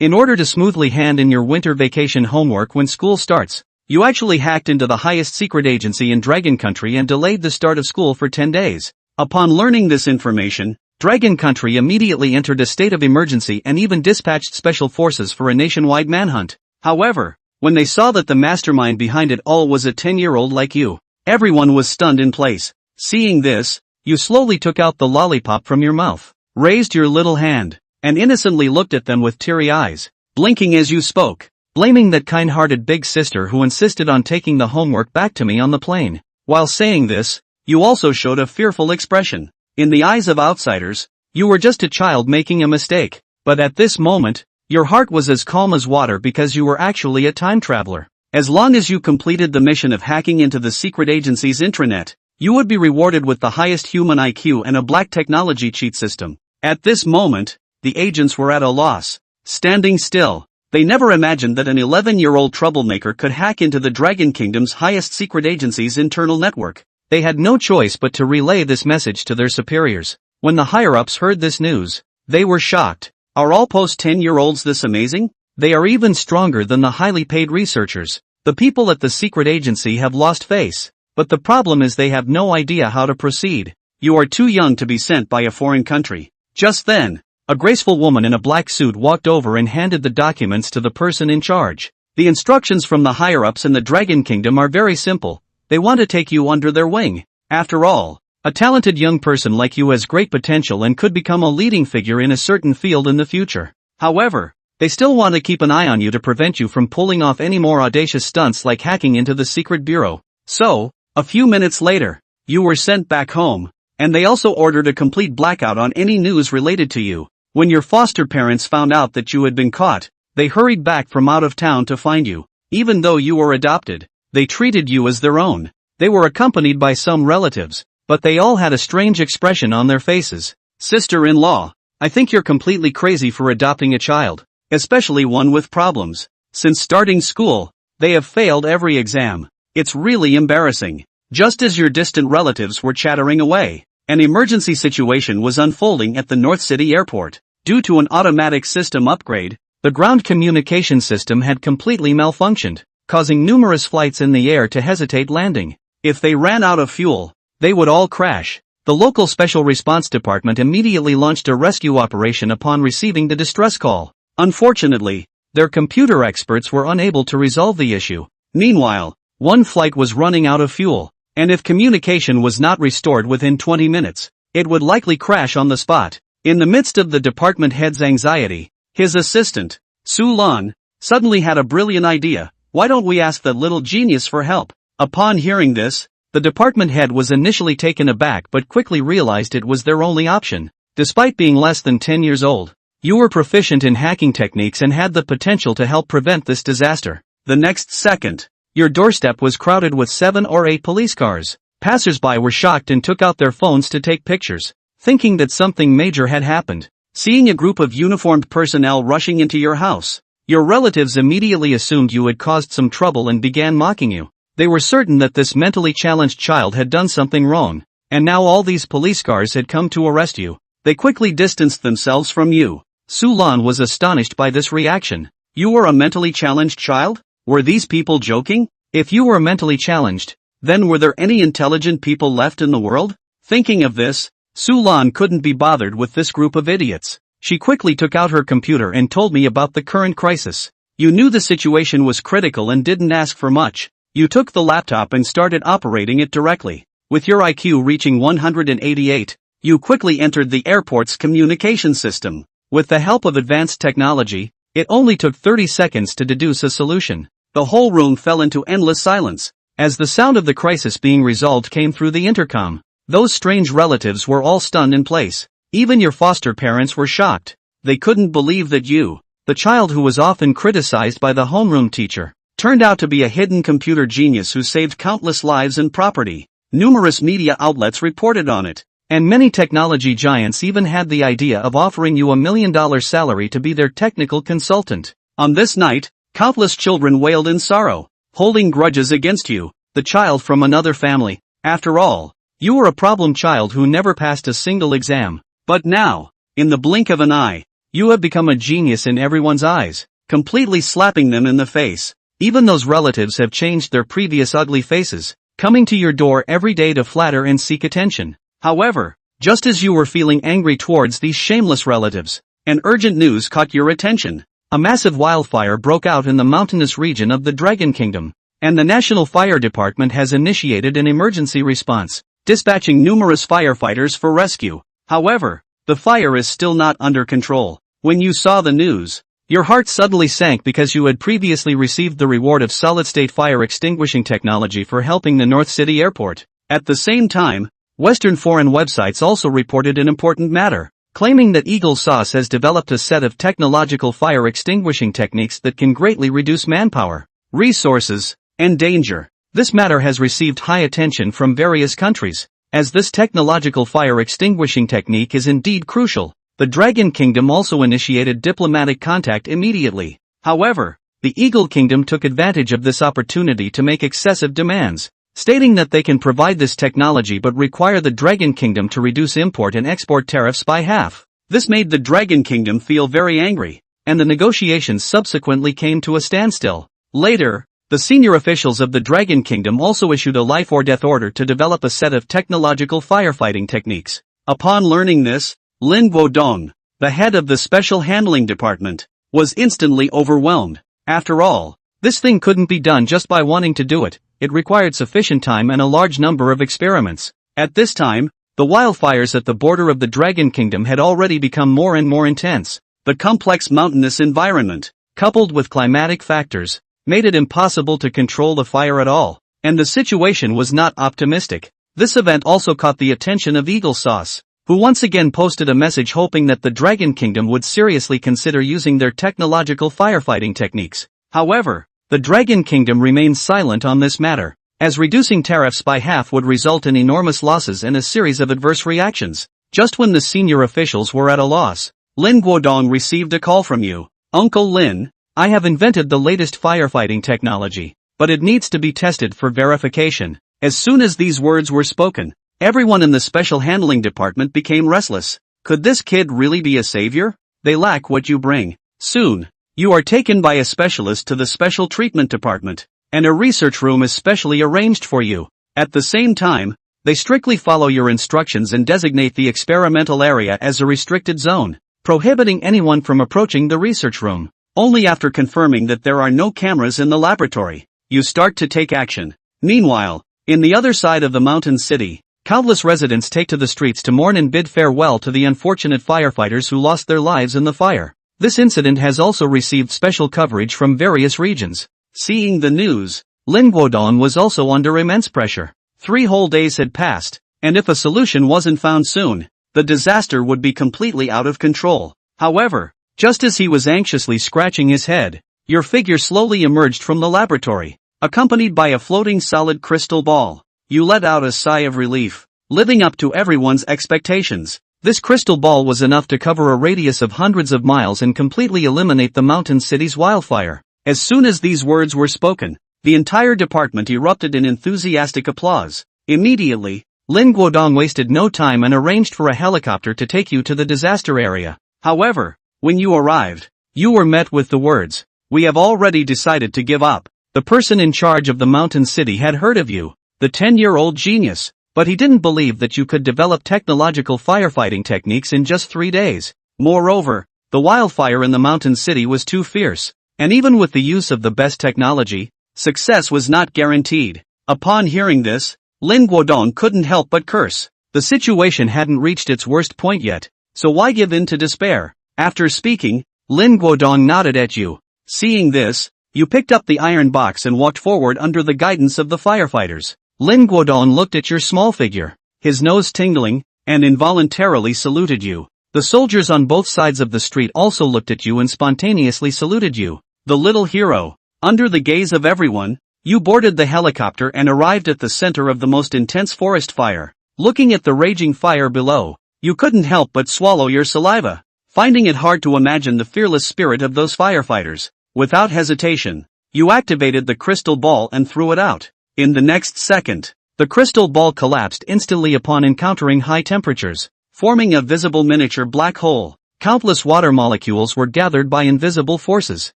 In order to smoothly hand in your winter vacation homework when school starts, you actually hacked into the highest secret agency in Dragon Country and delayed the start of school for 10 days. Upon learning this information, Dragon Country immediately entered a state of emergency and even dispatched special forces for a nationwide manhunt. However, when they saw that the mastermind behind it all was a 10-year-old like you, everyone was stunned in place. Seeing this, you slowly took out the lollipop from your mouth, raised your little hand, and innocently looked at them with teary eyes, blinking as you spoke, blaming that kind-hearted big sister who insisted on taking the homework back to me on the plane. While saying this, you also showed a fearful expression. In the eyes of outsiders, you were just a child making a mistake, but at this moment, your heart was as calm as water because you were actually a time traveler. As long as you completed the mission of hacking into the secret agency's intranet, you would be rewarded with the highest human IQ and a black technology cheat system. At this moment, the agents were at a loss, standing still. They never imagined that an 11-year-old troublemaker could hack into the Dragon Kingdom's highest secret agency's internal network. They had no choice but to relay this message to their superiors. When the higher-ups heard this news, they were shocked. Are all post-10-year-olds this amazing? They are even stronger than the highly paid researchers. The people at the secret agency have lost face. But the problem is they have no idea how to proceed. You are too young to be sent by a foreign country. Just then, a graceful woman in a black suit walked over and handed the documents to the person in charge. The instructions from the higher-ups in the Dragon Kingdom are very simple. They want to take you under their wing. After all, a talented young person like you has great potential and could become a leading figure in a certain field in the future. However, they still want to keep an eye on you to prevent you from pulling off any more audacious stunts like hacking into the secret bureau. So, a few minutes later, you were sent back home, and they also ordered a complete blackout on any news related to you. When your foster parents found out that you had been caught, they hurried back from out of town to find you. Even though you were adopted, they treated you as their own. They were accompanied by some relatives, but they all had a strange expression on their faces. Sister-in-law, I think you're completely crazy for adopting a child, especially one with problems. Since starting school, they have failed every exam. It's really embarrassing. Just as your distant relatives were chattering away, an emergency situation was unfolding at the North City Airport. Due to an automatic system upgrade, the ground communication system had completely malfunctioned, causing numerous flights in the air to hesitate landing. If they ran out of fuel, they would all crash. The local Special Response Department immediately launched a rescue operation upon receiving the distress call. Unfortunately, their computer experts were unable to resolve the issue. Meanwhile, one flight was running out of fuel, and if communication was not restored within 20 minutes, it would likely crash on the spot. In the midst of the department head's anxiety, his assistant, Su Lan, suddenly had a brilliant idea. Why don't we ask that little genius for help? Upon hearing this, the department head was initially taken aback but quickly realized it was their only option. Despite being less than 10 years old, you were proficient in hacking techniques and had the potential to help prevent this disaster. The next second, your doorstep was crowded with 7 or 8 police cars. Passers-by were shocked and took out their phones to take pictures, thinking that something major had happened. Seeing a group of uniformed personnel rushing into your house, your relatives immediately assumed you had caused some trouble and began mocking you. They were certain that this mentally challenged child had done something wrong, and now all these police cars had come to arrest you. They quickly distanced themselves from you. Su Lan was astonished by this reaction. You were a mentally challenged child? Were these people joking? If you were mentally challenged, then were there any intelligent people left in the world? Thinking of this, Su Lan couldn't be bothered with this group of idiots. She quickly took out her computer and told me about the current crisis. You knew the situation was critical and didn't ask for much. You took the laptop and started operating it directly. With your IQ reaching 188, you quickly entered the airport's communication system. With the help of advanced technology, it only took 30 seconds to deduce a solution. The whole room fell into endless silence, as the sound of the crisis being resolved came through the intercom. Those strange relatives were all stunned in place. Even your foster parents were shocked. They couldn't believe that you, the child who was often criticized by the homeroom teacher, turned out to be a hidden computer genius who saved countless lives and property. Numerous media outlets reported on it, and many technology giants even had the idea of offering you $1 million salary to be their technical consultant. On this night, countless children wailed in sorrow, holding grudges against you, the child from another family. After all, you were a problem child who never passed a single exam. But now, in the blink of an eye, You have become a genius in everyone's eyes, completely slapping them in the face. Even those relatives have changed their previous ugly faces, coming to your door every day to flatter and seek attention. However, just as you were feeling angry towards these shameless relatives, an urgent news caught your attention. A massive wildfire broke out in the mountainous region of the Dragon Kingdom, and the National Fire Department has initiated an emergency response, dispatching numerous firefighters for rescue. However, the fire is still not under control. When you saw the news, your heart suddenly sank because you had previously received the reward of solid-state fire extinguishing technology for helping the North City Airport. At the same time, Western foreign websites also reported an important matter, claiming that Eagle Sauce has developed a set of technological fire extinguishing techniques that can greatly reduce manpower, resources, and danger. This matter has received high attention from various countries, as this technological fire extinguishing technique is indeed crucial. The Dragon Kingdom also initiated diplomatic contact immediately. However, the Eagle Kingdom took advantage of this opportunity to make excessive demands, stating that they can provide this technology but require the Dragon Kingdom to reduce import and export tariffs by half. This made the Dragon Kingdom feel very angry, and the negotiations subsequently came to a standstill. Later, the senior officials of the Dragon Kingdom also issued a life-or-death order to develop a set of technological firefighting techniques. Upon learning this, Lin Guodong, the head of the Special Handling Department, was instantly overwhelmed. After all, this thing couldn't be done just by wanting to do it. It required sufficient time and a large number of experiments. At this time, the wildfires at the border of the Dragon Kingdom had already become more and more intense. The complex mountainous environment, coupled with climatic factors, made it impossible to control the fire at all, and the situation was not optimistic. This event also caught the attention of Eagle Sauce, who once again posted a message hoping that the Dragon Kingdom would seriously consider using their technological firefighting techniques. However, the Dragon Kingdom remains silent on this matter, as reducing tariffs by half would result in enormous losses and a series of adverse reactions. Just when the senior officials were at a loss, Lin Guodong received a call from you. Uncle Lin, I have invented the latest firefighting technology, but it needs to be tested for verification. As soon as these words were spoken, everyone in the Special Handling Department became restless. Could this kid really be a savior? They lack what you bring. Soon, you are taken by a specialist to the Special Treatment Department, and a research room is specially arranged for you. At the same time, they strictly follow your instructions and designate the experimental area as a restricted zone, prohibiting anyone from approaching the research room. Only after confirming that there are no cameras in the laboratory, you start to take action. Meanwhile, in the other side of the mountain city, countless residents take to the streets to mourn and bid farewell to the unfortunate firefighters who lost their lives in the fire. This incident has also received special coverage from various regions. Seeing the news, Lin Guodong was also under immense pressure. 3 whole days had passed, and if a solution wasn't found soon, the disaster would be completely out of control. However, just as he was anxiously scratching his head, your figure slowly emerged from the laboratory, accompanied by a floating solid crystal ball. You let out a sigh of relief, living up to everyone's expectations. This crystal ball was enough to cover a radius of hundreds of miles and completely eliminate the mountain city's wildfire. As soon as these words were spoken, the entire department erupted in enthusiastic applause. Immediately, Lin Guodong wasted no time and arranged for a helicopter to take you to the disaster area. However, when you arrived, you were met with the words, "We have already decided to give up." The person in charge of the mountain city had heard of you, the 10-year-old genius, but he didn't believe that you could develop technological firefighting techniques in just 3 days. Moreover, the wildfire in the mountain city was too fierce, and even with the use of the best technology, success was not guaranteed. Upon hearing this, Lin Guodong couldn't help but curse. The situation hadn't reached its worst point yet, so why give in to despair? After speaking, Lin Guodong nodded at you. Seeing this, you picked up the iron box and walked forward under the guidance of the firefighters. Lin Guodong looked at your small figure, his nose tingling, and involuntarily saluted you. The soldiers on both sides of the street also looked at you and spontaneously saluted you. The little hero. Under the gaze of everyone, you boarded the helicopter and arrived at the center of the most intense forest fire. Looking at the raging fire below, you couldn't help but swallow your saliva, finding it hard to imagine the fearless spirit of those firefighters. Without hesitation, you activated the crystal ball and threw it out. In the next second, the crystal ball collapsed instantly upon encountering high temperatures, forming a visible miniature black hole. Countless water molecules were gathered by invisible forces,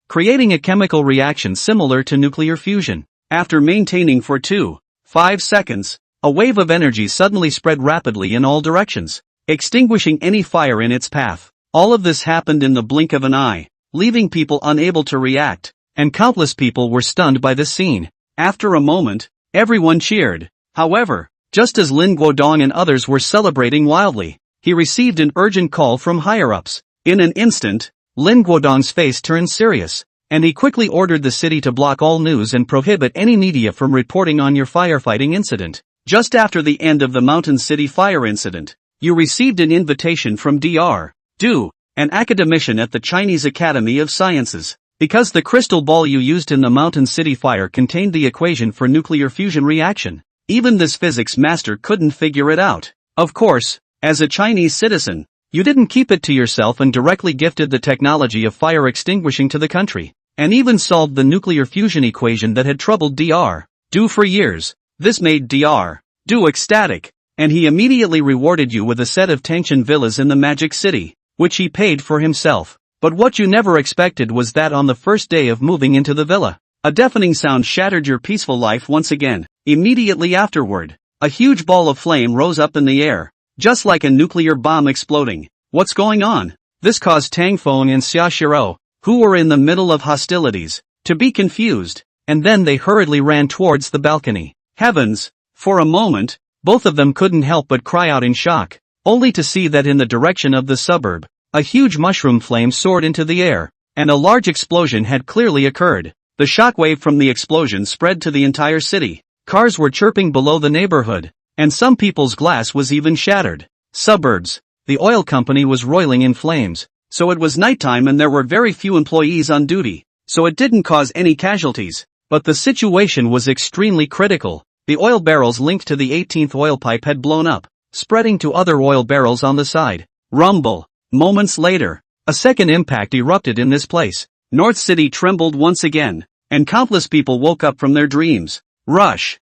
creating a chemical reaction similar to nuclear fusion. After maintaining for 2.5 seconds, a wave of energy suddenly spread rapidly in all directions, extinguishing any fire in its path. All of this happened in the blink of an eye, leaving people unable to react, and countless people were stunned by this scene. After a moment, everyone cheered. However, just as Lin Guodong and others were celebrating wildly, he received an urgent call from higher-ups. In an instant, Lin Guodong's face turned serious, and he quickly ordered the city to block all news and prohibit any media from reporting on your firefighting incident. Just after the end of the Mountain City fire incident, you received an invitation from Dr. Du, an academician at the Chinese Academy of Sciences. Because the crystal ball you used in the Mountain City fire contained the equation for nuclear fusion reaction, even this physics master couldn't figure it out. Of course, as a Chinese citizen, you didn't keep it to yourself and directly gifted the technology of fire extinguishing to the country, and even solved the nuclear fusion equation that had troubled Dr. Du for years. This made Dr. Du ecstatic, and he immediately rewarded you with a set of Tangshan villas in the Magic City, which he paid for himself. But what you never expected was that on the first day of moving into the villa, a deafening sound shattered your peaceful life once again. Immediately afterward, a huge ball of flame rose up in the air, just like a nuclear bomb exploding. What's going on? This caused Tang Feng and Xia Shiro, who were in the middle of hostilities, to be confused, and then they hurriedly ran towards the balcony. Heavens! For a moment, both of them couldn't help but cry out in shock, only to see that in the direction of the suburb, a huge mushroom flame soared into the air, and a large explosion had clearly occurred. The shockwave from the explosion spread to the entire city. Cars were chirping below the neighborhood, and some people's glass was even shattered. Suburbs. The oil company was roiling in flames, so it was nighttime and there were very few employees on duty, so it didn't cause any casualties. But the situation was extremely critical. The oil barrels linked to the 18th oil pipe had blown up, spreading to other oil barrels on the side. Rumble. Moments later, a second impact erupted in this place. North City trembled once again, and countless people woke up from their dreams. Rush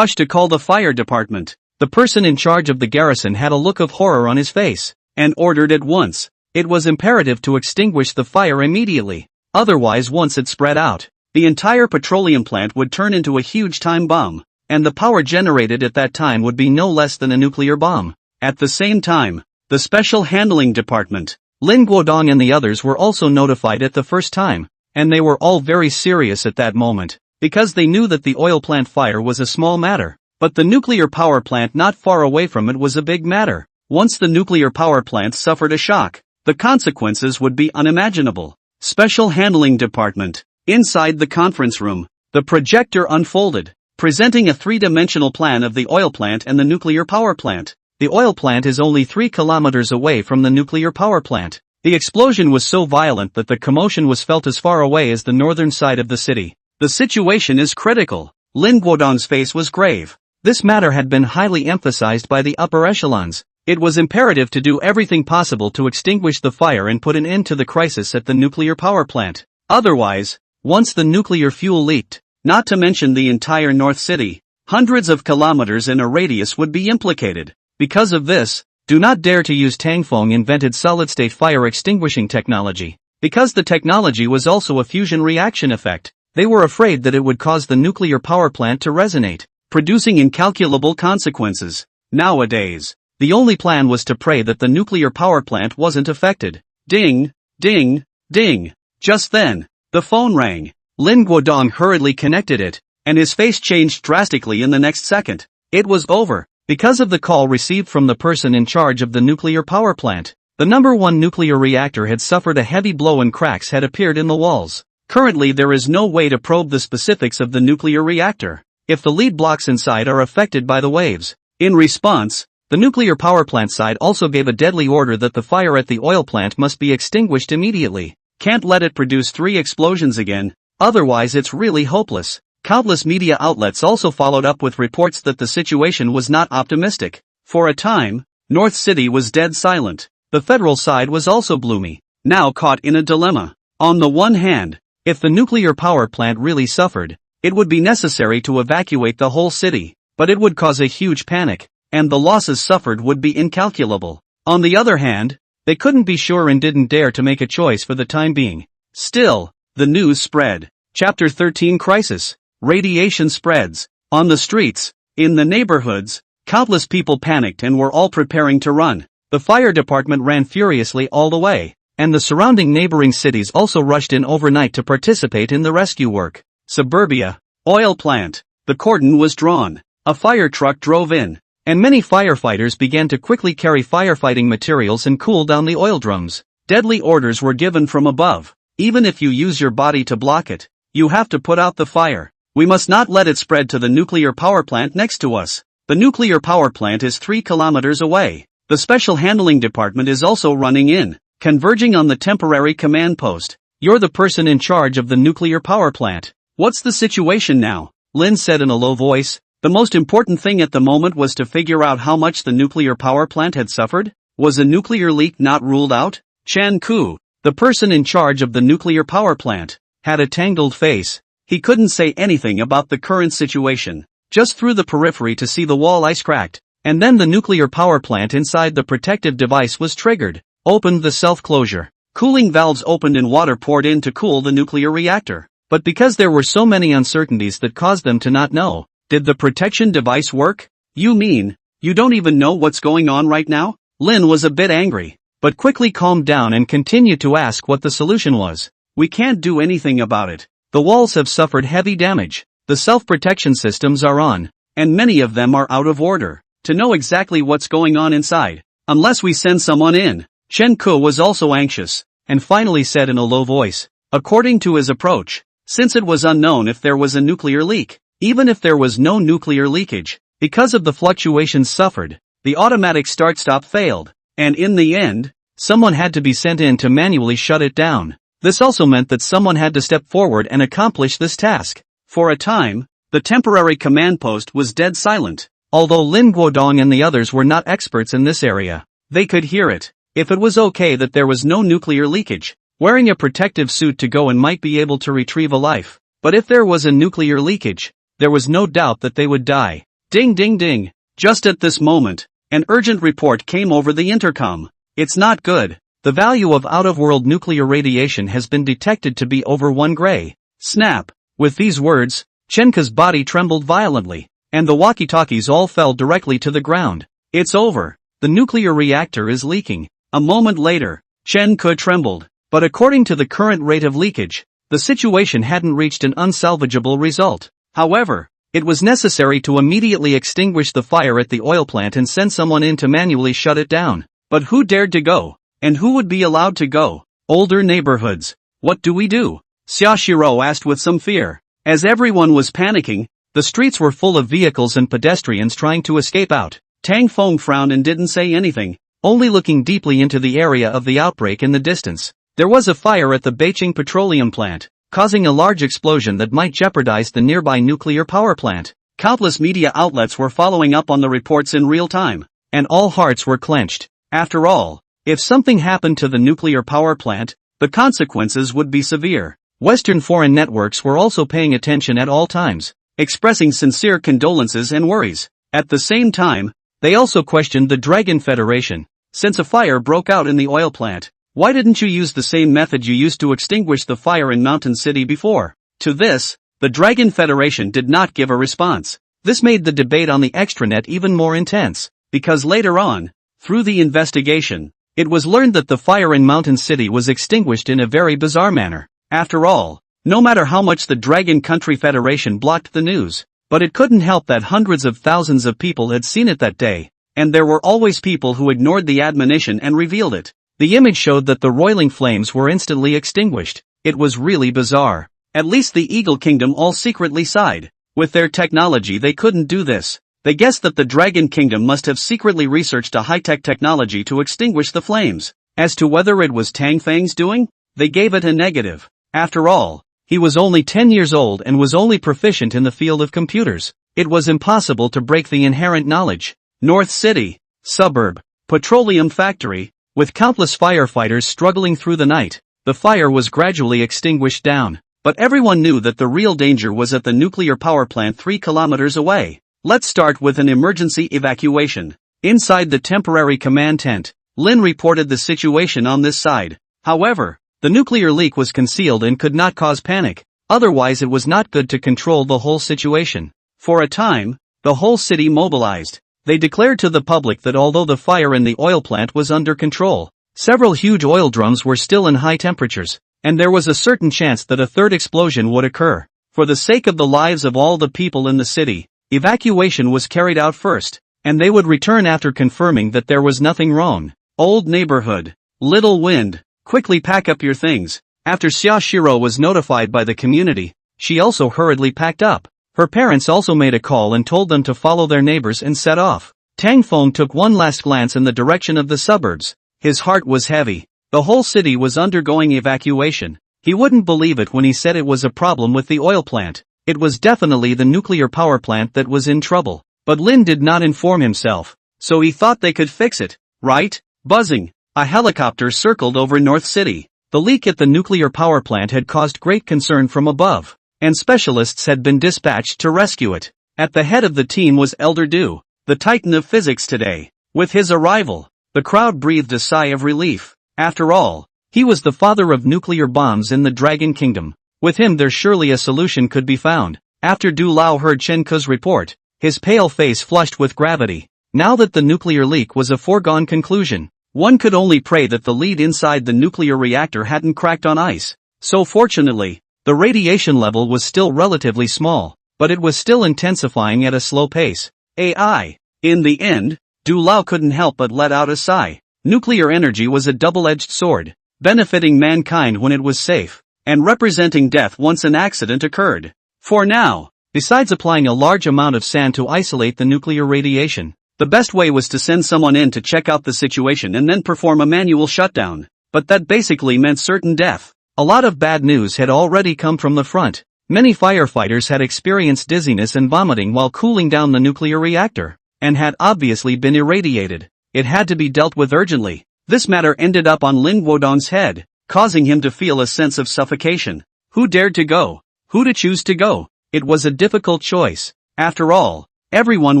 to call the fire department. The person in charge of the garrison had a look of horror on his face, and ordered at once. It was imperative to extinguish the fire immediately. Otherwise, once it spread out, the entire petroleum plant would turn into a huge time bomb, and the power generated at that time would be no less than a nuclear bomb. At the same time, the Special Handling Department, Lin Guodong and the others were also notified at the first time, and they were all very serious at that moment, because they knew that the oil plant fire was a small matter, but the nuclear power plant not far away from it was a big matter. Once the nuclear power plant suffered a shock, the consequences would be unimaginable. Special Handling Department. Inside the conference room, the projector unfolded, presenting a three-dimensional plan of the oil plant and the nuclear power plant. The oil plant is only 3 kilometers away from the nuclear power plant. The explosion was so violent that the commotion was felt as far away as the northern side of the city. The situation is critical. Lin Guodong's face was grave. This matter had been highly emphasized by the upper echelons. It was imperative to do everything possible to extinguish the fire and put an end to the crisis at the nuclear power plant. Otherwise, once the nuclear fuel leaked, not to mention the entire North City, hundreds of kilometers in a radius would be implicated. Because of this, do not dare to use Tang Feng invented solid-state fire extinguishing technology. Because the technology was also a fusion reaction effect, they were afraid that it would cause the nuclear power plant to resonate, producing incalculable consequences. Nowadays, the only plan was to pray that the nuclear power plant wasn't affected. Ding, ding, ding. Just then, the phone rang. Lin Guodong hurriedly connected it, and his face changed drastically in the next second. It was over. Because of the call received from the person in charge of the nuclear power plant, the number 1 nuclear reactor had suffered a heavy blow and cracks had appeared in the walls. Currently there is no way to probe the specifics of the nuclear reactor, if the lead blocks inside are affected by the waves. In response, the nuclear power plant side also gave a deadly order that the fire at the oil plant must be extinguished immediately. Can't let it produce 3 explosions again, otherwise it's really hopeless. Countless media outlets also followed up with reports that the situation was not optimistic. For a time, North City was dead silent. The federal side was also gloomy, now caught in a dilemma. On the one hand, if the nuclear power plant really suffered, it would be necessary to evacuate the whole city, but it would cause a huge panic, and the losses suffered would be incalculable. On the other hand, They couldn't be sure and didn't dare to make a choice for the time being. Still, the news spread. Chapter 13 Crisis. Radiation spreads. On the streets, in the neighborhoods, countless people panicked and were all preparing to run. The fire department ran furiously all the way, and the surrounding neighboring cities also rushed in overnight to participate in the rescue work. Suburbia. Oil plant. The cordon was drawn. A fire truck drove in, and many firefighters began to quickly carry firefighting materials and cool down the oil drums. Deadly orders were given from above. Even if you use your body to block it, you have to put out the fire. We must not let it spread to the nuclear power plant next to us. The nuclear power plant is 3 kilometers away. The special handling department is also running in, converging on the temporary command post. You're the person in charge of the nuclear power plant. What's the situation now? Lin said in a low voice. The most important thing at the moment was to figure out how much the nuclear power plant had suffered. Was a nuclear leak not ruled out? Chan Ku, the person in charge of the nuclear power plant, had a tangled face. He couldn't say anything about the current situation, just through the periphery to see the wall ice cracked, and then the nuclear power plant inside the protective device was triggered. Opened the self-closure. Cooling valves opened and water poured in to cool the nuclear reactor. But because there were so many uncertainties that caused them to not know, did the protection device work? You mean, you don't even know what's going on right now? Lin was a bit angry, but quickly calmed down and continued to ask what the solution was. We can't do anything about it. The walls have suffered heavy damage. The self-protection systems are on, and many of them are out of order. To know exactly what's going on inside, unless we send someone in. Chen Ke was also anxious, and finally said in a low voice, according to his approach, since it was unknown if there was a nuclear leak, even if there was no nuclear leakage, because of the fluctuations suffered, the automatic start-stop failed, and in the end, someone had to be sent in to manually shut it down. This also meant that someone had to step forward and accomplish this task. For a time, the temporary command post was dead silent. Although Lin Guodong and the others were not experts in this area, they could hear it. If it was okay that there was no nuclear leakage, wearing a protective suit to go and might be able to retrieve a life. But if there was a nuclear leakage, there was no doubt that they would die. Ding ding ding. Just at this moment, an urgent report came over the intercom. It's not good. The value of out-of-world nuclear radiation has been detected to be over 1 gray. Snap. With these words, Chen Ke's body trembled violently, and the walkie-talkies all fell directly to the ground. It's over. The nuclear reactor is leaking. A moment later, Chen Ke trembled, but according to the current rate of leakage, the situation hadn't reached an unsalvageable result. However, it was necessary to immediately extinguish the fire at the oil plant and send someone in to manually shut it down. But who dared to go? And who would be allowed to go? Older neighborhoods. What do we do? Xia Shiro asked with some fear. As everyone was panicking, the streets were full of vehicles and pedestrians trying to escape out. Tang Feng frowned and didn't say anything, only looking deeply into the area of the outbreak in the distance. There was a fire at the Beijing petroleum plant, causing a large explosion that might jeopardize the nearby nuclear power plant. Countless media outlets were following up on the reports in real time, and all hearts were clenched. After all, if something happened to the nuclear power plant, the consequences would be severe. Western foreign networks were also paying attention at all times, expressing sincere condolences and worries. At the same time, they also questioned the Dragon Federation. Since a fire broke out in the oil plant, why didn't you use the same method you used to extinguish the fire in Mountain City before? To this, the Dragon Federation did not give a response. This made the debate on the extranet even more intense, because later on, through the investigation, it was learned that the fire in Mountain City was extinguished in a very bizarre manner. After all, no matter how much the Dragon Country Federation blocked the news, but it couldn't help that hundreds of thousands of people had seen it that day, and there were always people who ignored the admonition and revealed it. The image showed that the roiling flames were instantly extinguished. It was really bizarre. At least the Eagle Kingdom all secretly sighed. With their technology they couldn't do this. They guessed that the Dragon Kingdom must have secretly researched a high-tech technology to extinguish the flames. As to whether it was Tang Feng's doing, they gave it a negative. After all, he was only 10 years old and was only proficient in the field of computers. It was impossible to break the inherent knowledge. North City, suburb, petroleum factory. With countless firefighters struggling through the night, the fire was gradually extinguished down. But everyone knew that the real danger was at the nuclear power plant 3 kilometers away. Let's start with an emergency evacuation. Inside the temporary command tent, Lin reported the situation on this side. However, the nuclear leak was concealed and could not cause panic, otherwise it was not good to control the whole situation. For a time, the whole city mobilized. They declared to the public that although the fire in the oil plant was under control, several huge oil drums were still in high temperatures, and there was a certain chance that a third explosion would occur. For the sake of the lives of all the people in the city, evacuation was carried out first, and they would return after confirming that there was nothing wrong. Old neighborhood. Little wind. Quickly pack up your things. After Xia Shiro was notified by the community, she also hurriedly packed up. Her parents also made a call and told them to follow their neighbors and set off. Tang Feng took one last glance in the direction of the suburbs. His heart was heavy. The whole city was undergoing evacuation. He wouldn't believe it when he said it was a problem with the oil plant. It was definitely the nuclear power plant that was in trouble. But Lin did not inform himself, so he thought they could fix it, right? Buzzing. A helicopter circled over North City. The leak at the nuclear power plant had caused great concern from above, and specialists had been dispatched to rescue it. At the head of the team was Elder Du, the titan of physics today. With his arrival, the crowd breathed a sigh of relief. After all, he was the father of nuclear bombs in the Dragon Kingdom. With him there surely a solution could be found. After Du Lao heard Chen Ke's report, his pale face flushed with gravity. Now that the nuclear leak was a foregone conclusion, one could only pray that the lead inside the nuclear reactor hadn't cracked on ice. So fortunately, the radiation level was still relatively small, but it was still intensifying at a slow pace. AI. In the end, Du Lao couldn't help but let out a sigh. Nuclear energy was a double-edged sword, benefiting mankind when it was safe, and representing death once an accident occurred. For now, besides applying a large amount of sand to isolate the nuclear radiation, the best way was to send someone in to check out the situation and then perform a manual shutdown. But that basically meant certain death. A lot of bad news had already come from the front. Many firefighters had experienced dizziness and vomiting while cooling down the nuclear reactor, and had obviously been irradiated. It had to be dealt with urgently. This matter ended up on Lin Guodong's head, causing him to feel a sense of suffocation. Who dared to go? Who to choose to go? It was a difficult choice. After all, everyone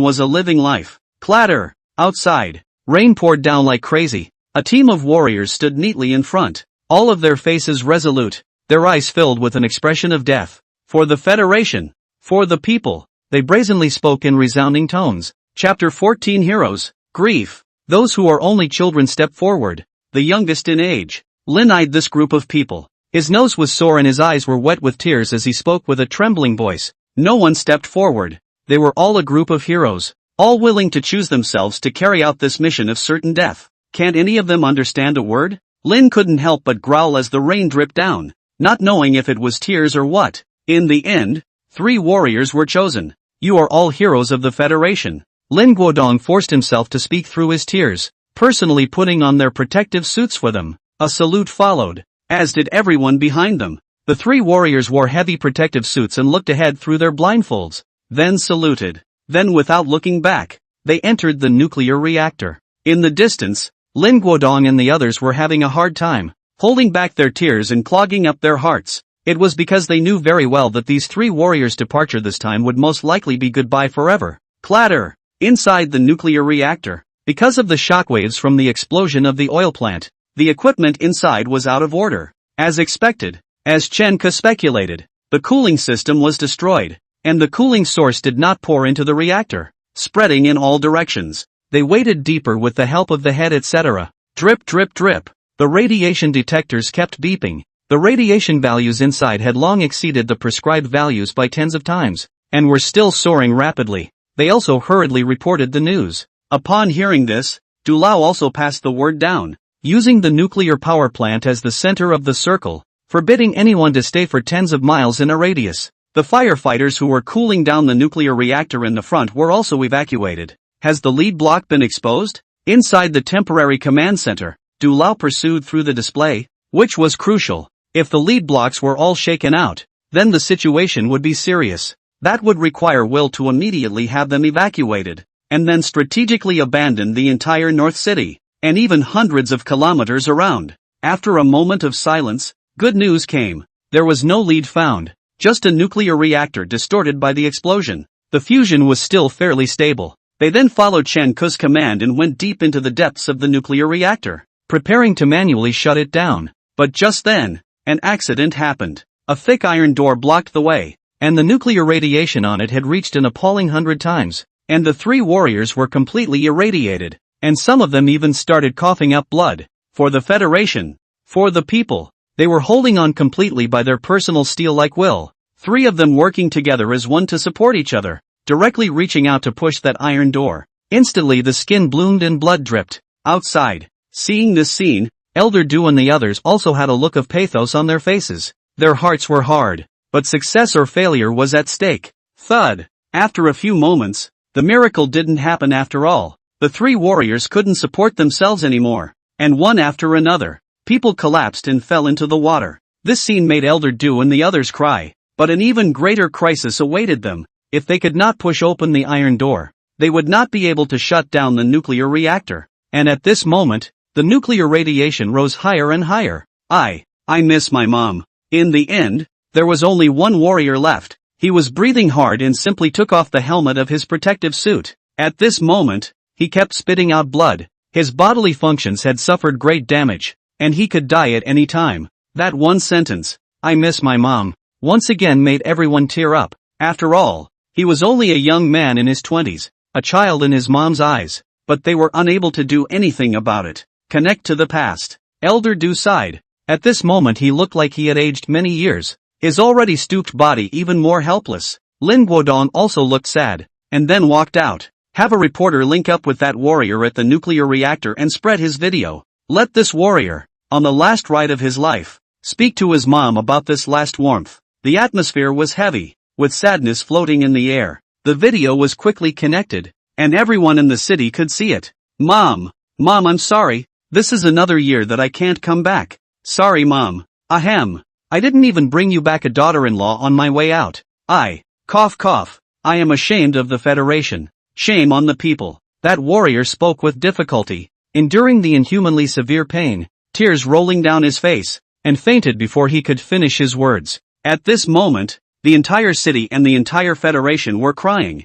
was a living life. Clatter. Outside, rain poured down like crazy. A team of warriors stood neatly in front, all of their faces resolute, their eyes filled with an expression of death. For the Federation. For the people. They brazenly spoke in resounding tones. Chapter 14 Heroes. Grief. Those who are only children step forward, the youngest in age. Lin eyed this group of people. His nose was sore and his eyes were wet with tears as he spoke with a trembling voice. No one stepped forward. They were all a group of heroes, all willing to choose themselves to carry out this mission of certain death. Can't any of them understand a word? Lin couldn't help but growl as the rain dripped down, not knowing if it was tears or what. In the end, 3 warriors were chosen. You are all heroes of the Federation. Lin Guodong forced himself to speak through his tears, personally putting on their protective suits for them. A salute followed, as did everyone behind them. The 3 warriors wore heavy protective suits and looked ahead through their blindfolds, then saluted. Then without looking back, they entered the nuclear reactor. In the distance, Lin Guodong and the others were having a hard time, holding back their tears and clogging up their hearts. It was because they knew very well that these 3 warriors' departure this time would most likely be goodbye forever. Clatter! Inside the nuclear reactor. Because of the shockwaves from the explosion of the oil plant, the equipment inside was out of order. As expected, as Chen Ke speculated, the cooling system was destroyed, and the cooling source did not pour into the reactor, spreading in all directions. They waded deeper with the help of the head etc. Drip drip drip. The radiation detectors kept beeping. The radiation values inside had long exceeded the prescribed values by tens of times, and were still soaring rapidly. They also hurriedly reported the news. Upon hearing this, Du Lao also passed the word down, using the nuclear power plant as the center of the circle, forbidding anyone to stay for tens of miles in a radius. The firefighters who were cooling down the nuclear reactor in the front were also evacuated. Has the lead block been exposed? Inside the temporary command center, Du Lao pursued through the display, which was crucial. If the lead blocks were all shaken out, then the situation would be serious. That would require Will to immediately have them evacuated, and then strategically abandon the entire North City, and even hundreds of kilometers around. After a moment of silence, good news came. There was no lead found. Just a nuclear reactor distorted by the explosion. The fusion was still fairly stable. They then followed Chen Ku's command and went deep into the depths of the nuclear reactor, preparing to manually shut it down. But just then, an accident happened. A thick iron door blocked the way, and the nuclear radiation on it had reached an appalling 100 times, and the three warriors were completely irradiated, and some of them even started coughing up blood. For the Federation, for the people, they were holding on completely by their personal steel-like will, three of them working together as one to support each other, directly reaching out to push that iron door. Instantly the skin bloomed and blood dripped. Outside, seeing this scene, Elder Du and the others also had a look of pathos on their faces. Their hearts were hard, but success or failure was at stake. Thud. After a few moments, the miracle didn't happen after all. The three warriors couldn't support themselves anymore, and one after another, people collapsed and fell into the water. This scene made Elder Du and the others cry, but an even greater crisis awaited them. If they could not push open the iron door, they would not be able to shut down the nuclear reactor. And at this moment, the nuclear radiation rose higher and higher. I miss my mom. In the end, there was only one warrior left. He was breathing hard and simply took off the helmet of his protective suit. At this moment, he kept spitting out blood. His bodily functions had suffered great damage, and he could die at any time. That one sentence, "I miss my mom," once again made everyone tear up. After all, he was only a young man in his 20s, a child in his mom's eyes, but they were unable to do anything about it. Connect to the past. Elder Du sighed. At this moment he looked like he had aged many years, his already stooped body even more helpless. Lin Guodong also looked sad, and then walked out. Have a reporter link up with that warrior at the nuclear reactor and spread his video. Let this warrior, on the last ride of his life, speak to his mom about this last warmth. The atmosphere was heavy, with sadness floating in the air. The video was quickly connected, and everyone in the city could see it. Mom, I'm sorry, this is another year that I can't come back. Sorry Mom. Ahem. I didn't even bring you back a daughter-in-law on my way out. Cough. I am ashamed of the Federation. Shame on the people. That warrior spoke with difficulty, enduring the inhumanly severe pain, tears rolling down his face, and fainted before he could finish his words. At this moment, the entire city and the entire Federation were crying.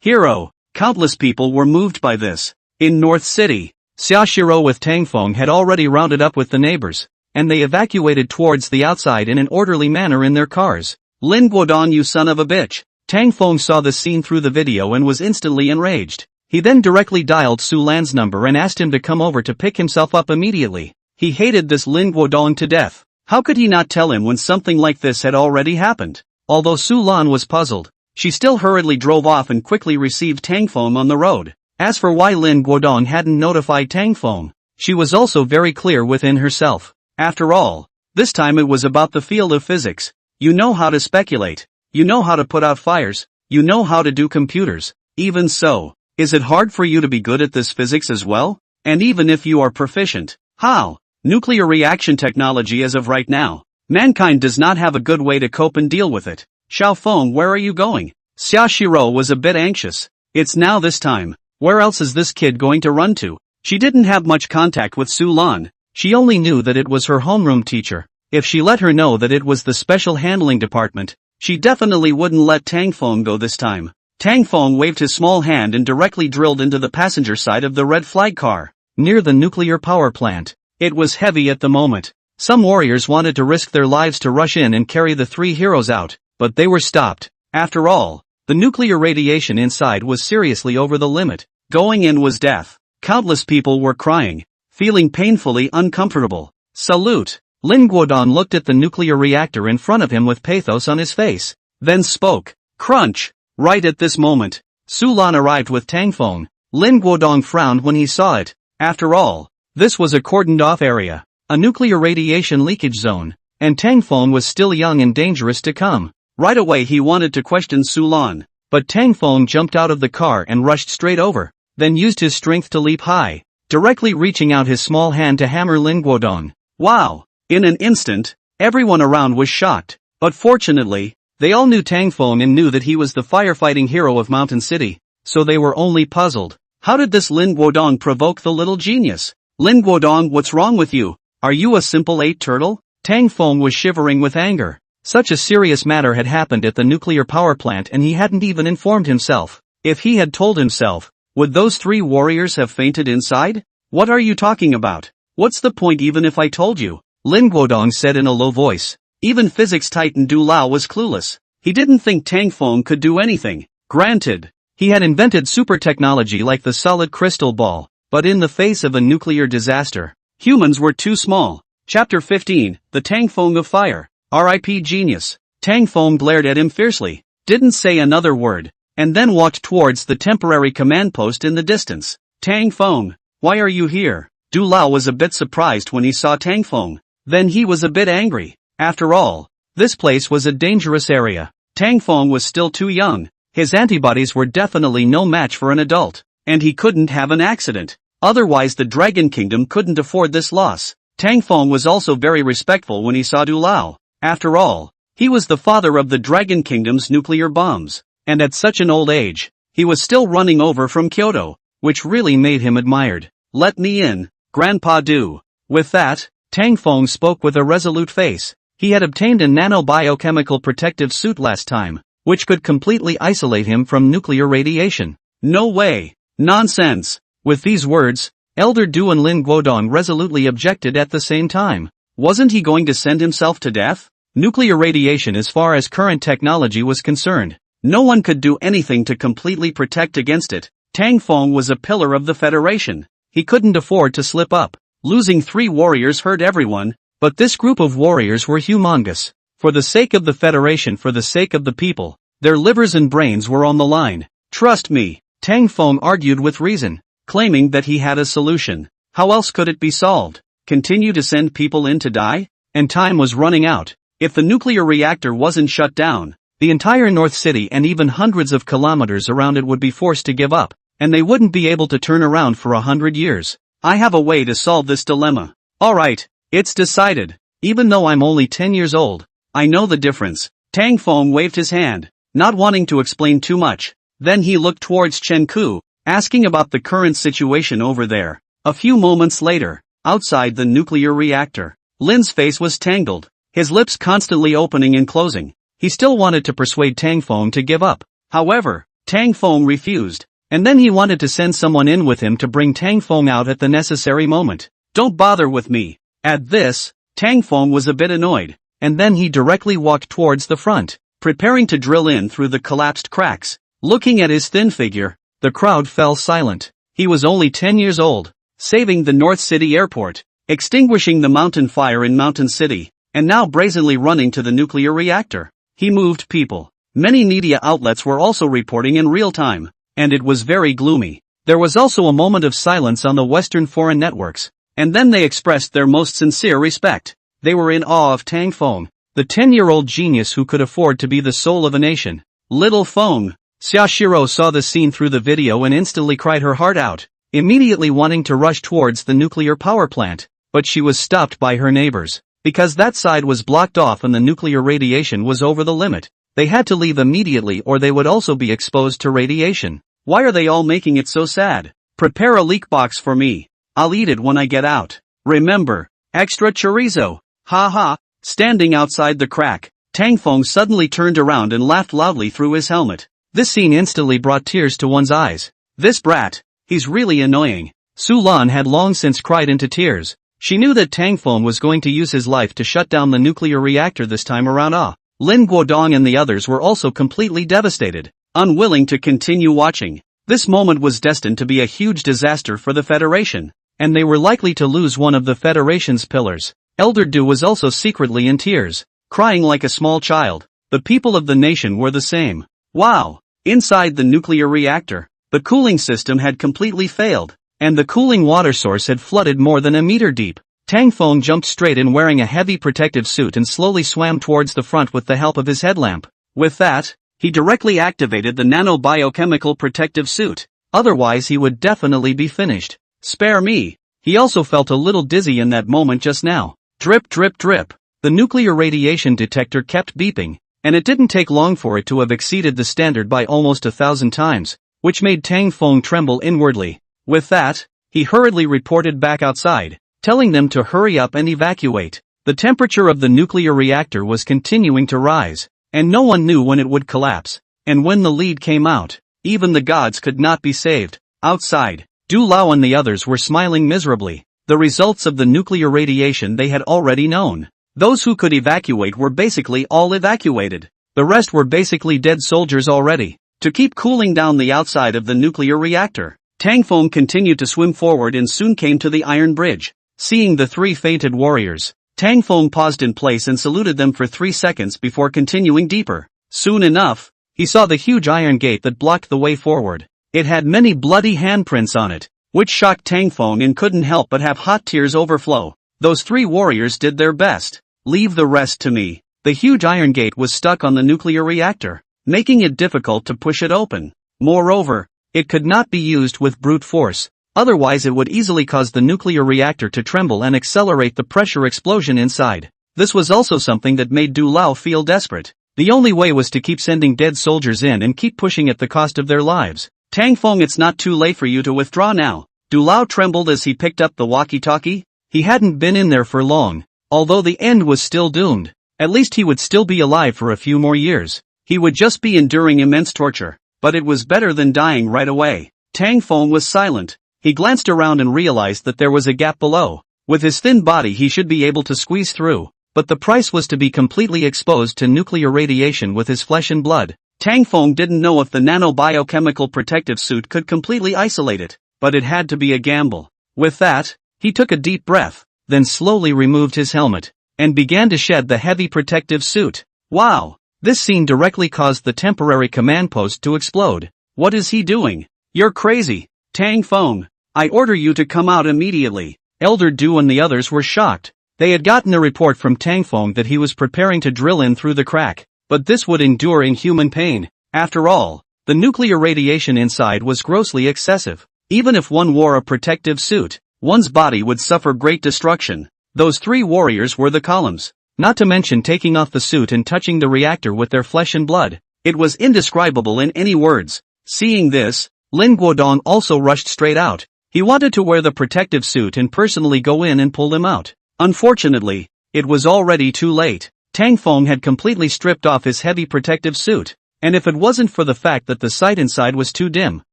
Hero. Countless people were moved by this. In North City, Xiaoshiro with Tangfeng had already rounded up with the neighbors, and they evacuated towards the outside in an orderly manner in their cars. Lin Guodong, you son of a bitch. Tangfeng saw the scene through the video and was instantly enraged. He then directly dialed Su Lan's number and asked him to come over to pick himself up immediately. He hated this Lin Guodong to death. How could he not tell him when something like this had already happened? Although Su Lan was puzzled, she still hurriedly drove off and quickly received Tangfeng on the road. As for why Lin Guodong hadn't notified Tangfeng, she was also very clear within herself. After all, this time it was about the field of physics. You know how to speculate. You know how to put out fires. You know how to do computers. Even so, is it hard for you to be good at this physics as well? And even if you are proficient, how? Nuclear reaction technology as of right now. Mankind does not have a good way to cope and deal with it. Xiaofeng, where are you going? Xiaoshiro was a bit anxious. It's now this time. Where else is this kid going to run to? She didn't have much contact with Su Lan. She only knew that it was her homeroom teacher. If she let her know that it was the special handling department, she definitely wouldn't let Tangfeng go this time. Tangfeng waved his small hand and directly drilled into the passenger side of the red flag car, near the nuclear power plant. It was heavy at the moment. Some warriors wanted to risk their lives to rush in and carry the three heroes out, but they were stopped. After all, the nuclear radiation inside was seriously over the limit. Going in was death. Countless people were crying, feeling painfully uncomfortable. Salute! Lin Guodong looked at the nuclear reactor in front of him with pathos on his face, then spoke. Crunch! Right at this moment, Su Lan arrived with Tangfeng. Lin Guodong frowned when he saw it. After all, this was a cordoned-off area, a nuclear radiation leakage zone, and Tangfeng was still young and dangerous to come. Right away he wanted to question Su Lan, but Tangfeng jumped out of the car and rushed straight over, then used his strength to leap high, directly reaching out his small hand to hammer Lin Guodong. Wow! In an instant, everyone around was shocked, but fortunately, they all knew Tangfeng and knew that he was the firefighting hero of Mountain City, so they were only puzzled. How did this Lin Guodong provoke the little genius? Lin Guodong, what's wrong with you? Are you a simple 8 turtle? Tangfeng was shivering with anger. Such a serious matter had happened at the nuclear power plant and he hadn't even informed himself. If he had told himself, would those 3 warriors have fainted inside? What are you talking about? What's the point even if I told you? Lin Guodong said in a low voice. Even physics titan Du Lao was clueless. He didn't think Tang Feng could do anything. Granted, he had invented super technology like the solid crystal ball, but in the face of a nuclear disaster, humans were too small. Chapter 15, The Tang Feng of Fire. R.I.P. Genius. Tang Feng glared at him fiercely, didn't say another word, and then walked towards the temporary command post in the distance. Tang Feng, why are you here? Du Lao was a bit surprised when he saw Tang Feng. Then he was a bit angry. After all, this place was a dangerous area. Tang Feng was still too young. His antibodies were definitely no match for an adult, and he couldn't have an accident. Otherwise the Dragon Kingdom couldn't afford this loss. Tang Feng was also very respectful when he saw Du Lao. After all, he was the father of the Dragon Kingdom's nuclear bombs, and at such an old age, he was still running over from Kyoto, which really made him admired. Let me in, Grandpa Du. With that, Tang Feng spoke with a resolute face. He had obtained a nanobiochemical protective suit last time, which could completely isolate him from nuclear radiation. No way! Nonsense! With these words, Elder Du and Lin Guodong resolutely objected at the same time. Wasn't he going to send himself to death? Nuclear radiation, as far as current technology was concerned, no one could do anything to completely protect against it. Tang Feng was a pillar of the Federation. He couldn't afford to slip up. Losing 3 warriors hurt everyone, but this group of warriors were humongous. For the sake of the Federation, for the sake of the people, their livers and brains were on the line. Trust me, Tang Feng argued with reason, claiming that he had a solution. How else could it be solved? Continue to send people in to die? And time was running out. If the nuclear reactor wasn't shut down, the entire North City and even hundreds of kilometers around it would be forced to give up, and they wouldn't be able to turn around for 100 years. I have a way to solve this dilemma. Alright, it's decided. Even though I'm only 10 years old, I know the difference. Tang Feng waved his hand, not wanting to explain too much. Then he looked towards Chen Ku, asking about the current situation over there. A few moments later, outside the nuclear reactor, Lin's face was tangled, his lips constantly opening and closing. He still wanted to persuade Tang Feng to give up. However, Tang Feng refused, and then he wanted to send someone in with him to bring Tang Feng out at the necessary moment. Don't bother with me. At this, Tang Feng was a bit annoyed, and then he directly walked towards the front, preparing to drill in through the collapsed cracks. Looking at his thin figure, the crowd fell silent. He was only 10 years old, saving the North City airport, extinguishing the mountain fire in Mountain City, and now brazenly running to the nuclear reactor. He moved people. Many media outlets were also reporting in real time, and it was very gloomy. There was also a moment of silence on the Western foreign networks, and then they expressed their most sincere respect. They were in awe of Tang Feng, the 10-year-old genius who could afford to be the soul of a nation. Little Feng. Xiaoshiro saw the scene through the video and instantly cried her heart out, immediately wanting to rush towards the nuclear power plant, but she was stopped by her neighbors. Because that side was blocked off and the nuclear radiation was over the limit. They had to leave immediately or they would also be exposed to radiation. Why are they all making it so sad? Prepare a leak box for me. I'll eat it when I get out. Remember, extra chorizo. Ha ha. Standing outside the crack, Tang Feng suddenly turned around and laughed loudly through his helmet. This scene instantly brought tears to one's eyes. This brat, he's really annoying. Su Lan had long since cried into tears. She knew that Tang Feng was going to use his life to shut down the nuclear reactor this time around. Lin Guodong and the others were also completely devastated, unwilling to continue watching. This moment was destined to be a huge disaster for the Federation, and they were likely to lose one of the Federation's pillars. Elder Du was also secretly in tears, crying like a small child. The people of the nation were the same. Wow! Inside the nuclear reactor, the cooling system had completely failed, and the cooling water source had flooded more than a meter deep. Tang Feng jumped straight in wearing a heavy protective suit and slowly swam towards the front with the help of his headlamp. With that, he directly activated the nanobiochemical protective suit. Otherwise he would definitely be finished. Spare me. He also felt a little dizzy in that moment just now. Drip drip drip. The nuclear radiation detector kept beeping, and it didn't take long for it to have exceeded the standard by almost 1,000 times, which made Tang Feng tremble inwardly. With that, he hurriedly reported back outside, telling them to hurry up and evacuate. The temperature of the nuclear reactor was continuing to rise, and no one knew when it would collapse. And when the lead came out, Even the gods could not be saved. Outside, Du Lao and the others were smiling miserably. The results of the nuclear radiation they had already known. Those who could evacuate were basically all evacuated. The rest were basically dead soldiers already. To keep cooling down the outside of the nuclear reactor, Tang Feng continued to swim forward and soon came to the iron bridge. Seeing the three fainted warriors, Tang Feng paused in place and saluted them for 3 seconds before continuing deeper. Soon enough, he saw the huge iron gate that blocked the way forward. It had many bloody handprints on it, which shocked Tang Feng and couldn't help but have hot tears overflow. Those three warriors did their best. Leave the rest to me. The huge iron gate was stuck on the nuclear reactor, making it difficult to push it open. Moreover, it could not be used with brute force, otherwise it would easily cause the nuclear reactor to tremble and accelerate the pressure explosion inside. This was also something that made Du Lao feel desperate. The only way was to keep sending dead soldiers in and keep pushing at the cost of their lives. Tang Feng, it's not too late for you to withdraw now. Du Lao trembled as he picked up the walkie-talkie. He hadn't been in there for long. Although the end was still doomed, at least he would still be alive for a few more years. He would just be enduring immense torture, but it was better than dying right away. Tang Feng was silent. He glanced around and realized that there was a gap below. With his thin body he should be able to squeeze through, but the price was to be completely exposed to nuclear radiation with his flesh and blood. Tang Feng didn't know if the nanobiochemical protective suit could completely isolate it, but it had to be a gamble. With that, he took a deep breath, then slowly removed his helmet, and began to shed the heavy protective suit. Wow! This scene directly caused the temporary command post to explode. What is he doing? You're crazy, Tang Feng. I order you to come out immediately. Elder Du and the others were shocked. They had gotten a report from Tang Feng that he was preparing to drill in through the crack, but this would endure inhuman pain. After all, the nuclear radiation inside was grossly excessive. Even if one wore a protective suit, one's body would suffer great destruction. Those three warriors were the columns. Not to mention taking off the suit and touching the reactor with their flesh and blood. It was indescribable in any words. Seeing this, Lin Guodong also rushed straight out. He wanted to wear the protective suit and personally go in and pull them out. Unfortunately, it was already too late. Tang Feng had completely stripped off his heavy protective suit, and if it wasn't for the fact that the sight inside was too dim,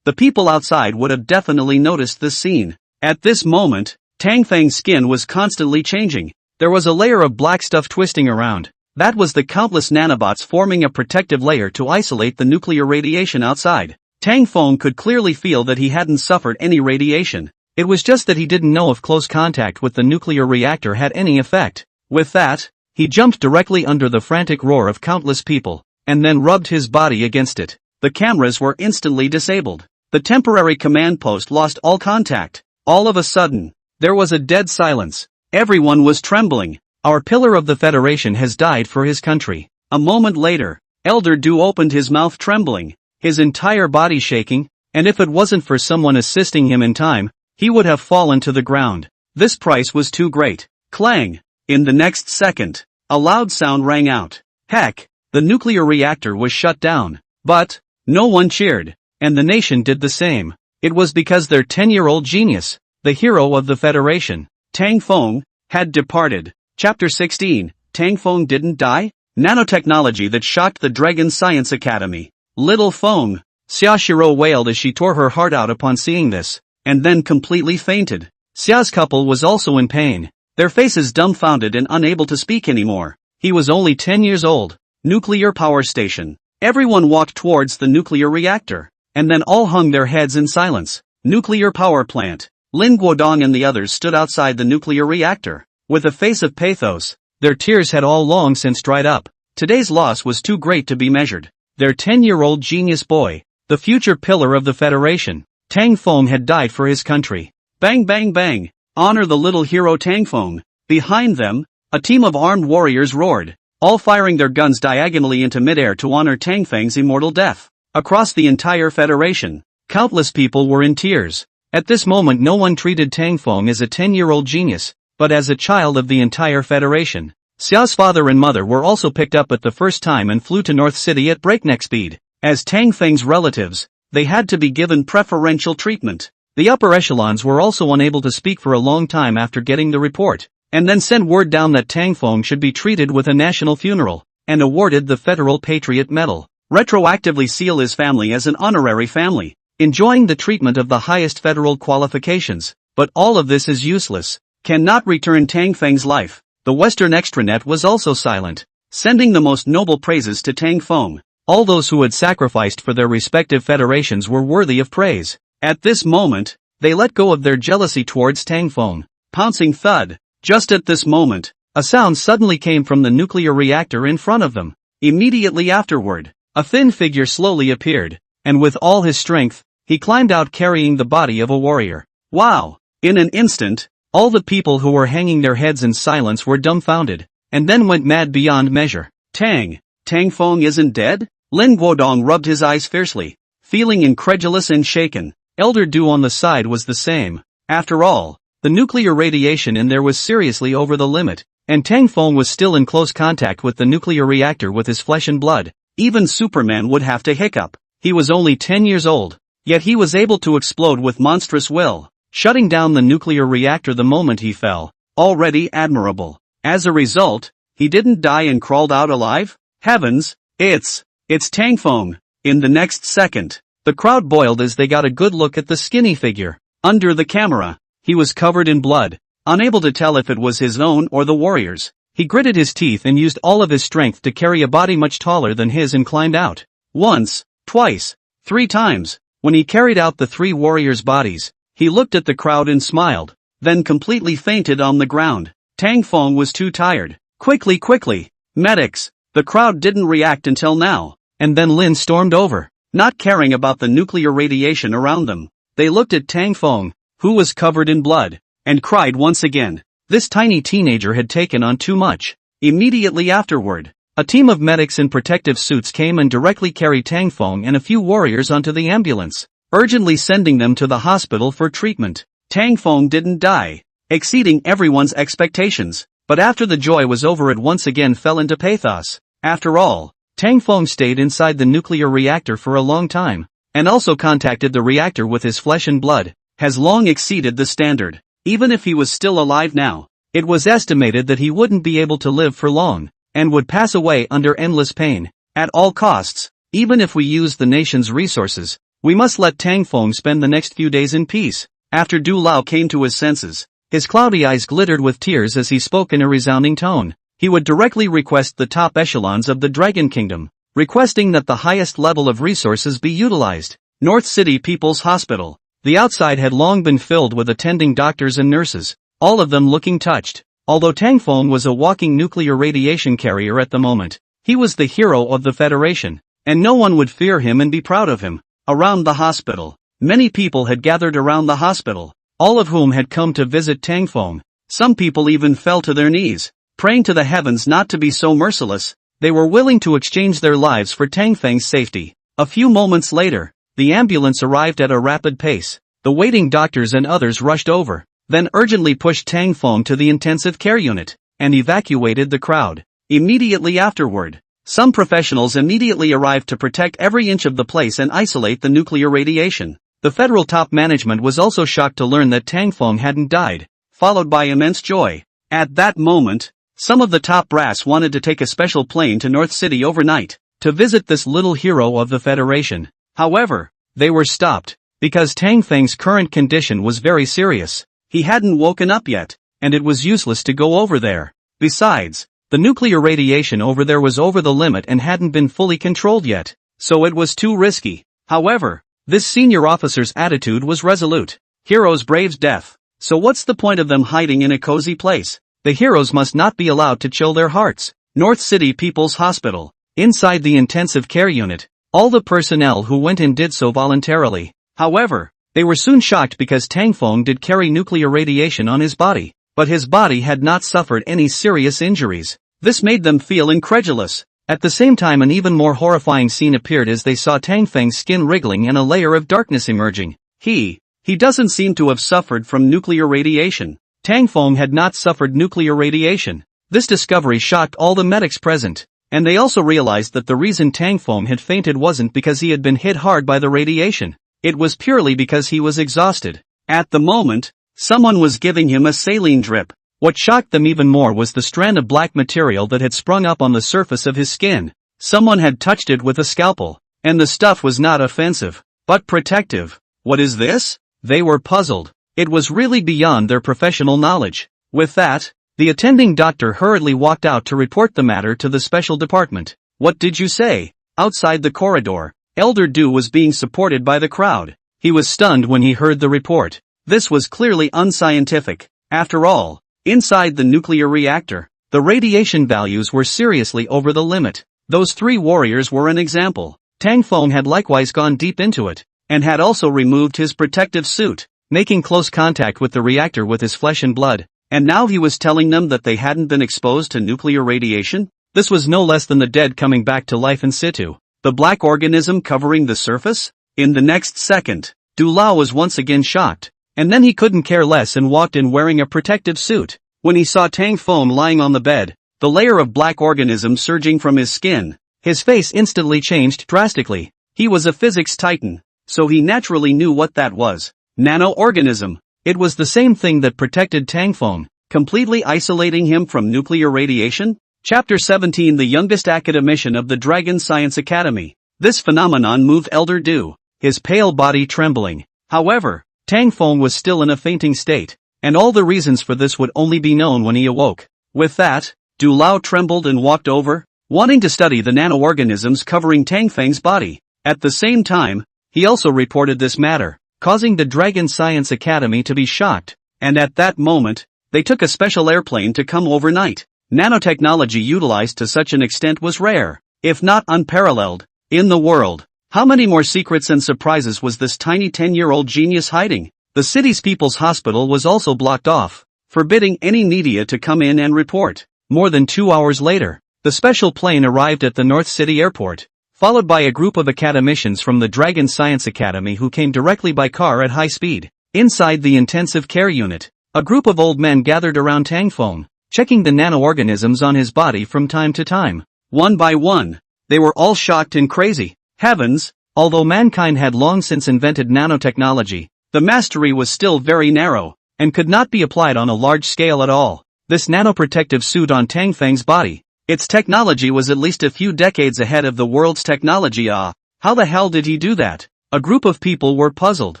the people outside would have definitely noticed this scene. At this moment, Tang Feng's skin was constantly changing. There was a layer of black stuff twisting around. That was the countless nanobots forming a protective layer to isolate the nuclear radiation outside. Tang Feng could clearly feel that he hadn't suffered any radiation. It was just that he didn't know if close contact with the nuclear reactor had any effect. With that, he jumped directly under the frantic roar of countless people, and then rubbed his body against it. The cameras were instantly disabled. The temporary command post lost all contact. All of a sudden, there was a dead silence. Everyone was trembling. Our pillar of the Federation has died for his country. A moment later, Elder Du opened his mouth trembling, his entire body shaking, and if it wasn't for someone assisting him in time, he would have fallen to the ground. This price was too great. Clang! In the next second, a loud sound rang out. Heck, the nuclear reactor was shut down. But, no one cheered, and the nation did the same. It was because their 10-year-old genius, the hero of the Federation, Tang Feng, had departed. Chapter 16, Tang Feng didn't die? Nanotechnology that shocked the Dragon Science Academy. Little Feng, Xiaoshiro wailed as she tore her heart out upon seeing this, and then completely fainted. Xia's couple was also in pain, their faces dumbfounded and unable to speak anymore. He was only 10 years old. Nuclear power station. Everyone walked towards the nuclear reactor, and then all hung their heads in silence. Nuclear power plant. Lin Guodong and the others stood outside the nuclear reactor, with a face of pathos. Their tears had all long since dried up. Today's loss was too great to be measured. Their 10-year-old genius boy, the future pillar of the Federation, Tang Feng, had died for his country. Bang bang bang! Honor the little hero Tang Feng. Behind them, a team of armed warriors roared, all firing their guns diagonally into midair to honor Tang Feng's immortal death. Across the entire Federation, countless people were in tears. At this moment no one treated Tang Feng as a 10-year-old genius, but as a child of the entire Federation. Xiao's father and mother were also picked up at the first time and flew to North City at breakneck speed. As Tang Feng's relatives, they had to be given preferential treatment. The upper echelons were also unable to speak for a long time after getting the report, and then sent word down that Tang Feng should be treated with a national funeral, and awarded the Federal Patriot Medal. retroactively seal his family as an honorary family, enjoying the treatment of the highest federal qualifications. But all of this is useless, cannot return Tang Feng's life. The Western extranet was also silent, sending the most noble praises to Tang Feng. All those who had sacrificed for their respective federations were worthy of praise. At this moment, they let go of their jealousy towards Tang Feng. Pouncing thud. Just at this moment, a sound suddenly came from the nuclear reactor in front of them. Immediately afterward, a thin figure slowly appeared, and with all his strength, he climbed out carrying the body of a warrior. Wow! In an instant, all the people who were hanging their heads in silence were dumbfounded, and then went mad beyond measure. Tang Feng isn't dead? Lin Guodong rubbed his eyes fiercely, feeling incredulous and shaken. Elder Du on the side was the same. After all, the nuclear radiation in there was seriously over the limit, and Tang Feng was still in close contact with the nuclear reactor with his flesh and blood. Even Superman would have to hiccup. He was only 10 years old, yet he was able to explode with monstrous will, shutting down the nuclear reactor the moment he fell. Already admirable. As a result, he didn't die and crawled out alive? Heavens, it's Tang Feng. In the next second, the crowd boiled as they got a good look at the skinny figure. Under the camera, he was covered in blood, unable to tell if it was his own or the warrior's. He gritted his teeth and used all of his strength to carry a body much taller than his and climbed out. Once, twice, 3 times. When he carried out the 3 warriors' bodies, he looked at the crowd and smiled, then completely fainted on the ground. Tang Feng was too tired. Quickly! Medics! The crowd didn't react until now, and then Lin stormed over, not caring about the nuclear radiation around them. They looked at Tang Feng, who was covered in blood, and cried once again. This tiny teenager had taken on too much. Immediately afterward, a team of medics in protective suits came and directly carried Tang Feng and a few warriors onto the ambulance, urgently sending them to the hospital for treatment. Tang Feng didn't die, exceeding everyone's expectations, but after the joy was over it once again fell into pathos. After all, Tang Feng stayed inside the nuclear reactor for a long time, and also contacted the reactor with his flesh and blood, has long exceeded the standard. Even if he was still alive now, it was estimated that he wouldn't be able to live for long, and would pass away under endless pain. At all costs, even if we use the nation's resources, we must let Tang Feng spend the next few days in peace. After Du Lao came to his senses, his cloudy eyes glittered with tears as he spoke in a resounding tone. He would directly request the top echelons of the Dragon Kingdom, requesting that the highest level of resources be utilized. North City People's Hospital. The outside had long been filled with attending doctors and nurses, all of them looking touched. Although Tang Feng was a walking nuclear radiation carrier at the moment, he was the hero of the Federation, and no one would fear him and be proud of him. Around the hospital, many people had gathered around the hospital, all of whom had come to visit Tang Feng. Some people even fell to their knees, praying to the heavens not to be so merciless. They were willing to exchange their lives for Tang Feng's safety. A few moments later, the ambulance arrived at a rapid pace. The waiting doctors and others rushed over, then urgently pushed Tang Feng to the intensive care unit, and evacuated the crowd. Immediately afterward, some professionals immediately arrived to protect every inch of the place and isolate the nuclear radiation. The federal top management was also shocked to learn that Tang Feng hadn't died, followed by immense joy. At that moment, some of the top brass wanted to take a special plane to North City overnight, to visit this little hero of the Federation. However, they were stopped, because Tang Feng's current condition was very serious. He hadn't woken up yet, and it was useless to go over there. Besides, the nuclear radiation over there was over the limit and hadn't been fully controlled yet, so it was too risky. However, this senior officer's attitude was resolute. Heroes brave death, so what's the point of them hiding in a cozy place? The heroes must not be allowed to chill their hearts. North City People's Hospital. Inside the intensive care unit, all the personnel who went in did so voluntarily. However, they were soon shocked because Tang Feng did carry nuclear radiation on his body, but his body had not suffered any serious injuries. This made them feel incredulous. At the same time, an even more horrifying scene appeared as they saw Tang Feng's skin wriggling and a layer of darkness emerging. He doesn't seem to have suffered from nuclear radiation. Tang Feng had not suffered nuclear radiation. This discovery shocked all the medics present, and they also realized that the reason Tang Feng had fainted wasn't because he had been hit hard by the radiation. It was purely because he was exhausted. At the moment, someone was giving him a saline drip. What shocked them even more was the strand of black material that had sprung up on the surface of his skin. Someone had touched it with a scalpel, and the stuff was not offensive, but protective. What is this? They were puzzled. It was really beyond their professional knowledge. With that, the attending doctor hurriedly walked out to report the matter to the special department. What did you say? Outside the corridor, Elder Du was being supported by the crowd. He was stunned when he heard the report. This was clearly unscientific. After all, inside the nuclear reactor, the radiation values were seriously over the limit. Those three warriors were an example. Tang Feng had likewise gone deep into it, and had also removed his protective suit, making close contact with the reactor with his flesh and blood, and now he was telling them that they hadn't been exposed to nuclear radiation? This was no less than the dead coming back to life in situ. The black organism covering the surface? In the next second, Du Lao was once again shocked, and then he couldn't care less and walked in wearing a protective suit. When he saw Tang Feng lying on the bed, the layer of black organism surging from his skin, his face instantly changed drastically. He was a physics titan, so he naturally knew what that was. Nano-organism. It was the same thing that protected Tang Feng, completely isolating him from nuclear radiation. Chapter 17 The youngest academician of the Dragon Science Academy. This phenomenon moved Elder Du, his pale body trembling. However, Tang Feng was still in a fainting state, and all the reasons for this would only be known when he awoke. With that, Du Lao trembled and walked over, wanting to study the nanoorganisms covering Tang Feng's body. At the same time, he also reported this matter, causing the Dragon Science Academy to be shocked, and at that moment, they took a special airplane to come overnight. Nanotechnology utilized to such an extent was rare, if not unparalleled, in the world. How many more secrets and surprises was this tiny 10-year-old genius hiding? The city's People's Hospital was also blocked off, forbidding any media to come in and report. More than 2 hours later, the special plane arrived at the North City Airport, followed by a group of academicians from the Dragon Science Academy who came directly by car at high speed. Inside the intensive care unit, a group of old men gathered around Tang Feng, checking the nanoorganisms on his body from time to time. One by one, they were all shocked and crazy. Heavens, although mankind had long since invented nanotechnology, the mastery was still very narrow, and could not be applied on a large scale at all. This nanoprotective suit on Tang Feng's body, its technology was at least a few decades ahead of the world's technology. How the hell did he do that? A group of people were puzzled.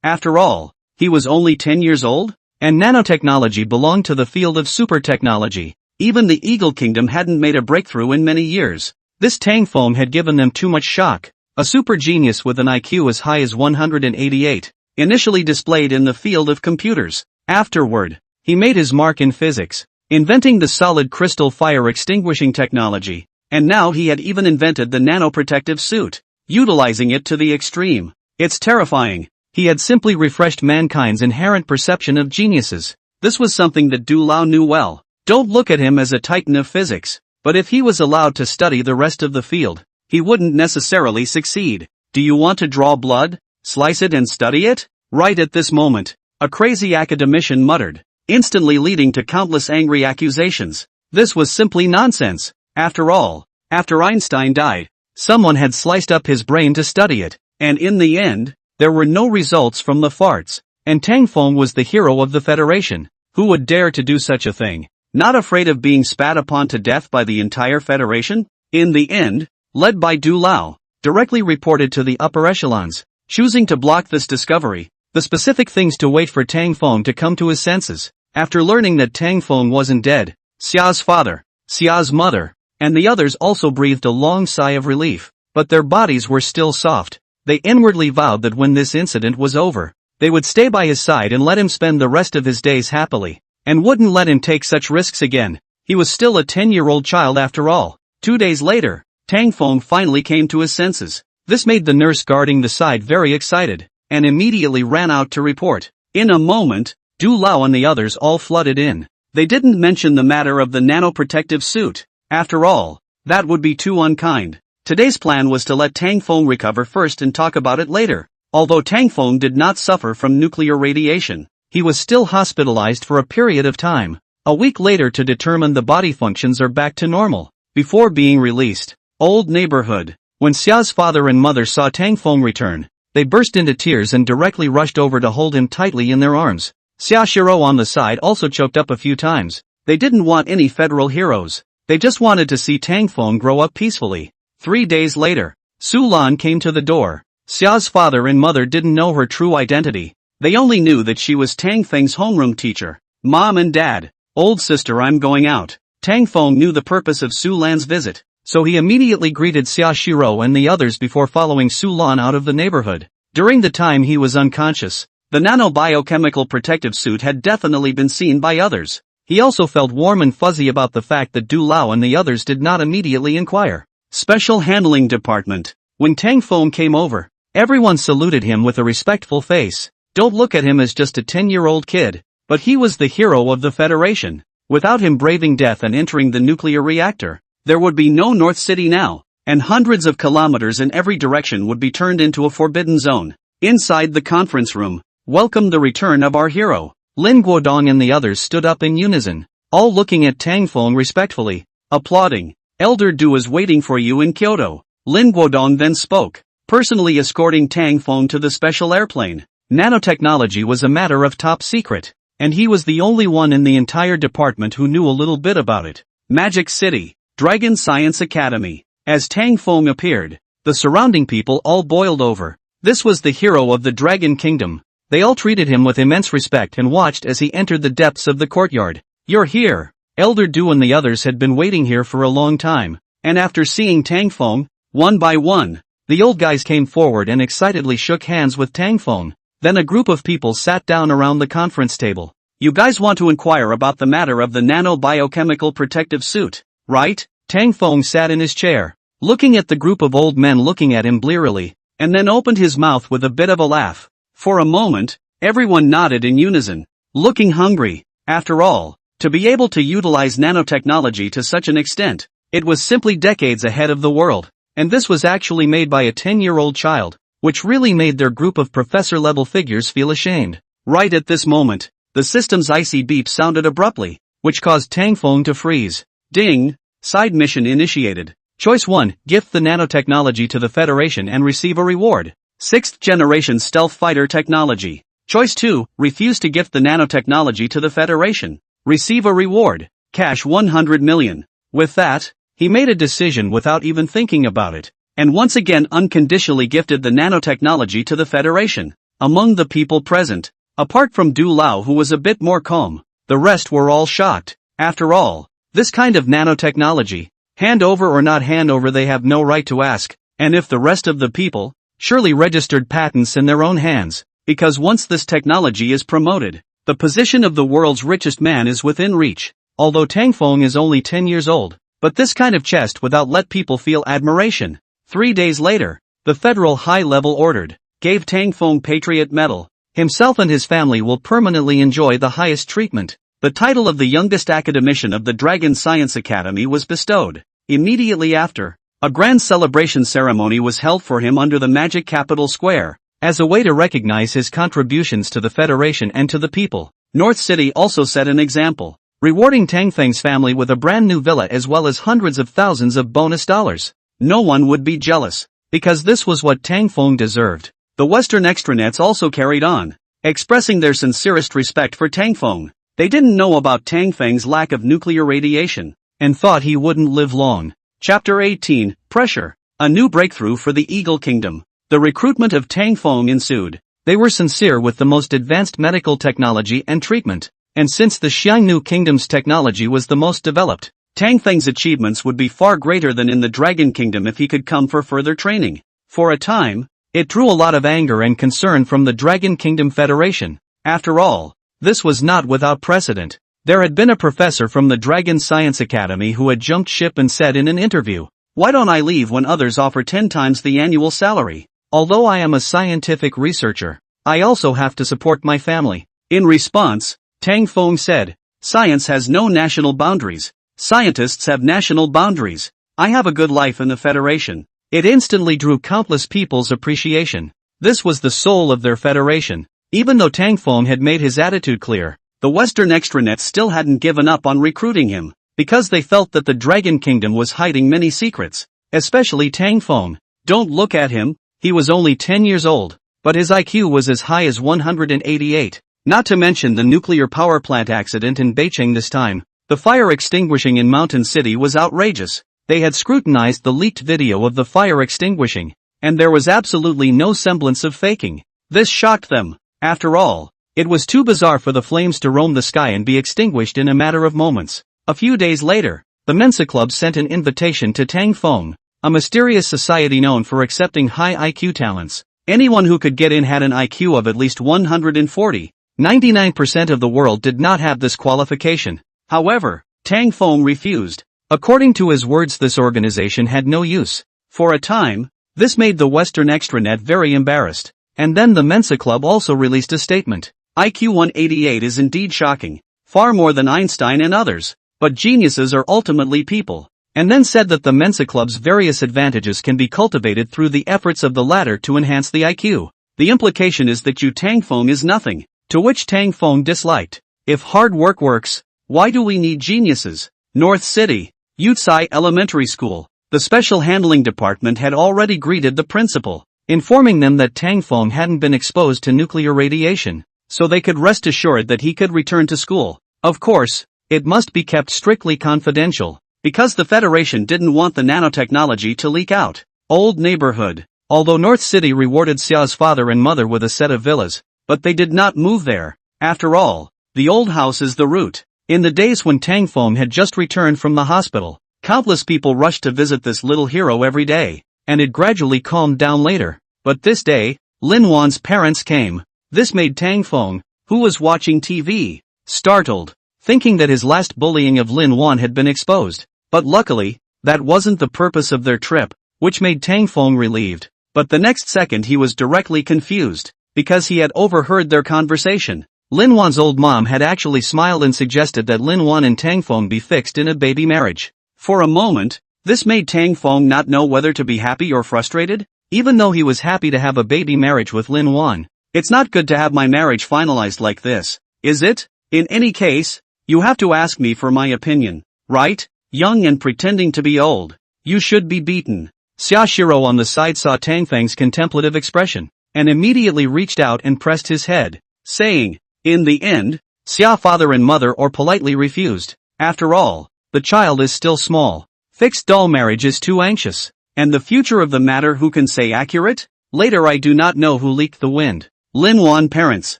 After all, he was only 10 years old? And nanotechnology belonged to the field of super technology. Even the Eagle Kingdom hadn't made a breakthrough in many years. This Tang Feng had given them too much shock. A super genius with an IQ as high as 188, initially displayed in the field of computers. Afterward, he made his mark in physics, inventing the solid crystal fire extinguishing technology, and now he had even invented the nanoprotective suit, utilizing it to the extreme. It's terrifying. He had simply refreshed mankind's inherent perception of geniuses. This was something that Du Lao knew well. Don't look at him as a titan of physics, but if he was allowed to study the rest of the field, he wouldn't necessarily succeed. Do you want to draw blood, slice it and study it? Right at this moment, a crazy academician muttered, instantly leading to countless angry accusations. This was simply nonsense. After all, after Einstein died, someone had sliced up his brain to study it, and in the end, there were no results from the farts, and Tang Feng was the hero of the Federation. Who would dare to do such a thing? Not afraid of being spat upon to death by the entire Federation? In the end, led by Du Lao, directly reported to the upper echelons, choosing to block this discovery. The specific things to wait for Tang Feng to come to his senses. After learning that Tang Feng wasn't dead, Xia's father, Xia's mother, and the others also breathed a long sigh of relief, but their bodies were still soft. They inwardly vowed that when this incident was over, they would stay by his side and let him spend the rest of his days happily, and wouldn't let him take such risks again. He was still a 10-year-old child after all. 2 days later, Tang Feng finally came to his senses. This made the nurse guarding the side very excited, and immediately ran out to report. In a moment, Du Lao and the others all flooded in. They didn't mention the matter of the nanoprotective suit. After all, that would be too unkind. Today's plan was to let Tang Feng recover first and talk about it later. Although Tang Feng did not suffer from nuclear radiation, he was still hospitalized for a period of time. A week later to determine the body functions are back to normal, before being released. Old neighborhood. When Xia's father and mother saw Tang Feng return, they burst into tears and directly rushed over to hold him tightly in their arms. Xia Shiro on the side also choked up a few times. They didn't want any federal heroes. They just wanted to see Tang Feng grow up peacefully. 3 days later, Su Lan came to the door. Xia's father and mother didn't know her true identity. They only knew that she was Tang Feng's homeroom teacher. Mom and Dad. Old sister, I'm going out. Tang Feng knew the purpose of Su Lan's visit, so he immediately greeted Xia Shiro and the others before following Su Lan out of the neighborhood. During the time he was unconscious, the nano-biochemical protective suit had definitely been seen by others. He also felt warm and fuzzy about the fact that Du Lao and the others did not immediately inquire. Special Handling Department. When Tang Feng came over, everyone saluted him with a respectful face. Don't look at him as just a 10-year-old kid, but he was the hero of the Federation. Without him braving death and entering the nuclear reactor, there would be no North City now, and hundreds of kilometers in every direction would be turned into a forbidden zone. Inside the conference room, welcome the return of our hero. Lin Guodong and the others stood up in unison, all looking at Tang Feng respectfully, applauding. Elder Du is waiting for you in Kyoto. Lin Guodong then spoke, personally escorting Tang Feng to the special airplane. Nanotechnology was a matter of top secret, and he was the only one in the entire department who knew a little bit about it. Magic City, Dragon Science Academy. As Tang Feng appeared, the surrounding people all boiled over. This was the hero of the Dragon Kingdom. They all treated him with immense respect and watched as he entered the depths of the courtyard. You're here. Elder Du and the others had been waiting here for a long time, and after seeing Tang Feng, one by one, the old guys came forward and excitedly shook hands with Tang Feng. Then a group of people sat down around the conference table. You guys want to inquire about the matter of the nano-biochemical protective suit, right? Tang Feng sat in his chair, looking at the group of old men looking at him blearily, and then opened his mouth with a bit of a laugh. For a moment, everyone nodded in unison, looking hungry. After all, to be able to utilize nanotechnology to such an extent, it was simply decades ahead of the world, and this was actually made by a 10-year-old child, which really made their group of professor-level figures feel ashamed. Right at this moment, the system's icy beep sounded abruptly, which caused Tang Feng to freeze. Ding! Side mission initiated. Choice 1, gift the nanotechnology to the Federation and receive a reward. 6th generation stealth fighter technology. Choice 2, refuse to gift the nanotechnology to the Federation. Receive a reward. Cash 100 million. With that, he made a decision without even thinking about it, and once again unconditionally gifted the nanotechnology to the Federation. Among the people present, apart from Du Lao who was a bit more calm, the rest were all shocked. After all, this kind of nanotechnology, hand over or not hand over, they have no right to ask, and if the rest of the people, surely registered patents in their own hands, because once this technology is promoted, the position of the world's richest man is within reach. Although Tang Feng is only 10 years old, but this kind of chest without let people feel admiration. 3 days later, the Federal High Level ordered, gave Tang Feng Patriot Medal. Himself and his family will permanently enjoy the highest treatment. The title of the youngest academician of the Dragon Science Academy was bestowed. Immediately after, a grand celebration ceremony was held for him under the Magic Capital Square, as a way to recognize his contributions to the Federation and to the people. North City also set an example, rewarding Tang Feng's family with a brand new villa as well as hundreds of thousands of bonus dollars. No one would be jealous, because this was what Tang Feng deserved. The Western extranets also carried on, expressing their sincerest respect for Tang Feng. They didn't know about Tang Feng's lack of nuclear radiation, and thought he wouldn't live long. Chapter 18, Pressure. A new breakthrough for the Eagle Kingdom. The recruitment of Tang Feng ensued. They were sincere with the most advanced medical technology and treatment, and since the Xiangnu Kingdom's technology was the most developed, Tang Feng's achievements would be far greater than in the Dragon Kingdom if he could come for further training. For a time, it drew a lot of anger and concern from the Dragon Kingdom Federation. After all, this was not without precedent. There had been a professor from the Dragon Science Academy who had jumped ship and said in an interview, "Why don't I leave when others offer 10 times the annual salary? Although I am a scientific researcher, I also have to support my family." In response, Tang Feng said, "Science has no national boundaries. Scientists have national boundaries. I have a good life in the Federation." It instantly drew countless people's appreciation. This was the soul of their Federation. Even though Tang Feng had made his attitude clear, the Western extranets still hadn't given up on recruiting him, because they felt that the Dragon Kingdom was hiding many secrets, especially Tang Feng. Don't look at him, he was only 10 years old, but his IQ was as high as 188. Not to mention the nuclear power plant accident in Beijing this time. The fire extinguishing in Mountain City was outrageous. They had scrutinized the leaked video of the fire extinguishing, and there was absolutely no semblance of faking. This shocked them. After all, it was too bizarre for the flames to roam the sky and be extinguished in a matter of moments. A few days later, the Mensa Club sent an invitation to Tang Feng, a mysterious society known for accepting high IQ talents. Anyone who could get in had an IQ of at least 140. 99% of the world did not have this qualification. However, Tang Feng refused. According to his words, this organization had no use. For a time, this made the Western extranet very embarrassed. And then the Mensa Club also released a statement. IQ 188 is indeed shocking. Far more than Einstein and others. But geniuses are ultimately people. And then said that the Mensa Club's various advantages can be cultivated through the efforts of the latter to enhance the IQ. The implication is that Tang Feng is nothing. To which Tang Feng disliked. If hard work works, why do we need geniuses? North City, Yutsai Elementary School. The Special Handling Department had already greeted the principal, informing them that Tang Feng hadn't been exposed to nuclear radiation, so they could rest assured that he could return to school. Of course, it must be kept strictly confidential, because the Federation didn't want the nanotechnology to leak out. Old neighborhood. Although North City rewarded Xia's father and mother with a set of villas, but they did not move there. After all, the old house is the root. In the days when Tang Feng had just returned from the hospital, countless people rushed to visit this little hero every day, and it gradually calmed down later. But this day, Lin Wan's parents came. This made Tang Feng, who was watching TV, startled, thinking that his last bullying of Lin Wan had been exposed. But luckily, that wasn't the purpose of their trip, which made Tang Feng relieved. But the next second he was directly confused, because he had overheard their conversation. Lin Wan's old mom had actually smiled and suggested that Lin Wan and Tang Feng be fixed in a baby marriage. For a moment, this made Tang Feng not know whether to be happy or frustrated, even though he was happy to have a baby marriage with Lin Wan. It's not good to have my marriage finalized like this, is it? In any case, you have to ask me for my opinion, right? Young and pretending to be old. You should be beaten. Xia Shiro on the side saw Tang Feng's contemplative expression, and immediately reached out and pressed his head, saying, in the end, Xia father and mother or politely refused. After all, the child is still small. Fixed doll marriage is too anxious. And the future of the matter, who can say accurate? Later I do not know who leaked the wind. Lin Wan parents.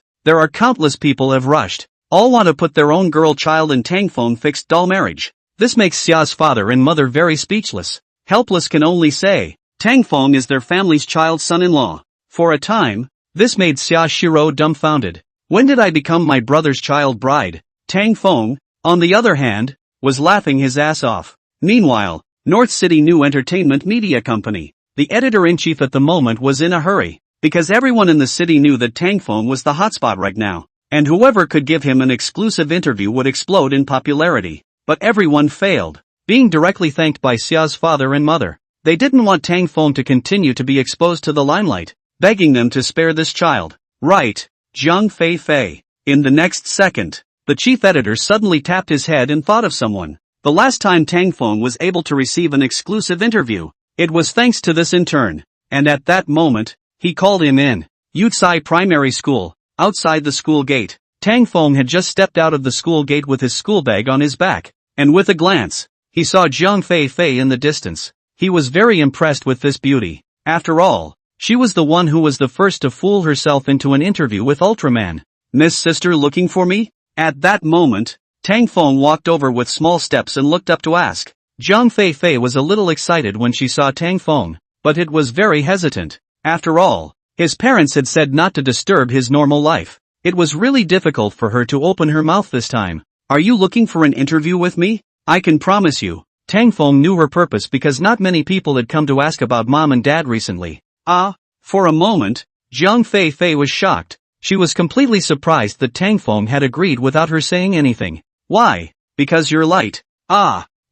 There are countless people have rushed. All want to put their own girl child in Tang Feng fixed doll marriage. This makes Xia's father and mother very speechless. Helpless can only say, Tang Feng is their family's child son-in-law. For a time, this made Xia Shiro dumbfounded. When did I become my brother's child bride? Tang Feng, on the other hand, was laughing his ass off. Meanwhile, North City New Entertainment Media Company. The editor-in-chief at the moment was in a hurry, because everyone in the city knew that Tang Feng was the hotspot right now, and whoever could give him an exclusive interview would explode in popularity. But everyone failed, being directly thanked by Xia's father and mother. They didn't want Tang Feng to continue to be exposed to the limelight, begging them to spare this child. Right. Zhang Fei. In the next second, the chief editor suddenly tapped his head and thought of someone. The last time Tang Feng was able to receive an exclusive interview, it was thanks to this intern. And at that moment, he called him in. Yutsai Primary School. Outside the school gate, Tang Feng had just stepped out of the school gate with his school bag on his back, and with a glance, he saw Zhang Fei in the distance. He was very impressed with this beauty. After all, she was the one who was the first to fool herself into an interview with Ultraman. Miss Sister looking for me? At that moment, Tang Feng walked over with small steps and looked up to ask. Zhang Fei was a little excited when she saw Tang Feng, but it was very hesitant. After all, his parents had said not to disturb his normal life. It was really difficult for her to open her mouth this time. Are you looking for an interview with me? I can promise you. Tang Feng knew her purpose because not many people had come to ask about mom and dad recently. For a moment, Zhang Fei was shocked. She was completely surprised that Tang Feng had agreed without her saying anything. Why? Because you're light.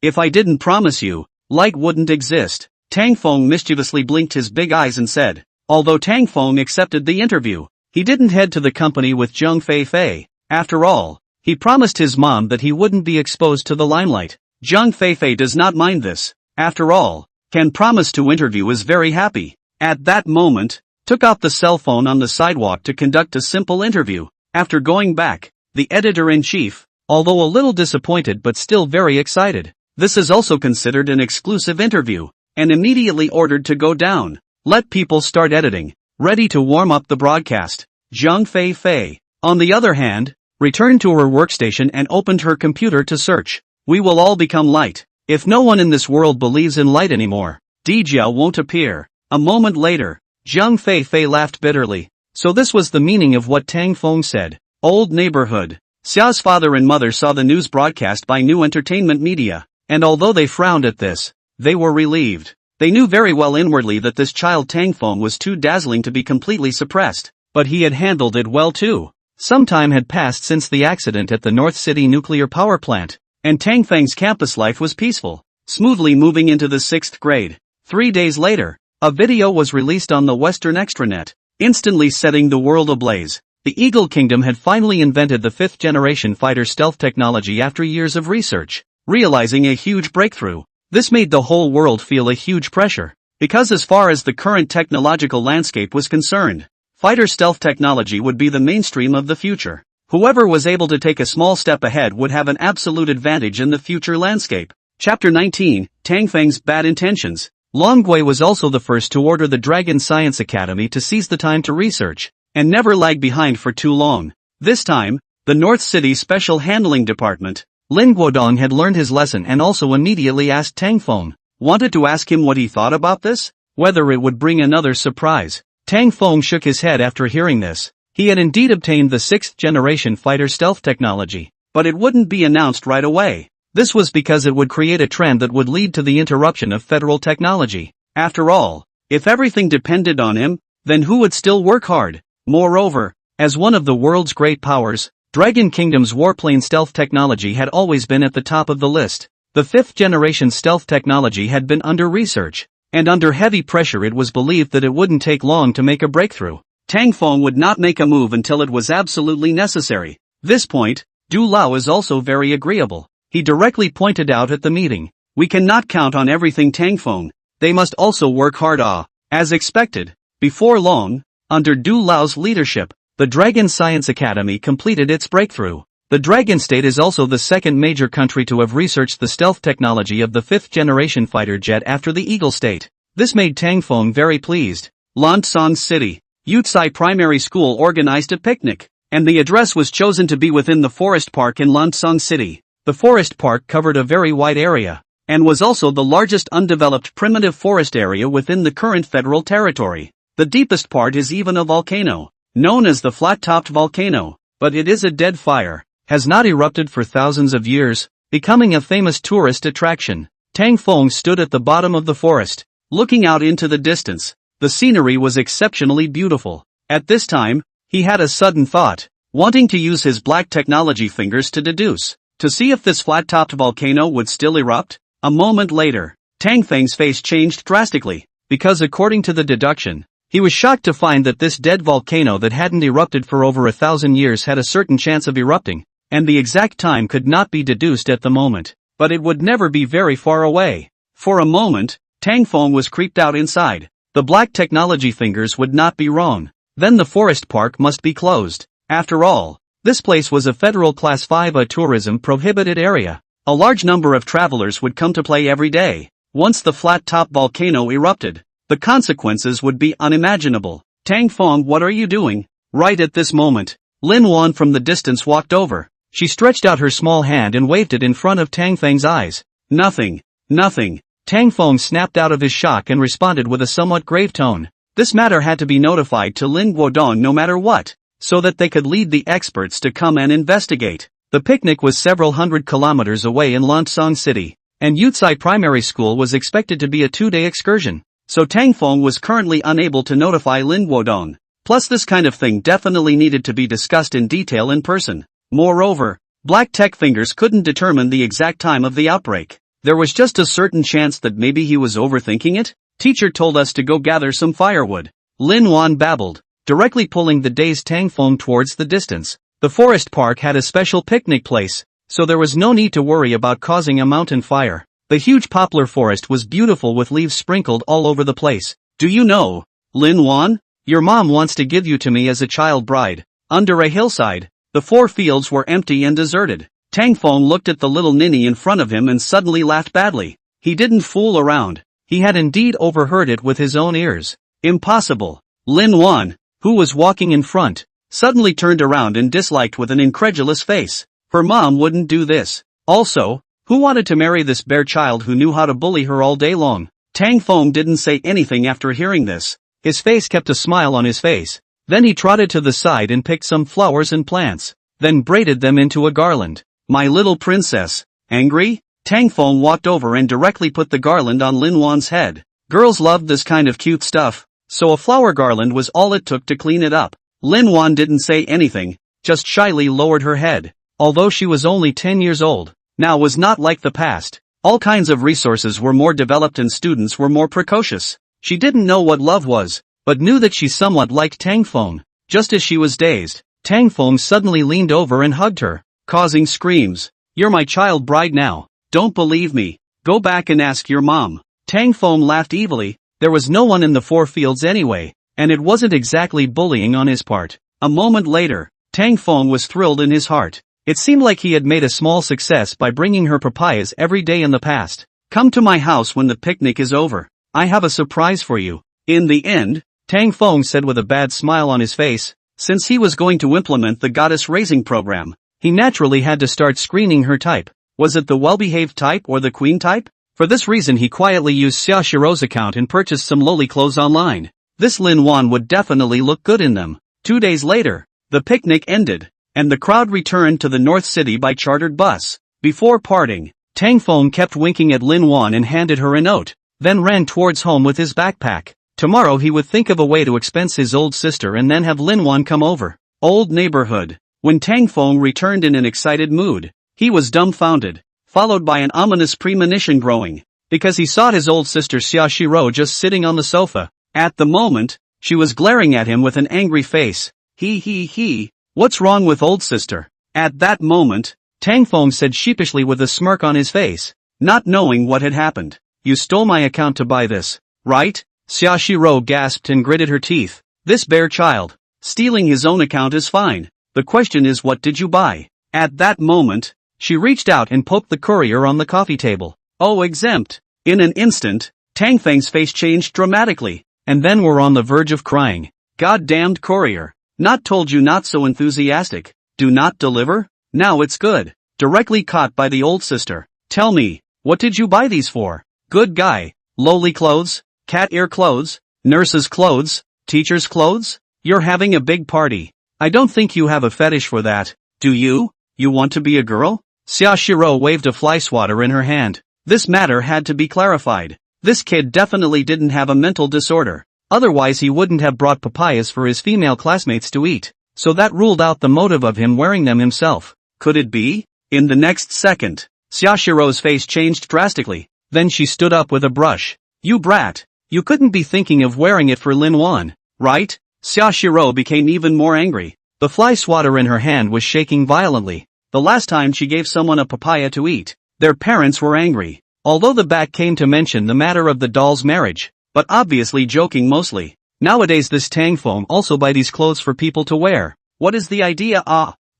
If I didn't promise you, light wouldn't exist. Tang Feng mischievously blinked his big eyes and said. Although Tang Feng accepted the interview, he didn't head to the company with Zhang Fei. After all, he promised his mom that he wouldn't be exposed to the limelight. Zhang Fei does not mind this. After all, can promise to interview is very happy. At that moment, took out the cell phone on the sidewalk to conduct a simple interview. After going back, the editor-in-chief, although a little disappointed but still very excited, This is also considered an exclusive interview, and immediately ordered to go down. Let people start editing, ready to warm up the broadcast. Zhang Fei, on the other hand, returned to her workstation and opened her computer to search. We will all become light. If no one in this world believes in light anymore, Dijia won't appear. A moment later, Zhang Fei laughed bitterly. So this was the meaning of what Tang Feng said. Old neighborhood. Xia's father and mother saw the news broadcast by New Entertainment Media, and although they frowned at this, they were relieved. They knew very well inwardly that this child Tang Feng was too dazzling to be completely suppressed, but he had handled it well too. Some time had passed since the accident at the North City nuclear power plant, and Tang Feng's campus life was peaceful, smoothly moving into the 6th grade. 3 days later, a video was released on the Western extranet, instantly setting the world ablaze. The Eagle Kingdom had finally invented the 5th-generation fighter stealth technology after years of research, realizing a huge breakthrough. This made the whole world feel a huge pressure, because as far as the current technological landscape was concerned, fighter stealth technology would be the mainstream of the future. Whoever was able to take a small step ahead would have an absolute advantage in the future landscape. Chapter 19, Tang Feng's Bad Intentions. Longgui was also the first to order the Dragon Science Academy to seize the time to research, and never lag behind for too long. This time, the North City Special Handling Department, Lin Guodong had learned his lesson and also immediately asked Tang Feng, wanted to ask him what he thought about this, whether it would bring another surprise. Tang Feng shook his head after hearing this. He had indeed obtained the 6th-generation fighter stealth technology, but it wouldn't be announced right away. This was because it would create a trend that would lead to the interruption of federal technology. After all, if everything depended on him, then who would still work hard? Moreover, as one of the world's great powers, Dragon Kingdom's warplane stealth technology had always been at the top of the list. The 5th-generation stealth technology had been under research, and under heavy pressure it was believed that it wouldn't take long to make a breakthrough. Tang Feng would not make a move until it was absolutely necessary. This point, Du Lao is also very agreeable. He directly pointed out at the meeting, we cannot count on everything Tang Feng, they must also work hard. As expected, before long, under Du Lao's leadership, the Dragon Science Academy completed its breakthrough. The Dragon State is also the second major country to have researched the stealth technology of the 5th-generation fighter jet after the Eagle State. This made Tang Feng very pleased. Lansong City, Yutsai Primary School organized a picnic, and the address was chosen to be within the forest park in Lansong City. The forest park covered a very wide area, and was also the largest undeveloped primitive forest area within the current federal territory. The deepest part is even a volcano, known as the flat-topped volcano, but it is a dead fire, has not erupted for thousands of years, becoming a famous tourist attraction. Tang Feng stood at the bottom of the forest, looking out into the distance. The scenery was exceptionally beautiful. At this time, he had a sudden thought, wanting to use his black technology fingers to deduce, to see if this flat-topped volcano would still erupt. A moment later, Tang Feng's face changed drastically, because according to the deduction, he was shocked to find that this dead volcano that hadn't erupted for over 1,000 years had a certain chance of erupting, and the exact time could not be deduced at the moment, but it would never be very far away. For a moment, Tang Feng was creeped out inside. The black technology fingers would not be wrong. Then the forest park must be closed. After all, this place was a federal Class 5A tourism prohibited area. A large number of travelers would come to play every day. Once the flat-top volcano erupted, the consequences would be unimaginable. Tang Feng, what are you doing? Right at this moment, Lin Wan from the distance walked over. She stretched out her small hand and waved it in front of Tang Feng's eyes. Nothing. Tang Feng snapped out of his shock and responded with a somewhat grave tone. This matter had to be notified to Lin Guodong no matter what, so that they could lead the experts to come and investigate. The picnic was several hundred kilometers away in Lansong City, and Yutsai Primary School was expected to be a 2-day excursion, so Tang Feng was currently unable to notify Lin Guodong. Plus this kind of thing definitely needed to be discussed in detail in person. Moreover, black tech fingers couldn't determine the exact time of the outbreak. There was just a certain chance that maybe he was overthinking it. Teacher told us to go gather some firewood. Lin Wan babbled, directly pulling the dazed Tang Feng towards the distance. The forest park had a special picnic place, so there was no need to worry about causing a mountain fire. The huge poplar forest was beautiful with leaves sprinkled all over the place. Do you know, Lin Wan? Your mom wants to give you to me as a child bride. Under a hillside, the 4 fields were empty and deserted. Tang Feng looked at the little ninny in front of him and suddenly laughed badly. He didn't fool around. He had indeed overheard it with his own ears. Impossible. Lin Wan, who was walking in front, suddenly turned around and disliked with an incredulous face. Her mom wouldn't do this. Also, who wanted to marry this bare child who knew how to bully her all day long? Tang Feng didn't say anything after hearing this. His face kept a smile on his face. Then he trotted to the side and picked some flowers and plants, then braided them into a garland. My little princess. Angry? Tang Feng walked over and directly put the garland on Lin Wan's head. Girls loved this kind of cute stuff, so a flower garland was all it took to clean it up. Lin Wan didn't say anything, just shyly lowered her head. Although she was only 10 years old, now was not like the past. All kinds of resources were more developed and students were more precocious. She didn't know what love was, but knew that she somewhat liked Tang Feng. Just as she was dazed, Tang Feng suddenly leaned over and hugged her, causing screams. You're my child bride now. Don't believe me. Go back and ask your mom. Tang Feng laughed evilly. There was no one in the 4 fields anyway, and it wasn't exactly bullying on his part. A moment later, Tang Feng was thrilled in his heart. It seemed like he had made a small success by bringing her papayas every day in the past. Come to my house when the picnic is over. I have a surprise for you. In the end, Tang Feng said with a bad smile on his face, since he was going to implement the goddess raising program, he naturally had to start screening her type. Was it the well-behaved type or the queen type? For this reason he quietly used Xia Shiro's account and purchased some lowly clothes online. This Lin Wan would definitely look good in them. 2 days later, the picnic ended, and the crowd returned to the North City by chartered bus. Before parting, Tang Feng kept winking at Lin Wan and handed her a note, then ran towards home with his backpack. Tomorrow he would think of a way to expense his old sister and then have Lin Wan come over. Old neighborhood. When Tang Feng returned in an excited mood, he was dumbfounded, followed by an ominous premonition growing, because he saw his old sister Xia Shiro just sitting on the sofa. At the moment, she was glaring at him with an angry face. He. What's wrong with old sister? At that moment, Tang Feng said sheepishly with a smirk on his face, not knowing what had happened. You stole my account to buy this, right? Xia Shiro gasped and gritted her teeth. This bare child. Stealing his own account is fine. The question is, what did you buy? At that moment, she reached out and poked the courier on the coffee table. Oh, exempt. In an instant, Tang Feng's face changed dramatically, and then were on the verge of crying. God-damned courier. Not told you not so enthusiastic. Do not deliver? Now it's good. Directly caught by the old sister. Tell me, what did you buy these for? Good guy. Lowly clothes? Cat ear clothes? Nurse's clothes? Teacher's clothes? You're having a big party. I don't think you have a fetish for that, do you? You want to be a girl? Xia Shiro waved a fly swatter in her hand. This matter had to be clarified. This kid definitely didn't have a mental disorder. Otherwise he wouldn't have brought papayas for his female classmates to eat. So that ruled out the motive of him wearing them himself. Could it be? In the next second, Xia Shiro's face changed drastically. Then she stood up with a brush. You brat. You couldn't be thinking of wearing it for Lin Wan, right? Xia Shiro became even more angry. The fly swatter in her hand was shaking violently. The last time she gave someone a papaya to eat, their parents were angry. Although the back came to mention the matter of the doll's marriage, but obviously joking mostly. Nowadays this Tang Feng also buy these clothes for people to wear. What is the idea?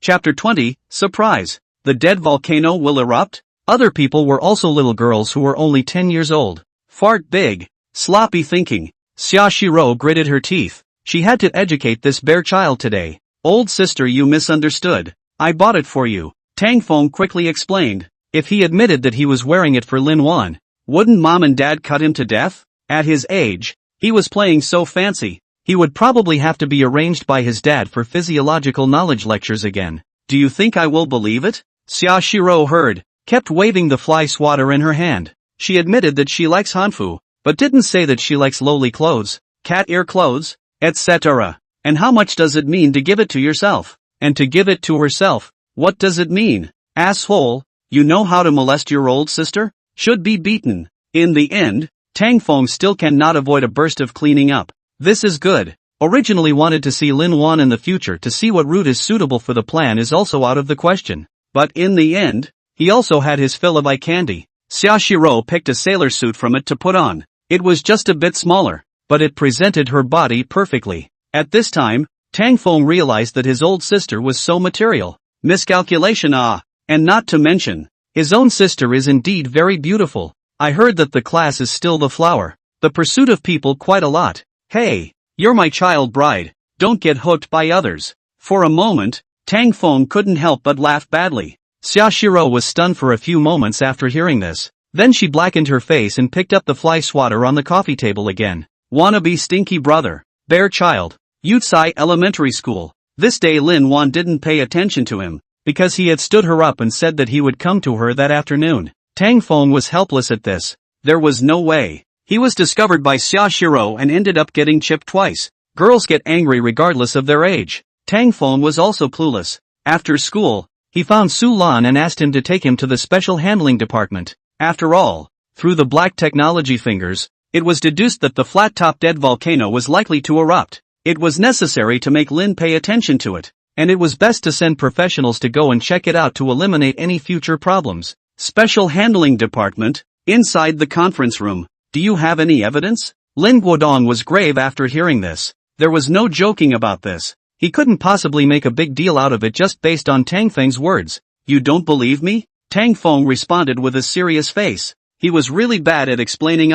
Chapter 20, Surprise. The dead volcano will erupt? Other people were also little girls who were only 10 years old. Fart big. Sloppy thinking. Xia Shiro gritted her teeth. She had to educate this bare child today. Old sister, you misunderstood. I bought it for you. Tang Feng quickly explained. If he admitted that he was wearing it for Lin Wan, wouldn't mom and dad cut him to death? At his age, he was playing so fancy, he would probably have to be arranged by his dad for physiological knowledge lectures again. Do you think I will believe it? Xia Shiro heard, kept waving the fly swatter in her hand. She admitted that she likes hanfu, but didn't say that she likes lowly clothes, cat ear clothes, etc. And how much does it mean to give it to yourself? And to give it to herself, what does it mean? Asshole, you know how to molest your old sister? Should be beaten. In the end, Tang Feng still cannot avoid a burst of cleaning up. This is good. Originally wanted to see Lin Wan in the future to see what route is suitable for the plan is also out of the question. But in the end, he also had his fill of eye candy. Xia Shiro picked a sailor suit from it to put on. It was just a bit smaller, but it presented her body perfectly. At this time, Tang Feng realized that his old sister was so material. Miscalculation. And not to mention, his own sister is indeed very beautiful. I heard that the class is still the flower, the pursuit of people quite a lot. Hey, you're my child bride, don't get hooked by others. For a moment, Tang Feng couldn't help but laugh badly. Xia Shiro was stunned for a few moments after hearing this. Then she blackened her face and picked up the fly swatter on the coffee table again. Wannabe stinky brother, bear child. Yutsai Elementary School. This day Lin Wan didn't pay attention to him, because he had stood her up and said that he would come to her that afternoon. Tang Feng was helpless at this. There was no way. He was discovered by Xia Shiro and ended up getting chipped twice. Girls get angry regardless of their age. Tang Feng was also clueless. After school, he found Su Lan and asked him to take him to the special handling department. After all, through the black technology fingers, it was deduced that the flat-top dead volcano was likely to erupt. It was necessary to make Lin pay attention to it, and it was best to send professionals to go and check it out to eliminate any future problems. Special handling department, inside the conference room. Do you have any evidence? Lin Guodong was grave after hearing this. There was no joking about this. He couldn't possibly make a big deal out of it just based on Tang Feng's words. You don't believe me? Tang Feng responded with a serious face. He was really bad at explaining.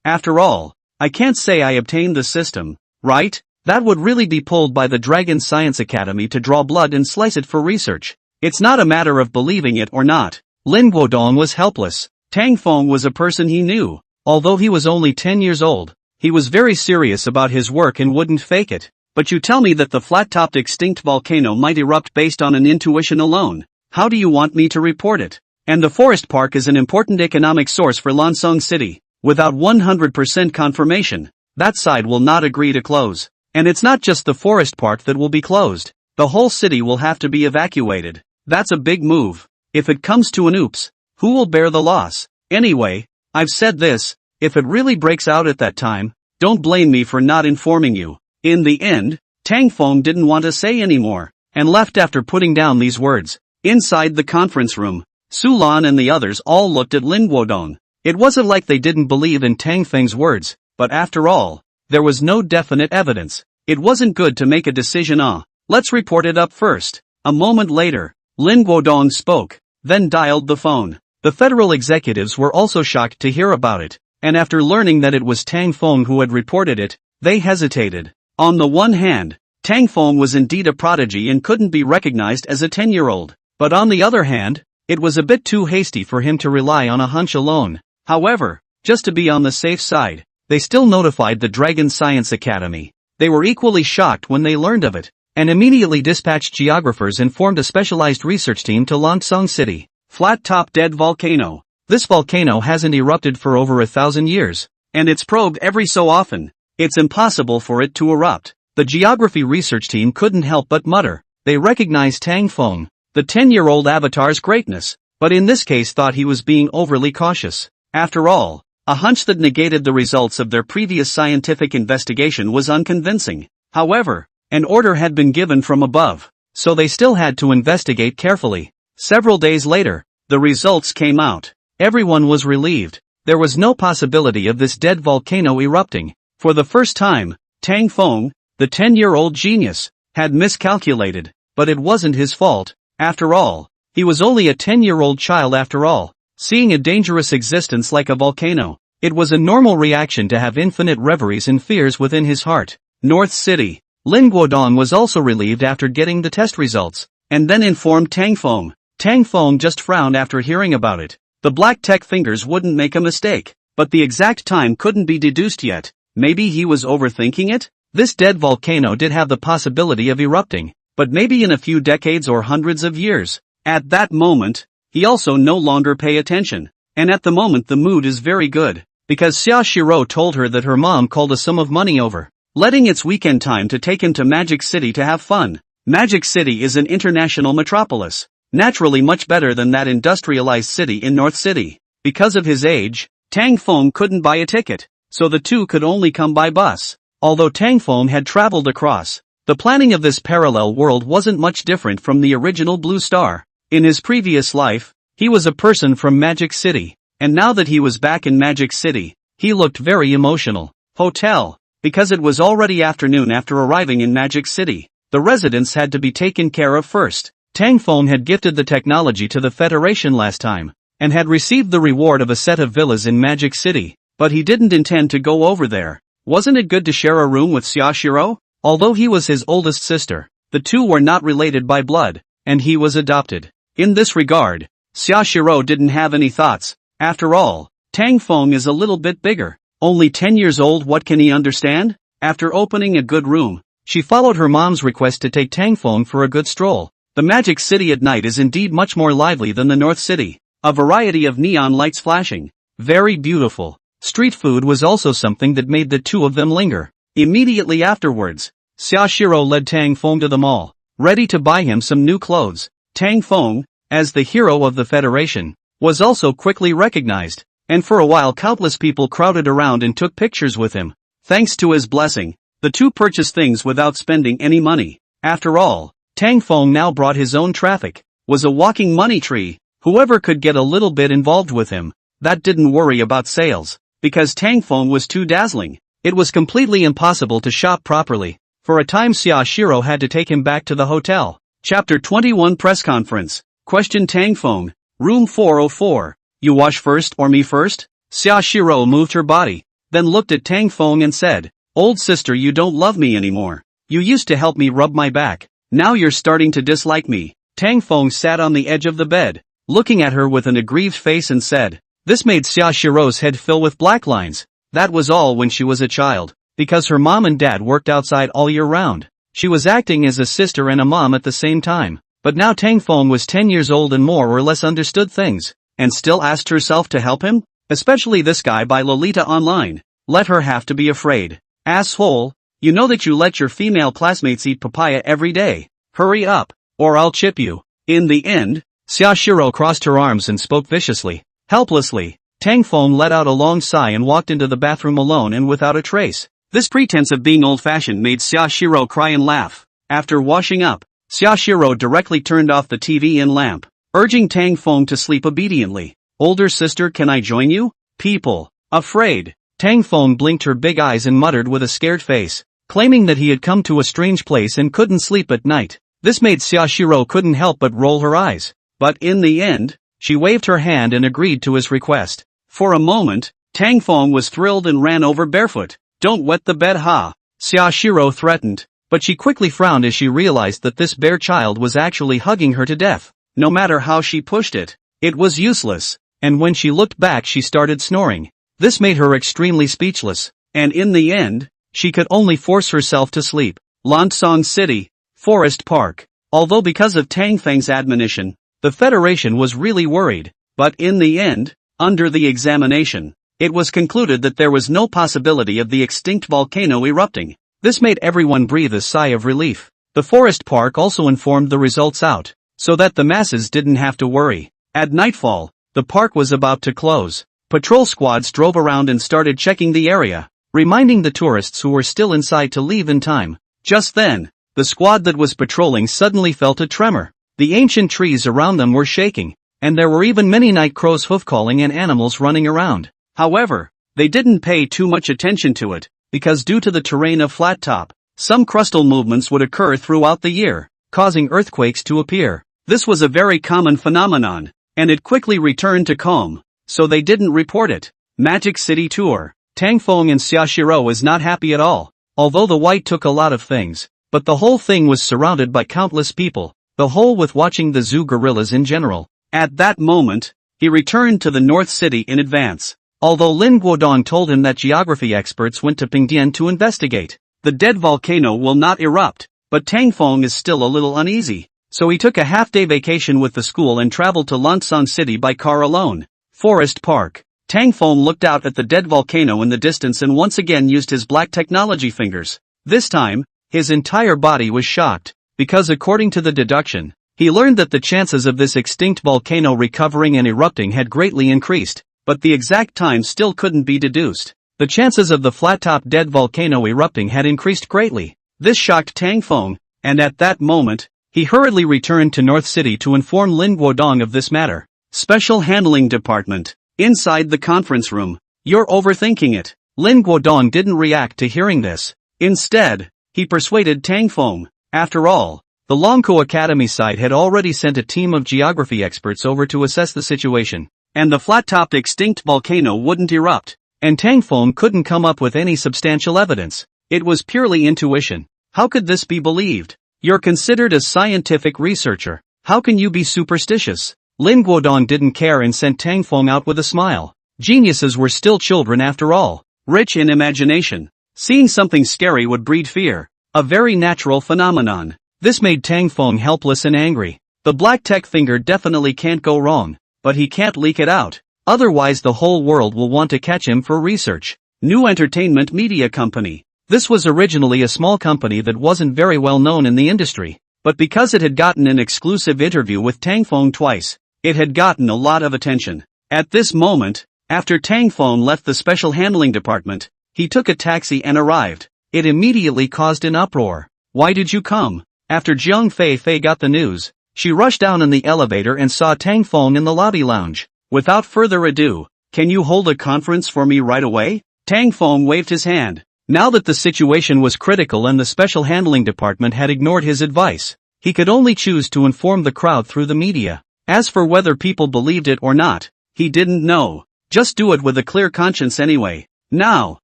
After all, I can't say I obtained the system, right? That would really be pulled by the Dragon Science Academy to draw blood and slice it for research. It's not a matter of believing it or not. Lin Guodong was helpless. Tang Feng was a person he knew. Although he was only 10 years old, he was very serious about his work and wouldn't fake it. But you tell me that the flat-topped extinct volcano might erupt based on an intuition alone. How do you want me to report it? And the forest park is an important economic source for Lansong City. Without 100% confirmation, that side will not agree to close. And it's not just the forest park that will be closed. The whole city will have to be evacuated. That's a big move. If it comes to an oops, who will bear the loss? Anyway, I've said this, if it really breaks out at that time, don't blame me for not informing you. In the end, Tang Feng didn't want to say anymore, and left after putting down these words. Inside the conference room, Su Lan and the others all looked at Lin Guodong. It wasn't like they didn't believe in Tang Feng's words, but after all, there was no definite evidence. It wasn't good to make a decision. Let's report it up first. A moment later, Lin Guodong spoke, then dialed the phone. The federal executives were also shocked to hear about it, and after learning that it was Tang Feng who had reported it, they hesitated. On the one hand, Tang Feng was indeed a prodigy and couldn't be recognized as a 10-year-old, but on the other hand, it was a bit too hasty for him to rely on a hunch alone. However, just to be on the safe side, they still notified the Dragon Science Academy. They were equally shocked when they learned of it, and immediately dispatched geographers and formed a specialized research team to Lansong City. Flat-top dead volcano. This volcano hasn't erupted for over 1,000 years, and it's probed every so often. It's impossible for it to erupt. The geography research team couldn't help but mutter. They recognized Tang Feng, the 10-year-old avatar's greatness, but in this case thought he was being overly cautious. After all, a hunch that negated the results of their previous scientific investigation was unconvincing. However, an order had been given from above, so they still had to investigate carefully. Several days later, the results came out. Everyone was relieved. There was no possibility of this dead volcano erupting. For the first time, Tang Feng, the 10-year-old genius, had miscalculated, but it wasn't his fault. After all, he was only a 10-year-old child after all. Seeing a dangerous existence like a volcano, it was a normal reaction to have infinite reveries and fears within his heart. North City. Lin Guodong was also relieved after getting the test results, and then informed Tang Feng. Tang Feng just frowned after hearing about it. The black tech fingers wouldn't make a mistake, but the exact time couldn't be deduced yet. Maybe he was overthinking it? This dead volcano did have the possibility of erupting, but maybe in a few decades or hundreds of years. At that moment, he also no longer pay attention. And at the moment the mood is very good, because Xia Shiro told her that her mom called a sum of money over, letting its weekend time to take him to Magic City to have fun. Magic City is an international metropolis, naturally much better than that industrialized city in North City. Because of his age, Tang Feng couldn't buy a ticket, so the two could only come by bus. Although Tang Feng had traveled across, the planning of this parallel world wasn't much different from the original Blue Star. In his previous life, he was a person from Magic City, and now that he was back in Magic City, he looked very emotional. Hotel. Because it was already afternoon after arriving in Magic City, the residents had to be taken care of first. Tang Feng had gifted the technology to the Federation last time, and had received the reward of a set of villas in Magic City, but he didn't intend to go over there. Wasn't it good to share a room with Xiaoshiro? Although he was his oldest sister, the two were not related by blood, and he was adopted. In this regard, Xiaoshiro didn't have any thoughts. After all, Tang Feng is a little bit bigger. Only 10 years old, what can he understand? After opening a good room, she followed her mom's request to take Tang Feng for a good stroll. The Magic City at night is indeed much more lively than the North City. A variety of neon lights flashing. Very beautiful. Street food was also something that made the two of them linger. Immediately afterwards, Xiaoshiro led Tang Feng to the mall, ready to buy him some new clothes. Tang Feng, as the hero of the Federation, was also quickly recognized, and for a while countless people crowded around and took pictures with him. Thanks to his blessing, the two purchased things without spending any money. After all, Tang Feng now brought his own traffic, was a walking money tree. Whoever could get a little bit involved with him, that didn't worry about sales, because Tang Feng was too dazzling. It was completely impossible to shop properly. For a time Xiaoshiro had to take him back to the hotel. Chapter 21 Press Conference. Question Tang Feng, Room 404. You wash first or me first? Xiaoshiro moved her body, then looked at Tang Feng and said, Old sister, you don't love me anymore. You used to help me rub my back. Now you're starting to dislike me. Tang Feng sat on the edge of the bed, looking at her with an aggrieved face and said. This made Xiaoshiro's head fill with black lines. That was all when she was a child, because her mom and dad worked outside all year round. She was acting as a sister and a mom at the same time. But now Tang Feng was 10 years old and more or less understood things, and still asked herself to help him? Especially this guy by Lolita Online. Let her have to be afraid. Asshole, you know that you let your female classmates eat papaya every day. Hurry up, or I'll chip you. In the end, Xiaoshiro crossed her arms and spoke viciously. Helplessly, Tang Feng let out a long sigh and walked into the bathroom alone and without a trace. This pretense of being old-fashioned made Xiaoshiro cry and laugh. After washing up, Xiaoshiro directly turned off the TV and lamp, urging Tang Feng to sleep obediently. Older sister, can I join you? People. Afraid. Tang Feng blinked her big eyes and muttered with a scared face, claiming that he had come to a strange place and couldn't sleep at night. This made Xiaoshiro couldn't help but roll her eyes. But in the end, she waved her hand and agreed to his request. For a moment, Tang Feng was thrilled and ran over barefoot. Don't wet the bed, ha! Xiaoshiro threatened, but she quickly frowned as she realized that this bare child was actually hugging her to death. No matter how she pushed it, it was useless, and when she looked back she started snoring. This made her extremely speechless, and in the end, she could only force herself to sleep. Lansong City, Forest Park. Although because of Tang Feng's admonition, the Federation was really worried, but in the end, under the examination, it was concluded that there was no possibility of the extinct volcano erupting. This made everyone breathe a sigh of relief. The Forest Park also informed the results out, so that the masses didn't have to worry. At nightfall, the park was about to close. Patrol squads drove around and started checking the area, reminding the tourists who were still inside to leave in time. Just then, the squad that was patrolling suddenly felt a tremor. The ancient trees around them were shaking, and there were even many night crows hoof-calling and animals running around. However, they didn't pay too much attention to it, because due to the terrain of flat top, some crustal movements would occur throughout the year, causing earthquakes to appear. This was a very common phenomenon, and it quickly returned to calm, so they didn't report it. Magic City Tour. Tang Feng and Xiaoshiro was not happy at all, although the white took a lot of things, but the whole thing was surrounded by countless people, the whole with watching the zoo gorillas in general. At that moment, he returned to the North City in advance. Although Lin Guodong told him that geography experts went to Pingdian to investigate, the dead volcano will not erupt, but Tang Feng is still a little uneasy, so he took a half-day vacation with the school and traveled to Lansong City by car alone. Forest Park. Tang Feng looked out at the dead volcano in the distance and once again used his black technology fingers. This time, his entire body was shocked, because according to the deduction, he learned that the chances of this extinct volcano recovering and erupting had greatly increased, but the exact time still couldn't be deduced. The chances of the flat-top dead volcano erupting had increased greatly. This shocked Tang Feng, and at that moment, he hurriedly returned to North City to inform Lin Guodong of this matter. Special Handling Department. Inside the conference room. You're overthinking it. Lin Guodong didn't react to hearing this. Instead, he persuaded Tang Feng. After all, The Longko Academy site had already sent a team of geography experts over to assess the situation, and the flat-topped extinct volcano wouldn't erupt, and Tangfeng couldn't come up with any substantial evidence. It was purely intuition. How could this be believed? You're considered a scientific researcher. How can you be superstitious? Lin Guodong didn't care and sent Tangfeng out with a smile. Geniuses were still children after all, rich in imagination. Seeing something scary would breed fear, a very natural phenomenon. This made Tangfeng helpless and angry. The black tech finger definitely can't go wrong, but he can't leak it out. Otherwise the whole world will want to catch him for research. New Entertainment Media Company. This was originally a small company that wasn't very well known in the industry, but because it had gotten an exclusive interview with Tangfeng twice, it had gotten a lot of attention. At this moment, after Tangfeng left the special handling department, he took a taxi and arrived. It immediately caused an uproar. Why did you come? After Jiang Fei got the news, she rushed down in the elevator and saw Tangfeng in the lobby lounge. Without further ado, can you hold a conference for me right away? Tangfeng waved his hand. Now that the situation was critical and the special handling department had ignored his advice, he could only choose to inform the crowd through the media. As for whether people believed it or not, he didn't know. Just do it with a clear conscience anyway. Now,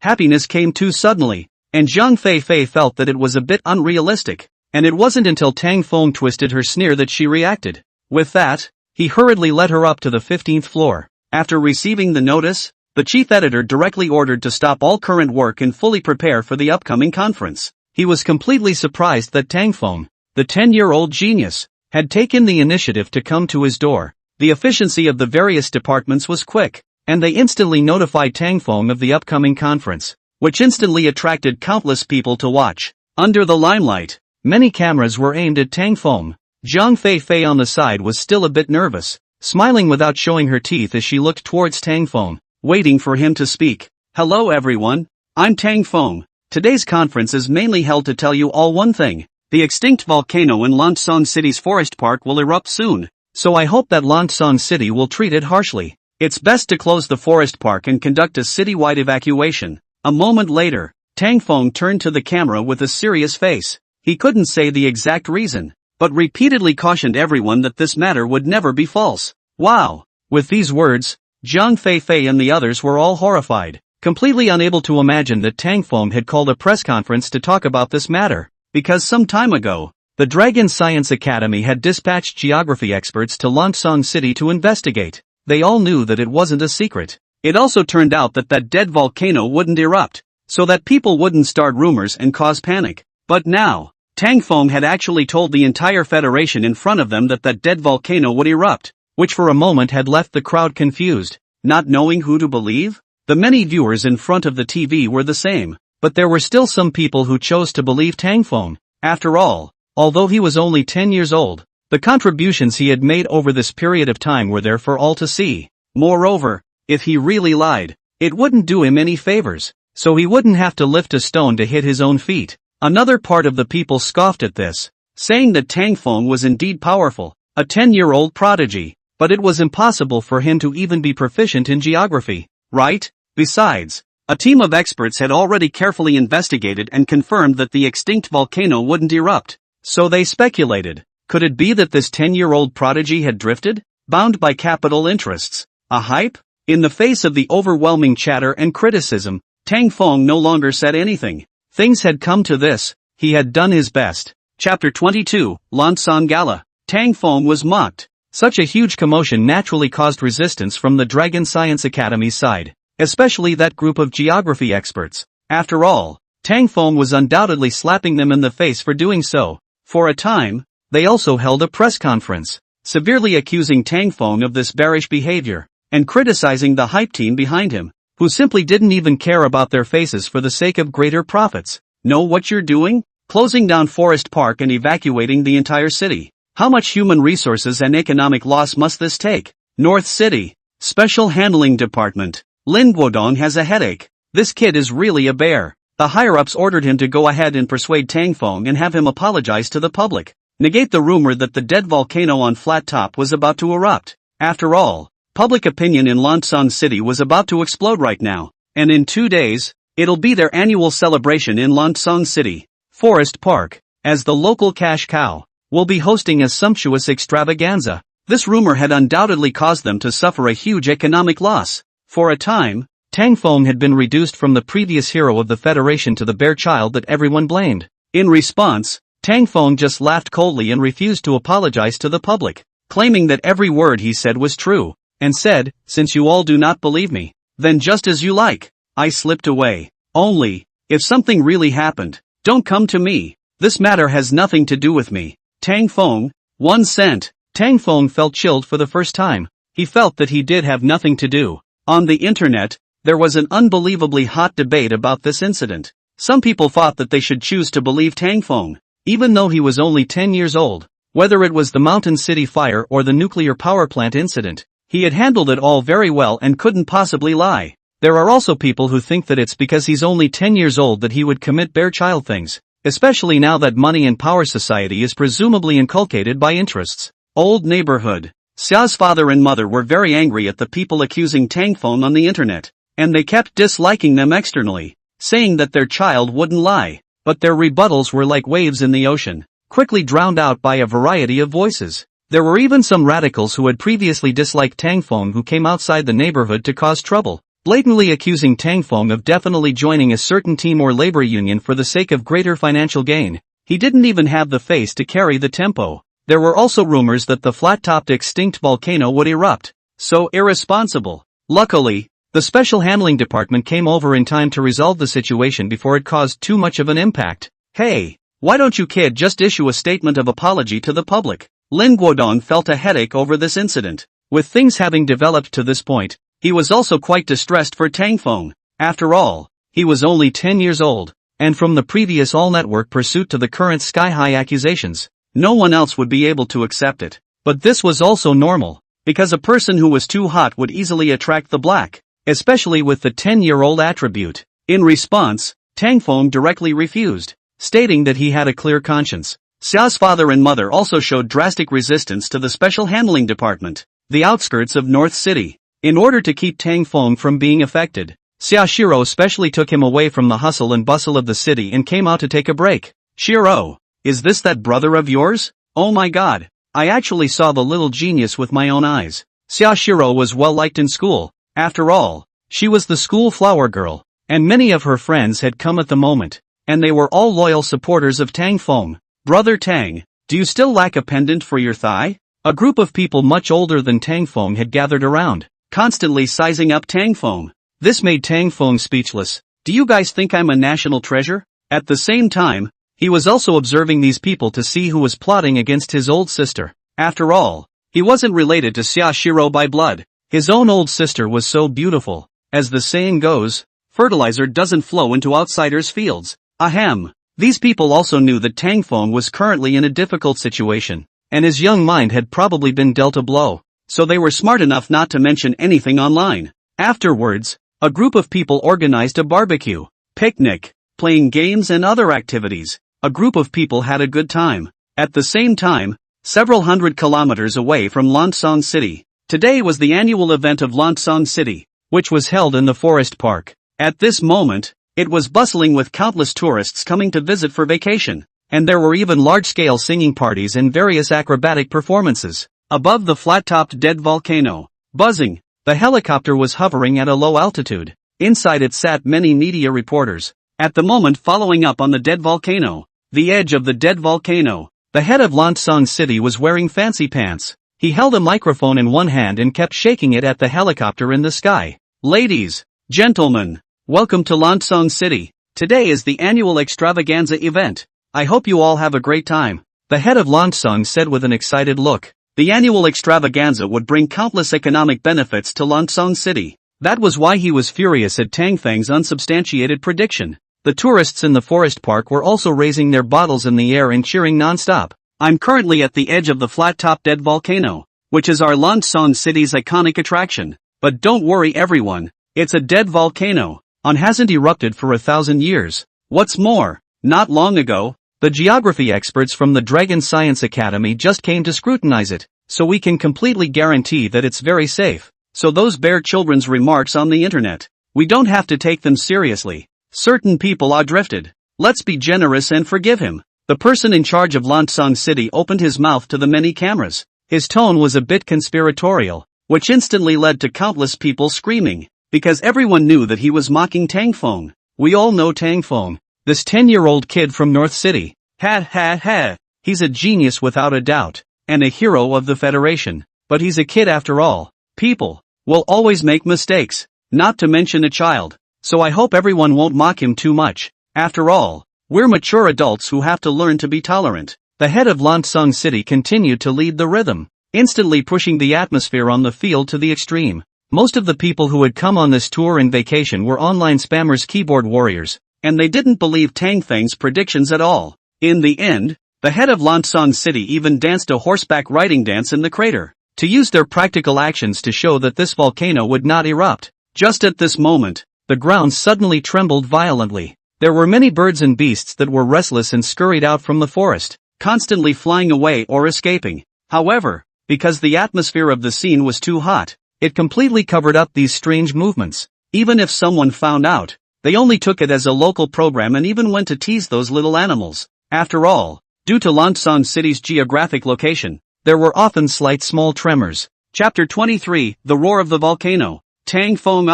happiness came too suddenly, and Jiang Fei felt that it was a bit unrealistic, and it wasn't until Tangfeng twisted her sneer that she reacted. With that, he hurriedly led her up to the 15th floor. After receiving the notice, the chief editor directly ordered to stop all current work and fully prepare for the upcoming conference. He was completely surprised that Tangfeng, the 10-year-old genius, had taken the initiative to come to his door. The efficiency of the various departments was quick, and they instantly notified Tangfeng of the upcoming conference, which instantly attracted countless people to watch. Under the limelight, many cameras were aimed at Tangfeng. Jiang Fei on the side was still a bit nervous, smiling without showing her teeth as she looked towards Tangfeng, waiting for him to speak. Hello everyone, I'm Tangfeng. Today's conference is mainly held to tell you all one thing. The extinct volcano in Lansong City's forest park will erupt soon, so I hope that Lansong City will treat it harshly. It's best to close the forest park and conduct a citywide evacuation. A moment later, Tangfeng turned to the camera with a serious face. He couldn't say the exact reason, but repeatedly cautioned everyone that this matter would never be false. Wow! With these words, Jiang Fei and the others were all horrified, completely unable to imagine that Tangfeng had called a press conference to talk about this matter, because some time ago, the Dragon Science Academy had dispatched geography experts to Lansong City to investigate. They all knew that it wasn't a secret. It also turned out that dead volcano wouldn't erupt, so that people wouldn't start rumors and cause panic. But now, Tangfeng had actually told the entire Federation in front of them that dead volcano would erupt, which for a moment had left the crowd confused, not knowing who to believe. The many viewers in front of the TV were the same, but there were still some people who chose to believe Tangfeng. After all, although he was only 10 years old, the contributions he had made over this period of time were there for all to see. Moreover, if he really lied, it wouldn't do him any favors, so he wouldn't have to lift a stone to hit his own feet. Another part of the people scoffed at this, saying that Tangfeng was indeed powerful, a 10-year-old prodigy, but it was impossible for him to even be proficient in geography, right? Besides, a team of experts had already carefully investigated and confirmed that the extinct volcano wouldn't erupt, so they speculated. Could it be that this 10-year-old prodigy had drifted, bound by capital interests, a hype? In the face of the overwhelming chatter and criticism, Tangfeng no longer said anything. Things had come to this, he had done his best. Chapter 22, Lansong Gala. Tangfeng was mocked. Such a huge commotion naturally caused resistance from the Dragon Science Academy's side, especially that group of geography experts. After all, Tangfeng was undoubtedly slapping them in the face for doing so. For a time, they also held a press conference, severely accusing Tangfeng of this bearish behavior, and criticizing the hype team behind him, who simply didn't even care about their faces for the sake of greater profits. Know what you're doing? Closing down Forest Park and evacuating the entire city. How much human resources and economic loss must this take? North City, Special Handling Department. Lin Guodong has a headache. This kid is really a bear. The higher-ups ordered him to go ahead and persuade Tangfeng and have him apologize to the public. Negate the rumor that the dead volcano on Flat Top was about to erupt. After all, public opinion in Lansong City was about to explode right now, and in 2 days, it'll be their annual celebration in Lansong City, Forest Park, as the local cash cow. will be hosting a sumptuous extravaganza. This rumor had undoubtedly caused them to suffer a huge economic loss. For a time, Tang Feng had been reduced from the previous hero of the Federation to the bare child that everyone blamed. In response, Tang Feng just laughed coldly and refused to apologize to the public, claiming that every word he said was true, and said, "Since you all do not believe me, then just as you like. I slipped away. Only, if something really happened, don't come to me. This matter has nothing to do with me." Tang Feng, 1 cent. Tang Feng felt chilled for the first time. He felt that he did have nothing to do. On the internet, there was an unbelievably hot debate about this incident. Some people thought that they should choose to believe Tang Feng, even though he was only 10 years old. Whether it was the Mountain City fire or the nuclear power plant incident, he had handled it all very well and couldn't possibly lie. There are also people who think that it's because he's only 10 years old that he would commit bare child things, especially now that money and power society is presumably inculcated by interests. Old neighborhood. Xia's father and mother were very angry at the people accusing Tang Feng on the internet, and they kept disliking them externally, saying that their child wouldn't lie. But their rebuttals were like waves in the ocean, quickly drowned out by a variety of voices. There were even some radicals who had previously disliked Tang Feng who came outside the neighborhood to cause trouble, blatantly accusing Tang Feng of definitely joining a certain team or labor union for the sake of greater financial gain. He didn't even have the face to carry the tempo. There were also rumors that the flat-topped extinct volcano would erupt. So irresponsible. Luckily, the Special Handling Department came over in time to resolve the situation before it caused too much of an impact. Hey, why don't you kid just issue a statement of apology to the public? Lin Guodong felt a headache over this incident. With things having developed to this point, he was also quite distressed for Tang Feng. After all, he was only 10 years old, and from the previous all-network pursuit to the current sky-high accusations, no one else would be able to accept it. But this was also normal, because a person who was too hot would easily attract the black, especially with the 10-year-old attribute. In response, Tang Feng directly refused, stating that he had a clear conscience. Xia's father and mother also showed drastic resistance to the Special Handling Department, the outskirts of North City. In order to keep Tang Feng from being affected, Xia Shiro especially took him away from the hustle and bustle of the city and came out to take a break. "Shiro, is this that brother of yours? Oh my god, I actually saw the little genius with my own eyes." Xia Shiro was well liked in school. After all, she was the school flower girl, and many of her friends had come at the moment, and they were all loyal supporters of Tang Feng. "Brother Tang, do you still lack a pendant for your thigh?" A group of people much older than Tang Feng had gathered around, constantly sizing up Tang Feng. This made Tang Feng speechless. "Do you guys think I'm a national treasure?" At the same time, he was also observing these people to see who was plotting against his old sister. After all, he wasn't related to Xia Shiro by blood. His own old sister was so beautiful. As the saying goes, fertilizer doesn't flow into outsiders' fields. Ahem. These people also knew that Tang Feng was currently in a difficult situation, and his young mind had probably been dealt a blow, so they were smart enough not to mention anything online. Afterwards, a group of people organized a barbecue, picnic, playing games and other activities. A group of people had a good time. At the same time, several hundred kilometers away from Lansong City, today was the annual event of Lansong City, which was held in the forest park. At this moment, it was bustling with countless tourists coming to visit for vacation, and there were even large-scale singing parties and various acrobatic performances. Above the flat-topped dead volcano, buzzing, the helicopter was hovering at a low altitude. Inside it sat many media reporters. At the moment following up on the dead volcano, the edge of the dead volcano, the head of Lansong City was wearing fancy pants. He held a microphone in one hand and kept shaking it at the helicopter in the sky. "Ladies, gentlemen, welcome to Lansong City. Today is the annual extravaganza event. I hope you all have a great time," the head of Lansong said with an excited look. The annual extravaganza would bring countless economic benefits to Lansong City. That was why he was furious at Tang Feng's unsubstantiated prediction. The tourists in the forest park were also raising their bottles in the air and cheering non-stop. "I'm currently at the edge of the flat-topped dead volcano, which is our Lansong City's iconic attraction. But don't worry everyone, it's a dead volcano. It hasn't erupted for 1,000 years. What's more, not long ago, the geography experts from the Dragon Science Academy just came to scrutinize it, so we can completely guarantee that it's very safe. So those bare children's remarks on the internet, we don't have to take them seriously. Certain people are drifted. Let's be generous and forgive him." The person in charge of Lansong City opened his mouth to the many cameras. His tone was a bit conspiratorial, which instantly led to countless people screaming, because everyone knew that he was mocking Tang Feng. We all know Tang Feng, this 10-year-old kid from North City. Ha ha ha. He's a genius without a doubt, and a hero of the Federation. But he's a kid after all. People will always make mistakes, not to mention a child. So I hope everyone won't mock him too much. After all, we're mature adults who have to learn to be tolerant. The head of Lansong City continued to lead the rhythm, instantly pushing the atmosphere on the field to the extreme. Most of the people who had come on this tour and vacation were online spammers, keyboard warriors, and they didn't believe Tang Feng's predictions at all. In the end, the head of Lansong City even danced a horseback riding dance in the crater, to use their practical actions to show that this volcano would not erupt. Just at this moment, the ground suddenly trembled violently. There were many birds and beasts that were restless and scurried out from the forest, constantly flying away or escaping. However, because the atmosphere of the scene was too hot, it completely covered up these strange movements. Even if someone found out, they only took it as a local program and even went to tease those little animals. After all, due to Lansong City's geographic location, there were often slight small tremors. Chapter 23, The Roar of the Volcano. Tang Feng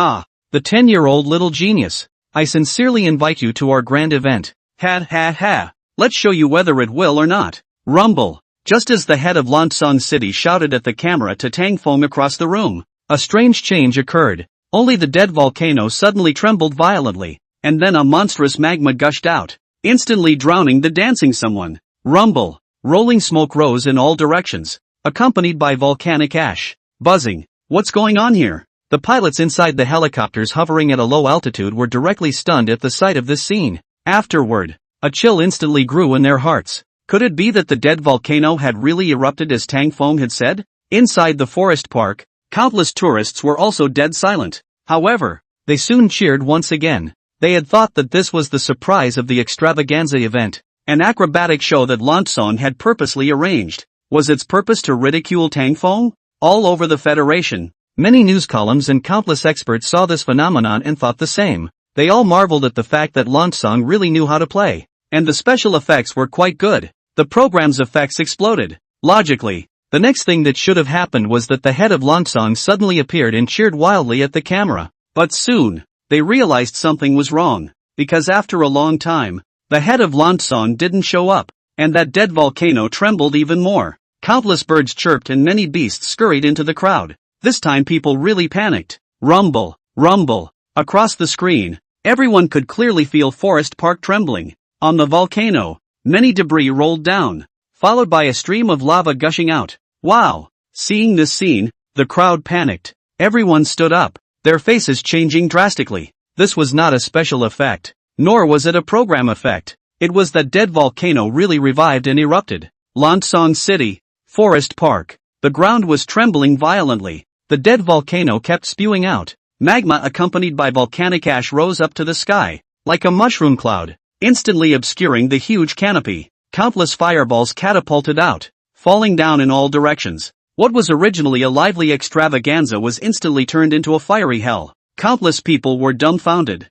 the 10-year-old little genius. I sincerely invite you to our grand event. Ha ha ha. Let's show you whether it will or not. Rumble. Just as the head of Lansong City shouted at the camera to Tang Feng across the room, a strange change occurred. Only the dead volcano suddenly trembled violently, and then a monstrous magma gushed out, instantly drowning the dancing someone. Rumble. Rolling smoke rose in all directions, accompanied by volcanic ash. Buzzing. What's going on here? The pilots inside the helicopters hovering at a low altitude were directly stunned at the sight of this scene. Afterward, a chill instantly grew in their hearts. Could it be that the dead volcano had really erupted as Tang Feng had said? Inside the forest park, countless tourists were also dead silent. However, they soon cheered once again. They had thought that this was the surprise of the extravaganza event, an acrobatic show that Lansong had purposely arranged. Was its purpose to ridicule Tang Feng? All over the Federation, many news columns and countless experts saw this phenomenon and thought the same. They all marveled at the fact that Lansong really knew how to play, and the special effects were quite good. The program's effects exploded. Logically, the next thing that should have happened was that the head of Lansong suddenly appeared and cheered wildly at the camera. But soon, they realized something was wrong, because after a long time, the head of Lansong didn't show up, and that dead volcano trembled even more. Countless birds chirped and many beasts scurried into the crowd. This time people really panicked. Rumble, rumble. Across the screen, everyone could clearly feel Forest Park trembling. On the volcano, many debris rolled down, followed by a stream of lava gushing out. Wow! Seeing this scene, the crowd panicked. Everyone stood up, their faces changing drastically. This was not a special effect, nor was it a program effect. It was that dead volcano really revived and erupted. Lansong City, Forest Park. The ground was trembling violently. The dead volcano kept spewing out. Magma accompanied by volcanic ash rose up to the sky, like a mushroom cloud, instantly obscuring the huge canopy. Countless fireballs catapulted out, falling down in all directions. What was originally a lively extravaganza was instantly turned into a fiery hell. Countless people were dumbfounded.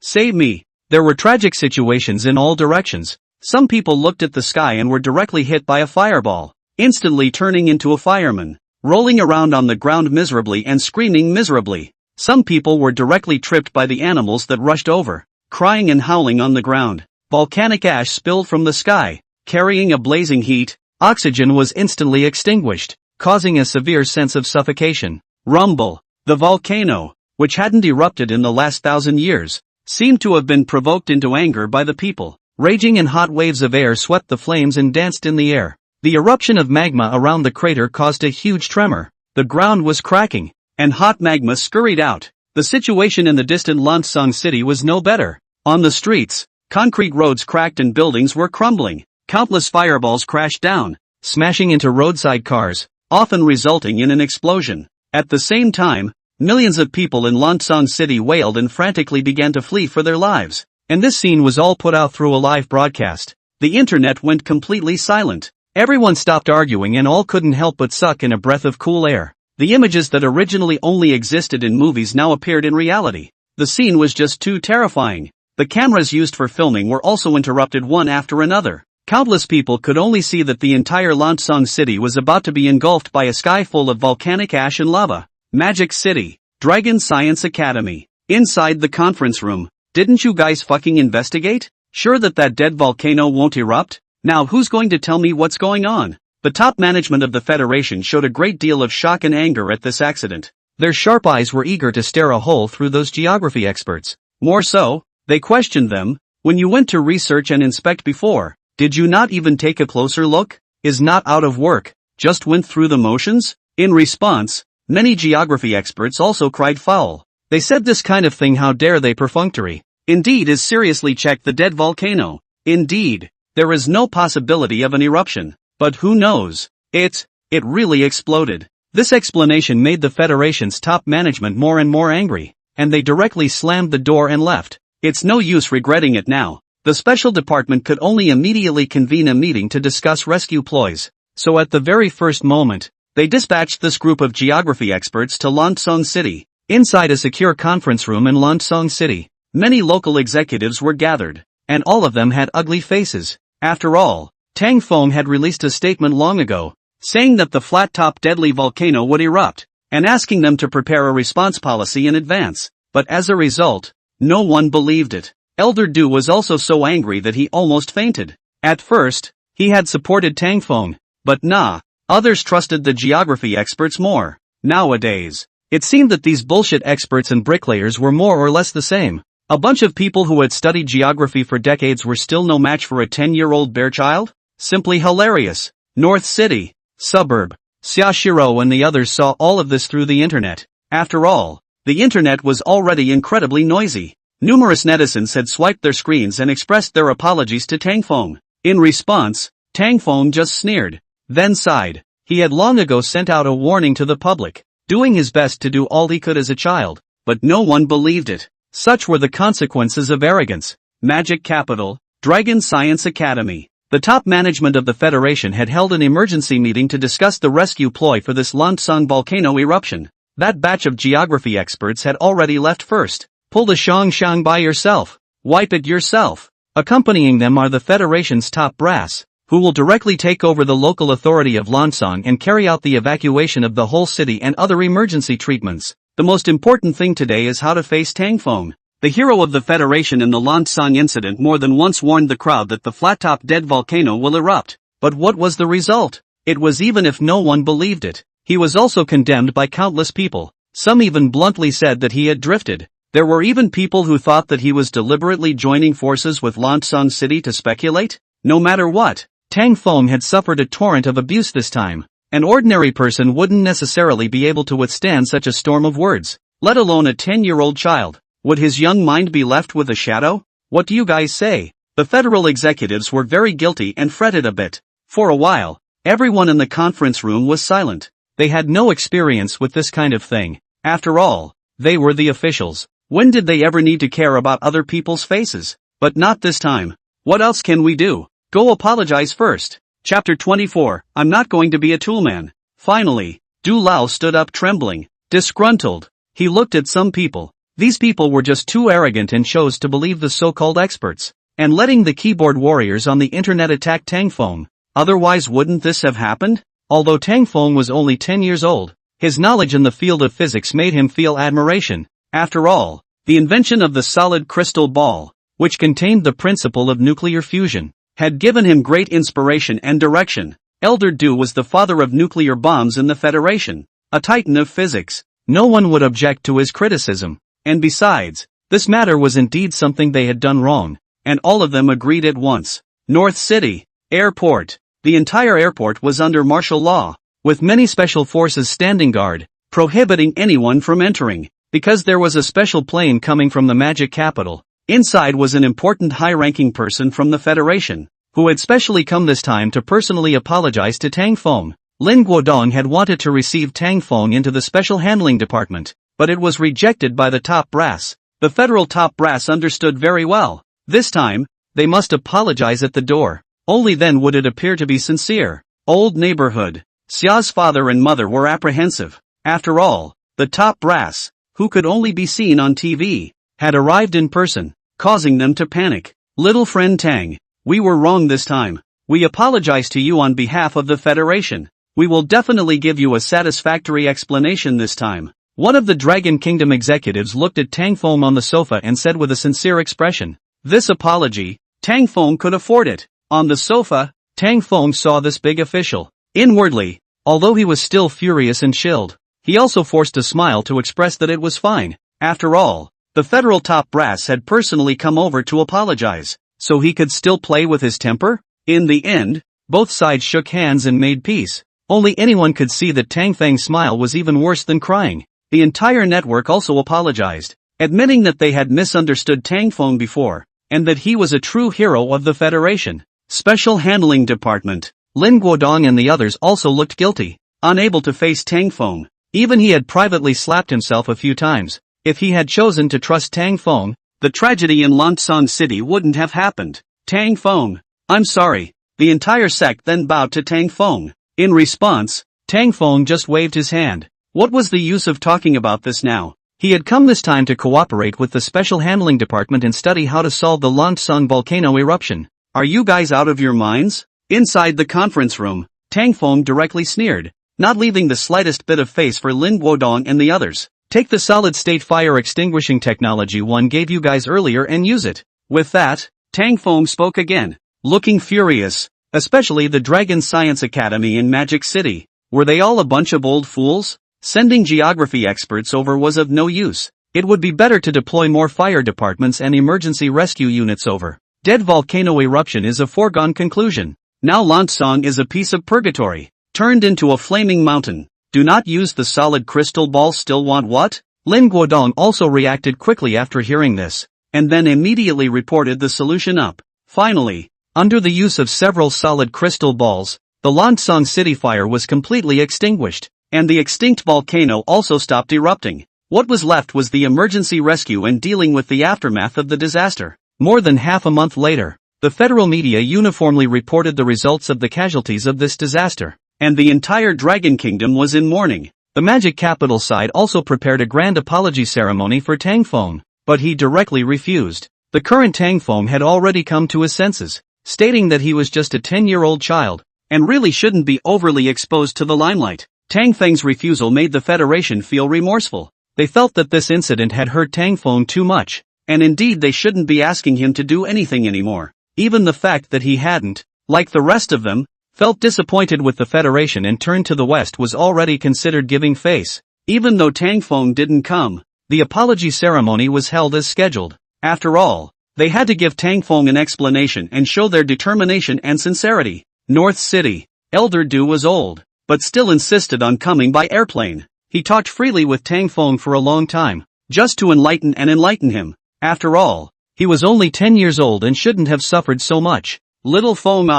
Save me. There were tragic situations in all directions. Some people looked at the sky and were directly hit by a fireball, instantly turning into a fireman, rolling around on the ground miserably and screaming miserably. Some people were directly tripped by the animals that rushed over, crying and howling on the ground. Volcanic ash spilled from the sky, carrying a blazing heat. Oxygen was instantly extinguished, causing a severe sense of suffocation. Rumble. The volcano, which hadn't erupted in the last 1,000 years, seemed to have been provoked into anger by the people. Raging and hot waves of air swept the flames and danced in the air. The eruption of magma around the crater caused a huge tremor. The ground was cracking, and hot magma scurried out. The situation in the distant Lansong City was no better. On the streets, concrete roads cracked and buildings were crumbling. Countless fireballs crashed down, smashing into roadside cars, often resulting in an explosion. At the same time, millions of people in Lansong City wailed and frantically began to flee for their lives. And this scene was all put out through a live broadcast. The internet went completely silent. Everyone stopped arguing and all couldn't help but suck in a breath of cool air. The images that originally only existed in movies now appeared in reality. The scene was just too terrifying. The cameras used for filming were also interrupted one after another. Countless people could only see that the entire Lansong city was about to be engulfed by a sky full of volcanic ash and lava. Magic City, Dragon Science Academy. Inside the conference room, didn't you guys fucking investigate? Sure that dead volcano won't erupt? Now who's going to tell me what's going on? The top management of the Federation showed a great deal of shock and anger at this accident. Their sharp eyes were eager to stare a hole through those geography experts. More so, they questioned them. When you went to research and inspect before, did you not even take a closer look? Is not out of work, just went through the motions? In response, many geography experts also cried foul. They said this kind of thing, how dare they, perfunctory. Indeed is seriously check the dead volcano. Indeed, there is no possibility of an eruption. But who knows? It really exploded. This explanation made the Federation's top management more and more angry, and they directly slammed the door and left. It's no use regretting it now. The special department could only immediately convene a meeting to discuss rescue ploys. So at the very first moment, they dispatched this group of geography experts to Lansong City. Inside a secure conference room in Lansong City, many local executives were gathered, and all of them had ugly faces. After all, Tang Feng had released a statement long ago, saying that the flat-top deadly volcano would erupt, and asking them to prepare a response policy in advance. But as a result, no one believed it. Elder Du was also so angry that he almost fainted. At first, he had supported Tang Feng, but nah, others trusted the geography experts more. Nowadays, it seemed that these bullshit experts and bricklayers were more or less the same. A bunch of people who had studied geography for decades were still no match for a 10-year-old bear child? Simply hilarious. North City, suburb, Xiaoshiro and the others saw all of this through the internet. After all, the internet was already incredibly noisy. Numerous netizens had swiped their screens and expressed their apologies to Tang Feng. In response, Tang Feng just sneered, then sighed. He had long ago sent out a warning to the public, doing his best to do all he could as a child, but no one believed it. Such were the consequences of arrogance. Magic Capital, Dragon Science Academy. The top management of the Federation had held an emergency meeting to discuss the rescue ploy for this Lansong volcano eruption. That batch of geography experts had already left first. Pull the shang by yourself. Wipe it yourself. Accompanying them are the Federation's top brass, who will directly take over the local authority of Lansong and carry out the evacuation of the whole city and other emergency treatments. The most important thing today is how to face Tang Feng. The hero of the Federation in the Lansong incident more than once warned the crowd that the flat-top dead volcano will erupt. But what was the result? It was even if no one believed it. He was also condemned by countless people. Some even bluntly said that he had drifted. There were even people who thought that he was deliberately joining forces with Lansong City to speculate. No matter what, Tang Feng had suffered a torrent of abuse this time. An ordinary person wouldn't necessarily be able to withstand such a storm of words, let alone a 10-year-old child. Would his young mind be left with a shadow? What do you guys say? The federal executives were very guilty and fretted a bit. For a while, everyone in the conference room was silent. They had no experience with this kind of thing. After all, they were the officials. When did they ever need to care about other people's faces? But not this time. What else can we do? Go apologize first. Chapter 24, I'm not going to be a toolman. Finally, Du Lao stood up trembling, disgruntled. He looked at some people. These people were just too arrogant and chose to believe the so-called experts, and letting the keyboard warriors on the internet attack Tang Feng. Otherwise wouldn't this have happened? Although Tang Feng was only 10 years old, his knowledge in the field of physics made him feel admiration. After all, the invention of the solid crystal ball, which contained the principle of nuclear fusion, had given him great inspiration and direction. Elder Du was the father of nuclear bombs in the Federation, a titan of physics. No one would object to his criticism. And besides, this matter was indeed something they had done wrong, and all of them agreed at once. North City, Airport. The entire airport was under martial law, with many special forces standing guard, prohibiting anyone from entering, because there was a special plane coming from the Magic Capital. Inside was an important high-ranking person from the Federation, who had specially come this time to personally apologize to Tang Feng. Lin Guodong had wanted to receive Tang Feng into the special handling department, but it was rejected by the top brass. The federal top brass understood very well. This time, they must apologize at the door. Only then would it appear to be sincere. Old neighborhood. Xia's father and mother were apprehensive. After all, the top brass, who could only be seen on TV, had arrived in person. causing them to panic. Little friend Tang, we were wrong this time. We apologize to you on behalf of the Federation. We will definitely give you a satisfactory explanation this time. One of the Dragon Kingdom executives looked at Tang Feng on the sofa and said with a sincere expression, "This apology, Tang Feng could afford it." On the sofa, Tang Feng saw this big official. Inwardly, although he was still furious and chilled, he also forced a smile to express that it was fine. After all, the federal top brass had personally come over to apologize, so he could still play with his temper? In the end, both sides shook hands and made peace. Only anyone could see that Tang Feng's smile was even worse than crying. The entire network also apologized, admitting that they had misunderstood Tang Feng before, and that he was a true hero of the Federation. Special Handling Department. Lin Guodong and the others also looked guilty, unable to face Tang Feng. Even he had privately slapped himself a few times. If he had chosen to trust Tang Feng, the tragedy in Lansong City wouldn't have happened. Tang Feng, I'm sorry. The entire sect then bowed to Tang Feng. In response, Tang Feng just waved his hand. What was the use of talking about this now? He had come this time to cooperate with the Special Handling Department and study how to solve the Lansong volcano eruption. Are you guys out of your minds? Inside the conference room, Tang Feng directly sneered, not leaving the slightest bit of face for Lin Guodong and the others. Take the solid-state fire extinguishing technology one gave you guys earlier and use it. With that, Tang Feng spoke again, looking furious, especially the Dragon Science Academy in Magic City. Were they all a bunch of old fools? Sending geography experts over was of no use. It would be better to deploy more fire departments and emergency rescue units over. Dead volcano eruption is a foregone conclusion. Now Lansong is a piece of purgatory, turned into a flaming mountain. Do not use the solid crystal ball. Still want what? Lin Guodong also reacted quickly after hearing this, and then immediately reported the solution up. Finally, under the use of several solid crystal balls, the Lansong City fire was completely extinguished, and the extinct volcano also stopped erupting. What was left was the emergency rescue and dealing with the aftermath of the disaster. More than half a month later, the federal media uniformly reported the results of the casualties of this disaster, and the entire Dragon Kingdom was in mourning. The Magic Capital side also prepared a grand apology ceremony for Tang Feng, but he directly refused. The current Tang Feng had already come to his senses, stating that he was just a 10-year-old child, and really shouldn't be overly exposed to the limelight. Tang Feng's refusal made the Federation feel remorseful. They felt that this incident had hurt Tang Feng too much, and indeed they shouldn't be asking him to do anything anymore. Even the fact that he hadn't, like the rest of them, felt disappointed with the Federation and turned to the West was already considered giving face. Even though Tang Feng didn't come, the apology ceremony was held as scheduled. After all, they had to give Tang Feng an explanation and show their determination and sincerity. North City. Elder Du was old, but still insisted on coming by airplane. He talked freely with Tang Feng for a long time, just to enlighten him. After all, he was only 10 years old and shouldn't have suffered so much. Little Feng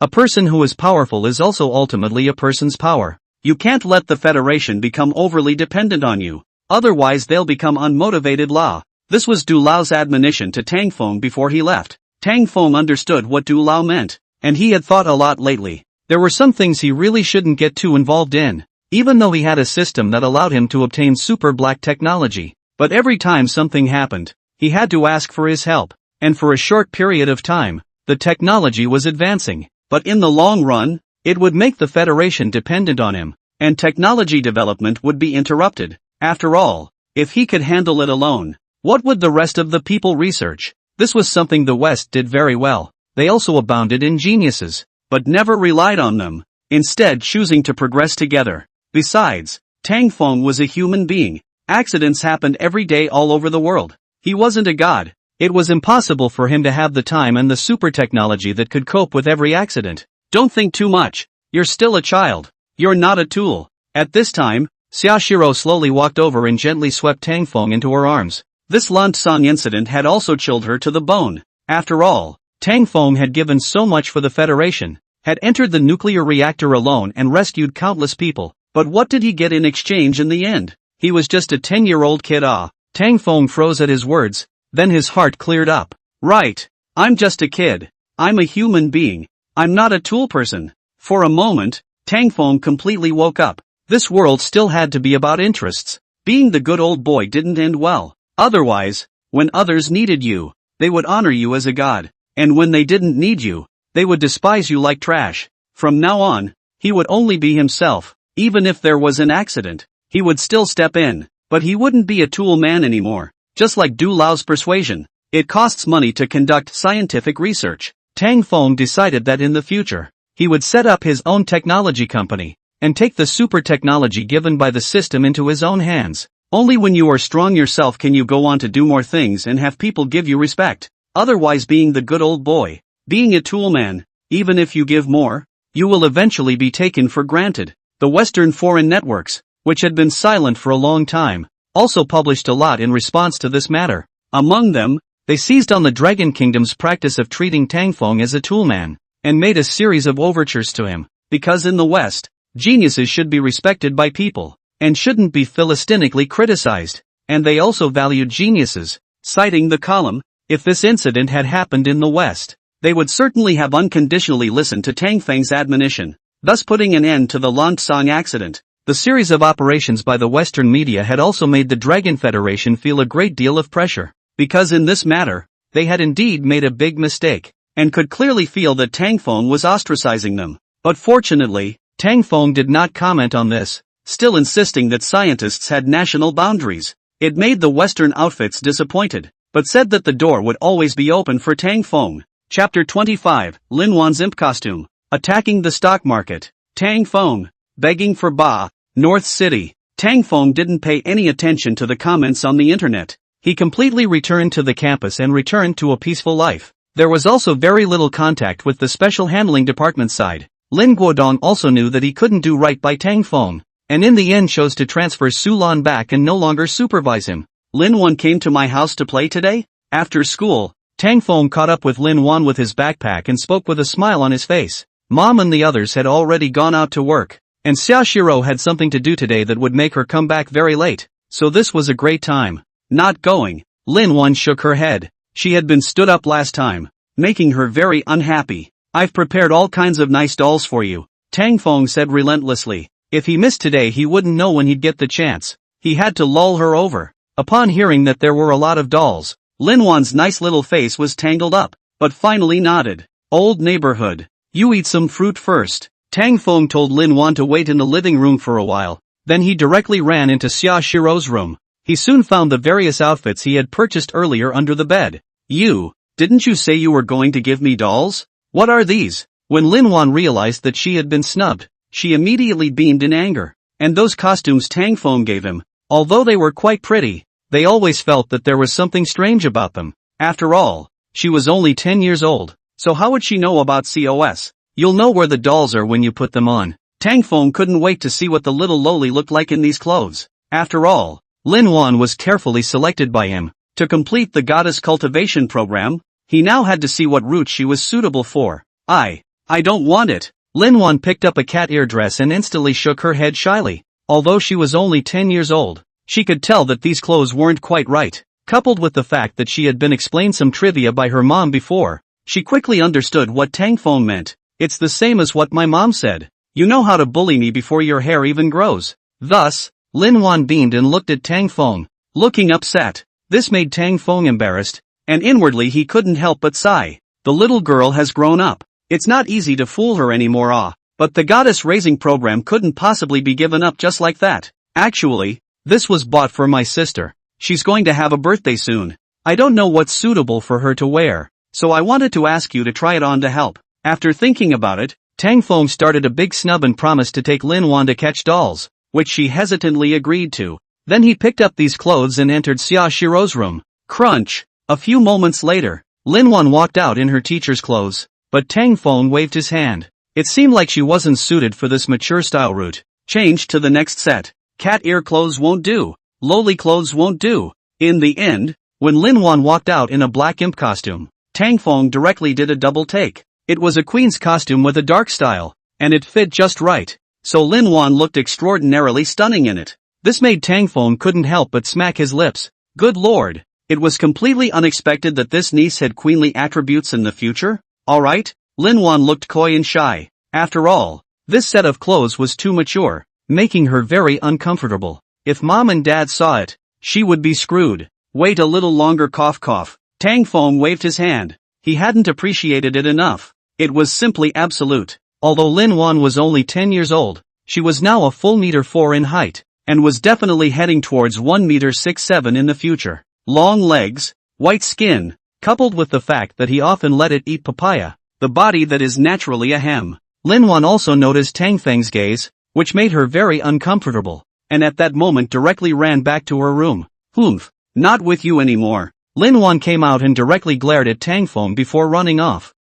a person who is powerful is also ultimately a person's power. You can't let the Federation become overly dependent on you, otherwise they'll become unmotivated. This was Du Lao's admonition to Tang Feng before he left. Tang Feng understood what Du Lao meant, and he had thought a lot lately. There were some things he really shouldn't get too involved in, even though he had a system that allowed him to obtain super black technology. But every time something happened, he had to ask for his help, and for a short period of time, the technology was advancing. But in the long run, it would make the Federation dependent on him, and technology development would be interrupted. After all, if he could handle it alone, what would the rest of the people research? This was something the West did very well. They also abounded in geniuses, but never relied on them, instead choosing to progress together. Besides, Tang Feng was a human being. Accidents happened every day all over the world. He wasn't a god. It was impossible for him to have the time and the super technology that could cope with every accident. Don't think too much. You're still a child. You're not a tool. At this time, Xiaoshiro slowly walked over and gently swept Tang Feng into her arms. This Lansong incident had also chilled her to the bone. After all, Tang Feng had given so much for the Federation, had entered the nuclear reactor alone and rescued countless people. But what did he get in exchange in the end? He was just a 10-year-old kid. Tang Feng froze at his words, then his heart cleared up. Right. I'm just a kid. I'm a human being. I'm not a tool person. For a moment, Tang Feng completely woke up. This world still had to be about interests. Being the good old boy didn't end well. Otherwise, when others needed you, they would honor you as a god. And when they didn't need you, they would despise you like trash. From now on, he would only be himself. Even if there was an accident, he would still step in. But he wouldn't be a tool man anymore. Just like Du Lao's persuasion, it costs money to conduct scientific research. Tang Feng decided that in the future, he would set up his own technology company, and take the super technology given by the system into his own hands. Only when you are strong yourself can you go on to do more things and have people give you respect. Otherwise, being the good old boy, being a tool man, even if you give more, you will eventually be taken for granted. The Western foreign networks, which had been silent for a long time, also published a lot in response to this matter. Among them, they seized on the Dragon Kingdom's practice of treating Tang Feng as a toolman, and made a series of overtures to him, because in the West, geniuses should be respected by people, and shouldn't be philistinically criticized, and they also valued geniuses, citing the column, if this incident had happened in the West, they would certainly have unconditionally listened to Tang Feng's admonition, thus putting an end to the Lansong accident. The series of operations by the Western media had also made the Dragon Federation feel a great deal of pressure, because in this matter, they had indeed made a big mistake, and could clearly feel that Tang Feng was ostracizing them. But fortunately, Tang Feng did not comment on this, still insisting that scientists had national boundaries. It made the Western outfits disappointed, but said that the door would always be open for Tang Feng. Chapter 25, Lin Wan's Imp Costume. Attacking the stock market. Tang Feng, begging for Ba, North City. Tang Feng didn't pay any attention to the comments on the internet. He completely returned to the campus and returned to a peaceful life. There was also very little contact with the special handling department side. Lin Guodong also knew that he couldn't do right by Tang Feng, and in the end chose to transfer Su Lan back and no longer supervise him. Lin Wan came to my house to play today? After school, Tang Feng caught up with Lin Wan with his backpack and spoke with a smile on his face. Mom and the others had already gone out to work, and Xia Shiro had something to do today that would make her come back very late, so this was a great time. Not going. Lin Wan shook her head. She had been stood up last time, making her very unhappy. I've prepared all kinds of nice dolls for you, Tang Feng said relentlessly. If he missed today he wouldn't know when he'd get the chance. He had to lull her over. Upon hearing that there were a lot of dolls, Lin Wan's nice little face was tangled up, but finally nodded. Old neighborhood. You eat some fruit first. Tang Feng told Lin Wan to wait in the living room for a while, then he directly ran into Xia Shiro's room. He soon found the various outfits he had purchased earlier under the bed. Didn't you say you were going to give me dolls? What are these? When Lin Wan realized that she had been snubbed, she immediately beamed in anger. And those costumes Tang Feng gave him, although they were quite pretty, they always felt that there was something strange about them. After all, she was only 10 years old, so how would she know about COS? You'll know where the dolls are when you put them on. Tang Feng couldn't wait to see what the little loli looked like in these clothes. After all, Lin Wan was carefully selected by him. To complete the goddess cultivation program, he now had to see what route she was suitable for. I don't want it. Lin Wan picked up a cat ear dress and instantly shook her head shyly. Although she was only 10 years old, she could tell that these clothes weren't quite right. Coupled with the fact that she had been explained some trivia by her mom before, she quickly understood what Tang Feng meant. It's the same as what my mom said. You know how to bully me before your hair even grows. Thus, Lin Wan beamed and looked at Tang Feng, looking upset. This made Tang Feng embarrassed, and inwardly he couldn't help but sigh. The little girl has grown up. It's not easy to fool her anymore. But the goddess raising program couldn't possibly be given up just like that. Actually, this was bought for my sister. She's going to have a birthday soon. I don't know what's suitable for her to wear, so I wanted to ask you to try it on to help. After thinking about it, Tang Feng started a big snub and promised to take Lin Wan to catch dolls, which she hesitantly agreed to. Then he picked up these clothes and entered Xia Shiro's room. Crunch! A few moments later, Lin Wan walked out in her teacher's clothes, but Tang Feng waved his hand. It seemed like she wasn't suited for this mature style route. Change to the next set. Cat ear clothes won't do. Lowly clothes won't do. In the end, when Lin Wan walked out in a black imp costume, Tang Feng directly did a double take. It was a queen's costume with a dark style, and it fit just right, so Lin Wan looked extraordinarily stunning in it. This made Tang Feng couldn't help but smack his lips. Good lord, it was completely unexpected that this niece had queenly attributes in the future. Alright, Lin Wan looked coy and shy. After all, this set of clothes was too mature, making her very uncomfortable. If mom and dad saw it, she would be screwed. Wait a little longer, cough cough. Tang Feng waved his hand. He hadn't appreciated it enough. It was simply absolute. Although Lin Wan was only 10 years old, she was now a full meter 4 in height, and was definitely heading towards 1 meter 6'7" in the future. Long legs, white skin, coupled with the fact that he often let it eat papaya, the body that is naturally a hem. Lin Wan also noticed Tang Feng's gaze, which made her very uncomfortable, and at that moment directly ran back to her room. Humph, not with you anymore. Lin Wan came out and directly glared at Tang Feng before running off.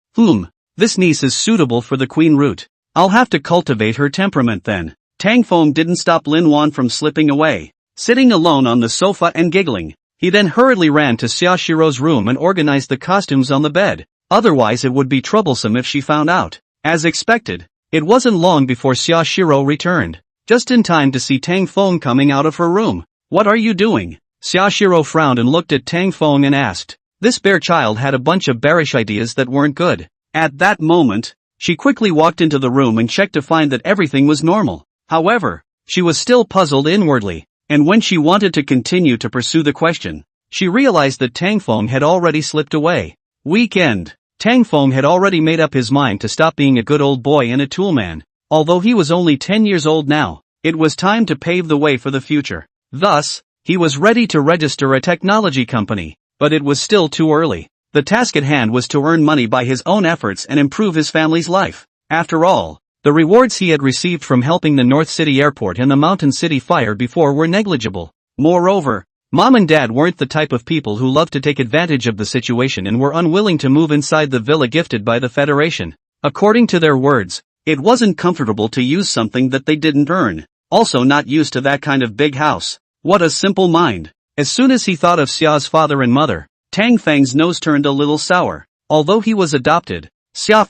This niece is suitable for the queen route. I'll have to cultivate her temperament then. Tang Feng didn't stop Lin Wan from slipping away. Sitting alone on the sofa and giggling, he then hurriedly ran to Xia Shiro's room and organized the costumes on the bed. Otherwise it would be troublesome if she found out. As expected, it wasn't long before Xia Shiro returned, just in time to see Tang Feng coming out of her room. What are you doing? Xia Shiro frowned and looked at Tang Feng and asked. This bear child had a bunch of bearish ideas that weren't good. At that moment, she quickly walked into the room and checked to find that everything was normal. However, she was still puzzled inwardly, and when she wanted to continue to pursue the question, she realized that Tang Feng had already slipped away. Weekend. Tang Feng had already made up his mind to stop being a good old boy and a toolman. Although he was only 10 years old now, it was time to pave the way for the future. Thus, he was ready to register a technology company, but it was still too early. The task at hand was to earn money by his own efforts and improve his family's life. After all, the rewards he had received from helping the North City Airport and the Mountain City fire before were negligible. Moreover, Mom and Dad weren't the type of people who loved to take advantage of the situation and were unwilling to move inside the villa gifted by the Federation. According to their words, it wasn't comfortable to use something that they didn't earn. Also not used to that kind of big house. What a simple mind. As soon as he thought of Xia's father and mother, Tang Feng's nose turned a little sour. Although he was adopted, Xia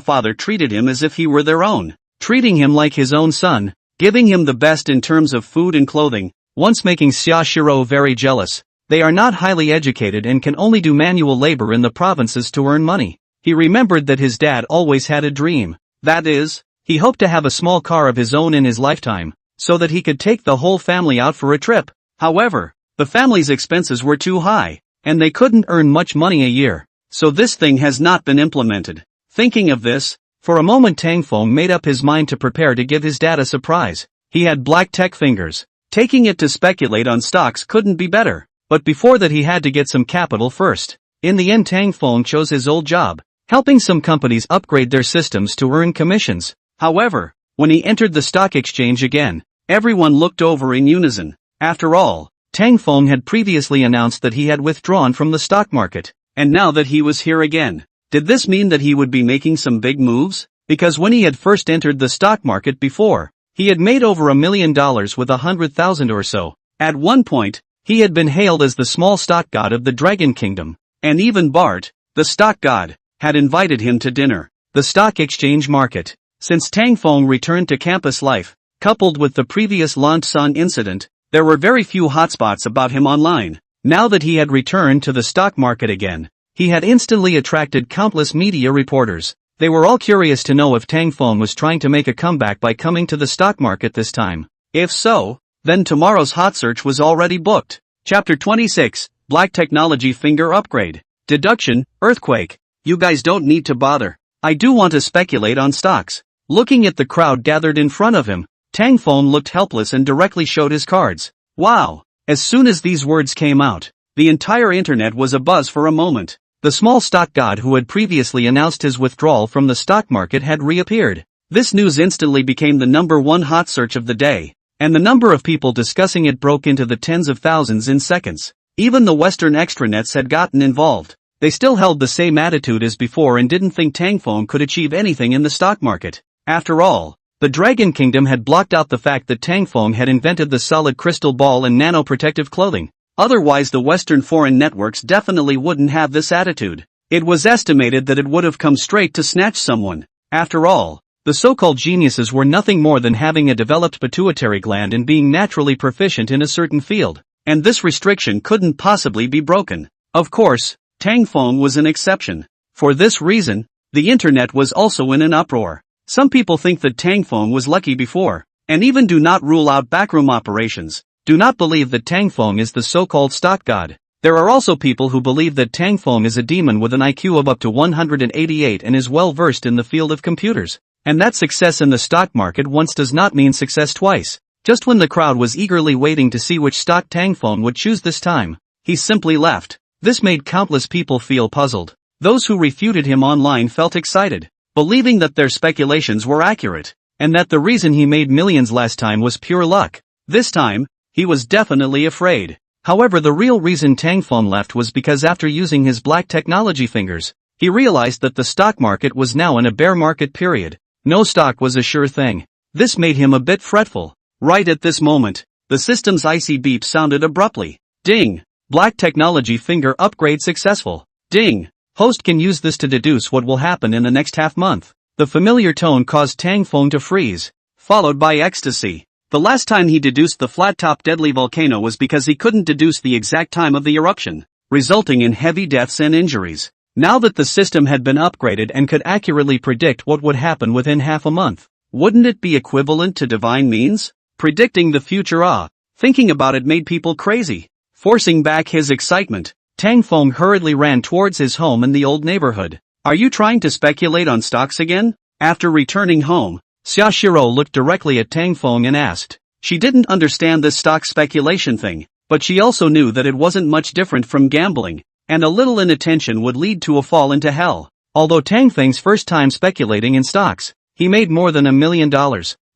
father treated him as if he were their own, treating him like his own son, giving him the best in terms of food and clothing, once making Xia Shiro very jealous. They are not highly educated and can only do manual labor in the provinces to earn money. He remembered that his dad always had a dream. That is, he hoped to have a small car of his own in his lifetime, so that he could take the whole family out for a trip. However, the family's expenses were too high, and they couldn't earn much money a year, so this thing has not been implemented. Thinking of this, for a moment Tang Feng made up his mind to prepare to give his dad a surprise. He had black tech fingers. Taking it to speculate on stocks couldn't be better, but before that he had to get some capital first. In the end Tang Feng chose his old job, helping some companies upgrade their systems to earn commissions. However, when he entered the stock exchange again, everyone looked over in unison. After all, Tang Feng had previously announced that he had withdrawn from the stock market, and now that he was here again, did this mean that he would be making some big moves? Because when he had first entered the stock market before, he had made over $1 million with 100,000 or so. At one point, he had been hailed as the small stock god of the Dragon Kingdom, and even Bart, the stock god, had invited him to dinner. The stock exchange market. Since Tang Feng returned to campus life, coupled with the previous Lansan incident, there were very few hotspots about him online. Now that he had returned to the stock market again, he had instantly attracted countless media reporters. They were all curious to know if Tang Feng was trying to make a comeback by coming to the stock market this time. If so, then tomorrow's hot search was already booked. Chapter 26, Black Technology Finger Upgrade. Deduction, Earthquake. You guys don't need to bother. I do want to speculate on stocks. Looking at the crowd gathered in front of him, Tang Feng looked helpless and directly showed his cards. Wow! As soon as these words came out, the entire internet was abuzz for a moment. The small stock god who had previously announced his withdrawal from the stock market had reappeared. This news instantly became the #1 hot search of the day, and the number of people discussing it broke into the tens of thousands in seconds. Even the Western extranets had gotten involved. They still held the same attitude as before and didn't think Tang Feng could achieve anything in the stock market. After all, the Dragon Kingdom had blocked out the fact that Tang Feng had invented the solid crystal ball and nano-protective clothing. Otherwise the Western foreign networks definitely wouldn't have this attitude. It was estimated that it would have come straight to snatch someone. After all, the so-called geniuses were nothing more than having a developed pituitary gland and being naturally proficient in a certain field, and this restriction couldn't possibly be broken. Of course, Tang Feng was an exception. For this reason, the internet was also in an uproar. Some people think that Tang Feng was lucky before, and even do not rule out backroom operations. Do not believe that Tang Feng is the so-called stock god. There are also people who believe that Tang Feng is a demon with an IQ of up to 188 and is well versed in the field of computers, and that success in the stock market once does not mean success twice. Just when the crowd was eagerly waiting to see which stock Tang Feng would choose this time, he simply left. This made countless people feel puzzled. Those who refuted him online felt excited, believing that their speculations were accurate, and that the reason he made millions last time was pure luck. This time, he was definitely afraid. However, the real reason Tang Feng left was because after using his black technology fingers, he realized that the stock market was now in a bear market period. No stock was a sure thing. This made him a bit fretful. Right at this moment, the system's icy beep sounded abruptly. Ding! Black technology finger upgrade successful. Ding! Host can use this to deduce what will happen in the next half month. The familiar tone caused Tang Feng to freeze, followed by ecstasy. The last time he deduced the flat-top deadly volcano was because he couldn't deduce the exact time of the eruption, resulting in heavy deaths and injuries. Now that the system had been upgraded and could accurately predict what would happen within half a month, wouldn't it be equivalent to divine means? Predicting the future. Thinking about it made people crazy. Forcing back his excitement, Tang Feng hurriedly ran towards his home in the old neighborhood. Are you trying to speculate on stocks again? After returning home, Xia Shiro looked directly at Tang Feng and asked. She didn't understand this stock speculation thing, but she also knew that it wasn't much different from gambling, and a little inattention would lead to a fall into hell. Although Tang Feng's first time speculating in stocks, he made more than $1 million.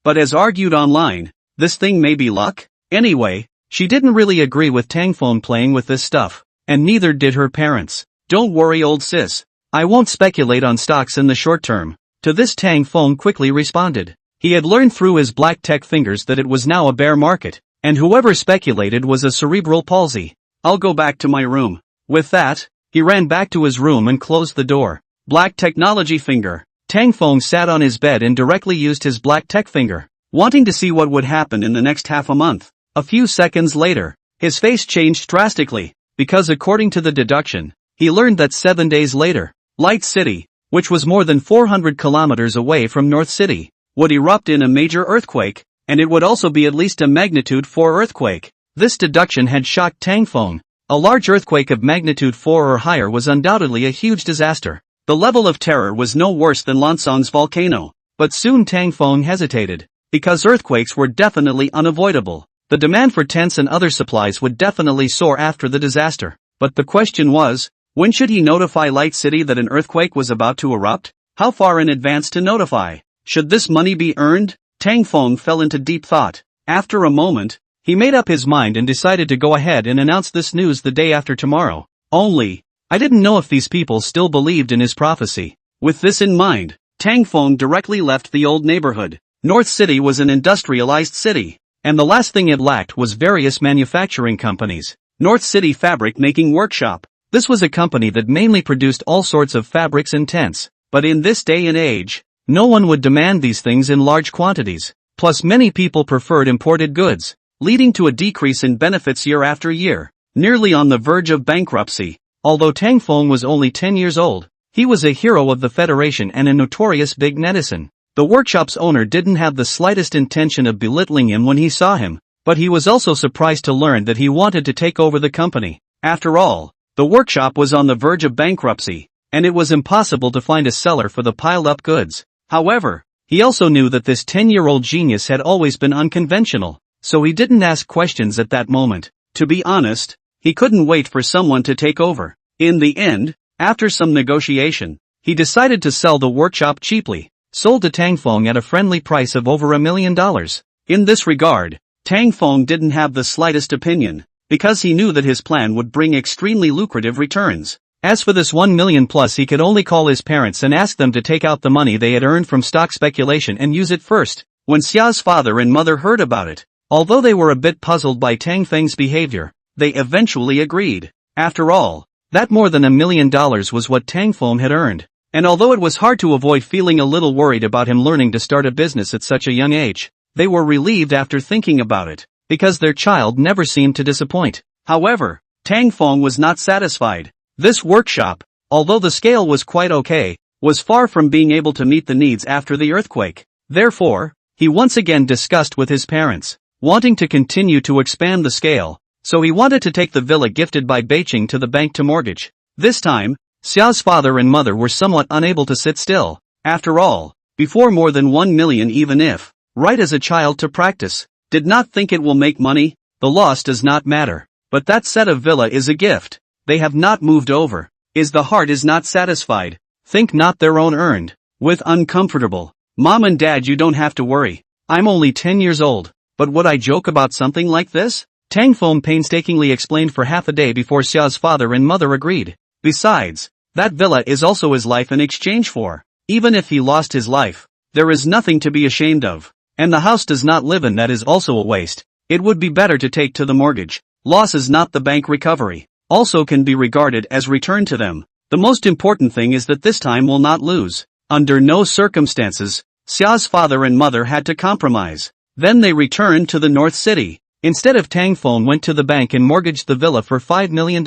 But as argued online, this thing may be luck? Anyway, she didn't really agree with Tang Feng playing with this stuff, and neither did her parents. Don't worry, old sis. I won't speculate on stocks in the short term. To this Tang Feng quickly responded. He had learned through his black tech fingers that it was now a bear market, and whoever speculated was a cerebral palsy. I'll go back to my room. With that, he ran back to his room and closed the door. Black technology finger. Tang Feng sat on his bed and directly used his black tech finger, wanting to see what would happen in the next half a month. A few seconds later, his face changed drastically, because according to the deduction, he learned that 7 days later, Light City, which was more than 400 kilometers away from North City, would erupt in a major earthquake, and it would also be at least a magnitude 4 earthquake. This deduction had shocked Tang Feng. A large earthquake of magnitude 4 or higher was undoubtedly a huge disaster. The level of terror was no worse than Lansong's volcano. But soon Tang Feng hesitated, because earthquakes were definitely unavoidable. The demand for tents and other supplies would definitely soar after the disaster. But the question was, when should he notify Light City that an earthquake was about to erupt? How far in advance to notify? Should this money be earned? Tang Feng fell into deep thought. After a moment, he made up his mind and decided to go ahead and announce this news the day after tomorrow. Only, I didn't know if these people still believed in his prophecy. With this in mind, Tang Feng directly left the old neighborhood. North City was an industrialized city, and the last thing it lacked was various manufacturing companies. North City Fabric Making Workshop. This was a company that mainly produced all sorts of fabrics and tents, but in this day and age, no one would demand these things in large quantities. Plus many people preferred imported goods, leading to a decrease in benefits year after year, nearly on the verge of bankruptcy. Although Tang Feng was only 10 years old, he was a hero of the Federation and a notorious big netizen. The workshop's owner didn't have the slightest intention of belittling him when he saw him, but he was also surprised to learn that he wanted to take over the company. After all, the workshop was on the verge of bankruptcy, and it was impossible to find a seller for the piled-up goods. However, he also knew that this 10-year-old genius had always been unconventional, so he didn't ask questions at that moment. To be honest, he couldn't wait for someone to take over. In the end, after some negotiation, he decided to sell the workshop cheaply, sold to Tang Feng at a friendly price of over $1 million. In this regard, Tang Feng didn't have the slightest opinion, because he knew that his plan would bring extremely lucrative returns. As for this 1 million plus, he could only call his parents and ask them to take out the money they had earned from stock speculation and use it first. When Xia's father and mother heard about it, although they were a bit puzzled by Tang Feng's behavior, they eventually agreed. After all, that more than $1 million was what Tang Feng had earned. And although it was hard to avoid feeling a little worried about him learning to start a business at such a young age, they were relieved after thinking about it, because their child never seemed to disappoint. However, Tang Feng was not satisfied. This workshop, although the scale was quite okay, was far from being able to meet the needs after the earthquake. Therefore, he once again discussed with his parents, wanting to continue to expand the scale. so he wanted to take the villa gifted by Beiching to the bank to mortgage. This time, Xiao's father and mother were somewhat unable to sit still. After all, before more than 1 million, even if, right as a child to practice, did not think it will make money, the loss does not matter. But that set of villa is a gift. They have not moved over. Is the heart is not satisfied. Think not their own earned. With uncomfortable. Mom and dad, you don't have to worry. I'm only 10 years old. But would I joke about something like this? Tang Feng painstakingly explained for half a day before Xiao's father and mother agreed. Besides, that villa is also his life in exchange for. Even if he lost his life, there is nothing to be ashamed of. And the house does not live in that is also a waste. It would be better to take to the mortgage. Loss is not the bank recovery. Also can be regarded as return to them. The most important thing is that this time will not lose. Under no circumstances, Xiao's father and mother had to compromise. Then they returned to the North City. Instead of Tang Feng went to the bank and mortgaged the villa for $5 million.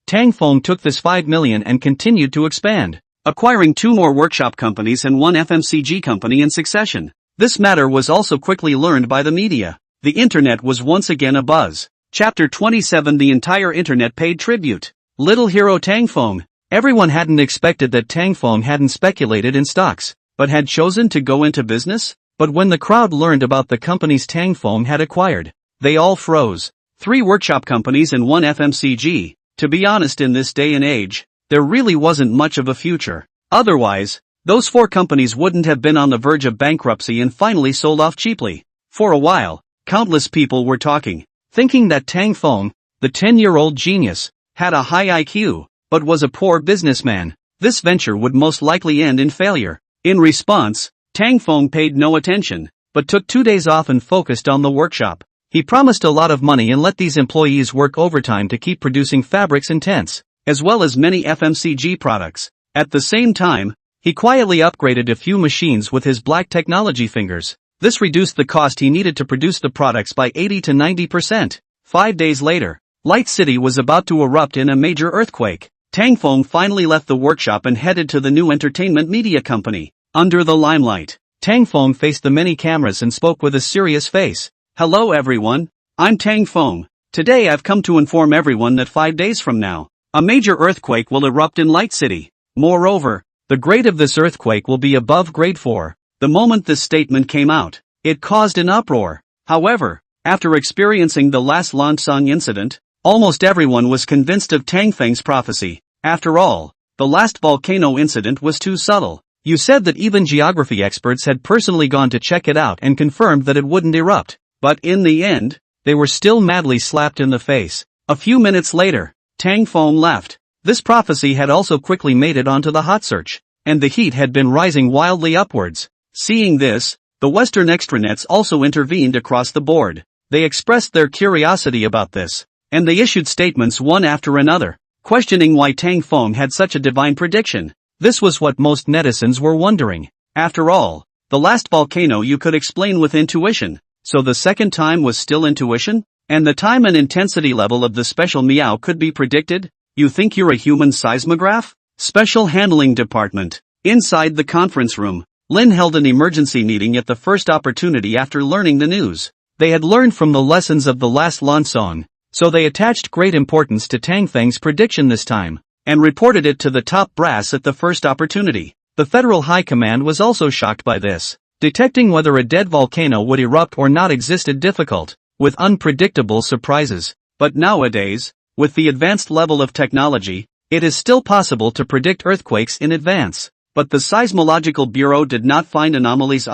Tang Feng took this $5 million and continued to expand, acquiring 2 more workshop companies and 1 FMCG company in succession. This matter was also quickly learned by the media. The internet was once again abuzz. Chapter 27. The entire internet paid tribute. Little hero Tang Feng. Everyone hadn't expected that Tang Feng hadn't speculated in stocks, but had chosen to go into business. But when the crowd learned about the companies Tang Feng had acquired, they all froze. 3 workshop companies and 1 FMCG. To be honest, in this day and age, there really wasn't much of a future. Otherwise, those 4 companies wouldn't have been on the verge of bankruptcy and finally sold off cheaply. For a while, countless people were talking, thinking that Tang Feng, the 10-year-old genius, had a high IQ, but was a poor businessman. This venture would most likely end in failure. In response, Tang Feng paid no attention, but took 2 days off and focused on the workshop. He promised a lot of money and let these employees work overtime to keep producing fabrics and tents, as well as many FMCG products. At the same time, he quietly upgraded a few machines with his black technology fingers. This reduced the cost he needed to produce the products by 80 to 90%. 5 days later, Light City was about to erupt in a major earthquake. Tang Feng finally left the workshop and headed to the new entertainment media company. Under the limelight, Tang Feng faced the many cameras and spoke with a serious face. Hello everyone, I'm Tang Feng. Today I've come to inform everyone that 5 days from now, a major earthquake will erupt in Light City. Moreover, the grade of this earthquake will be above grade 4. The moment this statement came out, it caused an uproar. However, after experiencing the last Lansong incident, almost everyone was convinced of Tang Feng's prophecy. After all, the last volcano incident was too subtle. You said that even geography experts had personally gone to check it out and confirmed that it wouldn't erupt. But in the end, they were still madly slapped in the face. A few minutes later, Tang Feng left. This prophecy had also quickly made it onto the hot search, and the heat had been rising wildly upwards. Seeing this, the Western extranets also intervened across the board. They expressed their curiosity about this, and they issued statements one after another, questioning why Tang Feng had such a divine prediction. This was what most netizens were wondering. After all, the last volcano you could explain with intuition. So the second time was still intuition? And the time and intensity level of the special meow could be predicted? You think you're a human seismograph? Special Handling Department. Inside the conference room, Lin held an emergency meeting at the first opportunity after learning the news. They had learned from the lessons of the last Lansong, so they attached great importance to Tang Feng's prediction this time, and reported it to the top brass at the first opportunity. The Federal High Command was also shocked by this. Detecting whether a dead volcano would erupt or not existed difficult, with unpredictable surprises. But nowadays, with the advanced level of technology, it is still possible to predict earthquakes in advance. But the Seismological Bureau did not find anomalies.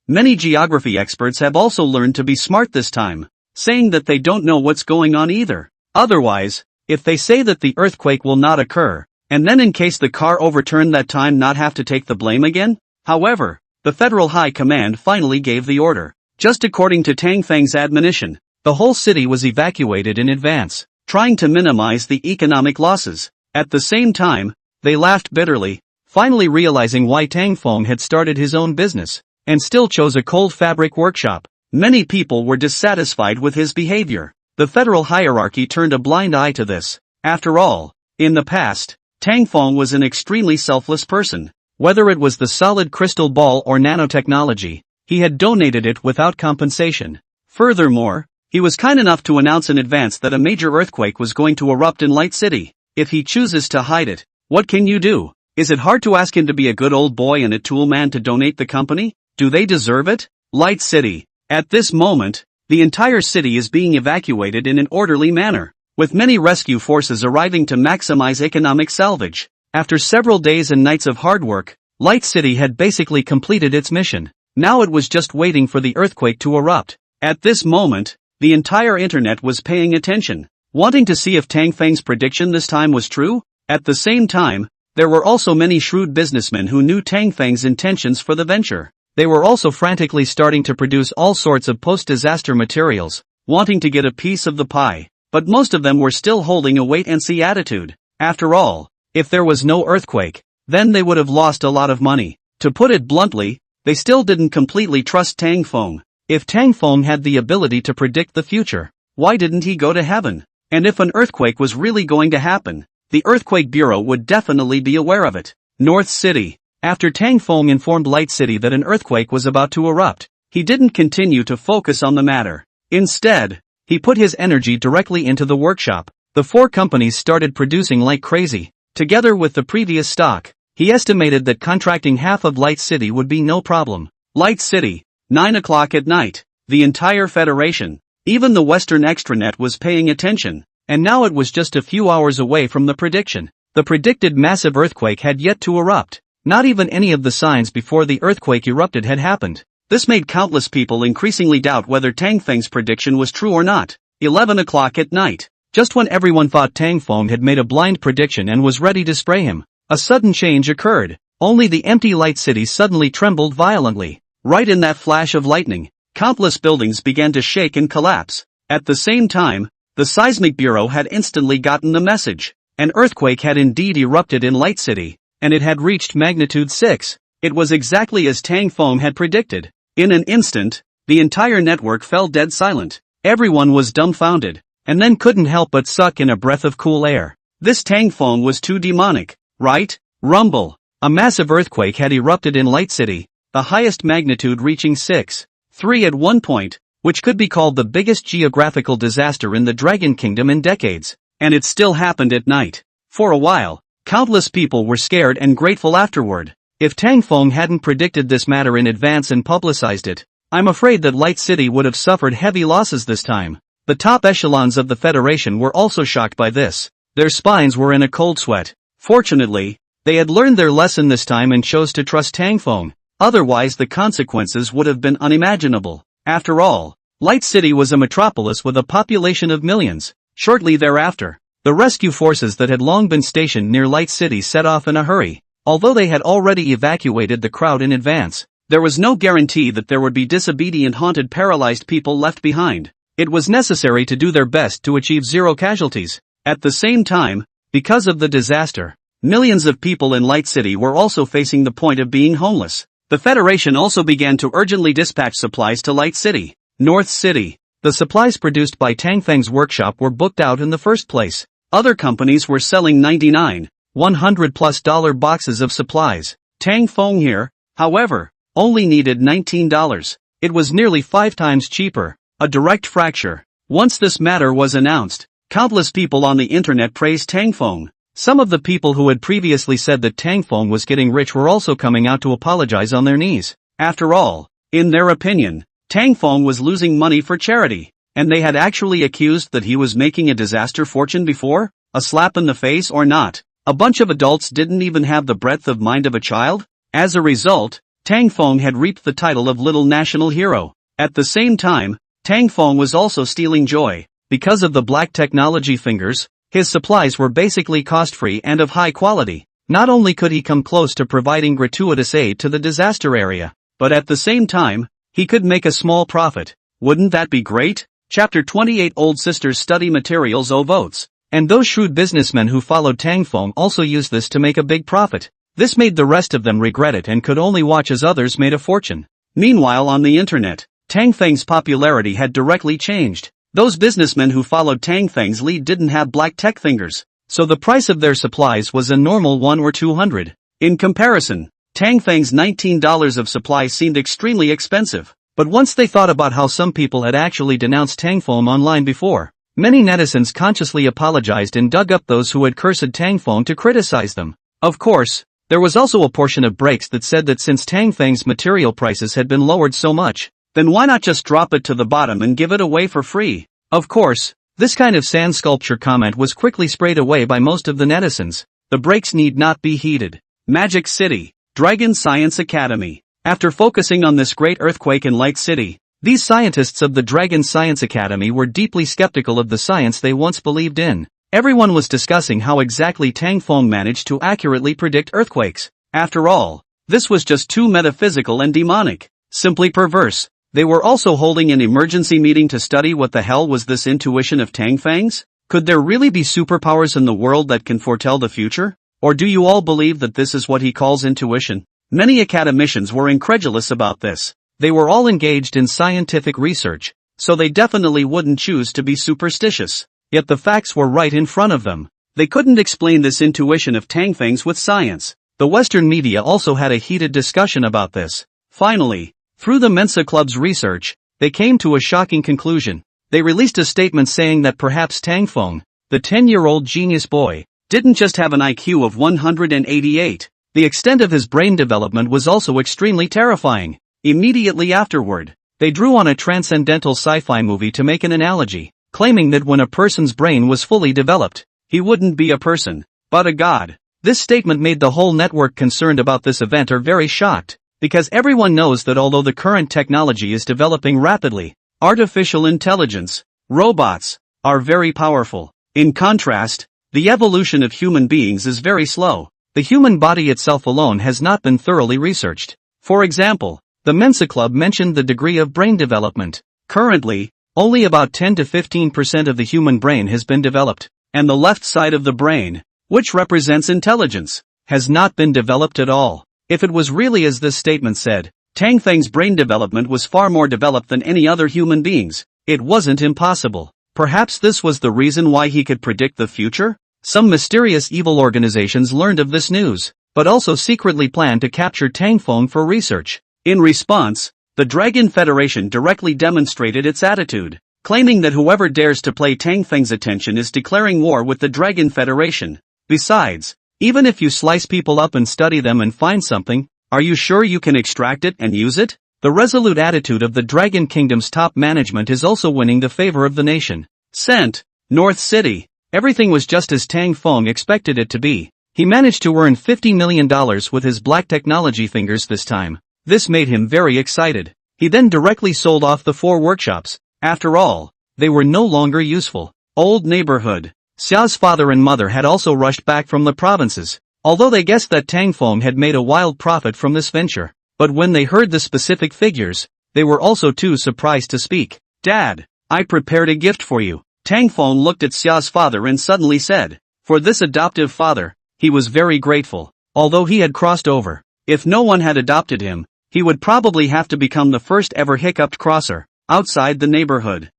Many geography experts have also learned to be smart this time, saying that they don't know what's going on either. Otherwise, if they say that the earthquake will not occur, and then in case the car overturned that time not have to take the blame again? However, the Federal High Command finally gave the order. Just according to Tang Feng's admonition, the whole city was evacuated in advance, trying to minimize the economic losses. At the same time, they laughed bitterly, finally realizing why Tang Feng had started his own business, and still chose a cold fabric workshop. Many people were dissatisfied with his behavior. The federal hierarchy turned a blind eye to this. After all, in the past, Tang Feng was an extremely selfless person. Whether it was the solid crystal ball or nanotechnology, he had donated it without compensation. Furthermore, He was kind enough to announce in advance that a major earthquake was going to erupt in Light City. If he chooses to hide it, what can you do? Is it hard to ask him to be a good old boy and a tool man to donate the company? Do they deserve it? Light City. At this moment, the entire city is being evacuated in an orderly manner, with many rescue forces arriving to maximize economic salvage. After several days and nights of hard work, Light City had basically completed its mission. Now it was just waiting for the earthquake to erupt. At this moment, the entire internet was paying attention, wanting to see if Tang Feng's prediction this time was true. At the same time, there were also many shrewd businessmen who knew Tang Feng's intentions for the venture. They were also frantically starting to produce all sorts of post-disaster materials, wanting to get a piece of the pie. But most of them were still holding a wait-and-see attitude. After all, if there was no earthquake, then they would have lost a lot of money. To put it bluntly, they still didn't completely trust Tang Feng. If Tang Feng had the ability to predict the future, why didn't he go to heaven? And if an earthquake was really going to happen, the Earthquake Bureau would definitely be aware of it. North City. After Tang Feng informed Light City that an earthquake was about to erupt, he didn't continue to focus on the matter. Instead, he put his energy directly into the workshop. The four companies started producing like crazy. Together with the previous stock, he estimated that contracting half of Light City would be no problem. Light City. 9 o'clock at night. The entire Federation, even the Western extranet was paying attention, and now it was just a few hours away from the prediction. The predicted massive earthquake had yet to erupt. Not even any of the signs before the earthquake erupted had happened. This made countless people increasingly doubt whether Tang Feng's prediction was true or not. 11 o'clock at night. Just when everyone thought Tang Feng had made a blind prediction and was ready to spray him, a sudden change occurred. Only the empty Light City suddenly trembled violently. Right in that flash of lightning, countless buildings began to shake and collapse. At the same time, the Seismic Bureau had instantly gotten the message. An earthquake had indeed erupted in Light City, and it had reached magnitude 6. It was exactly as Tang Feng had predicted. In an instant, the entire network fell dead silent. Everyone was dumbfounded, and then couldn't help but suck in a breath of cool air. This Tang Feng was too demonic, right? Rumble. A massive earthquake had erupted in Light City, the highest magnitude reaching 6.3 at one point, which could be called the biggest geographical disaster in the Dragon Kingdom in decades. And it still happened at night. For a while, countless people were scared and grateful afterward. If Tang Feng hadn't predicted this matter in advance and publicized it, I'm afraid that Light City would have suffered heavy losses this time. The top echelons of the Federation were also shocked by this. Their spines were in a cold sweat. Fortunately, they had learned their lesson this time and chose to trust Tang Feng. Otherwise the consequences would have been unimaginable. After all, Light City was a metropolis with a population of millions. Shortly thereafter, the rescue forces that had long been stationed near Light City set off in a hurry. Although they had already evacuated the crowd in advance, there was no guarantee that there would be disobedient, haunted, paralyzed people left behind. It was necessary to do their best to achieve zero casualties. At the same time, because of the disaster, millions of people in Light City were also facing the point of being homeless. The Federation also began to urgently dispatch supplies to Light City. North City. The supplies produced by Tang Feng's workshop were booked out in the first place. Other companies were selling $99, $100+ boxes of supplies. Tang Feng here, however, only needed $19. It was nearly 5 times cheaper. A direct fracture. Once this matter was announced, countless people on the internet praised Tang Feng. Some of the people who had previously said that Tang Feng was getting rich were also coming out to apologize on their knees. After all, in their opinion, Tang Feng was losing money for charity, and they had actually accused that he was making a disaster fortune before. A slap in the face or not, a bunch of adults didn't even have the breadth of mind of a child. As a result, Tang Feng had reaped the title of Little National Hero. At the same time, Tang Feng was also stealing joy. Because of the black technology fingers, his supplies were basically cost-free and of high quality. Not only could he come close to providing gratuitous aid to the disaster area, but at the same time, he could make a small profit. Wouldn't that be great? Chapter 28 Old Sisters Study Materials O Votes. And those shrewd businessmen who followed Tang Feng also used this to make a big profit. This made the rest of them regret it and could only watch as others made a fortune. Meanwhile on the internet, Tang Feng's popularity had directly changed. Those businessmen who followed Tang Feng's lead didn't have black tech fingers, so the price of their supplies was a normal $1 or $200. In comparison, Tang Feng's $19 of supplies seemed extremely expensive. But once they thought about how some people had actually denounced Tangfeng online before, many netizens consciously apologized and dug up those who had cursed Tangfeng to criticize them. Of course, there was also a portion of breaks that said that since Tangfeng's material prices had been lowered so much, then why not just drop it to the bottom and give it away for free? Of course, this kind of sand sculpture comment was quickly sprayed away by most of the netizens. The breaks need not be heeded. Magic City, Dragon Science Academy. After focusing on this great earthquake in Light City, these scientists of the Dragon Science Academy were deeply skeptical of the science they once believed in. Everyone was discussing how exactly Tangfeng managed to accurately predict earthquakes. After all, this was just too metaphysical and demonic. Simply perverse. They were also holding an emergency meeting to study what the hell was this intuition of Tangfeng's? Could there really be superpowers in the world that can foretell the future? Or do you all believe that this is what he calls intuition? Many academicians were incredulous about this. They were all engaged in scientific research, so they definitely wouldn't choose to be superstitious. Yet the facts were right in front of them. They couldn't explain this intuition of Tangfeng's with science. The Western media also had a heated discussion about this. Finally, through the Mensa Club's research, they came to a shocking conclusion. They released a statement saying that perhaps Tangfeng, the 10-year-old genius boy, didn't just have an IQ of 188. The extent of his brain development was also extremely terrifying. Immediately afterward, they drew on a transcendental sci-fi movie to make an analogy, claiming that when a person's brain was fully developed, he wouldn't be a person, but a god. This statement made the whole network concerned about this event are very shocked, because everyone knows that although the current technology is developing rapidly, artificial intelligence, robots, are very powerful. In contrast, the evolution of human beings is very slow. The human body itself alone has not been thoroughly researched. For example, the Mensa Club mentioned the degree of brain development. Currently, only about 10 to 15% of the human brain has been developed, and the left side of the brain, which represents intelligence, has not been developed at all. If it was really as this statement said, Tangfeng's brain development was far more developed than any other human being's, it wasn't impossible. Perhaps this was the reason why he could predict the future? Some mysterious evil organizations learned of this news, but also secretly planned to capture Tangfeng for research. In response, the Dragon Federation directly demonstrated its attitude, claiming that whoever dares to play Tangfeng's attention is declaring war with the Dragon Federation. Besides, even if you slice people up and study them and find something, are you sure you can extract it and use it? The resolute attitude of the Dragon Kingdom's top management is also winning the favor of the nation. Sent, North City. Everything was just as Tangfeng expected it to be. He managed to earn $50 million with his black technology fingers this time. This made him very excited. He then directly sold off the 4 workshops. After all, they were no longer useful. Old neighborhood. Xia's father and mother had also rushed back from the provinces, although they guessed that Tangfeng had made a wild profit from this venture. But when they heard the specific figures, they were also too surprised to speak. Dad, I prepared a gift for you. Tangfeng looked at Xia's father and suddenly said, for this adoptive father, he was very grateful. Although he had crossed over, if no one had adopted him, he would probably have to become the first ever hiccuped crosser, outside the neighborhood.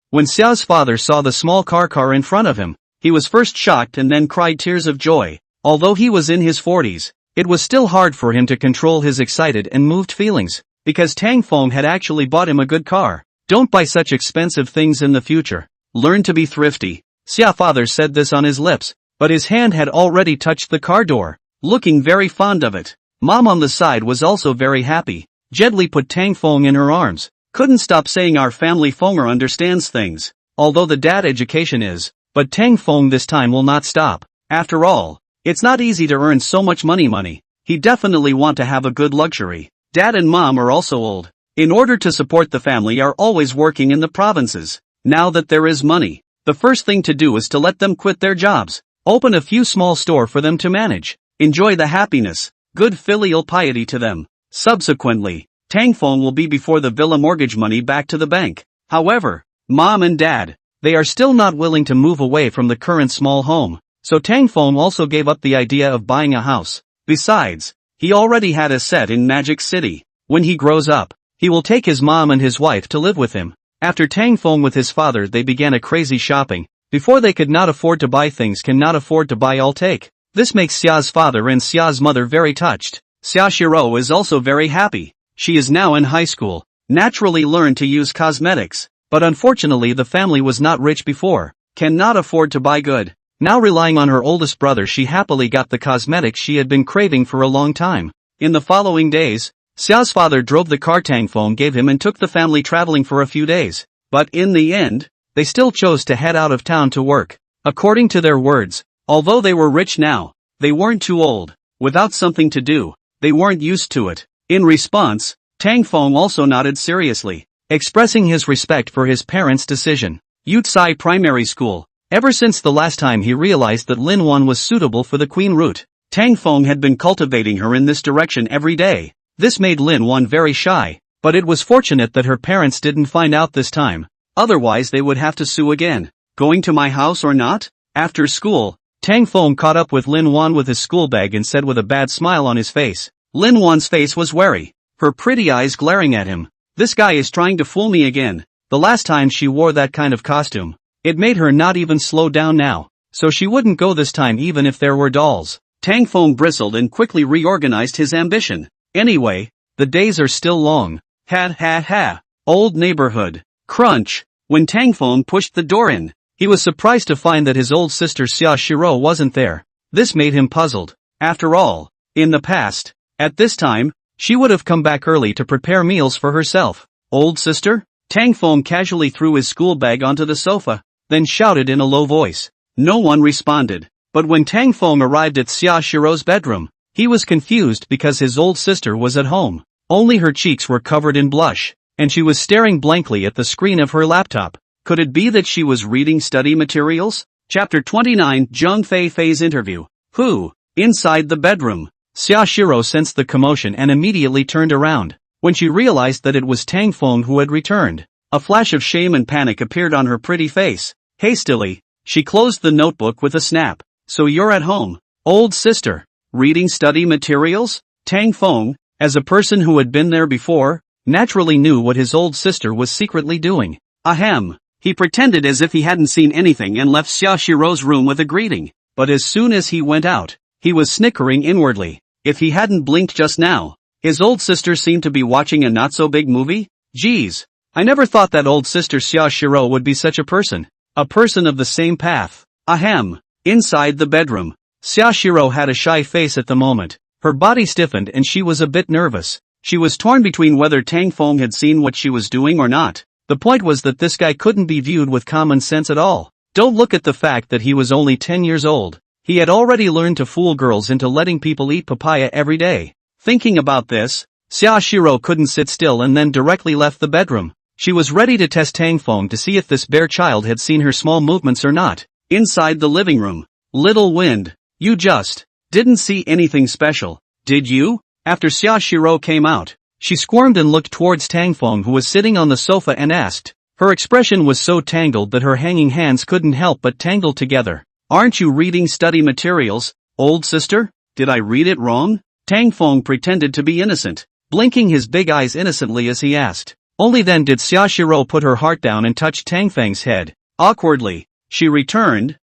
When Xia's father saw the small car in front of him, he was first shocked and then cried tears of joy. Although he was in his 40s, it was still hard for him to control his excited and moved feelings, because Tangfeng had actually bought him a good car. Don't buy such expensive things in the future. Learn to be thrifty. Xia father said this on his lips, but his hand had already touched the car door, looking very fond of it. Mom on the side was also very happy. Gently put Tangfeng in her arms. Couldn't stop saying our family Fenger understands things. Although the dad education is, but Tangfeng this time will not stop. After all, it's not easy to earn so much money. He definitely want to have a good luxury. Dad and mom are also old. In order to support the family are always working in the provinces. Now that there is money, the first thing to do is to let them quit their jobs. Open a few small store for them to manage. Enjoy the happiness. Good filial piety to them. Subsequently, Tangfeng will be before the villa mortgage money back to the bank. However, mom and dad, they are still not willing to move away from the current small home. So Tangfeng also gave up the idea of buying a house. Besides, he already had a set in Magic City. When he grows up, he will take his mom and his wife to live with him. After Tangfeng with his father they began a crazy shopping. Before they could not afford to buy things cannot afford to buy all take. This makes Xia's father and Xia's mother very touched. Xia Shiro is also very happy. She is now in high school. naturally learned to use cosmetics. But unfortunately the family was not rich before, cannot afford to buy good. Now relying on her oldest brother, she happily got the cosmetics she had been craving for a long time. In the following days, Xiao's father drove the car Tang Feng gave him and took the family traveling for a few days. But in the end, they still chose to head out of town to work. According to their words, although they were rich now, they weren't too old. Without something to do, they weren't used to it. In response, Tang Feng also nodded seriously, expressing his respect for his parents' decision. Yutsai Primary School. Ever since the last time he realized that Lin Wan was suitable for the queen route, Tang Feng had been cultivating her in this direction every day. This made Lin Wan very shy, but it was fortunate that her parents didn't find out this time. Otherwise they would have to sue again. Going to my house or not? After school, Tang Feng caught up with Lin Wan with his school bag and said with a bad smile on his face. Lin Wan's face was wary, her pretty eyes glaring at him. This guy is trying to fool me again. The last time she wore that kind of costume, it made her not even slow down now, so she wouldn't go this time even if there were dolls. Tang Feng bristled and quickly reorganized his ambition. Anyway, the days are still long. Ha. Old neighborhood. Crunch. When Tang Feng pushed the door in, he was surprised to find that his old sister Xia Shiro wasn't there. This made him puzzled. After all, in the past, at this time, she would have come back early to prepare meals for herself. Old sister? Tang Feng casually threw his school bag onto the sofa, then shouted in a low voice. No one responded. But when Tang Feng arrived at Xia Shiro's bedroom, he was confused because his old sister was at home. Only her cheeks were covered in blush, and she was staring blankly at the screen of her laptop. Could it be that she was reading study materials? Chapter 29 Zhang Feifei's Interview. Who? Inside the bedroom. Xia Shiro sensed the commotion and immediately turned around. When she realized that it was Tang Feng who had returned, a flash of shame and panic appeared on her pretty face. Hastily, she closed the notebook with a snap. So you're at home, old sister, reading study materials? Tang Feng, as a person who had been there before, naturally knew what his old sister was secretly doing. Ahem. He pretended as if he hadn't seen anything and left Xia Shiro's room with a greeting. But as soon as he went out, he was snickering inwardly. If he hadn't blinked just now, his old sister seemed to be watching a not-so-big movie? Geez. I never thought that old sister Xia Shiro would be such a person. A person of the same path. Ahem. Inside the bedroom, Xia Shiro had a shy face at the moment. Her body stiffened and she was a bit nervous. She was torn between whether Tang Feng had seen what she was doing or not. The point was that this guy couldn't be viewed with common sense at all. Don't look at the fact that he was only 10 years old. He had already learned to fool girls into letting people eat papaya every day. Thinking about this, Xia Shiro couldn't sit still and then directly left the bedroom. She was ready to test Tang Feng to see if this bare child had seen her small movements or not. Inside the living room. Little Wind, you just didn't see anything special, did you? After Xia Shiro came out, she squirmed and looked towards Tang Feng who was sitting on the sofa and asked. Her expression was so tangled that her hanging hands couldn't help but tangle together. Aren't you reading study materials, old sister? Did I read it wrong? Tang Feng pretended to be innocent, blinking his big eyes innocently as he asked. Only then did Xia Shiro put her heart down and touch Tang Feng's head. Awkwardly, she returned,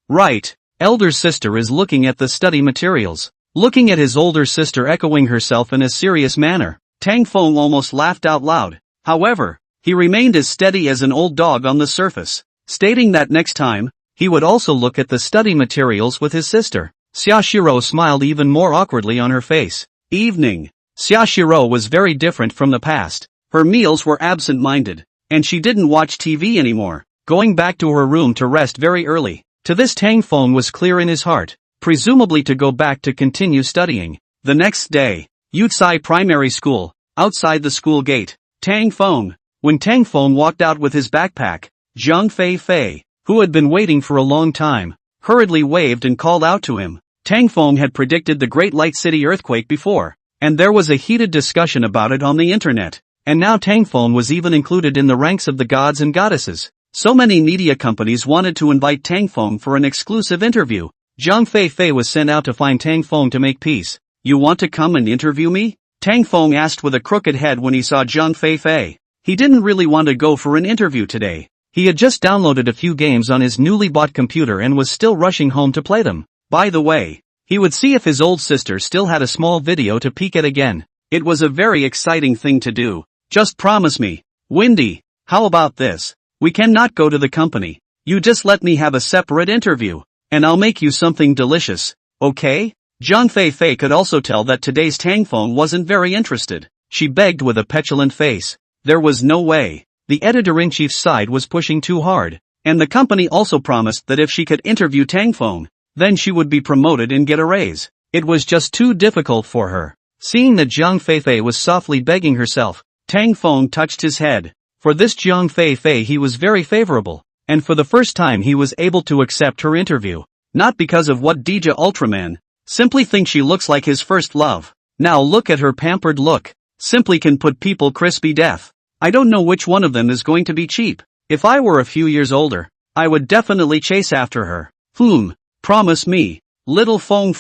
Right. Elder sister is looking at the study materials. Looking at his older sister echoing herself in a serious manner, Tang Feng almost laughed out loud. However, he remained as steady as an old dog on the surface, stating that next time, he would also look at the study materials with his sister. Xia Shiro smiled even more awkwardly on her face. Evening. Xia Shiro was very different from the past. Her meals were absent-minded, and she didn't watch TV anymore, going back to her room to rest very early. To this Tang Feng was clear in his heart, presumably to go back to continue studying. The next day, Yutsai Primary School, outside the school gate, Tang Feng. When Tang Feng walked out with his backpack, Zhang Feifei, who had been waiting for a long time, hurriedly waved and called out to him. Tang Feng had predicted the Great Light City earthquake before, and there was a heated discussion about it on the internet. And now Tang Feng was even included in the ranks of the gods and goddesses. So many media companies wanted to invite Tang Feng for an exclusive interview. Zhang Feifei was sent out to find Tang Feng to make peace. You want to come and interview me? Tang Feng asked with a crooked head when he saw Zhang Feifei. He didn't really want to go for an interview today. He had just downloaded a few games on his newly bought computer and was still rushing home to play them. By the way, he would see if his old sister still had a small video to peek at again. It was a very exciting thing to do. Just promise me. Windy, how about this? We cannot go to the company. You just let me have a separate interview, and I'll make you something delicious, okay? Zhang Fei could also tell that today's Tang Feng wasn't very interested. She begged with a petulant face. There was no way. The editor-in-chief's side was pushing too hard, and the company also promised that if she could interview Tang Feng, then she would be promoted and get a raise. It was just too difficult for her. Seeing that Zhang Fei was softly begging herself, Tang Feng touched his head. For this Zhang Fei he was very favorable, and for the first time he was able to accept her interview. Not because of what Dija Ultraman, simply think she looks like his first love. Now look at her pampered look. Simply can put people crispy death. I don't know which one of them is going to be cheap. If I were a few years older, I would definitely chase after her. Promise me. Little Feng.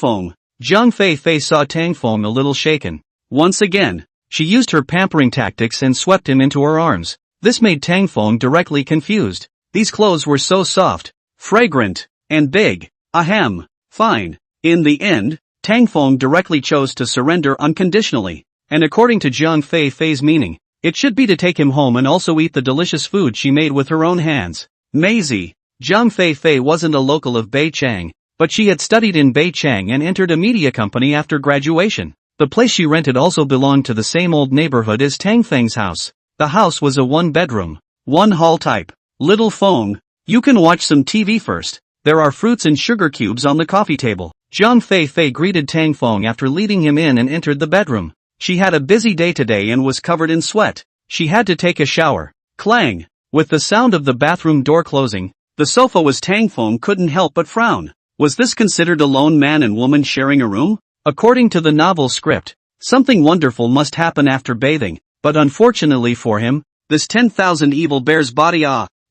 Zhang Fei saw Tang Feng a little shaken. Once again, she used her pampering tactics and swept him into her arms. This made Tang Feng directly confused. These clothes were so soft, fragrant, and big. Ahem. Fine. In the end, Tang Feng directly chose to surrender unconditionally. And according to Zhang Fei's meaning, it should be to take him home and also eat the delicious food she made with her own hands. Maisie. Zhang Fei wasn't a local of Beichang, but she had studied in Beichang and entered a media company after graduation. The place she rented also belonged to the same old neighborhood as Tang Feng's house. The house was a one-bedroom, one-hall type. Little Feng, you can watch some TV first. There are fruits and sugar cubes on the coffee table. Zhang Fei greeted Tang Feng after leading him in and entered the bedroom. She had a busy day today and was covered in sweat. She had to take a shower. Clang! With the sound of the bathroom door closing, the sofa was Tang Feng couldn't help but frown. Was this considered a lone man and woman sharing a room? According to the novel script, something wonderful must happen after bathing, but unfortunately for him, this 10,000 evil bear's body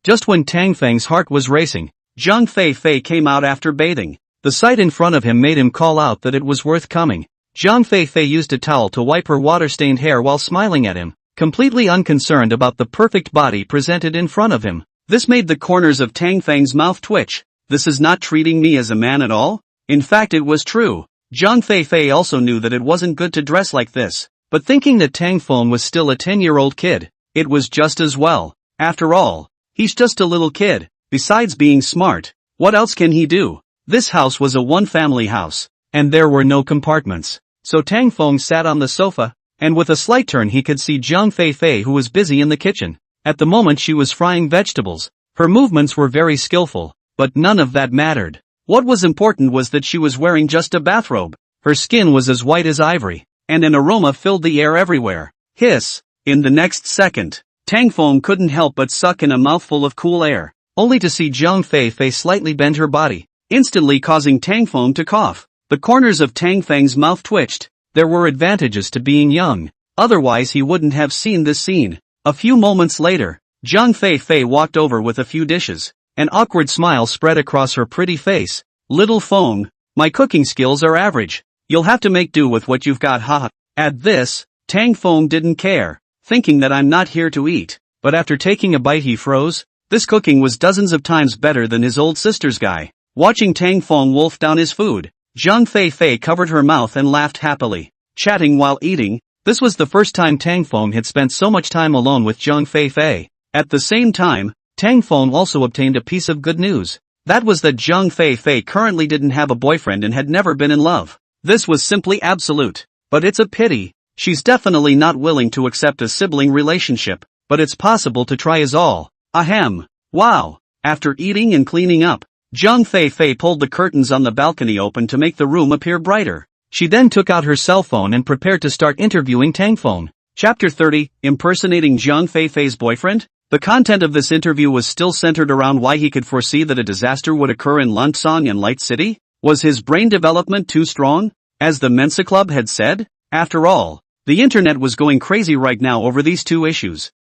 Just when Tang Feng's heart was racing, Zhang Fei came out after bathing. The sight in front of him made him call out that it was worth coming. Zhang Fei used a towel to wipe her water-stained hair while smiling at him, completely unconcerned about the perfect body presented in front of him. This made the corners of Tang Feng's mouth twitch. This is not treating me as a man at all? In fact it was true. Zhang Fei also knew that it wasn't good to dress like this, but thinking that Tang Feng was still a 10-year-old kid, it was just as well. After all, he's just a little kid. Besides being smart, what else can he do? This house was a one-family house, and there were no compartments. So Tang Feng sat on the sofa, and with a slight turn he could see Zhang Fei who was busy in the kitchen. At the moment she was frying vegetables. Her movements were very skillful, but none of that mattered. What was important was that she was wearing just a bathrobe. Her skin was as white as ivory, and an aroma filled the air everywhere. Hiss! In the next second, Tang Feng couldn't help but suck in a mouthful of cool air, only to see Zhang Fei slightly bend her body, instantly causing Tang Feng to cough. The corners of Tang Feng's mouth twitched. There were advantages to being young, otherwise he wouldn't have seen this scene. A few moments later, Zhang Fei walked over with a few dishes. An awkward smile spread across her pretty face. Little Feng, my cooking skills are average. You'll have to make do with what you've got, haha. At this, Tang Feng didn't care, thinking that I'm not here to eat. But after taking a bite he froze. This cooking was dozens of times better than his old sister's guy. Watching Tang Feng wolf down his food, Zhang Fei covered her mouth and laughed happily, chatting while eating. This was the first time Tang Feng had spent so much time alone with Zhang Fei. At the same time, Tang Feng also obtained a piece of good news. That was that Zhang Fei currently didn't have a boyfriend and had never been in love. This was simply absolute. But it's a pity. She's definitely not willing to accept a sibling relationship, but it's possible to try is all. Ahem. Wow. After eating and cleaning up, Zhang Fei pulled the curtains on the balcony open to make the room appear brighter. She then took out her cell phone and prepared to start interviewing Tang Feng. Chapter 30, Impersonating Zhang Fei's boyfriend? The content of this interview was still centered around why he could foresee that a disaster would occur in Lunsong and Light City. Was his brain development too strong? As the Mensa Club had said? After all, the internet was going crazy right now over these two issues.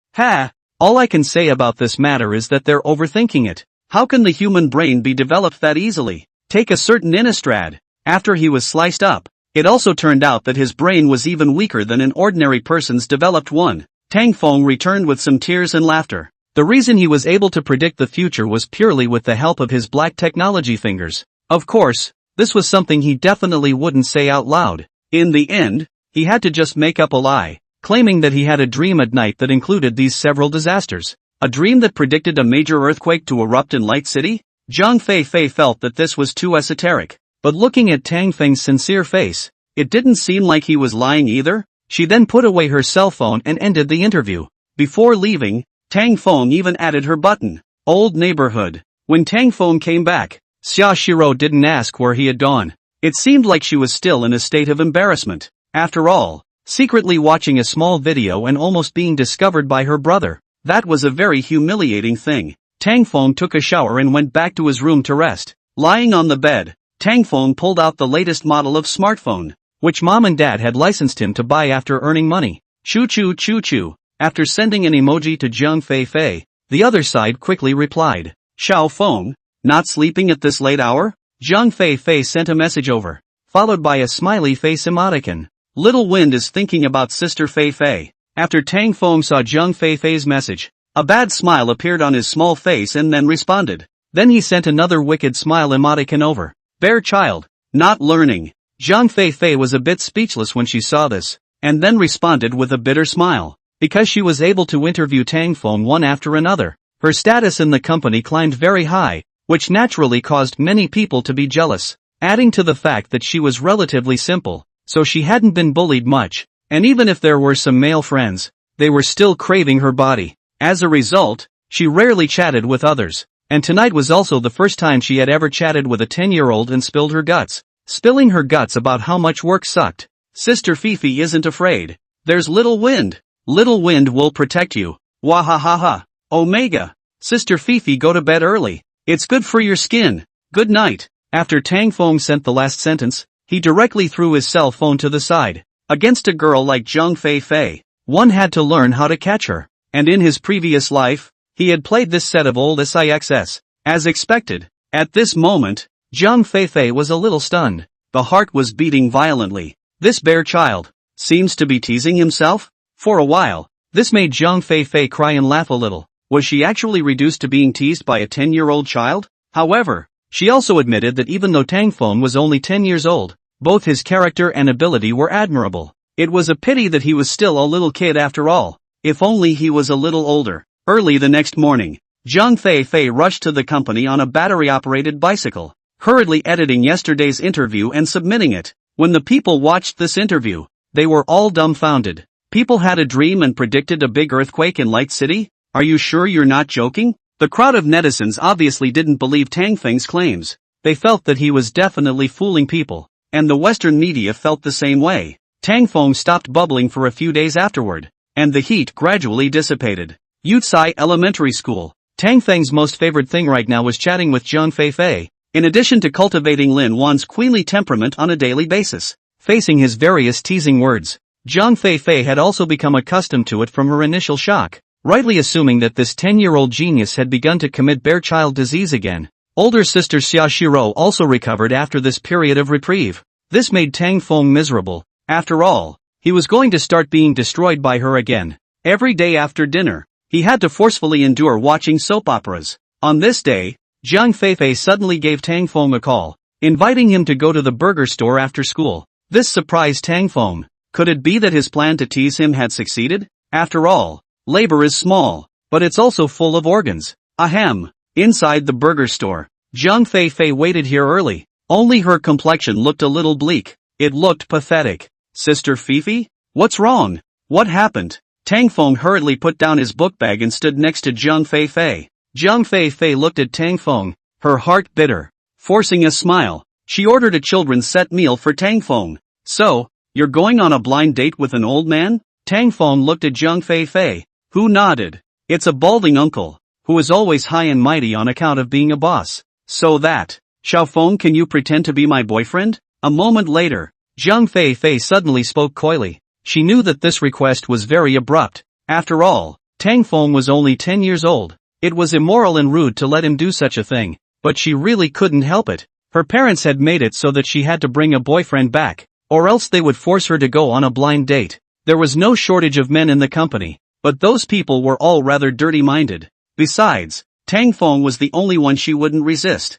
All I can say about this matter is that they're overthinking it. How can the human brain be developed that easily? Take a certain Innistrad. After he was sliced up, it also turned out that his brain was even weaker than an ordinary person's developed one. Tang Feng returned with some tears and laughter. The reason he was able to predict the future was purely with the help of his black technology fingers. Of course, this was something he definitely wouldn't say out loud. In the end, he had to just make up a lie, claiming that he had a dream at night that included these several disasters. A dream that predicted a major earthquake to erupt in Light City? Zhang Feifei felt that this was too esoteric, but looking at Tang Feng's sincere face, it didn't seem like he was lying either. She then put away her cell phone and ended the interview. Before leaving, Tang Feng even added her button, "Old Neighborhood." When Tang Feng came back, Xia Shiro didn't ask where he had gone. It seemed like she was still in a state of embarrassment. After all, secretly watching a small video and almost being discovered by her brother, that was a very humiliating thing. Tang Feng took a shower and went back to his room to rest. Lying on the bed, Tang Feng pulled out the latest model of smartphone, which mom and dad had licensed him to buy after earning money. Choo choo choo choo. After sending an emoji to Zhang Feifei, the other side quickly replied, "Xiao Feng, not sleeping at this late hour?" Zhang Feifei sent a message over, followed by a smiley face emoticon. Little Wind is thinking about Sister Feifei. After Tang Feng saw Zhang Feifei's message, a bad smile appeared on his small face and then responded. Then he sent another wicked smile emoticon over. Bear child, not learning. Zhang Feifei was a bit speechless when she saw this, and then responded with a bitter smile. Because she was able to interview Tang Feng one after another, her status in the company climbed very high, which naturally caused many people to be jealous, adding to the fact that she was relatively simple, so she hadn't been bullied much, and even if there were some male friends, they were still craving her body. As a result, she rarely chatted with others, and tonight was also the first time she had ever chatted with a 10-year-old and spilled her guts. Spilling her guts about how much work sucked. Sister Fifi isn't afraid. There's Little Wind. Little Wind will protect you. Wahahaha. Omega. Sister Fifi, go to bed early. It's good for your skin. Good night. After Tang Feng sent the last sentence, he directly threw his cell phone to the side. Against a girl like Zhang Feifei, one had to learn how to catch her. And in his previous life, he had played this set of old SIXS. As expected, at this moment, Zhang Feifei was a little stunned. The heart was beating violently. This bear child seems to be teasing himself? For a while, this made Zhang Feifei cry and laugh a little. Was she actually reduced to being teased by a 10-year-old child? However, she also admitted that even though Tang Feng was only 10 years old, both his character and ability were admirable. It was a pity that he was still a little kid after all. If only he was a little older. Early the next morning, Zhang Feifei rushed to the company on a battery-operated bicycle, hurriedly editing yesterday's interview and submitting it. When the people watched this interview, they were all dumbfounded. People had a dream and predicted a big earthquake in Light City? Are you sure you're not joking? The crowd of netizens obviously didn't believe Tang Feng's claims. They felt that he was definitely fooling people, and the Western media felt the same way. Tang Feng stopped bubbling for a few days afterward, and the heat gradually dissipated. Yutsai Elementary School. Tang Feng's most favorite thing right now was chatting with Zhang Feifei, in addition to cultivating Lin Wan's queenly temperament on a daily basis. Facing his various teasing words, Zhang Feifei had also become accustomed to it from her initial shock, rightly assuming that this 10-year-old genius had begun to commit bear child disease again. Older sister Xia Shiro also recovered after this period of reprieve. This made Tang Feng miserable. After all, he was going to start being destroyed by her again. Every day after dinner, he had to forcefully endure watching soap operas. On this day, Zhang Feifei suddenly gave Tang Feng a call, inviting him to go to the burger store after school. This surprised Tang Feng. Could it be that his plan to tease him had succeeded? After all, labor is small, but it's also full of organs. Ahem. Inside the burger store, Zhang Feifei waited here early. Only her complexion looked a little bleak. It looked pathetic. Sister Fifi? What's wrong? What happened? Tang Feng hurriedly put down his book bag and stood next to Zhang Feifei. Zhang Feifei looked at Tang Feng, her heart bitter. Forcing a smile, she ordered a children's set meal for Tang Feng. So, you're going on a blind date with an old man? Tang Feng looked at Zhang Feifei, who nodded. It's a balding uncle, who is always high and mighty on account of being a boss. So that, Xiao Feng, can you pretend to be my boyfriend? A moment later, Zhang Feifei suddenly spoke coyly. She knew that this request was very abrupt. After all, Tang Feng was only 10 years old. It was immoral and rude to let him do such a thing, but she really couldn't help it. Her parents had made it so that she had to bring a boyfriend back, or else they would force her to go on a blind date. There was no shortage of men in the company, but those people were all rather dirty-minded. Besides, Tang Feng was the only one she wouldn't resist.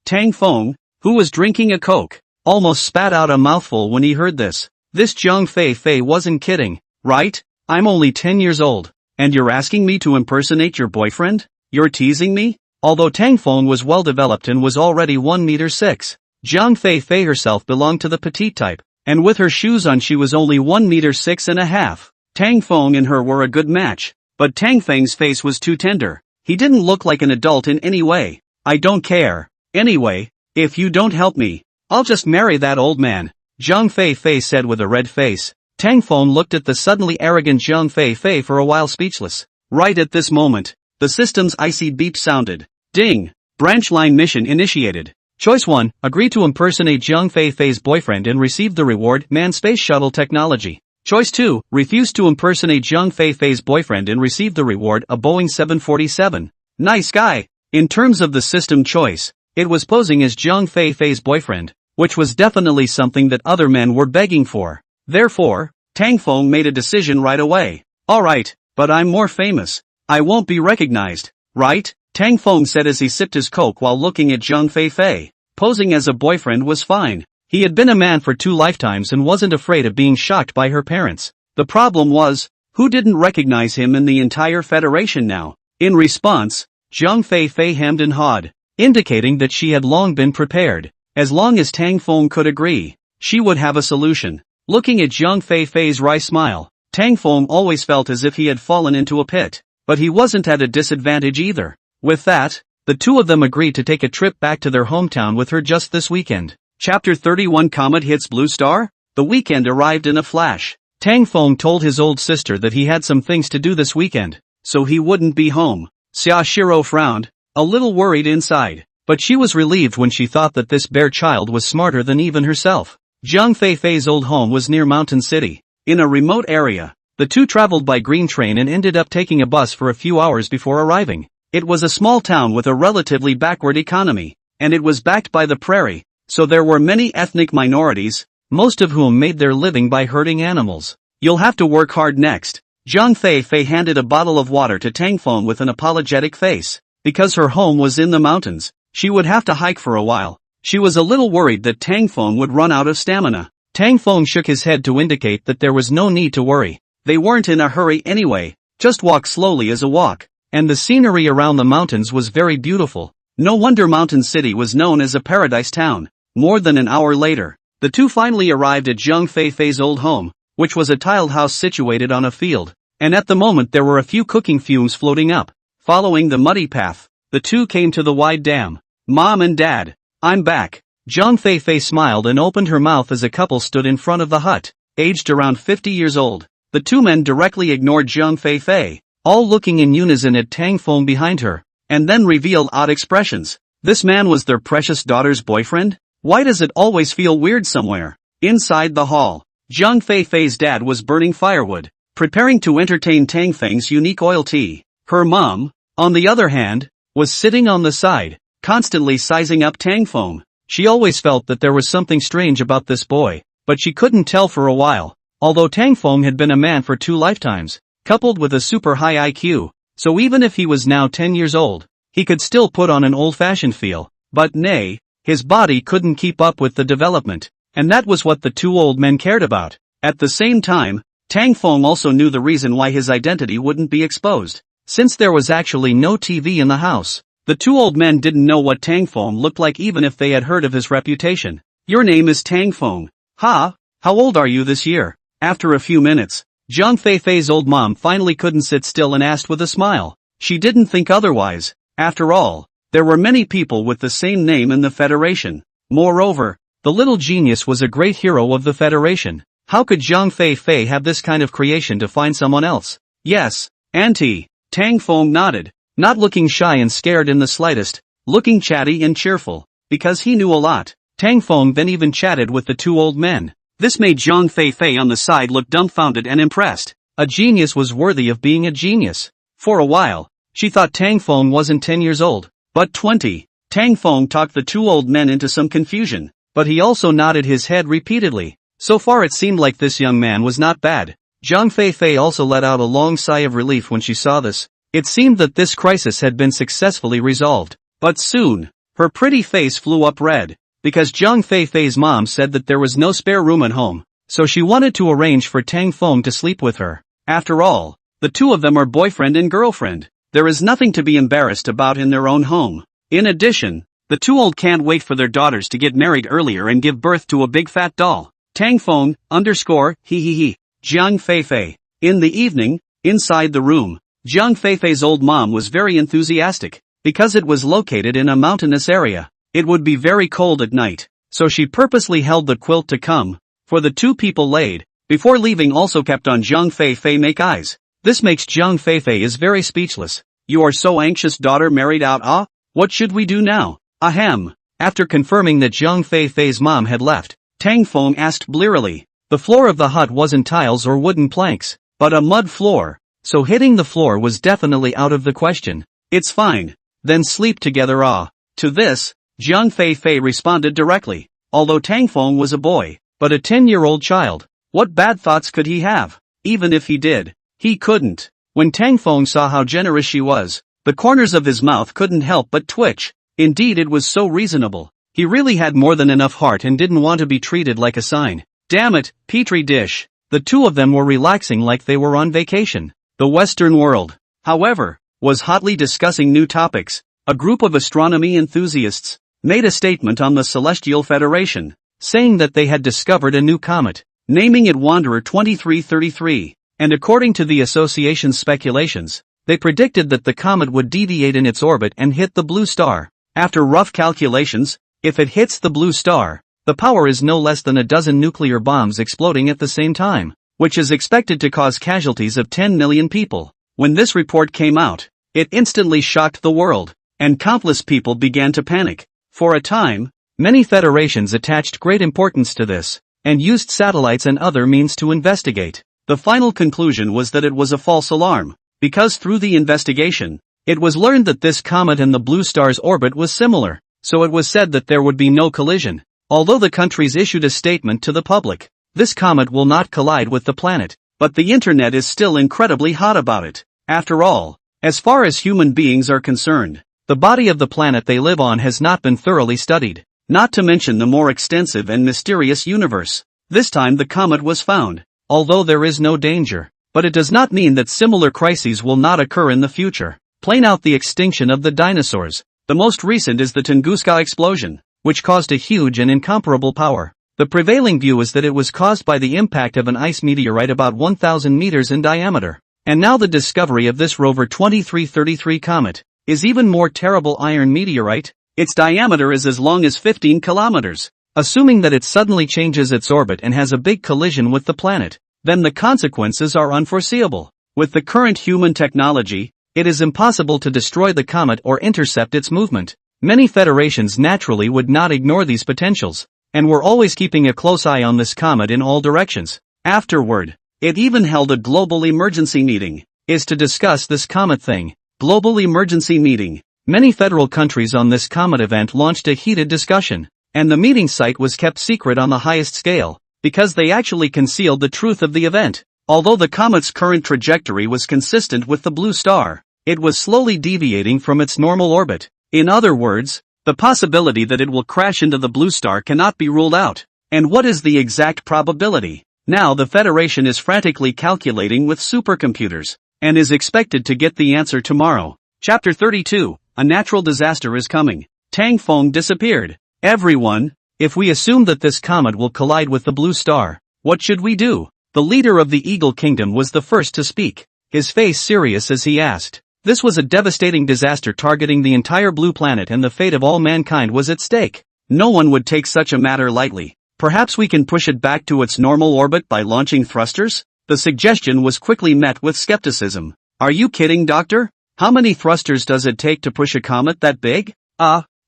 Tang Feng, who was drinking a Coke, almost spat out a mouthful when he heard this. This Zhang Fei wasn't kidding, right? I'm only 10 years old. And you're asking me to impersonate your boyfriend? You're teasing me? Although Tang Feng was well developed and was already 1 meter 6, Zhang Fei herself belonged to the petite type, and with her shoes on she was only 1 meter 6.5. Tang Feng and her were a good match, but Tang Feng's face was too tender. He didn't look like an adult in any way. I don't care. Anyway, if you don't help me, I'll just marry that old man, Zhang Fei said with a red face. Tang Feng looked at the suddenly arrogant Zhang Fei for a while speechless. Right at this moment, the system's icy beep sounded. Ding! Branch line mission initiated. Choice 1, agree to impersonate Zhang Fei's boyfriend and receive the reward, manned space shuttle technology. Choice 2, refuse to impersonate Zhang Fei's boyfriend and receive the reward, a Boeing 747. Nice guy. In terms of the system choice, it was posing as Zhang Fei's boyfriend, which was definitely something that other men were begging for. Therefore, Tang Feng made a decision right away. Alright, but I'm more famous. I won't be recognized, right? Tang Feng said as he sipped his coke while looking at Zhang Fei. Posing as a boyfriend was fine. He had been a man for 2 lifetimes and wasn't afraid of being shocked by her parents. The problem was, who didn't recognize him in the entire Federation now? In response, Zhang Fei hemmed and hawed, indicating that she had long been prepared. As long as Tang Feng could agree, she would have a solution. Looking at Zhang Fei's wry smile, Tang Feng always felt as if he had fallen into a pit. But he wasn't at a disadvantage either. With that, the two of them agreed to take a trip back to their hometown with her just this weekend. Chapter 31 Comet Hits Blue Star? The weekend arrived in a flash. Tang Feng told his old sister that he had some things to do this weekend, so he wouldn't be home. Xia Shiro frowned, a little worried inside, but she was relieved when she thought that this bear child was smarter than even herself. Zhang Fei's old home was near Mountain City, in a remote area. The two traveled by green train and ended up taking a bus for a few hours before arriving. It was a small town with a relatively backward economy, and it was backed by the prairie, so there were many ethnic minorities, most of whom made their living by herding animals. You'll have to work hard next. Zhang Fei handed a bottle of water to Tang Feng with an apologetic face. Because her home was in the mountains, she would have to hike for a while. She was a little worried that Tang Feng would run out of stamina. Tang Feng shook his head to indicate that there was no need to worry. They weren't in a hurry anyway, just walk slowly as a walk. And the scenery around the mountains was very beautiful. No wonder Mountain City was known as a paradise town. More than an hour later, the two finally arrived at Zhang Fei's old home, which was a tiled house situated on a field. And at the moment there were a few cooking fumes floating up. Following the muddy path, the two came to the wide dam. Mom and Dad, I'm back. Zhang Fei smiled and opened her mouth as a couple stood in front of the hut, aged around 50 years old. The two men directly ignored Zhang Fei, all looking in unison at Tang Feng behind her, and then revealed odd expressions. This man was their precious daughter's boyfriend? Why does it always feel weird somewhere? Inside the hall, Zhang Fei's dad was burning firewood, preparing to entertain Tang Feng's unique oil tea. Her mom, on the other hand, was sitting on the side, constantly sizing up Tang Feng. She always felt that there was something strange about this boy, but she couldn't tell for a while. Although Tang Feng had been a man for 2 lifetimes, coupled with a super high IQ, so even if he was now 10 years old, he could still put on an old-fashioned feel. But nay, his body couldn't keep up with the development, and that was what the two old men cared about. At the same time, Tang Feng also knew the reason why his identity wouldn't be exposed. Since there was actually no TV in the house, the two old men didn't know what Tang Feng looked like even if they had heard of his reputation. Your name is Tang Feng. Ha? How old are you this year? After a few minutes, Zhang Fei's old mom finally couldn't sit still and asked with a smile. She didn't think otherwise. After all, there were many people with the same name in the Federation. Moreover, the little genius was a great hero of the Federation. How could Zhang Fei have this kind of creation to find someone else? Yes, Auntie. Tang Feng nodded, not looking shy and scared in the slightest, looking chatty and cheerful, because he knew a lot. Tang Feng then even chatted with the two old men. This made Zhang Fei on the side look dumbfounded and impressed. A genius was worthy of being a genius. For a while, she thought Tang Feng wasn't 10 years old, but 20. Tang Feng talked the two old men into some confusion, but he also nodded his head repeatedly. So far it seemed like this young man was not bad. Zhang Fei also let out a long sigh of relief when she saw this. It seemed that this crisis had been successfully resolved. But soon, her pretty face flew up red, because Zhang Fei's mom said that there was no spare room at home. so she wanted to arrange for Tang Feng to sleep with her. After all, the two of them are boyfriend and girlfriend. There is nothing to be embarrassed about in their own home. In addition, the two old can't wait for their daughters to get married earlier and give birth to a big fat doll. Tang Feng, _, Jiang Feifei. In the evening, inside the room, Jiang Feifei's old mom was very enthusiastic, because it was located in a mountainous area. It would be very cold at night, so she purposely held the quilt to come, for the two people laid, before leaving also kept on Jiang Feifei make eyes. This makes Jiang Feifei is very speechless. You are so anxious, daughter married out, ah? What should we do now? Ahem. After confirming that Jiang Feifei's mom had left, Tang Feng asked blearily. The floor of the hut wasn't tiles or wooden planks, but a mud floor, so hitting the floor was definitely out of the question. It's fine. Then sleep together, ah. To this, Jiang Feifei responded directly. Although Tang Feng was a boy, but a 10-year-old child, what bad thoughts could he have? Even if he did, he couldn't. When Tang Feng saw how generous she was, the corners of his mouth couldn't help but twitch. Indeed, it was so reasonable. He really had more than enough heart and didn't want to be treated like a sign. Damn it, petri dish. The two of them were relaxing like they were on vacation. The Western world, however, was hotly discussing new topics. A group of astronomy enthusiasts made a statement on the Celestial Federation, saying that they had discovered a new comet, naming it Wanderer 2333, and according to the association's speculations, they predicted that the comet would deviate in its orbit and hit the blue star. After rough calculations, if it hits the blue star, the power is no less than a dozen nuclear bombs exploding at the same time, which is expected to cause casualties of 10 million people. When this report came out, it instantly shocked the world, and countless people began to panic. For a time, many federations attached great importance to this, and used satellites and other means to investigate. The final conclusion was that it was a false alarm, because through the investigation, it was learned that this comet and the blue star's orbit was similar, so it was said that there would be no collision. Although the countries issued a statement to the public, this comet will not collide with the planet, but the internet is still incredibly hot about it. After all, as far as human beings are concerned, the body of the planet they live on has not been thoroughly studied, not to mention the more extensive and mysterious universe. This time the comet was found, although there is no danger, but it does not mean that similar crises will not occur in the future. Plain out the extinction of the dinosaurs. The most recent is the Tunguska explosion, which caused a huge and incomparable power. The prevailing view is that it was caused by the impact of an ice meteorite about 1,000 meters in diameter. And now the discovery of this Rover 2333 comet is even more terrible. Iron meteorite, its diameter is as long as 15 kilometers. Assuming that it suddenly changes its orbit and has a big collision with the planet, then the consequences are unforeseeable. With the current human technology, it is impossible to destroy the comet or intercept its movement. Many federations naturally would not ignore these potentials, and were always keeping a close eye on this comet in all directions. Afterward, it even held a global emergency meeting, to discuss this comet thing. Global emergency meeting. Many federal countries on this comet event launched a heated discussion, and the meeting site was kept secret on the highest scale, because they actually concealed the truth of the event. Although the comet's current trajectory was consistent with the blue star, it was slowly deviating from its normal orbit. In other words, the possibility that it will crash into the blue star cannot be ruled out. And what is the exact probability? Now the Federation is frantically calculating with supercomputers, and is expected to get the answer tomorrow. Chapter 32, A Natural Disaster is Coming. Tang Feng disappeared. Everyone, if we assume that this comet will collide with the blue star, what should we do? The leader of the Eagle Kingdom was the first to speak, his face serious as he asked. This was a devastating disaster targeting the entire blue planet, and the fate of all mankind was at stake. No one would take such a matter lightly. Perhaps we can push it back to its normal orbit by launching thrusters? The suggestion was quickly met with skepticism. Are you kidding, Doctor? How many thrusters does it take to push a comet that big?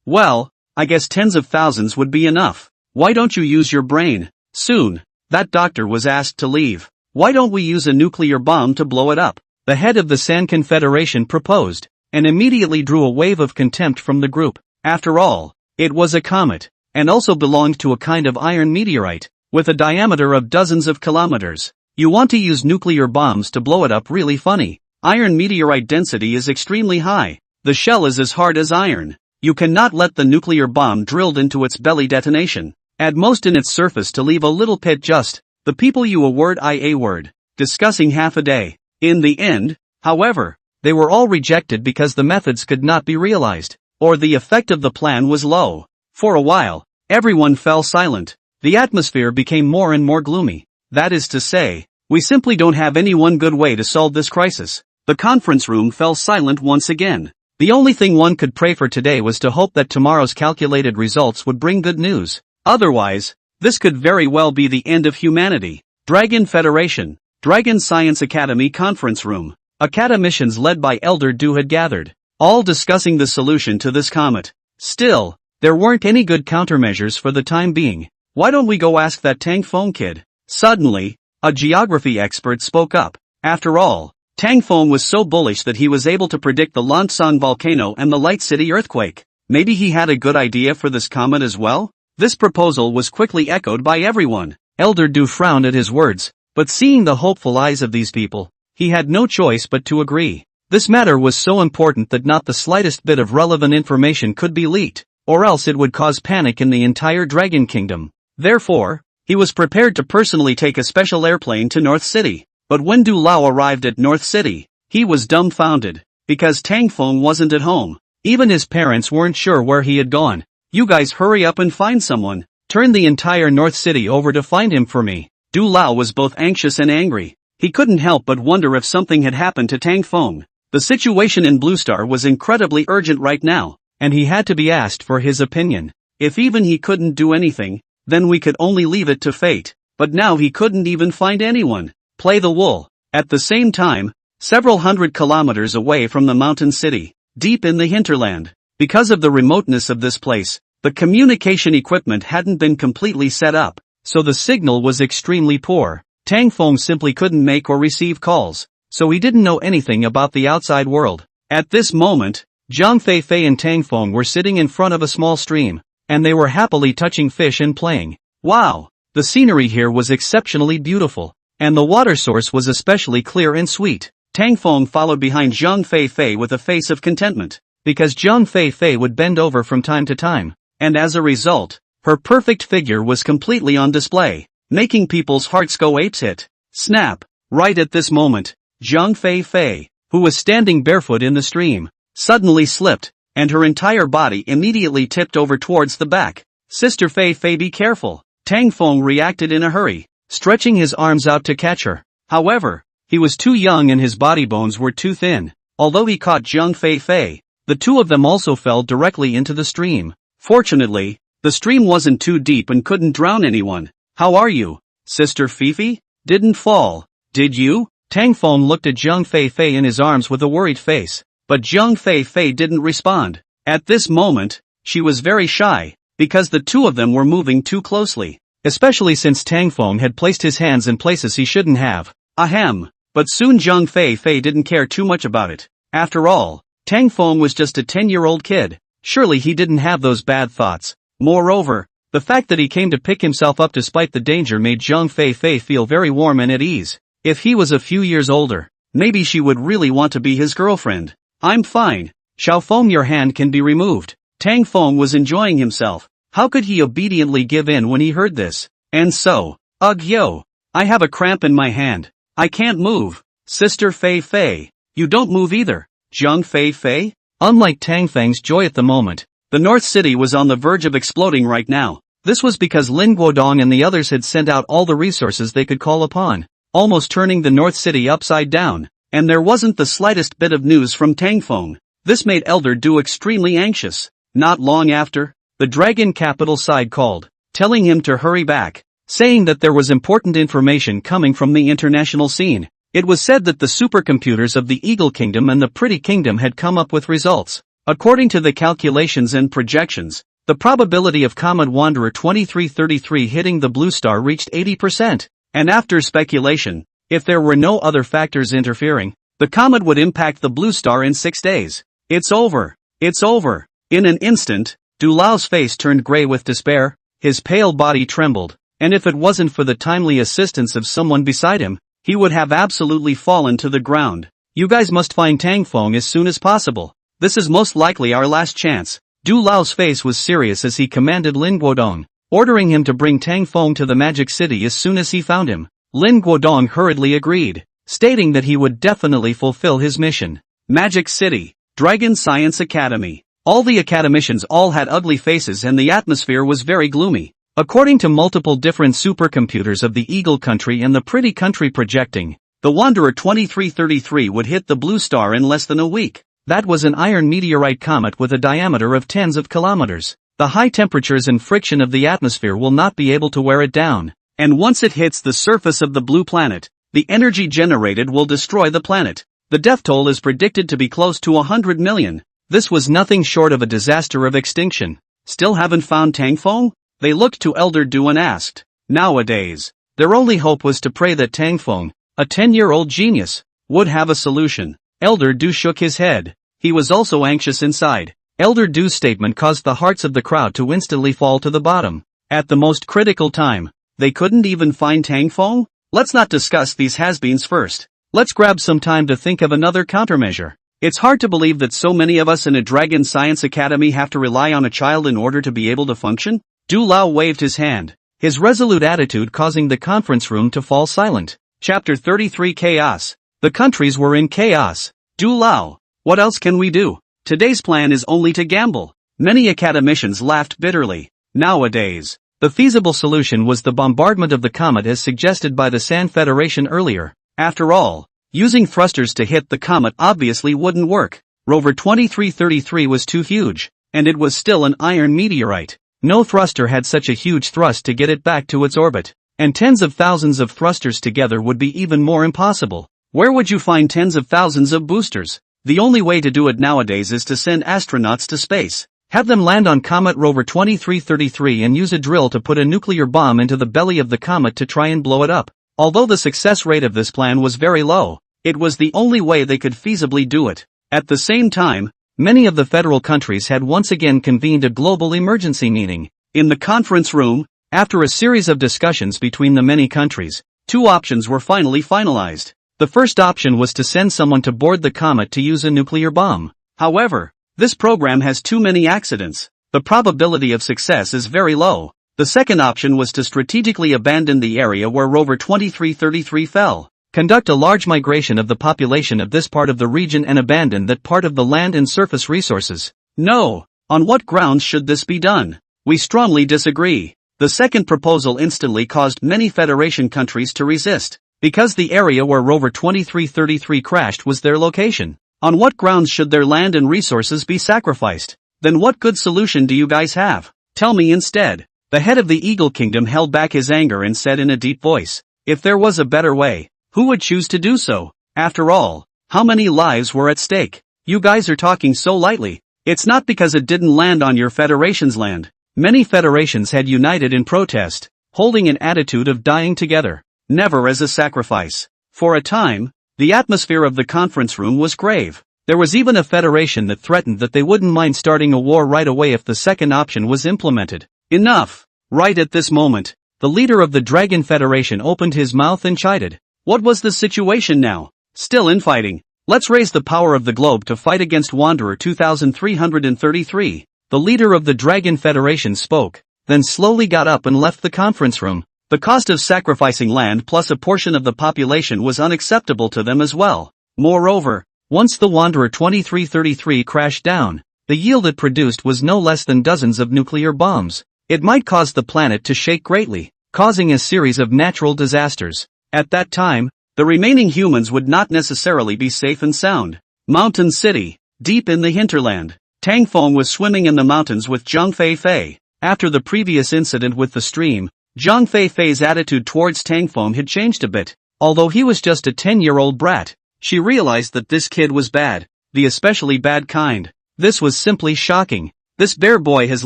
Well, I guess tens of thousands would be enough. Why don't you use your brain? Soon, that doctor was asked to leave. Why don't we use a nuclear bomb to blow it up? The head of the San Confederation proposed, and immediately drew a wave of contempt from the group. After all, it was a comet, and also belonged to a kind of iron meteorite, with a diameter of dozens of kilometers. You want to use nuclear bombs to blow it up? Really funny. Iron meteorite density is extremely high. The shell is as hard as iron. You cannot let the nuclear bomb drilled into its belly detonation, at most in its surface to leave a little pit just The people you a word I a word, discussing half a day. In the end, however, they were all rejected because the methods could not be realized, or the effect of the plan was low. For a while, everyone fell silent. The atmosphere became more and more gloomy. That is to say, we simply don't have any one good way to solve this crisis. The conference room fell silent once again. The only thing one could pray for today was to hope that tomorrow's calculated results would bring good news. Otherwise, this could very well be the end of humanity. Dragon Federation, Dragon Science Academy conference room. Academicians led by Elder Du had gathered, all discussing the solution to this comet. Still, there weren't any good countermeasures for the time being. Why don't we go ask that Tang Feng kid? Suddenly, a geography expert spoke up. After all, Tang Feng was so bullish that he was able to predict the Lansang volcano and the Light City earthquake. Maybe he had a good idea for this comet as well? This proposal was quickly echoed by everyone. Elder Du frowned at his words, but seeing the hopeful eyes of these people, he had no choice but to agree. This matter was so important that not the slightest bit of relevant information could be leaked, or else it would cause panic in the entire Dragon Kingdom. Therefore, he was prepared to personally take a special airplane to North City. But when Du Lao arrived at North City, he was dumbfounded, because Tang Feng wasn't at home. Even his parents weren't sure where he had gone. You guys hurry up and find someone. Turn the entire North City over to find him for me. Du Lao was both anxious and angry. He couldn't help but wonder if something had happened to Tang Feng. The situation in Blue Star was incredibly urgent right now, and he had to be asked for his opinion. If even he couldn't do anything, then we could only leave it to fate. But now he couldn't even find anyone. Play the wool. At the same time, several hundred kilometers away from the mountain city, deep in the hinterland, because of the remoteness of this place, the communication equipment hadn't been completely set up, so the signal was extremely poor. Tang Feng simply couldn't make or receive calls, so he didn't know anything about the outside world. At this moment, Zhang Feifei and Tang Feng were sitting in front of a small stream, and they were happily touching fish and playing. Wow! The scenery here was exceptionally beautiful. And the water source was especially clear and sweet. Tang Feng followed behind Zhang Feifei with a face of contentment, because Zhang Feifei would bend over from time to time, and as a result, her perfect figure was completely on display, making people's hearts go apeshit. Snap! Right at this moment, Zhang Feifei, who was standing barefoot in the stream, suddenly slipped, and her entire body immediately tipped over towards the back. Sister Feifei, be careful! Tang Feng reacted in a hurry, stretching his arms out to catch her. However, he was too young and his body bones were too thin. Although he caught Zhang Feifei, the two of them also fell directly into the stream. Fortunately, the stream wasn't too deep and couldn't drown anyone. How are you, Sister Fifi? Didn't fall, did you? Tang Feng looked at Zhang Feifei in his arms with a worried face, but Zhang Feifei didn't respond. At this moment, she was very shy, because the two of them were moving too closely. Especially since Tang Feng had placed his hands in places he shouldn't have. Ahem. But soon Zhang Feifei didn't care too much about it. After all, Tang Feng was just a 10-year-old kid. Surely he didn't have those bad thoughts. Moreover, the fact that he came to pick himself up despite the danger made Zhang Feifei feel very warm and at ease. If he was a few years older, maybe she would really want to be his girlfriend. I'm fine. Xiao Feng, your hand can be removed. Tang Feng was enjoying himself. How could he obediently give in when he heard this? And so, ugh yo, I have a cramp in my hand. I can't move. Sister Feifei, you don't move either. Zhang Feifei? Unlike Tang Feng's joy at the moment, the North City was on the verge of exploding right now. This was because Lin Guodong and the others had sent out all the resources they could call upon, almost turning the North City upside down, and there wasn't the slightest bit of news from Tang Feng. This made Elder Du extremely anxious. Not long after, the Dragon capital side called, telling him to hurry back, saying that there was important information coming from the international scene. It was said that the supercomputers of the Eagle Kingdom and the Pretty Kingdom had come up with results. According to the calculations and projections, the probability of Comet Wanderer 2333 hitting the Blue Star reached 80%, and after speculation, if there were no other factors interfering, the comet would impact the Blue Star in 6 days. It's over. It's over. In an instant, Du Lao's face turned gray with despair, his pale body trembled, and if it wasn't for the timely assistance of someone beside him, he would have absolutely fallen to the ground. You guys must find Tang Feng as soon as possible. This is most likely our last chance. Du Lao's face was serious as he commanded Lin Guodong, ordering him to bring Tang Feng to the Magic City as soon as he found him. Lin Guodong hurriedly agreed, stating that he would definitely fulfill his mission. Magic City, Dragon Science Academy. All the academicians all had ugly faces and the atmosphere was very gloomy. According to multiple different supercomputers of the Eagle Country and the Pretty Country projecting, the Wanderer 2333 would hit the blue star in less than a week. That was an iron meteorite comet with a diameter of tens of kilometers. The high temperatures and friction of the atmosphere will not be able to wear it down. And once it hits the surface of the blue planet, the energy generated will destroy the planet. The death toll is predicted to be close to 100 million. This was nothing short of a disaster of extinction. Still haven't found Tang Feng? They looked to Elder Du and asked. Nowadays, their only hope was to pray that Tang Feng, a 10-year-old genius, would have a solution. Elder Du shook his head. He was also anxious inside. Elder Du's statement caused the hearts of the crowd to instantly fall to the bottom. At the most critical time, they couldn't even find Tang Feng? Let's not discuss these has-beens first. Let's grab some time to think of another countermeasure. It's hard to believe that so many of us in a Dragon Science Academy have to rely on a child in order to be able to function. Du Lao waved his hand, his resolute attitude causing the conference room to fall silent. Chapter 33 Chaos. The countries were in chaos. Du Lao, what else can we do? Today's plan is only to gamble. Many academicians laughed bitterly. Nowadays, the feasible solution was the bombardment of the comet as suggested by the San Federation earlier. After all, using thrusters to hit the comet obviously wouldn't work. Rover 2333 was too huge, and it was still an iron meteorite. No thruster had such a huge thrust to get it back to its orbit, and tens of thousands of thrusters together would be even more impossible. Where would you find tens of thousands of boosters? The only way to do it nowadays is to send astronauts to space. Have them land on Comet Rover 2333 and use a drill to put a nuclear bomb into the belly of the comet to try and blow it up. Although the success rate of this plan was very low, it was the only way they could feasibly do it. At the same time, many of the federal countries had once again convened a global emergency meeting. In the conference room, after a series of discussions between the many countries, two options were finally finalized. The first option was to send someone to board the comet to use a nuclear bomb. However, this program has too many accidents. The probability of success is very low. The second option was to strategically abandon the area where Rover 2333 fell, conduct a large migration of the population of this part of the region and abandon that part of the land and surface resources. No. On what grounds should this be done? We strongly disagree. The second proposal instantly caused many Federation countries to resist, because the area where Rover 2333 crashed was their location. On what grounds should their land and resources be sacrificed? Then what good solution do you guys have? Tell me instead. The head of the Eagle Kingdom held back his anger and said in a deep voice, if there was a better way, who would choose to do so? After all, how many lives were at stake? You guys are talking so lightly. It's not because it didn't land on your Federation's land. Many Federations had united in protest, holding an attitude of dying together, never as a sacrifice. For a time, the atmosphere of the conference room was grave. There was even a Federation that threatened that they wouldn't mind starting a war right away if the second option was implemented. Enough! Right at this moment, the leader of the Dragon Federation opened his mouth and chided. What was the situation now? Still infighting. Let's raise the power of the globe to fight against Wanderer 2333. The leader of the Dragon Federation spoke, then slowly got up and left the conference room. The cost of sacrificing land plus a portion of the population was unacceptable to them as well. Moreover, once the Wanderer 2333 crashed down, the yield it produced was no less than dozens of nuclear bombs. It might cause the planet to shake greatly, causing a series of natural disasters. At that time, the remaining humans would not necessarily be safe and sound. Mountain City, deep in the hinterland. Tang Feng was swimming in the mountains with Zhang Fei. After the previous incident with the stream, Zhang Fei's attitude towards Tang Feng had changed a bit. Although he was just a 10-year-old brat, she realized that this kid was bad, the especially bad kind. This was simply shocking. This bear boy has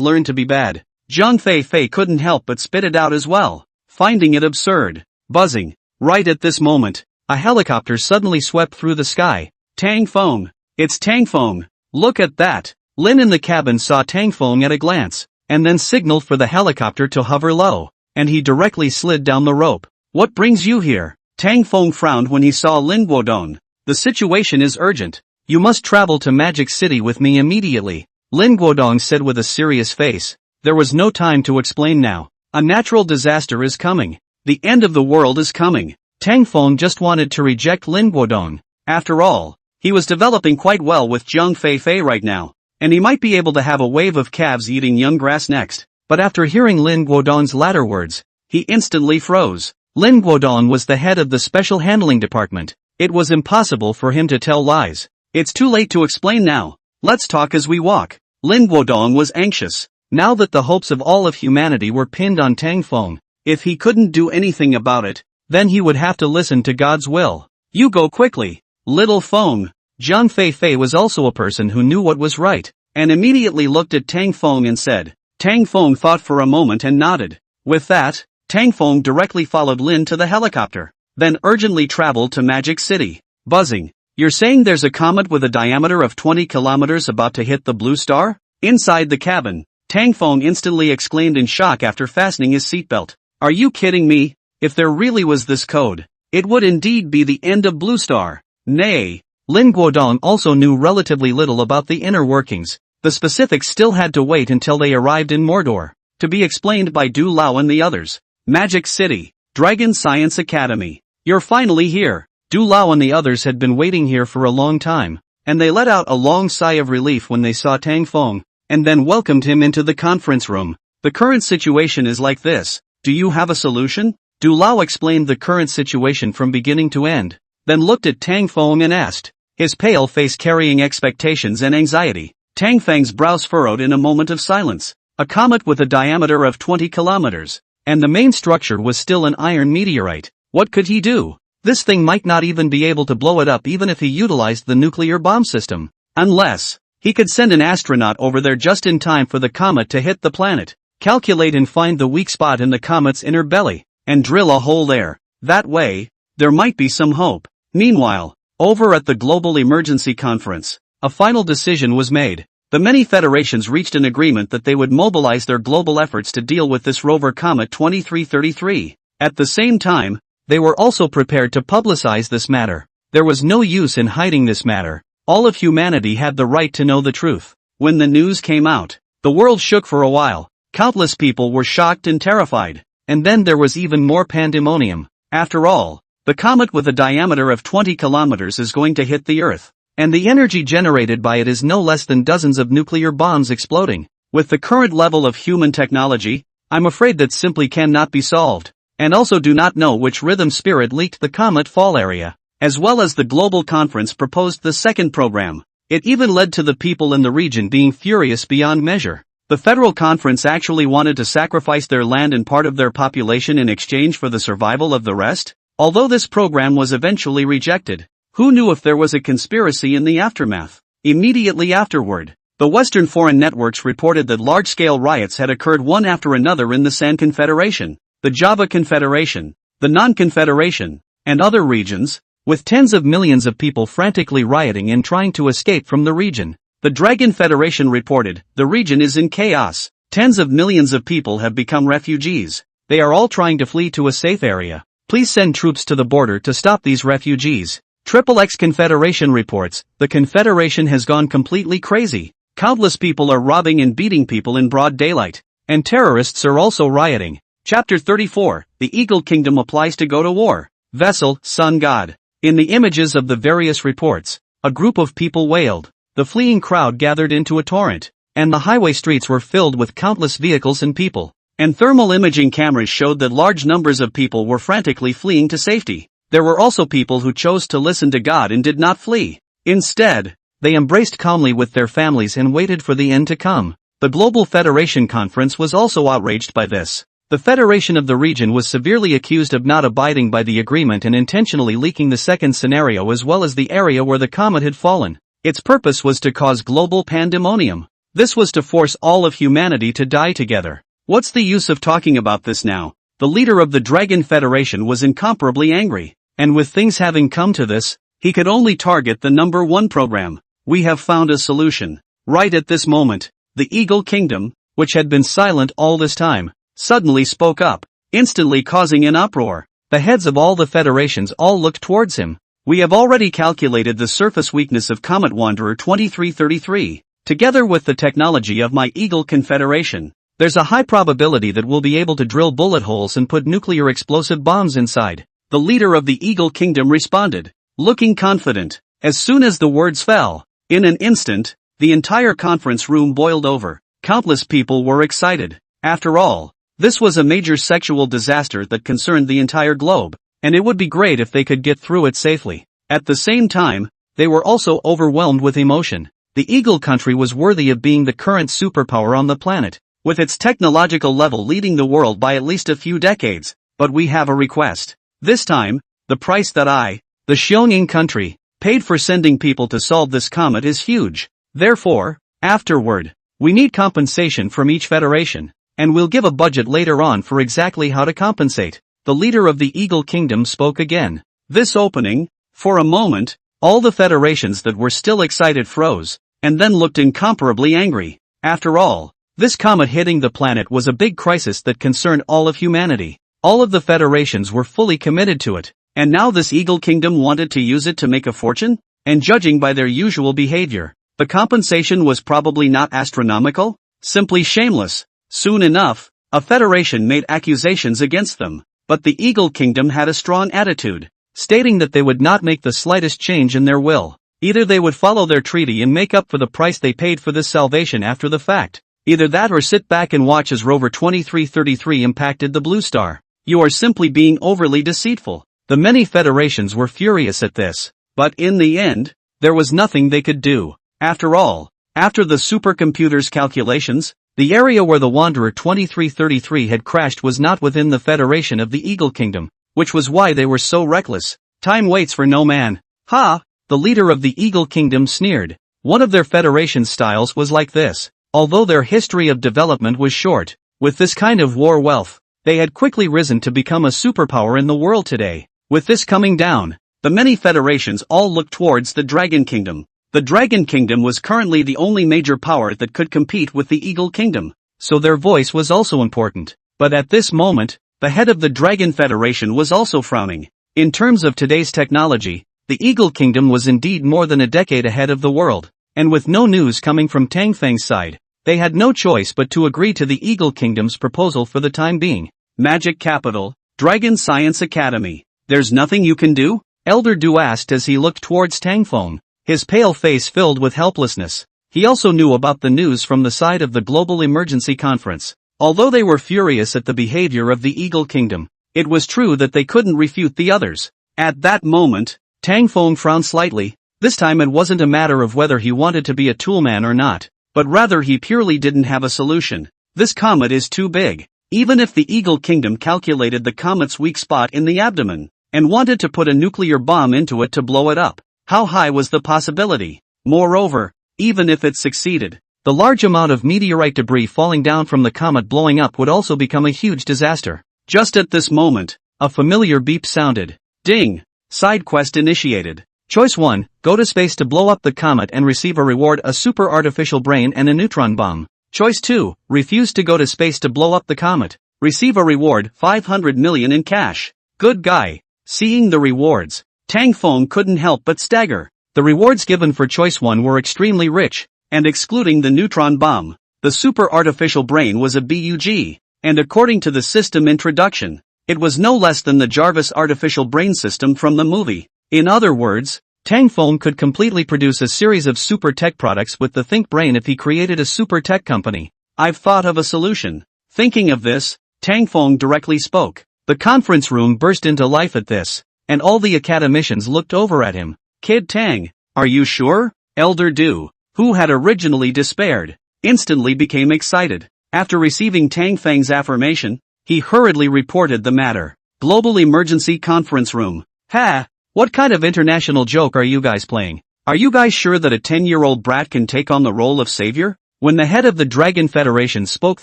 learned to be bad. Zhang Fei couldn't help but spit it out as well, finding it absurd. Buzzing. Right at this moment, a helicopter suddenly swept through the sky. Tang Feng. It's Tang Feng. Look at that. Lin in the cabin saw Tang Feng at a glance, and then signaled for the helicopter to hover low, and he directly slid down the rope. What brings you here? Tang Feng frowned when he saw Lin Guodong. The situation is urgent. You must travel to Magic City with me immediately. Lin Guodong said with a serious face. There was no time to explain now. A natural disaster is coming. The end of the world is coming. Tang Feng just wanted to reject Lin Guodong. After all, he was developing quite well with Zhang Feifei right now, and he might be able to have a wave of calves eating young grass next. But after hearing Lin Guodong's latter words, he instantly froze. Lin Guodong was the head of the Special Handling Department. It was impossible for him to tell lies. It's too late to explain now. Let's talk as we walk. Lin Guodong was anxious. Now that the hopes of all of humanity were pinned on Tang Feng, if he couldn't do anything about it, then he would have to listen to God's will. You go quickly, little Feng. Zhang Feifei was also a person who knew what was right, and immediately looked at Tang Feng and said. Tang Feng thought for a moment and nodded. With that, Tang Feng directly followed Lin to the helicopter, then urgently traveled to Magic City. Buzzing. You're saying there's a comet with a diameter of 20 kilometers about to hit the blue star? Inside the cabin, Tang Feng instantly exclaimed in shock after fastening his seatbelt. Are you kidding me? If there really was this code, it would indeed be the end of Blue Star. Nay. Lin Guodong also knew relatively little about the inner workings. The specifics still had to wait until they arrived in Mordor, to be explained by Du Lao and the others. Magic City, Dragon Science Academy. You're finally here. Du Lao and the others had been waiting here for a long time, and they let out a long sigh of relief when they saw Tang Feng, and then welcomed him into the conference room. The current situation is like this. Do you have a solution? Du Lao explained the current situation from beginning to end, then looked at Tang Feng and asked, his pale face carrying expectations and anxiety. Tang Feng's brows furrowed in a moment of silence. A comet with a diameter of 20 kilometers, and the main structure was still an iron meteorite. What could he do? This thing might not even be able to blow it up even if he utilized the nuclear bomb system. Unless he could send an astronaut over there just in time for the comet to hit the planet, calculate and find the weak spot in the comet's inner belly, and drill a hole there. That way, there might be some hope. Meanwhile, over at the Global Emergency Conference, a final decision was made. The many federations reached an agreement that they would mobilize their global efforts to deal with this rover comet 2333. At the same time, they were also prepared to publicize this matter. There was no use in hiding this matter. All of humanity had the right to know the truth. When the news came out, the world shook for a while. Countless people were shocked and terrified. And then there was even more pandemonium. After all, the comet with a diameter of 20 kilometers is going to hit the Earth. And the energy generated by it is no less than dozens of nuclear bombs exploding. With the current level of human technology, I'm afraid that simply cannot be solved. And also do not know which rhythm spirit leaked the comet fall area. As well as the global conference proposed the second program. It even led to the people in the region being furious beyond measure. The federal conference actually wanted to sacrifice their land and part of their population in exchange for the survival of the rest. Although this program was eventually rejected. Who knew if there was a conspiracy in the aftermath? Immediately afterward, the Western foreign networks reported that large-scale riots had occurred one after another in the San Confederation, the Java Confederation, the Non-Confederation, and other regions, with tens of millions of people frantically rioting and trying to escape from the region. The Dragon Federation reported, the region is in chaos. Tens of millions of people have become refugees. They are all trying to flee to a safe area. Please send troops to the border to stop these refugees. XXX Confederation reports, the Confederation has gone completely crazy. Countless people are robbing and beating people in broad daylight. And terrorists are also rioting. Chapter 34, the Eagle Kingdom applies to go to war. Vessel, Sun God. In the images of the various reports, a group of people wailed. The fleeing crowd gathered into a torrent, and the highway streets were filled with countless vehicles and people. And thermal imaging cameras showed that large numbers of people were frantically fleeing to safety. There were also people who chose to listen to God and did not flee. Instead, they embraced calmly with their families and waited for the end to come. The Global Federation Conference was also outraged by this. The Federation of the region was severely accused of not abiding by the agreement and intentionally leaking the second scenario as well as the area where the comet had fallen. Its purpose was to cause global pandemonium. This was to force all of humanity to die together. What's the use of talking about this now? The leader of the Dragon Federation was incomparably angry. And with things having come to this, he could only target the number one program. We have found a solution. Right at this moment, the Eagle Kingdom, which had been silent all this time, suddenly spoke up, instantly causing an uproar. The heads of all the federations all looked towards him. We have already calculated the surface weakness of Comet Wanderer 2333, together with the technology of my Eagle Confederation. There's a high probability that we'll be able to drill bullet holes and put nuclear explosive bombs inside. The leader of the Eagle Kingdom responded, looking confident. As soon as the words fell, in an instant, the entire conference room boiled over. Countless people were excited. After all, this was a major sexual disaster that concerned the entire globe, and it would be great if they could get through it safely. At the same time, they were also overwhelmed with emotion. The Eagle country was worthy of being the current superpower on the planet, with its technological level leading the world by at least a few decades. But we have a request. This time, the price that the Xiongning country, paid for sending people to solve this comet is huge. Therefore, afterward, we need compensation from each federation, and we'll give a budget later on for exactly how to compensate. The leader of the Eagle Kingdom spoke again. This opening, for a moment, all the federations that were still excited froze, and then looked incomparably angry. After all, this comet hitting the planet was a big crisis that concerned all of humanity. All of the federations were fully committed to it, and now this Eagle Kingdom wanted to use it to make a fortune? And judging by their usual behavior, the compensation was probably not astronomical, simply shameless. Soon enough, a federation made accusations against them, but the Eagle Kingdom had a strong attitude, stating that they would not make the slightest change in their will. Either they would follow their treaty and make up for the price they paid for this salvation after the fact. Either that or sit back and watch as rover 2333 impacted the blue star. You are simply being overly deceitful. The many federations were furious at this, but in the end, there was nothing they could do. After all, after the supercomputer's calculations, the area where the Wanderer 2333 had crashed was not within the Federation of the Eagle Kingdom, which was why they were so reckless. Time waits for no man. Ha! The leader of the Eagle Kingdom sneered. One of their Federation styles was like this. Although their history of development was short, with this kind of war wealth, they had quickly risen to become a superpower in the world today. With this coming down, the many federations all looked towards the Dragon Kingdom. The Dragon Kingdom was currently the only major power that could compete with the Eagle Kingdom, so their voice was also important. But at this moment, the head of the Dragon Federation was also frowning. In terms of today's technology, the Eagle Kingdom was indeed more than a decade ahead of the world, and with no news coming from Tang Feng's side, they had no choice but to agree to the Eagle Kingdom's proposal for the time being. Magic Capital, Dragon Science Academy. There's nothing you can do? Elder Du asked as he looked towards Tang Feng, his pale face filled with helplessness. He also knew about the news from the side of the Global Emergency Conference. Although they were furious at the behavior of the Eagle Kingdom, it was true that they couldn't refute the others. At that moment, Tang Feng frowned slightly. This time it wasn't a matter of whether he wanted to be a toolman or not, but rather he purely didn't have a solution. This comet is too big. Even if the Eagle Kingdom calculated the comet's weak spot in the abdomen, and wanted to put a nuclear bomb into it to blow it up, how high was the possibility? Moreover, even if it succeeded, the large amount of meteorite debris falling down from the comet blowing up would also become a huge disaster. Just at this moment, a familiar beep sounded. Ding! Side quest initiated. Choice 1, go to space to blow up the comet and receive a reward, a super artificial brain and a neutron bomb. Choice 2, refuse to go to space to blow up the comet. Receive a reward, 500 million in cash. Good guy. Seeing the rewards, Tang Feng couldn't help but stagger. The rewards given for choice 1 were extremely rich, and excluding the neutron bomb, the super artificial brain was a BUG, and according to the system introduction, it was no less than the Jarvis artificial brain system from the movie. In other words, Tang Feng could completely produce a series of super tech products with the Think Brain if he created a super tech company. I've thought of a solution. Thinking of this, Tang Feng directly spoke. The conference room burst into life at this, and all the academicians looked over at him. Kid Tang, are you sure? Elder Du, who had originally despaired, instantly became excited. After receiving Tang Feng's affirmation, he hurriedly reported the matter. Global Emergency Conference Room. Ha! What kind of international joke are you guys playing? Are you guys sure that a 10-year-old brat can take on the role of savior? When the head of the Dragon Federation spoke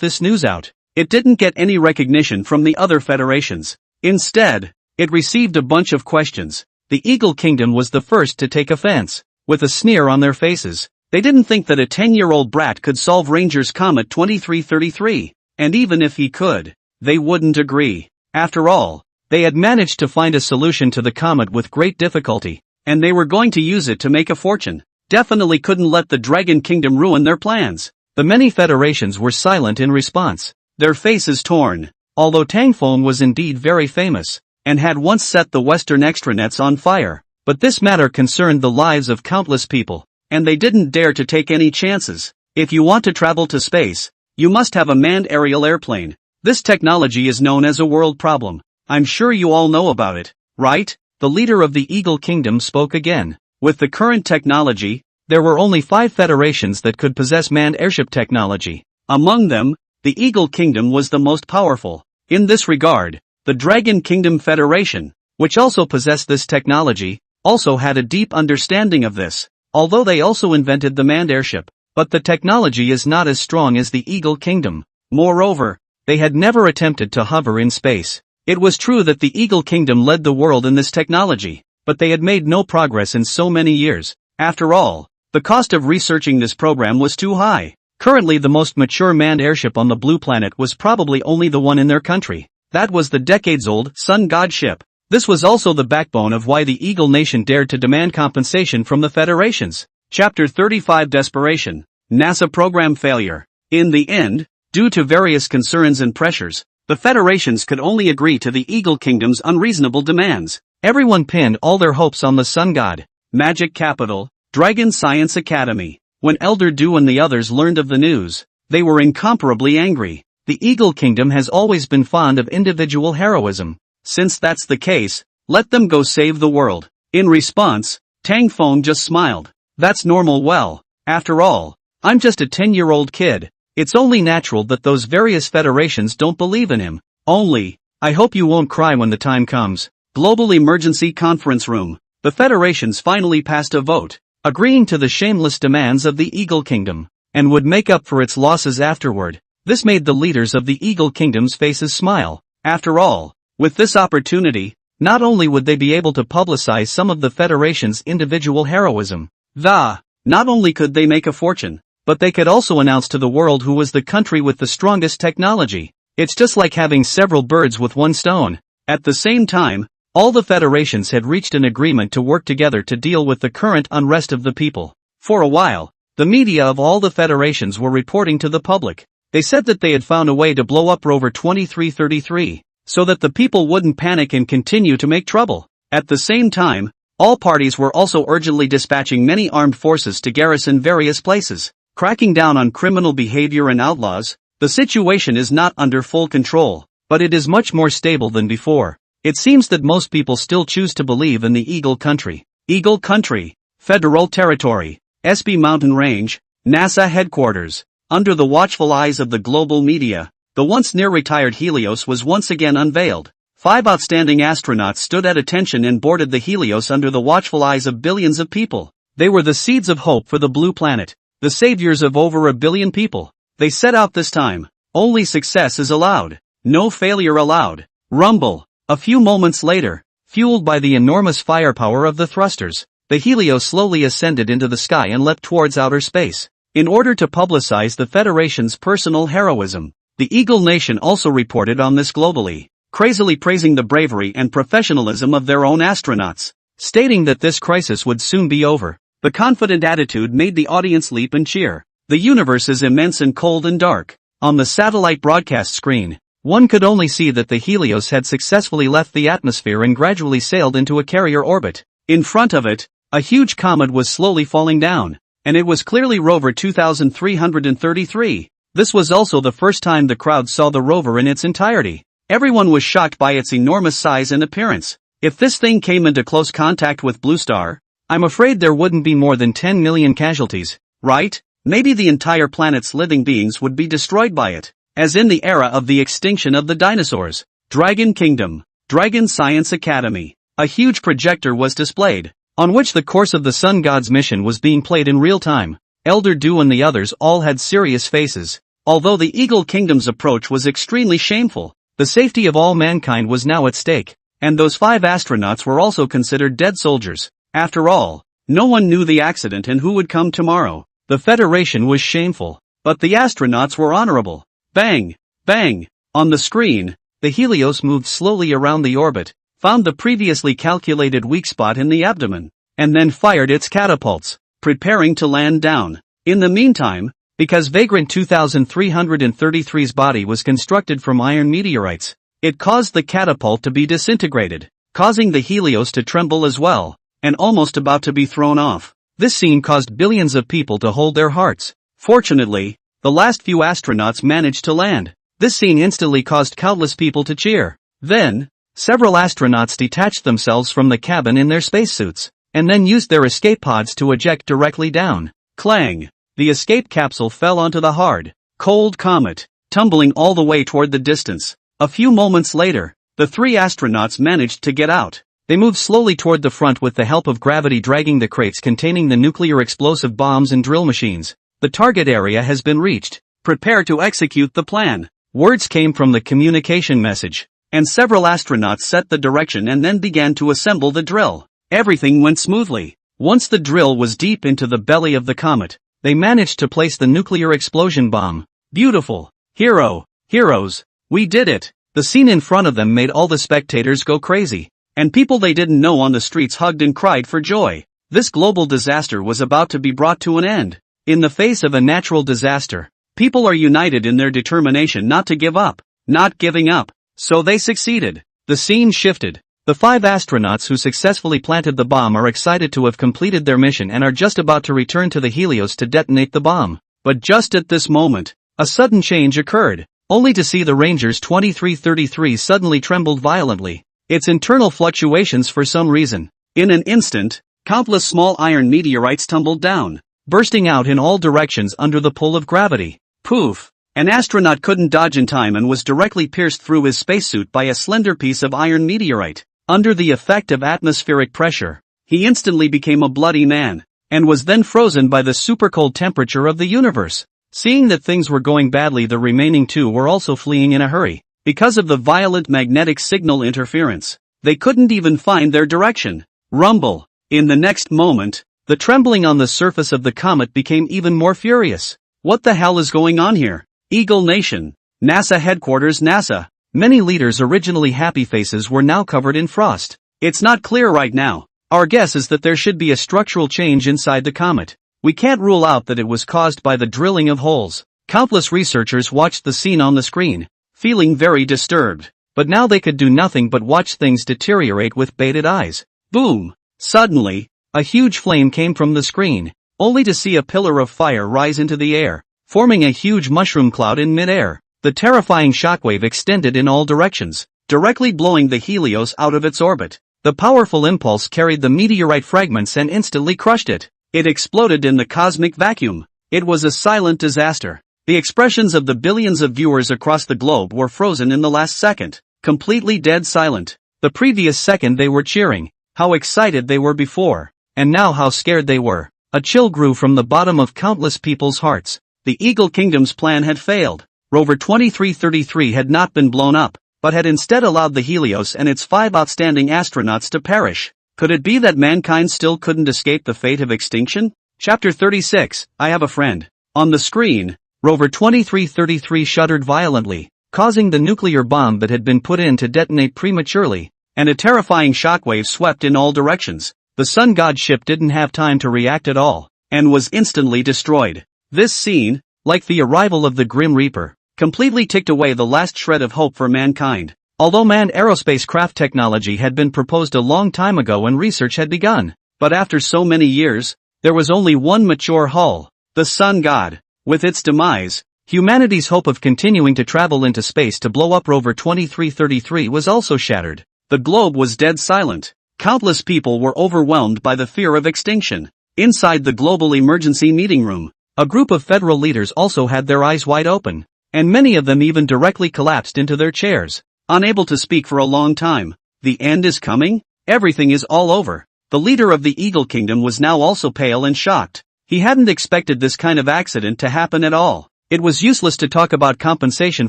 this news out, it didn't get any recognition from the other federations. Instead, it received a bunch of questions. The Eagle Kingdom was the first to take offense. With a sneer on their faces, they didn't think that a 10-year-old brat could solve Ranger's Comet 2333, and even if he could, they wouldn't agree. After all, they had managed to find a solution to the comet with great difficulty, and they were going to use it to make a fortune. Definitely couldn't let the Dragon Kingdom ruin their plans. The many federations were silent in response, their faces torn. Although Tangphone was indeed very famous, and had once set the Western extranets on fire, but this matter concerned the lives of countless people, and they didn't dare to take any chances. If you want to travel to space, you must have a manned aerial airplane. This technology is known as a world problem. I'm sure you all know about it, right? The leader of the Eagle Kingdom spoke again. With the current technology, there were only 5 federations that could possess manned airship technology. Among them, the Eagle Kingdom was the most powerful. In this regard, the Dragon Kingdom Federation, which also possessed this technology, also had a deep understanding of this, although they also invented the manned airship, but the technology is not as strong as the Eagle Kingdom. Moreover, they had never attempted to hover in space. It was true that the Eagle Kingdom led the world in this technology, but they had made no progress in so many years. After all, the cost of researching this program was too high. Currently the most mature manned airship on the Blue Planet was probably only the one in their country. That was the decades-old Sun God ship. This was also the backbone of why the Eagle Nation dared to demand compensation from the federations. Chapter 35 Desperation. NASA Program Failure. In the end, due to various concerns and pressures, the federations could only agree to the Eagle Kingdom's unreasonable demands. Everyone pinned all their hopes on the Sun God. Magic Capital, Dragon Science Academy. When Elder Du and the others learned of the news, they were incomparably angry. The Eagle Kingdom has always been fond of individual heroism. Since that's the case, let them go save the world. In response, Tangphone just smiled. That's normal. Well, after all, I'm just a 10-year-old kid. It's only natural that those various federations don't believe in him. Only, I hope you won't cry when the time comes. Global Emergency Conference Room. The federations finally passed a vote, agreeing to the shameless demands of the Eagle Kingdom, and would make up for its losses afterward. This made the leaders of the Eagle Kingdom's faces smile. After all, with this opportunity, not only would they be able to publicize some of the Federation's individual heroism, not only could they make a fortune, but they could also announce to the world who was the country with the strongest technology. It's just like having several birds with one stone. At the same time, all the federations had reached an agreement to work together to deal with the current unrest of the people. For a while, the media of all the federations were reporting to the public. They said that they had found a way to blow up Rover 2333, so that the people wouldn't panic and continue to make trouble. At the same time, all parties were also urgently dispatching many armed forces to garrison various places, cracking down on criminal behavior and outlaws. The situation is not under full control, but it is much more stable than before. It seems that most people still choose to believe in the Eagle Country. Eagle Country, Federal Territory, SB Mountain Range, NASA Headquarters. Under the watchful eyes of the global media, the once near-retired Helios was once again unveiled. 5 outstanding astronauts stood at attention and boarded the Helios under the watchful eyes of billions of people. They were the seeds of hope for the Blue Planet, the saviors of over 1 billion people. They set out this time. Only success is allowed. No failure allowed. Rumble. A few moments later, fueled by the enormous firepower of the thrusters, the Helios slowly ascended into the sky and leapt towards outer space. In order to publicize the Federation's personal heroism, the Eagle Nation also reported on this globally, crazily praising the bravery and professionalism of their own astronauts, stating that this crisis would soon be over. The confident attitude made the audience leap and cheer. The universe is immense and cold and dark. On the satellite broadcast screen, one could only see that the Helios had successfully left the atmosphere and gradually sailed into a carrier orbit. In front of it, a huge comet was slowly falling down, and it was clearly Rover 2333. This was also the first time the crowd saw the rover in its entirety. Everyone was shocked by its enormous size and appearance. If this thing came into close contact with Blue Star, I'm afraid there wouldn't be more than 10 million casualties, right? Maybe the entire planet's living beings would be destroyed by it, as in the era of the extinction of the dinosaurs. Dragon Kingdom, Dragon Science Academy. A huge projector was displayed, on which the course of the Sun God's mission was being played in real time. Elder Du and the others all had serious faces. Although the Eagle Kingdom's approach was extremely shameful, the safety of all mankind was now at stake, and those 5 astronauts were also considered dead soldiers. After all, no one knew the accident and who would come tomorrow. The Federation was shameful, but the astronauts were honorable. Bang! Bang! On the screen, the Helios moved slowly around the orbit, found the previously calculated weak spot in the abdomen, and then fired its catapults, preparing to land down. In the meantime, Because Vagrant 2333's body was constructed from iron meteorites, it caused the catapult to be disintegrated, causing the Helios to tremble as well, and almost about to be thrown off. This scene caused billions of people to hold their hearts. Fortunately, the last few astronauts managed to land. This scene instantly caused countless people to cheer. Then, several astronauts detached themselves from the cabin in their spacesuits, and then used their escape pods to eject directly down. Clang! The escape capsule fell onto the hard, cold comet, tumbling all the way toward the distance. A few moments later, the three astronauts managed to get out. They moved slowly toward the front with the help of gravity dragging the crates containing the nuclear explosive bombs and drill machines. The target area has been reached. Prepare to execute the plan. Words came from the communication message, and several astronauts set the direction and then began to assemble the drill. Everything went smoothly. Once the drill was deep into the belly of the comet, they managed to place the nuclear explosion bomb. Beautiful. Heroes. We did it. The scene in front of them made all the spectators go crazy, and people they didn't know on the streets hugged and cried for joy. This global disaster was about to be brought to an end. In the face of a natural disaster, people are united in their determination not to give up, not giving up. So they succeeded. The scene shifted. The 5 astronauts who successfully planted the bomb are excited to have completed their mission and are just about to return to the Helios to detonate the bomb. But just at this moment, a sudden change occurred, only to see the Ranger's 2333 suddenly trembled violently. Its internal fluctuations for some reason. In an instant, countless small iron meteorites tumbled down, bursting out in all directions under the pull of gravity. Poof! An astronaut couldn't dodge in time and was directly pierced through his spacesuit by a slender piece of iron meteorite. Under the effect of atmospheric pressure, he instantly became a bloody man, and was then frozen by the supercold temperature of the universe. Seeing that things were going badly, the remaining 2 were also fleeing in a hurry. Because of the violent magnetic signal interference, they couldn't even find their direction. Rumble! In the next moment, the trembling on the surface of the comet became even more furious. What the hell is going on here? Eagle Nation. NASA headquarters. NASA. Many leaders' originally happy faces were now covered in frost. It's not clear right now. Our guess is that there should be a structural change inside the comet. We can't rule out that it was caused by the drilling of holes. Countless researchers watched the scene on the screen, feeling very disturbed. But now they could do nothing but watch things deteriorate with bated eyes. Boom! Suddenly, a huge flame came from the screen, only to see a pillar of fire rise into the air, forming a huge mushroom cloud in mid-air. The terrifying shockwave extended in all directions, directly blowing the Helios out of its orbit. The powerful impulse carried the meteorite fragments and instantly crushed it. It exploded in the cosmic vacuum. It was a silent disaster. The expressions of the billions of viewers across the globe were frozen in the last second, completely dead silent. The previous second they were cheering, how excited they were before, and now how scared they were. A chill grew from the bottom of countless people's hearts. The Eagle Kingdom's plan had failed. Rover 2333 had not been blown up, but had instead allowed the Helios and its 5 outstanding astronauts to perish. Could it be that mankind still couldn't escape the fate of extinction? Chapter 36, I Have a Friend. On the screen, Rover 2333 shuddered violently, causing the nuclear bomb that had been put in to detonate prematurely, and a terrifying shockwave swept in all directions. The Sun God ship didn't have time to react at all, and was instantly destroyed. This scene, like the arrival of the Grim Reaper, completely ticked away the last shred of hope for mankind. Although manned aerospace craft technology had been proposed a long time ago and research had begun, but after so many years, there was only one mature hull, the Sun God. With its demise, humanity's hope of continuing to travel into space to blow up Rover 2333 was also shattered. The globe was dead silent. Countless people were overwhelmed by the fear of extinction. Inside the global emergency meeting room, a group of federal leaders also had their eyes wide open, and many of them even directly collapsed into their chairs, unable to speak for a long time. The end is coming? Everything is all over. The leader of the Eagle Kingdom was now also pale and shocked. He hadn't expected this kind of accident to happen at all. It was useless to talk about compensation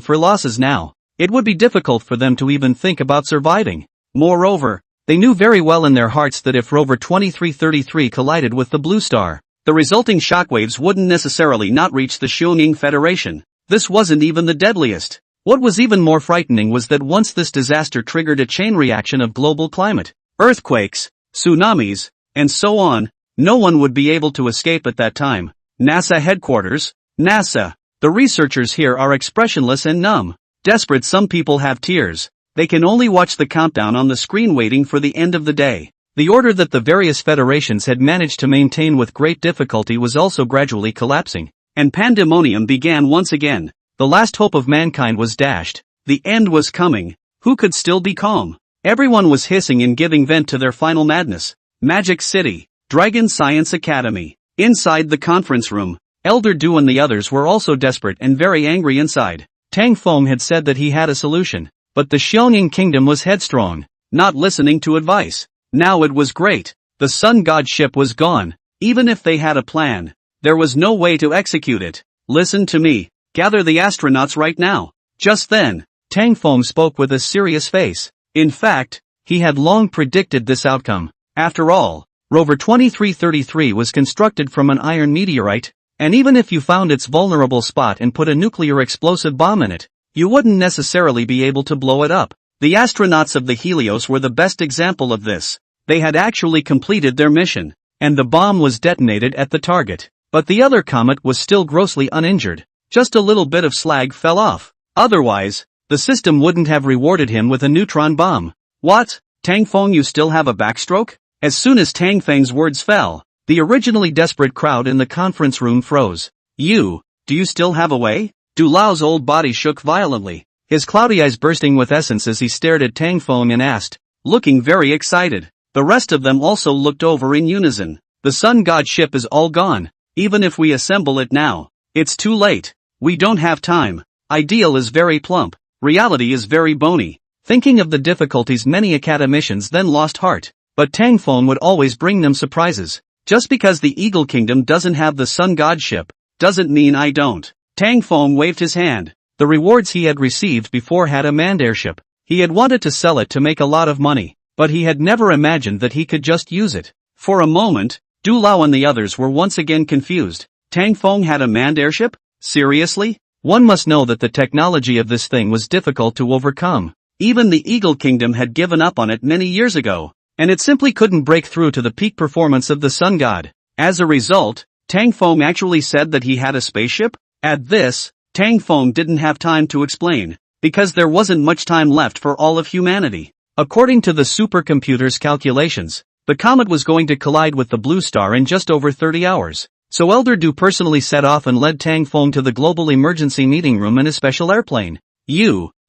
for losses now. It would be difficult for them to even think about surviving. Moreover, they knew very well in their hearts that if Rover 2333 collided with the Blue Star, the resulting shockwaves wouldn't necessarily not reach the Xiongning Federation. This wasn't even the deadliest. What was even more frightening was that once this disaster triggered a chain reaction of global climate, earthquakes, tsunamis, and so on, no one would be able to escape at that time. NASA headquarters. NASA. The researchers here are expressionless and numb. Desperate, some people have tears. They can only watch the countdown on the screen waiting for the end of the day. The order that the various federations had managed to maintain with great difficulty was also gradually collapsing, and pandemonium began once again. The last hope of mankind was dashed. The end was coming. Who could still be calm? Everyone was hissing and giving vent to their final madness. Magic City, Dragon Science Academy. Inside the conference room, Elder Du and the others were also desperate and very angry inside. Tang Feng had said that he had a solution, but the Xiongning Kingdom was headstrong, not listening to advice. Now it was great. The Sun God ship was gone. Even if they had a plan, there was no way to execute it. Listen to me. Gather the astronauts right now. Just then, Tang Feng spoke with a serious face. In fact, he had long predicted this outcome. After all, Rover 2333 was constructed from an iron meteorite, and even if you found its vulnerable spot and put a nuclear explosive bomb in it, you wouldn't necessarily be able to blow it up. The astronauts of the Helios were the best example of this. They had actually completed their mission, and the bomb was detonated at the target. But the other comet was still grossly uninjured. Just a little bit of slag fell off. Otherwise, the system wouldn't have rewarded him with a neutron bomb. What? Tang Feng, you still have a backstroke? As soon as Tang Feng's words fell, the originally desperate crowd in the conference room froze. Do you still have a way? Du Lao's old body shook violently, his cloudy eyes bursting with essence as he stared at Tang Feng and asked, looking very excited. The rest of them also looked over in unison. The Sun God ship is all gone. Even if we assemble it now, it's too late. We don't have time. Ideal is very plump. Reality is very bony. Thinking of the difficulties, many academicians then lost heart. But Tang Feng would always bring them surprises. Just because the Eagle Kingdom doesn't have the Sun God ship, doesn't mean I don't. Tang Feng waved his hand. The rewards he had received before had a manned airship. He had wanted to sell it to make a lot of money, but he had never imagined that he could just use it. For a moment, Du Lao and the others were once again confused. Tang Feng had a manned airship? Seriously? One must know that the technology of this thing was difficult to overcome. Even the Eagle Kingdom had given up on it many years ago, and it simply couldn't break through to the peak performance of the Sun God. As a result, Tang Feng actually said that he had a spaceship? At this, Tang Feng didn't have time to explain, because there wasn't much time left for all of humanity. According to the supercomputer's calculations, the comet was going to collide with the blue star in just over 30 hours. So Elder Du personally set off and led Tang Feng to the global emergency meeting room in a special airplane.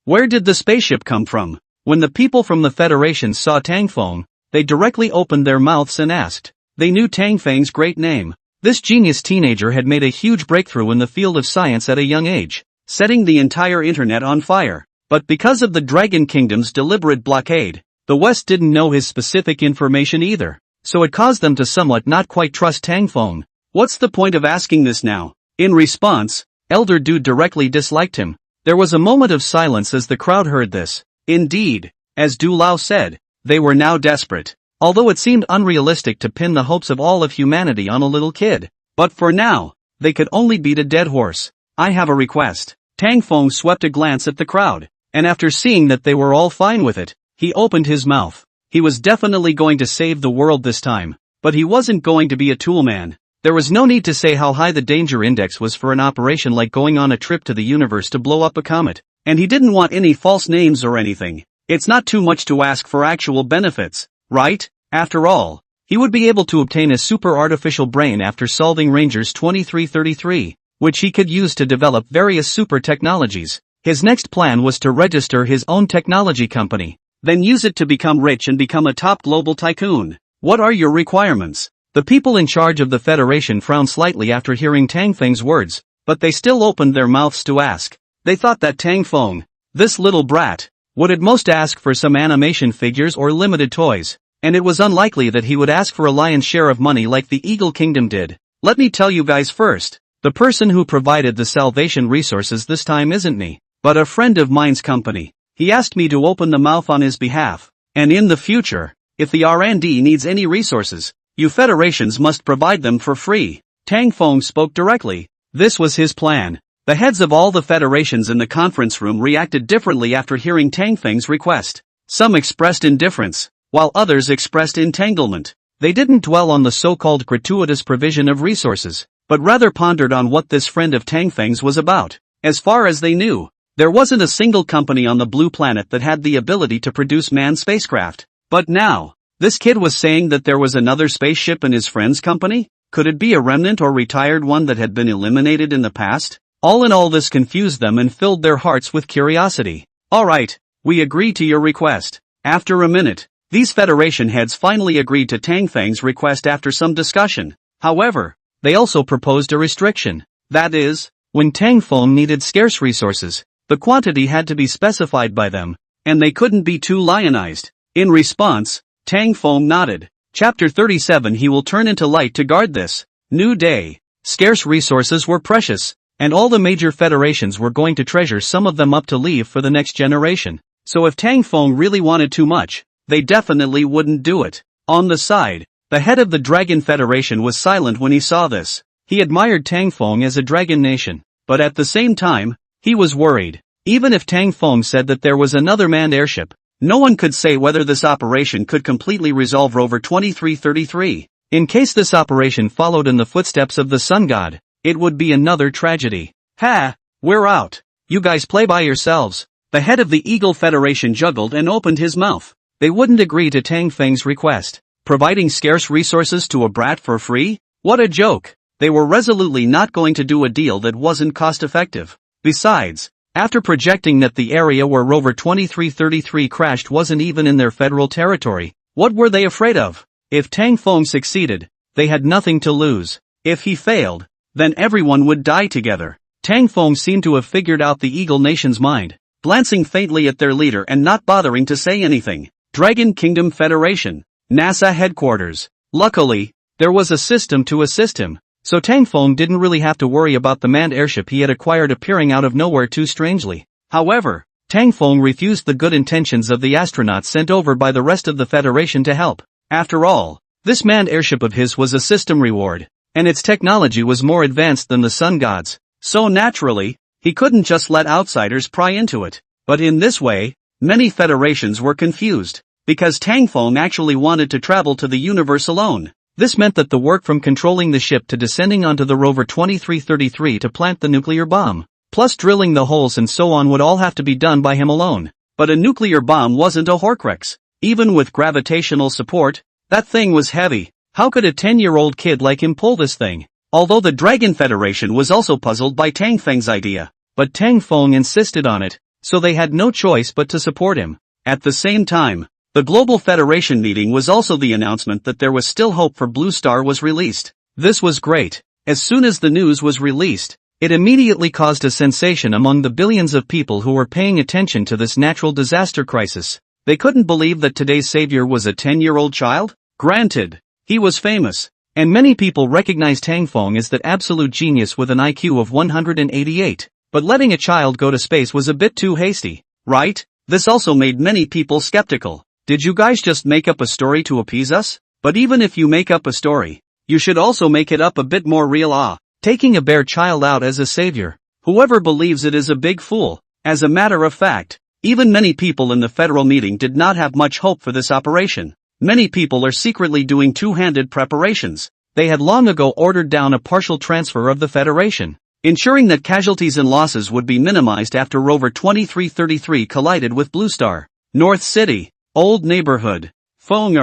Where did the spaceship come from? When the people from the Federation saw Tang Feng, they directly opened their mouths and asked. They knew Tang Feng's great name. This genius teenager had made a huge breakthrough in the field of science at a young age, setting the entire internet on fire. But because of the Dragon Kingdom's deliberate blockade, the West didn't know his specific information either, so it caused them to somewhat not quite trust Tang Feng. What's the point of asking this now? In response, Elder Du directly disliked him. There was a moment of silence as the crowd heard this. Indeed, as Du Lao said, they were now desperate. Although it seemed unrealistic to pin the hopes of all of humanity on a little kid. But for now, they could only beat a dead horse. I have a request. Tang Feng swept a glance at the crowd, and after seeing that they were all fine with it, he opened his mouth. He was definitely going to save the world this time, but he wasn't going to be a tool man. There was no need to say how high the danger index was for an operation like going on a trip to the universe to blow up a comet, and he didn't want any false names or anything. It's not too much to ask for actual benefits, right? After all, he would be able to obtain a super artificial brain after solving Rangers 2333, which he could use to develop various super technologies. His next plan was to register his own technology company, then use it to become rich and become a top global tycoon. What are your requirements? The people in charge of the Federation frowned slightly after hearing Tang Feng's words, but they still opened their mouths to ask. They thought that Tang Feng, this little brat, would at most ask for some animation figures or limited toys, and it was unlikely that he would ask for a lion's share of money like the Eagle Kingdom did. Let me tell you guys first, the person who provided the salvation resources this time isn't me, but a friend of mine's company. He asked me to open the mouth on his behalf, and in the future, if the R&D needs any resources, you federations must provide them for free. Tang Feng spoke directly. This was his plan. The heads of all the federations in the conference room reacted differently after hearing Tang Feng's request. Some expressed indifference, while others expressed entanglement. They didn't dwell on the so-called gratuitous provision of resources. but rather pondered on what this friend of Tang Feng's was about. As far as they knew, there wasn't a single company on the blue planet that had the ability to produce manned spacecraft. But now, this kid was saying that there was another spaceship in his friend's company? Could it be a remnant or retired one that had been eliminated in the past? All in all, this confused them and filled their hearts with curiosity. Alright, we agree to your request. After a minute, these Federation heads finally agreed to Tang Feng's request after some discussion. However, they also proposed a restriction. That is, when Tang Feng needed scarce resources, the quantity had to be specified by them, and they couldn't be too lionized. In response, Tang Feng nodded. Chapter 37. He will turn into light to guard this new day. Scarce resources were precious, and all the major federations were going to treasure some of them up to leave for the next generation. So if Tang Feng really wanted too much, they definitely wouldn't do it. On the side, the head of the Dragon Federation was silent when he saw this. He admired Tang Feng as a dragon nation, but at the same time, he was worried. Even if Tang Feng said that there was another manned airship, no one could say whether this operation could completely resolve Rover 2333. In case this operation followed in the footsteps of the Sun God, it would be another tragedy. Ha! We're out. You guys play by yourselves. The head of the Eagle Federation juggled and opened his mouth. They wouldn't agree to Tang Feng's request. Providing scarce resources to a brat for free? What a joke. They were resolutely not going to do a deal that wasn't cost-effective. Besides, after projecting that the area where Rover 2333 crashed wasn't even in their federal territory, what were they afraid of? If Tang Feng succeeded, they had nothing to lose. If he failed, then everyone would die together. Tang Feng seemed to have figured out the Eagle Nation's mind, glancing faintly at their leader and not bothering to say anything. Dragon Kingdom Federation, NASA headquarters. Luckily, there was a system to assist him, so Tang Feng didn't really have to worry about the manned airship he had acquired appearing out of nowhere too strangely. However, Tang Feng refused the good intentions of the astronauts sent over by the rest of the Federation to help. After all, this manned airship of his was a system reward, and its technology was more advanced than the Sun God's. So naturally, he couldn't just let outsiders pry into it. But in this way, many federations were confused, because Tang Feng actually wanted to travel to the universe alone. This meant that the work from controlling the ship to descending onto the Rover 2333 to plant the nuclear bomb, plus drilling the holes and so on would all have to be done by him alone. But a nuclear bomb wasn't a Horcrux. Even with gravitational support, that thing was heavy. How could a 10-year-old kid like him pull this thing? Although the Dragon Federation was also puzzled by Tang Feng's idea, but Tang Feng insisted on it, so they had no choice but to support him. At the same time, the Global Federation meeting was also the announcement that there was still hope for Blue Star was released. This was great. As soon as the news was released, it immediately caused a sensation among the billions of people who were paying attention to this natural disaster crisis. They couldn't believe that today's savior was a 10-year-old child. Granted, he was famous, and many people recognized Tang Feng as that absolute genius with an IQ of 188. But letting a child go to space was a bit too hasty, right? This also made many people skeptical. Did you guys just make up a story to appease us? But even if you make up a story, you should also make it up a bit more real. Taking a bare child out as a savior. Whoever believes it is a big fool. As a matter of fact, even many people in the federal meeting did not have much hope for this operation. Many people are secretly doing two-handed preparations. They had long ago ordered down a partial transfer of the Federation, ensuring that casualties and losses would be minimized after Rover 2333 collided with Blue Star. North City, Old Neighborhood. Feng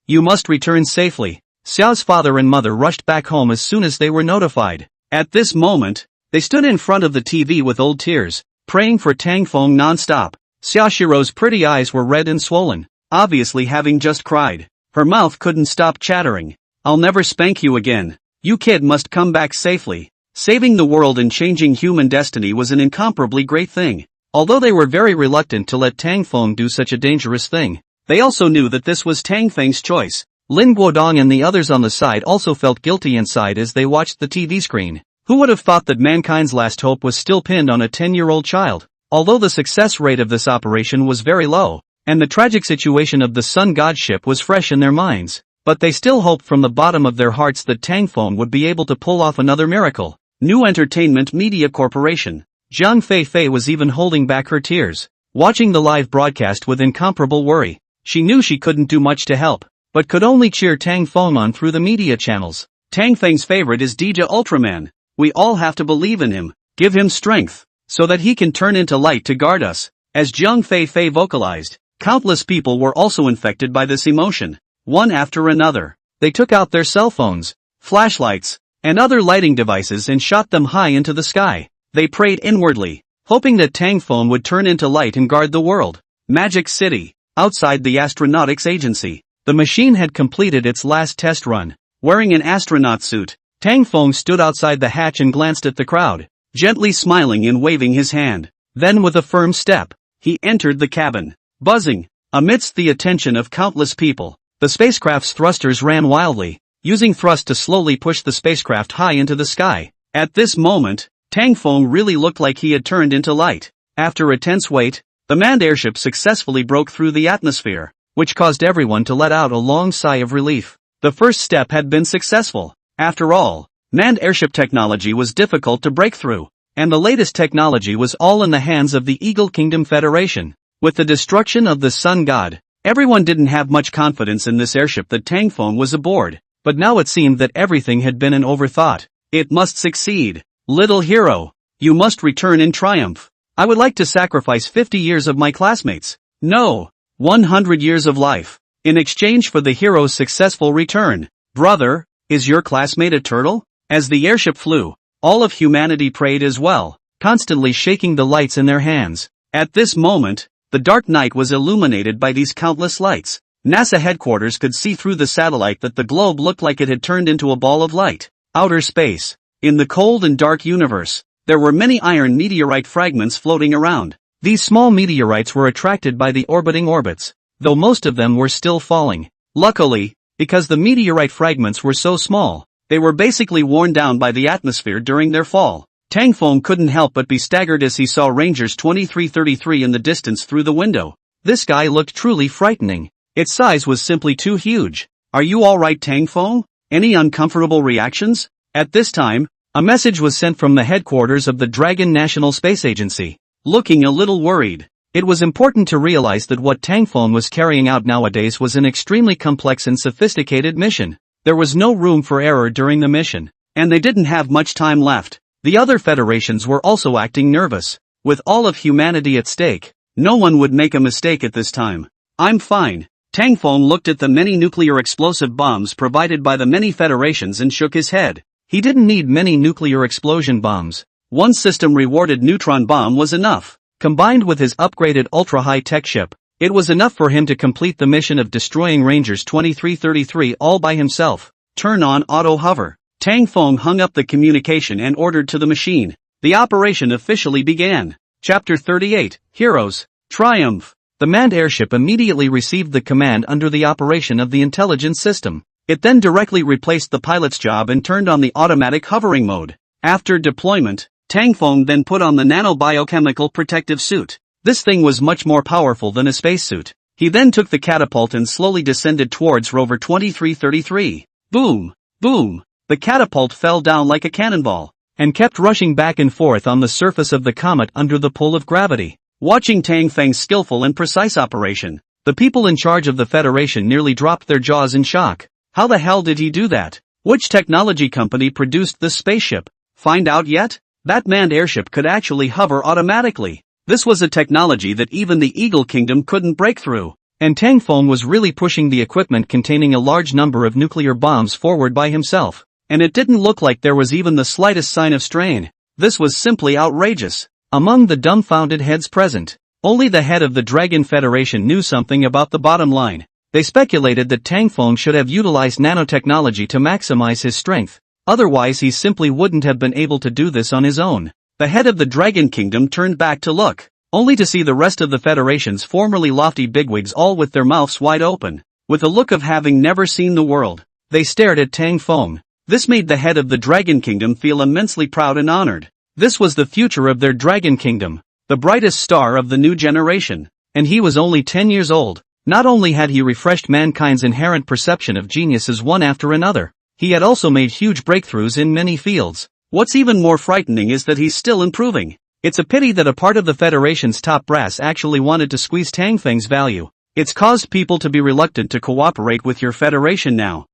you must return safely. Xiao's father and mother rushed back home as soon as they were notified. At this moment, they stood in front of the TV with old tears, praying for Tang Feng non-stop. Xiaoshiro's pretty eyes were red and swollen, obviously having just cried. Her mouth couldn't stop chattering. I'll never spank you again. You kid must come back safely. Saving the world and changing human destiny was an incomparably great thing. Although they were very reluctant to let Tang Feng do such a dangerous thing, they also knew that this was Tang Feng's choice. Lin Guodong and the others on the side also felt guilty inside as they watched the TV screen. Who would have thought that mankind's last hope was still pinned on a 10-year-old child? Although the success rate of this operation was very low, and the tragic situation of the Sun God ship was fresh in their minds, but they still hoped from the bottom of their hearts that Tang Feng would be able to pull off another miracle. New Entertainment Media Corporation. Zhang Fei was even holding back her tears, watching the live broadcast with incomparable worry. She knew she couldn't do much to help, but could only cheer Tang Feng on through the media channels. Tang Feng's favorite is Dija Ultraman. We all have to believe in him, give him strength, so that he can turn into light to guard us. As Zhang Fei vocalized, countless people were also infected by this emotion. One after another, they took out their cell phones, flashlights, and other lighting devices and shot them high into the sky. They prayed inwardly, hoping that Tang Feng would turn into light and guard the world. Magic City, outside the Astronautics Agency. The machine had completed its last test run. Wearing an astronaut suit, Tang Feng stood outside the hatch and glanced at the crowd, gently smiling and waving his hand. Then with a firm step, he entered the cabin. Buzzing, amidst the attention of countless people, the spacecraft's thrusters ran wildly, using thrust to slowly push the spacecraft high into the sky. At this moment, Tang Feng really looked like he had turned into light. After a tense wait, the manned airship successfully broke through the atmosphere, which caused everyone to let out a long sigh of relief. The first step had been successful. After all, manned airship technology was difficult to break through, and the latest technology was all in the hands of the Eagle Kingdom Federation. With the destruction of the Sun God, everyone didn't have much confidence in this airship that Tang Feng was aboard, but now it seemed that everything had been an overthought. It must succeed. Little hero, you must return in triumph. I would like to sacrifice 50 years of my classmates. No, 100 years of life, in exchange for the hero's successful return. Brother, is your classmate a turtle? As the airship flew, all of humanity prayed as well, constantly shaking the lights in their hands. At this moment, the dark night was illuminated by these countless lights. NASA headquarters could see through the satellite that the globe looked like it had turned into a ball of light. Outer space. In the cold and dark universe, there were many iron meteorite fragments floating around. These small meteorites were attracted by the orbiting orbits, though most of them were still falling. Luckily, because the meteorite fragments were so small, they were basically worn down by the atmosphere during their fall. Tang Feng couldn't help but be staggered as he saw Rangers 2333 in the distance through the window. This guy looked truly frightening. Its size was simply too huge. Are you alright, Tang Feng? Any uncomfortable reactions? At this time, a message was sent from the headquarters of the Dragon National Space Agency. Looking a little worried, it was important to realize that what Tang Feng was carrying out nowadays was an extremely complex and sophisticated mission. There was no room for error during the mission, and they didn't have much time left. The other federations were also acting nervous. With all of humanity at stake, no one would make a mistake at this time. I'm fine. Tang Feng looked at the many nuclear explosive bombs provided by the many federations and shook his head. He didn't need many nuclear explosion bombs. One system-rewarded neutron bomb was enough. Combined with his upgraded ultra-high-tech ship, it was enough for him to complete the mission of destroying Rangers 2333 all by himself. Turn on auto-hover. Tang Feng hung up the communication and ordered to the machine. The operation officially began. Chapter 38, Heroes, Triumph. The manned airship immediately received the command under the operation of the intelligence system. It then directly replaced the pilot's job and turned on the automatic hovering mode. After deployment, Tang Feng then put on the nanobiochemical protective suit. This thing was much more powerful than a spacesuit. He then took the catapult and slowly descended towards rover 2333. Boom! Boom! The catapult fell down like a cannonball, and kept rushing back and forth on the surface of the comet under the pull of gravity. Watching Tang Feng's skillful and precise operation, the people in charge of the Federation nearly dropped their jaws in shock. How the hell did he do that? Which technology company produced this spaceship? Find out yet? That manned airship could actually hover automatically. This was a technology that even the Eagle Kingdom couldn't break through. And Tang Feng was really pushing the equipment containing a large number of nuclear bombs forward by himself. And it didn't look like there was even the slightest sign of strain. This was simply outrageous. Among the dumbfounded heads present, only the head of the Dragon Federation knew something about the bottom line. They speculated that Tang Feng should have utilized nanotechnology to maximize his strength. Otherwise he simply wouldn't have been able to do this on his own. The head of the Dragon Kingdom turned back to look, only to see the rest of the Federation's formerly lofty bigwigs all with their mouths wide open, with a look of having never seen the world. They stared at Tang Feng. This made the head of the Dragon Kingdom feel immensely proud and honored. This was the future of their Dragon Kingdom, the brightest star of the new generation. And he was only 10 years old. Not only had he refreshed mankind's inherent perception of geniuses one after another, he had also made huge breakthroughs in many fields. What's even more frightening is that he's still improving. It's a pity that a part of the Federation's top brass actually wanted to squeeze Tang Feng's value. It's caused people to be reluctant to cooperate with your Federation now.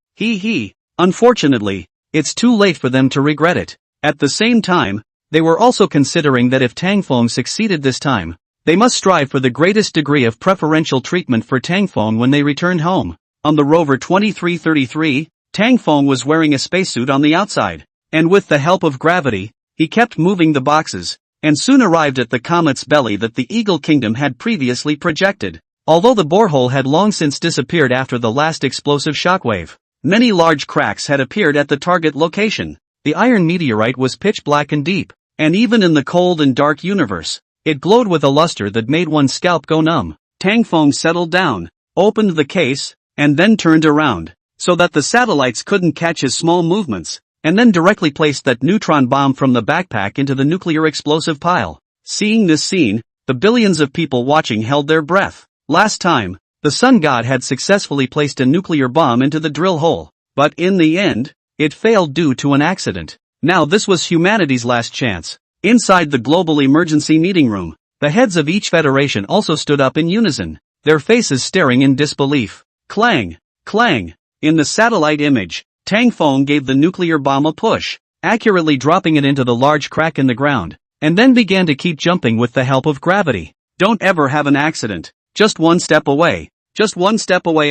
Unfortunately, it's too late for them to regret it. At the same time, they were also considering that if Tangfeng succeeded this time, they must strive for the greatest degree of preferential treatment for Tangfeng when they returned home. On the rover 2333, Tangfeng was wearing a spacesuit on the outside, and with the help of gravity, he kept moving the boxes, and soon arrived at the comet's belly that the Eagle Kingdom had previously projected. Although the borehole had long since disappeared after the last explosive shockwave, many large cracks had appeared at the target location. The iron meteorite was pitch black and deep, and even in the cold and dark universe, it glowed with a luster that made one's scalp go numb. Tangfeng settled down, opened the case, and then turned around, so that the satellites couldn't catch his small movements, and then directly placed that neutron bomb from the backpack into the nuclear explosive pile. Seeing this scene, the billions of people watching held their breath. Last time, the sun god had successfully placed a nuclear bomb into the drill hole, but in the end, it failed due to an accident. Now this was humanity's last chance. Inside the global emergency meeting room, the heads of each federation also stood up in unison, their faces staring in disbelief. Clang! Clang! In the satellite image, Tangfeng gave the nuclear bomb a push, accurately dropping it into the large crack in the ground, and then began to keep jumping with the help of gravity. Don't ever have an accident. Just one step away. Just one step away.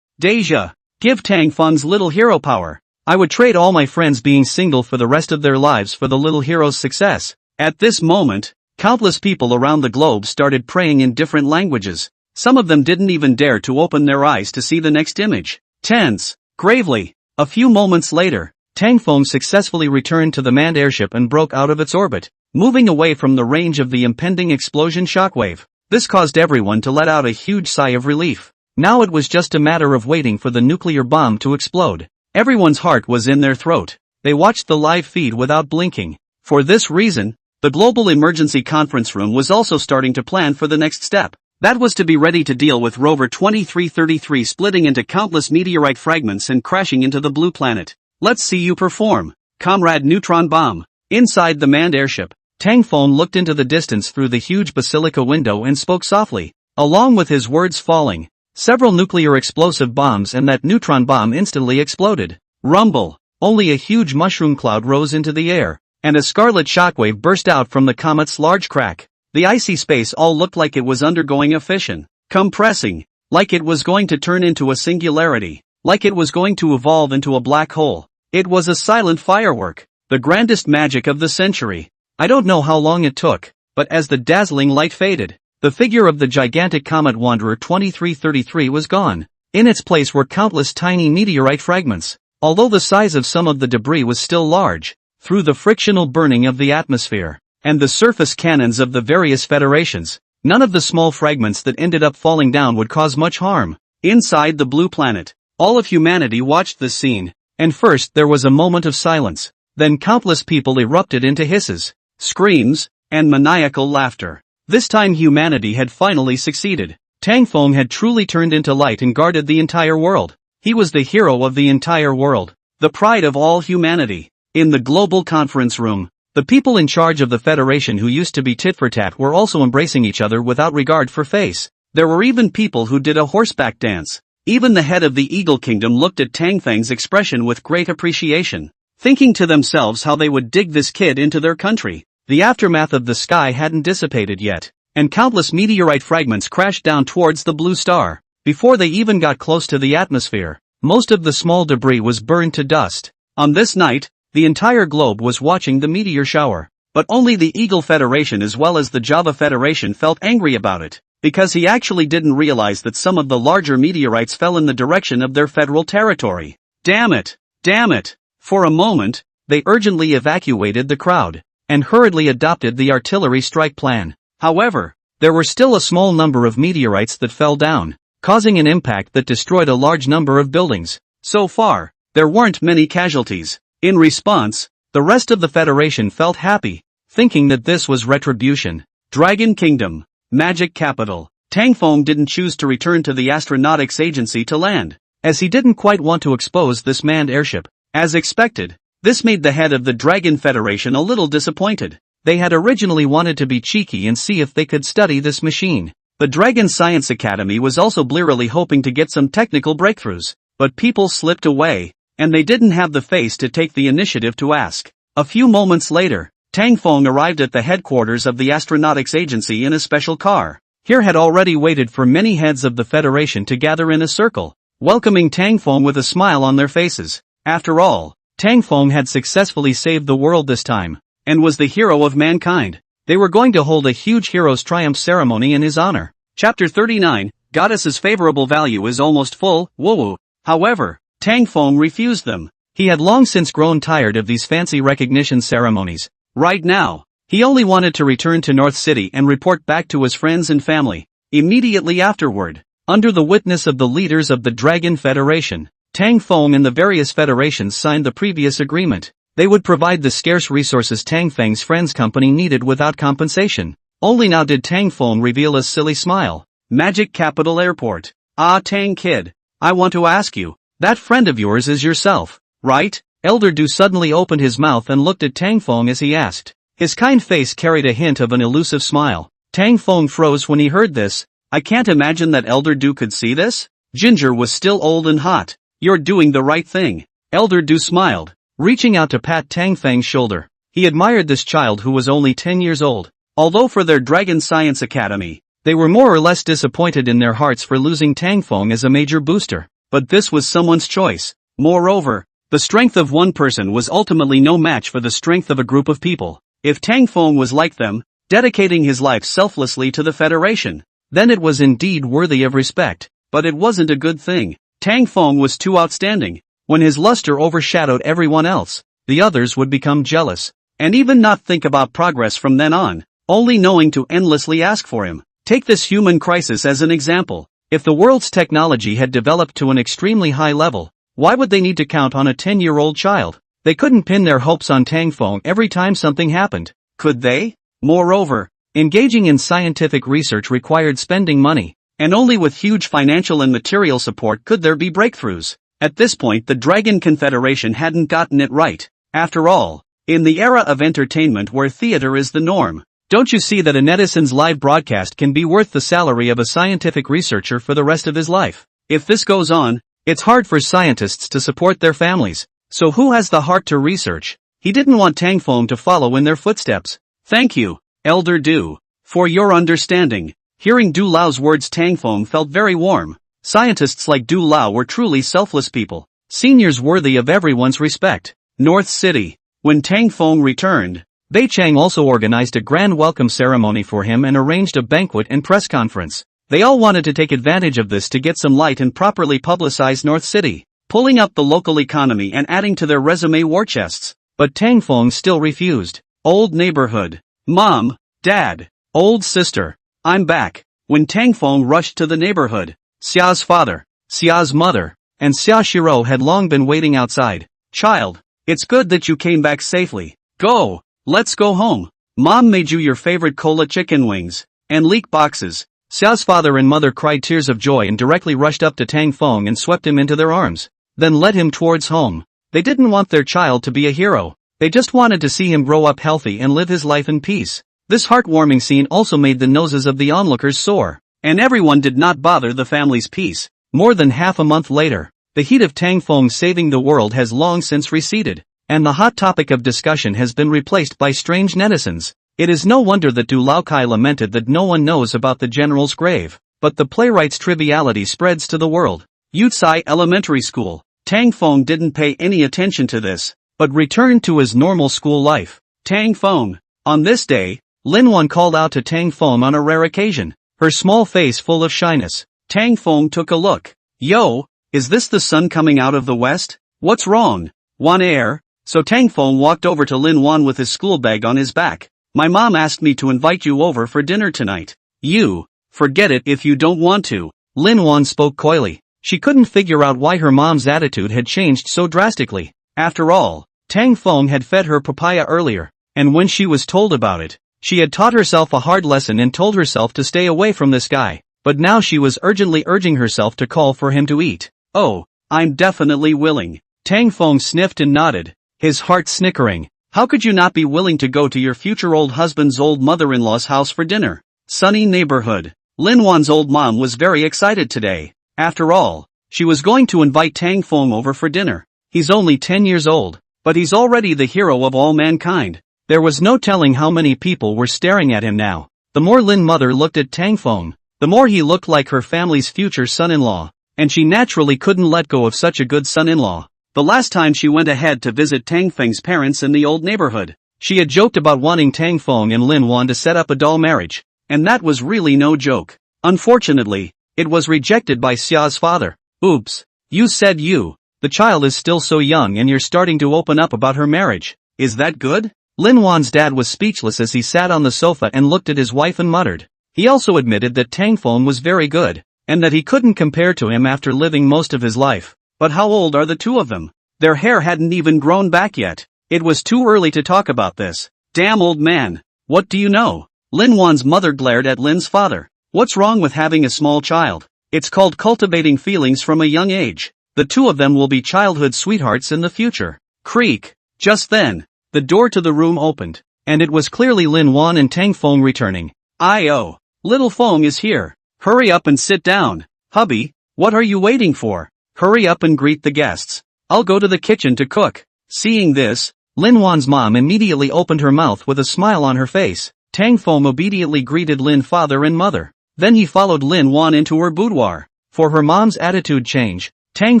Deja. Give Tangfeng's little hero power. I would trade all my friends being single for the rest of their lives for the little hero's success. At this moment, countless people around the globe started praying in different languages. Some of them didn't even dare to open their eyes to see the next image. Tense. Gravely. A few moments later, Tangfeng successfully returned to the manned airship and broke out of its orbit, moving away from the range of the impending explosion shockwave. This caused everyone to let out a huge sigh of relief. Now it was just a matter of waiting for the nuclear bomb to explode. Everyone's heart was in their throat. They watched the live feed without blinking. For this reason, the global emergency conference room was also starting to plan for the next step. That was to be ready to deal with rover 2333 splitting into countless meteorite fragments and crashing into the blue planet. Let's see you perform, Comrade Neutron Bomb. Inside the manned airship, Tangfeng looked into the distance through the huge basilica window and spoke softly. Along with his words falling, several nuclear explosive bombs and that neutron bomb instantly exploded. Rumble! Only a huge mushroom cloud rose into the air, and a scarlet shockwave burst out from the comet's large crack. The icy space all looked like it was undergoing a fission, compressing, like it was going to turn into a singularity, like it was going to evolve into a black hole. It was a silent firework, the grandest magic of the century. I don't know how long it took, but as the dazzling light faded, the figure of the gigantic comet Wanderer 2333 was gone. In its place were countless tiny meteorite fragments. Although the size of some of the debris was still large, through the frictional burning of the atmosphere, and the surface cannons of the various federations, none of the small fragments that ended up falling down would cause much harm. Inside the blue planet, all of humanity watched this scene, and first there was a moment of silence, then countless people erupted into hisses, screams, and maniacal laughter. This time humanity had finally succeeded. Tangfeng had truly turned into light and guarded the entire world. He was the hero of the entire world, the pride of all humanity. In the global conference room, the people in charge of the Federation who used to be tit-for-tat were also embracing each other without regard for face. There were even people who did a horseback dance. Even the head of the Eagle Kingdom looked at Tangfeng's expression with great appreciation, thinking to themselves how they would dig this kid into their country. The aftermath of the sky hadn't dissipated yet, and countless meteorite fragments crashed down towards the blue star. Before they even got close to the atmosphere, most of the small debris was burned to dust. On this night, the entire globe was watching the meteor shower, but only the Eagle Federation as well as the Java Federation felt angry about it, because he actually didn't realize that some of the larger meteorites fell in the direction of their federal territory. Damn it! Damn it! For a moment, they urgently evacuated the crowd, and hurriedly adopted the artillery strike plan. However, there were still a small number of meteorites that fell down, causing an impact that destroyed a large number of buildings. So far, there weren't many casualties. In response, the rest of the Federation felt happy, thinking that this was retribution. Dragon Kingdom, Magic Capital. Tangfeng didn't choose to return to the Astronautics Agency to land, as he didn't quite want to expose this manned airship. As expected, this made the head of the Dragon Federation a little disappointed. They had originally wanted to be cheeky and see if they could study this machine. The Dragon Science Academy was also blearily hoping to get some technical breakthroughs, but people slipped away, and they didn't have the face to take the initiative to ask. A few moments later, Tang Feng arrived at the headquarters of the Astronautics Agency in a special car. Here had already waited for many heads of the Federation to gather in a circle, welcoming Tang Feng with a smile on their faces. After all, Tang Feng had successfully saved the world this time, and was the hero of mankind. They were going to hold a huge hero's triumph ceremony in his honor. Chapter 39, Goddess's favorable value is almost full, woo-woo. However, Tang Feng refused them. He had long since grown tired of these fancy recognition ceremonies. Right now, he only wanted to return to North City and report back to his friends and family. Immediately afterward, under the witness of the leaders of the Dragon Federation, Tang Feng and the various federations signed the previous agreement. They would provide the scarce resources Tang Feng's friends' company needed without compensation. Only now did Tang Feng reveal a silly smile. Magic Capital Airport. Ah, Tang kid, I want to ask you, that friend of yours is yourself, right? Elder Du suddenly opened his mouth and looked at Tang Feng as he asked. His kind face carried a hint of an elusive smile. Tang Feng froze when he heard this. I can't imagine that Elder Du could see this? Ginger was still old and hot. You're doing the right thing. Elder Du smiled, reaching out to pat Tang Feng's shoulder. He admired this child who was only 10 years old. Although for their Dragon Science Academy, they were more or less disappointed in their hearts for losing Tang Feng as a major booster. But this was someone's choice. Moreover, the strength of one person was ultimately no match for the strength of a group of people. If Tang Feng was like them, dedicating his life selflessly to the Federation, then it was indeed worthy of respect. But it wasn't a good thing. Tang Feng was too outstanding. When his luster overshadowed everyone else, the others would become jealous, and even not think about progress from then on, only knowing to endlessly ask for him. Take this human crisis as an example. If the world's technology had developed to an extremely high level, why would they need to count on a 10-year-old child? They couldn't pin their hopes on Tang Feng every time something happened, could they? Moreover, engaging in scientific research required spending money, and only with huge financial and material support could there be breakthroughs. At this point the Dragon Confederation hadn't gotten it right. After all, in the era of entertainment where theater is the norm, don't you see that a netizen's live broadcast can be worth the salary of a scientific researcher for the rest of his life? If this goes on, it's hard for scientists to support their families. So who has the heart to research? He didn't want Tang Feng to follow in their footsteps. Thank you, Elder Du, for your understanding. Hearing Du Lao's words, Tang Feng felt very warm. Scientists like Du Lao were truly selfless people, seniors worthy of everyone's respect. North City. When Tang Feng returned, Bei Chang also organized a grand welcome ceremony for him and arranged a banquet and press conference. They all wanted to take advantage of this to get some light and properly publicize North City, pulling up the local economy and adding to their resume war chests. But Tang Feng still refused. Old neighborhood. Mom, Dad, old sister, I'm back. When Tang Feng rushed to the neighborhood, Xia's father, Xia's mother, and Xia Shiro had long been waiting outside. Child, it's good that you came back safely. Go, let's go home. Mom made you your favorite cola chicken wings and leek boxes. Xia's father and mother cried tears of joy and directly rushed up to Tang Feng and swept him into their arms, then led him towards home. They didn't want their child to be a hero. They just wanted to see him grow up healthy and live his life in peace. This heartwarming scene also made the noses of the onlookers sore, and everyone did not bother the family's peace. More than half a month later, the heat of Tang Feng saving the world has long since receded, and the hot topic of discussion has been replaced by strange netizens. It is no wonder that Du Laokai lamented that no one knows about the general's grave, but the playwright's triviality spreads to the world. Yucai Elementary School. Tang Feng didn't pay any attention to this, but returned to his normal school life. Tang Feng. On this day, Lin Wan called out to Tang Feng on a rare occasion, her small face full of shyness. Tang Feng took a look. Yo, is this the sun coming out of the west? What's wrong? Want air? So Tang Feng walked over to Lin Wan with his school bag on his back. My mom asked me to invite you over for dinner tonight. You, forget it if you don't want to. Lin Wan spoke coyly. She couldn't figure out why her mom's attitude had changed so drastically. After all, Tang Feng had fed her papaya earlier, and when she was told about it, she had taught herself a hard lesson and told herself to stay away from this guy. But now she was urgently urging herself to call for him to eat. Oh, I'm definitely willing. Tang Feng sniffed and nodded, his heart snickering. How could you not be willing to go to your future old husband's old mother-in-law's house for dinner? Sunny neighborhood. Lin Wan's old mom was very excited today. After all, she was going to invite Tang Feng over for dinner. He's only 10 years old, but he's already the hero of all mankind. There was no telling how many people were staring at him now. The more Lin mother looked at Tang Feng, the more he looked like her family's future son-in-law, and she naturally couldn't let go of such a good son-in-law. The last time she went ahead to visit Tang Feng's parents in the old neighborhood, she had joked about wanting Tang Feng and Lin Wan to set up a doll marriage, and that was really no joke. Unfortunately, it was rejected by Xia's father. Oops. You said the child is still so young and you're starting to open up about her marriage. Is that good? Lin Wan's dad was speechless as he sat on the sofa and looked at his wife and muttered. He also admitted that Tang Feng was very good, and that he couldn't compare to him after living most of his life. But how old are the two of them? Their hair hadn't even grown back yet. It was too early to talk about this. Damn old man. What do you know? Lin Wan's mother glared at Lin's father. What's wrong with having a small child? It's called cultivating feelings from a young age. The two of them will be childhood sweethearts in the future. Creak. Just then, the door to the room opened, and it was clearly Lin Wan and Tang Feng returning. "Oh, little Feng is here. Hurry up and sit down. Hubby, what are you waiting for? Hurry up and greet the guests. I'll go to the kitchen to cook." Seeing this, Lin Wan's mom immediately opened her mouth with a smile on her face. Tang Feng obediently greeted Lin father and mother. Then he followed Lin Wan into her boudoir. For her mom's attitude change, Tang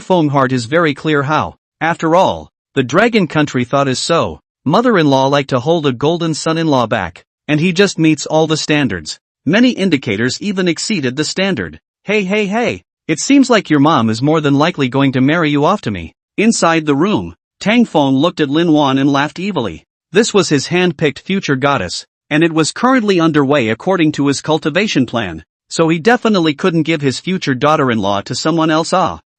Feng's heart is very clear how. After all, the dragon country thought is so. Mother-in-law like to hold a golden son-in-law back, and he just meets all the standards. Many indicators even exceeded the standard. Hey, it seems like your mom is more than likely going to marry you off to me. Inside the room, Tang Feng looked at Lin Wan and laughed evilly. This was his hand-picked future goddess, and it was currently underway according to his cultivation plan, so he definitely couldn't give his future daughter-in-law to someone else.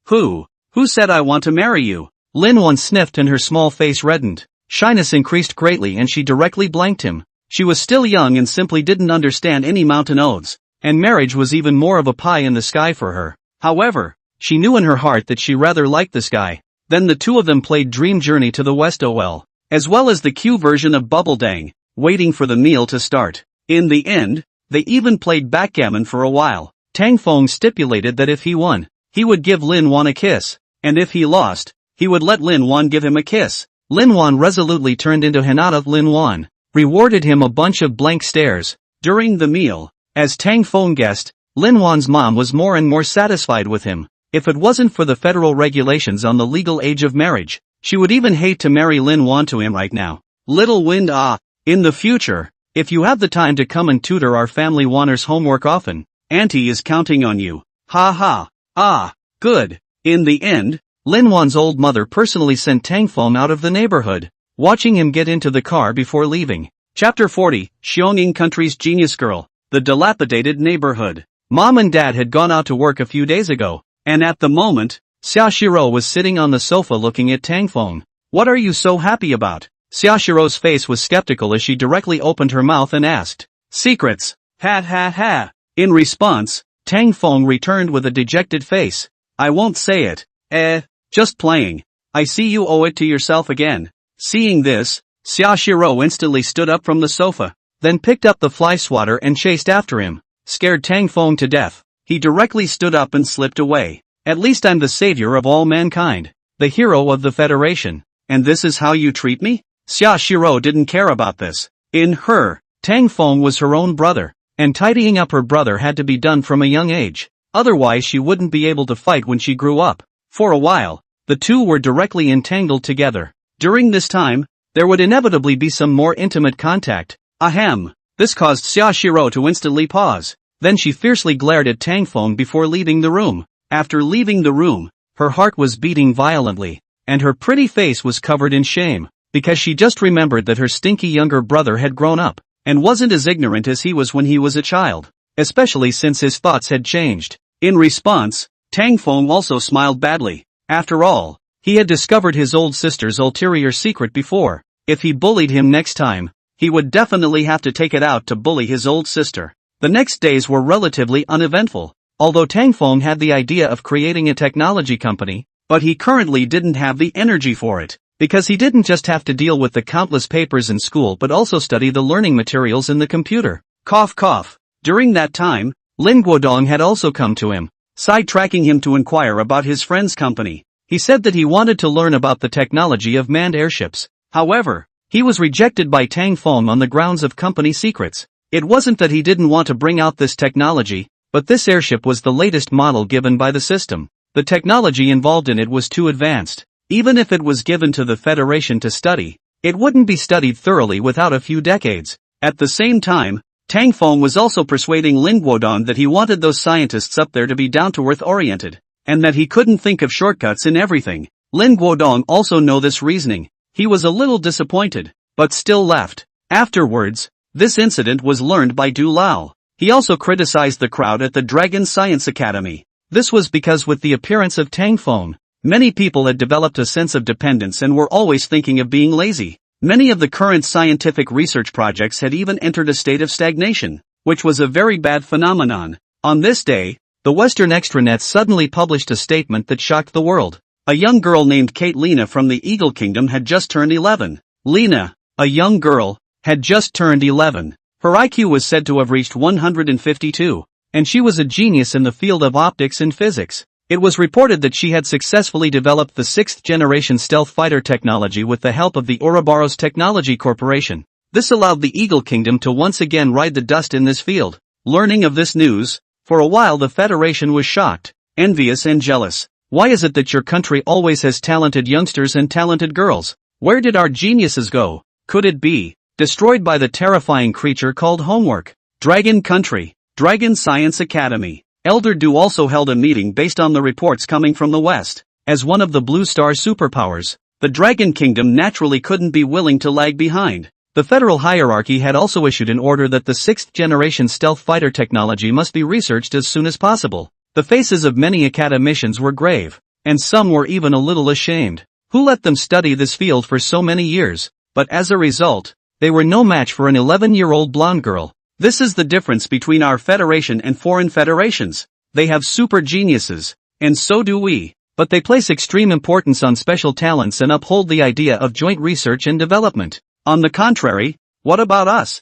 Who said I want to marry you? Lin Wan sniffed and her small face reddened. Shyness increased greatly and she directly blanked him. She was still young and simply didn't understand any mountain oaths, and marriage was even more of a pie in the sky for her. However, she knew in her heart that she rather liked this guy. Then the two of them played Dream Journey to the West as well as the Q version of Bubble Dang, waiting for the meal to start. In the end, they even played backgammon for a while. Tang Feng stipulated that if he won, he would give Lin Wan a kiss, and if he lost, he would let Lin Wan give him a kiss. Lin Wan resolutely turned into Hinata. Lin Wan rewarded him a bunch of blank stares. During the meal, as Tang Feng guessed, Lin Wan's mom was more and more satisfied with him. If it wasn't for the federal regulations on the legal age of marriage, she would even hate to marry Lin Wan to him right now. Little Wind. In the future, if you have the time to come and tutor our family Wanner's homework often, Auntie is counting on you. Ha. Good. In the end, Lin Wan's old mother personally sent Tang Feng out of the neighborhood, watching him get into the car before leaving. Chapter 40, Xiongning Country's Genius Girl, the dilapidated neighborhood. Mom and Dad had gone out to work a few days ago, and at the moment, Xiaoshiro was sitting on the sofa looking at Tang Feng. What are you so happy about? Xiaoshiro's face was skeptical as she directly opened her mouth and asked. Secrets. Ha. In response, Tang Feng returned with a dejected face. I won't say it. Just playing. I see you owe it to yourself again. Seeing this, Xiaoshiro instantly stood up from the sofa, then picked up the fly swatter and chased after him. Scared Tang Feng to death, he directly stood up and slipped away. At least I'm the savior of all mankind, the hero of the Federation, and this is how you treat me? Xiaoshiro didn't care about this. In her, Tang Feng was her own brother, and tidying up her brother had to be done from a young age. Otherwise she wouldn't be able to fight when she grew up. For a while, the two were directly entangled together. During this time, there would inevitably be some more intimate contact. Ahem. This caused Xiaoshiro to instantly pause. Then she fiercely glared at Tang Feng before leaving the room. After leaving the room, her heart was beating violently, and her pretty face was covered in shame, because she just remembered that her stinky younger brother had grown up, and wasn't as ignorant as he was when he was a child, especially since his thoughts had changed. In response, Tang Feng also smiled badly. After all, he had discovered his old sister's ulterior secret before. If he bullied him next time, he would definitely have to take it out to bully his old sister. The next days were relatively uneventful, although Tang Feng had the idea of creating a technology company, but he currently didn't have the energy for it, because he didn't just have to deal with the countless papers in school but also study the learning materials in the computer. Cough. During that time, Lin Guodong had also come to him, sidetracking him to inquire about his friend's company. He said that he wanted to learn about the technology of manned airships. However, he was rejected by Tang Feng on the grounds of company secrets. It wasn't that he didn't want to bring out this technology, but this airship was the latest model given by the system. The technology involved in it was too advanced. Even if it was given to the Federation to study, it wouldn't be studied thoroughly without a few decades. At the same time, Tang Feng was also persuading Lin Guodong that he wanted those scientists up there to be down-to-earth oriented, and that he couldn't think of shortcuts in everything. Lin Guodong also knew this reasoning. He was a little disappointed, but still left. Afterwards, this incident was learned by Du Lao. He also criticized the crowd at the Dragon Science Academy. This was because with the appearance of Tang Feng, many people had developed a sense of dependence and were always thinking of being lazy. Many of the current scientific research projects had even entered a state of stagnation, which was a very bad phenomenon. On this day, the Western extranet suddenly published a statement that shocked the world. A young girl named Kate Lena from the Eagle Kingdom had just turned 11. Lena, a young girl, had just turned 11. Her IQ was said to have reached 152, and she was a genius in the field of optics and physics. It was reported that she had successfully developed the 6th-generation stealth fighter technology with the help of the Ouroboros Technology Corporation. This allowed the Eagle Kingdom to once again ride the dust in this field. Learning of this news, for a while the Federation was shocked, envious and jealous. Why is it that your country always has talented youngsters and talented girls? Where did our geniuses go? Could it be destroyed by the terrifying creature called homework? Dragon Country, Dragon Science Academy. Elder Du also held a meeting based on the reports coming from the West. As one of the Blue Star superpowers, the Dragon Kingdom naturally couldn't be willing to lag behind. The federal hierarchy had also issued an order that the 6th-generation stealth fighter technology must be researched as soon as possible. The faces of many academicians were grave, and some were even a little ashamed. Who let them study this field for so many years? But as a result, they were no match for an 11-year-old blonde girl. This is the difference between our federation and foreign federations. They have super geniuses, and so do we, but they place extreme importance on special talents and uphold the idea of joint research and development. On the contrary, what about us?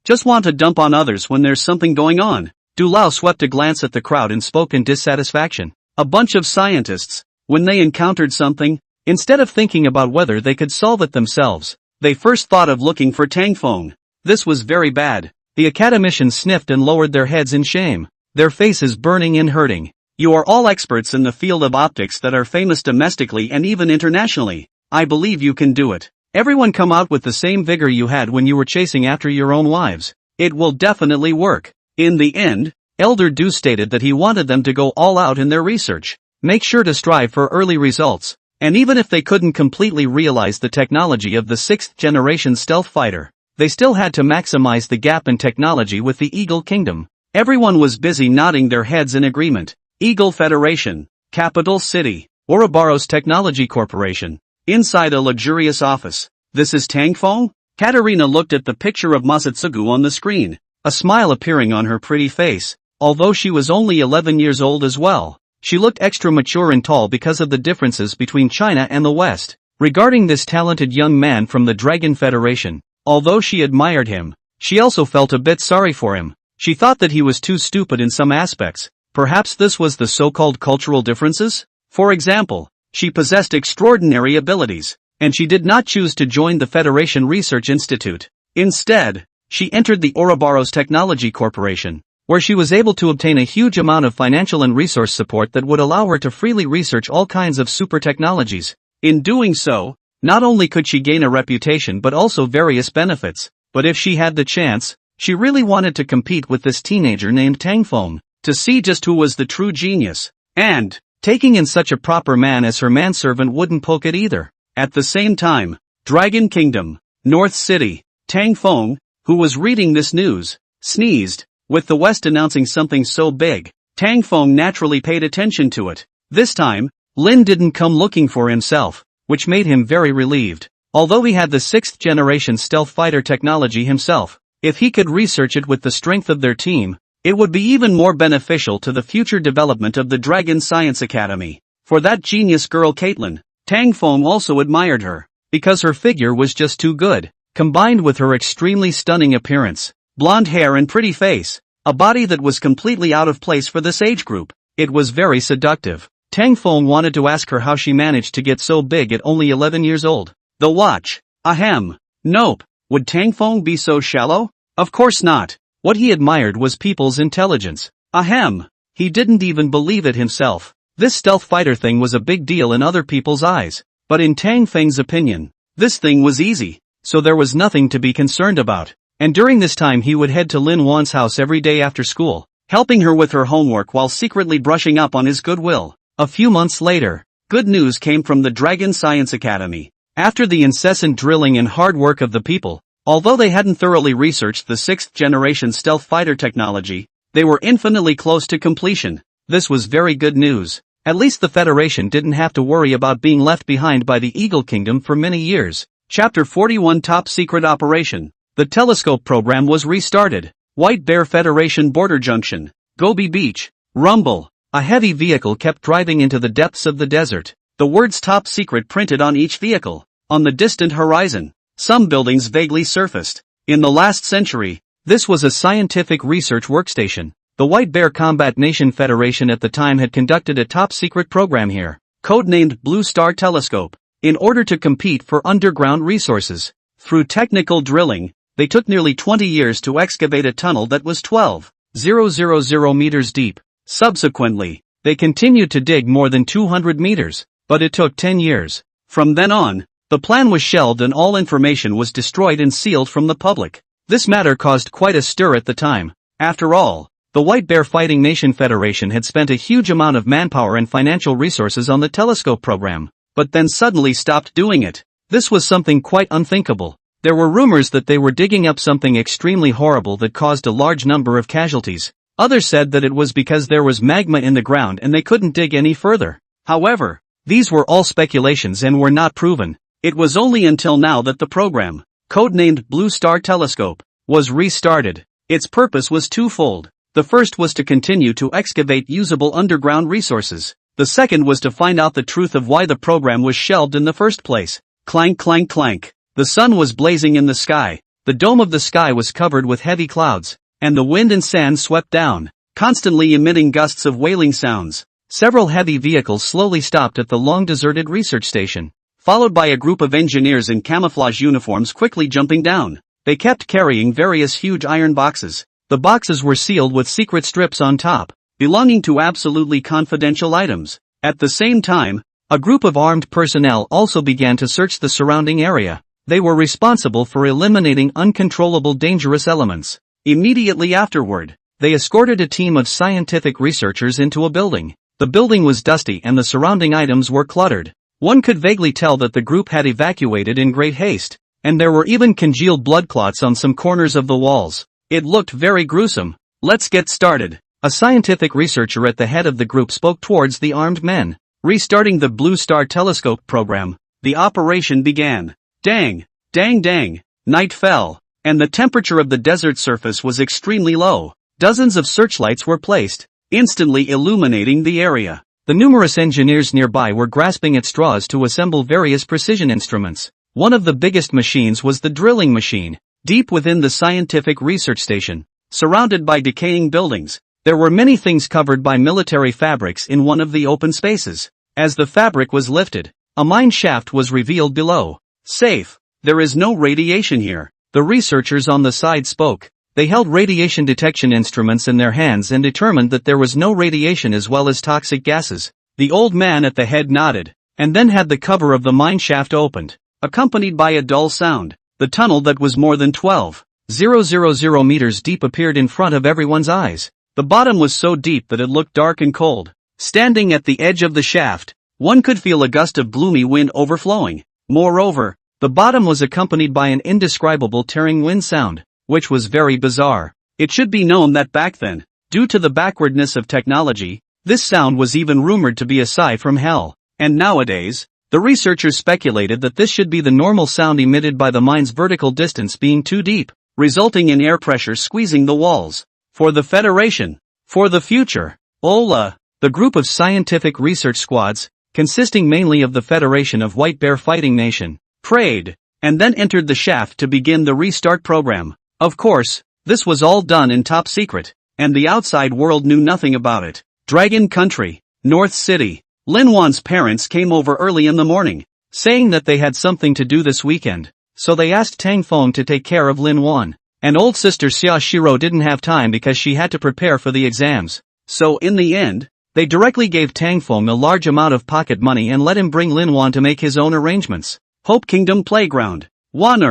Just want to dump on others when there's something going on. Du Lao swept a glance at the crowd and spoke in dissatisfaction. A bunch of scientists, when they encountered something, instead of thinking about whether they could solve it themselves, they first thought of looking for Tang Feng. This was very bad. The academicians sniffed and lowered their heads in shame, their faces burning and hurting. You are all experts in the field of optics that are famous domestically and even internationally. I believe you can do it. Everyone come out with the same vigor you had when you were chasing after your own wives. It will definitely work. In the end, Elder Du stated that he wanted them to go all out in their research. Make sure to strive for early results. And even if they couldn't completely realize the technology of the 6th-generation stealth fighter, they still had to maximize the gap in technology with the Eagle Kingdom. Everyone was busy nodding their heads in agreement. Eagle Federation, Capital City, Ouroboros Technology Corporation. Inside a luxurious office. This is Tang Feng? Katerina looked at the picture of Masatsugu on the screen, a smile appearing on her pretty face. Although she was only 11 years old as well, she looked extra mature and tall because of the differences between China and the West. Regarding this talented young man from the Dragon Federation, although she admired him, she also felt a bit sorry for him. She thought that he was too stupid in some aspects. Perhaps this was the so-called cultural differences? For example, she possessed extraordinary abilities, and she did not choose to join the Federation Research Institute. Instead, she entered the Ouroboros Technology Corporation, where she was able to obtain a huge amount of financial and resource support that would allow her to freely research all kinds of super technologies. In doing so, not only could she gain a reputation but also various benefits. But if she had the chance, she really wanted to compete with this teenager named Tang Feng, to see just who was the true genius. And taking in such a proper man as her manservant wouldn't poke it either. At the same time, Dragon Kingdom, North City, Tang Feng, who was reading this news, sneezed. With the West announcing something so big, Tang Feng naturally paid attention to it. This time, Lin didn't come looking for himself, which made him very relieved. Although he had the 6th-generation stealth fighter technology himself, if he could research it with the strength of their team, it would be even more beneficial to the future development of the Dragon Science Academy. For that genius girl Caitlin, Tang Feng also admired her, because her figure was just too good, combined with her extremely stunning appearance, blonde hair and pretty face, a body that was completely out of place for this age group. It was very seductive. Tang Feng wanted to ask her how she managed to get so big at only 11 years old. The watch. Ahem. Nope. Would Tang Feng be so shallow? Of course not. What he admired was people's intelligence. Ahem. He didn't even believe it himself. This stealth fighter thing was a big deal in other people's eyes. But in Tang Feng's opinion, this thing was easy, so there was nothing to be concerned about. And during this time he would head to Lin Wan's house every day after school, helping her with her homework while secretly brushing up on his goodwill. A few months later, good news came from the Dragon Science Academy. After the incessant drilling and hard work of the people, although they hadn't thoroughly researched the 6th generation stealth fighter technology, they were infinitely close to completion. This was very good news. At least the Federation didn't have to worry about being left behind by the Eagle Kingdom for many years. Chapter 41 Top Secret Operation. The telescope program was restarted. White Bear Federation Border Junction. Gobi Beach. Rumble. A heavy vehicle kept driving into the depths of the desert. The words Top Secret printed on each vehicle. On the distant horizon, some buildings vaguely surfaced. In the last century, this was a scientific research workstation. The White Bear Combat Nation Federation at the time had conducted a top-secret program here, codenamed Blue Star Telescope, in order to compete for underground resources. Through technical drilling, they took nearly 20 years to excavate a tunnel that was 12,000 meters deep. Subsequently, they continued to dig more than 200 meters, but it took 10 years. From then on, the plan was shelved and all information was destroyed and sealed from the public. This matter caused quite a stir at the time. After all, the White Bear Fighting Nation Federation had spent a huge amount of manpower and financial resources on the telescope program, but then suddenly stopped doing it. This was something quite unthinkable. There were rumors that they were digging up something extremely horrible that caused a large number of casualties. Others said that it was because there was magma in the ground and they couldn't dig any further. However, these were all speculations and were not proven. It was only until now that the program, codenamed Blue Star Telescope, was restarted. Its purpose was twofold. The first was to continue to excavate usable underground resources. The second was to find out the truth of why the program was shelved in the first place. Clank clank clank. The sun was blazing in the sky. The dome of the sky was covered with heavy clouds, and the wind and sand swept down, constantly emitting gusts of wailing sounds. Several heavy vehicles slowly stopped at the long-deserted research station, followed by a group of engineers in camouflage uniforms quickly jumping down. They kept carrying various huge iron boxes. The boxes were sealed with secret strips on top, belonging to absolutely confidential items. At the same time, a group of armed personnel also began to search the surrounding area. They were responsible for eliminating uncontrollable dangerous elements. Immediately afterward, they escorted a team of scientific researchers into a building. The building was dusty and the surrounding items were cluttered. One could vaguely tell that the group had evacuated in great haste, and there were even congealed blood clots on some corners of the walls. It looked very gruesome. Let's get started. A scientific researcher at the head of the group spoke towards the armed men. Restarting the Blue Star Telescope program, the operation began. Dang, dang dang, night fell, and the temperature of the desert surface was extremely low. Dozens of searchlights were placed, instantly illuminating the area. The numerous engineers nearby were grasping at straws to assemble various precision instruments. One of the biggest machines was the drilling machine. Deep within the scientific research station, surrounded by decaying buildings, there were many things covered by military fabrics in one of the open spaces. As the fabric was lifted, a mine shaft was revealed below. Safe. There is no radiation here. The researchers on the side spoke. They held radiation detection instruments in their hands and determined that there was no radiation as well as toxic gases. The old man at the head nodded, and then had the cover of the mine shaft opened, accompanied by a dull sound. The tunnel that was more than 12,000 meters deep appeared in front of everyone's eyes. The bottom was so deep that it looked dark and cold. Standing at the edge of the shaft, one could feel a gust of gloomy wind overflowing. Moreover, the bottom was accompanied by an indescribable tearing wind sound, which was very bizarre. It should be known that back then, due to the backwardness of technology, this sound was even rumored to be a sigh from hell. And nowadays, the researchers speculated that this should be the normal sound emitted by the mine's vertical distance being too deep, resulting in air pressure squeezing the walls. For the Federation. For the future. Ola. The group of scientific research squads, consisting mainly of the Federation of White Bear Fighting Nation, prayed, and then entered the shaft to begin the restart program. Of course, this was all done in top secret, and the outside world knew nothing about it. Dragon Country, North City. Lin Wan's parents came over early in the morning, saying that they had something to do this weekend, so they asked Tang Feng to take care of Lin Wan. And old sister Xia Shiro didn't have time because she had to prepare for the exams. So in the end, they directly gave Tang Feng a large amount of pocket money and let him bring Lin Wan to make his own arrangements. Hope Kingdom Playground. Wan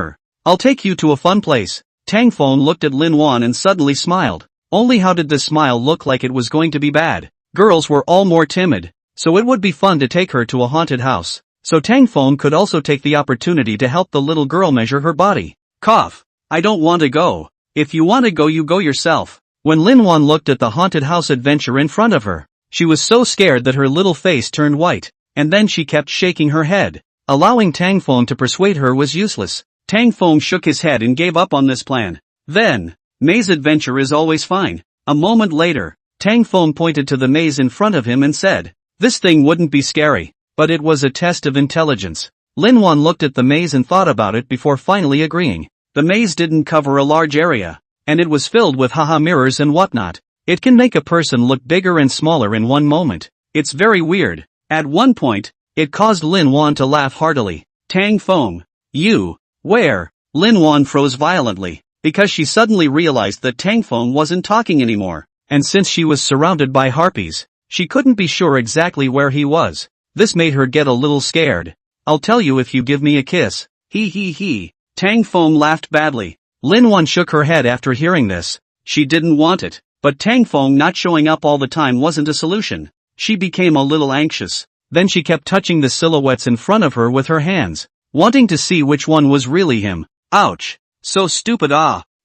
I'll take you to a fun place. Tang Feng looked at Lin Wan and suddenly smiled. Only how did this smile look like it was going to be bad? Girls were all more timid, so it would be fun to take her to a haunted house. So Tang Feng could also take the opportunity to help the little girl measure her body. Cough. I don't want to go. If you want to go, you go yourself. When Lin Wan looked at the haunted house adventure in front of her, she was so scared that her little face turned white, and then she kept shaking her head. Allowing Tang Feng to persuade her was useless. Tang Feng shook his head and gave up on this plan. Then, maze adventure is always fine. A moment later, Tang Feng pointed to the maze in front of him and said, "This thing wouldn't be scary, but it was a test of intelligence." Lin Wan looked at the maze and thought about it before finally agreeing. The maze didn't cover a large area, and it was filled with haha mirrors and whatnot. It can make a person look bigger and smaller in one moment. It's very weird. At one point, it caused Lin Wan to laugh heartily. Tang Feng, you, where? Lin Wan froze violently, because she suddenly realized that Tang Feng wasn't talking anymore, and since she was surrounded by harpies, she couldn't be sure exactly where he was. This made her get a little scared. I'll tell you if you give me a kiss. He. Tang Feng laughed badly. Lin Wan shook her head after hearing this. She didn't want it, but Tang Feng not showing up all the time wasn't a solution. She became a little anxious. Then she kept touching the silhouettes in front of her with her hands, wanting to see which one was really him. Ouch. So stupid.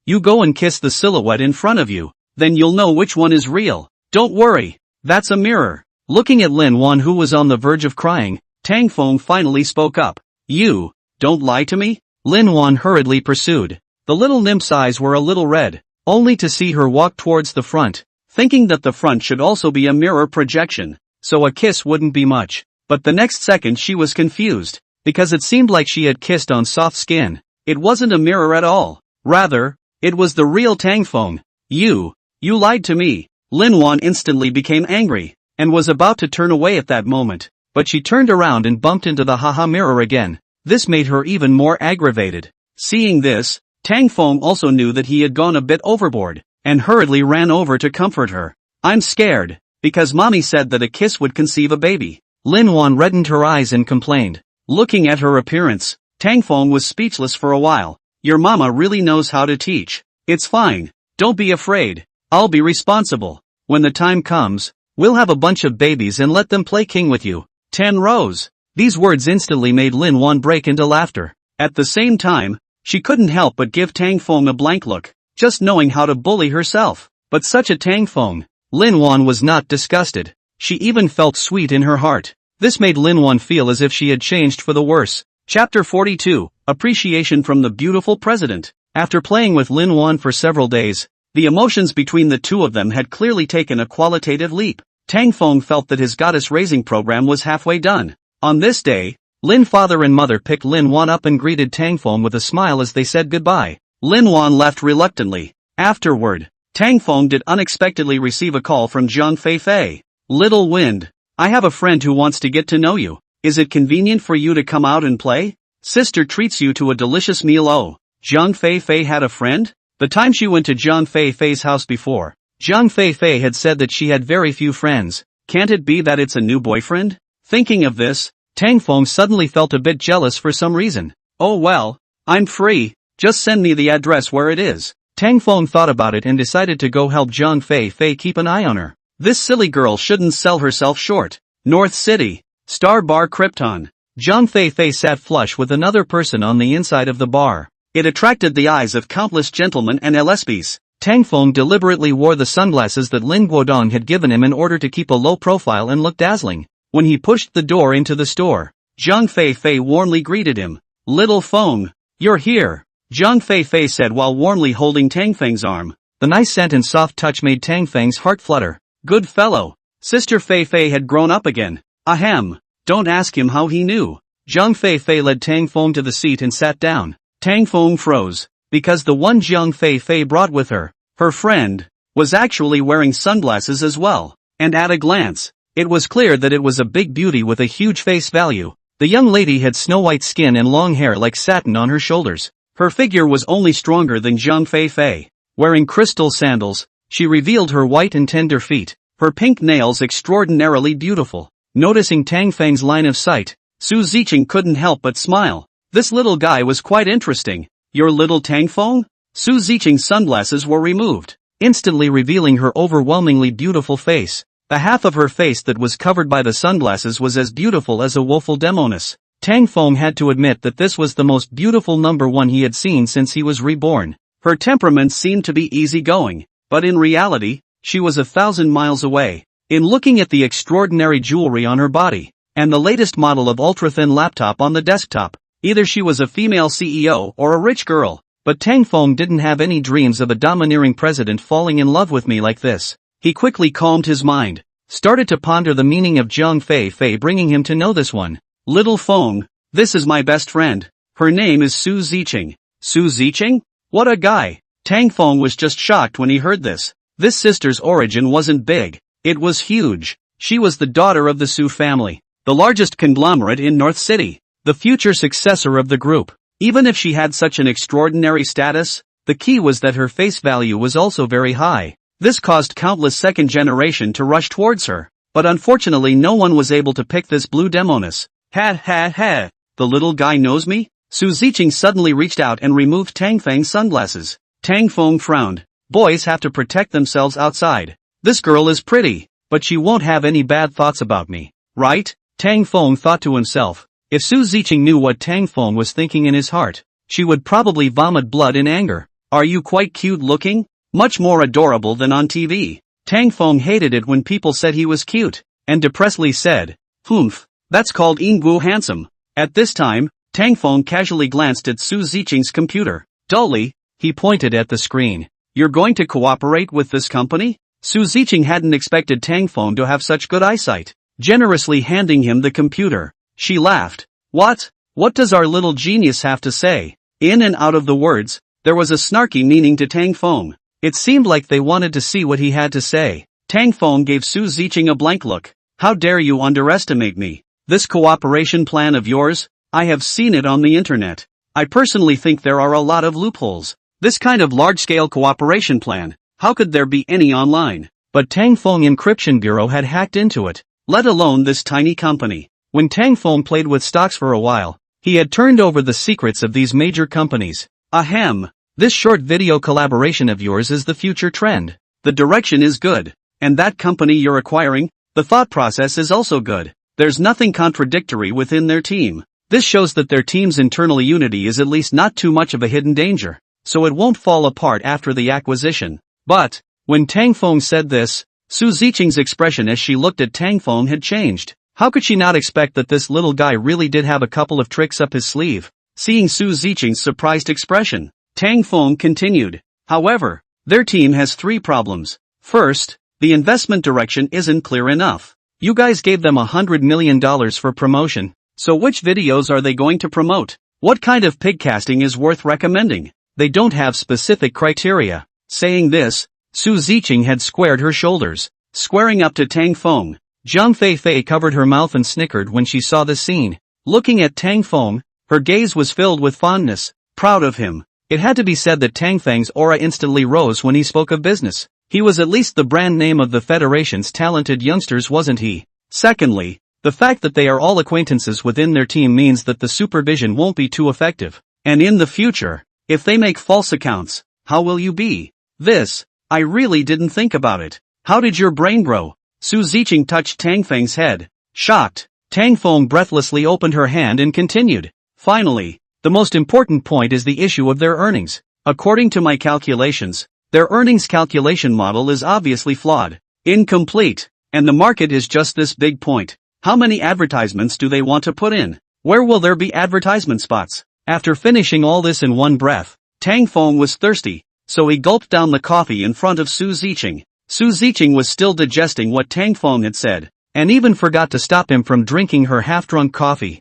You go and kiss the silhouette in front of you, then you'll know which one is real. Don't worry. That's a mirror. Looking at Lin Wan, who was on the verge of crying, Tang Feng finally spoke up. You, don't lie to me? Lin Wan hurriedly pursued. The little nymph's eyes were a little red, only to see her walk towards the front, thinking that the front should also be a mirror projection, so a kiss wouldn't be much. But the next second she was confused, because it seemed like she had kissed on soft skin. It wasn't a mirror at all. Rather, it was the real Tang Feng. You lied to me. Lin Wan instantly became angry, and was about to turn away at that moment, but she turned around and bumped into the haha mirror again. This made her even more aggravated. Seeing this, Tang Feng also knew that he had gone a bit overboard, and hurriedly ran over to comfort her. I'm scared, because mommy said that a kiss would conceive a baby. Lin Wan reddened her eyes and complained. Looking at her appearance, Tang Feng was speechless for a while. Your mama really knows how to teach. It's fine. Don't be afraid. I'll be responsible. When the time comes, we'll have a bunch of babies and let them play king with you. 10 rows. These words instantly made Lin Wan break into laughter. At the same time, she couldn't help but give Tang Feng a blank look, just knowing how to bully herself. But such a Tang Feng, Lin Wan was not disgusted. She even felt sweet in her heart. This made Lin Wan feel as if she had changed for the worse. Chapter 42, Appreciation from the Beautiful President. After playing with Lin Wan for several days, the emotions between the two of them had clearly taken a qualitative leap. Tang Feng felt that his goddess raising program was halfway done. On this day, Lin father and mother picked Lin Wan up and greeted Tang Feng with a smile as they said goodbye. Lin Wan left reluctantly. Afterward, Tang Feng did unexpectedly receive a call from Zhang Feifei. Little Wind, I have a friend who wants to get to know you. Is it convenient for you to come out and play? Sister treats you to a delicious meal. Oh, Zhang Feifei had a friend? The time she went to Zhang Feifei's house before, Zhang Feifei had said that she had very few friends. Can't it be that it's a new boyfriend? Thinking of this, Tang Feng suddenly felt a bit jealous for some reason. Oh well, I'm free, just send me the address where it is. Tang Feng thought about it and decided to go help Zhang Feifei keep an eye on her. This silly girl shouldn't sell herself short. North City, Star Bar Krypton. Zhang Feifei sat flush with another person on the inside of the bar. It attracted the eyes of countless gentlemen and LSPs. Tang Feng deliberately wore the sunglasses that Lin Guodong had given him in order to keep a low profile and look dazzling. When he pushed the door into the store, Zhang Feifei warmly greeted him. Little Feng, you're here, Zhang Feifei said while warmly holding Tang Feng's arm. The nice scent and soft touch made Tang Feng's heart flutter. Good fellow. Sister Feifei had grown up again. Ahem. Don't ask him how he knew. Zhang Feifei led Tang Feng to the seat and sat down. Tang Feng froze, because the one Zhang Feifei brought with her, her friend, was actually wearing sunglasses as well. And at a glance, It was clear that it was a big beauty with a huge face value. The young lady had snow-white skin and long hair like satin on her shoulders. Her figure was only stronger than Zhang Feifei. Wearing crystal sandals, she revealed her white and tender feet, her pink nails extraordinarily beautiful. Noticing Tang Feng's line of sight, Su Ziqing couldn't help but smile. This little guy was quite interesting. Your little Tang Feng? Su Ziqing's sunglasses were removed, instantly revealing her overwhelmingly beautiful face. The half of her face that was covered by the sunglasses was as beautiful as a woeful demoness. Tang Feng had to admit that this was the most beautiful number one he had seen since he was reborn. Her temperament seemed to be easygoing, but in reality, she was 1,000 miles away. In looking at the extraordinary jewelry on her body, and the latest model of ultra-thin laptop on the desktop, either she was a female CEO or a rich girl. But Tang Feng didn't have any dreams of a domineering president falling in love with me like this. He quickly calmed his mind, started to ponder the meaning of Zhang Feifei bringing him to know this one. Little Feng, this is my best friend. Her name is Su Ziqing. Su Ziqing? What a guy! Tang Feng was just shocked when he heard this. This sister's origin wasn't big, it was huge. She was the daughter of the Su family, the largest conglomerate in North City, the future successor of the group. Even if she had such an extraordinary status, the key was that her face value was also very high. This caused countless second generation to rush towards her. But unfortunately no one was able to pick this blue demoness. Ha ha ha, the little guy knows me? Su Ziqing suddenly reached out and removed Tang Feng's sunglasses. Tang Feng frowned. Boys have to protect themselves outside. This girl is pretty, but she won't have any bad thoughts about me, right? Tang Feng thought to himself. If Su Ziqing knew what Tang Feng was thinking in his heart, she would probably vomit blood in anger. Are you quite cute looking? Much more adorable than on TV. Tang Feng hated it when people said he was cute, and depressedly said, "Humph, that's called Yingguo handsome." At this time, Tang Feng casually glanced at Su Ziqing's computer. Dully, he pointed at the screen. You're going to cooperate with this company? Su Ziqing hadn't expected Tang Feng to have such good eyesight. Generously handing him the computer, she laughed. What? What does our little genius have to say? In and out of the words, there was a snarky meaning to Tang Feng. It seemed like they wanted to see what he had to say. Tang Feng gave Su Ziqing a blank look. How dare you underestimate me? This cooperation plan of yours? I have seen it on the internet. I personally think there are a lot of loopholes. This kind of large-scale cooperation plan, how could there be any online? But Tang Feng Encryption Bureau had hacked into it, let alone this tiny company. When Tang Feng played with stocks for a while, he had turned over the secrets of these major companies. Ahem. This short video collaboration of yours is the future trend. The direction is good. And that company you're acquiring, the thought process is also good. There's nothing contradictory within their team. This shows that their team's internal unity is at least not too much of a hidden danger, so it won't fall apart after the acquisition. But, when Tang Feng said this, Su Ziqing's expression as she looked at Tang Feng had changed. How could she not expect that this little guy really did have a couple of tricks up his sleeve? Seeing Su Ziqing's surprised expression, Tang Feng continued. However, their team has 3 problems. First, the investment direction isn't clear enough. You guys gave them $100 million for promotion, so which videos are they going to promote? What kind of pig casting is worth recommending? They don't have specific criteria. Saying this, Su Ziqing had squared her shoulders, squaring up to Tang Feng. Zhang Feifei covered her mouth and snickered when she saw the scene. Looking at Tang Feng, her gaze was filled with fondness, proud of him. It had to be said that Tang Feng's aura instantly rose when he spoke of business. He was at least the brand name of the Federation's talented youngsters, wasn't he? Secondly, the fact that they are all acquaintances within their team means that the supervision won't be too effective. And in the future, if they make false accounts, how will you be? This, I really didn't think about it. How did your brain grow? Su Ziqing touched Tang Feng's head. Shocked, Tang Feng breathlessly opened her hand and continued. Finally, the most important point is the issue of their earnings. According to my calculations, their earnings calculation model is obviously flawed, incomplete, and the market is just this big point. How many advertisements do they want to put in? Where will there be advertisement spots? After finishing all this in one breath, Tang Feng was thirsty, so he gulped down the coffee in front of Su Ziqing. Su Ziqing was still digesting what Tang Feng had said, and even forgot to stop him from drinking her half-drunk coffee.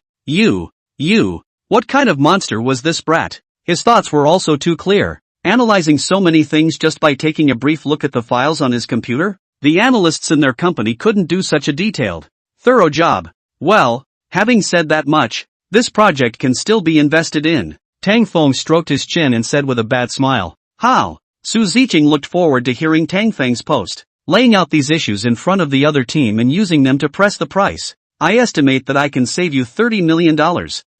What kind of monster was this brat? His thoughts were also too clear, analyzing so many things just by taking a brief look at the files on his computer. The analysts in their company couldn't do such a detailed, thorough job. Well, having said that much, this project can still be invested in. Tang Feng stroked his chin and said with a bad smile. How? Su Ziqing looked forward to hearing Tang Feng's post, laying out these issues in front of the other team and using them to press the price. I estimate that I can save you $30 million.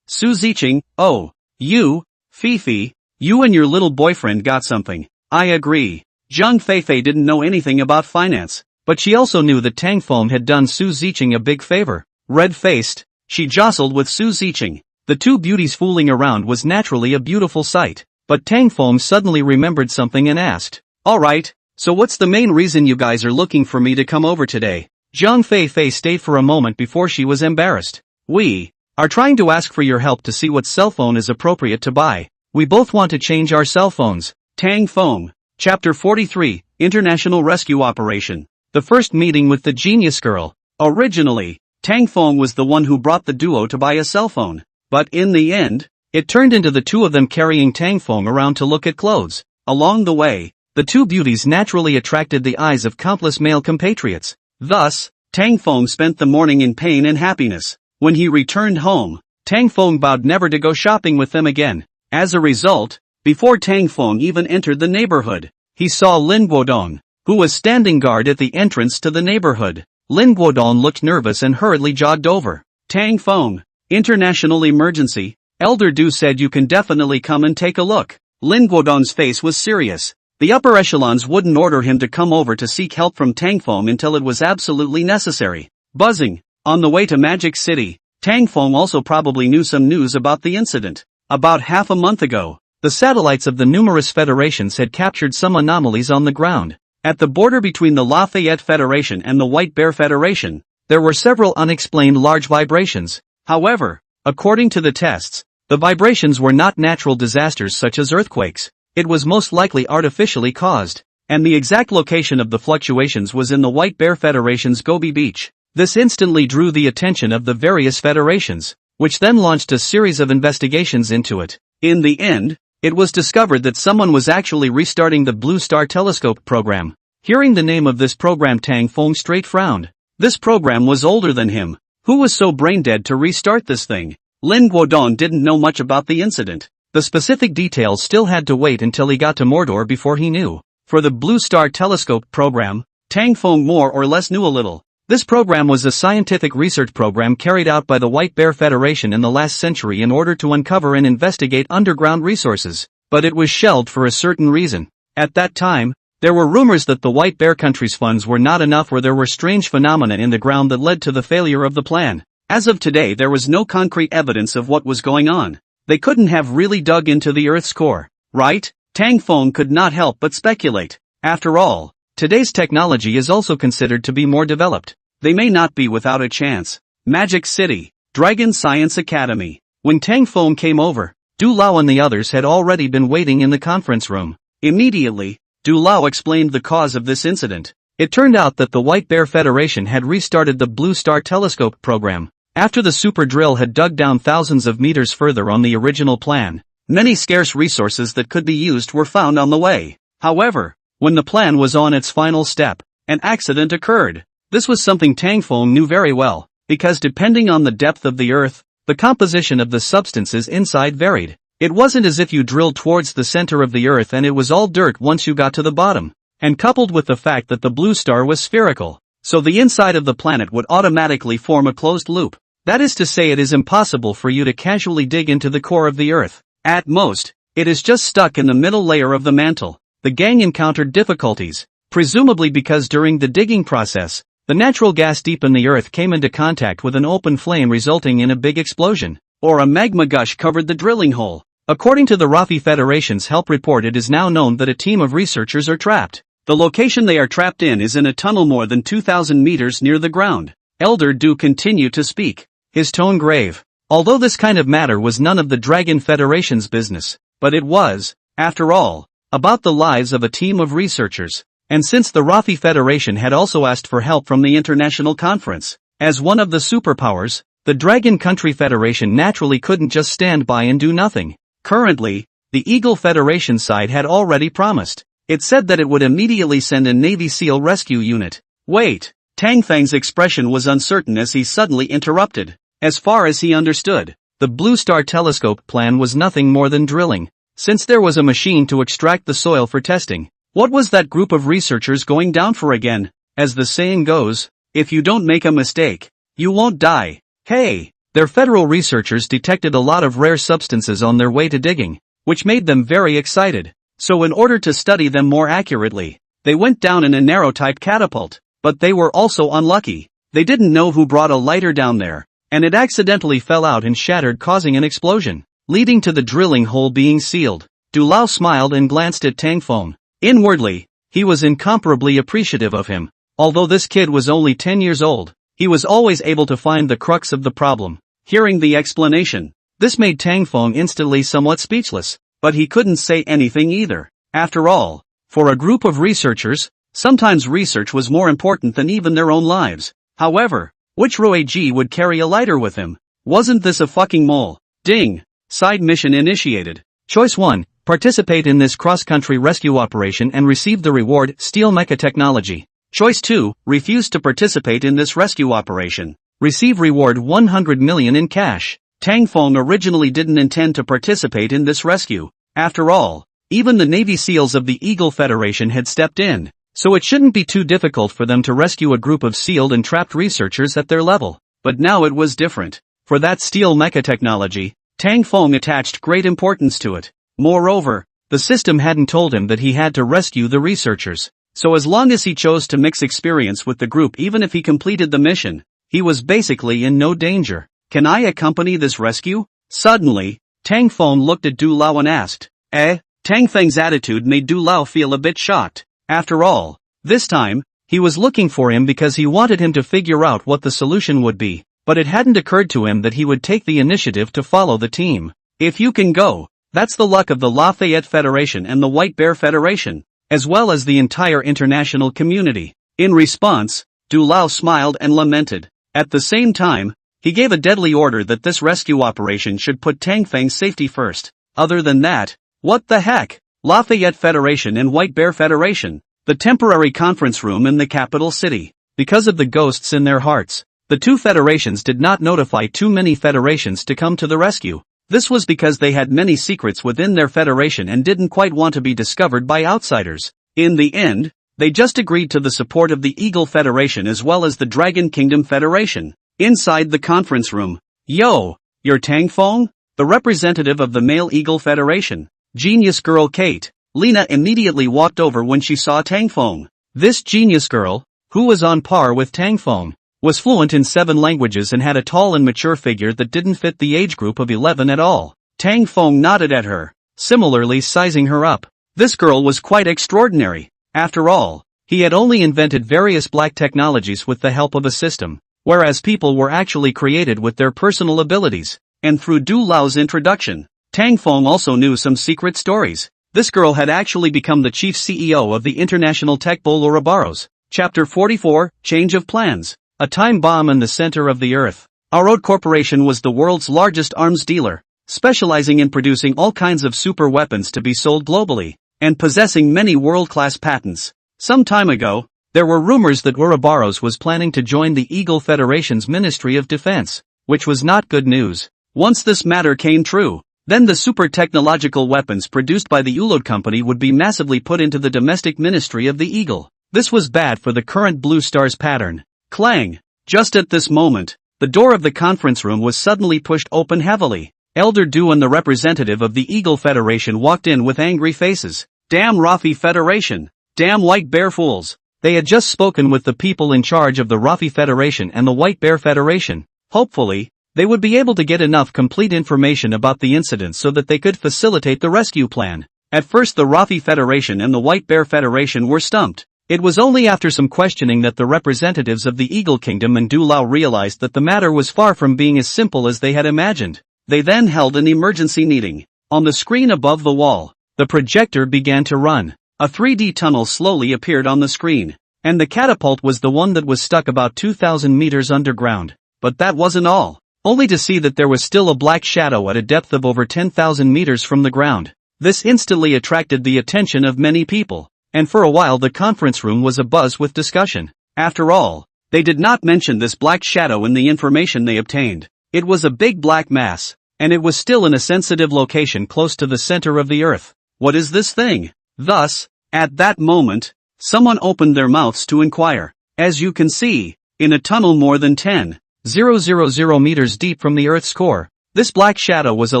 Su Ziqing, oh, you, Fifi, you and your little boyfriend got something. I agree. Zhang Feifei didn't know anything about finance, but she also knew that Tang Feng had done Su Ziqing a big favor. Red-faced, she jostled with Su Ziqing. The two beauties fooling around was naturally a beautiful sight, but Tang Feng suddenly remembered something and asked, alright, so what's the main reason you guys are looking for me to come over today? Zhang Feifei stayed for a moment before she was embarrassed. We are trying to ask for your help to see what cell phone is appropriate to buy. We both want to change our cell phones. Tang Feng. Chapter 43, International Rescue Operation. The first meeting with the genius girl. Originally, Tang Feng was the one who brought the duo to buy a cell phone. But in the end, it turned into the two of them carrying Tang Feng around to look at clothes. Along the way, the two beauties naturally attracted the eyes of countless male compatriots. Thus, Tang Feng spent the morning in pain and happiness. When he returned home, Tang Feng vowed never to go shopping with them again. As a result, before Tang Feng even entered the neighborhood, he saw Lin Guodong, who was standing guard at the entrance to the neighborhood. Lin Guodong looked nervous and hurriedly jogged over. Tang Feng, international emergency. Elder Du said you can definitely come and take a look. Lin Guodong's face was serious. The upper echelons wouldn't order him to come over to seek help from Tang Feng until it was absolutely necessary. Buzzing. On the way to Magic City, Tang Feng also probably knew some news about the incident. About half a month ago, the satellites of the numerous federations had captured some anomalies on the ground. At the border between the Lafayette Federation and the White Bear Federation, there were several unexplained large vibrations. However, according to the tests, the vibrations were not natural disasters such as earthquakes. It was most likely artificially caused, and the exact location of the fluctuations was in the White Bear Federation's Gobi Beach. This instantly drew the attention of the various federations, which then launched a series of investigations into it. In the end, it was discovered that someone was actually restarting the Blue Star Telescope program. Hearing the name of this program, Tang Feng straight frowned. This program was older than him. Who was so brain-dead to restart this thing? Lin Guodong didn't know much about the incident. The specific details still had to wait until he got to Mordor before he knew. For the Blue Star Telescope program, Tang Feng more or less knew a little. This program was a scientific research program carried out by the White Bear Federation in the last century in order to uncover and investigate underground resources, but it was shelved for a certain reason. At that time, there were rumors that the White Bear country's funds were not enough, or there were strange phenomena in the ground that led to the failure of the plan. As of today, there was no concrete evidence of what was going on. They couldn't have really dug into the Earth's core, right? Tang Feng could not help but speculate. After all, today's technology is also considered to be more developed. They may not be without a chance. Magic City, Dragon Science Academy. When Tang Feng came over, Du Lao and the others had already been waiting in the conference room. Immediately, Du Lao explained the cause of this incident. It turned out that the White Bear Federation had restarted the Blue Star Telescope program. After the super drill had dug down thousands of meters further on the original plan, many scarce resources that could be used were found on the way. However, when the plan was on its final step, an accident occurred. This was something Tang Feng knew very well, because depending on the depth of the Earth, the composition of the substances inside varied. It wasn't as if you drilled towards the center of the Earth and it was all dirt once you got to the bottom. And coupled with the fact that the blue star was spherical, so the inside of the planet would automatically form a closed loop. That is to say, it is impossible for you to casually dig into the core of the Earth. At most, it is just stuck in the middle layer of the mantle. The gang encountered difficulties, presumably because during the digging process, the natural gas deep in the Earth came into contact with an open flame, resulting in a big explosion, or a magma gush covered the drilling hole. According to the Rafi Federation's help report, it is now known that a team of researchers are trapped. The location they are trapped in is in a tunnel more than 2,000 meters near the ground. Elder Du continued to speak, his tone grave. Although this kind of matter was none of the Dragon Federation's business, but it was, after all, about the lives of a team of researchers. And since the Rafi Federation had also asked for help from the International Conference, as one of the superpowers, the Dragon Country Federation naturally couldn't just stand by and do nothing. Currently, the Eagle Federation side had already promised. It said that it would immediately send a Navy SEAL rescue unit. Wait. Tang Feng's expression was uncertain as he suddenly interrupted. As far as he understood, the Blue Star Telescope plan was nothing more than drilling. Since there was a machine to extract the soil for testing, what was that group of researchers going down for again? As the saying goes, if you don't make a mistake, you won't die. Hey! Their federal researchers detected a lot of rare substances on their way to digging, which made them very excited. So in order to study them more accurately, they went down in a narrow-type catapult. But they were also unlucky. They didn't know who brought a lighter down there, and it accidentally fell out and shattered, causing an explosion, leading to the drilling hole being sealed. Du Lao smiled and glanced at Tang Feng. Inwardly, he was incomparably appreciative of him. Although this kid was only 10 years old, he was always able to find the crux of the problem. Hearing the explanation, this made Tang Feng instantly somewhat speechless, but he couldn't say anything either. After all, for a group of researchers, sometimes research was more important than even their own lives. However, which Ruiji would carry a lighter with him? Wasn't this a fucking mole? Ding! Side mission initiated. Choice 1. Participate in this cross-country rescue operation and receive the reward, Steel Mecha Technology. Choice 2. Refuse to participate in this rescue operation. Receive reward 100 million in cash. Tang Feng originally didn't intend to participate in this rescue. After all, even the Navy SEALs of the Eagle Federation had stepped in. So it shouldn't be too difficult for them to rescue a group of sealed and trapped researchers at their level. But now it was different. For that steel mecha technology, Tang Feng attached great importance to it. Moreover, the system hadn't told him that he had to rescue the researchers. So as long as he chose to mix experience with the group, even if he completed the mission, he was basically in no danger. Can I accompany this rescue? Suddenly, Tang Feng looked at Du Lao and asked. Tang Feng's attitude made Du Lao feel a bit shocked. After all, this time, he was looking for him because he wanted him to figure out what the solution would be, but it hadn't occurred to him that he would take the initiative to follow the team. If you can go, that's the luck of the Lafayette Federation and the White Bear Federation, as well as the entire international community. In response, Du Lao smiled and lamented. At the same time, he gave a deadly order that this rescue operation should put Tang Feng's safety first. Other than that, what the heck? Lafayette Federation and White Bear Federation, the temporary conference room in the capital city. Because of the ghosts in their hearts, the two federations did not notify too many federations to come to the rescue. This was because they had many secrets within their federation and didn't quite want to be discovered by outsiders. In the end, they just agreed to the support of the Eagle Federation as well as the Dragon Kingdom Federation. Inside the conference room, "Yo, you're Tang Feng?" The representative of the Male Eagle Federation, Genius Girl Kate, Lena immediately walked over when she saw Tang Feng. This genius girl, who was on par with Tang Feng, was fluent in 7 languages and had a tall and mature figure that didn't fit the age group of 11 at all. Tang Feng nodded at her, similarly sizing her up. This girl was quite extraordinary. After all, he had only invented various black technologies with the help of a system, whereas people were actually created with their personal abilities. And through Du Lao's introduction, Tang Feng also knew some secret stories. This girl had actually become the chief CEO of the International Tech Bowl Ouroboros. Chapter 44, Change of Plans. A time bomb in the center of the earth. Arod Corporation was the world's largest arms dealer, specializing in producing all kinds of super weapons to be sold globally, and possessing many world-class patents. Some time ago, there were rumors that Ouroboros was planning to join the Eagle Federation's Ministry of Defense, which was not good news. Once this matter came true, then the super technological weapons produced by the Ulod company would be massively put into the domestic ministry of the Eagle. This was bad for the current Blue Stars pattern. Clang! Just at this moment, the door of the conference room was suddenly pushed open heavily. Elder Du and the representative of the Eagle Federation walked in with angry faces. Damn Rafi Federation! Damn White Bear fools! They had just spoken with the people in charge of the Rafi Federation and the White Bear Federation. Hopefully, they would be able to get enough complete information about the incident so that they could facilitate the rescue plan. At first the Rafi Federation and the White Bear Federation were stumped. It was only after some questioning that the representatives of the Eagle Kingdom and Du Lao realized that the matter was far from being as simple as they had imagined. They then held an emergency meeting. On the screen above the wall, the projector began to run. A 3D tunnel slowly appeared on the screen, and the catapult was the one that was stuck about 2,000 meters underground. But that wasn't all. Only to see that there was still a black shadow at a depth of over 10,000 meters from the ground. This instantly attracted the attention of many people, and for a while the conference room was abuzz with discussion. After all, they did not mention this black shadow in the information they obtained. It was a big black mass, and it was still in a sensitive location close to the center of the Earth. What is this thing? Thus, at that moment, someone opened their mouths to inquire. As you can see, in a tunnel more than 10,000 meters deep from the Earth's core, this black shadow was a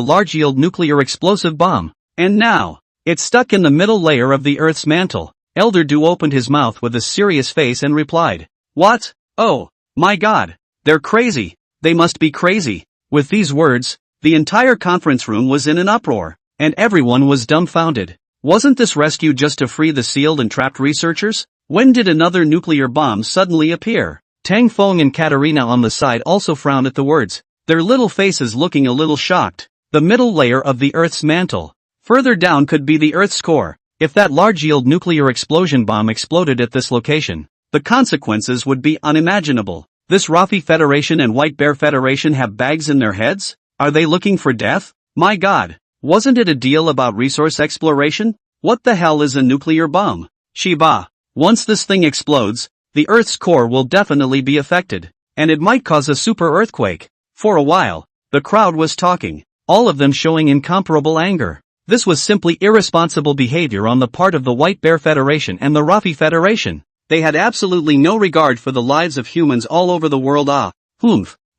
large-yield nuclear explosive bomb. And now, it's stuck in the middle layer of the Earth's mantle. Elder Du opened his mouth with a serious face and replied, "What? Oh, my God. They're crazy. They must be crazy." With these words, the entire conference room was in an uproar, and everyone was dumbfounded. Wasn't this rescue just to free the sealed and trapped researchers? When did another nuclear bomb suddenly appear? Tang Feng and Katerina on the side also frowned at the words, their little faces looking a little shocked. The middle layer of the Earth's mantle. Further down could be the Earth's core. If that large-yield nuclear explosion bomb exploded at this location, the consequences would be unimaginable. This Rafi Federation and White Bear Federation have bags in their heads? Are they looking for death? My God, wasn't it a deal about resource exploration? What the hell is a nuclear bomb? Shiba. Once this thing explodes, the Earth's core will definitely be affected, and it might cause a super earthquake. For a while, the crowd was talking, all of them showing incomparable anger. This was simply irresponsible behavior on the part of the White Bear Federation and the Rafi Federation. They had absolutely no regard for the lives of humans all over the world.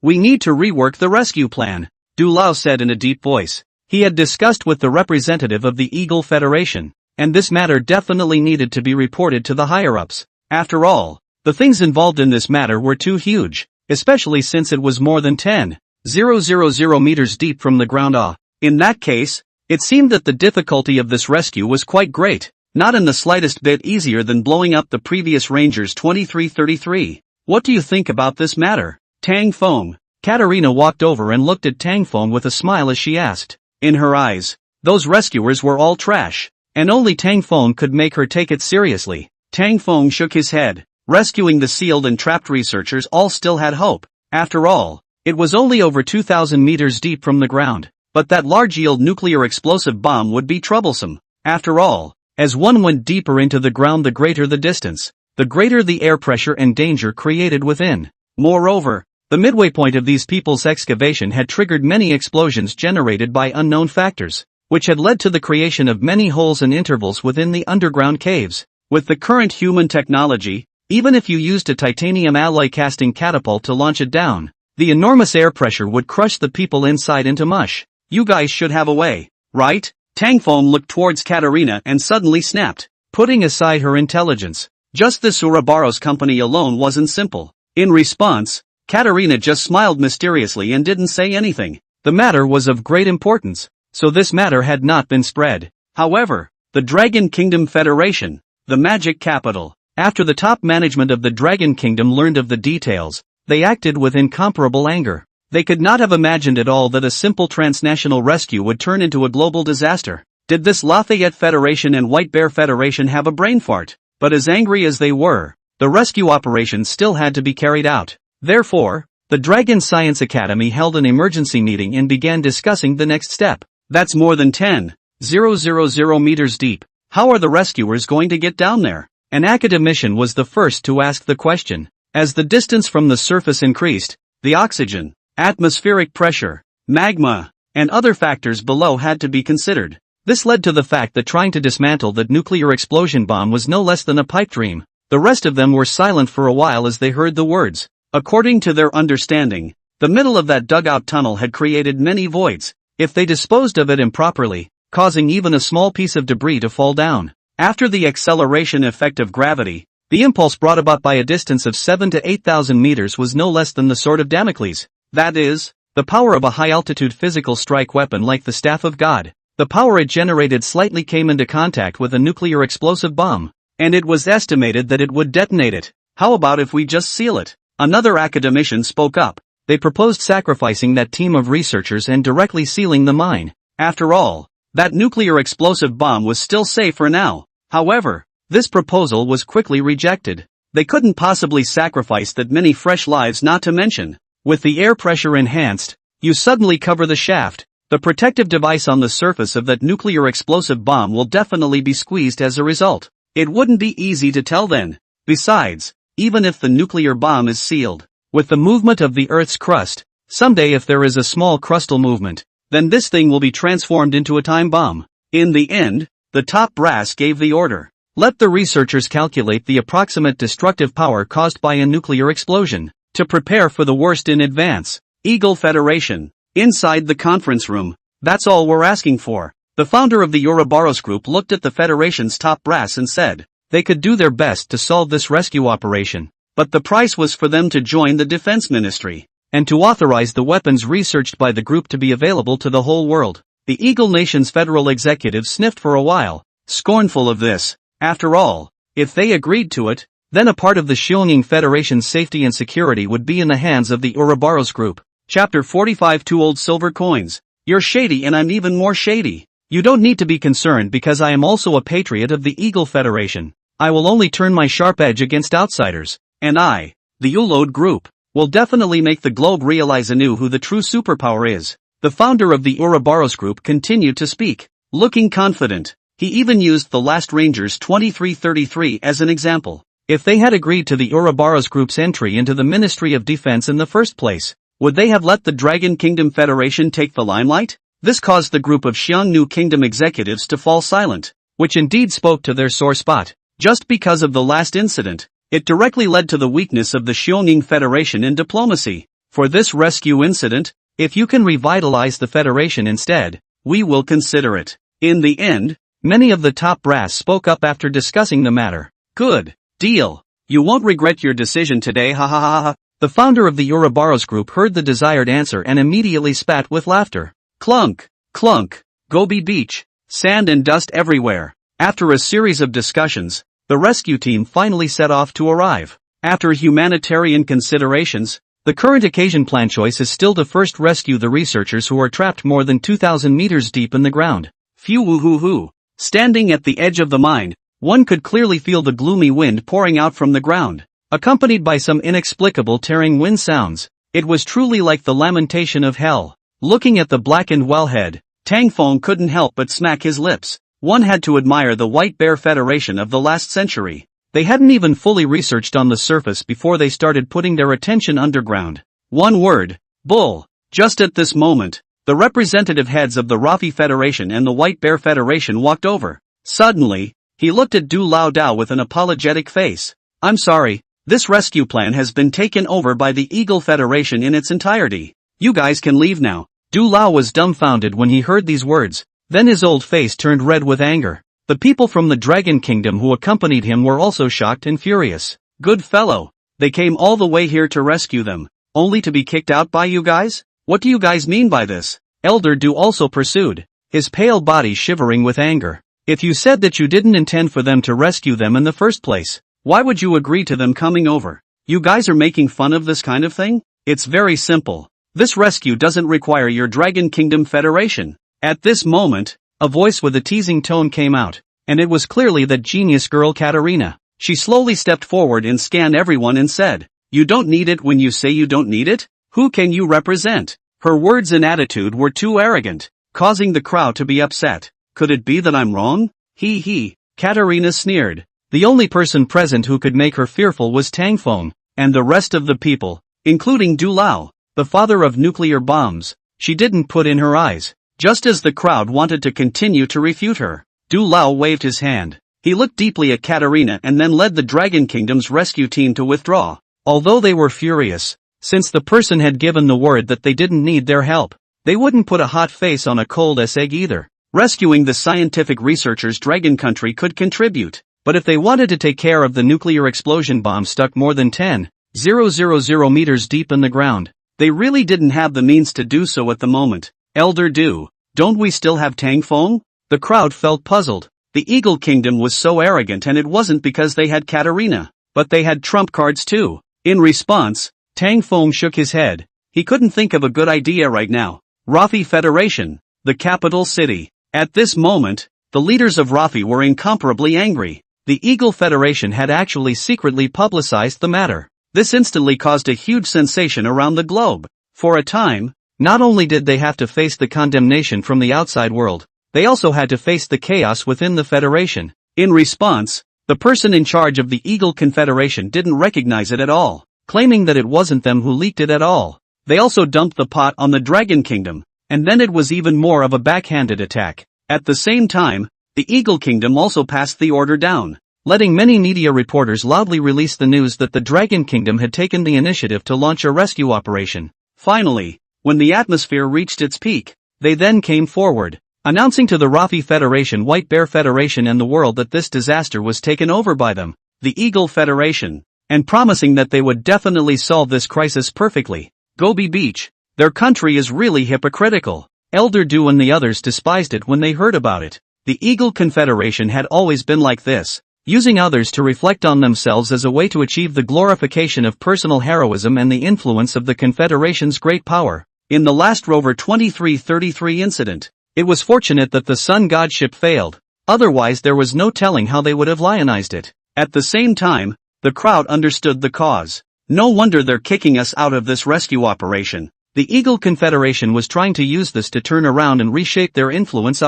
We need to rework the rescue plan, Du Lao said in a deep voice. He had discussed with the representative of the Eagle Federation, and this matter definitely needed to be reported to the higher-ups. After all, the things involved in this matter were too huge, especially since it was more than 10,000 meters deep from the ground. In that case, it seemed that the difficulty of this rescue was quite great, not in the slightest bit easier than blowing up the previous Rangers 2333. What do you think about this matter? Tang Feng. Katerina walked over and looked at Tang Feng with a smile as she asked. In her eyes, those rescuers were all trash, and only Tang Feng could make her take it seriously. Tang Feng shook his head. Rescuing the sealed and trapped researchers all still had hope. After all, it was only over 2,000 meters deep from the ground. But that large-yield nuclear explosive bomb would be troublesome. After all, as one went deeper into the ground, the greater the distance, the greater the air pressure and danger created within. Moreover, the midway point of these people's excavation had triggered many explosions generated by unknown factors, which had led to the creation of many holes and intervals within the underground caves. With the current human technology, even if you used a titanium alloy casting catapult to launch it down, the enormous air pressure would crush the people inside into mush. You guys should have a way, right? Tang Feng looked towards Katerina and suddenly snapped, putting aside her intelligence. Just this Ouroboros company alone wasn't simple. In response, Katerina just smiled mysteriously and didn't say anything. The matter was of great importance, so this matter had not been spread. However, the Dragon Kingdom Federation, the magic capital. After the top management of the Dragon Kingdom learned of the details, they acted with incomparable anger. They could not have imagined at all that a simple transnational rescue would turn into a global disaster. Did this Lafayette Federation and White Bear Federation have a brain fart? But as angry as they were, the rescue operation still had to be carried out. Therefore, the Dragon Science Academy held an emergency meeting and began discussing the next step. That's more than 10,000 meters deep. How are the rescuers going to get down there? An academician was the first to ask the question. As the distance from the surface increased, the oxygen, atmospheric pressure, magma, and other factors below had to be considered. This led to the fact that trying to dismantle that nuclear explosion bomb was no less than a pipe dream. The rest of them were silent for a while as they heard the words. According to their understanding, the middle of that dugout tunnel had created many voids, if they disposed of it improperly, causing even a small piece of debris to fall down. After the acceleration effect of gravity, the impulse brought about by a distance of 7,000 to 8,000 meters was no less than the sword of Damocles. That is, the power of a high-altitude physical strike weapon like the Staff of God. The power it generated slightly came into contact with a nuclear explosive bomb, and it was estimated that it would detonate it. How about if we just seal it? Another academician spoke up. They proposed sacrificing that team of researchers and directly sealing the mine. After all, that nuclear explosive bomb was still safe for now. However, this proposal was quickly rejected. They couldn't possibly sacrifice that many fresh lives, not to mention, with the air pressure enhanced, you suddenly cover the shaft. The protective device on the surface of that nuclear explosive bomb will definitely be squeezed as a result. It wouldn't be easy to tell then. Besides, even if the nuclear bomb is sealed. With the movement of the Earth's crust, someday if there is a small crustal movement, then this thing will be transformed into a time bomb. In the end, the top brass gave the order. Let the researchers calculate the approximate destructive power caused by a nuclear explosion, to prepare for the worst in advance. Eagle Federation. Inside the conference room. That's all we're asking for. The founder of the Ouroboros group looked at the Federation's top brass and said, they could do their best to solve this rescue operation, but the price was for them to join the Defense Ministry, and to authorize the weapons researched by the group to be available to the whole world. The Eagle Nation's federal executive sniffed for a while, scornful of this. After all, if they agreed to it, then a part of the Xiongning Federation's safety and security would be in the hands of the Ouroboros group. Chapter 45 Two Old Silver Coins. You're shady and I'm even more shady. You don't need to be concerned because I am also a patriot of the Eagle Federation. I will only turn my sharp edge against outsiders, and I, the Ulode group, will definitely make the globe realize anew who the true superpower is. The founder of the Ouroboros group continued to speak, looking confident. He even used the Last Rangers 2333 as an example. If they had agreed to the Ouroboros group's entry into the Ministry of Defense in the first place, would they have let the Dragon Kingdom Federation take the limelight? This caused the group of Xiongnu Kingdom executives to fall silent, which indeed spoke to their sore spot. Just because of the last incident, it directly led to the weakness of the Xiongning Federation in diplomacy. For this rescue incident, if you can revitalize the Federation instead, we will consider it. In the end, many of the top brass spoke up after discussing the matter. Good deal. You won't regret your decision today, ha ha ha ha. The founder of the Ouroboros group heard the desired answer and immediately spat with laughter. Clunk, clunk, Gobi Beach, sand and dust everywhere. After a series of discussions, the rescue team finally set off to arrive. After humanitarian considerations, the current occasion plan choice is still to first rescue the researchers who are trapped more than 2,000 meters deep in the ground. Phew woo hoo hoo. Standing at the edge of the mine, one could clearly feel the gloomy wind pouring out from the ground, accompanied by some inexplicable tearing wind sounds. It was truly like the lamentation of hell. Looking at the blackened wellhead, Tang Feng couldn't help but smack his lips. One had to admire the White Bear Federation of the last century. They hadn't even fully researched on the surface before they started putting their attention underground. One word, bull. Just at this moment, the representative heads of the Rafi Federation and the White Bear Federation walked over. Suddenly, he looked at Du Lao Dao with an apologetic face. I'm sorry, this rescue plan has been taken over by the Eagle Federation in its entirety. You guys can leave now. Du Lao was dumbfounded when he heard these words. Then his old face turned red with anger. The people from the Dragon Kingdom who accompanied him were also shocked and furious. Good fellow. They came all the way here to rescue them, only to be kicked out by you guys? What do you guys mean by this? Elder Du also pursued, his pale body shivering with anger. If you said that you didn't intend for them to rescue them in the first place, why would you agree to them coming over? You guys are making fun of this kind of thing? It's very simple. This rescue doesn't require your Dragon Kingdom Federation. At this moment, a voice with a teasing tone came out, and it was clearly that genius girl Katarina. She slowly stepped forward and scanned everyone and said, you don't need it when you say you don't need it? Who can you represent? Her words and attitude were too arrogant, causing the crowd to be upset. Could it be that I'm wrong? He. Katarina sneered. The only person present who could make her fearful was Tang Feng, and the rest of the people, including Du Lao, the father of nuclear bombs. She didn't put in her eyes. Just as the crowd wanted to continue to refute her, Du Lao waved his hand. He looked deeply at Katarina and then led the Dragon Kingdom's rescue team to withdraw. Although they were furious, since the person had given the word that they didn't need their help, they wouldn't put a hot face on a cold egg either. Rescuing the scientific researchers Dragon Country could contribute, but if they wanted to take care of the nuclear explosion bomb stuck more than 10,000 meters deep in the ground, they really didn't have the means to do so at the moment. Elder Du, don't we still have Tang Feng? The crowd felt puzzled. The Eagle Kingdom was so arrogant, and it wasn't because they had Katarina, but they had trump cards too. In response, Tang Feng shook his head. He couldn't think of a good idea right now. Rafi Federation, the capital city. At this moment, the leaders of Rafi were incomparably angry. The Eagle Federation had actually secretly publicized the matter. This instantly caused a huge sensation around the globe. For a time, not only did they have to face the condemnation from the outside world, they also had to face the chaos within the Federation. In response, The person in charge of the Eagle Confederation didn't recognize it at all, claiming that it wasn't them who leaked it at all. They also dumped the pot on the Dragon Kingdom, and then it was even more of a backhanded attack. At the same time, the Eagle Kingdom also passed the order down, letting many media reporters loudly release the news that the Dragon Kingdom had taken the initiative to launch a rescue operation. Finally, when the atmosphere reached its peak, they then came forward, announcing to the Rafi Federation, White Bear Federation and the world that this disaster was taken over by them, the Eagle Federation, and promising that they would definitely solve this crisis perfectly. Gobi Beach. Their country is really hypocritical. Elder Du and the others despised it when they heard about it. The Eagle Confederation had always been like this, using others to reflect on themselves as a way to achieve the glorification of personal heroism and the influence of the Confederation's great power. In the last Rover 2333 incident, it was fortunate that the Sun God ship failed, otherwise there was no telling how they would have lionized it. At the same time, the crowd understood the cause. No wonder they're kicking us out of this rescue operation. The Eagle Confederation was trying to use this to turn around and reshape their influence.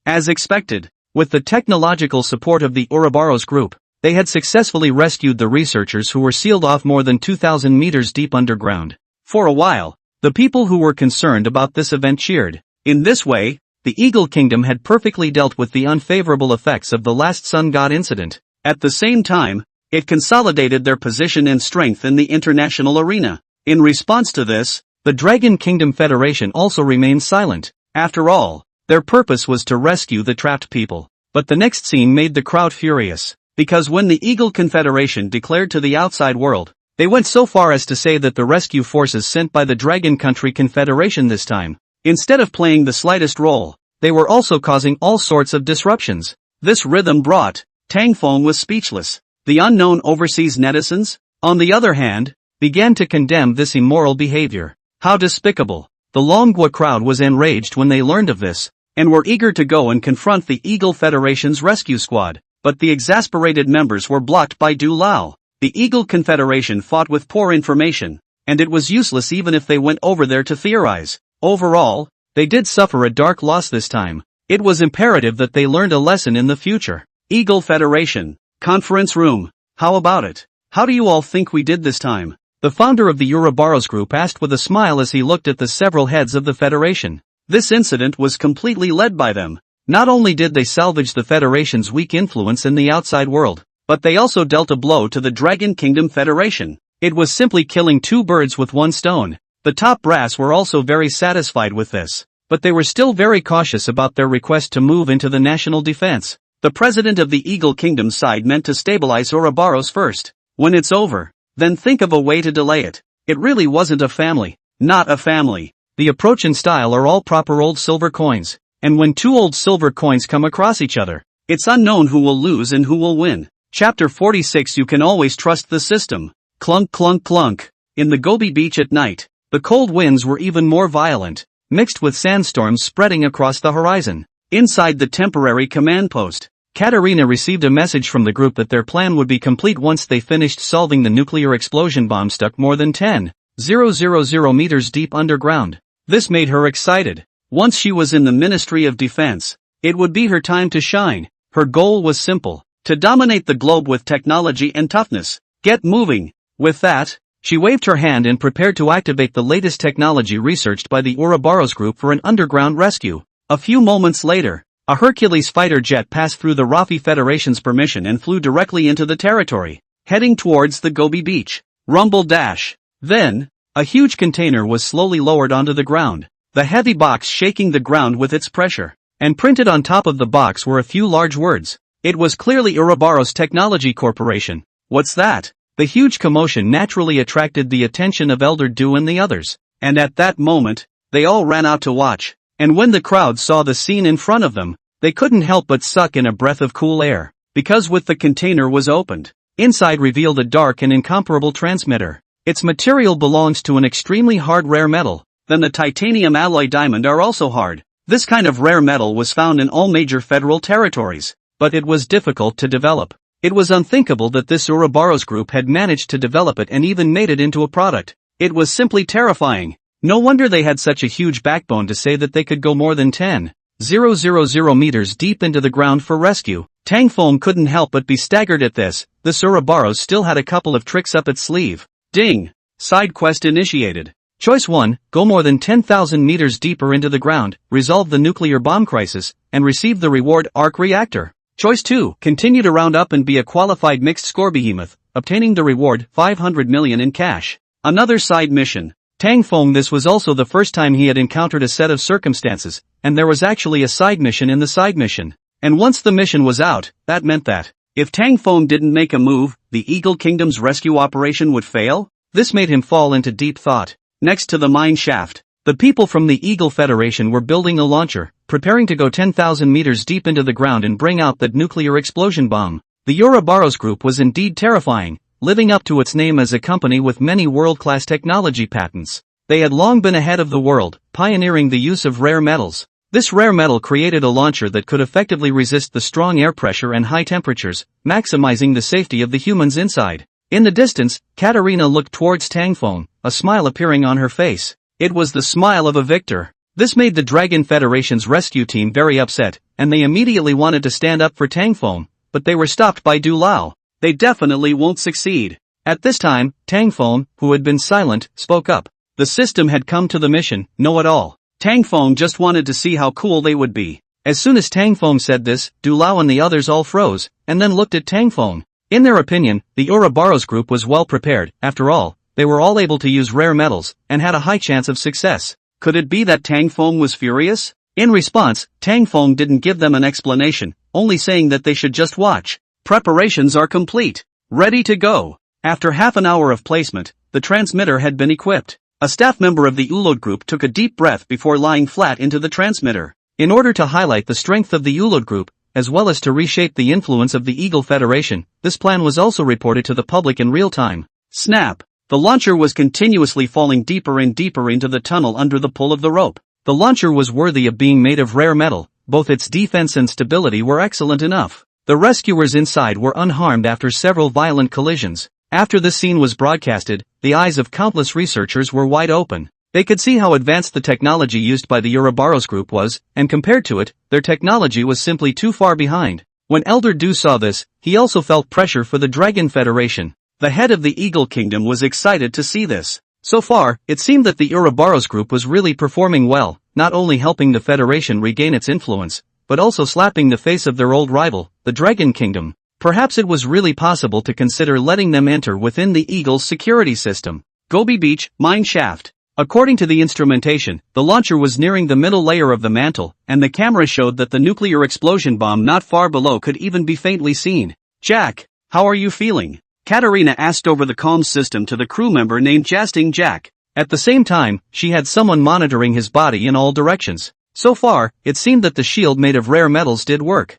As expected, with the technological support of the Ouroboros group, they had successfully rescued the researchers who were sealed off more than 2,000 meters deep underground. For a while, the people who were concerned about this event cheered. In this way, the Eagle Kingdom had perfectly dealt with the unfavorable effects of the last Sun God incident. At the same time, it consolidated their position and strength in the international arena. In response to this, the Dragon Kingdom Federation also remained silent. After all, their purpose was to rescue the trapped people. But the next scene made the crowd furious, because when the Eagle Confederation declared to the outside world, they went so far as to say that the rescue forces sent by the Dragon Country Confederation this time, instead of playing the slightest role, they were also causing all sorts of disruptions. This rhythm brought, Tang Feng was speechless. The unknown overseas netizens, on the other hand, began to condemn this immoral behavior. How despicable. The Longwa crowd was enraged when they learned of this, and were eager to go and confront the Eagle Federation's rescue squad, but the exasperated members were blocked by Du Lao. The Eagle Confederation fought with poor information, and it was useless even if they went over there to theorize. Overall, they did suffer a dark loss this time. It was imperative that they learned a lesson in the future. Eagle Federation. Conference room. How about it? How do you all think we did this time? The founder of the Ouroboros group asked with a smile as he looked at the several heads of the Federation. This incident was completely led by them. Not only did they salvage the Federation's weak influence in the outside world, but they also dealt a blow to the Dragon Kingdom Federation. It was simply killing two birds with one stone. The top brass were also very satisfied with this, but they were still very cautious about their request to move into the national defense. The president of the Eagle Kingdom side meant to stabilize Ouroboros first. When it's over, then think of a way to delay it. It really wasn't a family. Not a family. The approach and style are all proper old silver coins, and when two old silver coins come across each other, it's unknown who will lose and who will win. Chapter 46. You can always trust the system. Clunk clunk clunk. In the Gobi Beach at night, the cold winds were even more violent, mixed with sandstorms spreading across the horizon. Inside the temporary command post, Katerina received a message from the group that their plan would be complete once they finished solving the nuclear explosion bomb stuck more than 10,000 meters deep underground. This made her excited. Once she was in the Ministry of Defense, it would be her time to shine. Her goal was simple: to dominate the globe with technology and toughness. Get moving. With that, she waved her hand and prepared to activate the latest technology researched by the Ouroboros group for an underground rescue. A few moments later, a Hercules fighter jet passed through the Rafi Federation's permission and flew directly into the territory, heading towards the Gobi Beach. Rumble dash. Then, a huge container was slowly lowered onto the ground, the heavy box shaking the ground with its pressure, and printed on top of the box were a few large words. It was clearly Ouroboros Technology Corporation. What's that? The huge commotion naturally attracted the attention of Elder Du and the others, and at that moment, they all ran out to watch. And when the crowd saw the scene in front of them, they couldn't help but suck in a breath of cool air, because with the container was opened, inside revealed a dark and incomparable transmitter. Its material belongs to an extremely hard rare metal. Then the titanium alloy diamond are also hard. This kind of rare metal was found in all major federal territories, but it was difficult to develop. It was unthinkable that this Ouroboros group had managed to develop it and even made it into a product. It was simply terrifying. No wonder they had such a huge backbone to say that they could go more than 10,000 000 meters deep into the ground for rescue. Tang Feng couldn't help but be staggered at this. The Ouroboros still had a couple of tricks up its sleeve. Ding! Side quest initiated. Choice 1, go more than 10,000 meters deeper into the ground, resolve the nuclear bomb crisis, and receive the reward arc reactor. Choice 2, continue to round up and be a qualified mixed score behemoth, obtaining the reward 500 million in cash. Another side mission. Tang Feng, this was also the first time he had encountered a set of circumstances, and there was actually a side mission in the side mission. And once the mission was out, that meant that if Tang Feng didn't make a move, the Eagle Kingdom's rescue operation would fail? This made him fall into deep thought. Next to the mine shaft, the people from the Eagle Federation were building a launcher, preparing to go 10,000 meters deep into the ground and bring out that nuclear explosion bomb. The Ouroboros group was indeed terrifying, living up to its name as a company with many world-class technology patents. They had long been ahead of the world, pioneering the use of rare metals. This rare metal created a launcher that could effectively resist the strong air pressure and high temperatures, maximizing the safety of the humans inside. In the distance, Katerina looked towards Tang Feng, a smile appearing on her face. It was the smile of a victor. This made the Dragon Federation's rescue team very upset, and they immediately wanted to stand up for Tang Feng, but they were stopped by Du Lao. They definitely won't succeed. At this time, Tang Feng, who had been silent, spoke up. The system had come to the mission, know it all. Tang Feng just wanted to see how cool they would be. As soon as Tang Feng said this, Du Lao and the others all froze, and then looked at Tang Feng. In their opinion, the Ouroboros group was well prepared. After all, they were all able to use rare metals, and had a high chance of success. Could it be that Tang Feng was furious? In response, Tang Feng didn't give them an explanation, only saying that they should just watch. Preparations are complete. Ready to go. After half an hour of placement, the transmitter had been equipped. A staff member of the Ulod group took a deep breath before lying flat into the transmitter. In order to highlight the strength of the Ulod group, as well as to reshape the influence of the Eagle Federation, this plan was also reported to the public in real time. Snap! The launcher was continuously falling deeper and deeper into the tunnel under the pull of the rope. The launcher was worthy of being made of rare metal, both its defense and stability were excellent enough. The rescuers inside were unharmed after several violent collisions. After this scene was broadcasted, the eyes of countless researchers were wide open. They could see how advanced the technology used by the Ouroboros group was, and compared to it, their technology was simply too far behind. When Elder Du saw this, he also felt pressure for the Dragon Federation. The head of the Eagle Kingdom was excited to see this. So far, it seemed that the Ouroboros group was really performing well, not only helping the Federation regain its influence, but also slapping the face of their old rival, the Dragon Kingdom. Perhaps it was really possible to consider letting them enter within the Eagle's security system. Gobi Beach, mine shaft. According to the instrumentation, the launcher was nearing the middle layer of the mantle, and the camera showed that the nuclear explosion bomb not far below could even be faintly seen. Jack, how are you feeling? Katerina asked over the comms system to the crew member named Jasting Jack. At the same time, she had someone monitoring his body in all directions. So far, it seemed that the shield made of rare metals did work.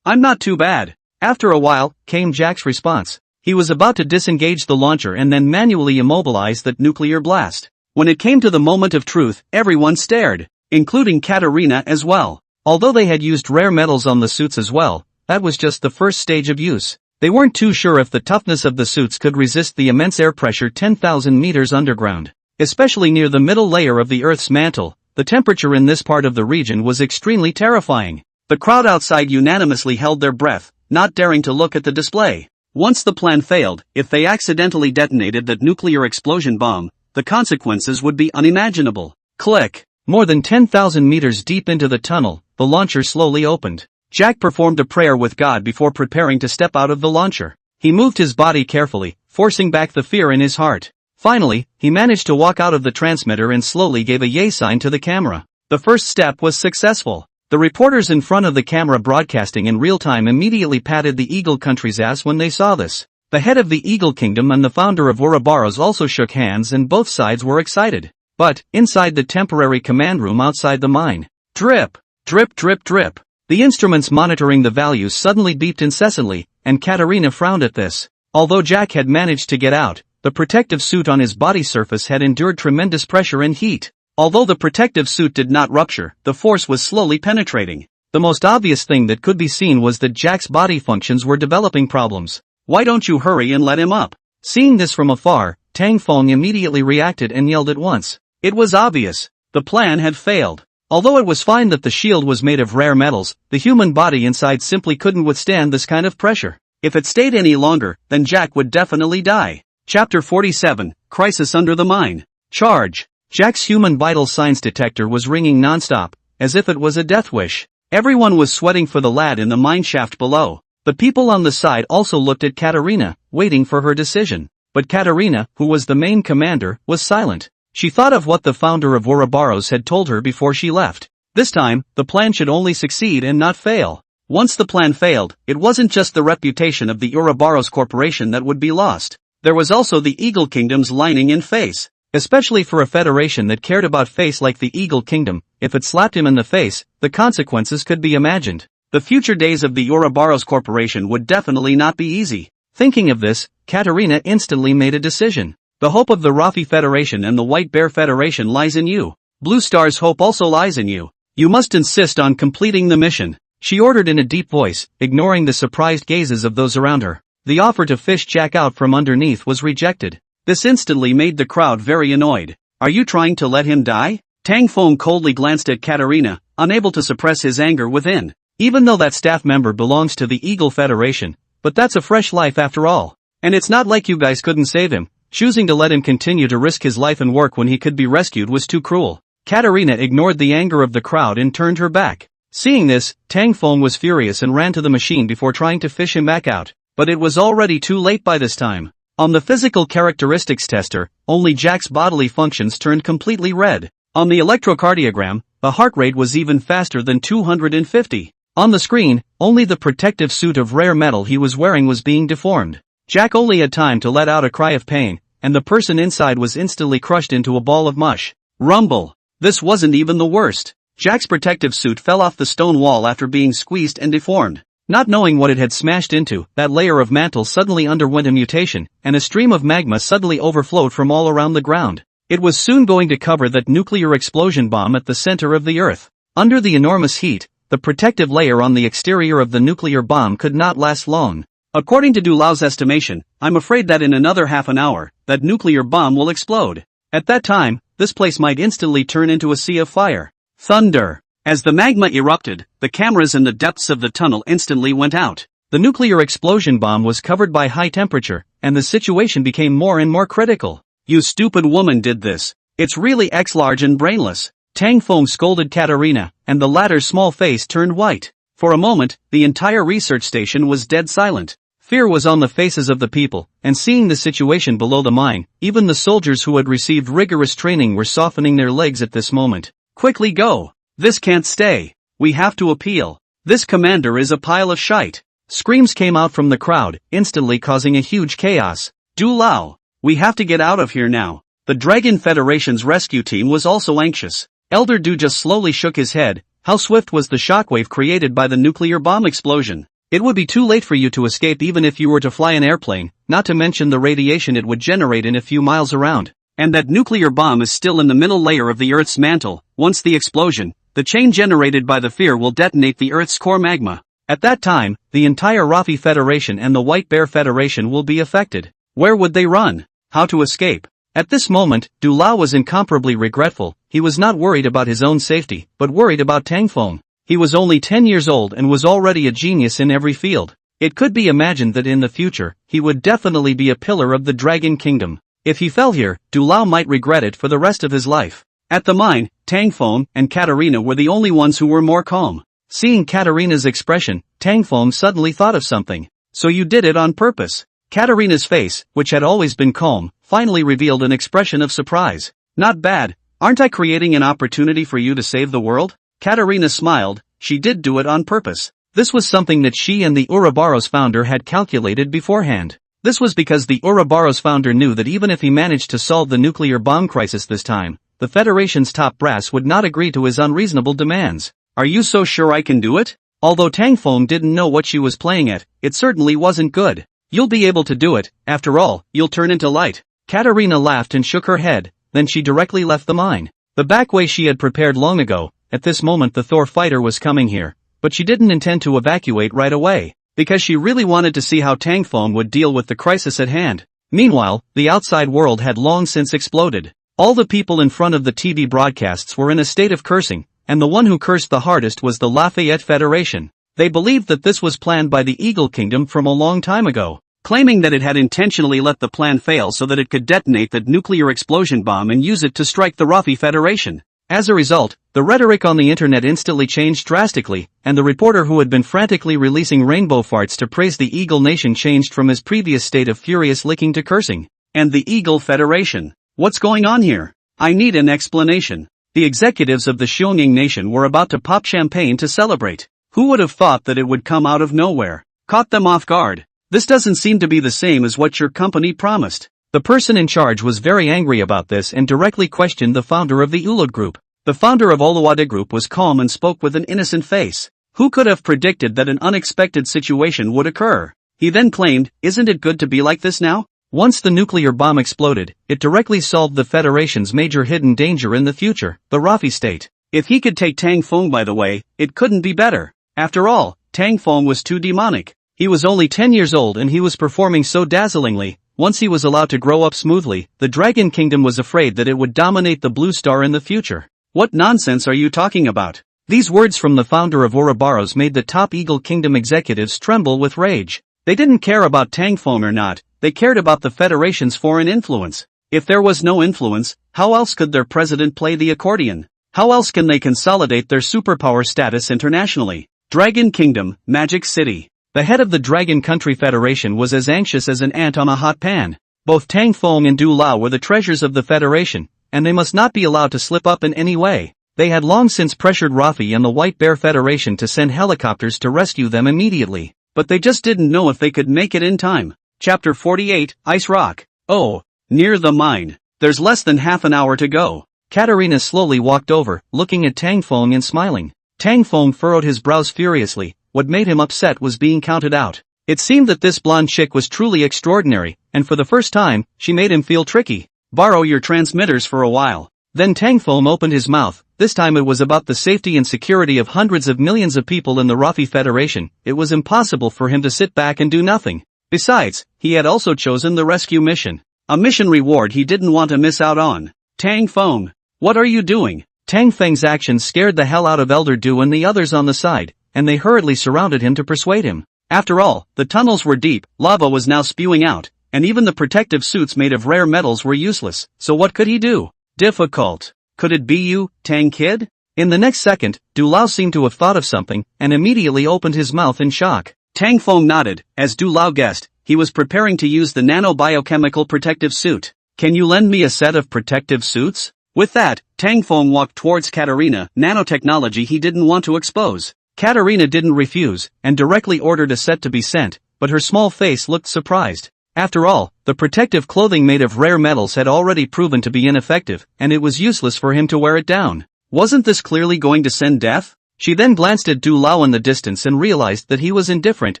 I'm not too bad. After a while, came Jack's response. He was about to disengage the launcher and then manually immobilize that nuclear blast. When it came to the moment of truth, everyone stared, including Katerina as well. Although they had used rare metals on the suits as well, that was just the first stage of use. They weren't too sure if the toughness of the suits could resist the immense air pressure 10,000 meters underground. Especially near the middle layer of the Earth's mantle, the temperature in this part of the region was extremely terrifying. The crowd outside unanimously held their breath, not daring to look at the display. Once the plan failed, if they accidentally detonated that nuclear explosion bomb, the consequences would be unimaginable. Click! More than 10,000 meters deep into the tunnel, the launcher slowly opened. Jack performed a prayer with God before preparing to step out of the launcher. He moved his body carefully, forcing back the fear in his heart. Finally, he managed to walk out of the transmitter and slowly gave a yay sign to the camera. The first step was successful. The reporters in front of the camera broadcasting in real time immediately patted the Eagle country's ass when they saw this. The head of the Eagle Kingdom and the founder of Ouroboros also shook hands and both sides were excited. But, inside the temporary command room outside the mine, drip, drip, drip, drip. The instruments monitoring the values suddenly beeped incessantly, and Katerina frowned at this. Although Jack had managed to get out, the protective suit on his body surface had endured tremendous pressure and heat. Although the protective suit did not rupture, the force was slowly penetrating. The most obvious thing that could be seen was that Jack's body functions were developing problems. Why don't you hurry and let him up? Seeing this from afar, Tang Feng immediately reacted and yelled at once. It was obvious. The plan had failed. Although it was fine that the shield was made of rare metals, the human body inside simply couldn't withstand this kind of pressure. If it stayed any longer, then Jack would definitely die. Chapter 47, Crisis Under the Mine. Charge. Jack's human vital signs detector was ringing non-stop, as if it was a death wish. Everyone was sweating for the lad in the mine shaft below. The people on the side also looked at Katerina, waiting for her decision. But Katerina, who was the main commander, was silent. She thought of what the founder of Ouroboros had told her before she left. This time, the plan should only succeed and not fail. Once the plan failed, it wasn't just the reputation of the Ouroboros Corporation that would be lost. There was also the Eagle Kingdom's lining in face. Especially for a federation that cared about face like the Eagle Kingdom, if it slapped him in the face, the consequences could be imagined. The future days of the Ouroboros Corporation would definitely not be easy. Thinking of this, Katerina instantly made a decision. The hope of the Rafi Federation and the White Bear Federation lies in you. Blue Star's hope also lies in you. You must insist on completing the mission. She ordered in a deep voice, ignoring the surprised gazes of those around her. The offer to fish Jack out from underneath was rejected. This instantly made the crowd very annoyed. Are you trying to let him die? Tang Feng coldly glanced at Katerina, unable to suppress his anger within. Even though that staff member belongs to the Eagle Federation, but that's a fresh life after all. And it's not like you guys couldn't save him. Choosing to let him continue to risk his life and work when he could be rescued was too cruel. Katerina ignored the anger of the crowd and turned her back. Seeing this, Tang Feng was furious and ran to the machine before trying to fish him back out. But it was already too late by this time. On the physical characteristics tester, only Jack's bodily functions turned completely red. On the electrocardiogram, the heart rate was even faster than 250. On the screen, only the protective suit of rare metal he was wearing was being deformed. Jack only had time to let out a cry of pain, and the person inside was instantly crushed into a ball of mush. Rumble. This wasn't even the worst. Jack's protective suit fell off the stone wall after being squeezed and deformed. Not knowing what it had smashed into, that layer of mantle suddenly underwent a mutation, and a stream of magma suddenly overflowed from all around the ground. It was soon going to cover that nuclear explosion bomb at the center of the Earth. Under the enormous heat, the protective layer on the exterior of the nuclear bomb could not last long. According to Dulau's estimation, I'm afraid that in another half an hour, that nuclear bomb will explode. At that time, this place might instantly turn into a sea of fire. Thunder. As the magma erupted, the cameras in the depths of the tunnel instantly went out. The nuclear explosion bomb was covered by high temperature, and the situation became more and more critical. You stupid woman did this. It's really X-large and brainless. Tang Feng scolded Katerina, and the latter's small face turned white. For a moment, the entire research station was dead silent. Fear was on the faces of the people, and seeing the situation below the mine, even the soldiers who had received rigorous training were softening their legs at this moment. Quickly go! This can't stay. We have to appeal. This commander is a pile of shite. Screams came out from the crowd, instantly causing a huge chaos. Dulau! We have to get out of here now. The Dragon Federation's rescue team was also anxious. Elder Du just slowly shook his head. How swift was the shockwave created by the nuclear bomb explosion? It would be too late for you to escape even if you were to fly an airplane, not to mention the radiation it would generate in a few miles around. And that nuclear bomb is still in the middle layer of the Earth's mantle. Once the explosion, the chain generated by the fear will detonate the Earth's core magma. At that time, the entire Rafi Federation and the White Bear Federation will be affected. Where would they run? How to escape? At this moment, Dulau was incomparably regretful. He was not worried about his own safety, but worried about Tang Feng. He was only 10 years old and was already a genius in every field. It could be imagined that in the future, he would definitely be a pillar of the Dragon Kingdom. If he fell here, Dulau might regret it for the rest of his life. At the mine, Tang Feng and Katerina were the only ones who were more calm. Seeing Katerina's expression, Tang Feng suddenly thought of something. So you did it on purpose. Katerina's face, which had always been calm, finally revealed an expression of surprise. Not bad. Aren't I creating an opportunity for you to save the world? Katerina smiled. She did do it on purpose. This was something that she and the Ouroboros founder had calculated beforehand. This was because the Ouroboros founder knew that even if he managed to solve the nuclear bomb crisis this time, the Federation's top brass would not agree to his unreasonable demands. Are you so sure I can do it? Although Tang Feng didn't know what she was playing at, it certainly wasn't good. You'll be able to do it. After all, you'll turn into light. Katerina laughed and shook her head, then she directly left the mine. The back way she had prepared long ago. At this moment the Thor fighter was coming here, but she didn't intend to evacuate right away, because she really wanted to see how Tang Feng would deal with the crisis at hand. Meanwhile, the outside world had long since exploded. All the people in front of the TV broadcasts were in a state of cursing, and the one who cursed the hardest was the Lafayette Federation. They believed that this was planned by the Eagle Kingdom from a long time ago, claiming that it had intentionally let the plan fail so that it could detonate that nuclear explosion bomb and use it to strike the Rafi Federation. As a result, the rhetoric on the internet instantly changed drastically, and the reporter who had been frantically releasing rainbow farts to praise the Eagle Nation changed from his previous state of furious licking to cursing. And the Eagle Federation? What's going on here? I need an explanation. The executives of the Xiongning Nation were about to pop champagne to celebrate. Who would have thought that it would come out of nowhere? Caught them off guard. This doesn't seem to be the same as what your company promised. The person in charge was very angry about this and directly questioned the founder of the Ulud Group. The founder of Oluwade Group was calm and spoke with an innocent face. Who could have predicted that an unexpected situation would occur? He then claimed, "Isn't it good to be like this now?" Once the nuclear bomb exploded, it directly solved the Federation's major hidden danger in the future, the Rafi state. If he could take Tang Feng, by the way, it couldn't be better. After all, Tang Feng was too demonic. He was only 10 years old and he was performing so dazzlingly. Once he was allowed to grow up smoothly, the Dragon Kingdom was afraid that it would dominate the Blue Star in the future. What nonsense are you talking about? These words from the founder of Ouroboros made the top Eagle Kingdom executives tremble with rage. They didn't care about Tang Feng or not, they cared about the Federation's foreign influence. If there was no influence, how else could their president play the accordion? How else can they consolidate their superpower status internationally? Dragon Kingdom, Magic City. The head of the Dragon Country Federation was as anxious as an ant on a hot pan. Both Tang Feng and Du Lao were the treasures of the Federation, and they must not be allowed to slip up in any way. They had long since pressured Rafi and the White Bear Federation to send helicopters to rescue them immediately, but they just didn't know if they could make it in time. Chapter 48, Ice Rock. Oh, near the mine. There's less than half an hour to go. Katarina slowly walked over, looking at Tang Feng and smiling. Tang Feng furrowed his brows furiously. What made him upset was being counted out. It seemed that this blonde chick was truly extraordinary, and for the first time, she made him feel tricky. Borrow your transmitters for a while. Then Tang Feng opened his mouth. This time it was about the safety and security of hundreds of millions of people in the Rafi Federation. It was impossible for him to sit back and do nothing. Besides, he had also chosen the rescue mission. A mission reward he didn't want to miss out on. Tang Feng, what are you doing? Tang Feng's actions scared the hell out of Elder Du and the others on the side, and they hurriedly surrounded him to persuade him. After all, the tunnels were deep, lava was now spewing out, and even the protective suits made of rare metals were useless, so what could he do? Difficult. Could it be you, Tang Kid? In the next second, Du Lao seemed to have thought of something, and immediately opened his mouth in shock. Tang Feng nodded. As Du Lao guessed, he was preparing to use the nano-biochemical protective suit. Can you lend me a set of protective suits? With that, Tang Feng walked towards Katarina, nanotechnology he didn't want to expose. Katarina didn't refuse, and directly ordered a set to be sent, but her small face looked surprised. After all, the protective clothing made of rare metals had already proven to be ineffective, and it was useless for him to wear it down. Wasn't this clearly going to send death? She then glanced at Du Lao in the distance and realized that he was indifferent,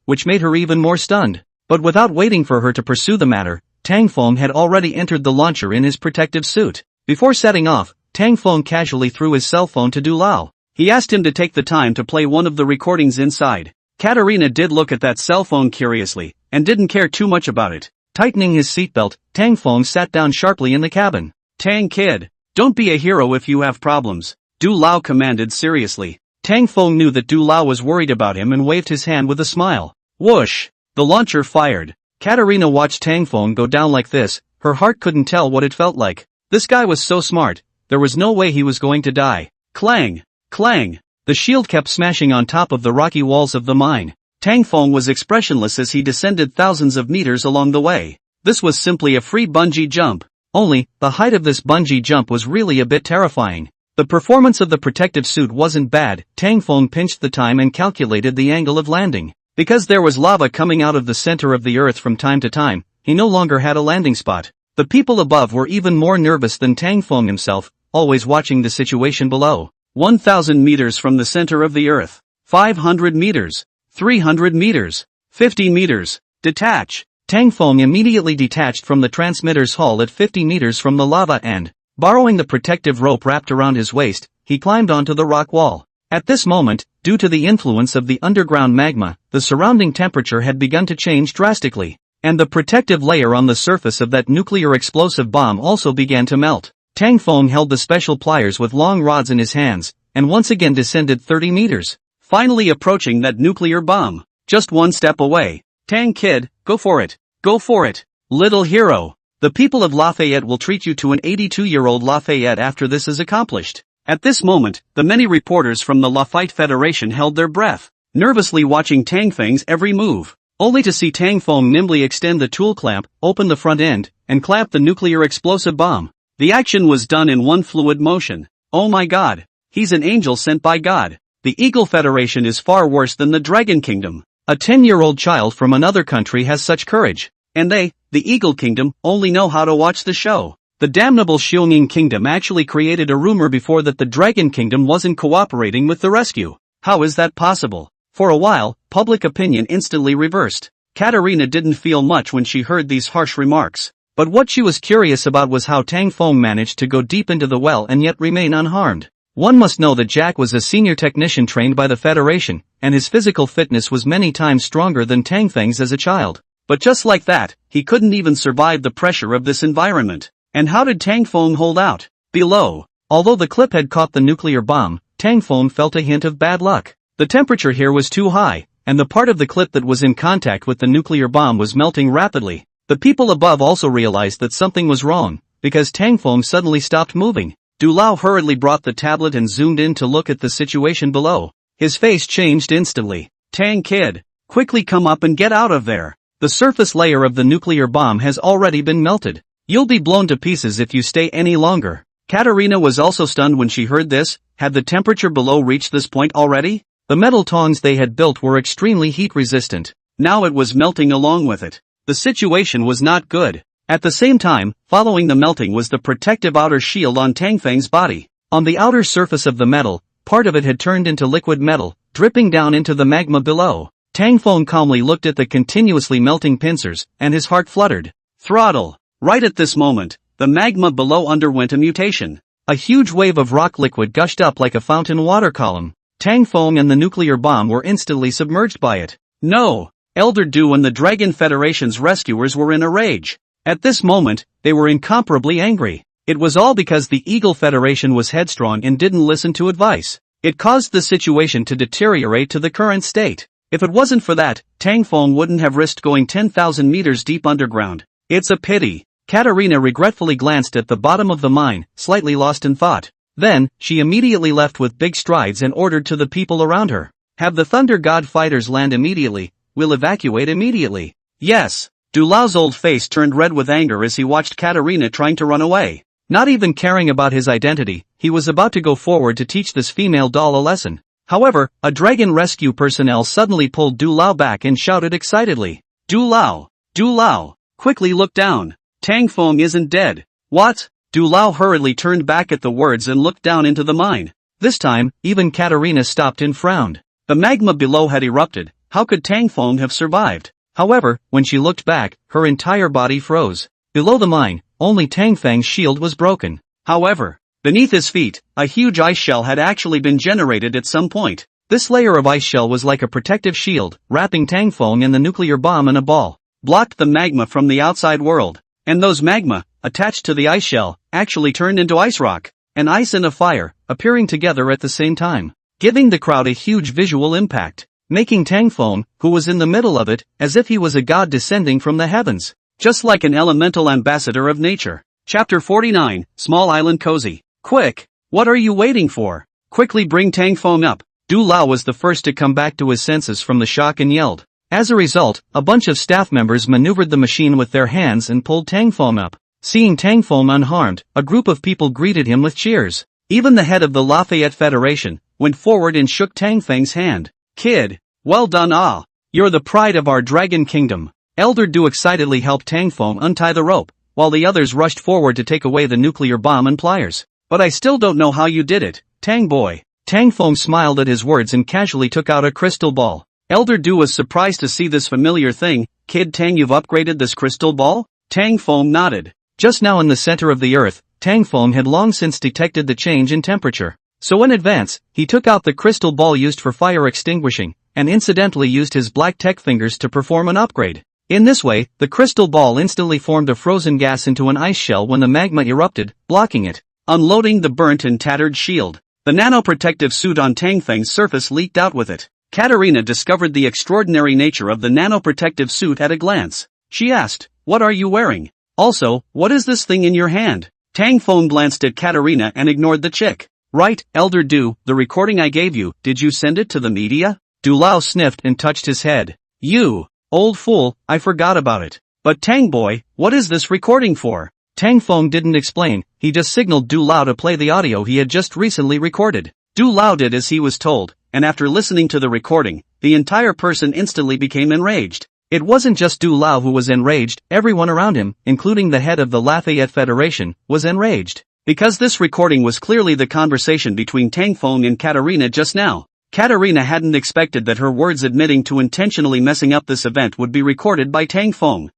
which made her even more stunned. But without waiting for her to pursue the matter, Tang Feng had already entered the launcher in his protective suit. Before setting off, Tang Feng casually threw his cell phone to Du Lao. He asked him to take the time to play one of the recordings inside. Katarina did look at that cell phone curiously, and didn't care too much about it. Tightening his seatbelt, Tang Feng sat down sharply in the cabin. Tang Kid, don't be a hero if you have problems, Du Lao commanded seriously. Tang Feng knew that Du Lao was worried about him and waved his hand with a smile. Whoosh! The launcher fired. Katarina watched Tang Feng go down like this. Her heart couldn't tell what it felt like. This guy was so smart, there was no way he was going to die. Clang! Clang! The shield kept smashing on top of the rocky walls of the mine. Tang Feng was expressionless as he descended thousands of meters along the way. This was simply a free bungee jump. Only, the height of this bungee jump was really a bit terrifying. The performance of the protective suit wasn't bad. Tang Feng pinched the time and calculated the angle of landing. Because there was lava coming out of the center of the earth from time to time, he no longer had a landing spot. The people above were even more nervous than Tang Feng himself, always watching the situation below. 1,000 meters from the center of the earth. 500 meters. 300 meters. 50 meters. Detach. Tang Feng immediately detached from the transmitter's hull at 50 meters from the lava and, borrowing the protective rope wrapped around his waist, he climbed onto the rock wall. At this moment, due to the influence of the underground magma, the surrounding temperature had begun to change drastically, and the protective layer on the surface of that nuclear explosive bomb also began to melt. Tang Feng held the special pliers with long rods in his hands, and once again descended 30 meters, finally approaching that nuclear bomb. Just one step away. Tang kid, go for it. Go for it. Little hero. The people of Lafayette will treat you to an 82-year-old Lafayette after this is accomplished. At this moment, the many reporters from the Lafayette Federation held their breath, nervously watching Tang Feng's every move, only to see Tang Feng nimbly extend the tool clamp, open the front end, and clamp the nuclear explosive bomb. The action was done in one fluid motion. Oh my god. He's an angel sent by God. The Eagle Federation is far worse than the Dragon Kingdom. A 10-year-old child from another country has such courage. And they, the Eagle Kingdom, only know how to watch the show. The damnable Xiongning Kingdom actually created a rumor before that the Dragon Kingdom wasn't cooperating with the rescue. How is that possible? For a while, public opinion instantly reversed. Katerina didn't feel much when she heard these harsh remarks. But what she was curious about was how Tang Feng managed to go deep into the well and yet remain unharmed. One must know that Jack was a senior technician trained by the Federation, and his physical fitness was many times stronger than Tang Feng's as a child. But just like that, he couldn't even survive the pressure of this environment. And how did Tang Feng hold out? Below. Although the clip had caught the nuclear bomb, Tang Feng felt a hint of bad luck. The temperature here was too high, and the part of the clip that was in contact with the nuclear bomb was melting rapidly. The people above also realized that something was wrong, because Tang Feng suddenly stopped moving. Du Lao hurriedly brought the tablet and zoomed in to look at the situation below. His face changed instantly. Tang kid, quickly come up and get out of there. The surface layer of the nuclear bomb has already been melted. You'll be blown to pieces if you stay any longer. Katerina was also stunned when she heard this. Had the temperature below reached this point already? The metal tongs they had built were extremely heat resistant. Now it was melting along with it. The situation was not good. At the same time, following the melting was the protective outer shield on Tang Feng's body. On the outer surface of the metal, part of it had turned into liquid metal, dripping down into the magma below. Tang Feng calmly looked at the continuously melting pincers, and his heart fluttered. Throttle. Right at this moment, the magma below underwent a mutation. A huge wave of rock liquid gushed up like a fountain water column. Tang Feng and the nuclear bomb were instantly submerged by it. No! Elder Du and the Dragon Federation's rescuers were in a rage. At this moment, they were incomparably angry. It was all because the Eagle Federation was headstrong and didn't listen to advice. It caused the situation to deteriorate to the current state. If it wasn't for that, Tang Feng wouldn't have risked going 10,000 meters deep underground. It's a pity. Katerina regretfully glanced at the bottom of the mine, slightly lost in thought. Then, she immediately left with big strides and ordered to the people around her. Have the Thunder God fighters land immediately. We'll evacuate immediately. Yes. Du Lao's old face turned red with anger as he watched Katerina trying to run away. Not even caring about his identity, he was about to go forward to teach this female doll a lesson. However, a dragon rescue personnel suddenly pulled Du Lao back and shouted excitedly. Du Lao! Du Lao! Quickly look down. Tang Feng isn't dead. What? Du Lao hurriedly turned back at the words and looked down into the mine. This time, even Katerina stopped and frowned. The magma below had erupted. How could Tang Feng have survived? However, when she looked back, her entire body froze. Below the mine, only Tang Feng's shield was broken. However, beneath his feet, a huge ice shell had actually been generated at some point. This layer of ice shell was like a protective shield, wrapping Tang Feng and the nuclear bomb in a ball. Blocked the magma from the outside world. And those magma, attached to the ice shell, actually turned into ice rock. And ice and a fire, appearing together at the same time. Giving the crowd a huge visual impact. Making Tang Feng, who was in the middle of it, as if he was a god descending from the heavens. Just like an elemental ambassador of nature. Chapter 49, Small Island Cozy. Quick! What are you waiting for? Quickly bring Tang Feng up. Du Lao was the first to come back to his senses from the shock and yelled. As a result, a bunch of staff members maneuvered the machine with their hands and pulled Tang Feng up. Seeing Tang Feng unharmed, a group of people greeted him with cheers. Even the head of the Lafayette Federation went forward and shook Tang Feng's hand. Kid, well done ah! You're the pride of our Dragon Kingdom. Elder Du excitedly helped Tang Feng untie the rope, while the others rushed forward to take away the nuclear bomb and pliers. But I still don't know how you did it, Tang boy. Tang Feng smiled at his words and casually took out a crystal ball. Elder Du was surprised to see this familiar thing. Kid Tang, you've upgraded this crystal ball? Tang Feng nodded. Just now in the center of the earth, Tang Feng had long since detected the change in temperature. So in advance, he took out the crystal ball used for fire extinguishing, and incidentally used his black tech fingers to perform an upgrade. In this way, the crystal ball instantly formed a frozen gas into an ice shell when the magma erupted, blocking it, unloading the burnt and tattered shield. The nanoprotective suit on Tang Feng's surface leaked out with it. Katerina discovered the extraordinary nature of the nanoprotective suit at a glance. She asked, "What are you wearing? Also, what is this thing in your hand?" Tang Feng glanced at Katerina and ignored the chick. "Right, Elder Du, the recording I gave you, did you send it to the media?" Du Lao sniffed and touched his head. "You old fool, I forgot about it. But Tang boy, what is this recording for?" Tang Feng didn't explain, he just signaled Du Lao to play the audio he had just recently recorded. Du Lao did as he was told, and after listening to the recording, the entire person instantly became enraged. It wasn't just Du Lao who was enraged, everyone around him, including the head of the Lafayette Federation, was enraged. Because this recording was clearly the conversation between Tang Feng and Katerina just now. Katerina hadn't expected that her words admitting to intentionally messing up this event would be recorded by Tang Feng.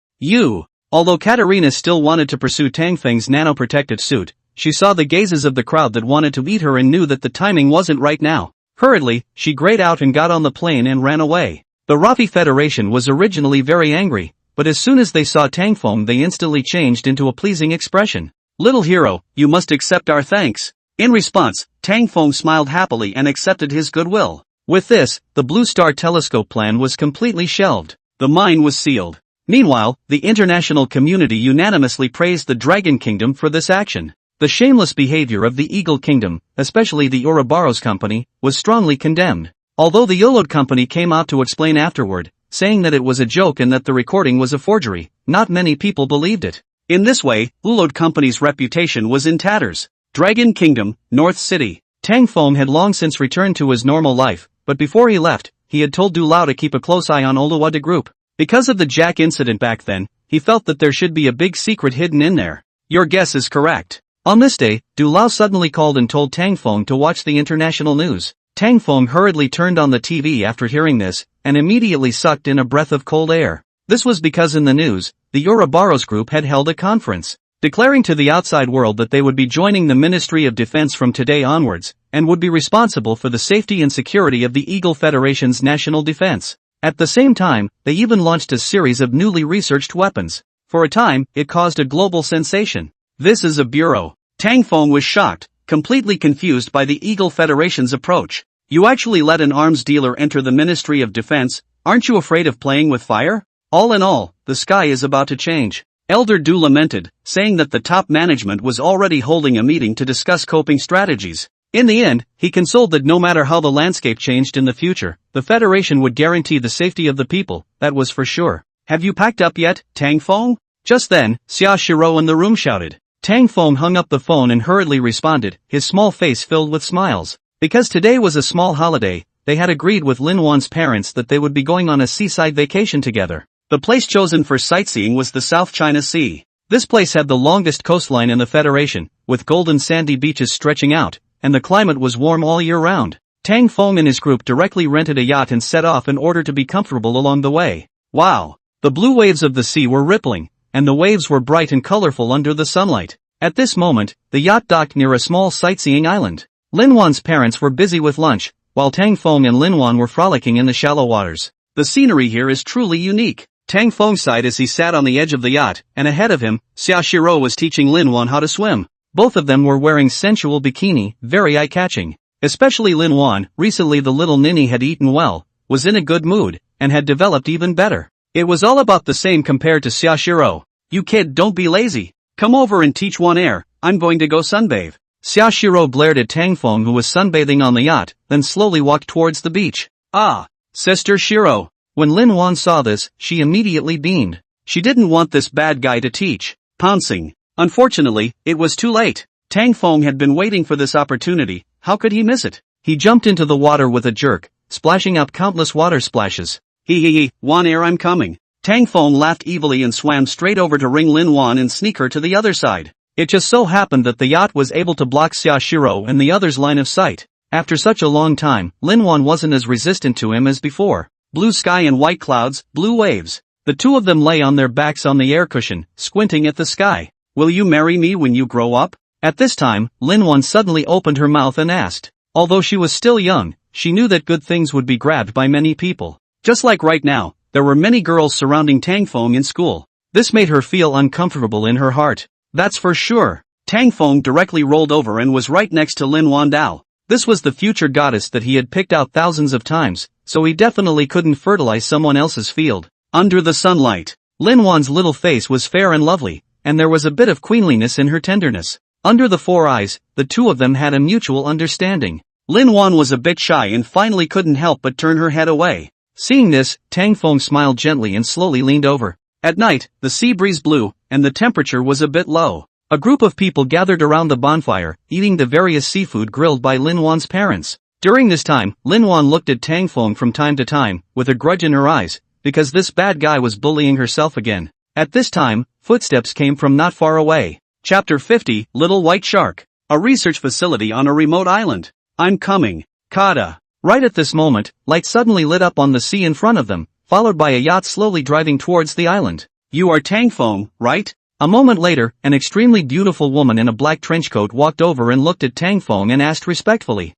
Although Katerina still wanted to pursue Tang Feng's nanoprotective suit, she saw the gazes of the crowd that wanted to eat her and knew that the timing wasn't right now. Hurriedly, she grayed out and got on the plane and ran away. The Rafi Federation was originally very angry, but as soon as they saw Tang Feng they instantly changed into a pleasing expression. "Little hero, you must accept our thanks." In response, Tang Feng smiled happily and accepted his goodwill. With this, the Blue Star Telescope plan was completely shelved. The mine was sealed. Meanwhile, the international community unanimously praised the Dragon Kingdom for this action. The shameless behavior of the Eagle Kingdom, especially the Ouroboros Company, was strongly condemned. Although the Ulod Company came out to explain afterward, saying that it was a joke and that the recording was a forgery, not many people believed it. In this way, Ulod Company's reputation was in tatters. Dragon Kingdom, North City. Tang Feng had long since returned to his normal life, but before he left, he had told Du Lao to keep a close eye on Oluwade Group. Because of the Jack incident back then, he felt that there should be a big secret hidden in there. Your guess is correct. On this day, Du Lao suddenly called and told Tang Feng to watch the international news. Tang Feng hurriedly turned on the TV after hearing this, and immediately sucked in a breath of cold air. This was because in the news, the Ouroboros Group had held a conference, declaring to the outside world that they would be joining the Ministry of Defense from today onwards, and would be responsible for the safety and security of the Eagle Federation's national defense. At the same time, they even launched a series of newly researched weapons. For a time, it caused a global sensation. "This is a bureau." Tang Feng was shocked, completely confused by the Eagle Federation's approach. "You actually let an arms dealer enter the Ministry of Defense? Aren't you afraid of playing with fire?" All in all, the sky is about to change. Elder Du lamented, saying that the top management was already holding a meeting to discuss coping strategies. In the end, he consoled that no matter how the landscape changed in the future, the Federation would guarantee the safety of the people, that was for sure. "Have you packed up yet, Tang Feng?" Just then, Xia Shiro in the room shouted. Tang Feng hung up the phone and hurriedly responded, his small face filled with smiles. Because today was a small holiday, they had agreed with Lin Wan's parents that they would be going on a seaside vacation together. The place chosen for sightseeing was the South China Sea. This place had the longest coastline in the Federation, with golden sandy beaches stretching out, and the climate was warm all year round. Tang Feng and his group directly rented a yacht and set off in order to be comfortable along the way. Wow! The blue waves of the sea were rippling, and the waves were bright and colorful under the sunlight. At this moment, the yacht docked near a small sightseeing island. Lin Wan's parents were busy with lunch, while Tang Feng and Lin Wan were frolicking in the shallow waters. The scenery here is truly unique. Tang Feng sighed as he sat on the edge of the yacht, and ahead of him, Xia Shiro was teaching Lin Wan how to swim. Both of them were wearing sensual bikini, very eye-catching. Especially Lin Wan, recently the little ninny had eaten well, was in a good mood, and had developed even better. It was all about the same compared to Xia Shiro. "You kid, don't be lazy. Come over and teach one air, I'm going to go sunbathe." Xia Shiro glared at Tang Feng who was sunbathing on the yacht, then slowly walked towards the beach. "Ah, Sister Shiro." When Lin Wan saw this, she immediately beamed. She didn't want this bad guy to teach. Pouncing. Unfortunately, it was too late. Tang Feng had been waiting for this opportunity, how could he miss it? He jumped into the water with a jerk, splashing up countless water splashes. Hee, Wan air I'm coming." Tang Feng laughed evilly and swam straight over to ring Lin Wan and sneak her to the other side. It just so happened that the yacht was able to block Xia Shiro and the other's line of sight. After such a long time, Lin Wan wasn't as resistant to him as before. Blue sky and white clouds, blue waves. The two of them lay on their backs on the air cushion, squinting at the sky. "Will you marry me when you grow up?" At this time, Lin Wan suddenly opened her mouth and asked. Although she was still young, she knew that good things would be grabbed by many people. Just like right now, there were many girls surrounding Tang Feng in school. This made her feel uncomfortable in her heart. That's for sure. Tang Feng directly rolled over and was right next to Lin Wan Dao. This was the future goddess that he had picked out thousands of times, so he definitely couldn't fertilize someone else's field. Under the sunlight, Lin Wan's little face was fair and lovely, and there was a bit of queenliness in her tenderness. Under the four eyes, the two of them had a mutual understanding. Lin Wan was a bit shy and finally couldn't help but turn her head away. Seeing this, Tang Feng smiled gently and slowly leaned over. At night, the sea breeze blew, and the temperature was a bit low. A group of people gathered around the bonfire, eating the various seafood grilled by Lin Wan's parents. During this time, Lin Wan looked at Tang Feng from time to time, with a grudge in her eyes, because this bad guy was bullying herself again. At this time, footsteps came from not far away. Chapter 50, Little White Shark. A research facility on a remote island. I'm coming. Kada. Right at this moment, light suddenly lit up on the sea in front of them, followed by a yacht slowly driving towards the island. You are Tang Feng, right? A moment later, an extremely beautiful woman in a black trenchcoat walked over and looked at Tang Feng and asked respectfully.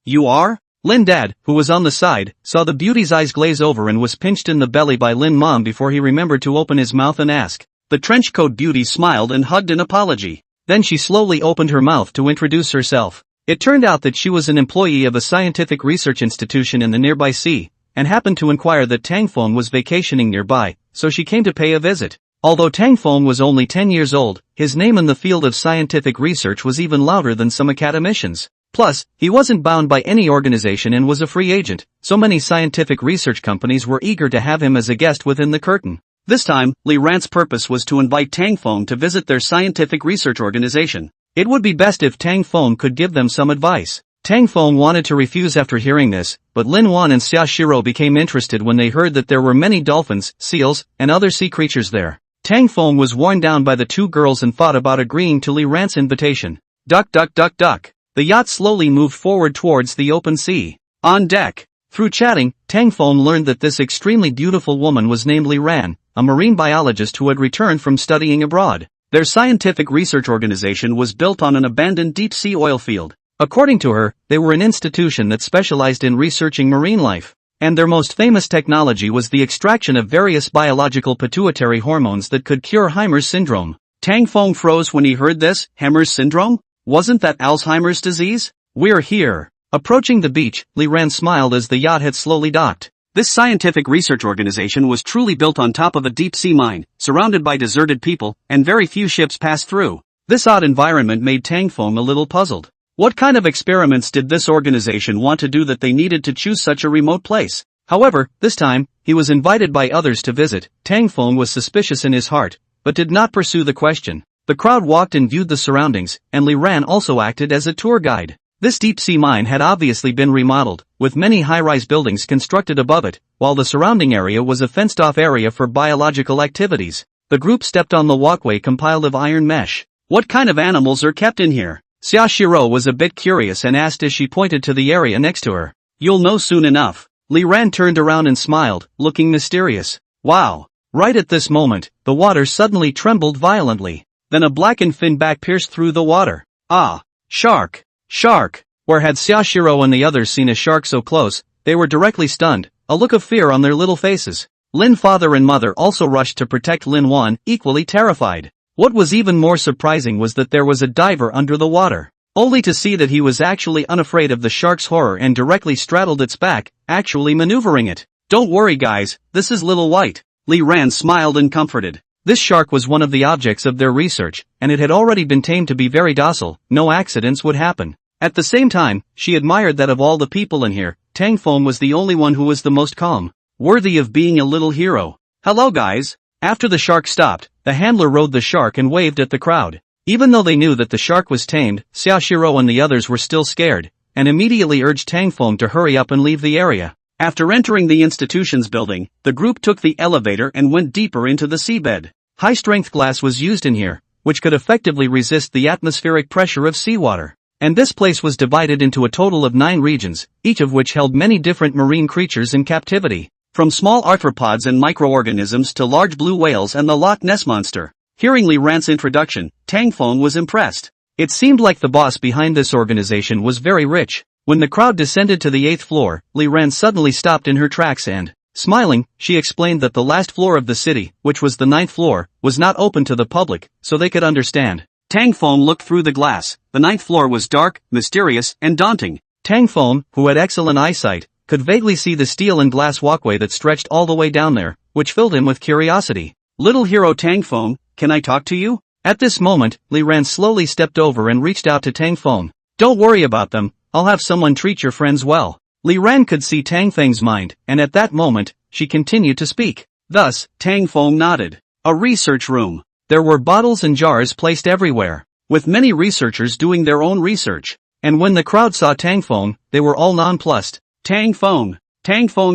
You are? Lin Dad, who was on the side, saw the beauty's eyes glaze over and was pinched in the belly by Lin Mom before he remembered to open his mouth and ask. The trenchcoat beauty smiled and hugged an apology. Then she slowly opened her mouth to introduce herself. It turned out that she was an employee of a scientific research institution in the nearby sea, and happened to inquire that Tang Feng was vacationing nearby, so she came to pay a visit. Although Tang Feng was only 10 years old, his name in the field of scientific research was even louder than some academicians. Plus, he wasn't bound by any organization and was a free agent, so many scientific research companies were eager to have him as a guest within the curtain. This time, Li Ran's purpose was to invite Tang Feng to visit their scientific research organization. It would be best if Tang Feng could give them some advice. Tang Feng wanted to refuse after hearing this, but Lin Wan and Xia Shiro became interested when they heard that there were many dolphins, seals, and other sea creatures there. Tang Feng was worn down by the two girls and thought about agreeing to Li Ran's invitation. Duck duck duck duck. The yacht slowly moved forward towards the open sea. On deck. Through chatting, Tang Feng learned that this extremely beautiful woman was named Li Ran, a marine biologist who had returned from studying abroad. Their scientific research organization was built on an abandoned deep-sea oil field. According to her, they were an institution that specialized in researching marine life. And their most famous technology was the extraction of various biological pituitary hormones that could cure Heimer's syndrome. Tang Feng froze when he heard this. Heimer's syndrome? Wasn't that Alzheimer's disease? We're here. Approaching the beach, Li Ran smiled as the yacht had slowly docked. This scientific research organization was truly built on top of a deep-sea mine, surrounded by deserted people, and very few ships passed through. This odd environment made Tang Feng a little puzzled. What kind of experiments did this organization want to do that they needed to choose such a remote place? However, this time, he was invited by others to visit. Tang Feng was suspicious in his heart, but did not pursue the question. The crowd walked and viewed the surroundings, and Li Ran also acted as a tour guide. This deep-sea mine had obviously been remodeled, with many high-rise buildings constructed above it, while the surrounding area was a fenced-off area for biological activities. The group stepped on the walkway compiled of iron mesh. What kind of animals are kept in here? Xia Shiro was a bit curious and asked as she pointed to the area next to her. You'll know soon enough. Li Ran turned around and smiled, looking mysterious. Wow. Right at this moment, the water suddenly trembled violently. Then a blackened fin back pierced through the water. Ah! Shark! Shark! Where had Xia Shiro and the others seen a shark so close, they were directly stunned, a look of fear on their little faces. Lin father and mother also rushed to protect Lin Wan, equally terrified. What was even more surprising was that there was a diver under the water. Only to see that he was actually unafraid of the shark's horror and directly straddled its back, actually maneuvering it. Don't worry guys, this is Little White. Li Ran smiled and comforted. This shark was one of the objects of their research, and it had already been tamed to be very docile, no accidents would happen. At the same time, she admired that of all the people in here, Tang Feng was the only one who was the most calm, worthy of being a little hero. Hello guys! After the shark stopped, the handler rode the shark and waved at the crowd. Even though they knew that the shark was tamed, Xia Shiro and the others were still scared, and immediately urged Tang Feng to hurry up and leave the area. After entering the institution's building, the group took the elevator and went deeper into the seabed. High-strength glass was used in here, which could effectively resist the atmospheric pressure of seawater. And this place was divided into a total of 9 regions, each of which held many different marine creatures in captivity. From small arthropods and microorganisms to large blue whales and the Loch Ness Monster. Hearing Li Ran's introduction, Tang Feng was impressed. It seemed like the boss behind this organization was very rich. When the crowd descended to the 8th floor, Li Ran suddenly stopped in her tracks and, smiling, she explained that the last floor of the city, which was the 9th floor, was not open to the public, so they could understand. Tang Feng looked through the glass. The ninth floor was dark, mysterious, and daunting. Tang Feng, who had excellent eyesight, could vaguely see the steel and glass walkway that stretched all the way down there, which filled him with curiosity. Little hero Tang Feng, can I talk to you? At this moment, Li Ran slowly stepped over and reached out to Tang Feng. Don't worry about them, I'll have someone treat your friends well. Li Ran could see Tang Feng's mind, and at that moment, she continued to speak. Thus, Tang Feng nodded. A research room. There were bottles and jars placed everywhere, with many researchers doing their own research. And when the crowd saw Tang Feng, they were all nonplussed. Tang Feng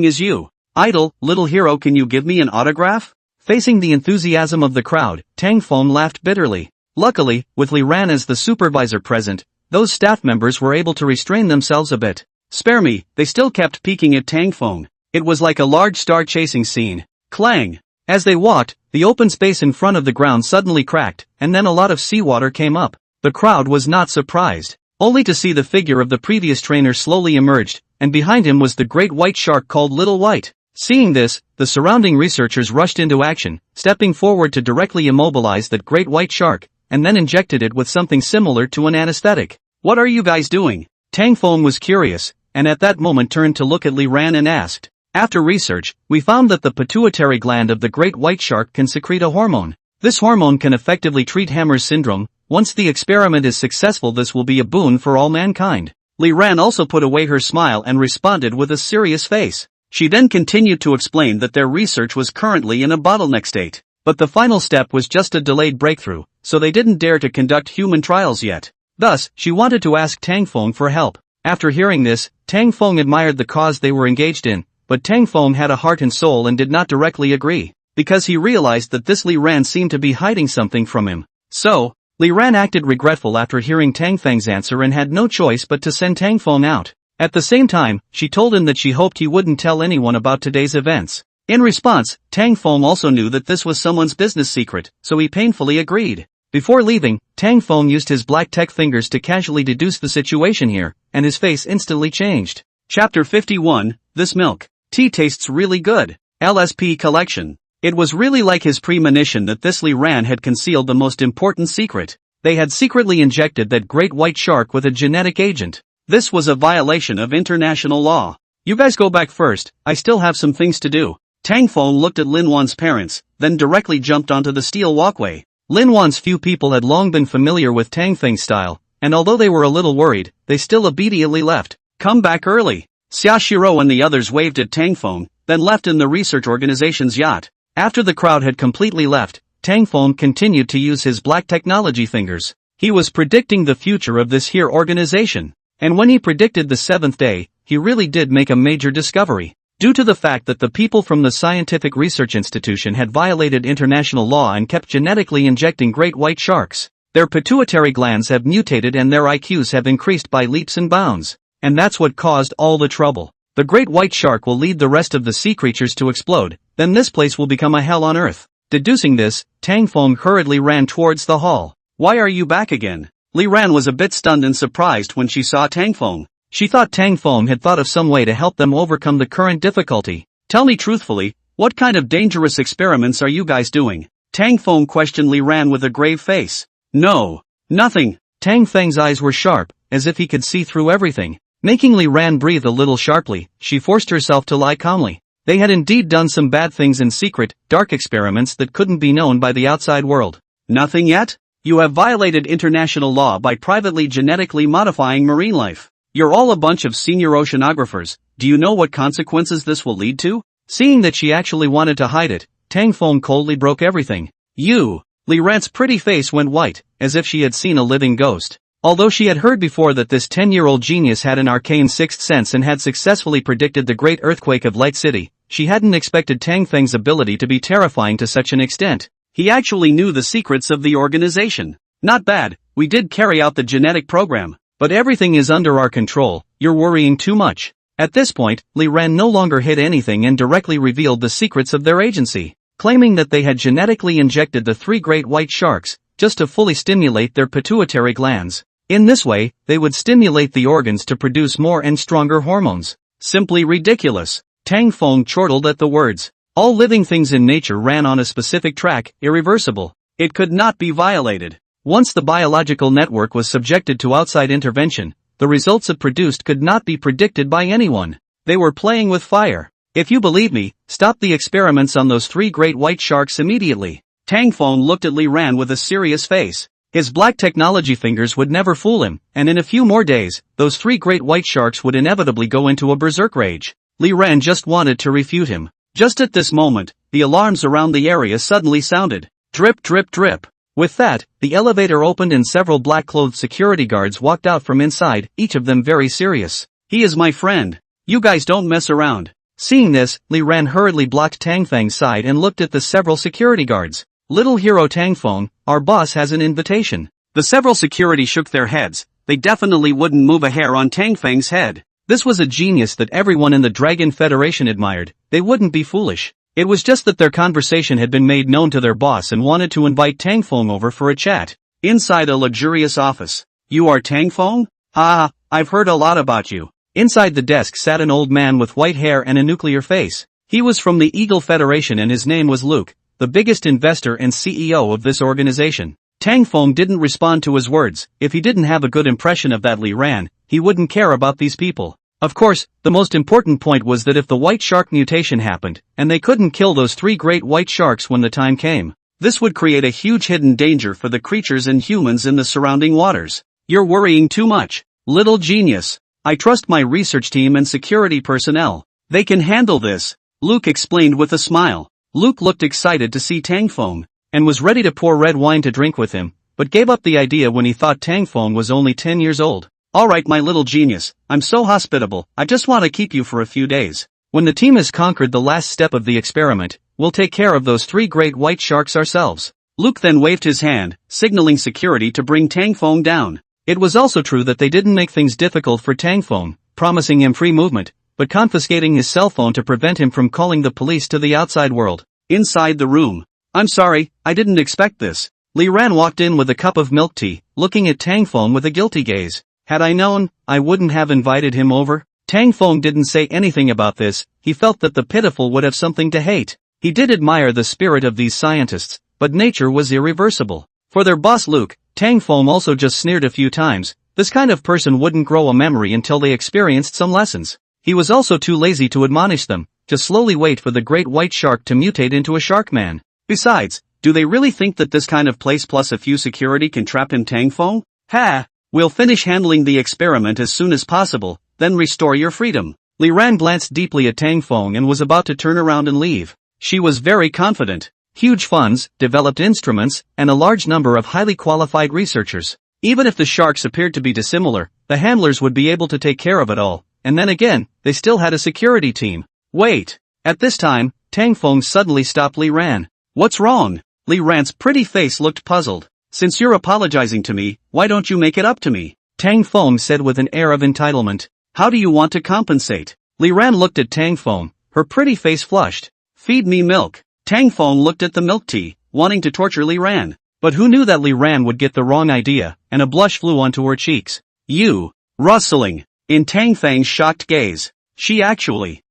is you. Idol, little hero, can you give me an autograph? Facing the enthusiasm of the crowd, Tang Feng laughed bitterly. Luckily, with Li Ran as the supervisor present, those staff members were able to restrain themselves a bit. Spare me, they still kept peeking at Tang Feng. It was like a large star chasing scene. Clang! As they walked, the open space in front of the ground suddenly cracked, and then a lot of seawater came up. The crowd was not surprised, only to see the figure of the previous trainer slowly emerged, and behind him was the great white shark called Little White. Seeing this, the surrounding researchers rushed into action, stepping forward to directly immobilize that great white shark, and then injected it with something similar to an anesthetic. What are you guys doing? Tang Feng was curious, and at that moment turned to look at Li Ran and asked. After research, we found that the pituitary gland of the great white shark can secrete a hormone. This hormone can effectively treat Hammer's syndrome. Once the experiment is successful, this will be a boon for all mankind. Li Ran also put away her smile and responded with a serious face. She then continued to explain that their research was currently in a bottleneck state. But the final step was just a delayed breakthrough, so they didn't dare to conduct human trials yet. Thus, she wanted to ask Tang Feng for help. After hearing this, Tang Feng admired the cause they were engaged in. But Tang Feng had a heart and soul and did not directly agree, because he realized that this Li Ran seemed to be hiding something from him. So, Li Ran acted regretful after hearing Tang Feng's answer and had no choice but to send Tang Feng out. At the same time, she told him that she hoped he wouldn't tell anyone about today's events. In response, Tang Feng also knew that this was someone's business secret, so he painfully agreed. Before leaving, Tang Feng used his black tech fingers to casually deduce the situation here, and his face instantly changed. Chapter 51, This Milk Tea tastes really good. LSP collection. It was really like his premonition that this Li Ran had concealed the most important secret. They had secretly injected that great white shark with a genetic agent. This was a violation of international law. You guys go back first, I still have some things to do. Tang Feng looked at Lin Wan's parents, then directly jumped onto the steel walkway. Lin Wan's few people had long been familiar with Tang Feng's style, and although they were a little worried, they still obediently left. Come back early. Xia Shiro and the others waved at Tang Feng, then left in the research organization's yacht. After the crowd had completely left, Tang Feng continued to use his black technology fingers. He was predicting the future of this here organization. And when he predicted the 7th day, he really did make a major discovery. Due to the fact that the people from the Scientific Research Institution had violated international law and kept genetically injecting great white sharks, their pituitary glands have mutated and their IQs have increased by leaps and bounds. And that's what caused all the trouble. The great white shark will lead the rest of the sea creatures to explode, then this place will become a hell on earth. Deducing this, Tang Feng hurriedly ran towards the hall. Why are you back again? Li Ran was a bit stunned and surprised when she saw Tang Feng. She thought Tang Feng had thought of some way to help them overcome the current difficulty. Tell me truthfully, what kind of dangerous experiments are you guys doing? Tang Feng questioned Li Ran with a grave face. No, nothing. Tang Feng's eyes were sharp, as if he could see through everything. Making Li Ran breathe a little sharply, she forced herself to lie calmly. They had indeed done some bad things in secret, dark experiments that couldn't be known by the outside world. Nothing yet? You have violated international law by privately genetically modifying marine life. You're all a bunch of senior oceanographers. Do you know what consequences this will lead to? Seeing that she actually wanted to hide it, Tang Feng coldly broke everything. You! Li Ran's pretty face went white, as if she had seen a living ghost. Although she had heard before that this 10-year-old genius had an arcane sixth sense and had successfully predicted the great earthquake of Light City, she hadn't expected Tang Feng's ability to be terrifying to such an extent. He actually knew the secrets of the organization. Not bad, we did carry out the genetic program, but everything is under our control, you're worrying too much. At this point, Li Ran no longer hid anything and directly revealed the secrets of their agency, claiming that they had genetically injected the 3 great white sharks, just to fully stimulate their pituitary glands. In this way, they would stimulate the organs to produce more and stronger hormones. Simply ridiculous. Tang Feng chortled at the words. All living things in nature ran on a specific track, irreversible. It could not be violated. Once the biological network was subjected to outside intervention, the results it produced could not be predicted by anyone. They were playing with fire. If you believe me, stop the experiments on those 3 great white sharks immediately. Tang Feng looked at Li Ran with a serious face. His black technology fingers would never fool him, and in a few more days, those 3 great white sharks would inevitably go into a berserk rage. Li Ran just wanted to refute him. Just at this moment, the alarms around the area suddenly sounded. Drip, drip, drip. With that, the elevator opened and several black-clothed security guards walked out from inside, each of them very serious. He is my friend. You guys don't mess around. Seeing this, Li Ran hurriedly blocked Tang Feng's side and looked at the several security guards. Little hero Tang Feng, our boss has an invitation. The several security shook their heads. They definitely wouldn't move a hair on Tang Feng's head. This was a genius that everyone in the Dragon Federation admired. They wouldn't be foolish. It was just that their conversation had been made known to their boss and wanted to invite Tang Feng over for a chat. Inside a luxurious office. You are Tang Feng? Ah, I've heard a lot about you. Inside the desk sat an old man with white hair and a nuclear face. He was from the Eagle Federation and his name was Luke, the biggest investor and CEO of this organization. Tang Feng didn't respond to his words. If he didn't have a good impression of that Li Ran, he wouldn't care about these people. Of course, the most important point was that if the white shark mutation happened, and they couldn't kill those 3 great white sharks when the time came, this would create a huge hidden danger for the creatures and humans in the surrounding waters. You're worrying too much, little genius. I trust my research team and security personnel. They can handle this, Luke explained with a smile. Luke looked excited to see Tang Feng, and was ready to pour red wine to drink with him, but gave up the idea when he thought Tang Feng was only 10 years old. Alright my little genius, I'm so hospitable, I just want to keep you for a few days. When the team has conquered the last step of the experiment, we'll take care of those 3 great white sharks ourselves. Luke then waved his hand, signaling security to bring Tang Feng down. It was also true that they didn't make things difficult for Tang Feng, promising him free movement, but confiscating his cell phone to prevent him from calling the police to the outside world. Inside the room. I'm sorry, I didn't expect this. Li Ran walked in with a cup of milk tea, looking at Tang Feng with a guilty gaze. Had I known, I wouldn't have invited him over. Tang Feng didn't say anything about this. He felt that the pitiful would have something to hate. He did admire the spirit of these scientists, but nature was irreversible. For their boss Luke, Tang Feng also just sneered a few times. This kind of person wouldn't grow a memory until they experienced some lessons. He was also too lazy to admonish them, to slowly wait for the great white shark to mutate into a shark man. Besides, do they really think that this kind of place plus a few security can trap him? Tang Feng? Ha! We'll finish handling the experiment as soon as possible, then restore your freedom. Li Ran glanced deeply at Tang Feng and was about to turn around and leave. She was very confident. Huge funds, developed instruments, and a large number of highly qualified researchers. Even if the sharks appeared to be dissimilar, the handlers would be able to take care of it all, and then again, they still had a security team. Wait! At this time, Tang Feng suddenly stopped Li Ran. What's wrong? Li Ran's pretty face looked puzzled. Since you're apologizing to me, why don't you make it up to me? Tang Feng said with an air of entitlement. How do you want to compensate? Li Ran looked at Tang Feng, her pretty face flushed. Feed me milk. Tang Feng looked at the milk tea, wanting to torture Li Ran. But who knew that Li Ran would get the wrong idea, and a blush flew onto her cheeks. You! Rustling! In Tang Feng's shocked gaze. She actually,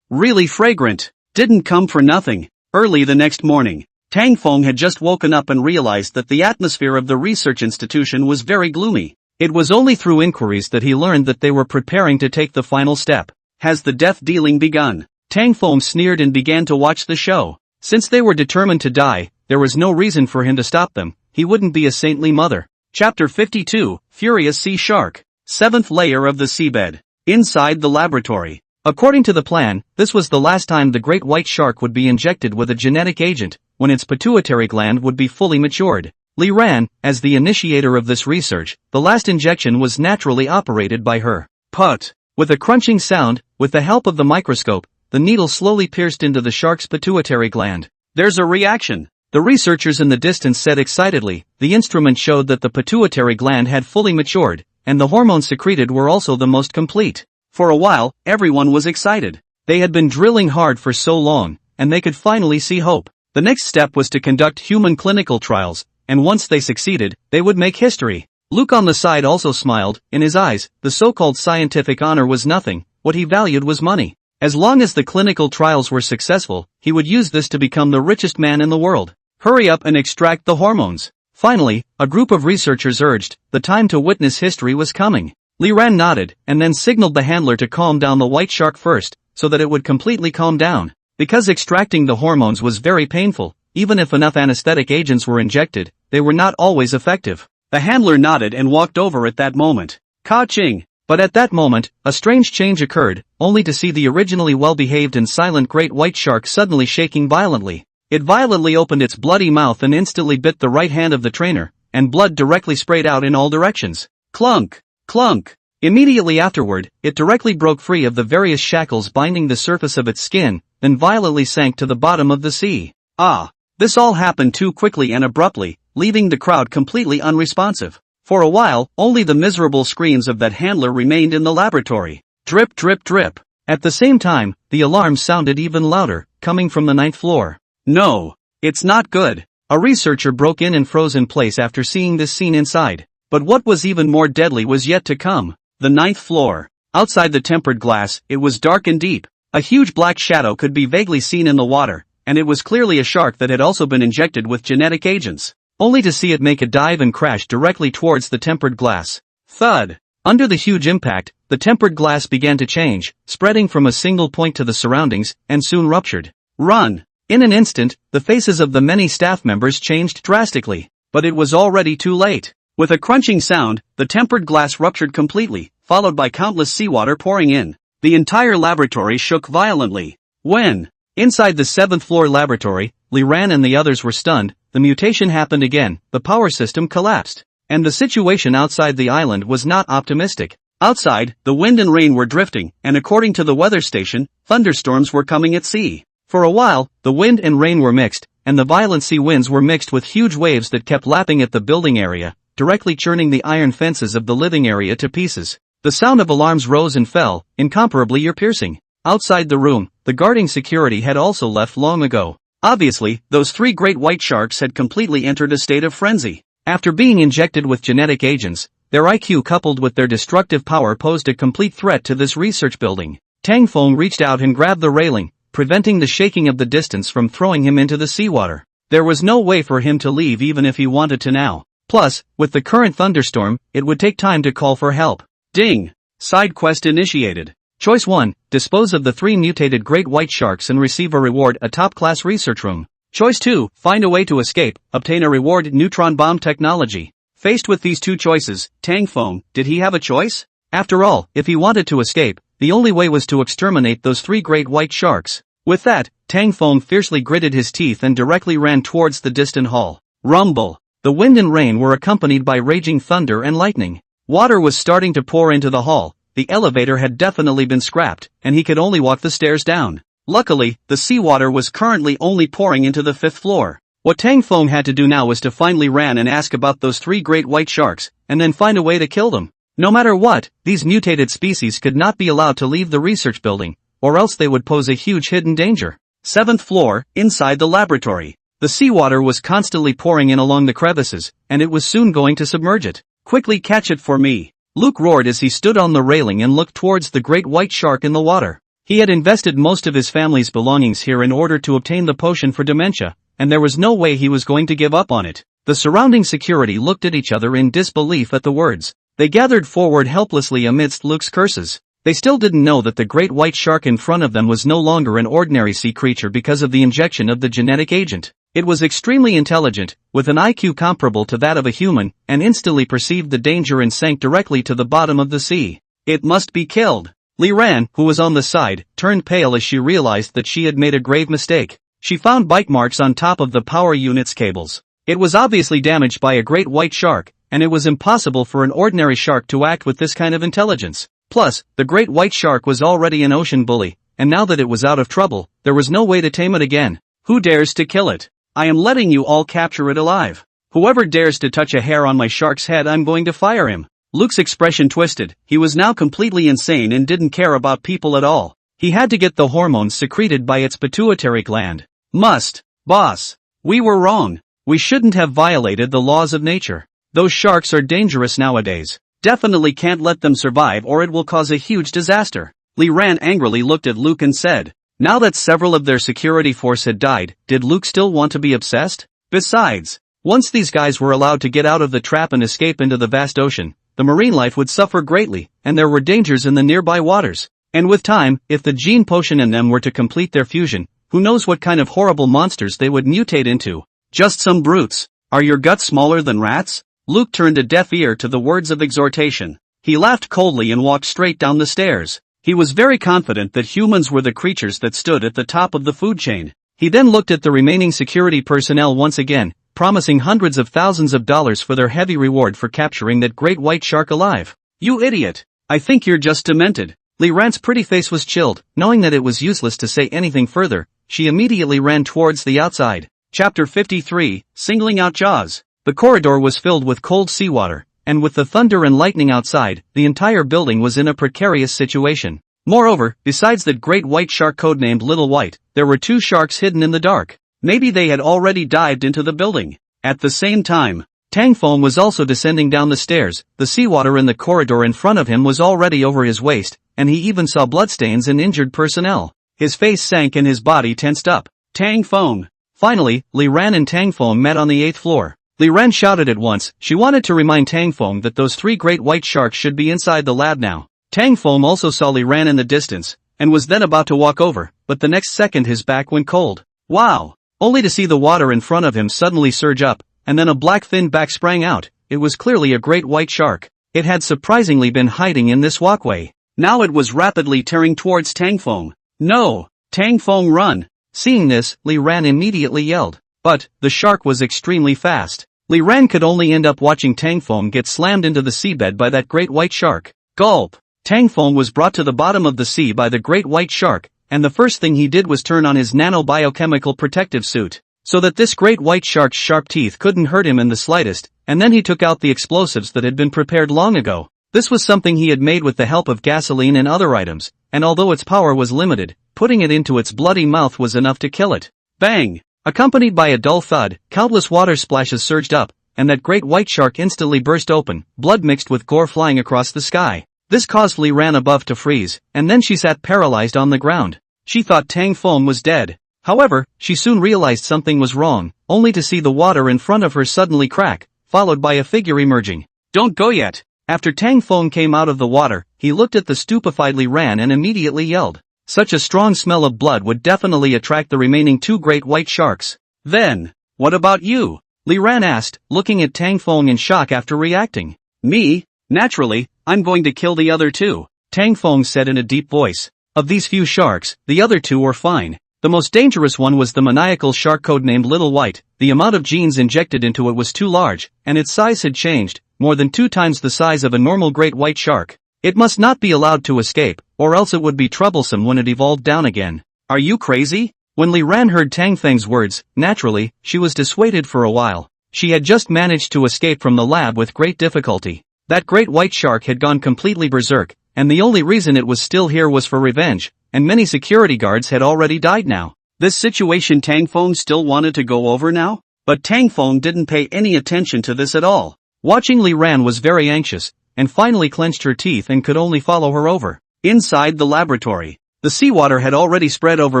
really fragrant. Didn't come for nothing. Early the next morning, Tang Feng had just woken up and realized that the atmosphere of the research institution was very gloomy. It was only through inquiries that he learned that they were preparing to take the final step. Has the death dealing begun? Tang Feng sneered and began to watch the show. Since they were determined to die, there was no reason for him to stop them. He wouldn't be a saintly mother. Chapter 52, Furious Sea Shark. 7th layer of the seabed. Inside the laboratory. According to the plan, this was the last time the great white shark would be injected with a genetic agent, when its pituitary gland would be fully matured. Li Ran, as the initiator of this research, the last injection was naturally operated by her. Put. With a crunching sound, with the help of the microscope, the needle slowly pierced into the shark's pituitary gland. There's a reaction. The researchers in the distance said excitedly. The instrument showed that the pituitary gland had fully matured, and the hormones secreted were also the most complete. For a while, everyone was excited. They had been drilling hard for so long, and they could finally see hope. The next step was to conduct human clinical trials, and once they succeeded, they would make history. Luke on the side also smiled. In his eyes, the so-called scientific honor was nothing. What he valued was money. As long as the clinical trials were successful, he would use this to become the richest man in the world. Hurry up and extract the hormones. Finally, a group of researchers urged, the time to witness history was coming. Li Ran nodded, and then signaled the handler to calm down the white shark first, so that it would completely calm down. Because extracting the hormones was very painful, even if enough anesthetic agents were injected, they were not always effective. The handler nodded and walked over at that moment. Ka-ching! But at that moment, a strange change occurred, only to see the originally well-behaved and silent great white shark suddenly shaking violently. It violently opened its bloody mouth and instantly bit the right hand of the trainer, and blood directly sprayed out in all directions. Clunk! Clunk! Immediately afterward, it directly broke free of the various shackles binding the surface of its skin, then violently sank to the bottom of the sea. Ah! This all happened too quickly and abruptly, leaving the crowd completely unresponsive. For a while, only the miserable screams of that handler remained in the laboratory. Drip, drip, drip. At the same time, the alarm sounded even louder, coming from the 9th floor. No, it's not good. A researcher broke in and froze in place after seeing this scene inside. But what was even more deadly was yet to come. The 9th floor. Outside the tempered glass, it was dark and deep. A huge black shadow could be vaguely seen in the water, and it was clearly a shark that had also been injected with genetic agents. Only to see it make a dive and crash directly towards the tempered glass. Thud! Under the huge impact, the tempered glass began to change, spreading from a single point to the surroundings, and soon ruptured. Run! In an instant, the faces of the many staff members changed drastically. But it was already too late. With a crunching sound, the tempered glass ruptured completely, followed by countless seawater pouring in. The entire laboratory shook violently. When, inside the 7th floor laboratory, Li Ran and the others were stunned, the mutation happened again, the power system collapsed. And the situation outside the island was not optimistic. Outside, the wind and rain were drifting, and according to the weather station, thunderstorms were coming at sea. For a while, the wind and rain were mixed, and the violent sea winds were mixed with huge waves that kept lapping at the building area, directly churning the iron fences of the living area to pieces. The sound of alarms rose and fell, incomparably ear-piercing. Outside the room, the guarding security had also left long ago. Obviously, those 3 great white sharks had completely entered a state of frenzy. After being injected with genetic agents, their IQ coupled with their destructive power posed a complete threat to this research building. Tang Feng reached out and grabbed the railing, preventing the shaking of the distance from throwing him into the seawater. There was no way for him to leave even if he wanted to now. Plus, with the current thunderstorm, it would take time to call for help. Ding! Side quest initiated. Choice 1, dispose of the 3 mutated great white sharks and receive a reward, a top-class research room. Choice 2, find a way to escape, obtain a reward, neutron bomb technology. Faced with these 2 choices, Tang Feng, did he have a choice? After all, if he wanted to escape, the only way was to exterminate those 3 great white sharks. With that, Tang Feng fiercely gritted his teeth and directly ran towards the distant hall. Rumble! The wind and rain were accompanied by raging thunder and lightning. Water was starting to pour into the hall. The elevator had definitely been scrapped, and he could only walk the stairs down. Luckily, the seawater was currently only pouring into the 5th floor. What Tang Feng had to do now was to find Li Ran and ask about those 3 great white sharks, and then find a way to kill them. No matter what, these mutated species could not be allowed to leave the research building, or else they would pose a huge hidden danger. 7th floor, inside the laboratory. The seawater was constantly pouring in along the crevices, and it was soon going to submerge it. Quickly catch it for me! Luke roared as he stood on the railing and looked towards the great white shark in the water. He had invested most of his family's belongings here in order to obtain the potion for dementia, and there was no way he was going to give up on it. The surrounding security looked at each other in disbelief at the words. They gathered forward helplessly amidst Luke's curses. They still didn't know that the great white shark in front of them was no longer an ordinary sea creature because of the injection of the genetic agent. It was extremely intelligent, with an IQ comparable to that of a human, and instantly perceived the danger and sank directly to the bottom of the sea. It must be killed. Li Ran, who was on the side, turned pale as she realized that she had made a grave mistake. She found bite marks on top of the power unit's cables. It was obviously damaged by a great white shark, and it was impossible for an ordinary shark to act with this kind of intelligence. Plus, the great white shark was already an ocean bully, and now that it was out of trouble, there was no way to tame it again. Who dares to kill it? I am letting you all capture it alive. Whoever dares to touch a hair on my shark's head, I'm going to fire him. Luke's expression twisted. He was now completely insane and didn't care about people at all. He had to get the hormones secreted by its pituitary gland. Boss. We were wrong. We shouldn't have violated the laws of nature. Those sharks are dangerous nowadays. Definitely can't let them survive or it will cause a huge disaster. Li Ran angrily looked at Luke and said. Now that several of their security force had died, did Luke still want to be obsessed? Besides, Once these guys were allowed to get out of the trap and escape into the vast ocean, the marine life would suffer greatly, and there were dangers in the nearby waters. And with time, if the gene potion in them were to complete their fusion, who knows what kind of horrible monsters they would mutate into. Just some brutes. Are your guts smaller than rats? Luke turned a deaf ear to the words of exhortation. He laughed coldly and walked straight down the stairs. He was very confident that humans were the creatures that stood at the top of the food chain. He then looked at the remaining security personnel once again, promising hundreds of thousands of dollars for their heavy reward for capturing that great white shark alive. You idiot! I think you're just demented. Li Ran's pretty face was chilled, knowing that it was useless to say anything further. She immediately ran towards the outside. Chapter 53, Singling Out Jaws. The corridor was filled with cold seawater, and with the thunder and lightning outside, the entire building was in a precarious situation. Moreover, besides that great white shark codenamed Little White, there were 2 sharks hidden in the dark. Maybe they had already dived into the building. At the same time, Tang Feng was also descending down the stairs. The seawater in the corridor in front of him was already over his waist, and he even saw bloodstains and injured personnel. His face sank and his body tensed up. Tang Feng. Finally, Li Ran and Tang Feng met on the 8th floor. Li Ran shouted at once. She wanted to remind Tang Feng that those 3 great white sharks should be inside the lab now. Tang Feng also saw Li Ran in the distance, and was then about to walk over, but the next second his back went cold. Wow! Only to see the water in front of him suddenly surge up, and then a black thin back sprang out. It was clearly a great white shark. It had surprisingly been hiding in this walkway. Now it was rapidly tearing towards Tang Feng. No! Tang Feng, run! Seeing this, Li Ran immediately yelled. But, the shark was extremely fast. Li Ran could only end up watching Tang Feng get slammed into the seabed by that great white shark. Gulp! Tang Feng was brought to the bottom of the sea by the great white shark, and the first thing he did was turn on his nano-biochemical protective suit, so that this great white shark's sharp teeth couldn't hurt him in the slightest, and then he took out the explosives that had been prepared long ago. This was something he had made with the help of gasoline and other items, and although its power was limited, putting it into its bloody mouth was enough to kill it. Bang! Accompanied by a dull thud, countless water splashes surged up, and that great white shark instantly burst open, blood mixed with gore flying across the sky. This caused Li Ran above to freeze, and then she sat paralyzed on the ground. She thought Tang Feng was dead. However, she soon realized something was wrong, only to see the water in front of her suddenly crack, followed by a figure emerging. Don't go yet! After Tang Feng came out of the water, he looked at the stupefied Li Ran and immediately yelled. Such a strong smell of blood would definitely attract the remaining 2 great white sharks. Then, what about you? Li Ran asked, looking at Tang Feng in shock after reacting. Me? Naturally, I'm going to kill the other 2, Tang Feng said in a deep voice. Of these few sharks, the other 2 were fine. The most dangerous one was the maniacal shark codenamed Little White. The amount of genes injected into it was too large, and its size had changed, more than 2 times the size of a normal great white shark. It must not be allowed to escape, or else it would be troublesome when it evolved down again. Are you crazy? When Li Ran heard Tang Feng's words, naturally, she was dissuaded for a while. She had just managed to escape from the lab with great difficulty. That great white shark had gone completely berserk, and the only reason it was still here was for revenge, and many security guards had already died now. This situation Tang Feng still wanted to go over now? But Tang Feng didn't pay any attention to this at all. Watching Li Ran was very anxious, and finally clenched her teeth and could only follow her over. Inside the laboratory, the seawater had already spread over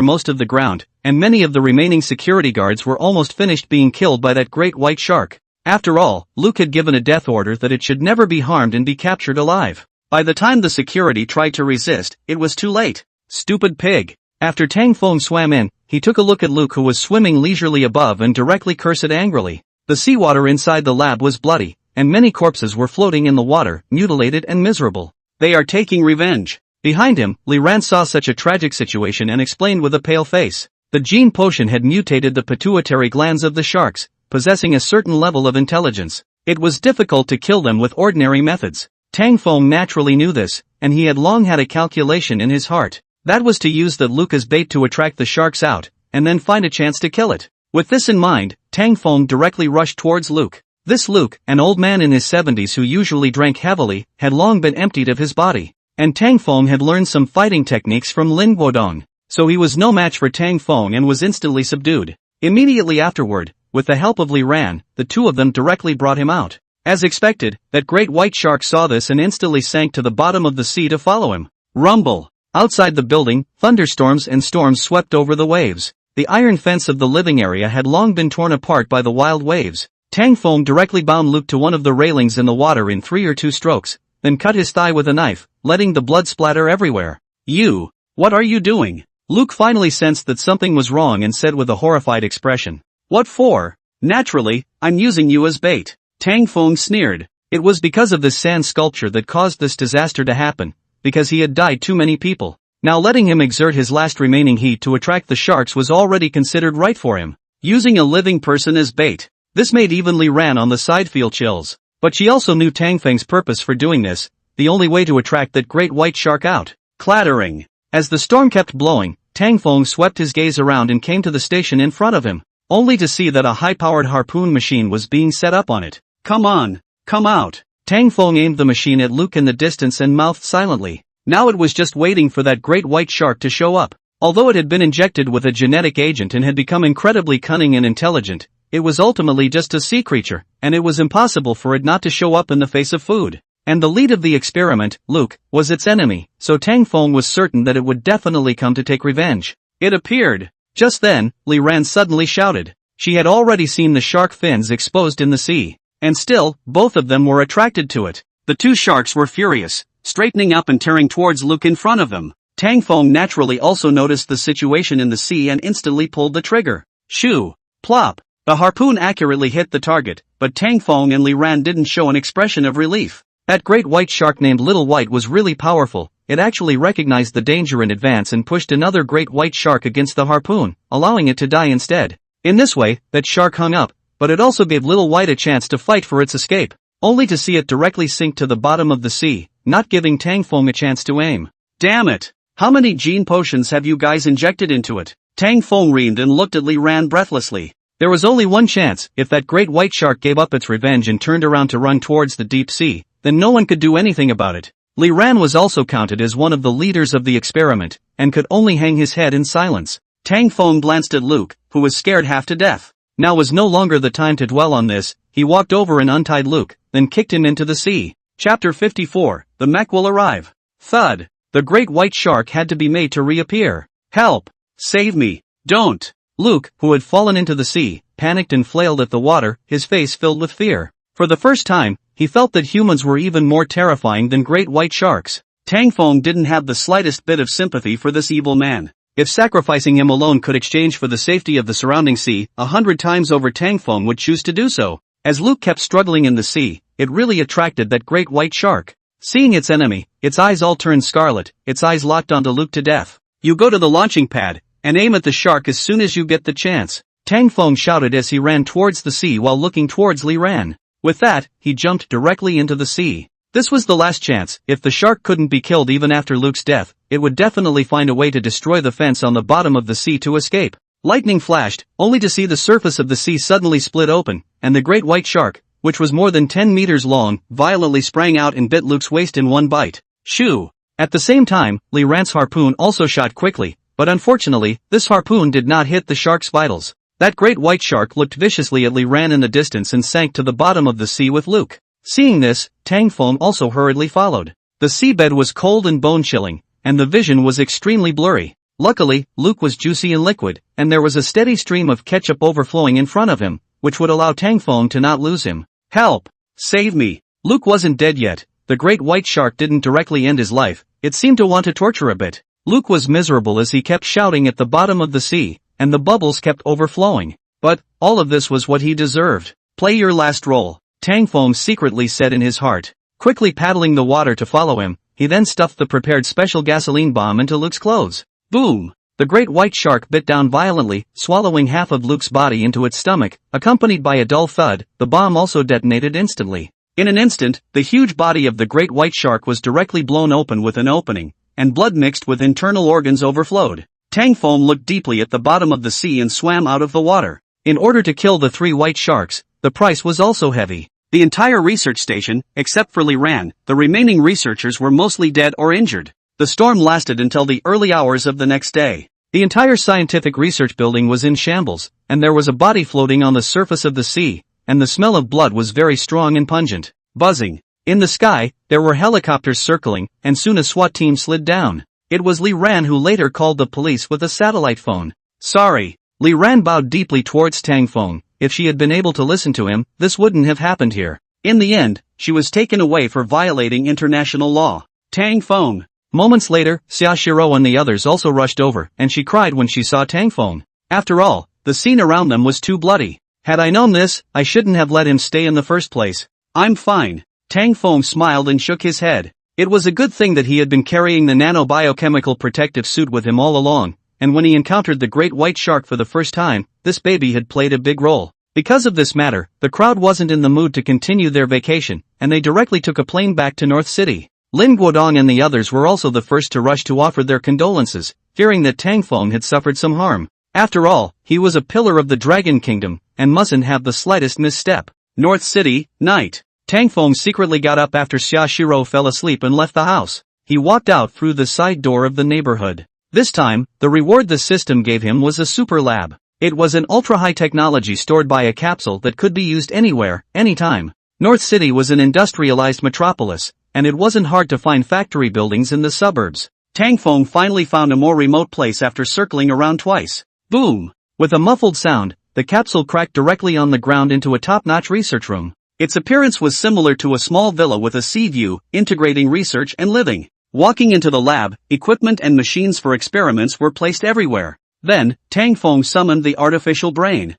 most of the ground, and many of the remaining security guards were almost finished being killed by that great white shark. After all, Luke had given a death order that it should never be harmed and be captured alive. By the time the security tried to resist, it was too late. Stupid pig. After Tang Feng swam in, he took a look at Luke who was swimming leisurely above and directly cursed angrily. The seawater inside the lab was bloody, and many corpses were floating in the water, mutilated and miserable. They are taking revenge. Behind him, Li Ran saw such a tragic situation and explained with a pale face. The gene potion had mutated the pituitary glands of the sharks, possessing a certain level of intelligence. It was difficult to kill them with ordinary methods. Tang Feng naturally knew this, and he had long had a calculation in his heart. That was to use the Luke as bait to attract the sharks out, and then find a chance to kill it. With this in mind, Tang Feng directly rushed towards Luke. This Luke, an old man in his 70s who usually drank heavily, had long been emptied of his body. And Tang Feng had learned some fighting techniques from Lin Guodong, so he was no match for Tang Feng and was instantly subdued. Immediately afterward, with the help of Li Ran, the 2 of them directly brought him out. As expected, that great white shark saw this and instantly sank to the bottom of the sea to follow him. Rumble! Outside the building, thunderstorms and storms swept over the waves. The iron fence of the living area had long been torn apart by the wild waves. Tang Feng directly bound Luke to one of the railings in the water in 3 or 2 strokes, then cut his thigh with a knife, letting the blood splatter everywhere. "You! What are you doing?" Luke finally sensed that something was wrong and said with a horrified expression. "What for?" "Naturally, I'm using you as bait." Tang Feng sneered. It was because of this sand sculpture that caused this disaster to happen, because he had died too many people. Now letting him exert his last remaining heat to attract the sharks was already considered right for him. Using a living person as bait. This made even Li Ran on the side feel chills. But she also knew Tang Feng's purpose for doing this, the only way to attract that great white shark out. Clattering. As the storm kept blowing, Tang Feng swept his gaze around and came to the station in front of him, only to see that a high-powered harpoon machine was being set up on it. "Come on, come out." Tang Feng aimed the machine at Luke in the distance and mouthed silently. Now it was just waiting for that great white shark to show up. Although it had been injected with a genetic agent and had become incredibly cunning and intelligent, it was ultimately just a sea creature, and it was impossible for it not to show up in the face of food. And the lead of the experiment, Luke, was its enemy, so Tang Feng was certain that it would definitely come to take revenge. It appeared. Just then, Li Ran suddenly shouted. She had already seen the shark fins exposed in the sea. And still, both of them were attracted to it. The 2 sharks were furious, straightening up and tearing towards Luke in front of them. Tang Feng naturally also noticed the situation in the sea and instantly pulled the trigger. Shoo! Plop! The harpoon accurately hit the target, but Tang Feng and Li Ran didn't show an expression of relief. That great white shark named Little White was really powerful. It actually recognized the danger in advance and pushed another great white shark against the harpoon, allowing it to die instead. In this way, that shark hung up, but it also gave Little White a chance to fight for its escape, only to see it directly sink to the bottom of the sea, not giving Tang Feng a chance to aim. "Damn it! How many gene potions have you guys injected into it?" Tang Feng reamed and looked at Li Ran breathlessly. There was only one chance. If that great white shark gave up its revenge and turned around to run towards the deep sea, then no one could do anything about it. Li Ran was also counted as one of the leaders of the experiment, and could only hang his head in silence. Tang Feng glanced at Luke, who was scared half to death. Now was no longer the time to dwell on this. He walked over and untied Luke, then kicked him into the sea. Chapter 54, The Mech Will Arrive. Thud. The great white shark had to be made to reappear. "Help! Save me! Don't!" Luke, who had fallen into the sea, panicked and flailed at the water, his face filled with fear. For the first time, he felt that humans were even more terrifying than great white sharks. Tang Feng didn't have the slightest bit of sympathy for this evil man. If sacrificing him alone could exchange for the safety of the surrounding sea, 100 times over Tang Feng would choose to do so. As Luke kept struggling in the sea, it really attracted that great white shark. Seeing its enemy, its eyes all turned scarlet, its eyes locked onto Luke to death. "You go to the launching pad, and aim at the shark as soon as you get the chance," Tang Feng shouted as he ran towards the sea while looking towards Li Ran. With that, he jumped directly into the sea. This was the last chance. If the shark couldn't be killed even after Luke's death, it would definitely find a way to destroy the fence on the bottom of the sea to escape. Lightning flashed, only to see the surface of the sea suddenly split open, and the great white shark, which was more than 10 meters long, violently sprang out and bit Luke's waist in one bite. Shoo! At the same time, Li Ran's harpoon also shot quickly, but unfortunately, this harpoon did not hit the shark's vitals. That great white shark looked viciously at Li Ran in the distance and sank to the bottom of the sea with Luke. Seeing this, Tang Feng also hurriedly followed. The seabed was cold and bone-chilling, and the vision was extremely blurry. Luckily, Luke was juicy and liquid, and there was a steady stream of ketchup overflowing in front of him, which would allow Tang Feng to not lose him. "Help! Save me!" Luke wasn't dead yet. The great white shark didn't directly end his life. It seemed to want to torture a bit. Luke was miserable as he kept shouting at the bottom of the sea, and the bubbles kept overflowing. But all of this was what he deserved. "Play your last role," Tang Feng secretly said in his heart. Quickly paddling the water to follow him, he then stuffed the prepared special gasoline bomb into Luke's clothes. Boom! The great white shark bit down violently, swallowing half of Luke's body into its stomach, accompanied by a dull thud. The bomb also detonated instantly. In an instant, the huge body of the great white shark was directly blown open with an opening, and blood mixed with internal organs overflowed. Tang Feng looked deeply at the bottom of the sea and swam out of the water. In order to kill the 3 white sharks, the price was also heavy. The entire research station, except for Li Ran, the remaining researchers were mostly dead or injured. The storm lasted until the early hours of the next day. The entire scientific research building was in shambles, and there was a body floating on the surface of the sea, and the smell of blood was very strong and pungent. Buzzing. In the sky, there were helicopters circling, and soon a SWAT team slid down. It was Li Ran who later called the police with a satellite phone. "Sorry." Li Ran bowed deeply towards Tang Feng, if she had been able to listen to him, this wouldn't have happened here. In the end, she was taken away for violating international law. Tang Feng. Moments later, Xia Shiro and the others also rushed over, and she cried when she saw Tang Feng. After all, the scene around them was too bloody. Had I known this, I shouldn't have let him stay in the first place. I'm fine. Tang Feng smiled and shook his head. It was a good thing that he had been carrying the nanobiochemical protective suit with him all along, and when he encountered the great white shark for the first time, this baby had played a big role. Because of this matter, the crowd wasn't in the mood to continue their vacation, and they directly took a plane back to North City. Lin Guodong and the others were also the first to rush to offer their condolences, fearing that Tang Feng had suffered some harm. After all, he was a pillar of the Dragon Kingdom, and mustn't have the slightest misstep. North City, night. Tang Feng secretly got up after Xia Shiro fell asleep and left the house. He walked out through the side door of the neighborhood. This time, the reward the system gave him was a super lab. It was an ultra-high technology stored by a capsule that could be used anywhere, anytime. North City was an industrialized metropolis, and it wasn't hard to find factory buildings in the suburbs. Tang Feng finally found a more remote place after circling around twice. Boom! With a muffled sound, the capsule cracked directly on the ground into a top-notch research room. Its appearance was similar to a small villa with a sea view, integrating research and living. Walking into the lab, equipment and machines for experiments were placed everywhere. Then, Tang Feng summoned the artificial brain.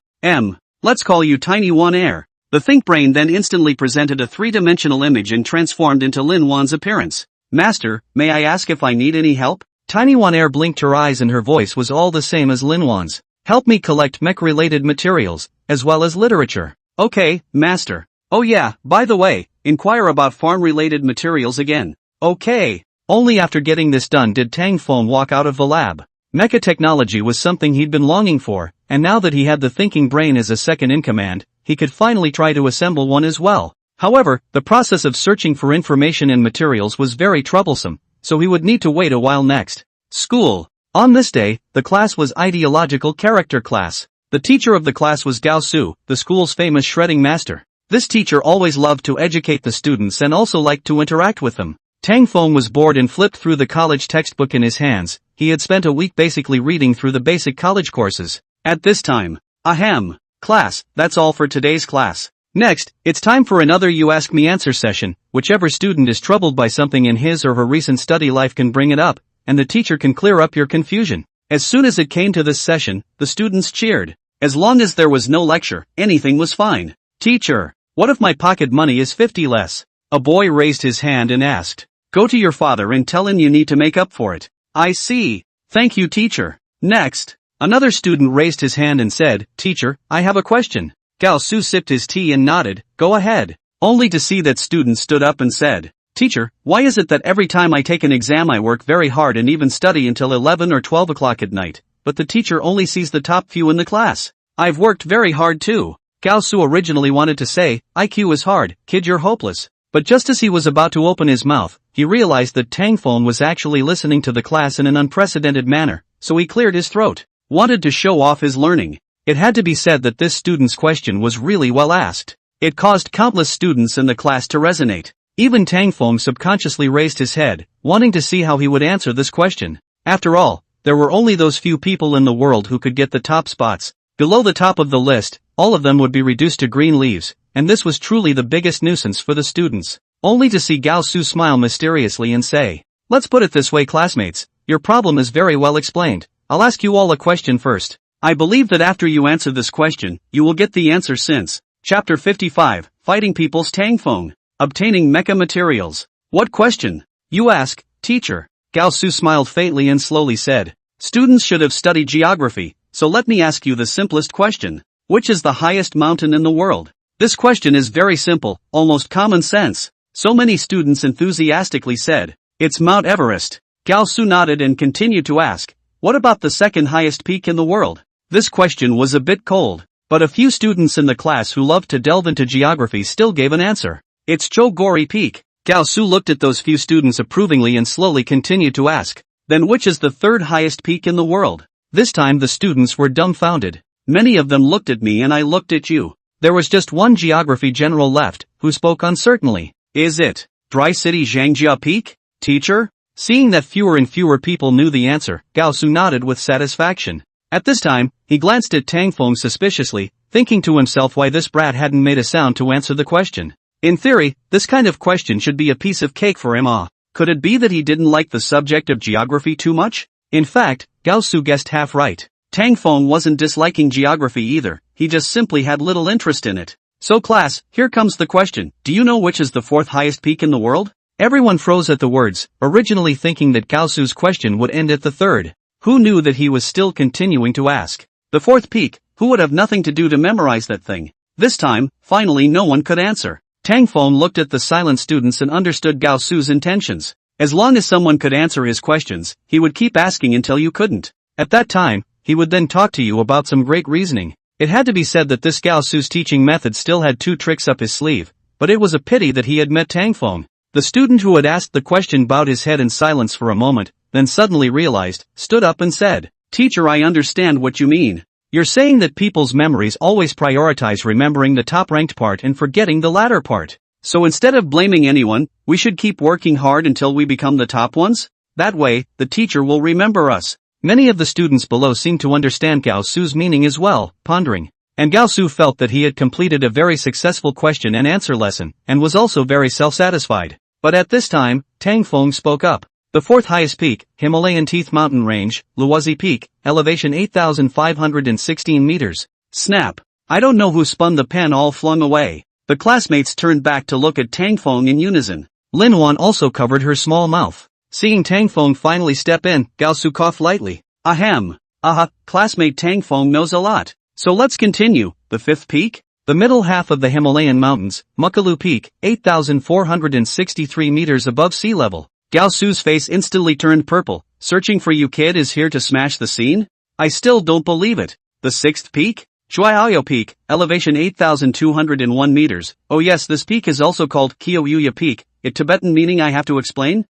Let's call you Tiny One Air. The think brain then instantly presented a three-dimensional image and transformed into Lin Wan's appearance. Master, may I ask if I need any help? Tiny One Air blinked her eyes and her voice was all the same as Lin Wan's. Help me collect mech-related materials, as well as literature. Okay, Master. Oh yeah, by the way, inquire about farm-related materials again. Okay. Only after getting this done did Tang Feng walk out of the lab. Mecha technology was something he'd been longing for, and now that he had the thinking brain as a second-in-command, he could finally try to assemble one as well. However, the process of searching for information and materials was very troublesome, so he would need to wait a while next. School. On this day, the class was Ideological Character class. The teacher of the class was Gao Su, the school's famous shredding master. This teacher always loved to educate the students and also liked to interact with them. Tang Feng was bored and flipped through the college textbook in his hands. He had spent a week basically reading through the basic college courses. At this time, class, that's all for today's class. Next, it's time for another You Ask Me Answer session. Whichever student is troubled by something in his or her recent study life can bring it up, and the teacher can clear up your confusion. As soon as it came to this session, the students cheered. As long as there was no lecture, anything was fine. Teacher, what if my pocket money is 50 less? A boy raised his hand and asked. Go to your father and tell him you need to make up for it. I see. Thank you, teacher. Next. Another student raised his hand and said, Teacher, I have a question. Gao Su sipped his tea and nodded, go ahead. Only to see that student stood up and said, Teacher, why is it that every time I take an exam I work very hard and even study until 11 or 12 o'clock at night, but the teacher only sees the top few in the class? I've worked very hard too. Gao Su originally wanted to say, IQ is hard, kid you're hopeless. But just as he was about to open his mouth, he realized that Tang Feng was actually listening to the class in an unprecedented manner, so he cleared his throat. Wanted to show off his learning. It had to be said that this student's question was really well asked. It caused countless students in the class to resonate. Even Tang Feng subconsciously raised his head, wanting to see how he would answer this question. After all, there were only those few people in the world who could get the top spots. Below the top of the list, all of them would be reduced to green leaves, and this was truly the biggest nuisance for the students. Only to see Gao Su smile mysteriously and say, Let's put it this way, classmates, your problem is very well explained. I'll ask you all a question first. I believe that after you answer this question, you will get the answer since. Chapter 55, Fighting People's Tang Feng. Obtaining mecha materials. What question? You ask, teacher. Gao Su smiled faintly and slowly said, Students should have studied geography, so let me ask you the simplest question. Which is the highest mountain in the world? This question is very simple, almost common sense. So many students enthusiastically said, It's Mount Everest. Gao Su nodded and continued to ask, What about the second highest peak in the world? This question was a bit cold, but a few students in the class who loved to delve into geography still gave an answer. It's Chogori Peak. Gao Su looked at those few students approvingly and slowly continued to ask, Then which is the third highest peak in the world? This time the students were dumbfounded. Many of them looked at me and I looked at you. There was just one geography general left, who spoke uncertainly. Is it Dry City Zhangjia Peak? Teacher? Seeing that fewer and fewer people knew the answer, Gao Su nodded with satisfaction. At this time, he glanced at Tang Feng suspiciously, thinking to himself why this brat hadn't made a sound to answer the question. In theory, this kind of question should be a piece of cake for him. Could it be that he didn't like the subject of geography too much? In fact, Gao Su guessed half right. Tang Feng wasn't disliking geography either, he just simply had little interest in it. So class, here comes the question, do you know which is the fourth highest peak in the world? Everyone froze at the words, originally thinking that Gao Su's question would end at the third. Who knew that he was still continuing to ask? The fourth peak, who would have nothing to do to memorize that thing? This time, finally no one could answer. Tang Feng looked at the silent students and understood Gao Su's intentions. As long as someone could answer his questions, he would keep asking until you couldn't. At that time, he would then talk to you about some great reasoning. It had to be said that this Gao Su's teaching method still had two tricks up his sleeve, but it was a pity that he had met Tang Feng. The student who had asked the question bowed his head in silence for a moment, then suddenly realized, stood up and said, "Teacher, I understand what you mean. You're saying that people's memories always prioritize remembering the top-ranked part and forgetting the latter part. So instead of blaming anyone, we should keep working hard until we become the top ones? That way, the teacher will remember us." Many of the students below seemed to understand Gao Su's meaning as well, pondering. And Gao Su felt that he had completed a very successful question and answer lesson, and was also very self-satisfied. But at this time, Tang Feng spoke up. The fourth highest peak, Himalayan Teeth Mountain Range, Luozi Peak, elevation 8,516 meters. Snap. I don't know who spun the pen, all flung away. The classmates turned back to look at Tang Feng in unison. Lin Wan also covered her small mouth. Seeing Tang Feng finally step in, Gao Su coughed lightly. Ahem. Aha, classmate Tang Feng knows a lot. So let's continue. The fifth peak? The middle half of the Himalayan mountains, Mukalu Peak, 8,463 meters above sea level. Gao Su's face instantly turned purple. Searching for you kid is here to smash the scene? I still don't believe it. The sixth peak? Shuaiao Peak, elevation 8,201 meters. Oh yes, this peak is also called Kyoyuya Peak, a Tibetan meaning I have to explain?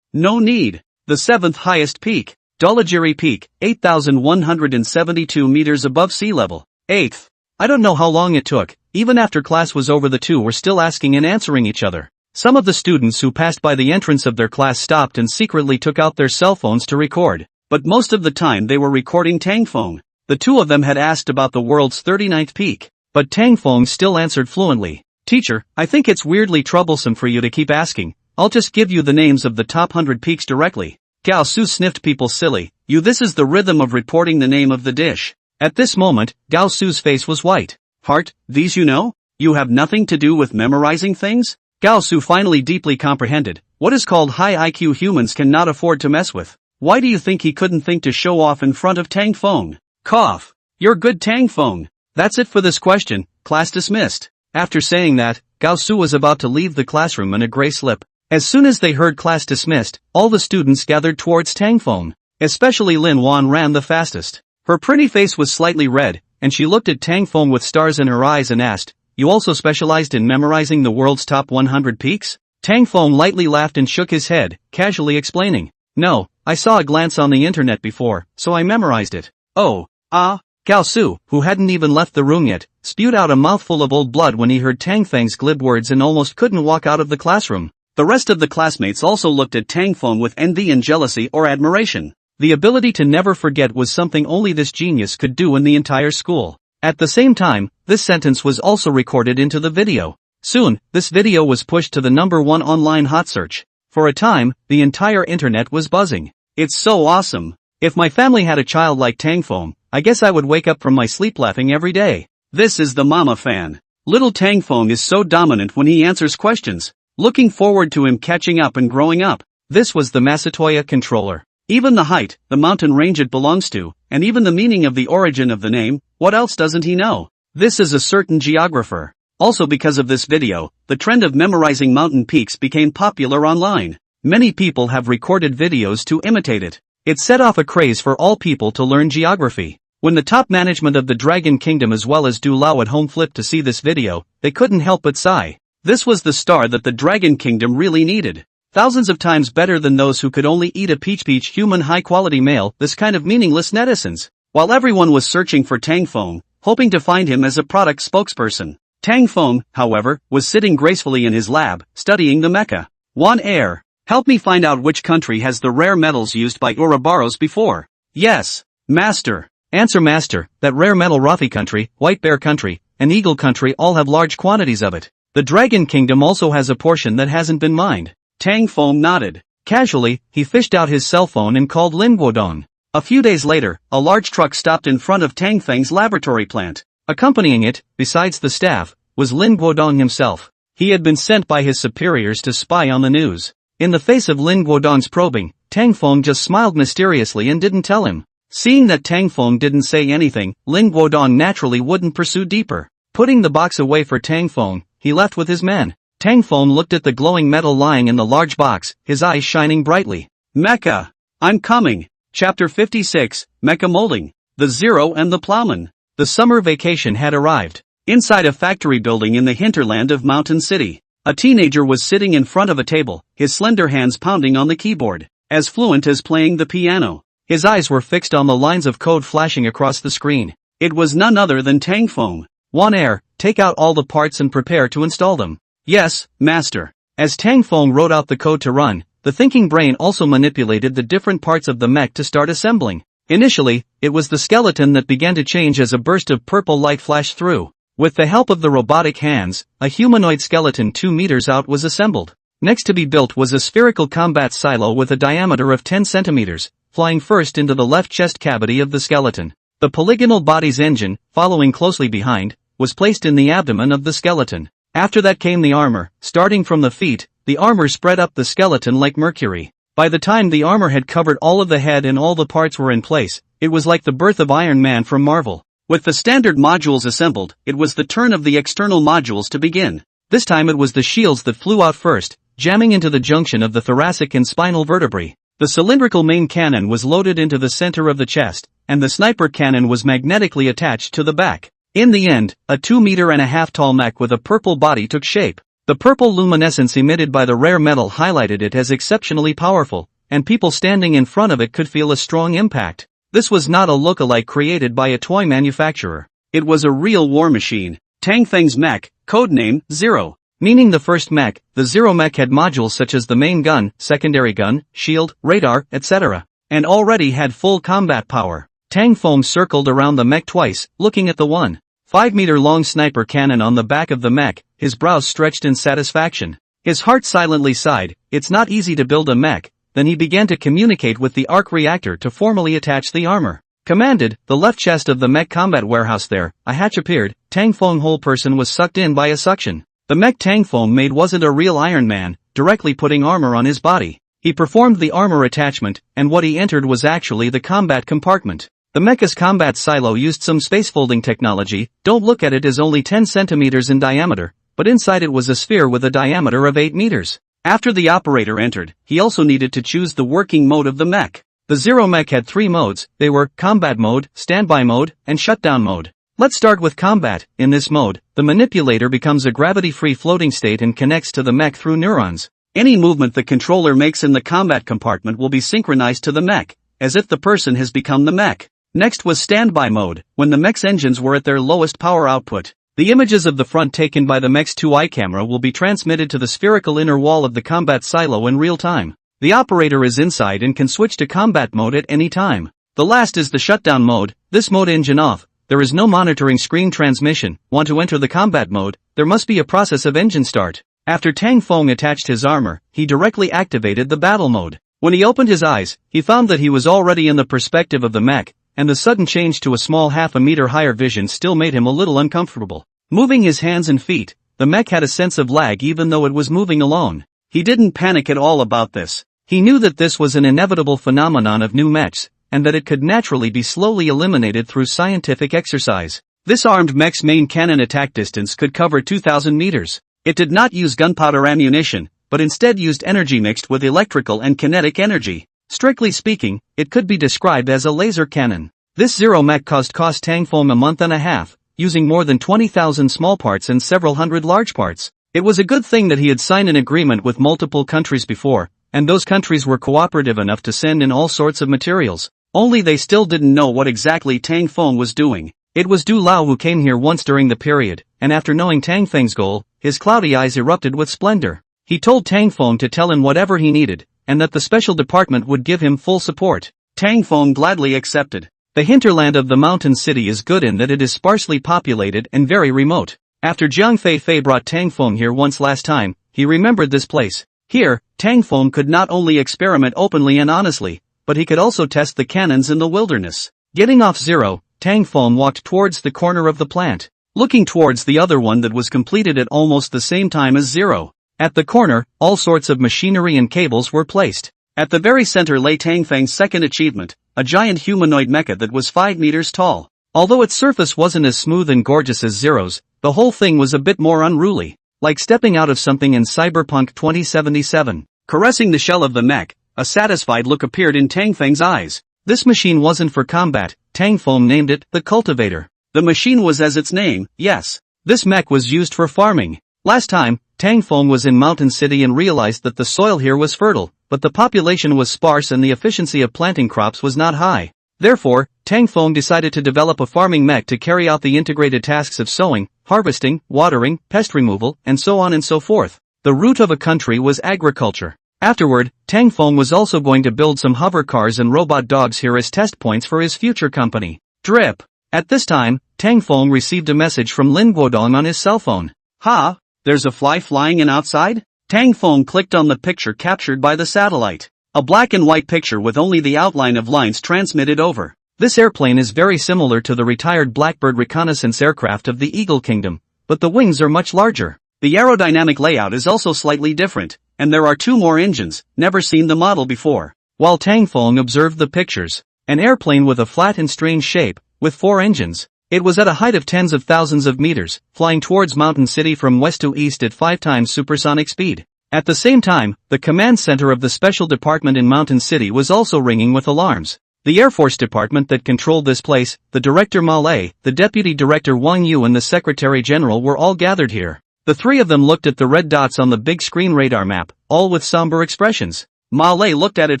No need. The seventh highest peak, Dhaulagiri Peak, 8,172 meters above sea level. Eighth. I don't know how long it took. Even after class was over, the two were still asking and answering each other. Some of the students who passed by the entrance of their class stopped and secretly took out their cell phones to record. But most of the time they were recording Tang Feng. The two of them had asked about the world's 39th peak. But Tang Feng still answered fluently. Teacher, I think it's weirdly troublesome for you to keep asking. I'll just give you the names of the top 100 peaks directly. Gao Su sniffed. People silly. This is the rhythm of reporting the name of the dish. At this moment, Gao Su's face was white. Heart, these you know? You have nothing to do with memorizing things? Gao Su finally deeply comprehended. What is called high IQ humans cannot afford to mess with. Why do you think he couldn't think to show off in front of Tang Feng? Cough. You're good, Tang Feng. That's it for this question. Class dismissed. After saying that, Gao Su was about to leave the classroom in a gray slip. As soon as they heard class dismissed, all the students gathered towards Tang Feng. Especially Lin Wan ran the fastest. Her pretty face was slightly red, and she looked at Tang Feng with stars in her eyes and asked, "You also specialized in memorizing the world's top 100 peaks?" Tang Feng lightly laughed and shook his head, casually explaining, "No, I saw a glance on the internet before, so I memorized it." Oh, Gao Su, who hadn't even left the room yet, spewed out a mouthful of old blood when he heard Tang Feng's glib words and almost couldn't walk out of the classroom. The rest of the classmates also looked at Tang Feng with envy and jealousy or admiration. The ability to never forget was something only this genius could do in the entire school. At the same time, this sentence was also recorded into the video. Soon, this video was pushed to the #1 online hot search. For a time, the entire internet was buzzing. It's so awesome. If my family had a child like Tang Feng, I guess I would wake up from my sleep laughing every day. This is the mama fan. Little Tang Feng is so dominant when he answers questions. Looking forward to him catching up and growing up. This was the Masatoya controller. Even the height, the mountain range it belongs to, and even the meaning of the origin of the name, what else doesn't he know? This is a certain geographer. Also because of this video, the trend of memorizing mountain peaks became popular online. Many people have recorded videos to imitate it. It set off a craze for all people to learn geography. When the top management of the Dragon Kingdom as well as Du Lao at home flipped to see this video, they couldn't help but sigh. This was the star that the Dragon Kingdom really needed. Thousands of times better than those who could only eat a peach human high-quality male, this kind of meaningless netizens. While everyone was searching for Tang Feng, hoping to find him as a product spokesperson, Tang Feng, however, was sitting gracefully in his lab, studying the mecha. Wan Air, help me find out which country has the rare metals used by Ouroboros before. Yes, master. Answer master, that rare metal Rafi country, white bear country, and eagle country all have large quantities of it. The dragon kingdom also has a portion that hasn't been mined. Tang Feng nodded. Casually, he fished out his cell phone and called Lin Guodong. A few days later, a large truck stopped in front of Tang Feng's laboratory plant. Accompanying it, besides the staff, was Lin Guodong himself. He had been sent by his superiors to spy on the news. In the face of Lin Guodong's probing, Tang Feng just smiled mysteriously and didn't tell him. Seeing that Tang Feng didn't say anything, Lin Guodong naturally wouldn't pursue deeper. Putting the box away for Tang Feng, he left with his men. Tang Feng looked at the glowing metal lying in the large box, his eyes shining brightly. Mecha! I'm coming! Chapter 56, Mecha Molding. The Zero and the Plowman. The summer vacation had arrived. Inside a factory building in the hinterland of Mountain City, a teenager was sitting in front of a table, his slender hands pounding on the keyboard, as fluent as playing the piano. His eyes were fixed on the lines of code flashing across the screen. It was none other than Tang Feng. One air, take out all the parts and prepare to install them. Yes, master. As Tang Feng wrote out the code to run, the thinking brain also manipulated the different parts of the mech to start assembling. Initially, it was the skeleton that began to change as a burst of purple light flashed through. With the help of the robotic hands, a humanoid skeleton 2 meters out was assembled. Next to be built was a spherical combat silo with a diameter of 10 centimeters, flying first into the left chest cavity of the skeleton. The polygonal body's engine, following closely behind, was placed in the abdomen of the skeleton. After that came the armor. Starting from the feet, the armor spread up the skeleton like mercury. By the time the armor had covered all of the head and all the parts were in place, it was like the birth of Iron Man from Marvel. With the standard modules assembled, it was the turn of the external modules to begin. This time it was the shields that flew out first, jamming into the junction of the thoracic and spinal vertebrae. The cylindrical main cannon was loaded into the center of the chest, and the sniper cannon was magnetically attached to the back. In the end, a 2.5-meter tall mech with a purple body took shape. The purple luminescence emitted by the rare metal highlighted it as exceptionally powerful, and people standing in front of it could feel a strong impact. This was not a lookalike created by a toy manufacturer. It was a real war machine. Tang Feng's mech, codename Zero. Meaning the first mech, the Zero mech had modules such as the main gun, secondary gun, shield, radar, etc. and already had full combat power. Tang Feng circled around the mech twice, looking at the 1.5-meter-long sniper cannon on the back of the mech, his brows stretched in satisfaction. His heart silently sighed. It's not easy to build a mech. Then he began to communicate with the arc reactor to formally attach the armor. Commanded, the left chest of the mech combat warehouse there, a hatch appeared. Tang Feng whole person was sucked in by a suction. The mech Tang Feng made wasn't a real Iron Man, directly putting armor on his body. He performed the armor attachment, and what he entered was actually the combat compartment. The mecha's combat silo used some spacefolding technology. Don't look at it as only 10 centimeters in diameter, but inside it was a sphere with a diameter of 8 meters. After the operator entered, he also needed to choose the working mode of the mech. The Zero mech had 3 modes. They were combat mode, standby mode, and shutdown mode. Let's start with combat. In this mode, the manipulator becomes a gravity-free floating state and connects to the mech through neurons. Any movement the controller makes in the combat compartment will be synchronized to the mech, as if the person has become the mech. Next was standby mode, when the mech's engines were at their lowest power output. The images of the front taken by the mech's 2-eye camera will be transmitted to the spherical inner wall of the combat silo in real time. The operator is inside and can switch to combat mode at any time. The last is the shutdown mode. This mode engine off. There is no monitoring screen transmission. Want to enter the combat mode, there must be a process of engine start. After Tang Feng attached his armor, he directly activated the battle mode. When he opened his eyes, he found that he was already in the perspective of the mech, and the sudden change to a small half-a-meter higher vision still made him a little uncomfortable. Moving his hands and feet, the mech had a sense of lag even though it was moving alone. He didn't panic at all about this. He knew that this was an inevitable phenomenon of new mechs, and that it could naturally be slowly eliminated through scientific exercise. This armed mech's main cannon attack distance could cover 2,000 meters. It did not use gunpowder ammunition, but instead used energy mixed with electrical and kinetic energy. Strictly speaking, it could be described as a laser cannon. This Zero mech cost Tang Feng a month and a half, using more than 20,000 small parts and several hundred large parts. It was a good thing that he had signed an agreement with multiple countries before, and those countries were cooperative enough to send in all sorts of materials. Only they still didn't know what exactly Tang Feng was doing. It was Du Lao who came here once during the period, and after knowing Tang Feng's goal, his cloudy eyes erupted with splendor. He told Tang Feng to tell him whatever he needed, and that the special department would give him full support. Tang Feng gladly accepted. The hinterland of the mountain city is good in that it is sparsely populated and very remote. After Jiang Fei brought Tang Feng here once last time, he remembered this place. Here, Tang Feng could not only experiment openly and honestly, but he could also test the cannons in the wilderness. Getting off Zero, Tang Feng walked towards the corner of the plant, looking towards the other one that was completed at almost the same time as Zero. At the corner, all sorts of machinery and cables were placed. At the very center lay Tang Feng's second achievement, a giant humanoid mecha that was 5 meters tall. Although its surface wasn't as smooth and gorgeous as Zero's, the whole thing was a bit more unruly, like stepping out of something in Cyberpunk 2077. Caressing the shell of the mech, a satisfied look appeared in Tang Feng's eyes. This machine wasn't for combat. Tang Feng named it the Cultivator. The machine was as its name, yes. This mech was used for farming. Last time, Tang Feng was in Mountain City and realized that the soil here was fertile, but the population was sparse and the efficiency of planting crops was not high. Therefore, Tang Feng decided to develop a farming mech to carry out the integrated tasks of sowing, harvesting, watering, pest removal, and so on and so forth. The root of a country was agriculture. Afterward, Tang Feng was also going to build some hover cars and robot dogs here as test points for his future company. Drip. At this time, Tang Feng received a message from Lin Guodong on his cell phone. Ha! There's a fly flying in outside? Tang Feng clicked on the picture captured by the satellite. A black and white picture with only the outline of lines transmitted over. This airplane is very similar to the retired Blackbird reconnaissance aircraft of the Eagle Kingdom, but the wings are much larger. The aerodynamic layout is also slightly different, and there are 2 more engines, never seen the model before. While Tang Feng observed the pictures, an airplane with a flat and strange shape, with 4 engines. It was at a height of tens of thousands of meters, flying towards Mountain City from west to east at 5 times supersonic speed. At the same time, the command center of the special department in Mountain City was also ringing with alarms. The Air Force Department that controlled this place, the Director Ma Lei, the Deputy Director Wang Yu and the Secretary General were all gathered here. The 3 of them looked at the red dots on the big screen radar map, all with somber expressions. Ma Lei looked at it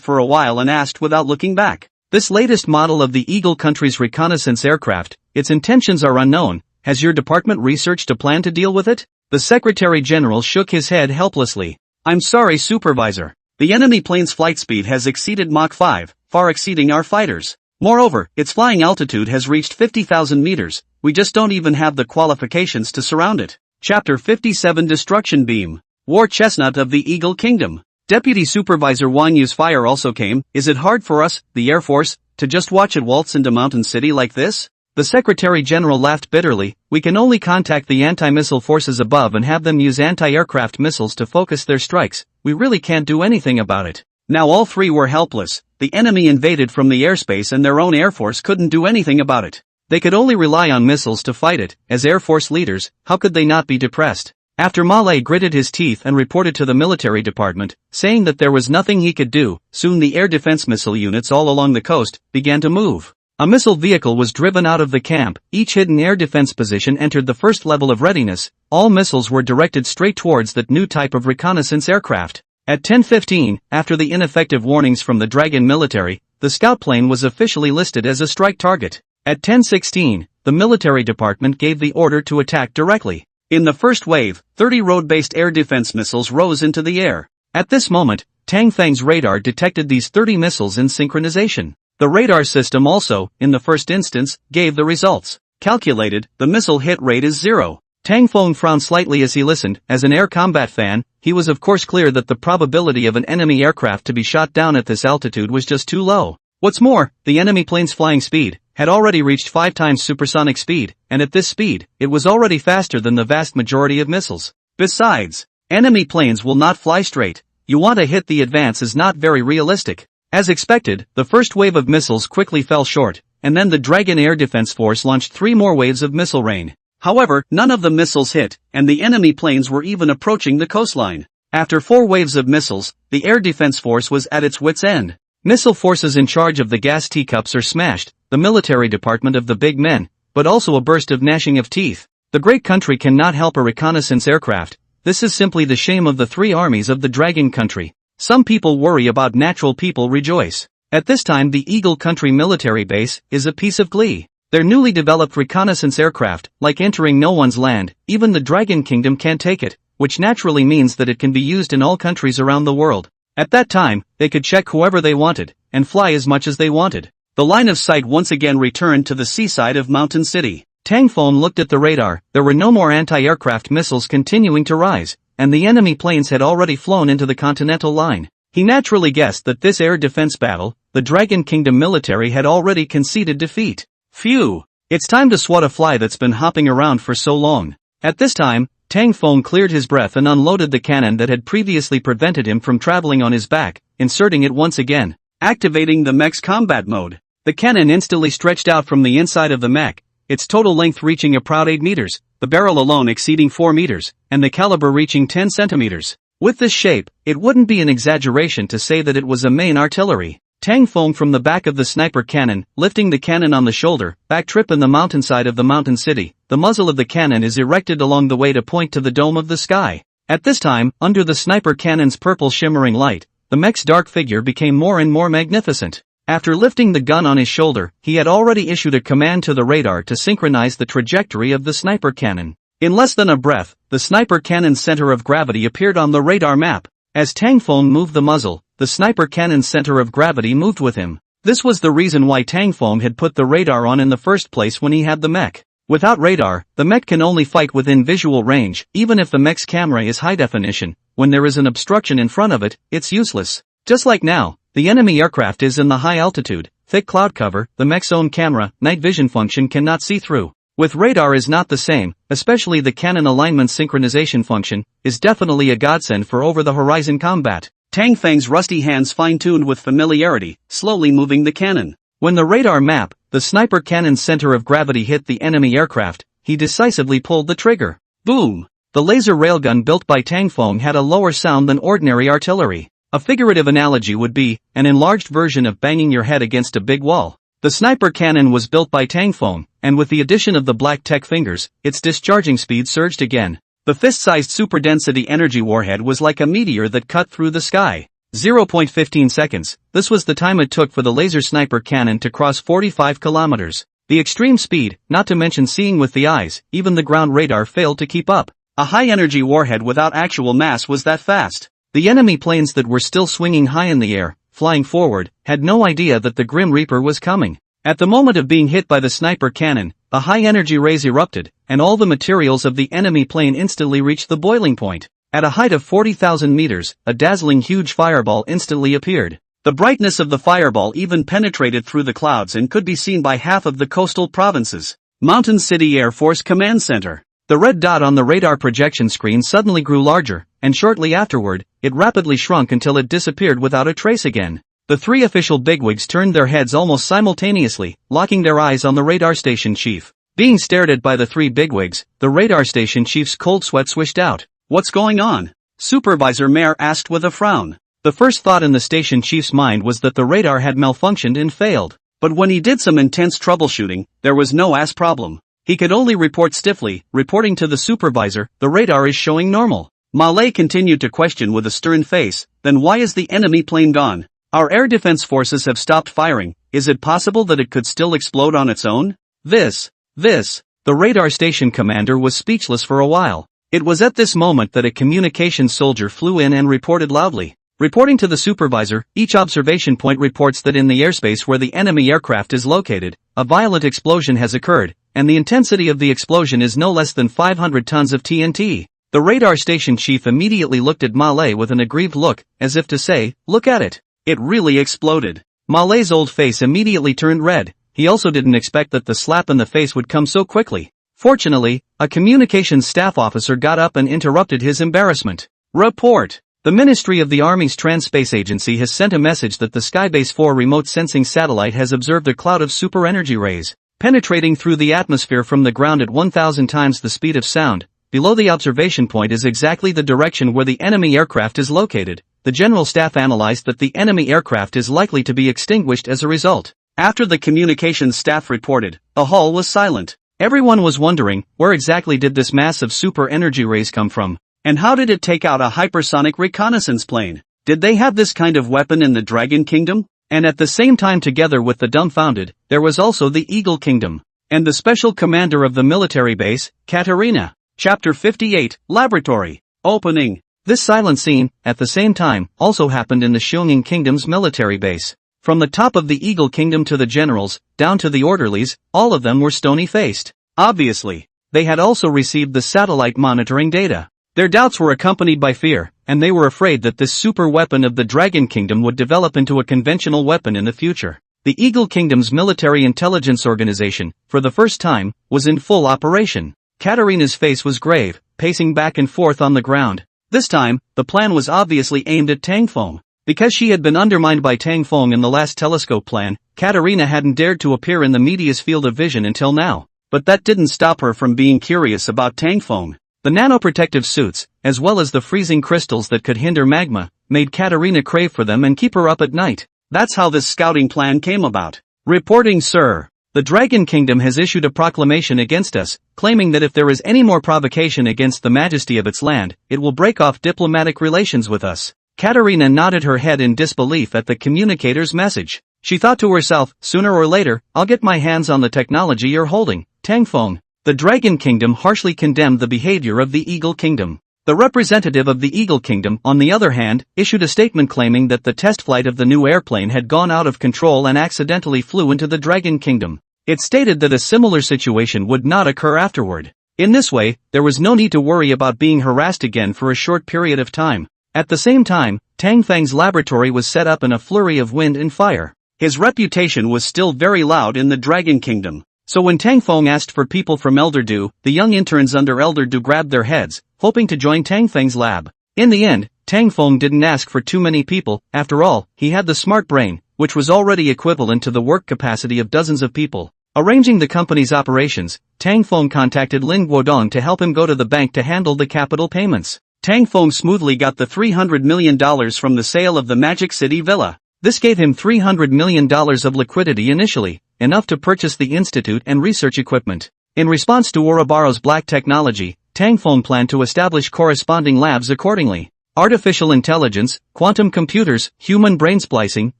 for a while and asked without looking back. This latest model of the Eagle country's reconnaissance aircraft, its intentions are unknown. Has your department researched a plan to deal with it? The Secretary General shook his head helplessly. I'm sorry, Supervisor. The enemy plane's flight speed has exceeded Mach 5, far exceeding our fighters. Moreover, its flying altitude has reached 50,000 meters. We just don't even have the qualifications to surround it. Chapter 57 Destruction Beam. War Chestnut of the Eagle Kingdom. Deputy Supervisor Wang Yu's fire also came. Is it hard for us, the Air Force, to just watch it waltz into Mountain City like this? The Secretary General laughed bitterly. We can only contact the anti-missile forces above and have them use anti-aircraft missiles to focus their strikes. We really can't do anything about it. Now all 3 were helpless. The enemy invaded from the airspace and their own Air Force couldn't do anything about it. They could only rely on missiles to fight it. As Air Force leaders, how could they not be depressed? After Ma Lei gritted his teeth and reported to the military department, saying that there was nothing he could do, soon the air defense missile units all along the coast began to move. A missile vehicle was driven out of the camp. Each hidden air defense position entered the first level of readiness. All missiles were directed straight towards that new type of reconnaissance aircraft. At 10:15, after the ineffective warnings from the Dragon military, the scout plane was officially listed as a strike target. At 10:16, the military department gave the order to attack directly. In the first wave, 30 road-based air defense missiles rose into the air. At this moment, Tang Feng's radar detected these 30 missiles in synchronization. The radar system also, in the first instance, gave the results. Calculated, the missile hit rate is 0. Tang Feng frowned slightly as he listened. As an air combat fan, he was of course clear that the probability of an enemy aircraft to be shot down at this altitude was just too low. What's more, the enemy plane's flying speed had already reached 5 times supersonic speed, and at this speed, it was already faster than the vast majority of missiles. Besides, enemy planes will not fly straight. You want to hit the advance is not very realistic. As expected, the first wave of missiles quickly fell short, and then the Dragon Air Defense Force launched 3 more waves of missile rain. However, none of the missiles hit, and the enemy planes were even approaching the coastline. After 4 waves of missiles, the Air Defense Force was at its wit's end. Missile forces in charge of the gas teacups are smashed, the military department of the big men, but also a burst of gnashing of teeth. The great country cannot help a reconnaissance aircraft. This is simply the shame of the 3 armies of the Dragon country. Some people worry about natural, people rejoice. At this time the Eagle country military base is a piece of glee. Their newly developed reconnaissance aircraft, like entering no one's land, even the Dragon Kingdom can't take it, which naturally means that it can be used in all countries around the world. At that time, they could check whoever they wanted, and fly as much as they wanted. The line of sight once again returned to the seaside of Mountain City. Tang Feng looked at the radar. There were no more anti-aircraft missiles continuing to rise, and the enemy planes had already flown into the Continental Line. He naturally guessed that this air defense battle, the Dragon Kingdom military had already conceded defeat. Phew! It's time to swat a fly that's been hopping around for so long. At this time, Tang Feng cleared his breath and unloaded the cannon that had previously prevented him from traveling on his back, inserting it once again. Activating the mech's combat mode. The cannon instantly stretched out from the inside of the mech, its total length reaching a proud 8 meters, the barrel alone exceeding 4 meters, and the caliber reaching 10 centimeters. With this shape, it wouldn't be an exaggeration to say that it was a main artillery. Tang Feng from the back of the sniper cannon, lifting the cannon on the shoulder, back trip in the mountainside of the mountain city. The muzzle of the cannon is erected along the way to point to the dome of the sky. At this time, under the sniper cannon's purple shimmering light, the mech's dark figure became more and more magnificent. After lifting the gun on his shoulder, he had already issued a command to the radar to synchronize the trajectory of the sniper cannon. In less than a breath, the sniper cannon's center of gravity appeared on the radar map. As Tang Feng moved the muzzle, the sniper cannon's center of gravity moved with him. This was the reason why Tang Feng had put the radar on in the first place when he had the mech. Without radar, the mech can only fight within visual range. Even if the mech's camera is high definition, when there is an obstruction in front of it, it's useless. Just like now, the enemy aircraft is in the high altitude, thick cloud cover, the mech's own camera, night vision function cannot see through. With radar is not the same, especially the cannon alignment synchronization function, is definitely a godsend for over-the-horizon combat. Tang Feng's rusty hands fine-tuned with familiarity, slowly moving the cannon. When the radar map, the sniper cannon's center of gravity hit the enemy aircraft, he decisively pulled the trigger. Boom! The laser railgun built by Tang Feng had a lower sound than ordinary artillery. A figurative analogy would be an enlarged version of banging your head against a big wall. The sniper cannon was built by Tang Feng, and with the addition of the black tech fingers, its discharging speed surged again. The fist-sized super-density energy warhead was like a meteor that cut through the sky. 0.15 seconds, this was the time it took for the laser sniper cannon to cross 45 kilometers. The extreme speed, not to mention seeing with the eyes, even the ground radar failed to keep up. A high-energy warhead without actual mass was that fast. The enemy planes that were still swinging high in the air, flying forward, had no idea that the Grim Reaper was coming. At the moment of being hit by the sniper cannon, a high-energy rays erupted, and all the materials of the enemy plane instantly reached the boiling point. At a height of 40,000 meters, a dazzling huge fireball instantly appeared. The brightness of the fireball even penetrated through the clouds and could be seen by half of the coastal provinces. Mountain City Air Force Command Center. The red dot on the radar projection screen suddenly grew larger, and shortly afterward, it rapidly shrunk until it disappeared without a trace again. The three official bigwigs turned their heads almost simultaneously, locking their eyes on the radar station chief. Being stared at by the three bigwigs, the radar station chief's cold sweat swished out. "What's going on?" Supervisor Mayer asked with a frown. The first thought in the station chief's mind was that the radar had malfunctioned and failed. But when he did some intense troubleshooting, there was no problem. He could only report stiffly, reporting to the supervisor, "The radar is showing normal." Malay continued to question with a stern face, "Then why is the enemy plane gone? Our air defense forces have stopped firing. Is it possible that it could still explode on its own?" The radar station commander was speechless for a while. It was at this moment that a communications soldier flew in and reported loudly. Reporting to the supervisor, each observation point reports that in the airspace where the enemy aircraft is located, a violent explosion has occurred, and the intensity of the explosion is no less than 500 tons of TNT. The radar station chief immediately looked at Malay with an aggrieved look, as if to say, "Look at it. It really exploded." Malay's old face immediately turned red. He also didn't expect that the slap in the face would come so quickly. Fortunately, a communications staff officer got up and interrupted his embarrassment. "Report! The Ministry of the Army's Trans-Space Agency has sent a message that the Skybase 4 remote sensing satellite has observed a cloud of super-energy rays, penetrating through the atmosphere from the ground at 1,000 times the speed of sound. Below the observation point is exactly the direction where the enemy aircraft is located. The General Staff analyzed that the enemy aircraft is likely to be extinguished as a result." After the communications staff reported, the hall was silent. Everyone was wondering, where exactly did this mass of super-energy rays come from? And how did it take out a hypersonic reconnaissance plane? Did they have this kind of weapon in the Dragon Kingdom? And at the same time, together with the dumbfounded, there was also the Eagle Kingdom. And the special commander of the military base, Katerina. Chapter 58, Laboratory. Opening. This silent scene, at the same time, also happened in the Xiongning Kingdom's military base. From the top of the Eagle Kingdom to the generals, down to the orderlies, all of them were stony-faced. Obviously, they had also received the satellite monitoring data. Their doubts were accompanied by fear, and they were afraid that this super weapon of the Dragon Kingdom would develop into a conventional weapon in the future. The Eagle Kingdom's military intelligence organization, for the first time, was in full operation. Katarina's face was grave, pacing back and forth on the ground. This time, the plan was obviously aimed at Tang Feng. Because she had been undermined by Tang Feng in the last telescope plan, Katarina hadn't dared to appear in the media's field of vision until now. But that didn't stop her from being curious about Tang Feng. The nanoprotective suits, as well as the freezing crystals that could hinder magma, made Katarina crave for them and keep her up at night. That's how this scouting plan came about. Reporting, sir. The Dragon Kingdom has issued a proclamation against us, claiming that if there is any more provocation against the majesty of its land, it will break off diplomatic relations with us. Katarina nodded her head in disbelief at the communicator's message. She thought to herself, sooner or later, I'll get my hands on the technology you're holding, Tang Feng. The Dragon Kingdom harshly condemned the behavior of the Eagle Kingdom. The representative of the Eagle Kingdom, on the other hand, issued a statement claiming that the test flight of the new airplane had gone out of control and accidentally flew into the Dragon Kingdom. It stated that a similar situation would not occur afterward. In this way, there was no need to worry about being harassed again for a short period of time. At the same time, Tang Feng's laboratory was set up in a flurry of wind and fire. His reputation was still very loud in the Dragon Kingdom. So when Tang Feng asked for people from Elder Du, the young interns under Elder Du grabbed their heads, hoping to join Tang Feng's lab. In the end, Tang Feng didn't ask for too many people. After all, he had the smart brain, which was already equivalent to the work capacity of dozens of people. Arranging the company's operations, Tang Feng contacted Lin Guodong to help him go to the bank to handle the capital payments. Tang Feng smoothly got the $300 million from the sale of the Magic City Villa. This gave him $300 million of liquidity initially, enough to purchase the institute and research equipment. In response to Ouroboros black technology, Tang Feng planned to establish corresponding labs accordingly. Artificial intelligence, quantum computers, human brain splicing,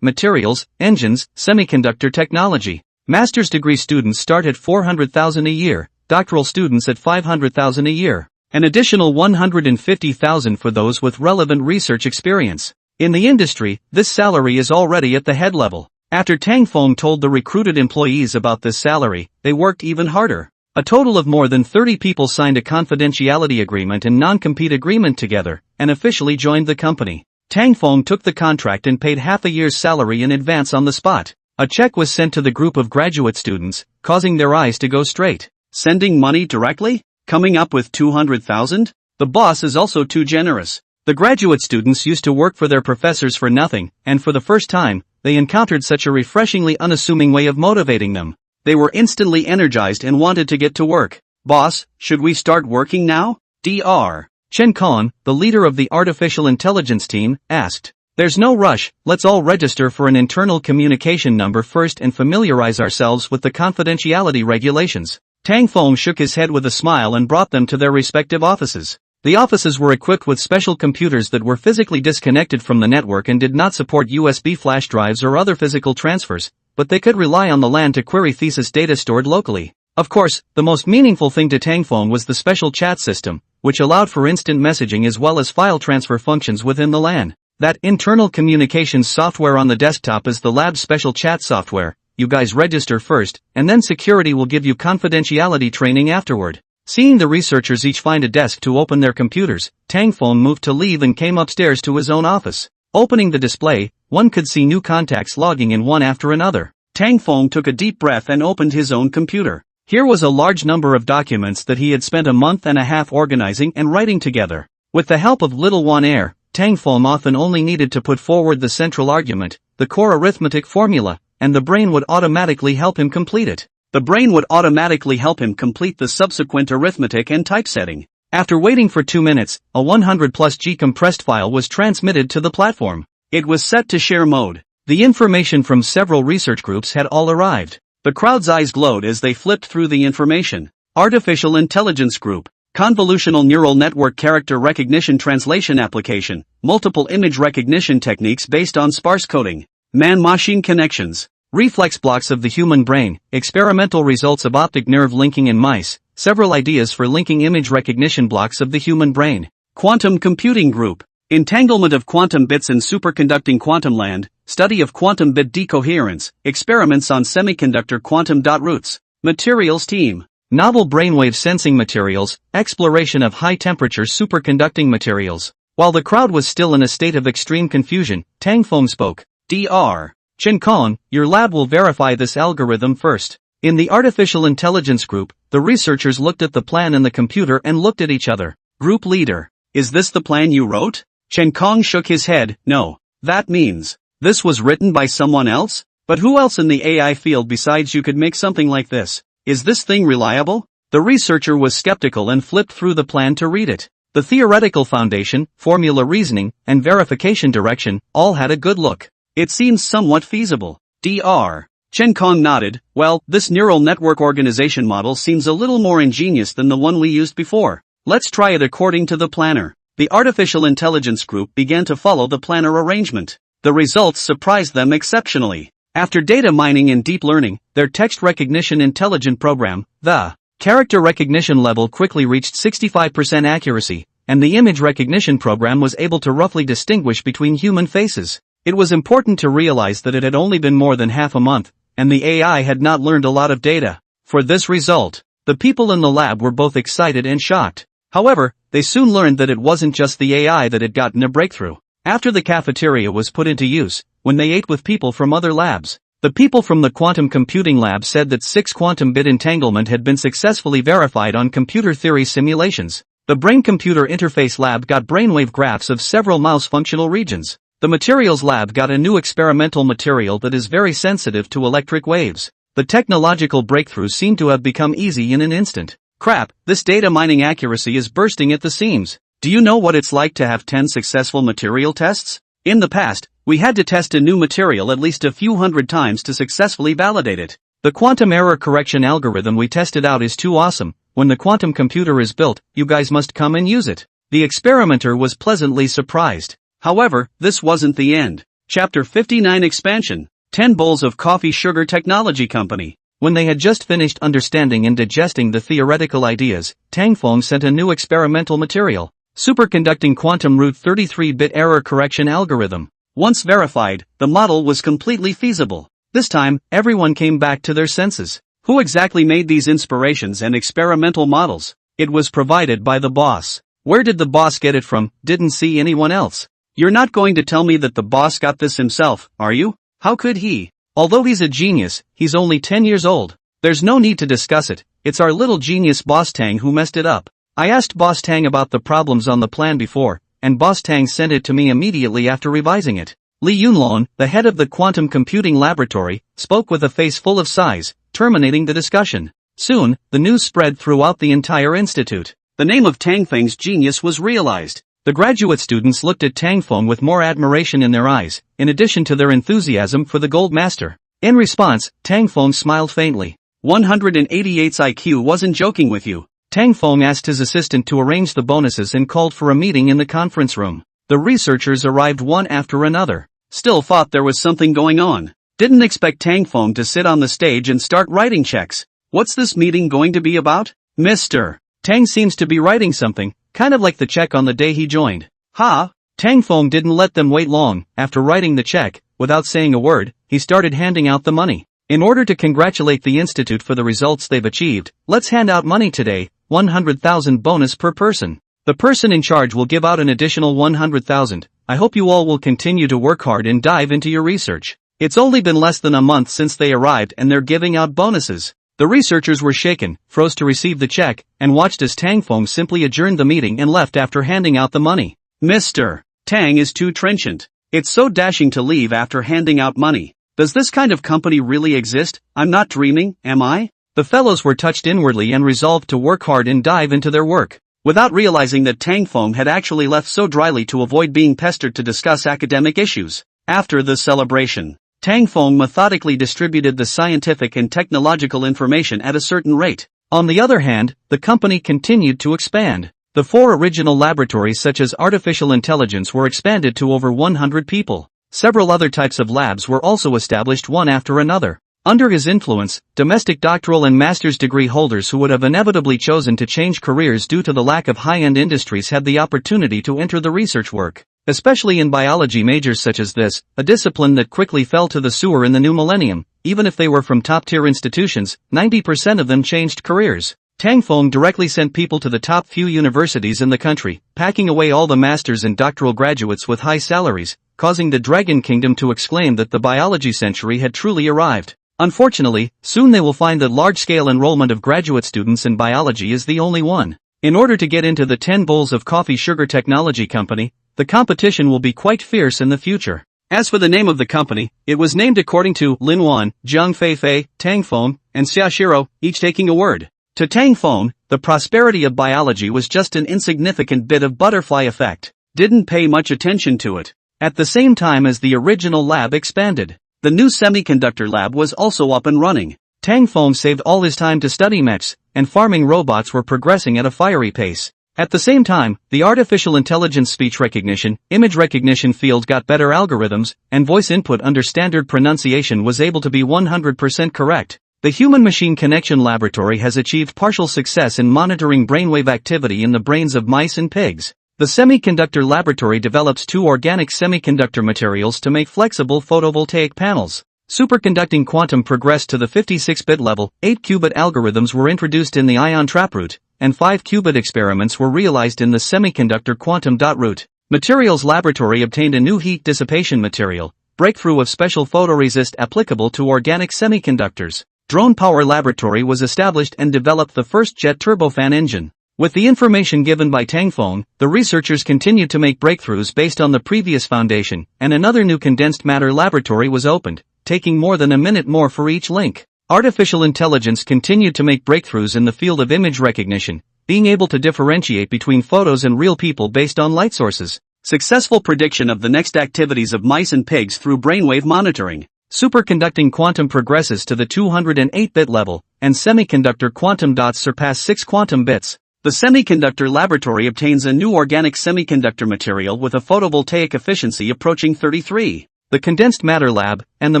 materials, engines, semiconductor technology. Master's degree students start at $400,000 a year, doctoral students at $500,000 a year. An additional $150,000 for those with relevant research experience. In the industry, this salary is already at the head level. After Tang Feng told the recruited employees about this salary, they worked even harder. A total of more than 30 people signed a confidentiality agreement and non-compete agreement together, and officially joined the company. Tang Feng took the contract and paid half a year's salary in advance on the spot. A check was sent to the group of graduate students, causing their eyes to go straight. Sending money directly? Coming up with $200,000? The boss is also too generous. The graduate students used to work for their professors for nothing, and for the first time, they encountered such a refreshingly unassuming way of motivating them. They were instantly energized and wanted to get to work. Boss, should we start working now? Dr. Chen Kong, the leader of the artificial intelligence team, asked. There's no rush, let's all register for an internal communication number first and familiarize ourselves with the confidentiality regulations. Tang Feng shook his head with a smile and brought them to their respective offices. The offices were equipped with special computers that were physically disconnected from the network and did not support USB flash drives or other physical transfers, but they could rely on the LAN to query thesis data stored locally. Of course, the most meaningful thing to Tang Feng was the special chat system, which allowed for instant messaging as well as file transfer functions within the LAN. That internal communications software on the desktop is the lab's special chat software. You guys register first, and then security will give you confidentiality training afterward. Seeing the researchers each find a desk to open their computers, Tang Feng moved to leave and came upstairs to his own office. Opening the display, one could see new contacts logging in one after another. Tang Feng took a deep breath and opened his own computer. Here was a large number of documents that he had spent a month and a half organizing and writing together. With the help of Little One Air, Tang Feng often only needed to put forward the central argument, the core arithmetic formula, and the brain would automatically help him complete it. The brain would automatically help him complete the subsequent arithmetic and typesetting. After waiting for 2 minutes, a 100+ G compressed file was transmitted to the platform. It was set to share mode. The information from several research groups had all arrived. The crowd's eyes glowed as they flipped through the information. Artificial Intelligence Group. Convolutional Neural Network Character Recognition Translation Application. Multiple image recognition techniques based on sparse coding. Man-machine connections. Reflex blocks of the human brain, experimental results of optic nerve linking in mice, several ideas for linking image recognition blocks of the human brain. Quantum Computing Group. Entanglement of quantum bits in superconducting quantum land, study of quantum bit decoherence, experiments on semiconductor quantum dot roots. Materials team. Novel brainwave sensing materials, exploration of high-temperature superconducting materials. While the crowd was still in a state of extreme confusion, Tang Feng spoke. Dr. Chen Kong, your lab will verify this algorithm first. In the artificial intelligence group, the researchers looked at the plan in the computer and looked at each other. Group leader. Is this the plan you wrote? Chen Kong shook his head. No. That means this was written by someone else? But who else in the AI field besides you could make something like this? Is this thing reliable? The researcher was skeptical and flipped through the plan to read it. The theoretical foundation, formula reasoning, and verification direction all had a good look. It seems somewhat feasible. Dr. Chen Kong nodded. Well, this neural network organization model seems a little more ingenious than the one we used before. Let's try it according to the planner. The artificial intelligence group began to follow the planner arrangement. The results surprised them exceptionally. After data mining and deep learning, their text recognition intelligent program, the character recognition level quickly reached 65% accuracy, and the image recognition program was able to roughly distinguish between human faces. It was important to realize that it had only been more than half a month, and the AI had not learned a lot of data. For this result, the people in the lab were both excited and shocked. However, they soon learned that it wasn't just the AI that had gotten a breakthrough. After the cafeteria was put into use, when they ate with people from other labs, the people from the quantum computing lab said that 6 quantum bit entanglement had been successfully verified on computer theory simulations. The brain-computer interface lab got brainwave graphs of several mouse functional regions. The materials lab got a new experimental material that is very sensitive to electric waves. The technological breakthroughs seem to have become easy in an instant. Crap, this data mining accuracy is bursting at the seams. Do you know what it's like to have 10 successful material tests? In the past, we had to test a new material at least a few hundred times to successfully validate it. The quantum error correction algorithm we tested out is too awesome. When the quantum computer is built, you guys must come and use it. The experimenter was pleasantly surprised. However, this wasn't the end. Chapter 59 Expansion. 10 Bowls of Coffee Sugar Technology Company. When they had just finished understanding and digesting the theoretical ideas, Tang Feng sent a new experimental material. Superconducting quantum root 33-bit error correction algorithm. Once verified, the model was completely feasible. This time, everyone came back to their senses. Who exactly made these inspirations and experimental models? It was provided by the boss. Where did the boss get it from? Didn't see anyone else. You're not going to tell me that the boss got this himself, are you? How could he? Although he's a genius, he's only 10 years old. There's no need to discuss it. It's our little genius Boss Tang who messed it up. I asked Boss Tang about the problems on the plan before, and Boss Tang sent it to me immediately after revising it. Li Yunlong, the head of the quantum computing laboratory, spoke with a face full of sighs, terminating the discussion. Soon, the news spread throughout the entire institute. The name of Tang Feng's genius was realized. The graduate students looked at Tang Feng with more admiration in their eyes, in addition to their enthusiasm for the gold master. In response, Tang Feng smiled faintly. 188's IQ wasn't joking with you. Tang Feng asked his assistant to arrange the bonuses and called for a meeting in the conference room. The researchers arrived one after another. Still thought there was something going on. Didn't expect Tang Feng to sit on the stage and start writing checks. What's this meeting going to be about? Mr. Tang seems to be writing something, kind of like the check on the day he joined. Ha! Tang Feng didn't let them wait long. After writing the check, without saying a word, he started handing out the money. In order to congratulate the institute for the results they've achieved, let's hand out money today, 100,000 bonus per person. The person in charge will give out an additional 100,000. I hope you all will continue to work hard and dive into your research. It's only been less than a month since they arrived and they're giving out bonuses. The researchers were shaken, froze to receive the check, and watched as Tang Feng simply adjourned the meeting and left after handing out the money. Mr. Tang is too trenchant. It's so dashing to leave after handing out money. Does this kind of company really exist? I'm not dreaming, am I? The fellows were touched inwardly and resolved to work hard and dive into their work. Without realizing that Tang Feng had actually left so dryly to avoid being pestered to discuss academic issues. After the celebration, Tang Feng methodically distributed the scientific and technological information at a certain rate. On the other hand, the company continued to expand. The 4 original laboratories such as artificial intelligence were expanded to over 100 people. Several other types of labs were also established one after another. Under his influence, domestic doctoral and master's degree holders who would have inevitably chosen to change careers due to the lack of high-end industries had the opportunity to enter the research work. Especially in biology majors such as this, a discipline that quickly fell to the sewer in the new millennium. Even if they were from top-tier institutions, 90% of them changed careers. Tang Feng directly sent people to the top few universities in the country, packing away all the masters and doctoral graduates with high salaries, causing the Dragon Kingdom to exclaim that the biology century had truly arrived. Unfortunately, soon they will find that large-scale enrollment of graduate students in biology is the only one. In order to get into the 10 bowls of coffee sugar technology company, the competition will be quite fierce in the future. As for the name of the company, it was named according to Lin Wan, Zhang Feifei, Tang Feng, and Xia Shiro, each taking a word. To Tang Feng, the prosperity of biology was just an insignificant bit of butterfly effect. Didn't pay much attention to it. At the same time as the original lab expanded, the new semiconductor lab was also up and running. Tang Feng saved all his time to study mechs, and farming robots were progressing at a fiery pace. At the same time, the artificial intelligence speech recognition, image recognition field got better algorithms, and voice input under standard pronunciation was able to be 100% correct. The Human-Machine Connection Laboratory has achieved partial success in monitoring brainwave activity in the brains of mice and pigs. The Semiconductor Laboratory develops 2 organic semiconductor materials to make flexible photovoltaic panels. Superconducting quantum progressed to the 56-bit level, 8-qubit algorithms were introduced in the ion trap route, and 5-qubit experiments were realized in the semiconductor quantum dot route. Materials Laboratory obtained a new heat dissipation material, breakthrough of special photoresist applicable to organic semiconductors. Drone Power Laboratory was established and developed the first jet turbofan engine. With the information given by Tang Feng, the researchers continued to make breakthroughs based on the previous foundation, and another new condensed matter laboratory was opened, taking more than a minute more for each link. Artificial intelligence continued to make breakthroughs in the field of image recognition, being able to differentiate between photos and real people based on light sources. Successful prediction of the next activities of mice and pigs through brainwave monitoring. Superconducting quantum progresses to the 208-bit level, and semiconductor quantum dots surpass 6 quantum bits. The Semiconductor Laboratory obtains a new organic semiconductor material with a photovoltaic efficiency approaching 33. The Condensed Matter Lab and the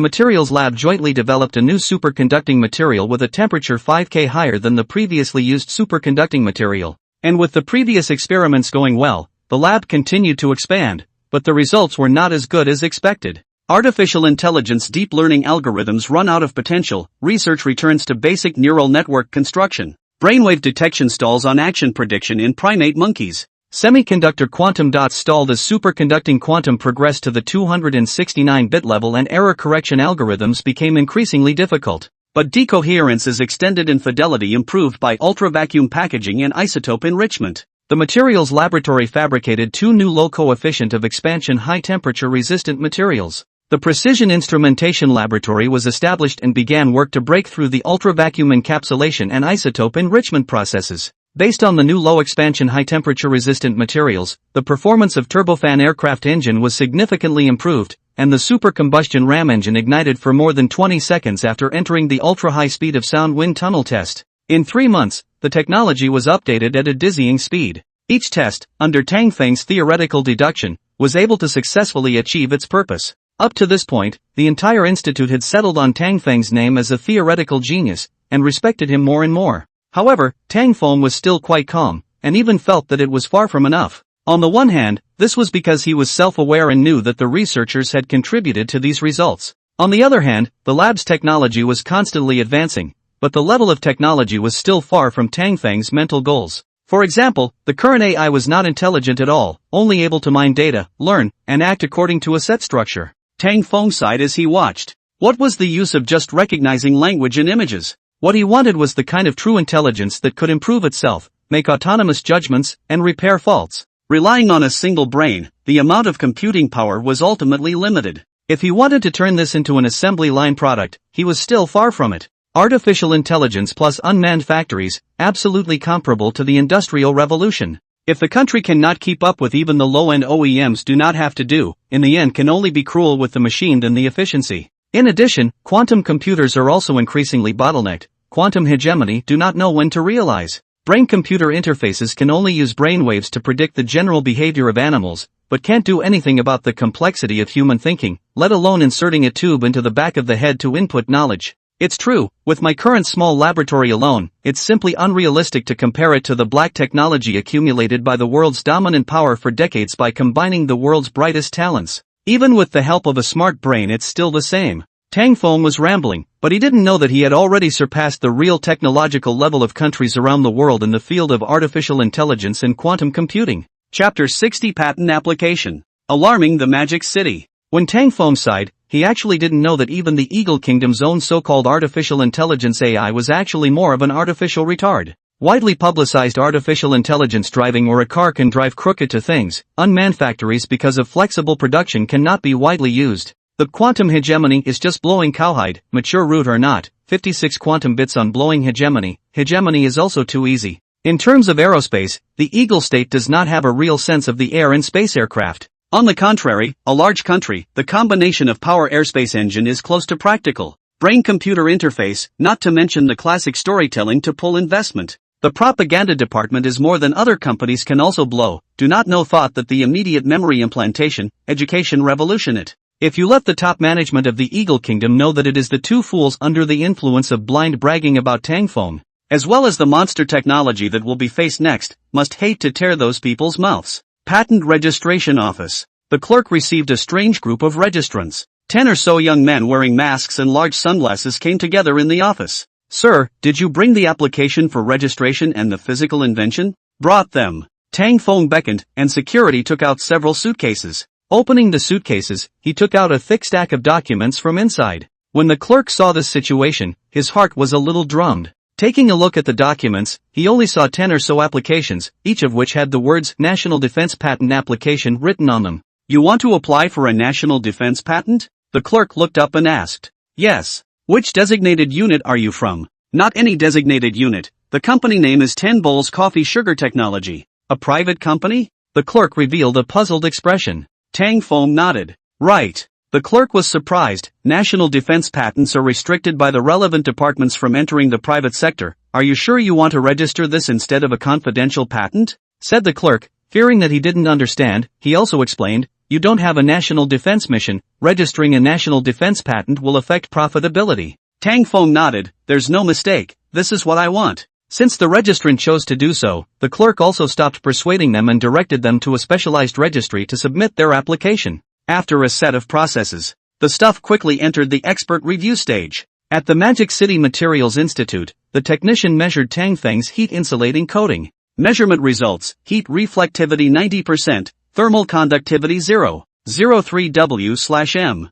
Materials Lab jointly developed a new superconducting material with a temperature 5K higher than the previously used superconducting material. And with the previous experiments going well, the lab continued to expand, but the results were not as good as expected. Artificial intelligence deep learning algorithms run out of potential, research returns to basic neural network construction. Brainwave detection stalls on action prediction in primate monkeys. Semiconductor quantum dots stalled as superconducting quantum progressed to the 269-bit level and error correction algorithms became increasingly difficult. But decoherence is extended and fidelity improved by ultra-vacuum packaging and isotope enrichment. The Materials Laboratory fabricated 2 new low-coefficient of expansion high-temperature resistant materials. The Precision Instrumentation Laboratory was established and began work to break through the ultra-vacuum encapsulation and isotope enrichment processes. Based on the new low-expansion high-temperature resistant materials, the performance of turbofan aircraft engine was significantly improved, and the supercombustion ram engine ignited for more than 20 seconds after entering the ultra-high speed of sound wind tunnel test. In 3 months, the technology was updated at a dizzying speed. Each test, under Tang Feng's theoretical deduction, was able to successfully achieve its purpose. Up to this point, the entire institute had settled on Tang Feng's name as a theoretical genius, and respected him more and more. However, Tang Feng was still quite calm, and even felt that it was far from enough. On the one hand, this was because he was self-aware and knew that the researchers had contributed to these results. On the other hand, the lab's technology was constantly advancing, but the level of technology was still far from Tang Feng's mental goals. For example, the current AI was not intelligent at all, only able to mine data, learn, and act according to a set structure. Tang Feng sighed as he watched. What was the use of just recognizing language and images? What he wanted was the kind of true intelligence that could improve itself, make autonomous judgments, and repair faults. Relying on a single brain, the amount of computing power was ultimately limited. If he wanted to turn this into an assembly line product, he was still far from it. Artificial intelligence plus unmanned factories, absolutely comparable to the Industrial Revolution. If the country cannot keep up with even the low-end OEMs do not have to do, in the end can only be cruel with the machine than the efficiency. In addition, quantum computers are also increasingly bottlenecked. Quantum hegemony do not know when to realize. Brain-computer interfaces can only use brainwaves to predict the general behavior of animals, but can't do anything about the complexity of human thinking, let alone inserting a tube into the back of the head to input knowledge. It's true, with my current small laboratory alone, it's simply unrealistic to compare it to the black technology accumulated by the world's dominant power for decades by combining the world's brightest talents. Even with the help of a smart brain, it's still the same. Tang Feng was rambling, but he didn't know that he had already surpassed the real technological level of countries around the world in the field of artificial intelligence and quantum computing. Chapter 60 Patent Application. Alarming the Magic City. When Tang Feng sighed, he actually didn't know that even the Eagle Kingdom's own so-called artificial intelligence AI was actually more of an artificial retard. Widely publicized artificial intelligence driving or a car can drive crooked to things, unmanned factories because of flexible production cannot be widely used. The quantum hegemony is just blowing cowhide, mature root or not, 56 quantum bits on blowing hegemony. Hegemony is also too easy. In terms of aerospace, the Eagle state does not have a real sense of the air in space aircraft. On the contrary, a large country, the combination of power airspace engine is close to practical. Brain-computer interface, not to mention the classic storytelling to pull investment. The propaganda department is more than other companies can also blow. Do not know thought that the immediate memory implantation, education revolution it. If you let the top management of the Eagle Kingdom know that it is the two fools under the influence of blind bragging about Tang Feng, as well as the monster technology that will be faced next, must hate to tear those people's mouths. Patent Registration Office. The clerk received a strange group of registrants. 10 or so young men wearing masks and large sunglasses came together in the office. Sir, did you bring the application for registration and the physical invention? Brought them. Tang Feng beckoned, and security took out several suitcases. Opening the suitcases, he took out a thick stack of documents from inside. When the clerk saw this situation, his heart was a little drummed. Taking a look at the documents, he only saw 10 or so applications, each of which had the words National Defense Patent Application written on them. You want to apply for a national defense patent? The clerk looked up and asked. Yes. Which designated unit are you from? Not any designated unit. The company name is 10 Bowls Coffee Sugar Technology. A private company? The clerk revealed a puzzled expression. Tang Feng nodded. Right. The clerk was surprised. National defense patents are restricted by the relevant departments from entering the private sector. Are you sure you want to register this instead of a confidential patent? Said the clerk, fearing that he didn't understand. He also explained, you don't have a national defense mission. Registering a national defense patent will affect profitability. Tang Feng nodded. There's no mistake. This is what I want. Since the registrant chose to do so, the clerk also stopped persuading them and directed them to a specialized registry to submit their application. After a set of processes, the stuff quickly entered the expert review stage. At the Magic City Materials Institute, the technician measured Tang Feng's heat insulating coating. Measurement results: heat reflectivity 90%, thermal conductivity 0.03 W/m.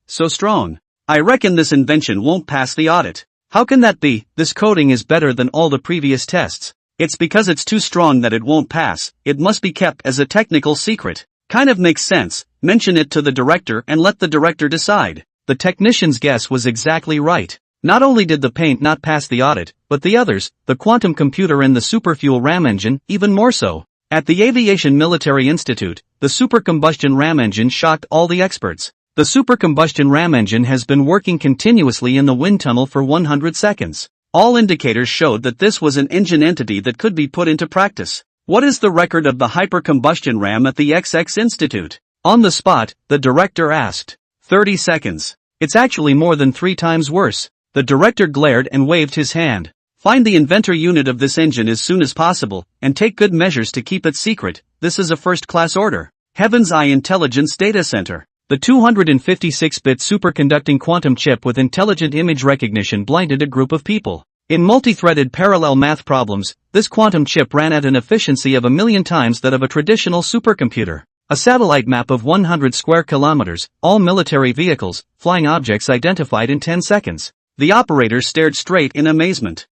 So strong. I reckon this invention won't pass the audit. How can that be? This coating is better than all the previous tests. It's because it's too strong that it won't pass. It must be kept as a technical secret. Kind of makes sense. Mention it to the director and let the director decide. The technician's guess was exactly right. Not only did the paint not pass the audit, but the others, the quantum computer and the superfuel ram engine, even more so. At the Aviation Military Institute, the supercombustion ram engine shocked all the experts. The supercombustion ram engine has been working continuously in the wind tunnel for 100 seconds. All indicators showed that this was an engine entity that could be put into practice. What is the record of the hypercombustion ram at the XX Institute? On the spot, the director asked. 30 seconds. It's actually more than 3 times worse. The director glared and waved his hand. Find the inventor unit of this engine as soon as possible, and take good measures to keep it secret. This is a first-class order. Heaven's Eye Intelligence Data Center. The 256-bit superconducting quantum chip with intelligent image recognition blinded a group of people. In multi-threaded parallel math problems, this quantum chip ran at an efficiency of 1,000,000 times that of a traditional supercomputer. A satellite map of 100 square kilometers, all military vehicles, flying objects identified in 10 seconds. The operator stared straight in amazement.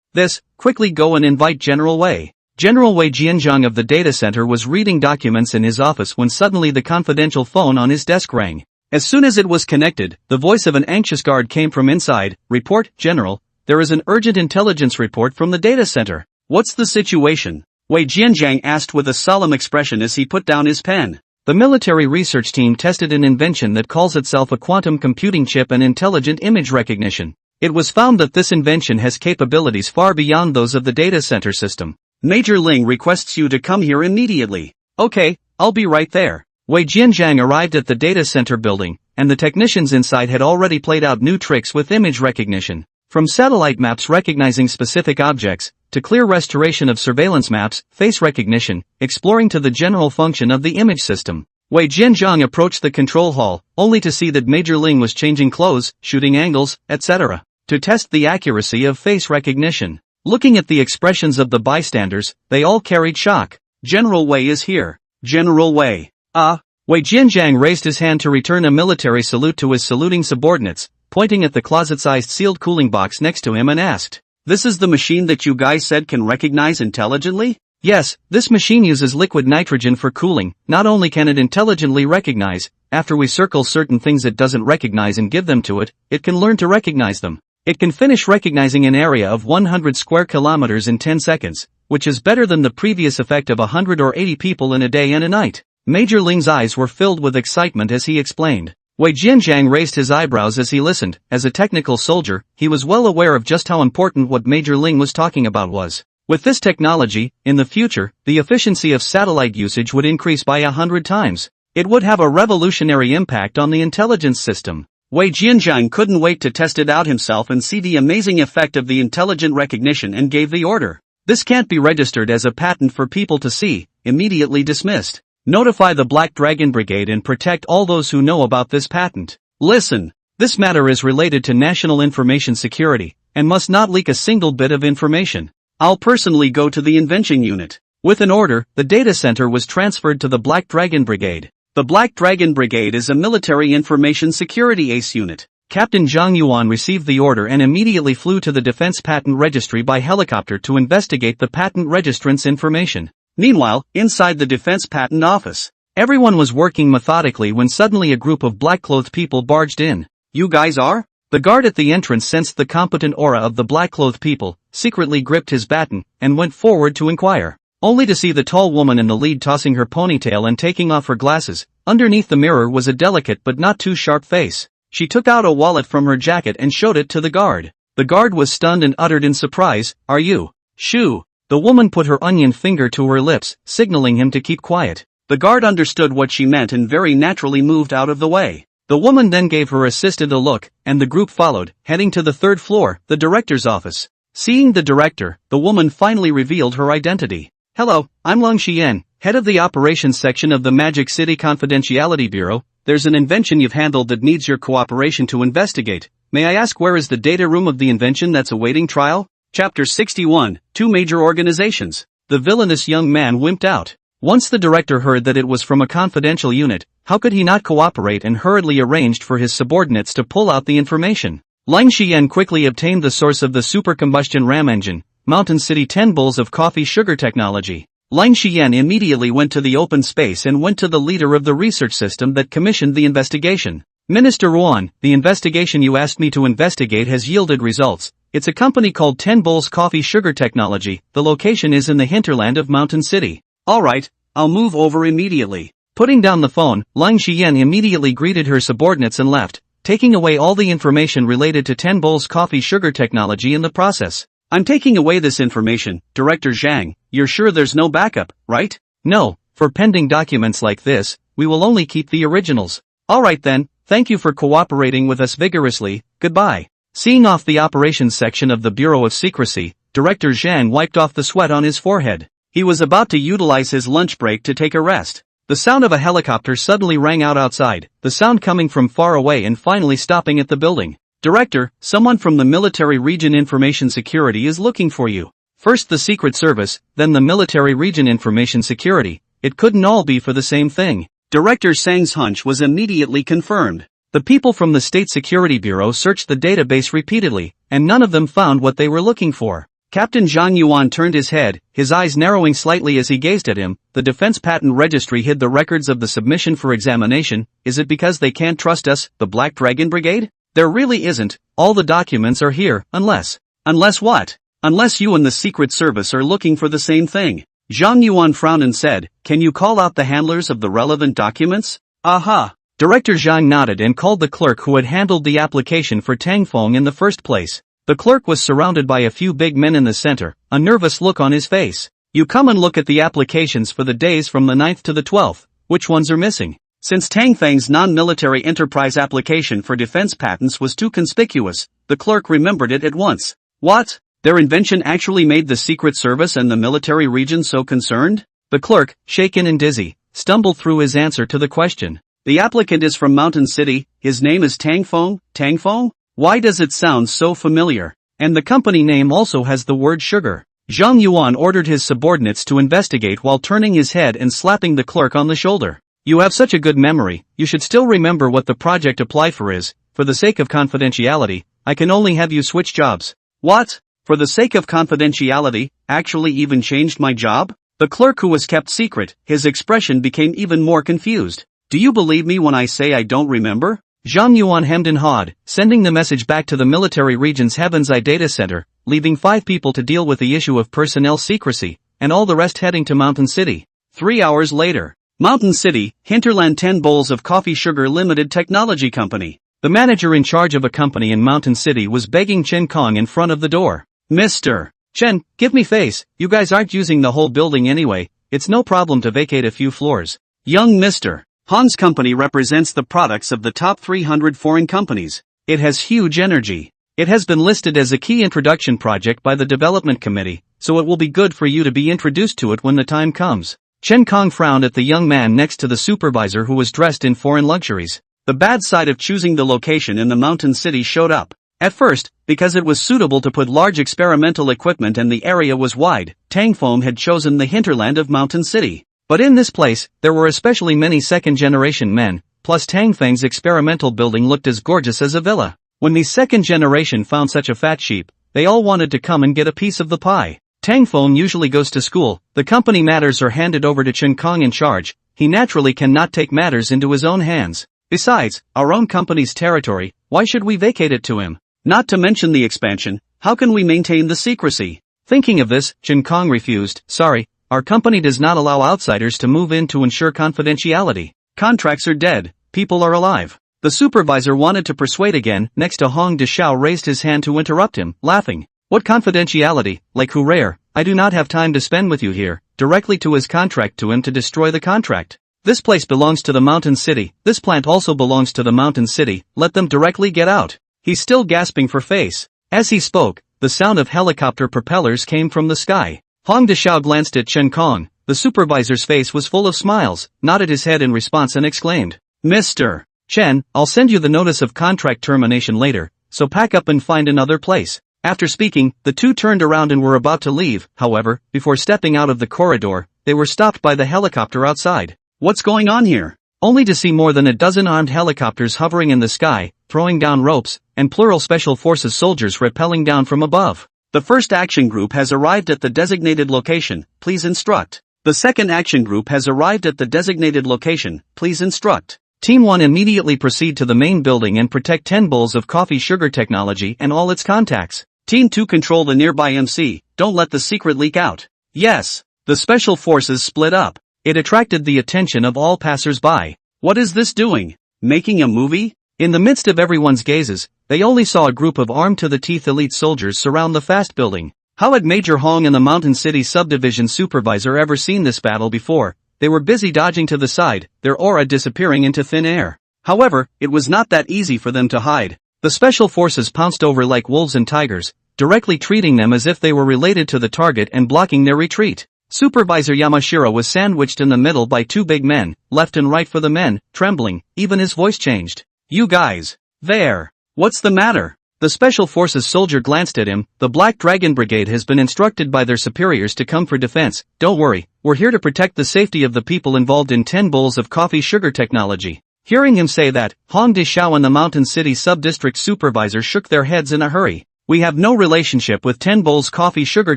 Quickly go and invite General Wei. General Wei Jianzhang of the data center was reading documents in his office when suddenly the confidential phone on his desk rang. As soon as it was connected, the voice of an anxious guard came from inside. Report, General. There is an urgent intelligence report from the data center. What's the situation? Wei Jianzhang asked with a solemn expression as he put down his pen. The military research team tested an invention that calls itself a quantum computing chip and intelligent image recognition. It was found that this invention has capabilities far beyond those of the data center system. Major Ling requests you to come here immediately. Okay, I'll be right there. Wei Jianzhang arrived at the data center building, and the technicians inside had already played out new tricks with image recognition. From satellite maps recognizing specific objects, to clear restoration of surveillance maps, face recognition, exploring to the general function of the image system. Wei Jianzhang approached the control hall, only to see that Major Ling was changing clothes, shooting angles, etc. to test the accuracy of face recognition. Looking at the expressions of the bystanders, they all carried shock. General Wei is here. General Wei. Wei Jianzhang raised his hand to return a military salute to his saluting subordinates, pointing at the closet-sized sealed cooling box next to him and asked, "This is the machine that you guys said can recognize intelligently?" "Yes, this machine uses liquid nitrogen for cooling. Not only can it intelligently recognize, after we circle certain things it doesn't recognize and give them to it, it can learn to recognize them. It can finish recognizing an area of 100 square kilometers in 10 seconds, which is better than the previous effect of 100 or 80 people in a day and a night." Major Ling's eyes were filled with excitement as he explained. Wei Jianzhang raised his eyebrows as he listened. As a technical soldier, he was well aware of just how important what Major Ling was talking about was. With this technology, in the future, the efficiency of satellite usage would increase by 100 times. It would have a revolutionary impact on the intelligence system. Wei Jianzhang couldn't wait to test it out himself and see the amazing effect of the intelligent recognition and gave the order. "This can't be registered as a patent for people to see," immediately dismissed. "Notify the Black Dragon Brigade and protect all those who know about this patent. Listen, this matter is related to national information security, and must not leak a single bit of information. I'll personally go to the invention unit." With an order, the data center was transferred to the Black Dragon Brigade. The Black Dragon Brigade is a military information security ace unit. Captain Zhang Yuan received the order and immediately flew to the Defense Patent Registry by helicopter to investigate the patent registrant's information. Meanwhile, inside the Defense Patent Office, everyone was working methodically when suddenly a group of black-clothed people barged in. "You guys are?" The guard at the entrance sensed the competent aura of the black-clothed people, secretly gripped his baton, and went forward to inquire. Only to see the tall woman in the lead tossing her ponytail and taking off her glasses. Underneath the mirror was a delicate but not too sharp face. She took out a wallet from her jacket and showed it to the guard. The guard was stunned and uttered in surprise, "Are you Shu?" The woman put her onion finger to her lips, signaling him to keep quiet. The guard understood what she meant and very naturally moved out of the way. The woman then gave her assistant a look, and the group followed, heading to the third floor, the director's office. Seeing the director, the woman finally revealed her identity. "Hello, I'm Long Xian, head of the operations section of the Magic City Confidentiality Bureau. There's an invention you've handled that needs your cooperation to investigate. May I ask where is the data room of the invention that's awaiting trial?" Chapter 61, Two Major Organizations. The villainous young man wimped out. Once the director heard that it was from a confidential unit, how could he not cooperate, and hurriedly arranged for his subordinates to pull out the information. Lang Xian quickly obtained the source of the supercombustion ram engine, Mountain City 10 bowls of coffee sugar technology. Lang Xian immediately went to the open space and went to the leader of the research system that commissioned the investigation. "Minister Ruan, the investigation you asked me to investigate has yielded results. It's a company called 10 Bowls Coffee Sugar Technology. The location is in the hinterland of Mountain City." "Alright, I'll move over immediately." Putting down the phone, Lang Xian immediately greeted her subordinates and left, taking away all the information related to 10 Bowls Coffee Sugar Technology in the process. "I'm taking away this information, Director Zhang. You're sure there's no backup, right?" "No, for pending documents like this, we will only keep the originals." "Alright then, thank you for cooperating with us vigorously, goodbye." Seeing off the operations section of the Bureau of Secrecy, Director Zhang wiped off the sweat on his forehead. He was about to utilize his lunch break to take a rest. The sound of a helicopter suddenly rang out outside, the sound coming from far away and finally stopping at the building. "Director, someone from the Military Region Information Security is looking for you." First the Secret Service, then the Military Region Information Security. It couldn't all be for the same thing. Director Sang's hunch was immediately confirmed. The people from the State Security Bureau searched the database repeatedly, and none of them found what they were looking for. Captain Zhang Yuan turned his head, his eyes narrowing slightly as he gazed at him. "The Defense Patent Registry hid the records of the submission for examination. Is it because they can't trust us, the Black Dragon Brigade?" "There really isn't. All the documents are here, unless..." "Unless what?" "Unless you and the Secret Service are looking for the same thing." Zhang Yuan frowned and said, "Can you call out the handlers of the relevant documents?" "Aha." Director Zhang nodded and called the clerk who had handled the application for Tang Feng in the first place. The clerk was surrounded by a few big men in the center, a nervous look on his face. "You come and look at the applications for the days from the 9th to the 12th. Which ones are missing?" Since Tang Feng's non-military enterprise application for defense patents was too conspicuous, the clerk remembered it at once. What? Their invention actually made the Secret Service and the military region so concerned? The clerk, shaken and dizzy, stumbled through his answer to the question. The applicant is from Mountain City, his name is Tang Feng? Tang Feng? Why does it sound so familiar? And the company name also has the word sugar. Zhang Yuan ordered his subordinates to investigate while turning his head and slapping the clerk on the shoulder. You have such a good memory, you should still remember what the project apply for is. For the sake of confidentiality, I can only have you switch jobs. What? For the sake of confidentiality, actually even changed my job? The clerk, who was kept secret, his expression became even more confused. Do you believe me when I say I don't remember? Zhang Yuan hemmed and hawed, sending the message back to the military region's Heaven's Eye data center, leaving 5 people to deal with the issue of personnel secrecy, and all the rest heading to Mountain City. 3 hours later. Mountain City, Hinterland 10 Bowls of Coffee Sugar Limited Technology Company. The manager in charge of a company in Mountain City was begging Chen Kong in front of the door. Mr. Chen, give me face, you guys aren't using the whole building anyway, it's no problem to vacate a few floors. Young Mr. Han's company represents the products of the top 300 foreign companies. It has huge energy. It has been listed as a key introduction project by the development committee, so it will be good for you to be introduced to it when the time comes. Chen Kong frowned at the young man next to the supervisor who was dressed in foreign luxuries. The bad side of choosing the location in the Mountain City showed up. At first, because it was suitable to put large experimental equipment and the area was wide, Tang Feng had chosen the hinterland of Mountain City. But in this place, there were especially many second-generation men, plus Tang Feng's experimental building looked as gorgeous as a villa. When the second generation found such a fat sheep, they all wanted to come and get a piece of the pie. Tang Feng usually goes to school, the company matters are handed over to Chen Kong in charge, he naturally cannot take matters into his own hands. Besides, our own company's territory, why should we vacate it to him? Not to mention the expansion, how can we maintain the secrecy? Thinking of this, Chen Kong refused. Sorry, our company does not allow outsiders to move in to ensure confidentiality. Contracts are dead, people are alive. The supervisor wanted to persuade again, next to Hong Deshao raised his hand to interrupt him, laughing. What confidentiality, like who rare, I do not have time to spend with you here, directly to his contract to him to destroy the contract. This place belongs to the Mountain City, this plant also belongs to the Mountain City, let them directly get out. He's still gasping for face. As he spoke, the sound of helicopter propellers came from the sky. Hong Deshao glanced at Chen Kong, the supervisor's face was full of smiles, nodded his head in response and exclaimed, Mr. Chen, I'll send you the notice of contract termination later, so pack up and find another place. After speaking, the two turned around and were about to leave, however, before stepping out of the corridor, they were stopped by the helicopter outside. What's going on here? Only to see more than a dozen armed helicopters hovering in the sky, throwing down ropes, and plural special forces soldiers rappelling down from above. The first action group has arrived at the designated location, please instruct. The second action group has arrived at the designated location, please instruct. Team 1 immediately proceed to the main building and protect 10 bowls of coffee sugar technology and all its contacts. Team 2 control the nearby MC, don't let the secret leak out. Yes. The special forces split up. It attracted the attention of all passers-by. What is this doing? Making a movie? In the midst of everyone's gazes, they only saw a group of armed-to-the-teeth elite soldiers surround the fast building. How had Major Hong and the Mountain City subdivision supervisor ever seen this battle before? They were busy dodging to the side, their aura disappearing into thin air. However, it was not that easy for them to hide. The special forces pounced over like wolves and tigers, directly treating them as if they were related to the target and blocking their retreat. Supervisor Yamashiro was sandwiched in the middle by two big men, left and right for the men, trembling, even his voice changed. You guys. There. What's the matter? The Special Forces soldier glanced at him. The Black Dragon Brigade has been instructed by their superiors to come for defense. Don't worry, we're here to protect the safety of the people involved in 10 bowls of coffee sugar technology. Hearing him say that, Hong Deshao and the Mountain City Sub-District Supervisor shook their heads in a hurry. We have no relationship with 10 bowls coffee sugar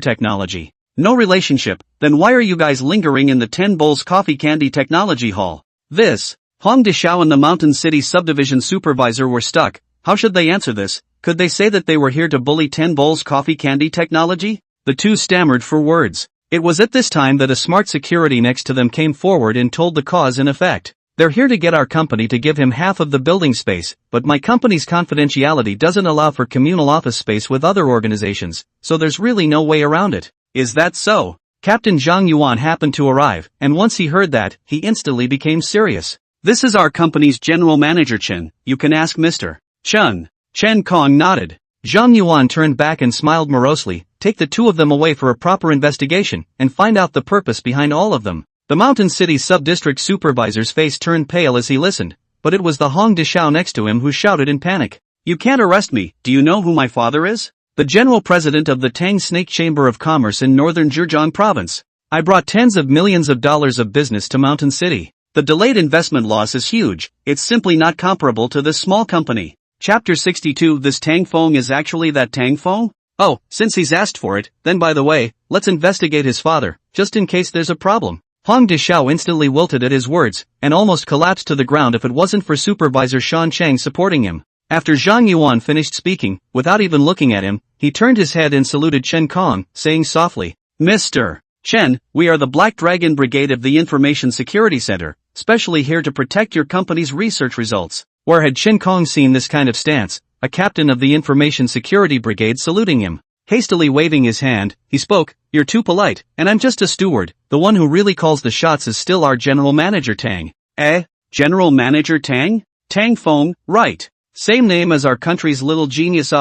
technology. No relationship, then why are you guys lingering in the 10 bowls coffee candy technology hall? This. Hong Deshao and the Mountain City Subdivision Supervisor were stuck. How should they answer this? Could they say that they were here to bully 10 bowls coffee candy technology? The two stammered for words. It was at this time that a smart security next to them came forward and told the cause in effect. They're here to get our company to give him half of the building space, but my company's confidentiality doesn't allow for communal office space with other organizations, so there's really no way around it. Is that so? Captain Zhang Yuan happened to arrive, and once he heard that, he instantly became serious. This is our company's general manager Chen, you can ask Mr. Chen. Chen Kong nodded. Zhang Yuan turned back and smiled morosely. Take the two of them away for a proper investigation, and find out the purpose behind all of them. The Mountain City sub-district supervisor's face turned pale as he listened, but it was the Hong Dishao next to him who shouted in panic. You can't arrest me, do you know who my father is? The general president of the Tang Snake Chamber of Commerce in northern Zhejiang province. I brought tens of millions of dollars of business to Mountain City. The delayed investment loss is huge, it's simply not comparable to this small company. Chapter 62 This Tang Feng is actually that Tang Feng? Oh, since he's asked for it, then by the way, let's investigate his father, just in case there's a problem. Hong Dishao instantly wilted at his words, and almost collapsed to the ground if it wasn't for Supervisor Shan Cheng supporting him. After Zhang Yuan finished speaking, without even looking at him, he turned his head and saluted Chen Kong, saying softly, Mr. Chen, we are the Black Dragon Brigade of the Information Security Center, specially here to protect your company's research results. Where had Chen Kong seen this kind of stance, a captain of the Information Security Brigade saluting him? Hastily waving his hand, he spoke, You're too polite, and I'm just a steward, the one who really calls the shots is still our general manager Tang. General manager Tang? Tang Feng, right. Same name as our country's little genius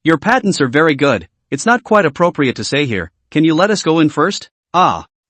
Your patents are very good, it's not quite appropriate to say here, can you let us go in first?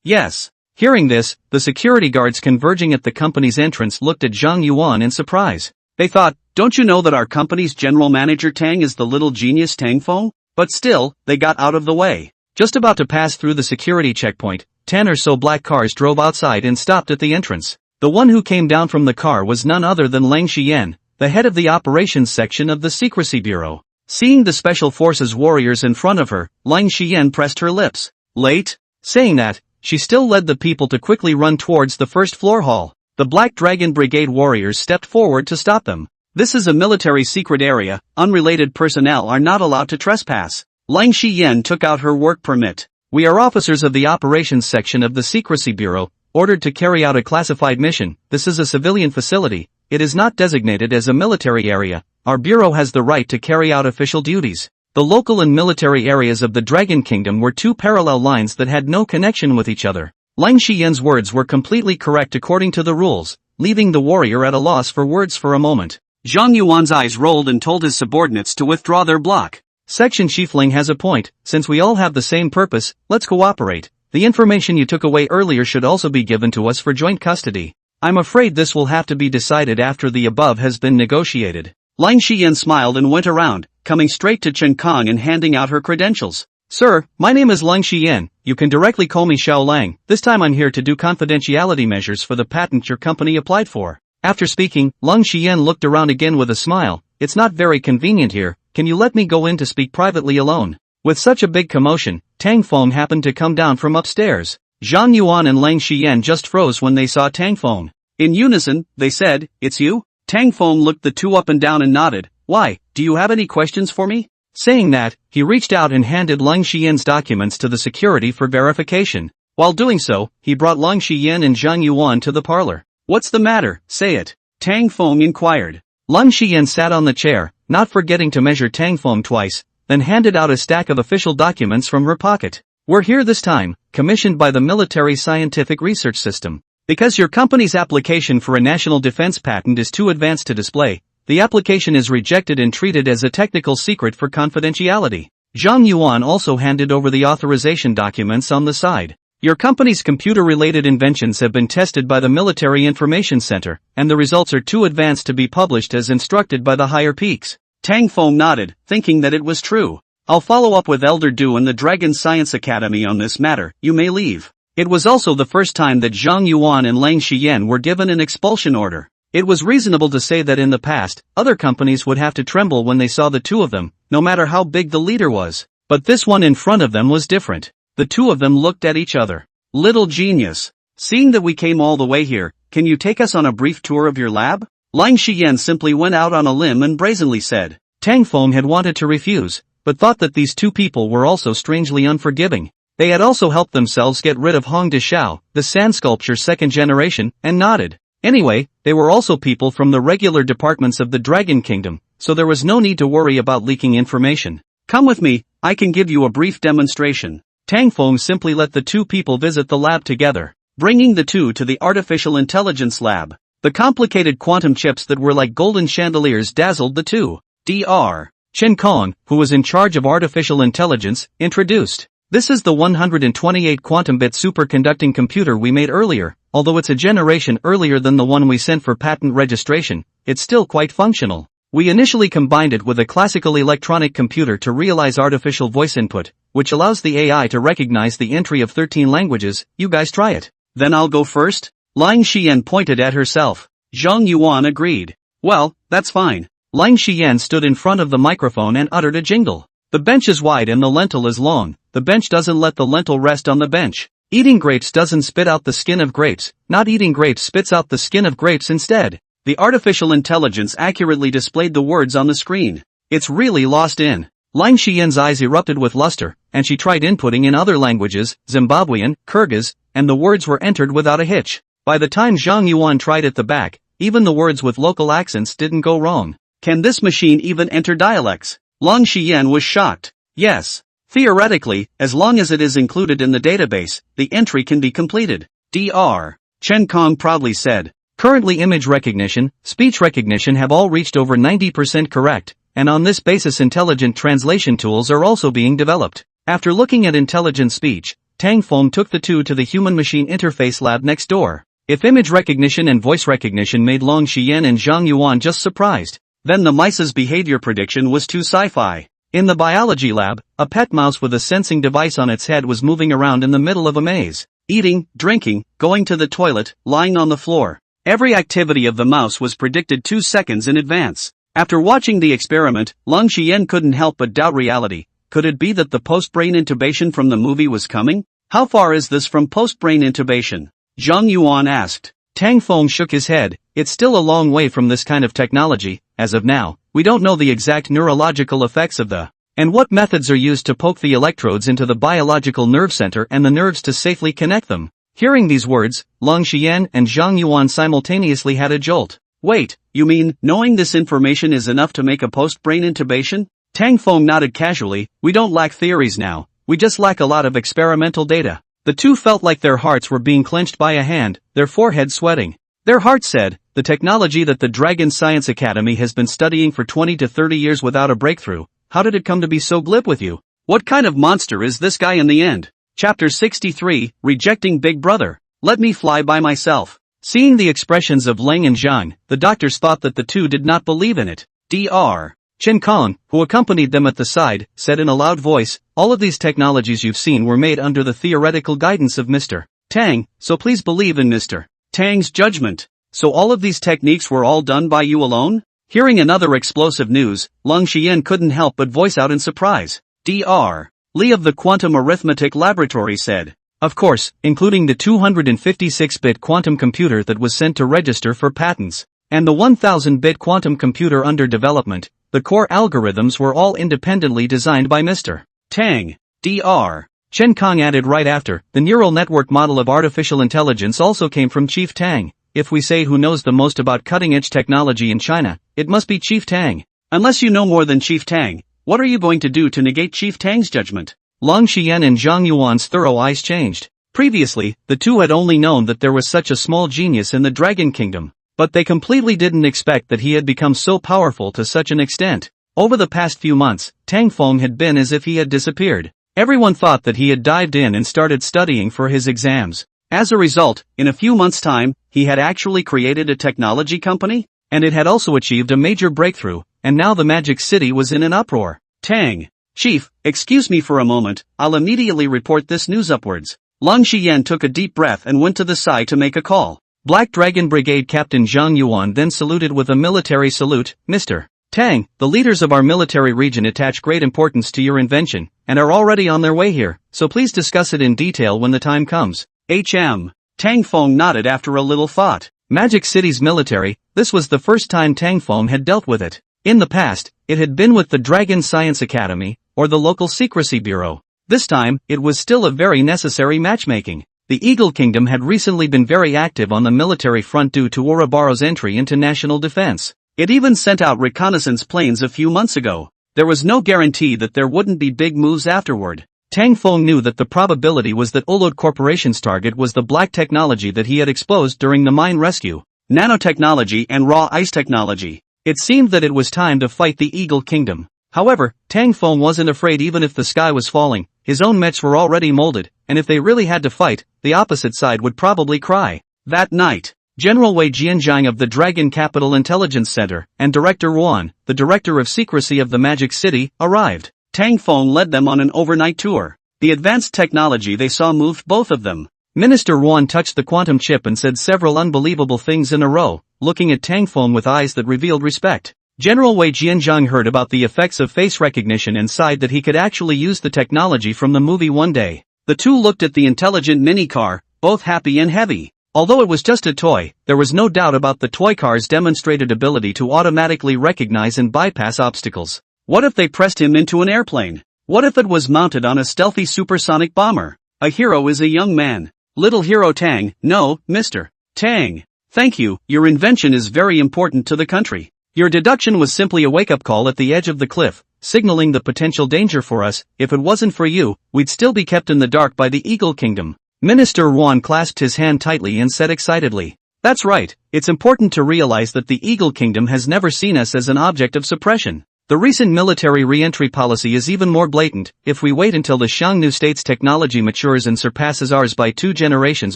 Yes. Hearing this, the security guards converging at the company's entrance looked at Zhang Yuan in surprise. They thought, don't you know that our company's general manager Tang is the little genius Tang Feng? But still, they got out of the way. Just about to pass through the security checkpoint, 10 or so black cars drove outside and stopped at the entrance. The one who came down from the car was none other than Lang Xiyan, the head of the operations section of the Secrecy Bureau. Seeing the Special Forces warriors in front of her, Lang Xiyan pressed her lips. Late? Saying that, she still led the people to quickly run towards the first floor hall. The Black Dragon Brigade warriors stepped forward to stop them. This is a military secret area, unrelated personnel are not allowed to trespass. Lang Xiyan took out her work permit. We are officers of the operations section of the Secrecy Bureau, ordered to carry out a classified mission. This is a civilian facility, it is not designated as a military area. Our bureau has the right to carry out official duties. The local and military areas of the Dragon Kingdom were two parallel lines that had no connection with each other. Lang Xiyan's words were completely correct according to the rules, leaving the warrior at a loss for words for a moment. Zhang Yuan's eyes rolled and told his subordinates to withdraw their block. Section Chief Ling has a point, since we all have the same purpose, let's cooperate. The information you took away earlier should also be given to us for joint custody. I'm afraid this will have to be decided after the above has been negotiated. Lang Xiyan smiled and went around, coming straight to Chen Kong and handing out her credentials. Sir, my name is Lang Xiyan, you can directly call me Xiao Lang. This time I'm here to do confidentiality measures for the patent your company applied for. After speaking, Lang Xiyan looked around again with a smile. It's not very convenient here, can you let me go in to speak privately alone? With such a big commotion, Tang Feng happened to come down from upstairs. Zhang Yuan and Lang Xiyan just froze when they saw Tang Feng. In unison, they said, It's you? Tang Feng looked the two up and down and nodded. Why, do you have any questions for me? Saying that, he reached out and handed Lang Xiyan's documents to the security for verification. While doing so, he brought Lang Xiyan and Zhang Yuan to the parlor. What's the matter, say it? Tang Feng inquired. Lang Xiyan sat on the chair, not forgetting to measure Tang Feng twice, then handed out a stack of official documents from her pocket. We're here this time, commissioned by the Military Scientific Research System. Because your company's application for a national defense patent is too advanced to display, the application is rejected and treated as a technical secret for confidentiality. Zhang Yuan also handed over the authorization documents on the side. Your company's computer-related inventions have been tested by the Military Information Center, and the results are too advanced to be published as instructed by the higher peaks. Tang Feng nodded, thinking that it was true. I'll follow up with Elder Du and the Dragon Science Academy on this matter, you may leave. It was also the first time that Zhang Yuan and Lang Xiyan were given an expulsion order. It was reasonable to say that in the past, other companies would have to tremble when they saw the two of them, no matter how big the leader was. But this one in front of them was different. The two of them looked at each other. Little genius. Seeing that we came all the way here, can you take us on a brief tour of your lab? Lang Xiyan simply went out on a limb and brazenly said. Tang Feng had wanted to refuse, but thought that these two people were also strangely unforgiving. They had also helped themselves get rid of Hong Dishao, the sand sculpture second generation, and nodded. Anyway, they were also people from the regular departments of the Dragon Kingdom, so there was no need to worry about leaking information. Come with me, I can give you a brief demonstration. Tang Feng simply let the two people visit the lab together, bringing the two to the Artificial Intelligence Lab. The complicated quantum chips that were like golden chandeliers dazzled the two. Dr. Chen Kong, who was in charge of artificial intelligence, introduced. This is the 128 quantum-bit superconducting computer we made earlier. Although it's a generation earlier than the one we sent for patent registration, it's still quite functional. We initially combined it with a classical electronic computer to realize artificial voice input, which allows the AI to recognize the entry of 13 languages. You guys try it. Then I'll go first? Lang Xian pointed at herself. Zhang Yuan agreed. Well, that's fine. Lang Xian stood in front of the microphone and uttered a jingle. The bench is wide and the lentil is long. The bench doesn't let the lentil rest on the bench. Eating grapes doesn't spit out the skin of grapes. Not eating grapes spits out the skin of grapes instead. The artificial intelligence accurately displayed the words on the screen. It's really lost in. Lang Xian's eyes erupted with luster, and she tried inputting in other languages, Zimbabwean, Kyrgyz, and the words were entered without a hitch. By the time Zhang Yuan tried at the back, even the words with local accents didn't go wrong. Can this machine even enter dialects? Lang Xian was shocked. Yes. Theoretically, as long as it is included in the database, the entry can be completed. Dr. Chen Kong proudly said. Currently image recognition, speech recognition have all reached over 90% correct, and on this basis intelligent translation tools are also being developed. After looking at intelligent speech, Tang Feng took the two to the human-machine interface lab next door. If image recognition and voice recognition made Lang Xian and Zhang Yuan just surprised, then the mice's behavior prediction was too sci-fi. In the biology lab, a pet mouse with a sensing device on its head was moving around in the middle of a maze. Eating, drinking, going to the toilet, lying on the floor. Every activity of the mouse was predicted 2 seconds in advance. After watching the experiment, Lang Xian couldn't help but doubt reality. Could it be that the post-brain intubation from the movie was coming? How far is this from post-brain intubation? Zhang Yuan asked. Tang Feng shook his head. It's still a long way from this kind of technology. As of now, we don't know the exact neurological effects of the and what methods are used to poke the electrodes into the biological nerve center and the nerves to safely connect them. Hearing these words, Lang Xian and Zhang Yuan simultaneously had a jolt. Wait, you mean, knowing this information is enough to make a post-brain intubation? Tang Feng nodded casually. We don't lack theories now, we just lack a lot of experimental data. The two felt like their hearts were being clenched by a hand, their foreheads sweating. Their hearts said, the technology that the Dragon Science Academy has been studying for 20 to 30 years without a breakthrough, how did it come to be so glib with you? What kind of monster is this guy in the end? Chapter 63, Rejecting Big Brother. Let me fly by myself. Seeing the expressions of Leng and Zhang, the doctors thought that the two did not believe in it. Dr. Chen Kong, who accompanied them at the side, said in a loud voice, all of these technologies you've seen were made under the theoretical guidance of Mr. Tang, so please believe in Mr. Tang's judgment. So all of these techniques were all done by you alone? Hearing another explosive news, Lang Xian couldn't help but voice out in surprise. Dr. Li of the Quantum Arithmetic Laboratory said. Of course, including the 256-bit quantum computer that was sent to register for patents, and the 1000-bit quantum computer under development, the core algorithms were all independently designed by Mr. Tang. Dr. Chen Kong added right after, the neural network model of artificial intelligence also came from Chief Tang. If we say who knows the most about cutting-edge technology in China, it must be Chief Tang. Unless you know more than Chief Tang, what are you going to do to negate Chief Tang's judgment? Lang Xian and Zhang Yuan's thorough eyes changed. Previously, the two had only known that there was such a small genius in the Dragon Kingdom, but they completely didn't expect that he had become so powerful to such an extent. Over the past few months, Tang Feng had been as if he had disappeared. Everyone thought that he had dived in and started studying for his exams. As a result, in a few months' time, he had actually created a technology company, and it had also achieved a major breakthrough, and now the Magic City was in an uproar. Tang. Chief, excuse me for a moment, I'll immediately report this news upwards. Lang Xian took a deep breath and went to the side to make a call. Black Dragon Brigade Captain Zhang Yuan then saluted with a military salute. Mr. Tang, the leaders of our military region attach great importance to your invention, and are already on their way here, so please discuss it in detail when the time comes. Tang Feng nodded after a little thought. Magic City's military, this was the first time Tang Feng had dealt with it. In the past, it had been with the Dragon Science Academy, or the local secrecy bureau. This time, it was still a very necessary matchmaking. The Eagle Kingdom had recently been very active on the military front due to Ouroboros' entry into national defense. It even sent out reconnaissance planes a few months ago. There was no guarantee that there wouldn't be big moves afterward. Tang Feng knew that the probability was that Olod Corporation's target was the black technology that he had exposed during the mine rescue. nanotechnology and raw ice technology. It seemed that it was time to fight the Eagle Kingdom. However, Tang Feng wasn't afraid even if the sky was falling. His own mechs were already molded, and if they really had to fight, the opposite side would probably cry. That night, General Wei Jianjiang of the Dragon Capital Intelligence Center and Director Yuan, the Director of Secrecy of the Magic City, arrived. Tang Feng led them on an overnight tour. The advanced technology they saw moved both of them. Minister Yuan touched the quantum chip and said several unbelievable things in a row, looking at Tang Feng with eyes that revealed respect. General Wei Jianjiang heard about the effects of face recognition and sighed that he could actually use the technology from the movie one day. The two looked at the intelligent mini-car, both happy and heavy. Although it was just a toy, there was no doubt about the toy car's demonstrated ability to automatically recognize and bypass obstacles. What if they pressed him into an airplane? What if it was mounted on a stealthy supersonic bomber? A hero is a young man. Little hero Tang, no, Mr. Tang. Thank you, your invention is very important to the country. Your deduction was simply a wake-up call at the edge of the cliff, signaling the potential danger for us. If it wasn't for you, we'd still be kept in the dark by the Eagle Kingdom. Minister Yuan clasped his hand tightly and said excitedly, "That's right, it's important to realize that the Eagle Kingdom has never seen us as an object of suppression. The recent military re-entry policy is even more blatant. If we wait until the Xiongnu state's technology matures and surpasses ours by 2 generations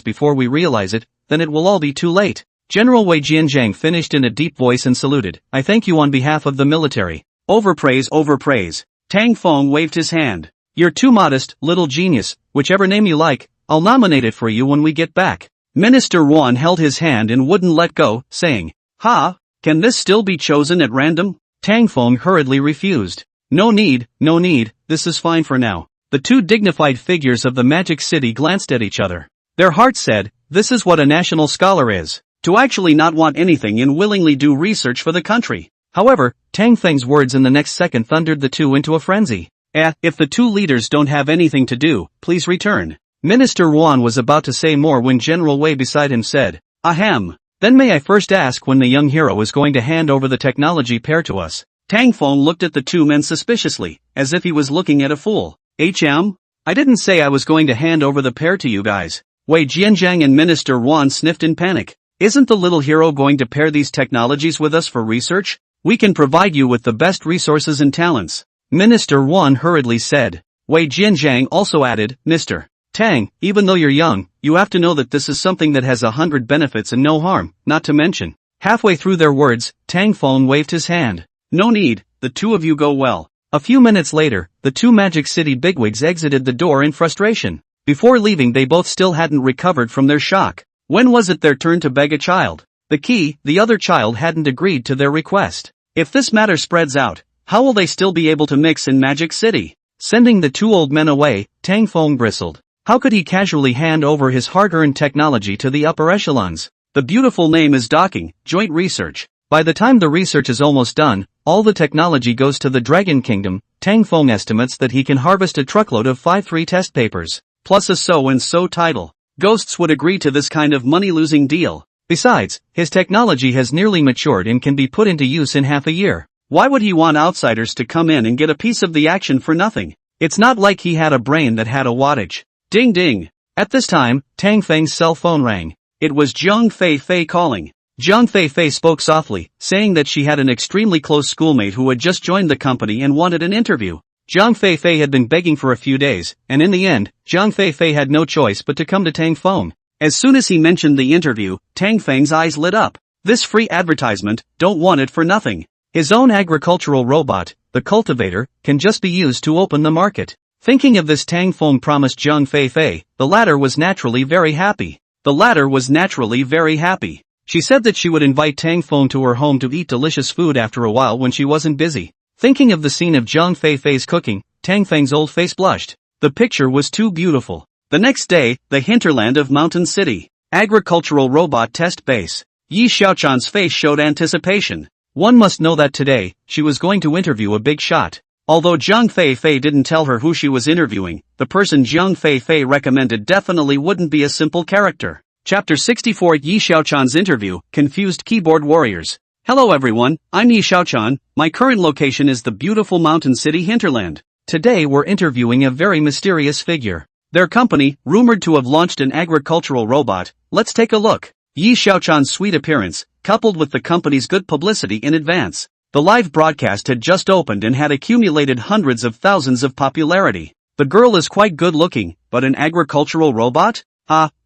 before we realize it, then it will all be too late." General Wei Jianjiang finished in a deep voice and saluted. "I thank you on behalf of the military." Overpraise, overpraise. Tang Feng waved his hand. "You're too modest, little genius. Whichever name you like, I'll nominate it for you when we get back." Minister Yuan held his hand and wouldn't let go, saying, Can this still be chosen at random?" Tang Feng hurriedly refused. No need, this is fine for now." The two dignified figures of the Magic City glanced at each other. Their hearts said, this is what a national scholar is. To actually not want anything and willingly do research for the country. However, Tang Feng's words in the next second thundered the two into a frenzy. If the two leaders don't have anything to do, please return." Minister Yuan was about to say more when General Wei beside him said, "Ahem. Then may I first ask when the young hero is going to hand over the technology pair to us?" Tang Feng looked at the two men suspiciously, as if he was looking at a fool. I didn't say I was going to hand over the pair to you guys." Wei Jianjiang and Minister Yuan sniffed in panic. "Isn't the little hero going to pair these technologies with us for research? We can provide you with the best resources and talents." Minister Yuan hurriedly said. Wei Jianjiang also added, "Mr. Tang, even though you're young, you have to know that this is something that has 100 benefits and no harm, not to mention." Halfway through their words, Tang Feng waved his hand. "No need, the two of you go well." A few minutes later, the two Magic City bigwigs exited the door in frustration. Before leaving they both still hadn't recovered from their shock. When was it their turn to beg a child? The other child hadn't agreed to their request. If this matter spreads out, how will they still be able to mix in Magic City? Sending the two old men away, Tang Feng bristled. How could he casually hand over his hard-earned technology to the upper echelons? The beautiful name is docking, joint research. By the time the research is almost done, all the technology goes to the Dragon Kingdom. Tang Feng estimates that he can harvest a truckload of 5-3 test papers, plus a so-and-so title. Ghosts would agree to this kind of money-losing deal. Besides, his technology has nearly matured and can be put into use in half a year. Why would he want outsiders to come in and get a piece of the action for nothing? It's not like he had a brain that had a wattage. Ding ding. At this time, Tang Feng's cell phone rang. It was Zhang Fei calling. Zhang Fei spoke softly, saying that she had an extremely close schoolmate who had just joined the company and wanted an interview. Zhang Fei had been begging for a few days, and in the end, Zhang Fei had no choice but to come to Tang Feng. As soon as he mentioned the interview, Tang Feng's eyes lit up. This free advertisement, don't want it for nothing. His own agricultural robot, the cultivator, can just be used to open the market. Thinking of this, Tang Feng promised Zhang Fei. The latter was naturally very happy. She said that she would invite Tang Feng to her home to eat delicious food after a while when she wasn't busy. Thinking of the scene of Zhang Fei's cooking, Tang Feng's old face blushed. The picture was too beautiful. The next day, the hinterland of Mountain City. Agricultural robot test base. Yi Xiaochan's face showed anticipation. One must know that today, she was going to interview a big shot. Although Zhang Fei didn't tell her who she was interviewing, the person Zhang Fei recommended definitely wouldn't be a simple character. Chapter 64 Yi Xiaochan's interview, confused keyboard warriors. Hello everyone, I'm Yi Xiaochan. My current location is the beautiful Mountain City hinterland. Today we're interviewing a very mysterious figure. Their company, rumored to have launched an agricultural robot. Let's take a look. Yi Xiaochan's sweet appearance, coupled with the company's good publicity in advance. The live broadcast had just opened and had accumulated hundreds of thousands of popularity. The girl is quite good looking, but an agricultural robot?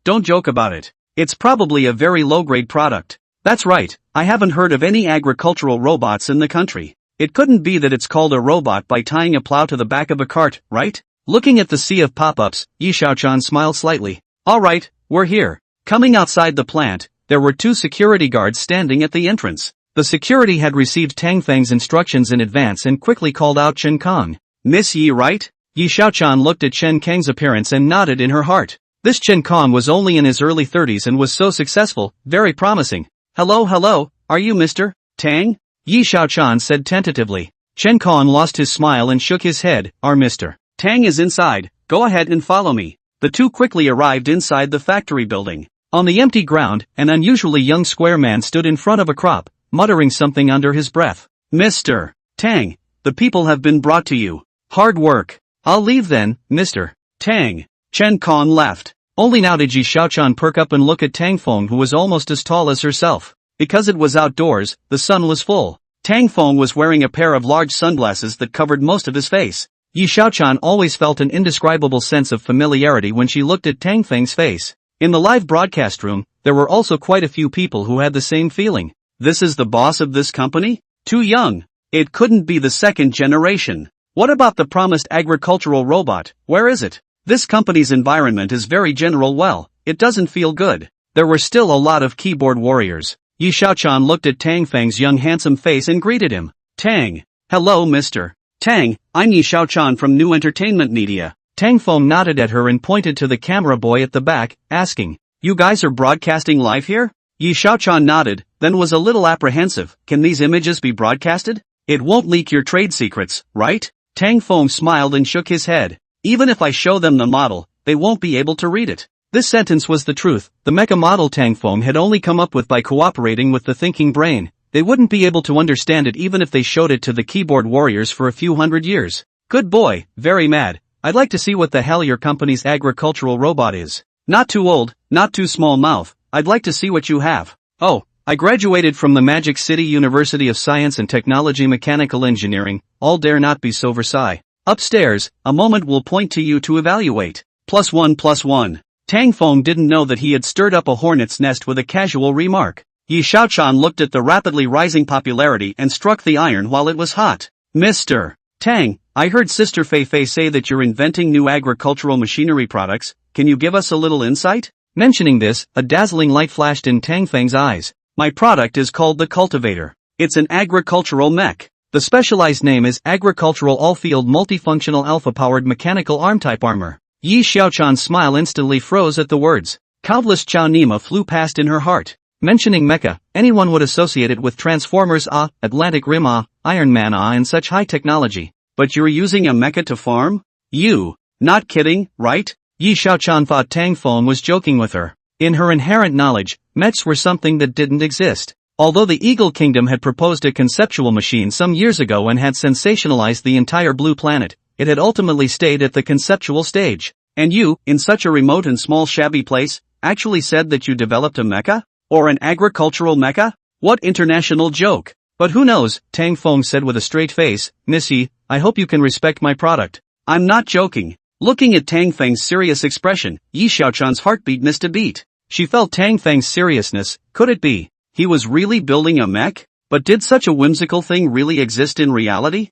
Don't joke about it. It's probably a very low-grade product. That's right, I haven't heard of any agricultural robots in the country. It couldn't be that it's called a robot by tying a plow to the back of a cart, right? Looking at the sea of pop-ups, Yi Xiaochan smiled slightly. Alright, we're here. Coming outside the plant, there were 2 security guards standing at the entrance. The security had received Tang Feng's instructions in advance and quickly called out Chen Kong. Miss Yi, right? Yi Xiaochan looked at Chen Kang's appearance and nodded in her heart. This Chen Kong was only in his early 30s and was so successful, very promising. Hello, are you Mr. Tang? Yi Xiaochan said tentatively. Chen Kong lost his smile and shook his head. Our Mr. Tang is inside, go ahead and follow me. The 2 quickly arrived inside the factory building. On the empty ground, an unusually young square man stood in front of a crop, muttering something under his breath. Mr. Tang, the people have been brought to you. Hard work. I'll leave then, Mr. Tang. Chen Kong laughed. Only now did Yi Xiaochan perk up and look at Tang Feng, who was almost as tall as herself. Because it was outdoors, the sun was full. Tang Feng was wearing a pair of large sunglasses that covered most of his face. Yi Xiaochan always felt an indescribable sense of familiarity when she looked at Tang Feng's face. In the live broadcast room, there were also quite a few people who had the same feeling. This is the boss of this company? Too young. It couldn't be the second generation. What about the promised agricultural robot? Where is it? This company's environment is very general. Well, it doesn't feel good. There were still a lot of keyboard warriors. Yi Xiaochan looked at Tang Feng's young handsome face and greeted him. Tang. Hello Mr. Tang, I'm Yi Xiaochan from New Entertainment Media. Tang Feng nodded at her and pointed to the camera boy at the back, asking, You guys are broadcasting live here? Yi Xiaochan nodded, then was a little apprehensive. Can these images be broadcasted? It won't leak your trade secrets, right? Tang Feng smiled and shook his head. Even if I show them the model, they won't be able to read it. This sentence was the truth. The mecha model Tang Feng had only come up with by cooperating with the thinking brain. They wouldn't be able to understand it even if they showed it to the keyboard warriors for a few hundred years. Good boy, very mad. I'd like to see what the hell your company's agricultural robot is. Not too old, not too small mouth. I'd like to see what you have. Oh, I graduated from the Magic City University of Science and Technology Mechanical Engineering. All dare not be so Versailles. Upstairs, a moment will point to you to evaluate. +1+1. Tang Feng didn't know that he had stirred up a hornet's nest with a casual remark. Yi Xiaochan looked at the rapidly rising popularity and struck the iron while it was hot. Mr. Tang, I heard Sister Fei Fei say that you're inventing new agricultural machinery products. Can you give us a little insight? Mentioning this, a dazzling light flashed in Tang Feng's eyes. My product is called the Cultivator. It's an agricultural mech. The specialized name is Agricultural All-Field Multifunctional Alpha-Powered Mechanical Arm-Type Armor. Yi Xiaochan's smile instantly froze at the words. Countless Chao Nima flew past in her heart. Mentioning mecha, anyone would associate it with Transformers Atlantic Rim Iron Man and such high technology. But you're using a mecha to farm? You? Not kidding, right? Yi Xiaochan thought Tang Feng was joking with her. In her inherent knowledge, mechs were something that didn't exist. Although the Eagle Kingdom had proposed a conceptual machine some years ago and had sensationalized the entire blue planet, it had ultimately stayed at the conceptual stage. And you, in such a remote and small shabby place, actually said that you developed a mecha? Or an agricultural mecha? What international joke? But who knows, Tang Feng said with a straight face. Miss Yi, I hope you can respect my product. I'm not joking. Looking at Tang Feng's serious expression, Yi Xiaochan's heartbeat missed a beat. She felt Tang Feng's seriousness. Could it be? He was really building a mech? But did such a whimsical thing really exist in reality?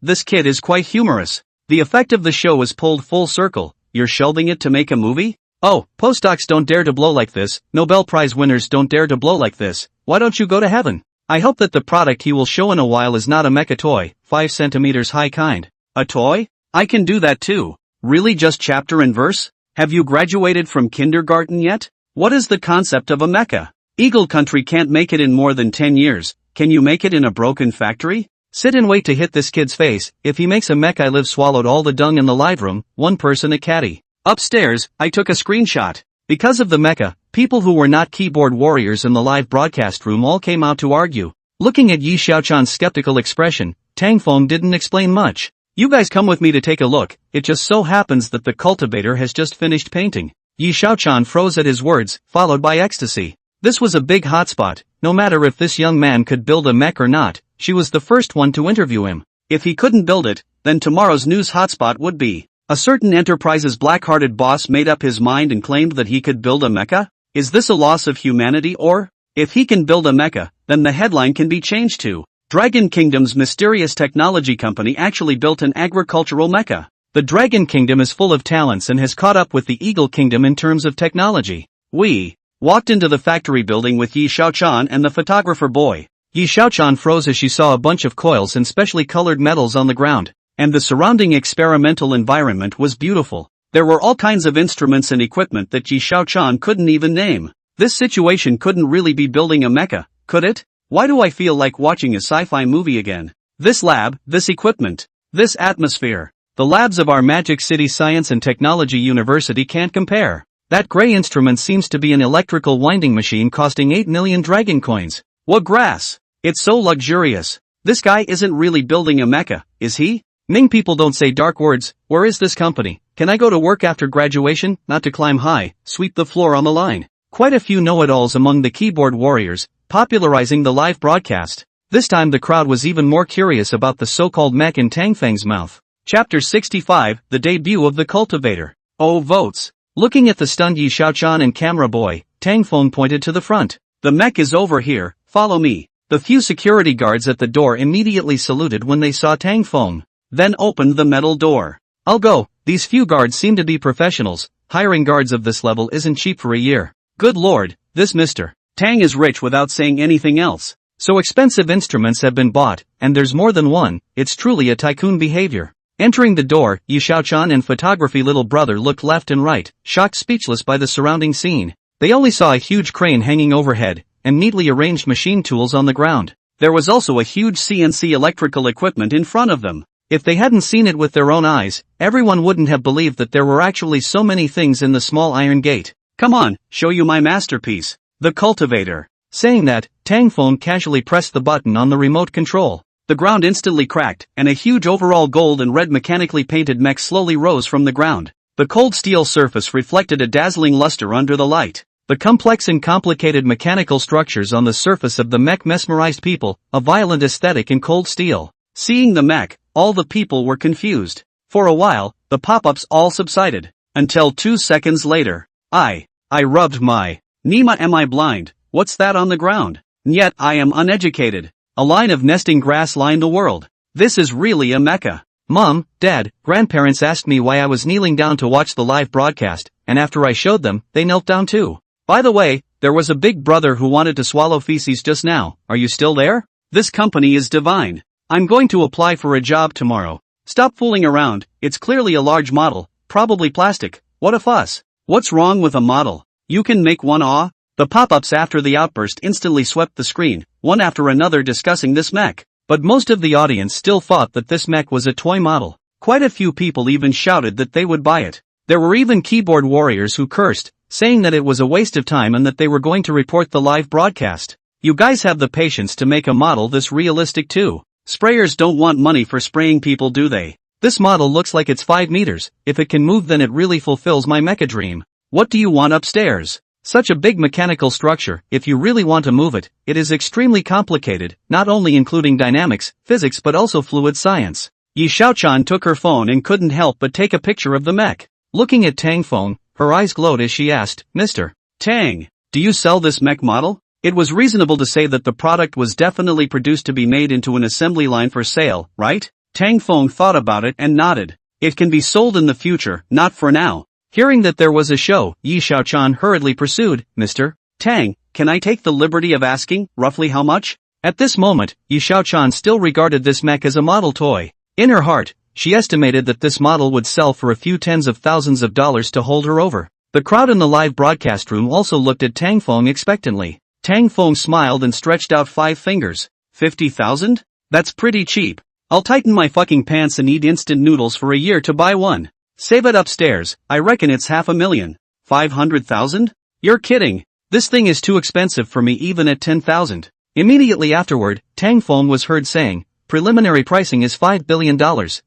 This kid is quite humorous. The effect of the show is pulled full circle. You're shelving it to make a movie? Oh, postdocs don't dare to blow like this, Nobel Prize winners don't dare to blow like this. Why don't you go to heaven? I hope that the product he will show in a while is not a mecha toy, 5 centimeters high kind. A toy? I can do that too. Really, just chapter and verse? Have you graduated from kindergarten yet? What is the concept of a mecha? Eagle Country can't make it in more than 10 years. Can you make it in a broken factory? Sit and wait to hit this kid's face. If he makes a mech, I live swallowed all the dung in the live room. One person a caddy. Upstairs, I took a screenshot. Because of the mecha, people who were not keyboard warriors in the live broadcast room all came out to argue. Looking at Yi Xiaochan's skeptical expression, Tang Feng didn't explain much. You guys come with me to take a look. It just so happens that the cultivator has just finished painting. Yi Xiaochan froze at his words, followed by ecstasy. This was a big hotspot. No matter if this young man could build a mech or not, she was the first one to interview him. If he couldn't build it, then tomorrow's news hotspot would be. A certain Enterprise's black-hearted boss made up his mind and claimed that he could build a mecha? Is this a loss of humanity or? If he can build a mecha, then the headline can be changed to, Dragon Kingdom's mysterious technology company actually built an agricultural mecha. The Dragon Kingdom is full of talents and has caught up with the Eagle Kingdom in terms of technology. We walked into the factory building with Yi Xiaochan and the photographer boy. Yi Xiaochan froze as she saw a bunch of coils and specially colored metals on the ground, and the surrounding experimental environment was beautiful. There were all kinds of instruments and equipment that Yi Xiaochan couldn't even name. This situation couldn't really be building a mecha, could it? Why do I feel like watching a sci-fi movie again? This lab, this equipment, this atmosphere. The labs of our Magic City Science and Technology University can't compare. That gray instrument seems to be an electrical winding machine costing 8 million dragon coins. What grass? It's so luxurious. This guy isn't really building a mecha, is he? Ming people don't say dark words. Where is this company? Can I go to work after graduation? Not to climb high, sweep the floor on the line. Quite a few know-it-alls among the keyboard warriors, popularizing the live broadcast. This time the crowd was even more curious about the so-called mech in Tang Feng's mouth. Chapter 65, The Debut of the Cultivator. Oh votes. Looking at the stunned Yi Xiaochan and camera boy, Tang Feng pointed to the front. The mech is over here, follow me. The few security guards at the door immediately saluted when they saw Tang Feng, then opened the metal door. I'll go. These few guards seem to be professionals. Hiring guards of this level isn't cheap for a year. Good lord, this Mr. Tang is rich without saying anything else. So expensive instruments have been bought, and there's more than one. It's truly a tycoon behavior. Entering the door, Yi Xiaochan and photography little brother looked left and right, shocked speechless by the surrounding scene. They only saw a huge crane hanging overhead, and neatly arranged machine tools on the ground. There was also a huge CNC electrical equipment in front of them. If they hadn't seen it with their own eyes, everyone wouldn't have believed that there were actually so many things in the small iron gate. Come on, show you my masterpiece, the cultivator. Saying that, Tang Feng casually pressed the button on the remote control. The ground instantly cracked, and a huge overall gold and red mechanically painted mech slowly rose from the ground. The cold steel surface reflected a dazzling luster under the light. The complex and complicated mechanical structures on the surface of the mech mesmerized people, a violent aesthetic in cold steel. Seeing the mech, all the people were confused. For a while, the pop-ups all subsided. Until 2 seconds later. I rubbed my Nima, am I blind? What's that on the ground? And yet I am uneducated. A line of nesting grass lined the world. This is really a mecha. Mom, Dad, grandparents asked me why I was kneeling down to watch the live broadcast, and after I showed them, they knelt down too. By the way, there was a big brother who wanted to swallow feces just now. Are you still there? This company is divine. I'm going to apply for a job tomorrow. Stop fooling around, it's clearly a large model, probably plastic. What a fuss. What's wrong with a model? You can make one awe? The pop-ups after the outburst instantly swept the screen, one after another discussing this mech. But most of the audience still thought that this mech was a toy model. Quite a few people even shouted that they would buy it. There were even keyboard warriors who cursed, saying that it was a waste of time and that they were going to report the live broadcast. You guys have the patience to make a model this realistic too. Sprayers don't want money for spraying people, do they? This model looks like it's 5 meters. If it can move, then it really fulfills my mecha dream. What do you want upstairs? Such a big mechanical structure. If you really want to move it, it is extremely complicated, not only including dynamics, physics but also fluid science. Yi Xiaochan took her phone and couldn't help but take a picture of the mech. Looking at Tang Feng, her eyes glowed as she asked, Mr. Tang, do you sell this mech model? It was reasonable to say that the product was definitely produced to be made into an assembly line for sale, right? Tang Feng thought about it and nodded. It can be sold in the future, not for now. Hearing that there was a show, Yi Xiaochan hurriedly pursued, Mr. Tang, can I take the liberty of asking, roughly how much? At this moment, Yi Xiaochan still regarded this mech as a model toy. In her heart, she estimated that this model would sell for a few tens of thousands of dollars to hold her over. The crowd in the live broadcast room also looked at Tang Feng expectantly. Tang Feng smiled and stretched out 5 fingers. 50,000? That's pretty cheap. I'll tighten my fucking pants and eat instant noodles for a year to buy one. Save it upstairs, I reckon it's 500,000. 500,000? You're kidding. This thing is too expensive for me even at 10,000. Immediately afterward, Tang Feng was heard saying, preliminary pricing is $5 billion,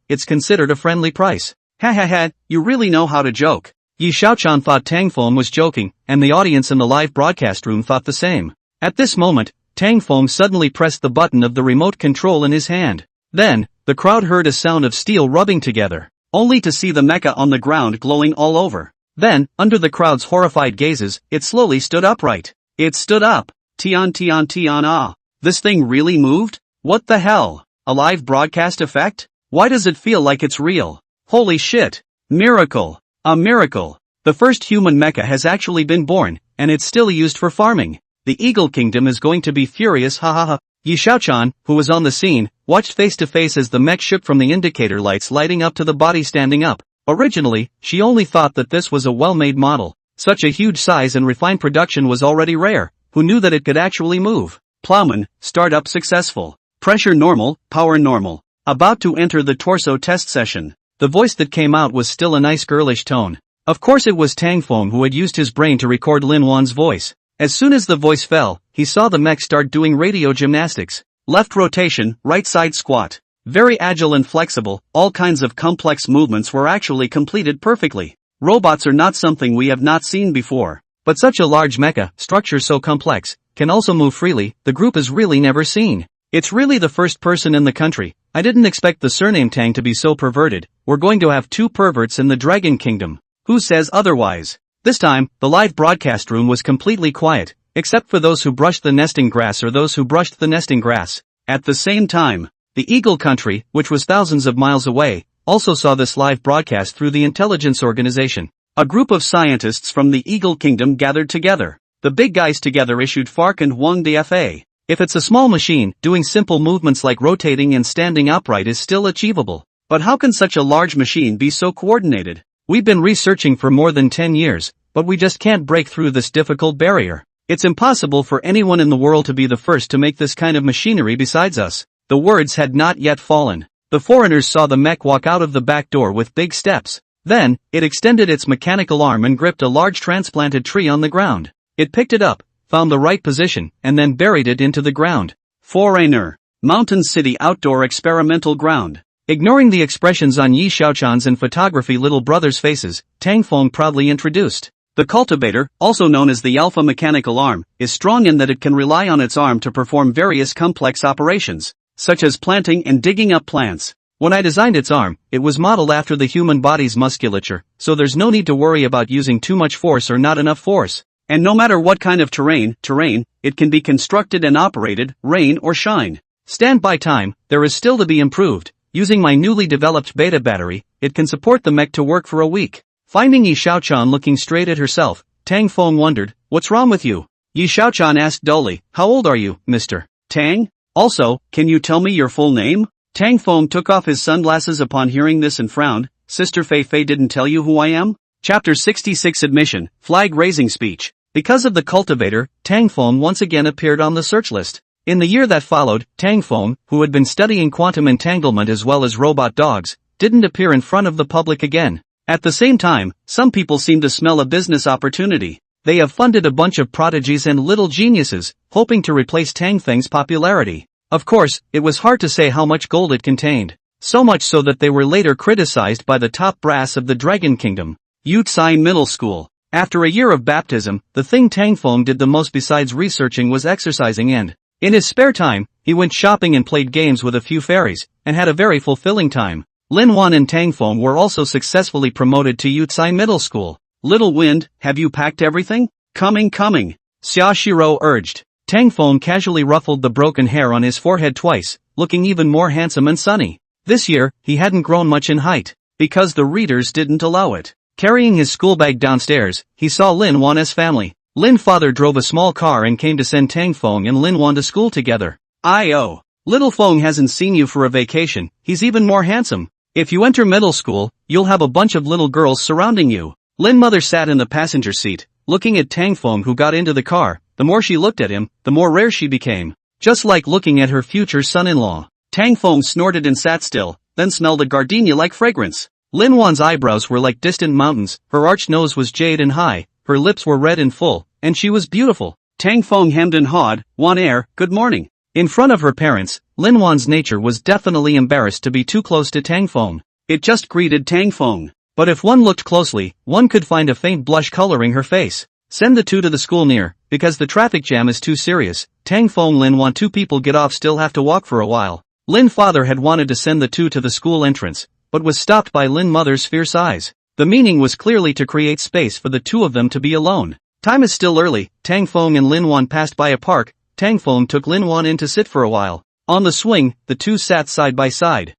it's considered a friendly price. Ha ha ha, you really know how to joke. Yi Xiaochan thought Tang Feng was joking, and the audience in the live broadcast room thought the same. At this moment, Tang Feng suddenly pressed the button of the remote control in his hand. Then, the crowd heard a sound of steel rubbing together, only to see the mecha on the ground glowing all over. Then, under the crowd's horrified gazes, it slowly stood upright. It stood up. Tian tian tian ah. This thing really moved? What the hell? A live broadcast effect? Why does it feel like it's real? Holy shit. Miracle. A miracle. The first human mecha has actually been born, and it's still used for farming. The Eagle Kingdom is going to be furious, ha ha ha. Yi Xiaochan, who was on the scene, watched face to face as the mech shook from the indicator lights lighting up to the body standing up. Originally, she only thought that this was a well-made model. Such a huge size and refined production was already rare. Who knew that it could actually move? Plowman, startup successful. Pressure normal, power normal. About to enter the torso test session. The voice that came out was still a nice girlish tone. Of course it was Tang Feng who had used his brain to record Lin Wan's voice. As soon as the voice fell, he saw the mech start doing radio gymnastics. Left rotation, right side squat. Very agile and flexible, all kinds of complex movements were actually completed perfectly. Robots are not something we have not seen before. But such a large mecha, structure so complex, can also move freely, the group has really never seen. It's really the first person in the country. I didn't expect the surname Tang to be so perverted. We're going to have 2 perverts in the Dragon Kingdom. Who says otherwise? This time, the live broadcast room was completely quiet, except for those who brushed the nesting grass or those who brushed the nesting grass. At the same time, the Eagle Country, which was thousands of miles away, also saw this live broadcast through the intelligence organization. A group of scientists from the Eagle Kingdom gathered together. The big guys together issued Fark and Wang DFA. If it's a small machine, doing simple movements like rotating and standing upright is still achievable. But how can such a large machine be so coordinated? We've been researching for more than 10 years, but we just can't break through this difficult barrier. It's impossible for anyone in the world to be the first to make this kind of machinery besides us. The words had not yet fallen. The foreigners saw the mech walk out of the back door with big steps. Then, it extended its mechanical arm and gripped a large transplanted tree on the ground. It picked it up, found the right position, and then buried it into the ground. Foreigner. Mountain City Outdoor Experimental Ground. Ignoring the expressions on Yi Xiaochan's and photography little brother's faces, Tang Feng proudly introduced. The cultivator, also known as the alpha mechanical arm, is strong in that it can rely on its arm to perform various complex operations, such as planting and digging up plants. When I designed its arm, it was modeled after the human body's musculature, so there's no need to worry about using too much force or not enough force. And no matter what kind of terrain, it can be constructed and operated, rain or shine. Standby time, there is still to be improved. Using my newly developed beta battery, it can support the mech to work for a week. Finding Yi Xiaochan looking straight at herself, Tang Feng wondered, what's wrong with you? Yi Xiaochan asked dully, how old are you, Mr. Tang? Also, can you tell me your full name? Tang Feng took off his sunglasses upon hearing this and frowned. Sister Fei Fei didn't tell you who I am? Chapter 66 Admission, Flag-Raising Speech. Because of the cultivator, Tang Feng once again appeared on the search list. In the year that followed, Tang Feng, who had been studying quantum entanglement as well as robot dogs, didn't appear in front of the public again. At the same time, some people seem to smell a business opportunity. They have funded a bunch of prodigies and little geniuses, hoping to replace Tang Feng's popularity. Of course, it was hard to say how much gold it contained. So much so that they were later criticized by the top brass of the Dragon Kingdom. Yutsai Middle School. After a year of baptism, the thing Tang Feng did the most besides researching was exercising and, in his spare time, he went shopping and played games with a few fairies, and had a very fulfilling time. Lin Wan and Tang Feng were also successfully promoted to Yutsai Middle School. Little Wind, have you packed everything? Coming. Xia Shiro urged. Tang Feng casually ruffled the broken hair on his forehead twice, looking even more handsome and sunny. This year, he hadn't grown much in height, because the readers didn't allow it. Carrying his school bag downstairs, he saw Lin Wan's family. Lin's father drove a small car and came to send Tang Feng and Lin Wan to school together. I.O. Little Feng hasn't seen you for a vacation, he's even more handsome. If you enter middle school, you'll have a bunch of little girls surrounding you. Lin mother sat in the passenger seat, looking at Tang Feng who got into the car. The more she looked at him, the more rare she became. Just like looking at her future son-in-law. Tang Feng snorted and sat still, then smelled a gardenia-like fragrance. Lin Wan's eyebrows were like distant mountains, her arched nose was jade and high, her lips were red and full, and she was beautiful. Tang Feng hemmed and hawed, Wan air, good morning. In front of her parents, Lin Wan's nature was definitely embarrassed to be too close to Tang Feng. It just greeted Tang Feng. But if one looked closely, one could find a faint blush coloring her face. Send the two to the school near, because the traffic jam is too serious. Tang Fong Lin want two people get off still have to walk for a while. Lin father had wanted to send the two to the school entrance, but was stopped by Lin mother's fierce eyes. The meaning was clearly to create space for the two of them to be alone. Time is still early. Tang Fong and Lin Wan passed by a park. Tang Fong took Lin Wan in to sit for a while. On the swing, the two sat side by side.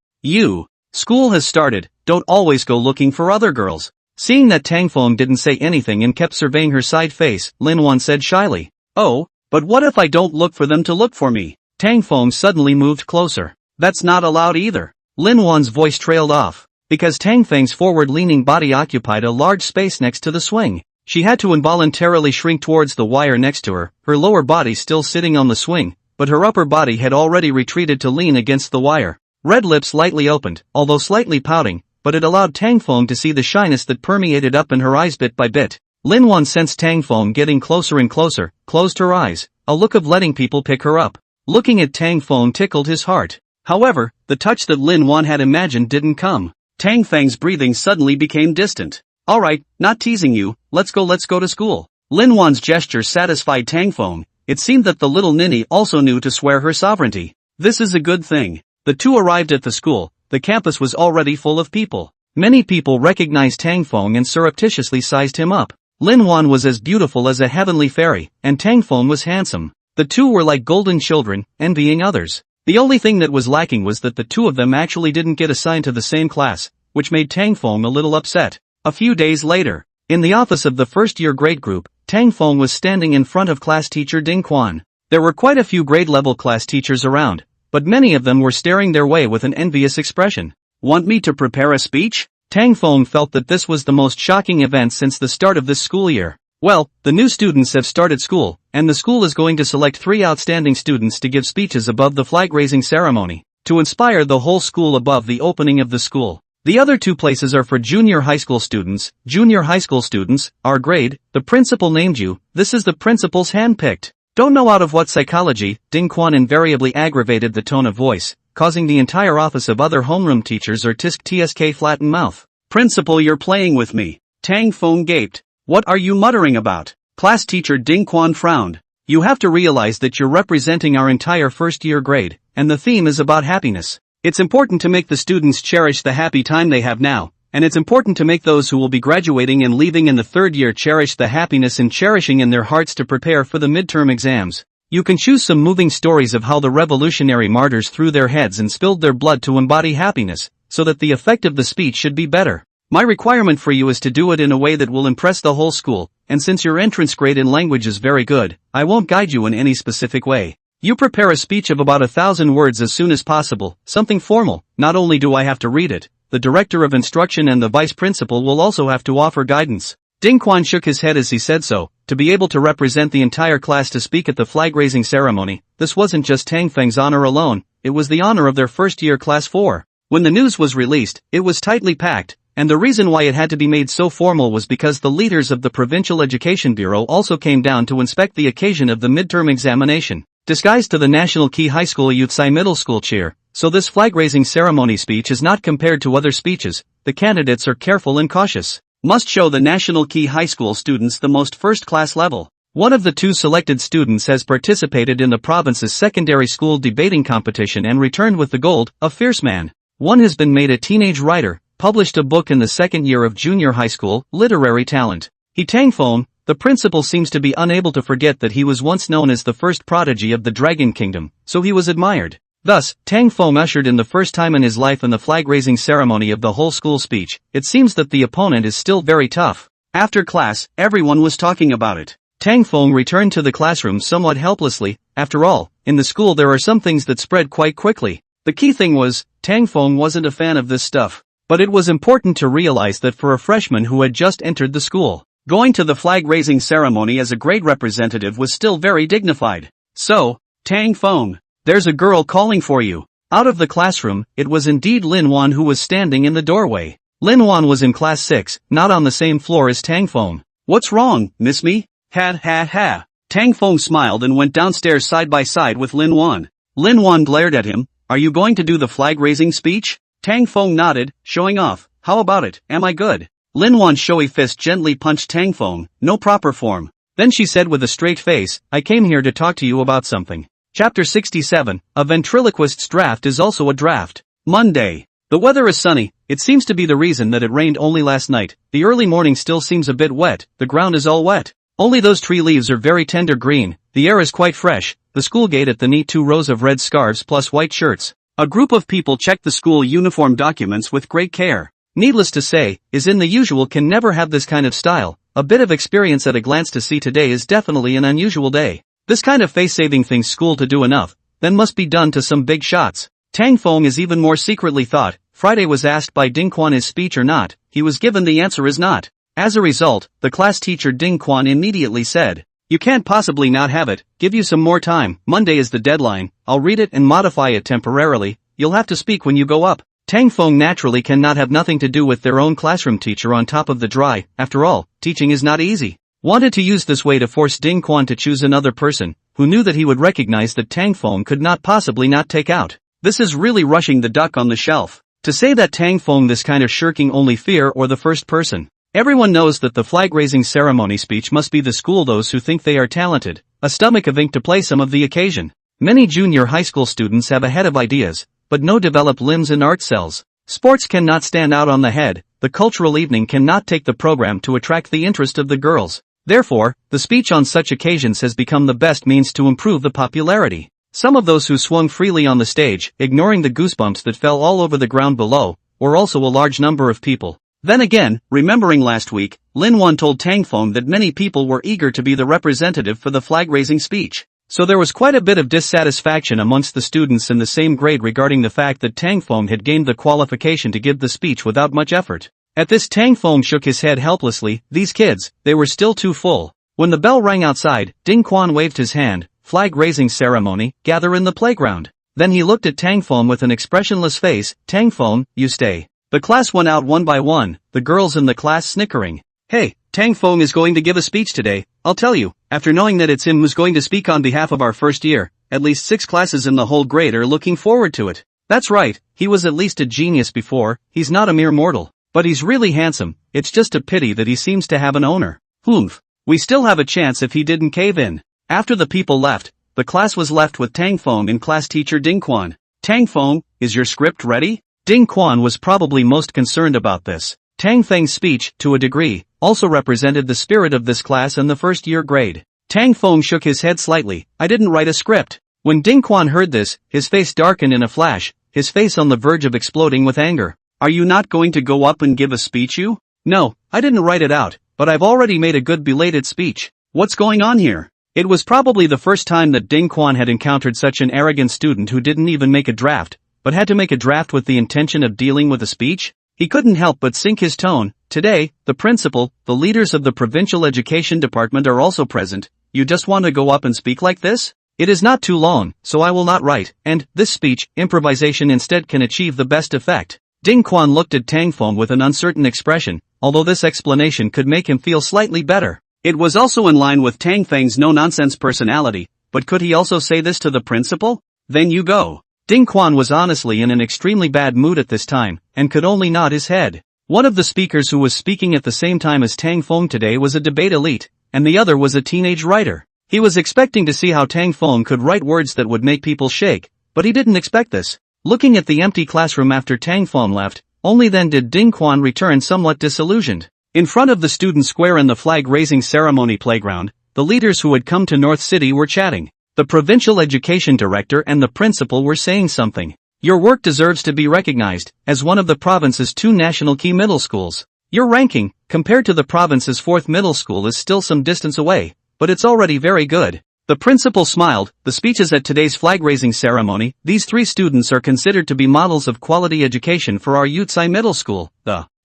School has started, don't always go looking for other girls. Seeing that Tang Fong didn't say anything and kept surveying her side face, Lin Wan said shyly. Oh, but what if I don't look for them to look for me? Tang Fong suddenly moved closer. That's not allowed either. Lin Wan's voice trailed off. Because Tang Feng's forward-leaning body occupied a large space next to the swing, she had to involuntarily shrink towards the wire next to her lower body still sitting on the swing, but her upper body had already retreated to lean against the wire. Red lips lightly opened, although slightly pouting, but it allowed Tang Fong to see the shyness that permeated up in her eyes bit by bit. Lin Wan sensed Tang Fong getting closer and closer, closed her eyes, a look of letting people pick her up. Looking at Tang Fong tickled his heart. However, the touch that Lin Wan had imagined didn't come. Tang Feng's breathing suddenly became distant. Alright, not teasing you, let's go to school. Lin Wan's gesture satisfied Tang Fong. It seemed that the little ninny also knew to swear her sovereignty. This is a good thing. The two arrived at the school. The campus was already full of people. Many people recognized Tang Fong and surreptitiously sized him up. Lin Wan was as beautiful as a heavenly fairy, and Tang Fong was handsome. The two were like golden children, envying others. The only thing that was lacking was that the two of them actually didn't get assigned to the same class, which made Tang Fong a little upset. A few days later, in the office of the first-year grade group, Tang Fong was standing in front of class teacher Ding Quan. There were quite a few grade-level class teachers around, but many of them were staring their way with an envious expression. Want me to prepare a speech? Tang Fong felt that this was the most shocking event since the start of this school year. Well, the new students have started school, and the school is going to select 3 outstanding students to give speeches above the flag-raising ceremony, to inspire the whole school above the opening of the school. The other 2 places are for junior high school students. Junior high school students, our grade, the principal named you, this is the principal's handpicked. Don't know out of what psychology, Ding Quan invariably aggravated the tone of voice, causing the entire office of other homeroom teachers or tsk flatten mouth. Principal, you're playing with me. Tang Fong gaped. What are you muttering about? Class teacher Ding Quan frowned. You have to realize that you're representing our entire first-year grade, and the theme is about happiness. It's important to make the students cherish the happy time they have now, and it's important to make those who will be graduating and leaving in the 3rd year cherish the happiness and cherishing in their hearts to prepare for the midterm exams. You can choose some moving stories of how the revolutionary martyrs threw their heads and spilled their blood to embody happiness, so that the effect of the speech should be better. My requirement for you is to do it in a way that will impress the whole school, and since your entrance grade in language is very good, I won't guide you in any specific way. You prepare a speech of about 1,000 words as soon as possible, something formal. Not only do I have to read it, the director of instruction and the vice principal will also have to offer guidance. Ding Quan shook his head as he said so. To be able to represent the entire class to speak at the flag-raising ceremony, this wasn't just Tang Feng's honor alone, it was the honor of their first-year class 4. When the news was released, it was tightly packed, and the reason why it had to be made so formal was because the leaders of the Provincial Education Bureau also came down to inspect the occasion of the midterm examination. Disguised to the National Key High School Youth Sai Middle School cheer, so this flag-raising ceremony speech is not compared to other speeches. The candidates are careful and cautious. Must show the National Key High School students the most first-class level. One of the 2 selected students has participated in the province's secondary school debating competition and returned with the gold, a fierce man. One has been made a teenage writer, published a book in the 2nd year of junior high school, literary talent. He Tang Fong. The principal seems to be unable to forget that he was once known as the first prodigy of the Dragon Kingdom, so he was admired. Thus, Tang Fong ushered in the first time in his life in the flag-raising ceremony of the whole school speech. It seems that the opponent is still very tough. After class, everyone was talking about it. Tang Fong returned to the classroom somewhat helplessly. After all, in the school there are some things that spread quite quickly. The key thing was, Tang Fong wasn't a fan of this stuff. But it was important to realize that for a freshman who had just entered the school, going to the flag-raising ceremony as a grade representative was still very dignified. So, Tang Fong, there's a girl calling for you. Out of the classroom, it was indeed Lin Wan who was standing in the doorway. Lin Wan was in class 6, not on the same floor as Tang Fong. What's wrong, miss me? Ha. Tang Fong smiled and went downstairs side by side with Lin Wan. Lin Wan glared at him. Are you going to do the flag-raising speech? Tang Fong nodded, showing off. how about it, am I good? Lin Wan's showy fist gently punched Tang Feng, no proper form. Then she said with a straight face, I came here to talk to you about something. Chapter 67, A Ventriloquist's Draft is also a draft. Monday. The weather is sunny, it seems to be the reason that it rained only last night. The early morning still seems a bit wet, the ground is all wet. Only those tree leaves are very tender green, the air is quite fresh, the school gate at the neat 2 rows of red scarves plus white shirts. A group of people check the school uniform documents with great care. Needless to say, is in the usual can never have this kind of style. A bit of experience at a glance to see today is definitely an unusual day. This kind of face-saving thing's school to do enough, then must be done to some big shots. Tang Feng is even more secretly thought. Friday was asked by Ding Quan his speech or not, he was given the answer is not. As a result, the class teacher Ding Quan immediately said, you can't possibly not have it, give you some more time, Monday is the deadline, I'll read it and modify it temporarily, you'll have to speak when you go up. Tang Feng naturally cannot have nothing to do with their own classroom teacher on top of the dry, after all, teaching is not easy. Wanted to use this way to force Ding Quan to choose another person, who knew that he would recognize that Tang Feng could not possibly not take out. This is really rushing the duck on the shelf. To say that Tang Feng this kind of shirking only fear or the first person. Everyone knows that the flag-raising ceremony speech must be the school those who think they are talented, a stomach of ink to play some of the occasion. Many junior high school students have a head of ideas, but no developed limbs and art cells. Sports cannot stand out on the head, the cultural evening cannot take the program to attract the interest of the girls. Therefore, the speech on such occasions has become the best means to improve the popularity. Some of those who swung freely on the stage, ignoring the goosebumps that fell all over the ground below, were also a large number of people. Then again, remembering last week, Lin Wan told Tang Feng that many people were eager to be the representative for the flag-raising speech. So there was quite a bit of dissatisfaction amongst the students in the same grade regarding the fact that Tang Feng had gained the qualification to give the speech without much effort. At this Tang Feng shook his head helplessly, these kids, they were still too full. When the bell rang outside, Ding Quan waved his hand, flag-raising ceremony, gather in the playground. Then he looked at Tang Feng with an expressionless face, Tang Feng, you stay. The class went out one by one, the girls in the class snickering. Hey, Tang Feng is going to give a speech today, I'll tell you, after knowing that it's him who's going to speak on behalf of our first year, at least 6 classes in the whole grade are looking forward to it. That's right, he was at least a genius before, he's not a mere mortal, but he's really handsome, it's just a pity that he seems to have an owner. Humph, we still have a chance if he didn't cave in. After the people left, the class was left with Tang Feng and class teacher Ding Quan. Tang Feng, is your script ready? Ding Quan was probably most concerned about this. Tang Feng's speech, to a degree, also represented the spirit of this class and the first year grade. Tang Feng shook his head slightly, I didn't write a script. When Ding Quan heard this, his face darkened in a flash, his face on the verge of exploding with anger. Are you not going to go up and give a speech you? No, I didn't write it out, but I've already made a good belated speech. What's going on here? It was probably the first time that Ding Quan had encountered such an arrogant student who didn't even make a draft, but had to make a draft with the intention of dealing with a speech? He couldn't help but sink his tone. Today, the principal, the leaders of the provincial education department are also present. You just want to go up and speak like this? It is not too long, so I will not write, and, this speech, improvisation instead can achieve the best effect. Ding Quan looked at Tang Feng with an uncertain expression, although this explanation could make him feel slightly better. It was also in line with Tang Feng's no-nonsense personality, but could he also say this to the principal? Then you go. Ding Quan was honestly in an extremely bad mood at this time, and could only nod his head. One of the speakers who was speaking at the same time as Tang Feng today was a debate elite, and the other was a teenage writer. He was expecting to see how Tang Feng could write words that would make people shake, but he didn't expect this. Looking at the empty classroom after Tang Feng left, only then did Ding Quan return somewhat disillusioned. In front of the student square in the flag-raising ceremony playground, the leaders who had come to North City were chatting. The provincial education director and the principal were saying something. Your work deserves to be recognized, as one of the province's 2 national key middle schools. Your ranking, compared to the province's 4th middle school is still some distance away, but it's already very good. The principal smiled, the speeches at today's flag-raising ceremony, these 3 students are considered to be models of quality education for our Yutsai Middle School.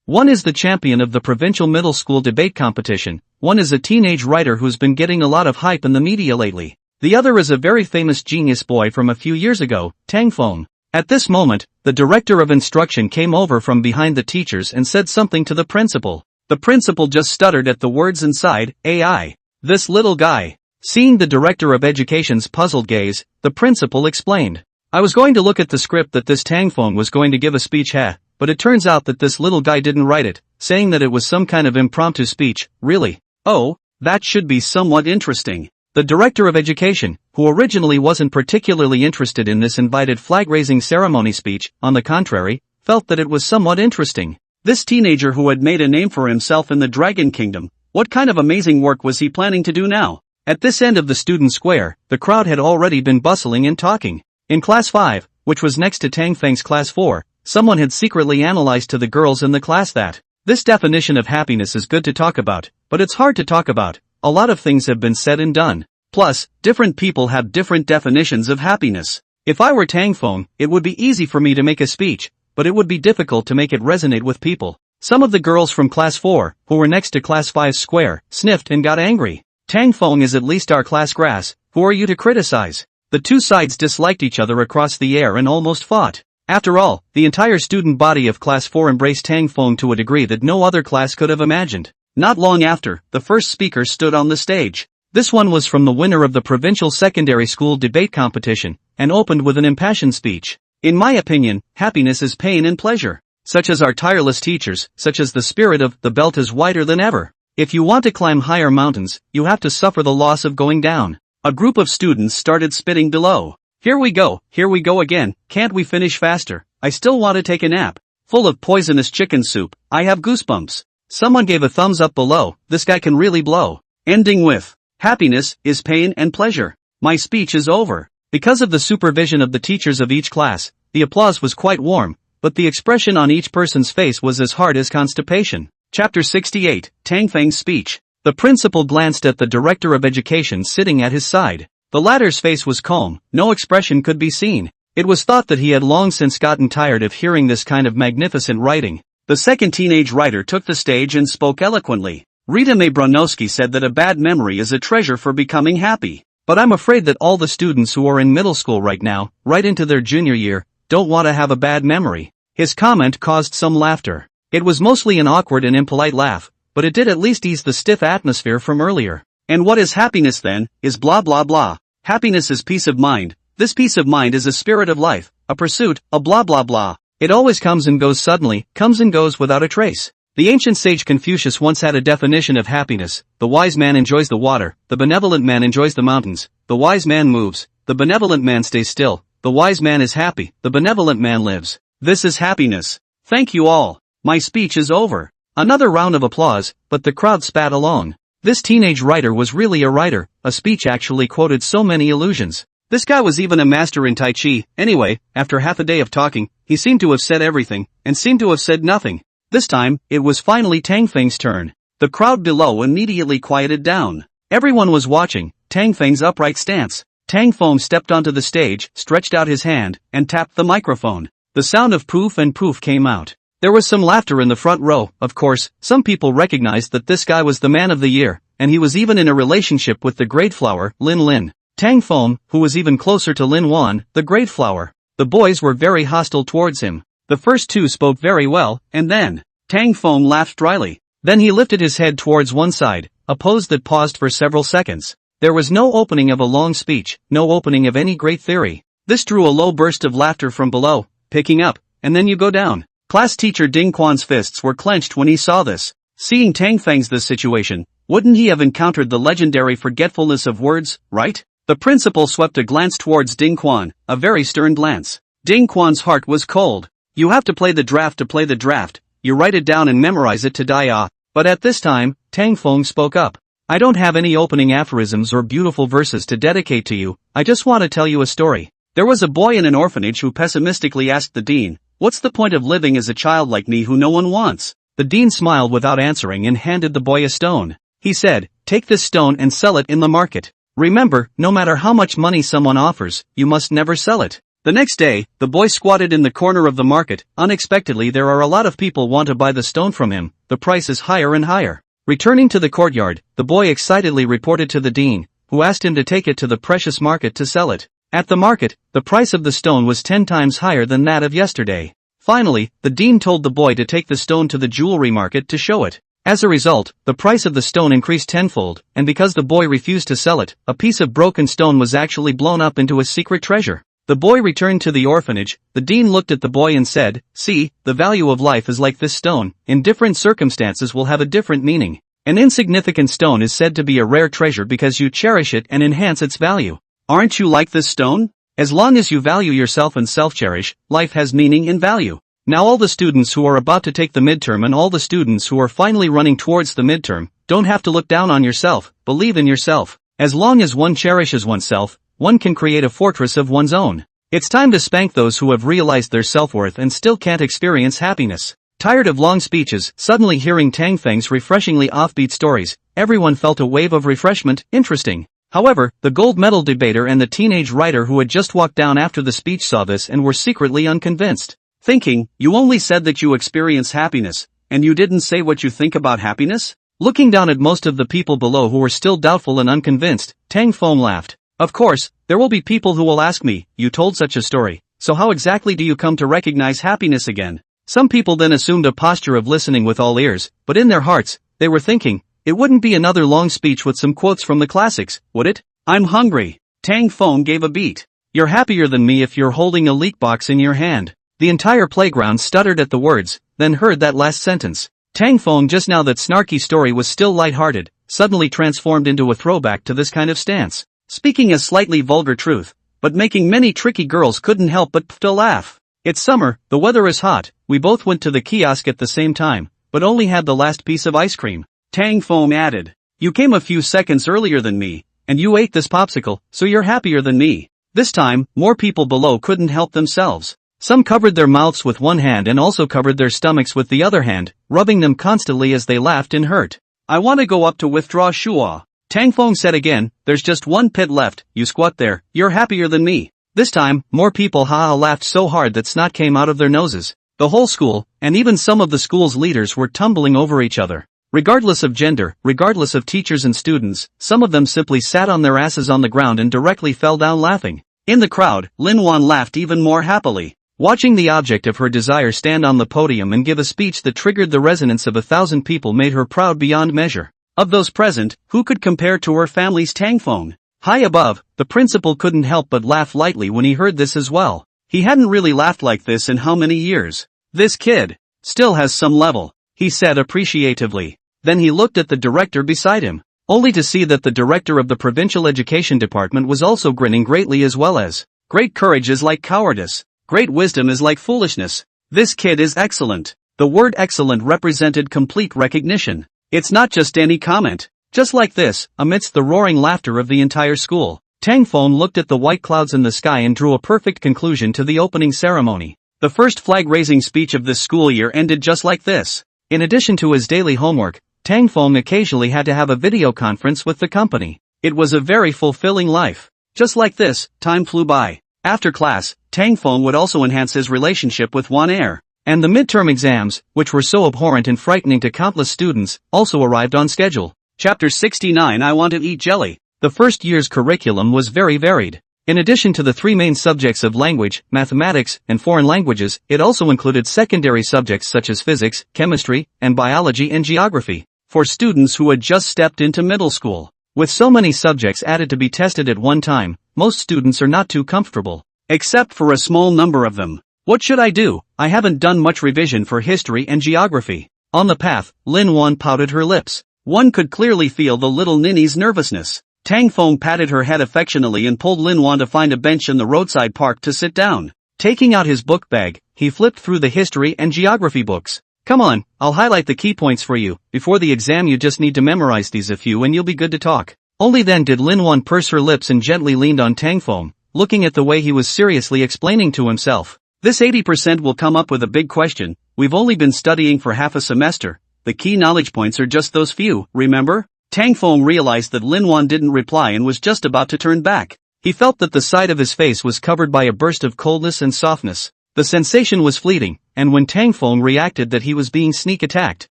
One is the champion of the provincial middle school debate competition, one is a teenage writer who's been getting a lot of hype in the media lately. The other is a very famous genius boy from a few years ago, Tang Feng. At this moment, the director of instruction came over from behind the teachers and said something to the principal. The principal just stuttered at the words and sighed, AI. This little guy. Seeing the director of education's puzzled gaze, the principal explained. I was going to look at the script that this Tang Feng was going to give a speech but it turns out that this little guy didn't write it, saying that it was some kind of impromptu speech. Really? Oh, that should be somewhat interesting. The director of education, who originally wasn't particularly interested in this invited flag-raising ceremony speech, on the contrary, felt that it was somewhat interesting. This teenager who had made a name for himself in the Dragon Kingdom, what kind of amazing work was he planning to do now? At this end of the student square, the crowd had already been bustling and talking. In class 5, which was next to Tang Feng's class 4, someone had secretly analyzed to the girls in the class that this definition of happiness is good to talk about, but it's hard to talk about. A lot of things have been said and done. Plus, different people have different definitions of happiness. If I were Tang Feng, it would be easy for me to make a speech, but it would be difficult to make it resonate with people. Some of the girls from class 4, who were next to class 5's square, sniffed and got angry. Tang Feng is at least our class grass, who are you to criticize? The two sides disliked each other across the air and almost fought. After all, the entire student body of class 4 embraced Tang Feng to a degree that no other class could have imagined. Not long after, the first speaker stood on the stage. This one was from the winner of the provincial secondary school debate competition, and opened with an impassioned speech. In my opinion, happiness is pain and pleasure. Such as our tireless teachers, such as the spirit of, the belt is wider than ever. If you want to climb higher mountains, you have to suffer the loss of going down. A group of students started spitting below. Here we go again, can't we finish faster? I still want to take a nap. Full of poisonous chicken soup, I have goosebumps. Someone gave a thumbs up below, this guy can really blow. Ending with, happiness is pain and pleasure. My speech is over. Because of the supervision of the teachers of each class, the applause was quite warm, but the expression on each person's face was as hard as constipation. Chapter 68, Tang Feng's speech. The principal glanced at the director of education sitting at his side. The latter's face was calm, no expression could be seen. It was thought that he had long since gotten tired of hearing this kind of magnificent writing. The second teenage writer took the stage and spoke eloquently. Rita Mae Bronowski said that a bad memory is a treasure for becoming happy. But I'm afraid that all the students who are in middle school right now, right into their junior year, don't want to have a bad memory. His comment caused some laughter. It was mostly an awkward and impolite laugh, but it did at least ease the stiff atmosphere from earlier. And what is happiness then, is blah blah blah. Happiness is peace of mind. This peace of mind is a spirit of life, a pursuit, a blah blah blah. It always comes and goes suddenly, comes and goes without a trace. The ancient sage Confucius once had a definition of happiness. The wise man enjoys the water, the benevolent man enjoys the mountains. The wise man moves, the benevolent man stays still. The wise man is happy, the benevolent man lives. This is happiness. Thank you all. My speech is over. Another round of applause, but the crowd spat along. This teenage writer was really a writer. A speech actually quoted so many illusions. This guy was even a master in Tai Chi. Anyway, after half a day of talking, he seemed to have said everything, and seemed to have said nothing. This time, it was finally Tang Feng's turn. The crowd below immediately quieted down. Everyone was watching Tang Feng's upright stance. Tang Feng stepped onto the stage, stretched out his hand, and tapped the microphone. The sound of poof and poof came out. There was some laughter in the front row. Of course, some people recognized that this guy was the man of the year, and he was even in a relationship with the great flower, Lin Lin. Tang Feng, who was even closer to Lin Wan, the great flower. The boys were very hostile towards him. The first two spoke very well, and then, Tang Feng laughed dryly. Then he lifted his head towards one side, a pose that paused for several seconds. There was no opening of a long speech, no opening of any great theory. This drew a low burst of laughter from below, picking up, and then you go down. Class teacher Ding Quan's fists were clenched when he saw this. Seeing Tang Feng's this situation, wouldn't he have encountered the legendary forgetfulness of words, right? The principal swept a glance towards Ding Quan, a very stern glance. Ding Quan's heart was cold. You have to play the draft to play the draft, you write it down and memorize it to die. But at this time, Tang Feng spoke up. I don't have any opening aphorisms or beautiful verses to dedicate to you, I just want to tell you a story. There was a boy in an orphanage who pessimistically asked the dean, what's the point of living as a child like me who no one wants? The dean smiled without answering and handed the boy a stone. He said, take this stone and sell it in the market. Remember, no matter how much money someone offers, you must never sell it. The next day, the boy squatted in the corner of the market. Unexpectedly, there are a lot of people want to buy the stone from him. The price is higher and higher. Returning to the courtyard, the boy excitedly reported to the dean, who asked him to take it to the precious market to sell it. At the market, the price of the stone was 10 times higher than that of yesterday. Finally, the dean told the boy to take the stone to the jewelry market to show it. As a result, the price of the stone increased tenfold, and because the boy refused to sell it, a piece of broken stone was actually blown up into a secret treasure. The boy returned to the orphanage. The dean looked at the boy and said, "See, the value of life is like this stone, in different circumstances will have a different meaning. An insignificant stone is said to be a rare treasure because you cherish it and enhance its value. Aren't you like this stone? As long as you value yourself and self-cherish, life has meaning and value." Now all the students who are about to take the midterm and all the students who are finally running towards the midterm, don't have to look down on yourself, believe in yourself. As long as one cherishes oneself, one can create a fortress of one's own. It's time to spank those who have realized their self-worth and still can't experience happiness. Tired of long speeches, suddenly hearing Tang Feng's refreshingly offbeat stories, everyone felt a wave of refreshment. Interesting. However, the gold medal debater and the teenage writer who had just walked down after the speech saw this and were secretly unconvinced. Thinking, "You only said that you experience happiness, and you didn't say what you think about happiness?" Looking down at most of the people below who were still doubtful and unconvinced, Tang Feng laughed. "Of course, there will be people who will ask me, 'You told such a story, so how exactly do you come to recognize happiness again?'" Some people then assumed a posture of listening with all ears, but in their hearts, they were thinking, "It wouldn't be another long speech with some quotes from the classics, would it? I'm hungry." Tang Feng gave a beat. "You're happier than me if you're holding a leak box in your hand." The entire playground stuttered at the words, then heard that last sentence. Tang Feng, just now that snarky story was still light-hearted, suddenly transformed into a throwback to this kind of stance. Speaking a slightly vulgar truth, but making many tricky girls couldn't help but to laugh. "It's summer, the weather is hot, we both went to the kiosk at the same time, but only had the last piece of ice cream." Tang Feng added, "You came a few seconds earlier than me, and you ate this popsicle, so you're happier than me." This time, more people below couldn't help themselves. Some covered their mouths with one hand and also covered their stomachs with the other hand, rubbing them constantly as they laughed and hurt. "I want to go up to withdraw Shua." Tang Feng said again, "There's just one pit left, you squat there, you're happier than me." This time, more people laughed so hard that snot came out of their noses. The whole school, and even some of the school's leaders were tumbling over each other. Regardless of gender, regardless of teachers and students, some of them simply sat on their asses on the ground and directly fell down laughing. In the crowd, Lin Wan laughed even more happily. Watching the object of her desire stand on the podium and give a speech that triggered the resonance of 1,000 people made her proud beyond measure. Of those present, who could compare to her family's Tang Feng? High above, the principal couldn't help but laugh lightly when he heard this as well. He hadn't really laughed like this in how many years? "This kid still has some level," he said appreciatively. Then he looked at the director beside him, only to see that the director of the provincial education department was also grinning greatly as well as, "Great courage is like cowardice. Great wisdom is like foolishness. This kid is excellent." The word excellent represented complete recognition. It's not just any comment. Just like this, amidst the roaring laughter of the entire school, Tang Feng looked at the white clouds in the sky and drew a perfect conclusion to the opening ceremony. The first flag-raising speech of this school year ended just like this. In addition to his daily homework, Tang Feng occasionally had to have a video conference with the company. It was a very fulfilling life. Just like this, time flew by. After class, Tang Feng would also enhance his relationship with Wan Er. And the midterm exams, which were so abhorrent and frightening to countless students, also arrived on schedule. Chapter 69 I Want to Eat Jelly. The first year's curriculum was very varied. In addition to the three main subjects of language, mathematics, and foreign languages, it also included secondary subjects such as physics, chemistry, and biology and geography. For students who had just stepped into middle school, with so many subjects added to be tested at one time, most students are not too comfortable. Except for a small number of them. What should I do? I haven't done much revision for history and geography. On the path, Lin Wan pouted her lips. One could clearly feel the little ninny's nervousness. Tang Feng patted her head affectionately and pulled Lin Wan to find a bench in the roadside park to sit down. Taking out his book bag, he flipped through the history and geography books. "Come on, I'll highlight the key points for you. Before the exam you just need to memorize these a few and you'll be good to talk." Only then did Lin Wan purse her lips and gently leaned on Tang Feng, looking at the way he was seriously explaining to himself. "This 80% will come up with a big question. We've only been studying for half a semester. The key knowledge points are just those few, remember?" Tang Feng realized that Lin Wan didn't reply and was just about to turn back. He felt that the side of his face was covered by a burst of coldness and softness. The sensation was fleeting, and when Tang Feng reacted that he was being sneak attacked,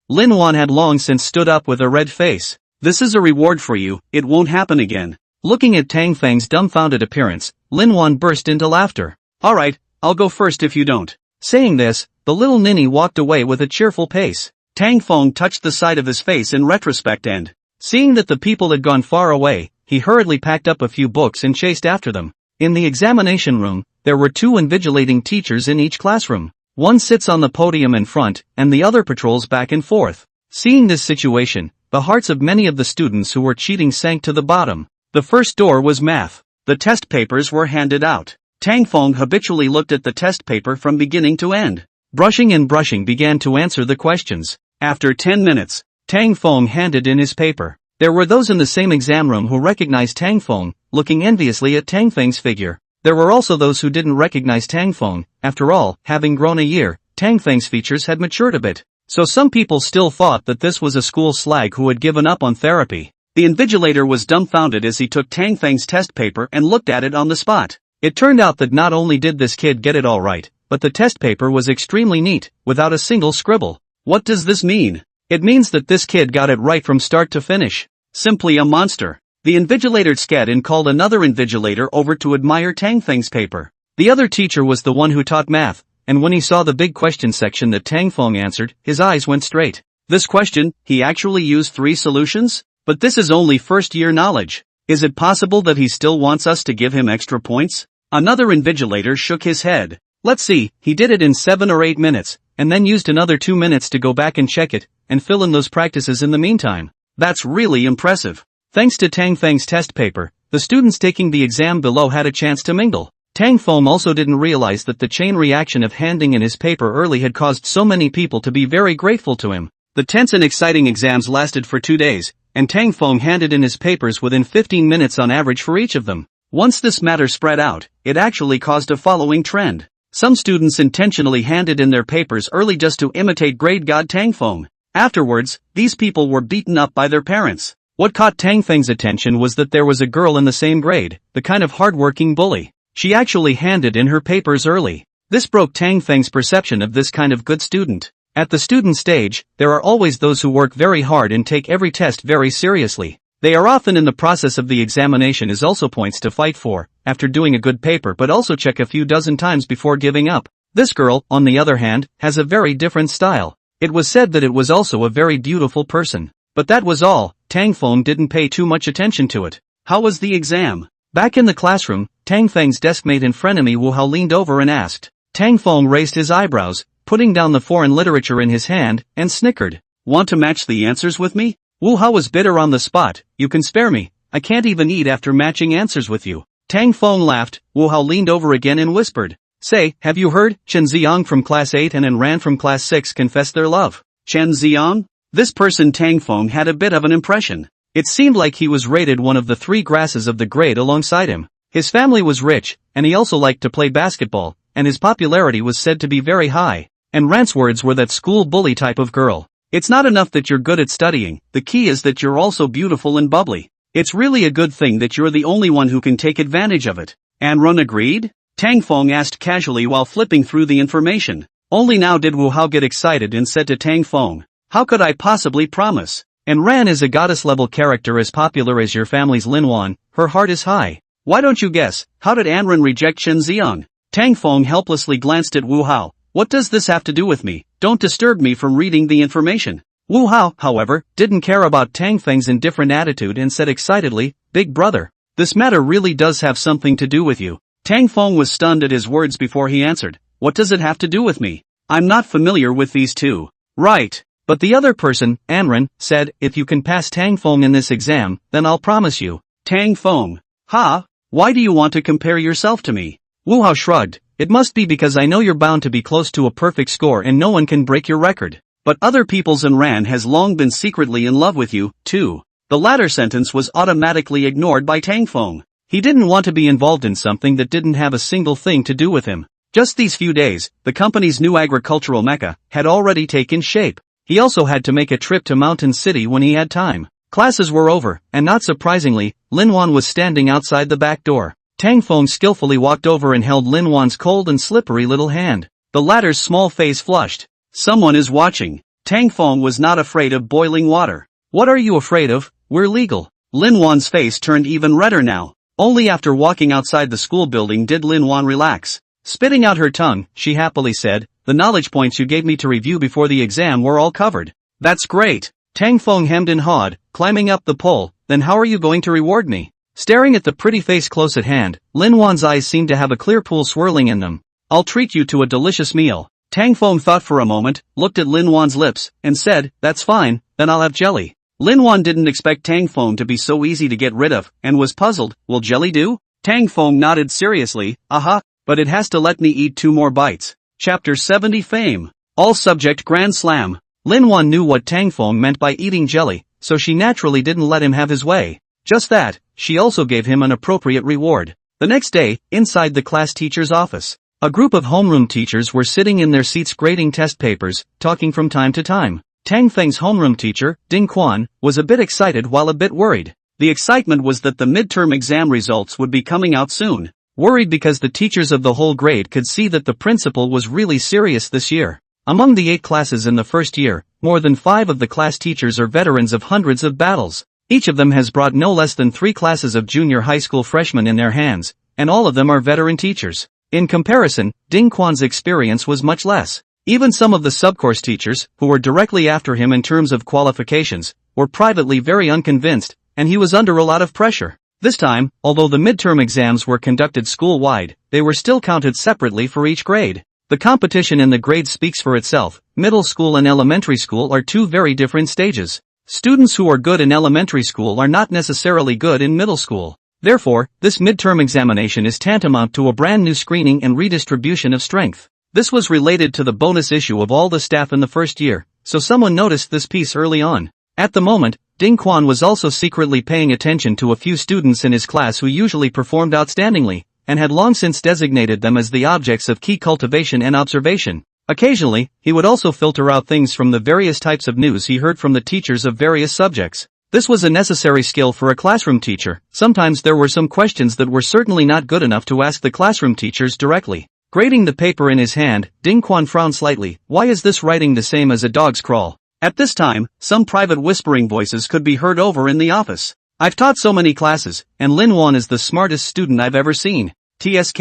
Lin Wan had long since stood up with a red face. "This is a reward for you, it won't happen again." Looking at Tang Feng's dumbfounded appearance, Lin Wan burst into laughter. "Alright, I'll go first if you don't." Saying this, the little ninny walked away with a cheerful pace. Tang Feng touched the side of his face in retrospect and, seeing that the people had gone far away, he hurriedly packed up a few books and chased after them. In the examination room, there were 2 invigilating teachers in each classroom. One sits on the podium in front, and the other patrols back and forth. Seeing this situation, the hearts of many of the students who were cheating sank to the bottom. The first door was math. The test papers were handed out. Tang Feng habitually looked at the test paper from beginning to end. Brushing and brushing began to answer the questions. After 10 minutes, Tang Feng handed in his paper. There were those in the same exam room who recognized Tang Feng, looking enviously at Tang Feng's figure. There were also those who didn't recognize Tang Feng. After all, having grown a year, Tang Feng's features had matured a bit. So some people still thought that this was a school slag who had given up on therapy. The invigilator was dumbfounded as he took Tang Feng's test paper and looked at it on the spot. It turned out that not only did this kid get it all right, but the test paper was extremely neat, without a single scribble. What does this mean? It means that this kid got it right from start to finish. Simply a monster. The invigilator scat and called another invigilator over to admire Tang Feng's paper. The other teacher was the one who taught math, and when he saw the big question section that Tang Feng answered, his eyes went straight. This question, he actually used 3 solutions? But this is only first-year knowledge. Is it possible that he still wants us to give him extra points? Another invigilator shook his head. Let's see, he did it in 7 or 8 minutes, and then used another 2 minutes to go back and check it, and fill in those practices in the meantime. That's really impressive. Thanks to Tang Feng's test paper, the students taking the exam below had a chance to mingle. Tang Feng also didn't realize that the chain reaction of handing in his paper early had caused so many people to be very grateful to him. The tense and exciting exams lasted for 2 days, and Tang Feng handed in his papers within 15 minutes on average for each of them. Once this matter spread out, it actually caused a following trend. Some students intentionally handed in their papers early just to imitate grade god Tang Feng. Afterwards, these people were beaten up by their parents. What caught Tang Feng's attention was that there was a girl in the same grade, the kind of hardworking bully. She actually handed in her papers early. This broke Tang Feng's perception of this kind of good student. At the student stage, there are always those who work very hard and take every test very seriously. They are often in the process of the examination as also points to fight for, after doing a good paper, but also check a few dozen times before giving up. This girl, on the other hand, has a very different style. It was said that it was also a very beautiful person. But that was all. Tang Feng didn't pay too much attention to it. How was the exam? Back in the classroom, Tang Feng's deskmate and frenemy Wu Hao leaned over and asked. Tang Feng raised his eyebrows, putting down the foreign literature in his hand, and snickered. Want to match the answers with me? Wu Hao was bitter on the spot. You can spare me. I can't even eat after matching answers with you. Tang Feng laughed. Wu Hao leaned over again and whispered. Say, have you heard? Chen Ziang from class 8 and Ran from class 6 confessed their love. Chen Ziang? This person Tang Feng had a bit of an impression. It seemed like he was rated one of the 3 grasses of the grade alongside him. His family was rich, and he also liked to play basketball, and his popularity was said to be very high. And Ran's words were that school bully type of girl. It's not enough that you're good at studying, the key is that you're also beautiful and bubbly. It's really a good thing that you're the only one who can take advantage of it. And Run agreed? Tang Feng asked casually while flipping through the information. Only now did Wu Hao get excited and said to Tang Feng, how could I possibly promise? And Ran is a goddess-level character as popular as your family's Lin Wan, her heart is high. Why don't you guess, how did Anran reject Chen Ziang? Tang Feng helplessly glanced at Wu Hao. What does this have to do with me? Don't disturb me from reading the information. Wu Hao, however, didn't care about Tang Feng's indifferent attitude and said excitedly, Big brother, this matter really does have something to do with you. Tang Feng was stunned at his words before he answered. What does it have to do with me? I'm not familiar with these two. Right. But the other person, Anran, said, if you can pass Tang Feng in this exam, then I'll promise you. Tang Feng. Ha? Why do you want to compare yourself to me? Wu Hao shrugged. It must be because I know you're bound to be close to a perfect score and no one can break your record. But other people's and Ran has long been secretly in love with you, too. The latter sentence was automatically ignored by Tang Feng. He didn't want to be involved in something that didn't have a single thing to do with him. Just these few days, the company's new agricultural mecca had already taken shape. He also had to make a trip to Mountain City when he had time. Classes were over, and not surprisingly, Lin Wan was standing outside the back door. Tang Feng skillfully walked over and held Lin Wan's cold and slippery little hand. The latter's small face flushed. Someone is watching. Tang Feng was not afraid of boiling water. What are you afraid of? We're legal. Lin Wan's face turned even redder now. Only after walking outside the school building did Lin Wan relax. Spitting out her tongue, she happily said, the knowledge points you gave me to review before the exam were all covered. That's great. Tang Feng hemmed and hawed, climbing up the pole, then how are you going to reward me? Staring at the pretty face close at hand, Lin Wan's eyes seemed to have a clear pool swirling in them. I'll treat you to a delicious meal. Tang Feng thought for a moment, looked at Lin Wan's lips, and said, that's fine, then I'll have jelly. Lin Wan didn't expect Tang Feng to be so easy to get rid of, and was puzzled, will jelly do? Tang Feng nodded seriously, but it has to let me eat 2 more bites. Chapter 70 Fame. All subject Grand Slam. Lin Wan knew what Tang Feng meant by eating jelly, so she naturally didn't let him have his way. Just that, she also gave him an appropriate reward. The next day, inside the class teacher's office, a group of homeroom teachers were sitting in their seats grading test papers, talking from time to time. Tang Feng's homeroom teacher, Ding Quan, was a bit excited while a bit worried. The excitement was that the midterm exam results would be coming out soon. Worried because the teachers of the whole grade could see that the principal was really serious this year. Among the 8 classes in the first year, more than 5 of the class teachers are veterans of hundreds of battles. Each of them has brought no less than 3 classes of junior high school freshmen in their hands, and all of them are veteran teachers. In comparison, Ding Quan's experience was much less. Even some of the subcourse teachers, who were directly after him in terms of qualifications, were privately very unconvinced, and he was under a lot of pressure. This time, although the midterm exams were conducted school-wide, they were still counted separately for each grade. The competition in the grades speaks for itself. Middle school and elementary school are 2 very different stages. Students who are good in elementary school are not necessarily good in middle school. Therefore, this midterm examination is tantamount to a brand new screening and redistribution of strength. This was related to the bonus issue of all the staff in the first year, so someone noticed this piece early on. At the moment, Ding Quan was also secretly paying attention to a few students in his class who usually performed outstandingly, and had long since designated them as the objects of key cultivation and observation. Occasionally, he would also filter out things from the various types of news he heard from the teachers of various subjects. This was a necessary skill for a classroom teacher. Sometimes there were some questions that were certainly not good enough to ask the classroom teachers directly. Grading the paper in his hand, Ding Quan frowned slightly. Why is this writing the same as a dog's crawl? At this time, some private whispering voices could be heard over in the office. I've taught so many classes, and Lin Wan is the smartest student I've ever seen. TSK.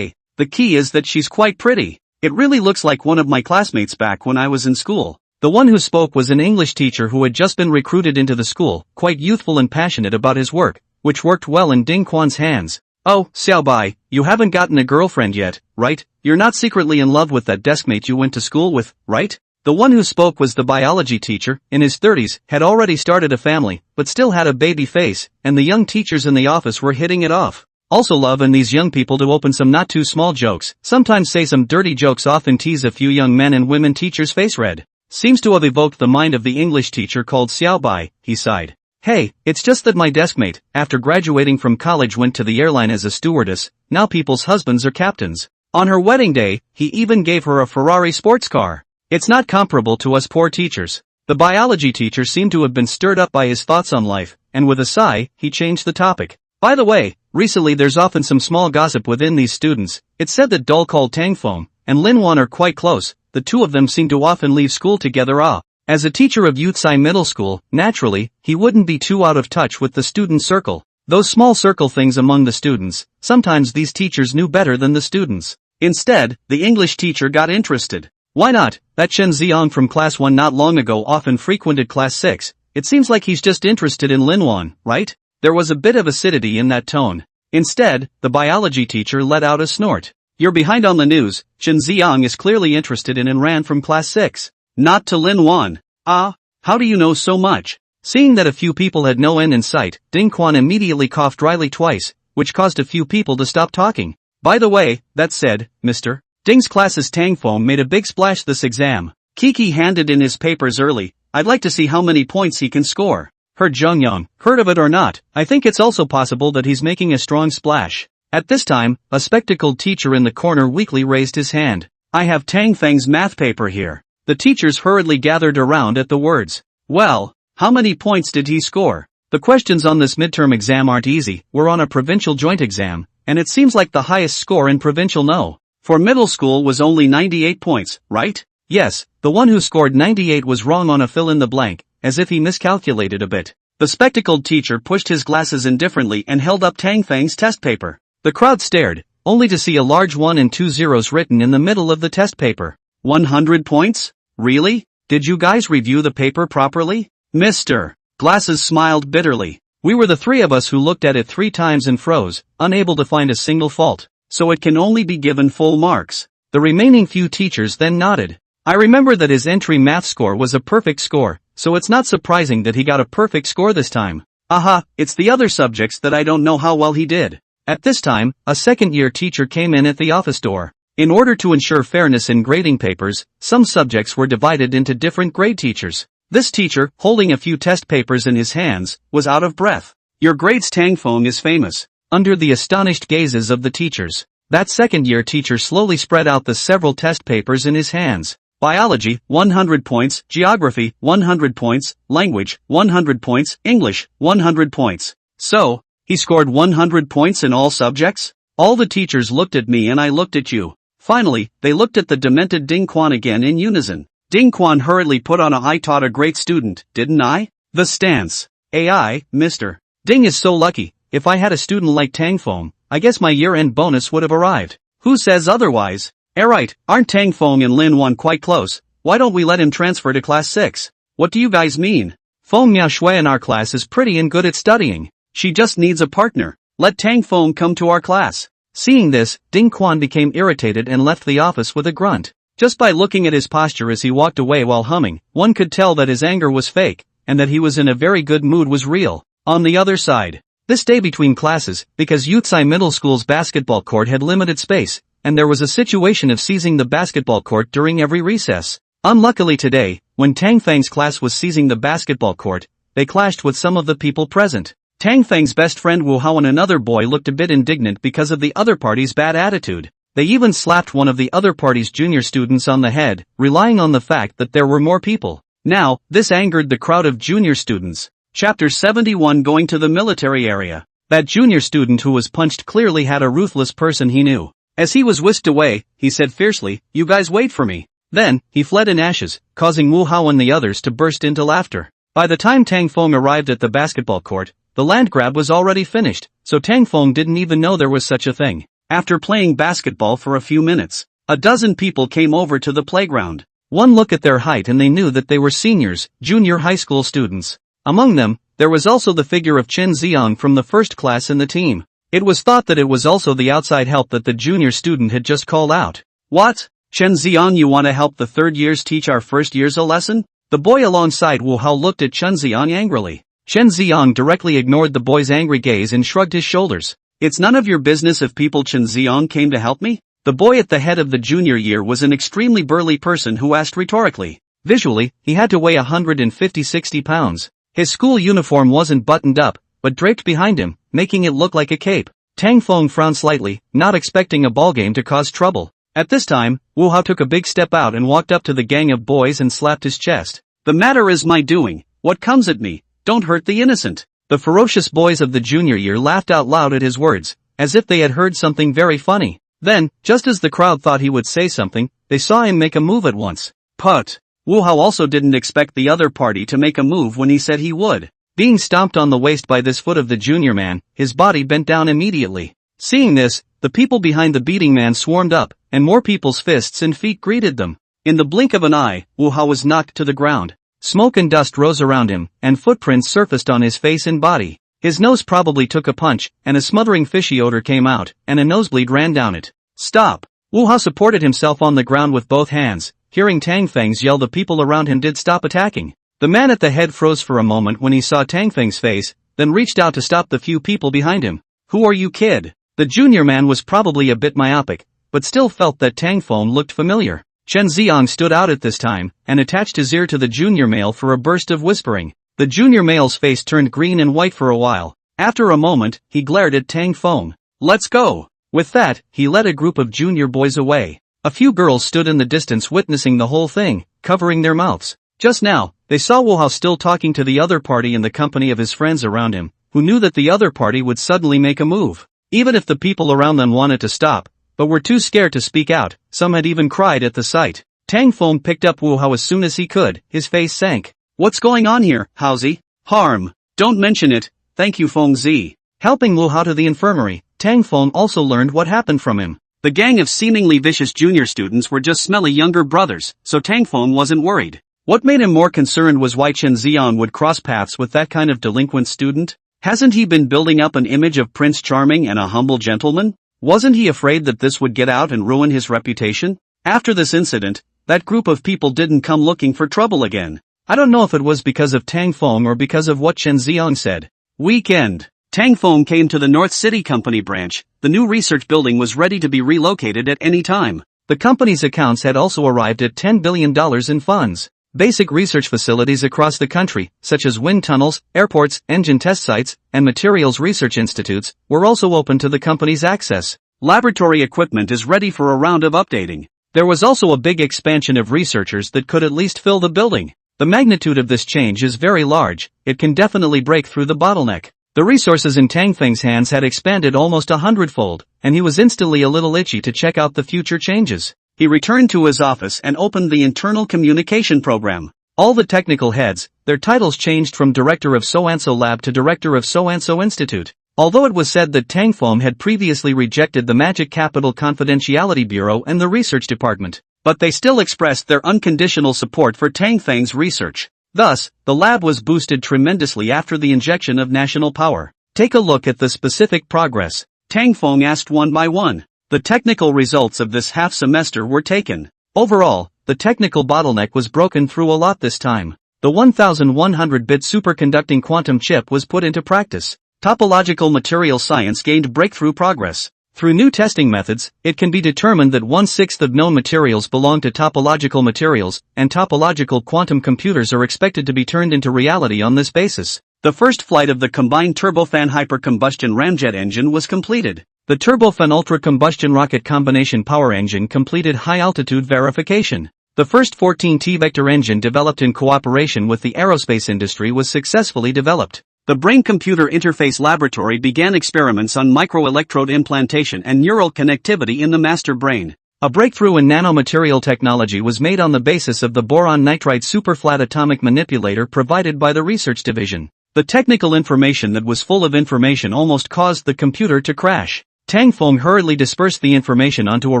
The key is that she's quite pretty. It really looks like one of my classmates back when I was in school. The one who spoke was an English teacher who had just been recruited into the school, quite youthful and passionate about his work, which worked well in Ding Quan's hands. Oh, Xiaobai, you haven't gotten a girlfriend yet, right? You're not secretly in love with that deskmate you went to school with, right? The one who spoke was the biology teacher, in his 30s, had already started a family, but still had a baby face, and the young teachers in the office were hitting it off. Also love in these young people to open some not too small jokes, sometimes say some dirty jokes, often tease a few young men and women teachers face red. Seems to have evoked the mind of the English teacher called Xiaobai, he sighed. Hey, it's just that my deskmate, after graduating from college, went to the airline as a stewardess. Now people's husbands are captains. On her wedding day, he even gave her a Ferrari sports car. It's not comparable to us poor teachers. The biology teacher seemed to have been stirred up by his thoughts on life, and with a sigh, he changed the topic. By the way, recently there's often some small gossip within these students. It's said that Dol called Tang Feng and Lin Wan are quite close. The 2 of them seem to often leave school together. As a teacher of Youthsai Middle School, naturally, he wouldn't be too out of touch with the student circle. Those small circle things among the students, sometimes these teachers knew better than the students. Instead, the English teacher got interested. Why not? That Chen Ziong from class 1 not long ago often frequented class 6. It seems like he's just interested in Lin Wan, right? There was a bit of acidity in that tone. Instead, the biology teacher let out a snort. You're behind on the news. Chen Ziong is clearly interested in and ran from class 6. Not to Lin Wan. How do you know so much? Seeing that a few people had no end in sight, Ding Quan immediately coughed dryly twice, which caused a few people to stop talking. By the way, that said, Mr. Ding's class's Tang Feng made a big splash this exam. Kiki handed in his papers early. I'd like to see how many points he can score. Heard Zhongyang, heard of it or not, I think it's also possible that he's making a strong splash. At this time, a spectacled teacher in the corner weakly raised his hand. I have Tang Feng's math paper here. The teachers hurriedly gathered around at the words. Well, how many points did he score? The questions on this midterm exam aren't easy. We're on a provincial joint exam, and it seems like the highest score in provincial for middle school was only 98 points, right? Yes, the one who scored 98 was wrong on a fill in the blank, as if he miscalculated a bit. The spectacled teacher pushed his glasses indifferently and held up Tang Feng's test paper. The crowd stared, only to see a large 1 and 2 zeros written in the middle of the test paper. 100 points? Really? Did you guys review the paper properly? Mr. Glasses smiled bitterly. We were the three of us who looked at it 3 times and froze, unable to find a single fault. So it can only be given full marks. The remaining few teachers then nodded. I remember that his entry math score was a perfect score, so it's not surprising that he got a perfect score this time. Aha, it's the other subjects that I don't know how well he did. At this time, a second-year teacher came in at the office door. In order to ensure fairness in grading papers, some subjects were divided into different grade teachers. This teacher, holding a few test papers in his hands, was out of breath. Your grades Tang Feng is famous. Under the astonished gazes of the teachers, that second-year teacher slowly spread out the several test papers in his hands. Biology, 100 points, Geography, 100 points, Language, 100 points, English, 100 points. So, he scored 100 points in all subjects? All the teachers looked at me and I looked at you. Finally, they looked at the demented Ding Quan again in unison. Ding Quan hurriedly put on I taught a great student, didn't I? The stance. AI, Mr. Ding is so lucky. If I had a student like Tang Feng, I guess my year-end bonus would have arrived. Who says otherwise? Right, aren't Tang Feng and Lin Wan quite close? Why don't we let him transfer to class 6? What do you guys mean? Feng Miaoshui in our class is pretty and good at studying. She just needs a partner. Let Tang Feng come to our class. Seeing this, Ding Quan became irritated and left the office with a grunt. Just by looking at his posture as he walked away while humming, one could tell that his anger was fake, and that he was in a very good mood was real. On the other side, this day between classes, because Yutsai Middle School's basketball court had limited space, and there was a situation of seizing the basketball court during every recess. Unluckily today, when Tang Feng's class was seizing the basketball court, they clashed with some of the people present. Tang Feng's best friend Wu Hao and another boy looked a bit indignant because of the other party's bad attitude. They even slapped one of the other party's junior students on the head, relying on the fact that there were more people. Now, this angered the crowd of junior students. Chapter 71 Going to the military area. That junior student who was punched clearly had a ruthless person he knew. As he was whisked away, he said fiercely, "You guys wait for me." Then, he fled in ashes, causing Wu Hao and the others to burst into laughter. By the time Tang Feng arrived at the basketball court, the land grab was already finished, so Tang Feng didn't even know there was such a thing. After playing basketball for a few minutes, a dozen people came over to the playground. One look at their height and they knew that they were seniors, junior high school students. Among them, there was also the figure of Chen Xiang from the first class in the team. It was thought that it was also the outside help that the junior student had just called out. What? Chen Xiang, you want to help the third years teach our first years a lesson? The boy alongside Wu Hao looked at Chen Xiang angrily. Chen Xiang directly ignored the boy's angry gaze and shrugged his shoulders. It's none of your business if people. Chen Xiang came to help me? The boy at the head of the junior year was an extremely burly person who asked rhetorically. Visually, he had to weigh 150-60 pounds. His school uniform wasn't buttoned up, but draped behind him, making it look like a cape. Tang Feng frowned slightly, not expecting a ballgame to cause trouble. At this time, Wu Hao took a big step out and walked up to the gang of boys and slapped his chest. The matter is my doing. What comes at me? Don't hurt the innocent. The ferocious boys of the junior year laughed out loud at his words, as if they had heard something very funny. Then, just as the crowd thought he would say something, they saw him make a move at once. Put. Wu Hao also didn't expect the other party to make a move when he said he would. Being stomped on the waist by this foot of the junior man, his body bent down immediately. Seeing this, the people behind the beating man swarmed up, and more people's fists and feet greeted them. In the blink of an eye, Wu Hao was knocked to the ground. Smoke and dust rose around him, and footprints surfaced on his face and body. His nose probably took a punch, and a smothering fishy odor came out, and a nosebleed ran down it. Stop! Wu Hao supported himself on the ground with both hands. Hearing Tang Feng's yell, the people around him did stop attacking. The man at the head froze for a moment when he saw Tang Feng's face, then reached out to stop the few people behind him. Who are you, kid? The junior man was probably a bit myopic, but still felt that Tang Feng looked familiar. Chen Xiang stood out at this time, and attached his ear to the junior male for a burst of whispering. The junior male's face turned green and white for a while. After a moment, he glared at Tang Feng. Let's go! With that, he led a group of junior boys away. A few girls stood in the distance witnessing the whole thing, covering their mouths. Just now, they saw Wu Hao still talking to the other party in the company of his friends around him, who knew that the other party would suddenly make a move. Even if the people around them wanted to stop, but were too scared to speak out, some had even cried at the sight. Tang Feng picked up Wu Hao as soon as he could, his face sank. What's going on here, Haozi? Harm. Don't mention it, thank you Feng Zi. Helping Wu Hao to the infirmary, Tang Feng also learned what happened from him. The gang of seemingly vicious junior students were just smelly younger brothers, so Tang Feng wasn't worried. What made him more concerned was why Chen Xiang would cross paths with that kind of delinquent student. Hasn't he been building up an image of Prince Charming and a humble gentleman? Wasn't he afraid that this would get out and ruin his reputation? After this incident, that group of people didn't come looking for trouble again. I don't know if it was because of Tang Feng or because of what Chen Xiang said. Weekend. Tang Feng came to the North City Company branch. The new research building was ready to be relocated at any time. The company's accounts had also arrived at $10 billion in funds. Basic research facilities across the country, such as wind tunnels, airports, engine test sites, and materials research institutes, were also open to the company's access. Laboratory equipment is ready for a round of updating. There was also a big expansion of researchers that could at least fill the building. The magnitude of this change is very large. It can definitely break through the bottleneck. The resources in Tang Feng's hands had expanded almost 100-fold, and he was instantly a little itchy to check out the future changes. He returned to his office and opened the internal communication program. All the technical heads, their titles changed from Director of So-and-so Lab to Director of So-and-so Institute. Although it was said that Tang Feng had previously rejected the Magic Capital Confidentiality Bureau and the Research Department, but they still expressed their unconditional support for Tang Feng's research. Thus, the lab was boosted tremendously after the injection of national power. Take a look at the specific progress. Tang Feng asked one by one. The technical results of this half-semester were taken. Overall, the technical bottleneck was broken through a lot this time. The 1100-bit superconducting quantum chip was put into practice. Topological material science gained breakthrough progress. Through new testing methods, it can be determined that 1/6 of known materials belong to topological materials, and topological quantum computers are expected to be turned into reality on this basis. The first flight of the combined turbofan hypercombustion ramjet engine was completed. The turbofan ultra-combustion rocket combination power engine completed high-altitude verification. The first 14T-vector engine developed in cooperation with the aerospace industry was successfully developed. The Brain-Computer Interface Laboratory began experiments on microelectrode implantation and neural connectivity in the master brain. A breakthrough in nanomaterial technology was made on the basis of the boron nitride superflat atomic manipulator provided by the research division. The technical information that was full of information almost caused the computer to crash. Tang Feng hurriedly dispersed the information onto a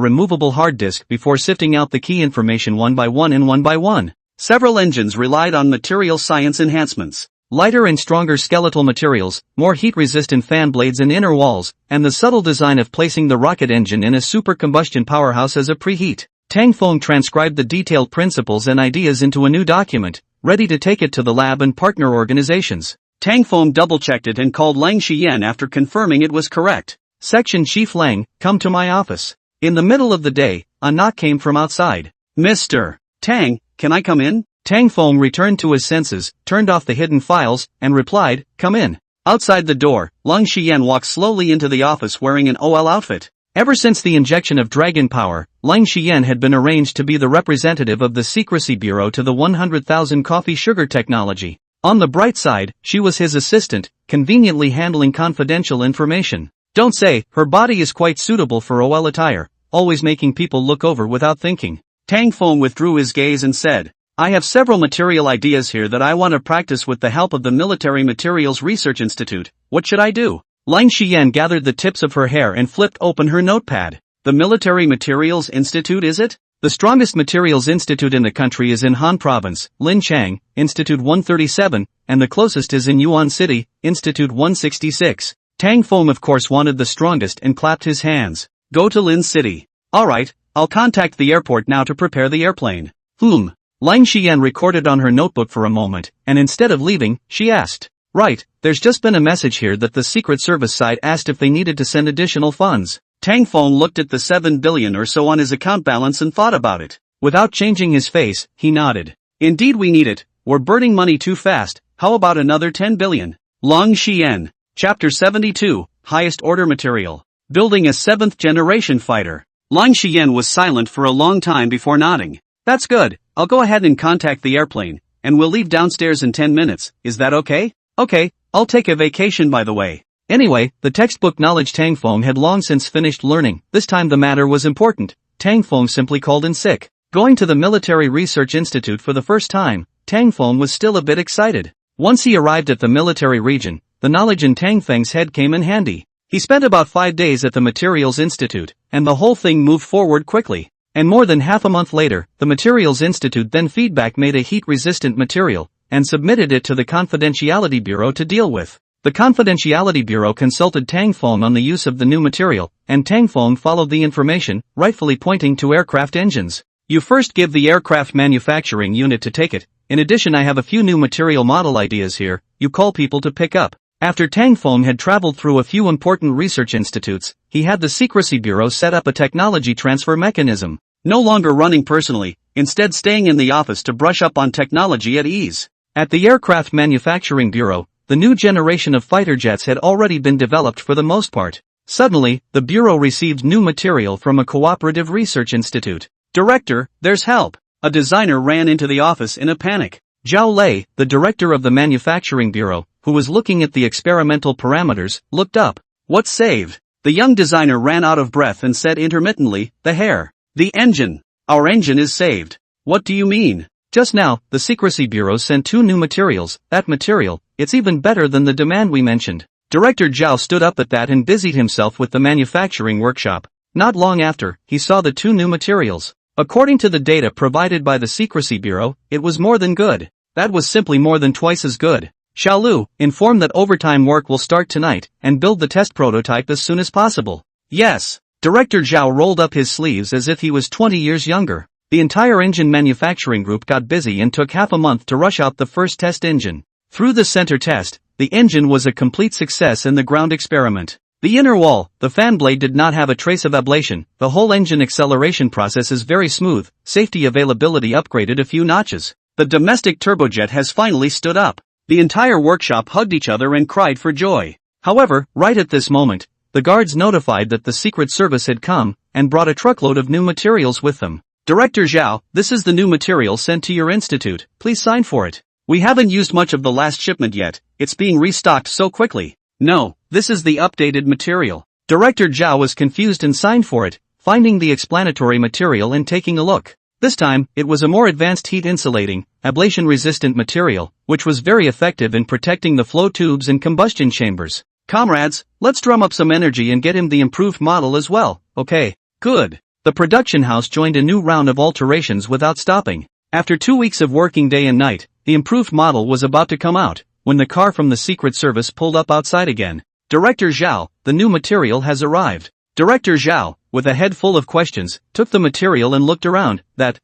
removable hard disk before sifting out the key information one by one. Several engines relied on material science enhancements. Lighter and stronger skeletal materials, more heat-resistant fan blades and inner walls, and the subtle design of placing the rocket engine in a supercombustion powerhouse as a preheat. Tang Feng transcribed the detailed principles and ideas into a new document, ready to take it to the lab and partner organizations. Tang Feng double-checked it and called Lang Xiyan after confirming it was correct. Section Chief Lang, come to my office. In the middle of the day, a knock came from outside. Mr. Tang, can I come in? Tang Feng returned to his senses, turned off the hidden files, and replied, come in. Outside the door, Lang Xiyan walked slowly into the office wearing an OL outfit. Ever since the injection of dragon power, Lang Xiyan had been arranged to be the representative of the Secrecy Bureau to the 100,000 coffee sugar technology. On the bright side, she was his assistant, conveniently handling confidential information. Don't say, her body is quite suitable for OL attire, always making people look over without thinking. Tang Feng withdrew his gaze and said, I have several material ideas here that I want to practice with the help of the Military Materials Research Institute. What should I do? Lang Xiyan gathered the tips of her hair and flipped open her notepad. The Military Materials Institute, is it? The strongest materials institute in the country is in Han Province, Linchang, Institute 137, and the closest is in Yuan City, Institute 166. Tang Feng of course wanted the strongest and clapped his hands. Go to Lin City. Alright, I'll contact the airport now to prepare the airplane. Lang Xiyan recorded on her notebook for a moment, and instead of leaving, she asked, right, there's just been a message here that the Secret Service side asked if they needed to send additional funds. Tang Feng looked at the 7 billion or so on his account balance and thought about it. Without changing his face, he nodded. Indeed we need it, we're burning money too fast, how about another 10 billion? Lang Xiyan. Chapter 72, Highest Order Material. Building a 7th Generation Fighter. Lang Xiyan was silent for a long time before nodding. That's good, I'll go ahead and contact the airplane, and we'll leave downstairs in 10 minutes, is that okay? Okay, I'll take a vacation by the way. Anyway, the textbook knowledge Tang Feng had long since finished learning. This time the matter was important. Tang Feng simply called in sick. Going to the Military Research Institute for the first time, Tang Feng was still a bit excited. Once he arrived at the military region, the knowledge in Tang Feng's head came in handy. He spent about 5 days at the Materials Institute, and the whole thing moved forward quickly. And more than half a month later, the Materials Institute then feedback made a heat-resistant material, and submitted it to the Confidentiality Bureau to deal with. The Confidentiality Bureau consulted Tang Feng on the use of the new material, and Tang Feng followed the information, rightfully pointing to aircraft engines. You first give the aircraft manufacturing unit to take it. In addition, I have a few new material model ideas here, you call people to pick up. After Tang Feng had traveled through a few important research institutes, he had the Secrecy Bureau set up a technology transfer mechanism. No longer running personally, instead staying in the office to brush up on technology at ease. At the Aircraft Manufacturing Bureau, the new generation of fighter jets had already been developed for the most part. Suddenly, the Bureau received new material from a cooperative research institute. Director, there's help. A designer ran into the office in a panic. Zhao Lei, the director of the Manufacturing Bureau, who was looking at the experimental parameters, looked up. What's saved? The young designer ran out of breath and said intermittently, the hair. The engine. Our engine is saved. What do you mean? Just now, the Secrecy Bureau sent 2 new materials. That material, it's even better than the demand we mentioned. Director Zhao stood up at that and busied himself with the manufacturing workshop. Not long after, he saw the 2 new materials. According to the data provided by the Secrecy Bureau, it was more than good. That was simply more than twice as good. Xiaolu, inform that overtime work will start tonight, and build the test prototype as soon as possible. Yes. Director Zhao rolled up his sleeves as if he was 20 years younger. The entire engine manufacturing group got busy and took half a month to rush out the first test engine. Through the center test, the engine was a complete success in the ground experiment. The inner wall, the fan blade did not have a trace of ablation, the whole engine acceleration process is very smooth, safety availability upgraded a few notches. The domestic turbojet has finally stood up. The entire workshop hugged each other and cried for joy. However, right at this moment, the guards notified that the Secret Service had come, and brought a truckload of new materials with them. Director Zhao, this is the new material sent to your institute, please sign for it. We haven't used much of the last shipment yet, it's being restocked so quickly. No, this is the updated material. Director Zhao was confused and signed for it, finding the explanatory material and taking a look. This time, it was a more advanced heat-insulating, ablation-resistant material, which was very effective in protecting the flow tubes and combustion chambers. Comrades, let's drum up some energy and get him the improved model as well, okay? Good. The production house joined a new round of alterations without stopping. After 2 weeks of working day and night, the improved model was about to come out, when the car from the Secret Service pulled up outside again. Director Zhao, the new material has arrived. Director Zhao, with a head full of questions, took the material and looked around,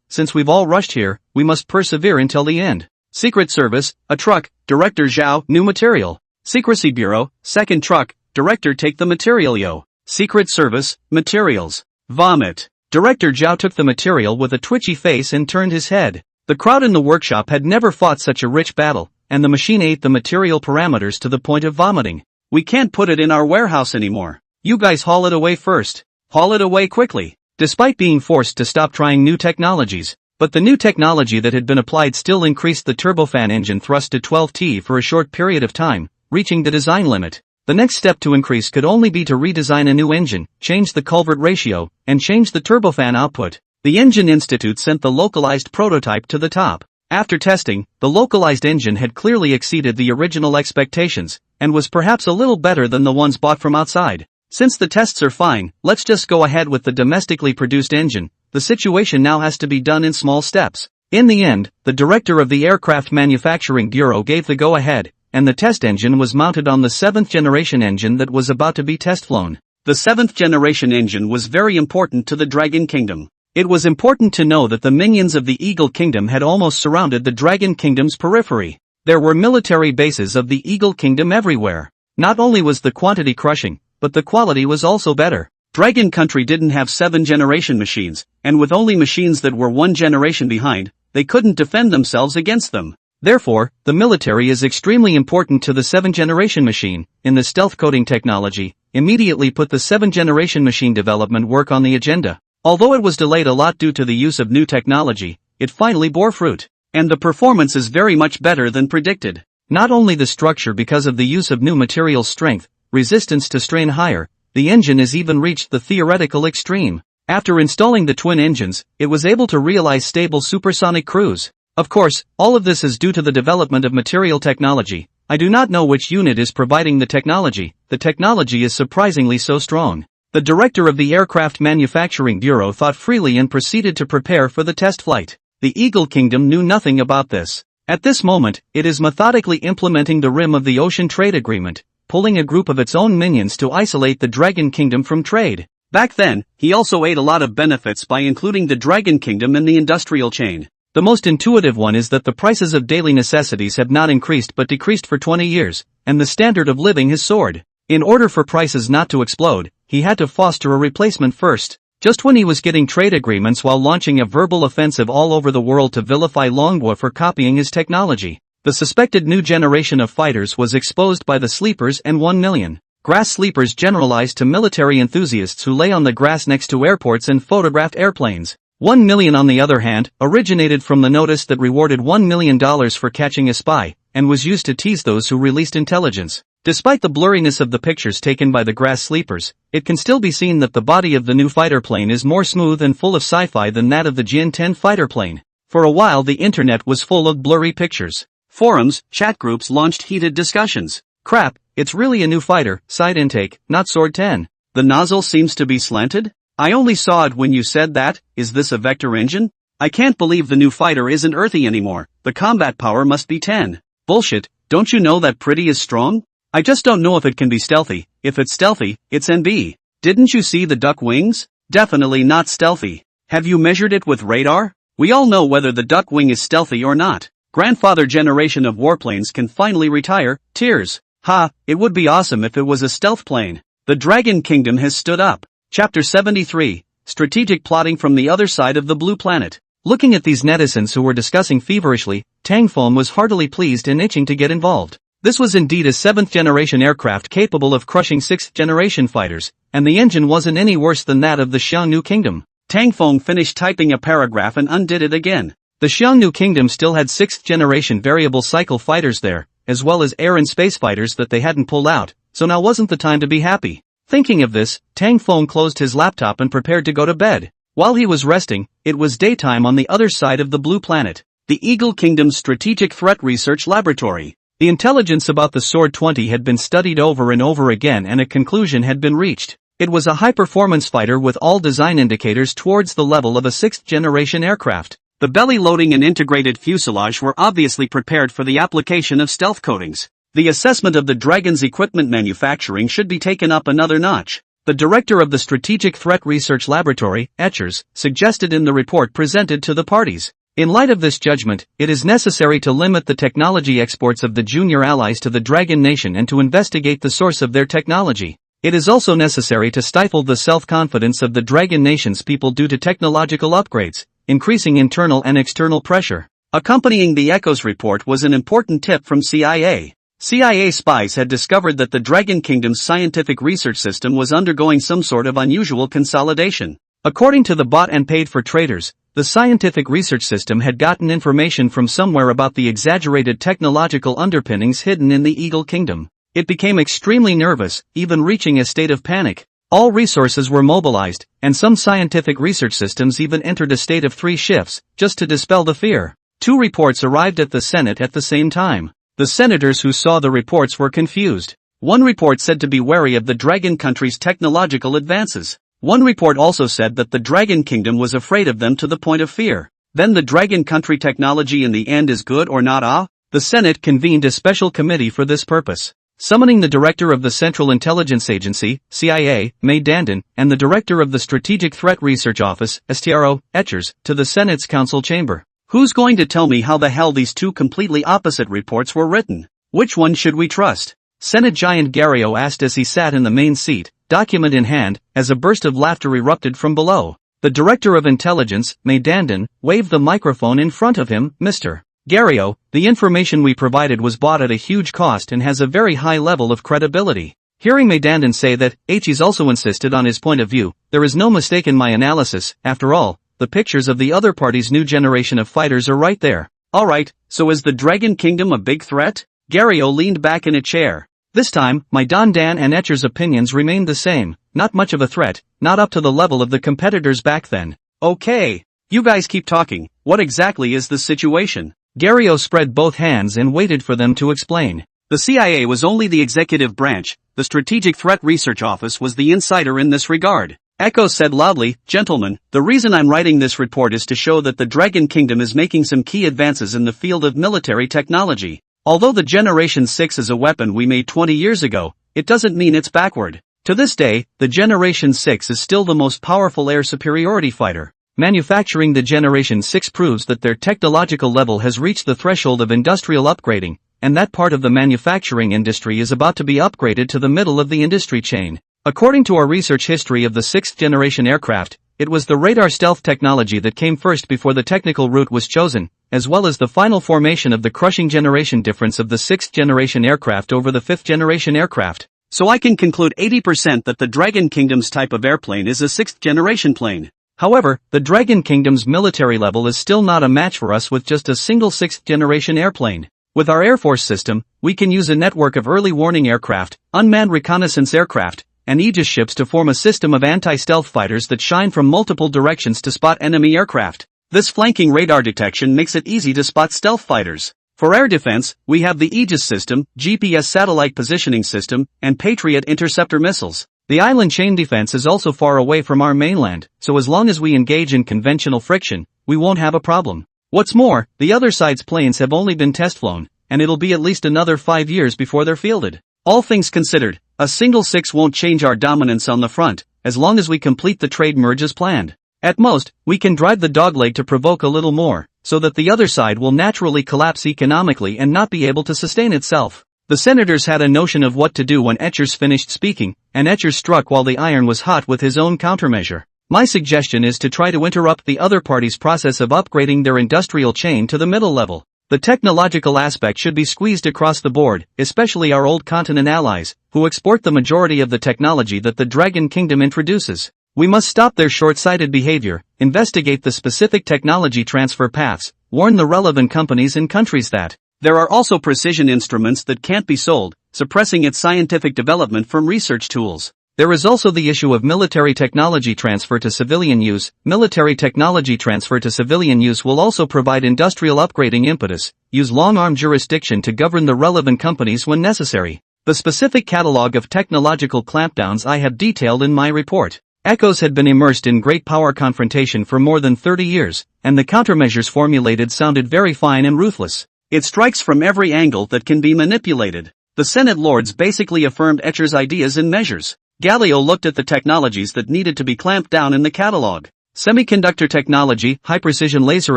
since we've all rushed here, we must persevere until the end. Secret Service, a truck, Director Zhao, new material. Secrecy Bureau, second truck, Director take the material yo. Secret Service, materials. Vomit. Director Zhao took the material with a twitchy face and turned his head. The crowd in the workshop had never fought such a rich battle, and the machine ate the material parameters to the point of vomiting. We can't put it in our warehouse anymore. You guys haul it away first. Haul it away quickly. Despite being forced to stop trying new technologies, but the new technology that had been applied still increased the turbofan engine thrust to 12T for a short period of time, reaching the design limit. The next step to increase could only be to redesign a new engine, change the culvert ratio, and change the turbofan output. The Engine Institute sent the localized prototype to the top. After testing, the localized engine had clearly exceeded the original expectations, and was perhaps a little better than the ones bought from outside. Since the tests are fine, let's just go ahead with the domestically produced engine. The situation now has to be done in small steps. In the end, the director of the Aircraft Manufacturing Bureau gave the go-ahead, and the test engine was mounted on the 7th generation engine that was about to be test-flown. The 7th generation engine was very important to the Dragon Kingdom. It was important to know that the minions of the Eagle Kingdom had almost surrounded the Dragon Kingdom's periphery. There were military bases of the Eagle Kingdom everywhere. Not only was the quantity crushing, but the quality was also better. Dragon Country didn't have 7th-generation machines, and with only machines that were 1 generation behind, they couldn't defend themselves against them. Therefore, the military is extremely important to the 7th-generation machine. In the stealth coding technology, immediately put the 7th-generation machine development work on the agenda. Although it was delayed a lot due to the use of new technology, it finally bore fruit. And the performance is very much better than predicted. Not only the structure because of the use of new material strength, resistance to strain higher, the engine has even reached the theoretical extreme. After installing the twin engines, it was able to realize stable supersonic cruise. Of course, all of this is due to the development of material technology. I do not know which unit is providing the technology is surprisingly so strong. The director of the Aircraft Manufacturing Bureau thought freely and proceeded to prepare for the test flight. The Eagle Kingdom knew nothing about this. At this moment, it is methodically implementing the rim of the Ocean Trade Agreement, pulling a group of its own minions to isolate the Dragon Kingdom from trade. Back then, he also ate a lot of benefits by including the Dragon Kingdom in the industrial chain. The most intuitive one is that the prices of daily necessities have not increased but decreased for 20 years, and the standard of living has soared. In order for prices not to explode, he had to foster a replacement first. Just when he was getting trade agreements while launching a verbal offensive all over the world to vilify MANHWA for copying his technology, the suspected new generation of fighters was exposed by the sleepers and 1 million. Grass sleepers generalized to military enthusiasts who lay on the grass next to airports and photographed airplanes. 1 million on the other hand, originated from the notice that rewarded $1 million for catching a spy, and was used to tease those who released intelligence. Despite the blurriness of the pictures taken by the grass sleepers, it can still be seen that the body of the new fighter plane is more smooth and full of sci-fi than that of the Jin 10 fighter plane. For a while the internet was full of blurry pictures. Forums, chat groups launched heated discussions. Crap, it's really a new fighter, side intake, not Sword 10. The nozzle seems to be slanted? I only saw it when you said that. Is this a vector engine? I can't believe the new fighter isn't earthy anymore. The combat power must be 10. Bullshit, don't you know that pretty is strong? I just don't know if it can be stealthy. If it's stealthy, it's NB. Didn't you see the duck wings? Definitely not stealthy. Have you measured it with radar? We all know whether the duck wing is stealthy or not. Grandfather generation of warplanes can finally retire. Tears. Ha, it would be awesome if it was a stealth plane. The Dragon Kingdom has stood up. Chapter 73. Strategic plotting from the other side of the blue planet. Looking at these netizens who were discussing feverishly, Tang Feng was heartily pleased and itching to get involved. This was indeed a 7th-generation aircraft capable of crushing 6th-generation fighters, and the engine wasn't any worse than that of the Xiongnu Kingdom. Tang Feng finished typing a paragraph and undid it again. The Xiongnu Kingdom still had 6th-generation variable cycle fighters there, as well as air and space fighters that they hadn't pulled out, so now wasn't the time to be happy. Thinking of this, Tang Feng closed his laptop and prepared to go to bed. While he was resting, it was daytime on the other side of the blue planet. The Eagle Kingdom's Strategic Threat Research Laboratory. The intelligence about the Sword 20 had been studied over and over again and a conclusion had been reached. It was a high-performance fighter with all design indicators towards the level of a 6th-generation aircraft. The belly loading and integrated fuselage were obviously prepared for the application of stealth coatings. The assessment of the Dragon's equipment manufacturing should be taken up another notch. The director of the Strategic Threat Research Laboratory, Etchers, suggested in the report presented to the parties. In light of this judgment, it is necessary to limit the technology exports of the junior allies to the Dragon Nation and to investigate the source of their technology. It is also necessary to stifle the self-confidence of the Dragon Nation's people due to technological upgrades, increasing internal and external pressure. Accompanying the Echo's report was an important tip from CIA. CIA spies had discovered that the Dragon Kingdom's scientific research system was undergoing some sort of unusual consolidation. According to the bought and paid for traders, the scientific research system had gotten information from somewhere about the exaggerated technological underpinnings hidden in the Eagle Kingdom. It became extremely nervous, even reaching a state of panic. All resources were mobilized, and some scientific research systems even entered a state of 3 shifts, just to dispel the fear. 2 reports arrived at the Senate at the same time. The senators who saw the reports were confused. One report said to be wary of the Dragon country's technological advances. One report also said that the Dragon Kingdom was afraid of them to the point of fear. Then the Dragon country technology in the end is good or not? The Senate convened a special committee for this purpose. Summoning the director of the Central Intelligence Agency, CIA, May Dandon, and the director of the Strategic Threat Research Office, STRO, Etchers, to the Senate's council chamber. Who's going to tell me how the hell these 2 completely opposite reports were written? Which one should we trust? Senate giant Gario asked as he sat in the main seat, document in hand, as a burst of laughter erupted from below. The director of intelligence, May Dandon, waved the microphone in front of him. Mr. Gario, the information we provided was bought at a huge cost and has a very high level of credibility. Hearing May Dandon say that, He's also insisted on his point of view, there is no mistake in my analysis. After all, the pictures of the other party's new generation of fighters are right there. Alright, so is the Dragon Kingdom a big threat? Gario leaned back in a chair. This time, my Don Dan and Etcher's opinions remained the same. Not much of a threat, not up to the level of the competitors back then. Okay. You guys keep talking. What exactly is the situation? Gario spread both hands and waited for them to explain. The CIA was only the executive branch. The Strategic Threat Research Office was the insider in this regard. Echo said loudly, Gentlemen, the reason I'm writing this report is to show that the Dragon Kingdom is making some key advances in the field of military technology. Although the Generation 6 is a weapon we made 20 years ago, it doesn't mean it's backward. To this day, the Generation 6 is still the most powerful air superiority fighter. Manufacturing the Generation 6 proves that their technological level has reached the threshold of industrial upgrading, and that part of the manufacturing industry is about to be upgraded to the middle of the industry chain. According to our research history of the 6th generation aircraft, it was the radar stealth technology that came first before the technical route was chosen, as well as the final formation of the crushing generation difference of the 6th generation aircraft over the 5th generation aircraft. So I can conclude 80% that the Dragon Kingdom's type of airplane is a 6th generation plane. However, the Dragon Kingdom's military level is still not a match for us with just a single 6th generation airplane. With our Air Force system, we can use a network of early warning aircraft, unmanned reconnaissance aircraft, and Aegis ships to form a system of anti-stealth fighters that shine from multiple directions to spot enemy aircraft. This flanking radar detection makes it easy to spot stealth fighters. For air defense, we have the Aegis system, GPS satellite positioning system, and Patriot interceptor missiles. The island chain defense is also far away from our mainland, so as long as we engage in conventional friction, we won't have a problem. What's more, the other side's planes have only been test flown, and it'll be at least another 5 years before they're fielded. All things considered, a single 6 won't change our dominance on the front, as long as we complete the trade merge as planned. At most, we can drive the dogleg to provoke a little more, so that the other side will naturally collapse economically and not be able to sustain itself. The senators had a notion of what to do when Etchers finished speaking, and Etchers struck while the iron was hot with his own countermeasure. My suggestion is to try to interrupt the other party's process of upgrading their industrial chain to the middle level. The technological aspect should be squeezed across the board, especially our old continent allies, who export the majority of the technology that the Dragon Kingdom introduces. We must stop their short-sighted behavior, investigate the specific technology transfer paths, warn the relevant companies and countries that there are also precision instruments that can't be sold, suppressing its scientific development from research tools. There is also the issue of military technology transfer to civilian use. Military technology transfer to civilian use will also provide industrial upgrading impetus, use long-arm jurisdiction to govern the relevant companies when necessary. The specific catalog of technological clampdowns I have detailed in my report. Echoes had been immersed in great power confrontation for more than 30 years, and the countermeasures formulated sounded very fine and ruthless. It strikes from every angle that can be manipulated. The Senate Lords basically affirmed Etchers' ideas and measures. Galileo looked at the technologies that needed to be clamped down in the catalog. Semiconductor technology, high-precision laser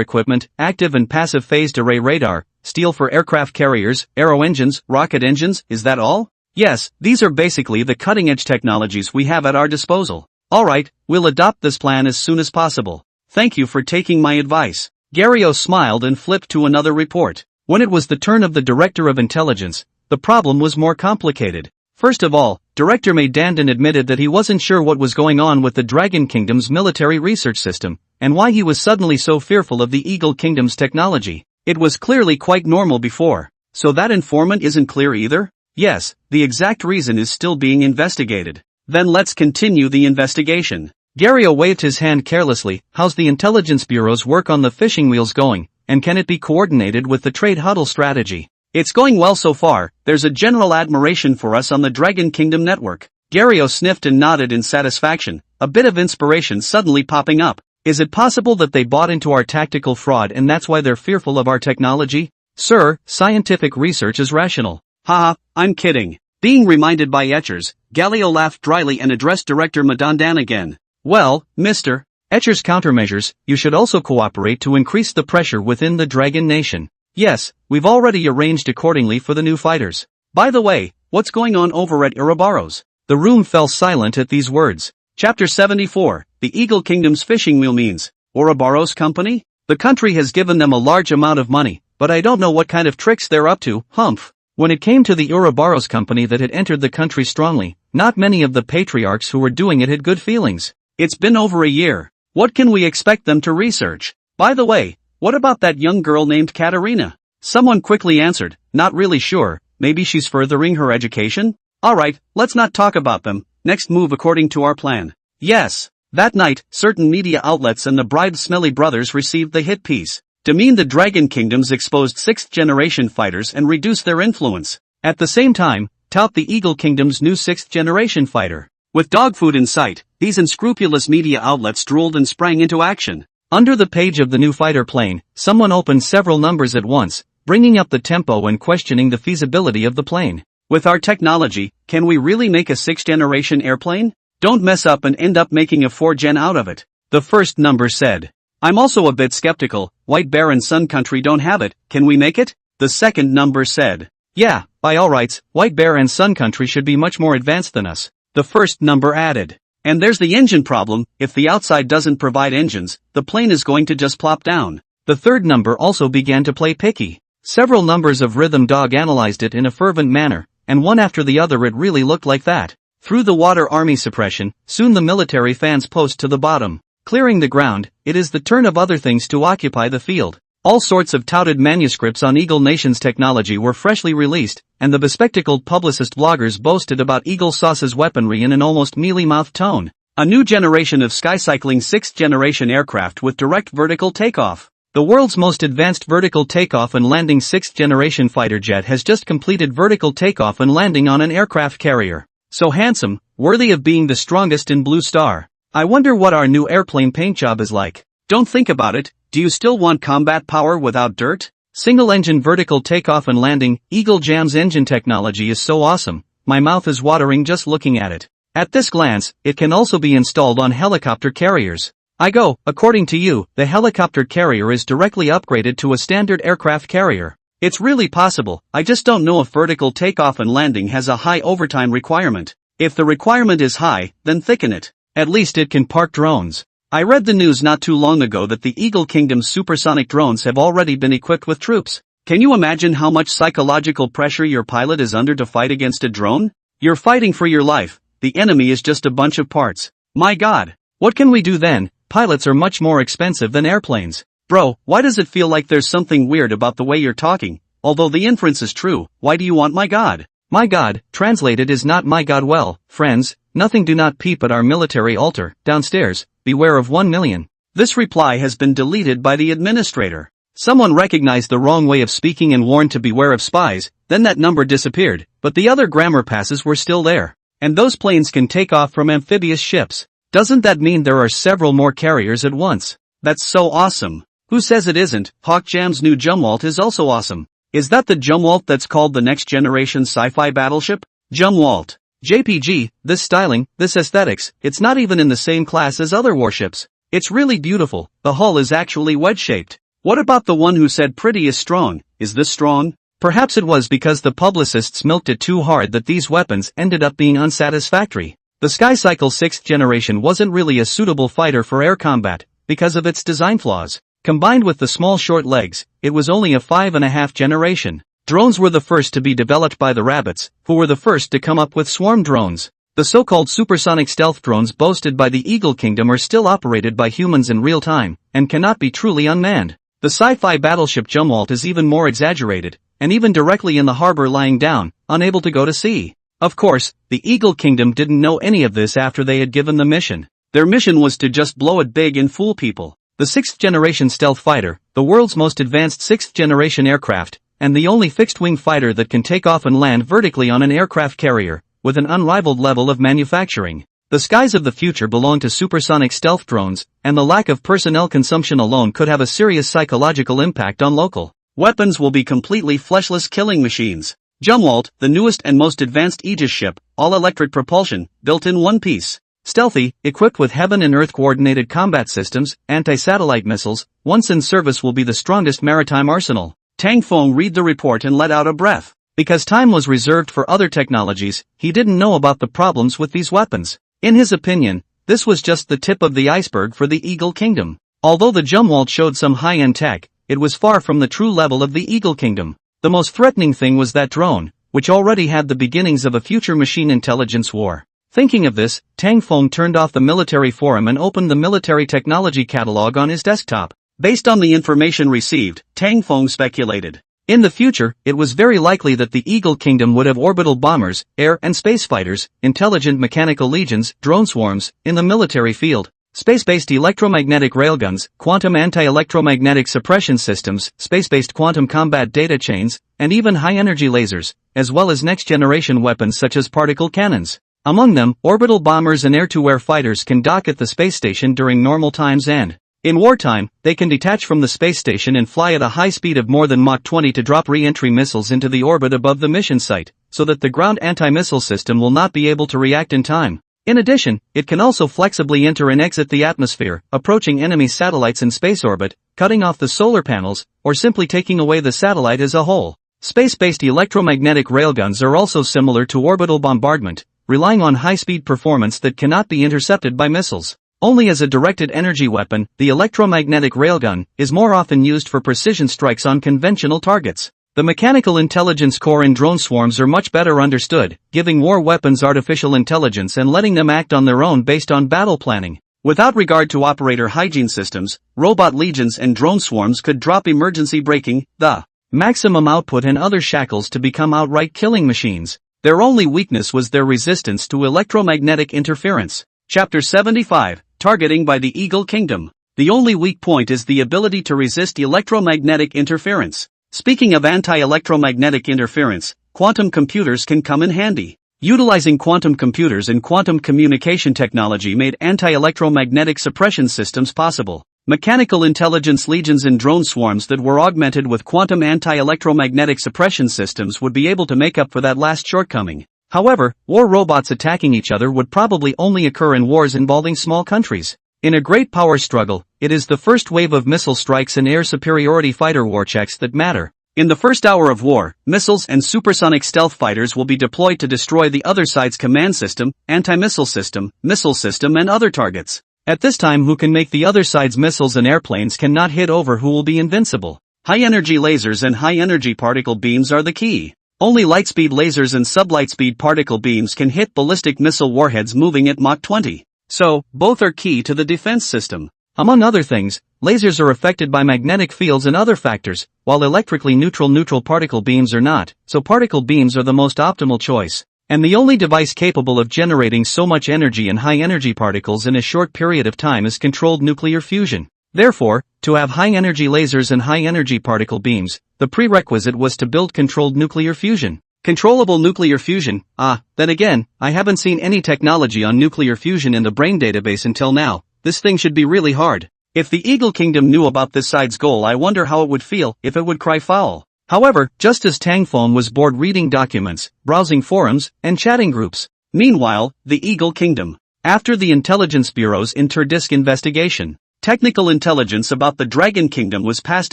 equipment, active and passive phased array radar, steel for aircraft carriers, aero engines, rocket engines, is that all? Yes, these are basically the cutting-edge technologies we have at our disposal. Alright, we'll adopt this plan as soon as possible. Thank you for taking my advice. Gario smiled and flipped to another report. When it was the turn of the Director of Intelligence, the problem was more complicated. First of all, Director Maydandan admitted that he wasn't sure what was going on with the Dragon Kingdom's military research system, and why he was suddenly so fearful of the Eagle Kingdom's technology. It was clearly quite normal before. So that informant isn't clear either? Yes, the exact reason is still being investigated. Then let's continue the investigation. Gario waved his hand carelessly. How's the intelligence bureau's work on the fishing wheels going, and can it be coordinated with the trade huddle strategy? It's going well so far. There's a general admiration for us on the Dragon Kingdom network. Gario sniffed and nodded in satisfaction, a bit of inspiration suddenly popping up. Is it possible that they bought into our tactical fraud and that's why they're fearful of our technology? Sir, scientific research is rational. Haha, I'm kidding. Being reminded by Etchers, Galileo laughed dryly and addressed Director Maydandan again. Well, Mr. Etchers' countermeasures, you should also cooperate to increase the pressure within the Dragon Nation. Yes, we've already arranged accordingly for the new fighters. By the way, what's going on over at Ouroboros? The room fell silent at these words. Chapter 74, The Eagle Kingdom's fishing wheel means. Ouroboros Company? The country has given them a large amount of money, but I don't know what kind of tricks they're up to, humph. When it came to the Ouroboros Company that had entered the country strongly, not many of the patriarchs who were doing it had good feelings. It's been over a year. What can we expect them to research? By the way, what about that young girl named Katerina? Someone quickly answered, not really sure, maybe she's furthering her education? Alright, let's not talk about them, next move according to our plan. Yes. That night, certain media outlets and the bribe's Smelly brothers received the hit piece. Demean the Dragon Kingdom's exposed 6th generation fighters and reduce their influence. At the same time, tout the Eagle Kingdom's new 6th generation fighter. With dog food in sight, these unscrupulous media outlets drooled and sprang into action. Under the page of the new fighter plane, someone opened several numbers at once, bringing up the tempo and questioning the feasibility of the plane. With our technology, can we really make a 6th-generation airplane? Don't mess up and end up making a 4th-gen out of it. The first number said. I'm also a bit skeptical, White Bear and Sun Country don't have it, can we make it? The second number said. Yeah, by all rights, White Bear and Sun Country should be much more advanced than us. The first number added. And there's the engine problem, if the outside doesn't provide engines, the plane is going to just plop down. The third number also began to play picky. Several numbers of Rhythm Dog analyzed it in a fervent manner, and one after the other it really looked like that. Through the water army suppression, soon the military fans post to the bottom. Clearing the ground, it is the turn of other things to occupy the field. All sorts of touted manuscripts on Eagle Nation's technology were freshly released, and the bespectacled publicist bloggers boasted about Eagle Sauce's weaponry in an almost mealy-mouthed tone. A new generation of skycycling 6th-generation aircraft with direct vertical takeoff. The world's most advanced vertical takeoff and landing 6th-generation fighter jet has just completed vertical takeoff and landing on an aircraft carrier. So handsome, worthy of being the strongest in Blue Star. I wonder what our new airplane paint job is like. Don't think about it, do you still want combat power without dirt? Single-engine vertical takeoff and landing, Eagle Jam's engine technology is so awesome, my mouth is watering just looking at it. At this glance, it can also be installed on helicopter carriers. According to you, the helicopter carrier is directly upgraded to a standard aircraft carrier. It's really possible, I just don't know if vertical takeoff and landing has a high overtime requirement. If the requirement is high, then thicken it. At least it can park drones. I read the news not too long ago that the Eagle Kingdom's supersonic drones have already been equipped with troops. Can you imagine how much psychological pressure your pilot is under to fight against a drone? You're fighting for your life, the enemy is just a bunch of parts. My God. What can we do then? Pilots are much more expensive than airplanes. Bro, why does it feel like there's something weird about the way you're talking? Although the inference is true, why do you want my God? My God, translated is not my God. Well, friends, nothing, do not peep at our military altar, downstairs, beware of 1 million. This reply has been deleted by the administrator. Someone recognized the wrong way of speaking and warned to beware of spies, then that number disappeared, but the other grammar passes were still there. And those planes can take off from amphibious ships. Doesn't that mean there are several more carriers at once? That's so awesome. Who says it isn't? Hawk Jam's new Jumwalt is also awesome. Is that the Jumwalt that's called the next generation sci-fi battleship? Jumwalt. JPG, this styling, this aesthetics, it's not even in the same class as other warships. It's really beautiful, the hull is actually wedge-shaped. What about the one who said pretty is strong? Is this strong? Perhaps it was because the publicists milked it too hard that these weapons ended up being unsatisfactory. The Skycycle 6th generation wasn't really a suitable fighter for air combat, because of its design flaws. Combined with the small short legs, it was only a 5.5 generation. Drones were the first to be developed by the Rabbits, who were the first to come up with swarm drones. The so-called supersonic stealth drones boasted by the Eagle Kingdom are still operated by humans in real time, and cannot be truly unmanned. The sci-fi battleship Jumwalt is even more exaggerated, and even directly in the harbor lying down, unable to go to sea. Of course, the Eagle Kingdom didn't know any of this after they had given the mission. Their mission was to just blow it big and fool people. The 6th generation stealth fighter, the world's most advanced 6th generation aircraft, and the only fixed-wing fighter that can take off and land vertically on an aircraft carrier, with an unrivaled level of manufacturing. The skies of the future belong to supersonic stealth drones, and the lack of personnel consumption alone could have a serious psychological impact on local. Weapons will be completely fleshless killing machines. Jumwalt, the newest and most advanced Aegis ship, all-electric propulsion, built in one piece. Stealthy, equipped with heaven and earth coordinated combat systems, anti-satellite missiles, once in service will be the strongest maritime arsenal. Tang Feng read the report and let out a breath. Because time was reserved for other technologies, he didn't know about the problems with these weapons. In his opinion, this was just the tip of the iceberg for the Eagle Kingdom. Although the Jumwalt showed some high-end tech, it was far from the true level of the Eagle Kingdom. The most threatening thing was that drone, which already had the beginnings of a future machine intelligence war. Thinking of this, Tang Feng turned off the military forum and opened the military technology catalog on his desktop. Based on the information received, Tang Feng speculated. In the future, it was very likely that the Eagle Kingdom would have orbital bombers, air and space fighters, intelligent mechanical legions, drone swarms, in the military field, space-based electromagnetic railguns, quantum anti-electromagnetic suppression systems, space-based quantum combat data chains, and even high-energy lasers, as well as next-generation weapons such as particle cannons. Among them, orbital bombers and air-to-air fighters can dock at the space station during normal times and In wartime, they can detach from the space station and fly at a high speed of more than Mach 20 to drop re-entry missiles into the orbit above the mission site, so that the ground anti-missile system will not be able to react in time. In addition, it can also flexibly enter and exit the atmosphere, approaching enemy satellites in space orbit, cutting off the solar panels, or simply taking away the satellite as a whole. Space-based electromagnetic railguns are also similar to orbital bombardment, relying on high-speed performance that cannot be intercepted by missiles. Only as a directed energy weapon, the electromagnetic railgun is more often used for precision strikes on conventional targets. The mechanical intelligence core in drone swarms are much better understood, giving war weapons artificial intelligence and letting them act on their own based on battle planning. Without regard to operator hygiene systems, robot legions and drone swarms could drop emergency braking, the maximum output and other shackles to become outright killing machines. Their only weakness was their resistance to electromagnetic interference. Chapter 75, Targeting by the Eagle Kingdom. The only weak point is the ability to resist electromagnetic interference. Speaking of anti-electromagnetic interference, quantum computers can come in handy. Utilizing quantum computers and quantum communication technology made anti-electromagnetic suppression systems possible. Mechanical intelligence legions and drone swarms that were augmented with quantum anti-electromagnetic suppression systems would be able to make up for that last shortcoming. However, war robots attacking each other would probably only occur in wars involving small countries. In a great power struggle, it is the first wave of missile strikes and air superiority fighter warchecks that matter. In the first hour of war, missiles and supersonic stealth fighters will be deployed to destroy the other side's command system, anti-missile system, missile system and other targets. At this time, who can make the other side's missiles and airplanes cannot hit over who will be invincible. High-energy lasers and high-energy particle beams are the key. Only light-speed lasers and sublight-speed particle beams can hit ballistic missile warheads moving at Mach 20. So, both are key to the defense system. Among other things, lasers are affected by magnetic fields and other factors, while electrically neutral particle beams are not, so particle beams are the most optimal choice. And the only device capable of generating so much energy and high-energy particles in a short period of time is controlled nuclear fusion. Therefore, to have high-energy lasers and high-energy particle beams, the prerequisite was to build controlled nuclear fusion. Controllable nuclear fusion, then again, I haven't seen any technology on nuclear fusion in the brain database until now. This thing should be really hard. If the Eagle Kingdom knew about this side's goal, I wonder how it would feel if it would cry foul. However, just as Tangphone was bored reading documents, browsing forums, and chatting groups. Meanwhile, the Eagle Kingdom. After the Intelligence Bureau's inter-disk investigation, technical intelligence about the Dragon Kingdom was passed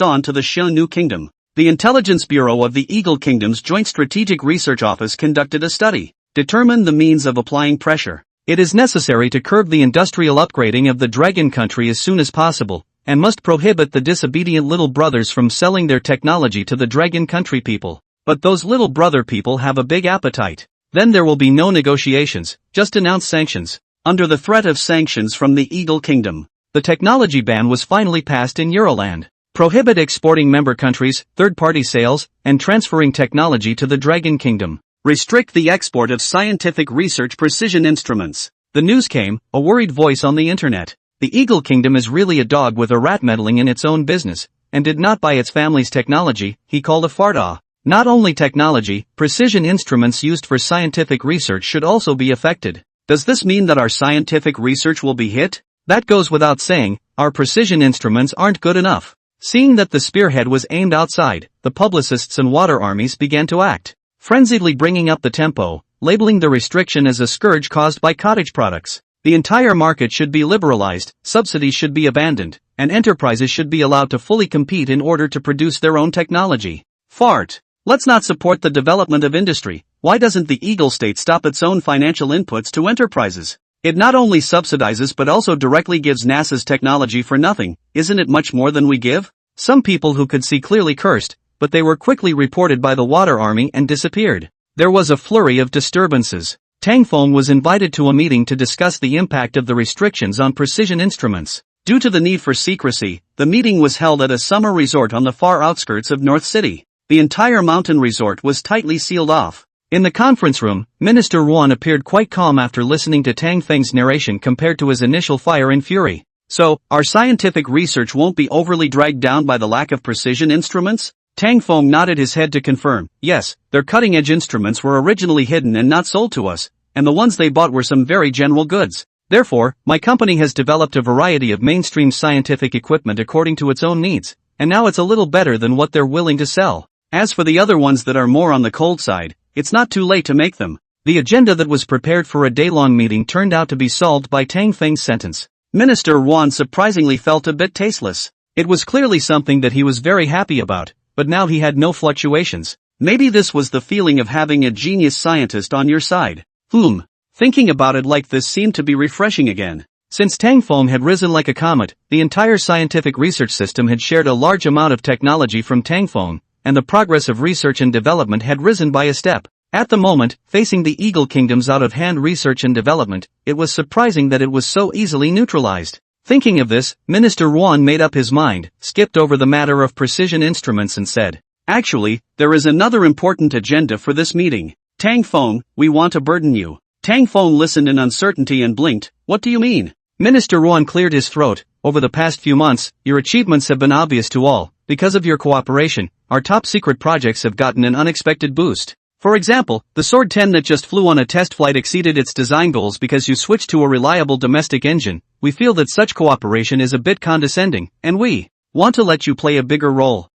on to the Xianu Kingdom. The Intelligence Bureau of the Eagle Kingdom's Joint Strategic Research Office conducted a study, determined the means of applying pressure. It is necessary to curb the industrial upgrading of the Dragon Country as soon as possible, and must prohibit the disobedient little brothers from selling their technology to the Dragon Country people. But those little brother people have a big appetite. Then there will be no negotiations, just announce sanctions. Under the threat of sanctions from the Eagle Kingdom, the technology ban was finally passed in Euroland. Prohibit exporting member countries, third-party sales, and transferring technology to the Dragon Kingdom. Restrict the export of scientific research precision instruments. The news came, a worried voice on the internet. The Eagle Kingdom is really a dog with a rat meddling in its own business, and did not buy its family's technology, he called a fardaw. Not only technology, precision instruments used for scientific research should also be affected. Does this mean that our scientific research will be hit? That goes without saying, our precision instruments aren't good enough. Seeing that the spearhead was aimed outside, the publicists and water armies began to act, frenziedly bringing up the tempo, labeling the restriction as a scourge caused by cottage products. The entire market should be liberalized, subsidies should be abandoned, and enterprises should be allowed to fully compete in order to produce their own technology. Fart. Let's not support the development of industry. Why doesn't the Eagle State stop its own financial inputs to enterprises? It not only subsidizes but also directly gives NASA's technology for nothing. Isn't it much more than we give? Some people who could see clearly cursed, but they were quickly reported by the water army and disappeared. There was a flurry of disturbances. Tangphone was invited to a meeting to discuss the impact of the restrictions on precision instruments. Due to the need for secrecy, the meeting was held at a summer resort on the far outskirts of North City. The entire mountain resort was tightly sealed off. In the conference room, Minister Yuan appeared quite calm after listening to Tang Feng's narration compared to his initial fire and fury. So, our scientific research won't be overly dragged down by the lack of precision instruments? Tangphone nodded his head to confirm, yes, their cutting-edge instruments were originally hidden and not sold to us, and the ones they bought were some very general goods. Therefore, my company has developed a variety of mainstream scientific equipment according to its own needs, and now it's a little better than what they're willing to sell. As for the other ones that are more on the cold side, it's not too late to make them. The agenda that was prepared for a day-long meeting turned out to be solved by Tang Feng's sentence. Minister Yuan surprisingly felt a bit tasteless. It was clearly something that he was very happy about, but now he had no fluctuations. Maybe this was the feeling of having a genius scientist on your side. Thinking about it like this seemed to be refreshing again. Since Tang Feng had risen like a comet, the entire scientific research system had shared a large amount of technology from Tang Feng, and the progress of research and development had risen by a step. At the moment, facing the Eagle Kingdom's out-of-hand research and development, it was surprising that it was so easily neutralized. Thinking of this, Minister Yuan made up his mind, skipped over the matter of precision instruments and said, "Actually, there is another important agenda for this meeting. Tang Feng, we want to burden you." Tang Feng listened in uncertainty and blinked. "What do you mean?" Minister Yuan cleared his throat. "Over the past few months, your achievements have been obvious to all. Because of your cooperation, our top-secret projects have gotten an unexpected boost. For example, the Sword 10 that just flew on a test flight exceeded its design goals because you switched to a reliable domestic engine. We feel that such cooperation is a bit condescending, and we want to let you play a bigger role.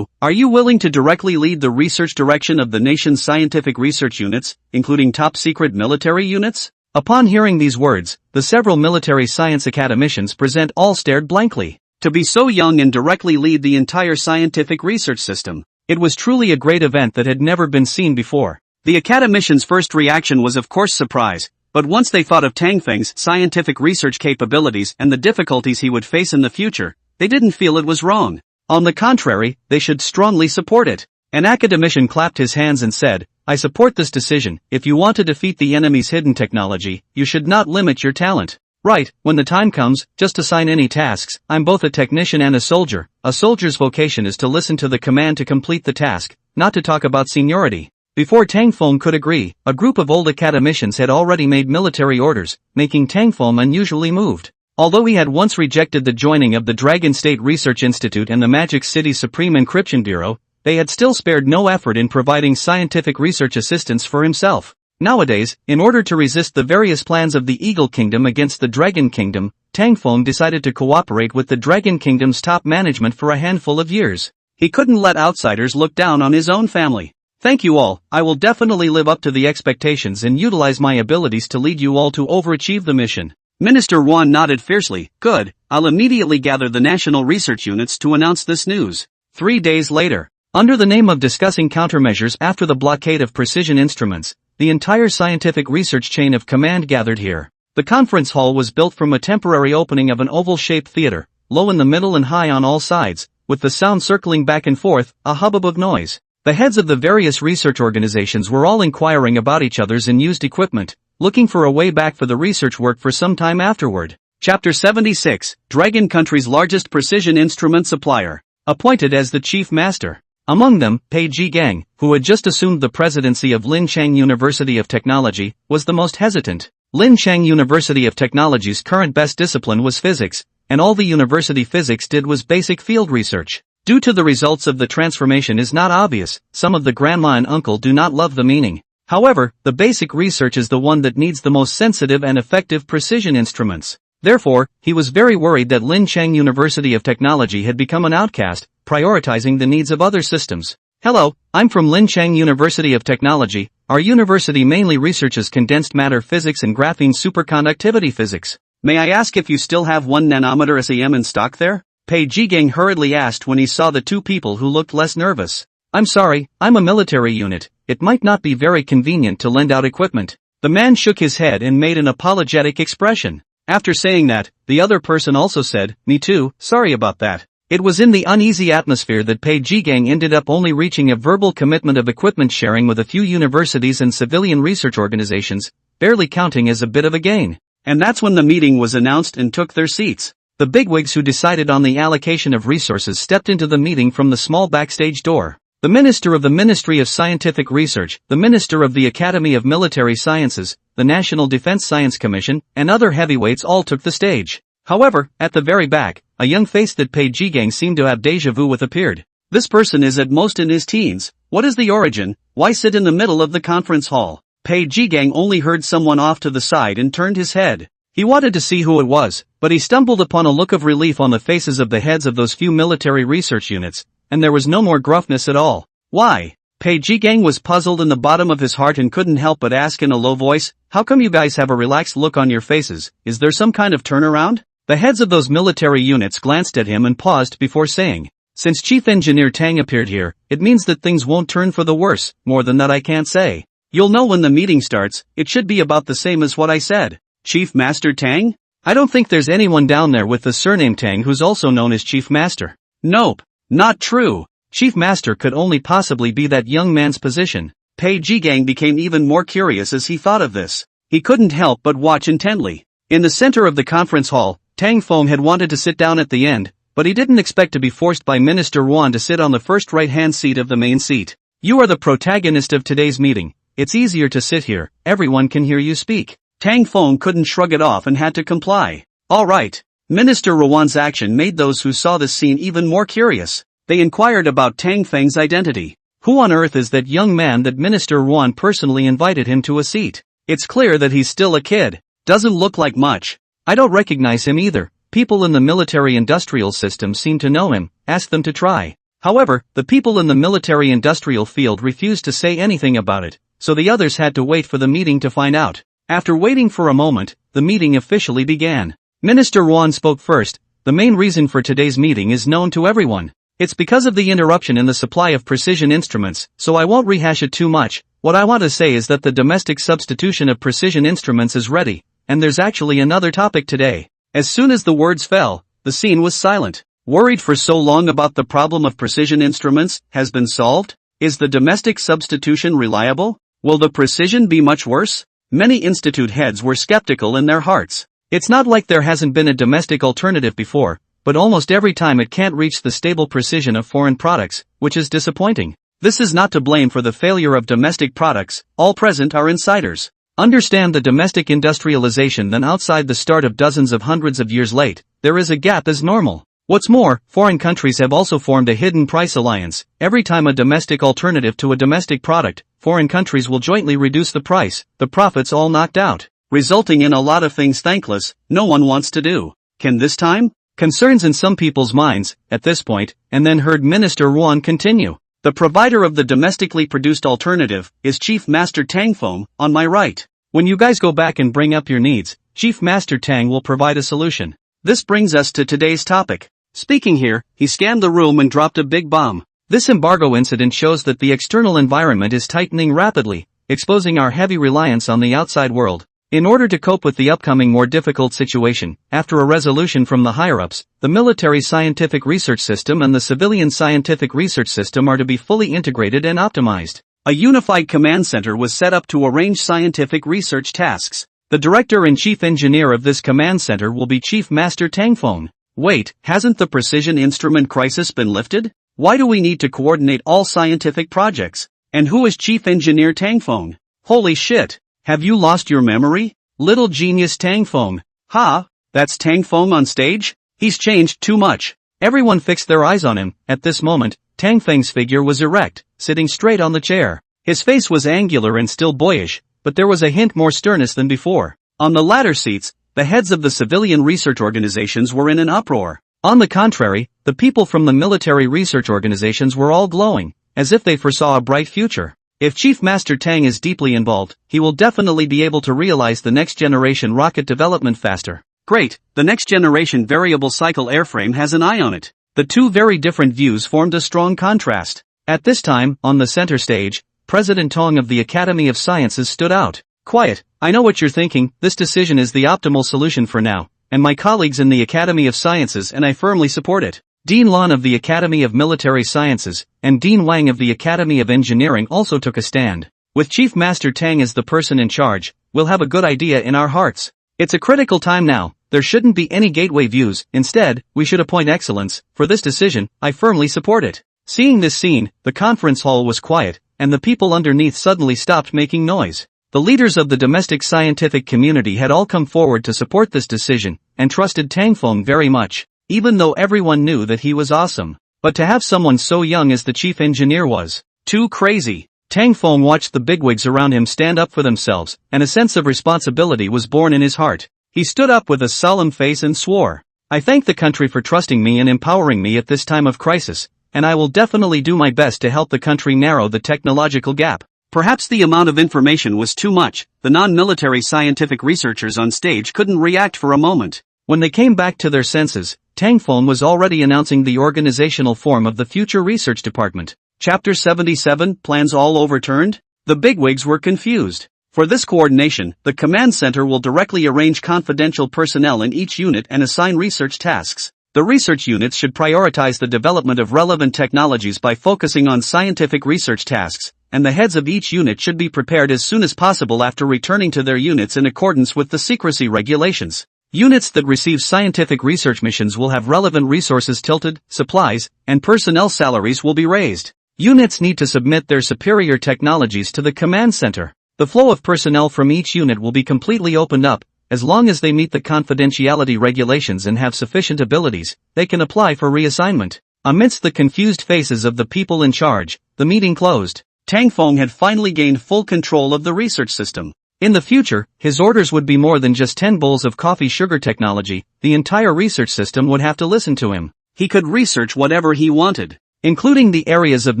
Are you willing to directly lead the research direction of the nation's scientific research units, including top-secret military units?" Upon hearing these words, the several military science academicians present all stared blankly. To be so young and directly lead the entire scientific research system. It was truly a great event that had never been seen before. The academicians' first reaction was of course surprise, but once they thought of Tang Feng's scientific research capabilities and the difficulties he would face in the future, they didn't feel it was wrong. On the contrary, they should strongly support it. An academician clapped his hands and said, "I support this decision. If you want to defeat the enemy's hidden technology, you should not limit your talent. Right, when the time comes, just assign any tasks. I'm both a technician and a soldier. A soldier's vocation is to listen to the command to complete the task, not to talk about seniority." Before Tang Feng could agree, a group of old academicians had already made military orders, making Tang Feng unusually moved. Although he had once rejected the joining of the Dragon State Research Institute and the Magic City Supreme Encryption Bureau, they had still spared no effort in providing scientific research assistance for himself. Nowadays, in order to resist the various plans of the Eagle Kingdom against the Dragon Kingdom, Tang Feng decided to cooperate with the Dragon Kingdom's top management for a handful of years. He couldn't let outsiders look down on his own family. "Thank you all, I will definitely live up to the expectations and utilize my abilities to lead you all to overachieve the mission." Minister Yuan nodded fiercely. "Good, I'll immediately gather the national research units to announce this news." 3 days later, under the name of discussing countermeasures after the blockade of precision instruments, the entire scientific research chain of command gathered here. The conference hall was built from a temporary opening of an oval-shaped theater, low in the middle and high on all sides, with the sound circling back and forth, a hubbub of noise. The heads of the various research organizations were all inquiring about each other's unused equipment, looking for a way back for the research work for some time afterward. Chapter 76, Dragon Country's largest precision instrument supplier, appointed as the chief master. Among them, Pei Jigang, who had just assumed the presidency of Linchang University of Technology, was the most hesitant. Linchang University of Technology's current best discipline was physics, and all the university physics did was basic field research. Due to the results of the transformation is not obvious, some of the grandma and uncle do not love the meaning. However, the basic research is the one that needs the most sensitive and effective precision instruments. Therefore, he was very worried that Linchang University of Technology had become an outcast, prioritizing the needs of other systems. "Hello, I'm from Linchang University of Technology. Our university mainly researches condensed matter physics and graphene superconductivity physics. May I ask if you still have 1 nanometer SEM in stock there?" Pei Jigang hurriedly asked when he saw the two people who looked less nervous. "I'm sorry, I'm a military unit. It might not be very convenient to lend out equipment." The man shook his head and made an apologetic expression. After saying that, the other person also said, "Me too, sorry about that." It was in the uneasy atmosphere that Pei Jigang ended up only reaching a verbal commitment of equipment sharing with a few universities and civilian research organizations, barely counting as a bit of a gain. And that's when the meeting was announced and took their seats. The bigwigs who decided on the allocation of resources stepped into the meeting from the small backstage door. The Minister of the Ministry of Scientific Research, the Minister of the Academy of Military Sciences, the National Defense Science Commission, and other heavyweights all took the stage. However, at the very back, a young face that Pei Jigang seemed to have déjà vu with appeared. This person is at most in his teens. What is the origin? Why sit in the middle of the conference hall? Pei Jigang only heard someone off to the side and turned his head. He wanted to see who it was, but he stumbled upon a look of relief on the faces of the heads of those few military research units, and there was no more gruffness at all. Why? Pei Jigang was puzzled in the bottom of his heart and couldn't help but ask in a low voice, "How come you guys have a relaxed look on your faces? Is there some kind of turnaround?" The heads of those military units glanced at him and paused before saying, "Since Chief Engineer Tang appeared here, it means that things won't turn for the worse. More than that I can't say. You'll know when the meeting starts. It should be about the same as what I said." Chief Master Tang? I don't think there's anyone down there with the surname Tang who's also known as Chief Master. Nope, not true. Chief Master could only possibly be that young man's position. Pei Jigang became even more curious as he thought of this. He couldn't help but watch intently. In the center of the conference hall, Tang Feng had wanted to sit down at the end, but he didn't expect to be forced by Minister Wan to sit on the first right-hand seat of the main seat. "You are the protagonist of today's meeting. It's easier to sit here, everyone can hear you speak." Tang Feng couldn't shrug it off and had to comply. All right. Minister Wan's action made those who saw this scene even more curious. They inquired about Tang Feng's identity. Who on earth is that young man that Minister Wan personally invited him to a seat? It's clear that he's still a kid. Doesn't look like much. I don't recognize him either. People in the military-industrial system seem to know him. Ask them to try. However, the people in the military-industrial field refused to say anything about it, so the others had to wait for the meeting to find out. After waiting for a moment, the meeting officially began. Minister Wan spoke first. "The main reason for today's meeting is known to everyone. It's because of the interruption in the supply of precision instruments, so I won't rehash it too much. What I want to say is that the domestic substitution of precision instruments is ready, and there's actually another topic today." As soon as the words fell, the scene was silent. Worried for so long about the problem of precision instruments, has been solved? Is the domestic substitution reliable? Will the precision be much worse? Many institute heads were skeptical in their hearts. It's not like there hasn't been a domestic alternative before, but almost every time it can't reach the stable precision of foreign products, which is disappointing. This is not to blame for the failure of domestic products. All present are insiders. Understand the domestic industrialization then outside the start of dozens of hundreds of years late, there is a gap as normal. What's more, foreign countries have also formed a hidden price alliance. Every time a domestic alternative to a domestic product, foreign countries will jointly reduce the price, the profits all knocked out, resulting in a lot of things thankless, no one wants to do. Can this time? Concerns in some people's minds, at this point, and then heard Minister Wan continue. "The provider of the domestically produced alternative is Chief Master Tang Feng, on my right. When you guys go back and bring up your needs, Chief Master Tang will provide a solution." This brings us to today's topic. Speaking here, he scanned the room and dropped a big bomb. This embargo incident shows that the external environment is tightening rapidly, exposing our heavy reliance on the outside world. In order to cope with the upcoming more difficult situation, after a resolution from the higher-ups, the military scientific research system and the civilian scientific research system are to be fully integrated and optimized. A unified command center was set up to arrange scientific research tasks. The director and chief engineer of this command center will be Chief Master Tang Feng. Wait, hasn't the precision instrument crisis been lifted? Why do we need to coordinate all scientific projects? And who is Chief Engineer Tang Feng? Holy shit! Have you lost your memory? Little genius Tang Feng. Ha! That's Tang Feng on stage? He's changed too much. Everyone fixed their eyes on him. At this moment, Tang Feng's figure was erect, sitting straight on the chair. His face was angular and still boyish, but there was a hint more sternness than before. On the latter seats, the heads of the civilian research organizations were in an uproar. On the contrary, the people from the military research organizations were all glowing, as if they foresaw a bright future. If Chief Master Tang is deeply involved, he will definitely be able to realize the next generation rocket development faster. Great, the next generation variable cycle airframe has an eye on it. The two very different views formed a strong contrast. At this time, on the center stage, President Tong of the Academy of Sciences stood out. Quiet, I know what you're thinking, this decision is the optimal solution for now, and my colleagues in the Academy of Sciences and I firmly support it. Dean Lan of the Academy of Military Sciences, and Dean Wang of the Academy of Engineering also took a stand. With Chief Master Tang as the person in charge, we'll have a good idea in our hearts. It's a critical time now, there shouldn't be any gateway views, instead, we should appoint excellence. For this decision, I firmly support it. Seeing this scene, the conference hall was quiet, and the people underneath suddenly stopped making noise. The leaders of the domestic scientific community had all come forward to support this decision, and trusted Tang Feng very much. Even though everyone knew that he was awesome. But to have someone so young as the chief engineer was too crazy. Tang Feng watched the bigwigs around him stand up for themselves, and a sense of responsibility was born in his heart. He stood up with a solemn face and swore, "I thank the country for trusting me and empowering me at this time of crisis, and I will definitely do my best to help the country narrow the technological gap." Perhaps the amount of information was too much. The non-military scientific researchers on stage couldn't react for a moment. When they came back to their senses, Tang Feng was already announcing the organizational form of the future research department. Chapter 77, Plans All Overturned? The bigwigs were confused. For this coordination, the command center will directly arrange confidential personnel in each unit and assign research tasks. The research units should prioritize the development of relevant technologies by focusing on scientific research tasks, and the heads of each unit should be prepared as soon as possible after returning to their units in accordance with the secrecy regulations. Units that receive scientific research missions will have relevant resources tilted, supplies, and personnel salaries will be raised. Units need to submit their superior technologies to the command center. The flow of personnel from each unit will be completely opened up. As long as they meet the confidentiality regulations and have sufficient abilities, they can apply for reassignment. Amidst the confused faces of the people in charge, the meeting closed. Tang Feng had finally gained full control of the research system. In the future, his orders would be more than just 10 bowls of coffee sugar technology. The entire research system would have to listen to him. He could research whatever he wanted, including the areas of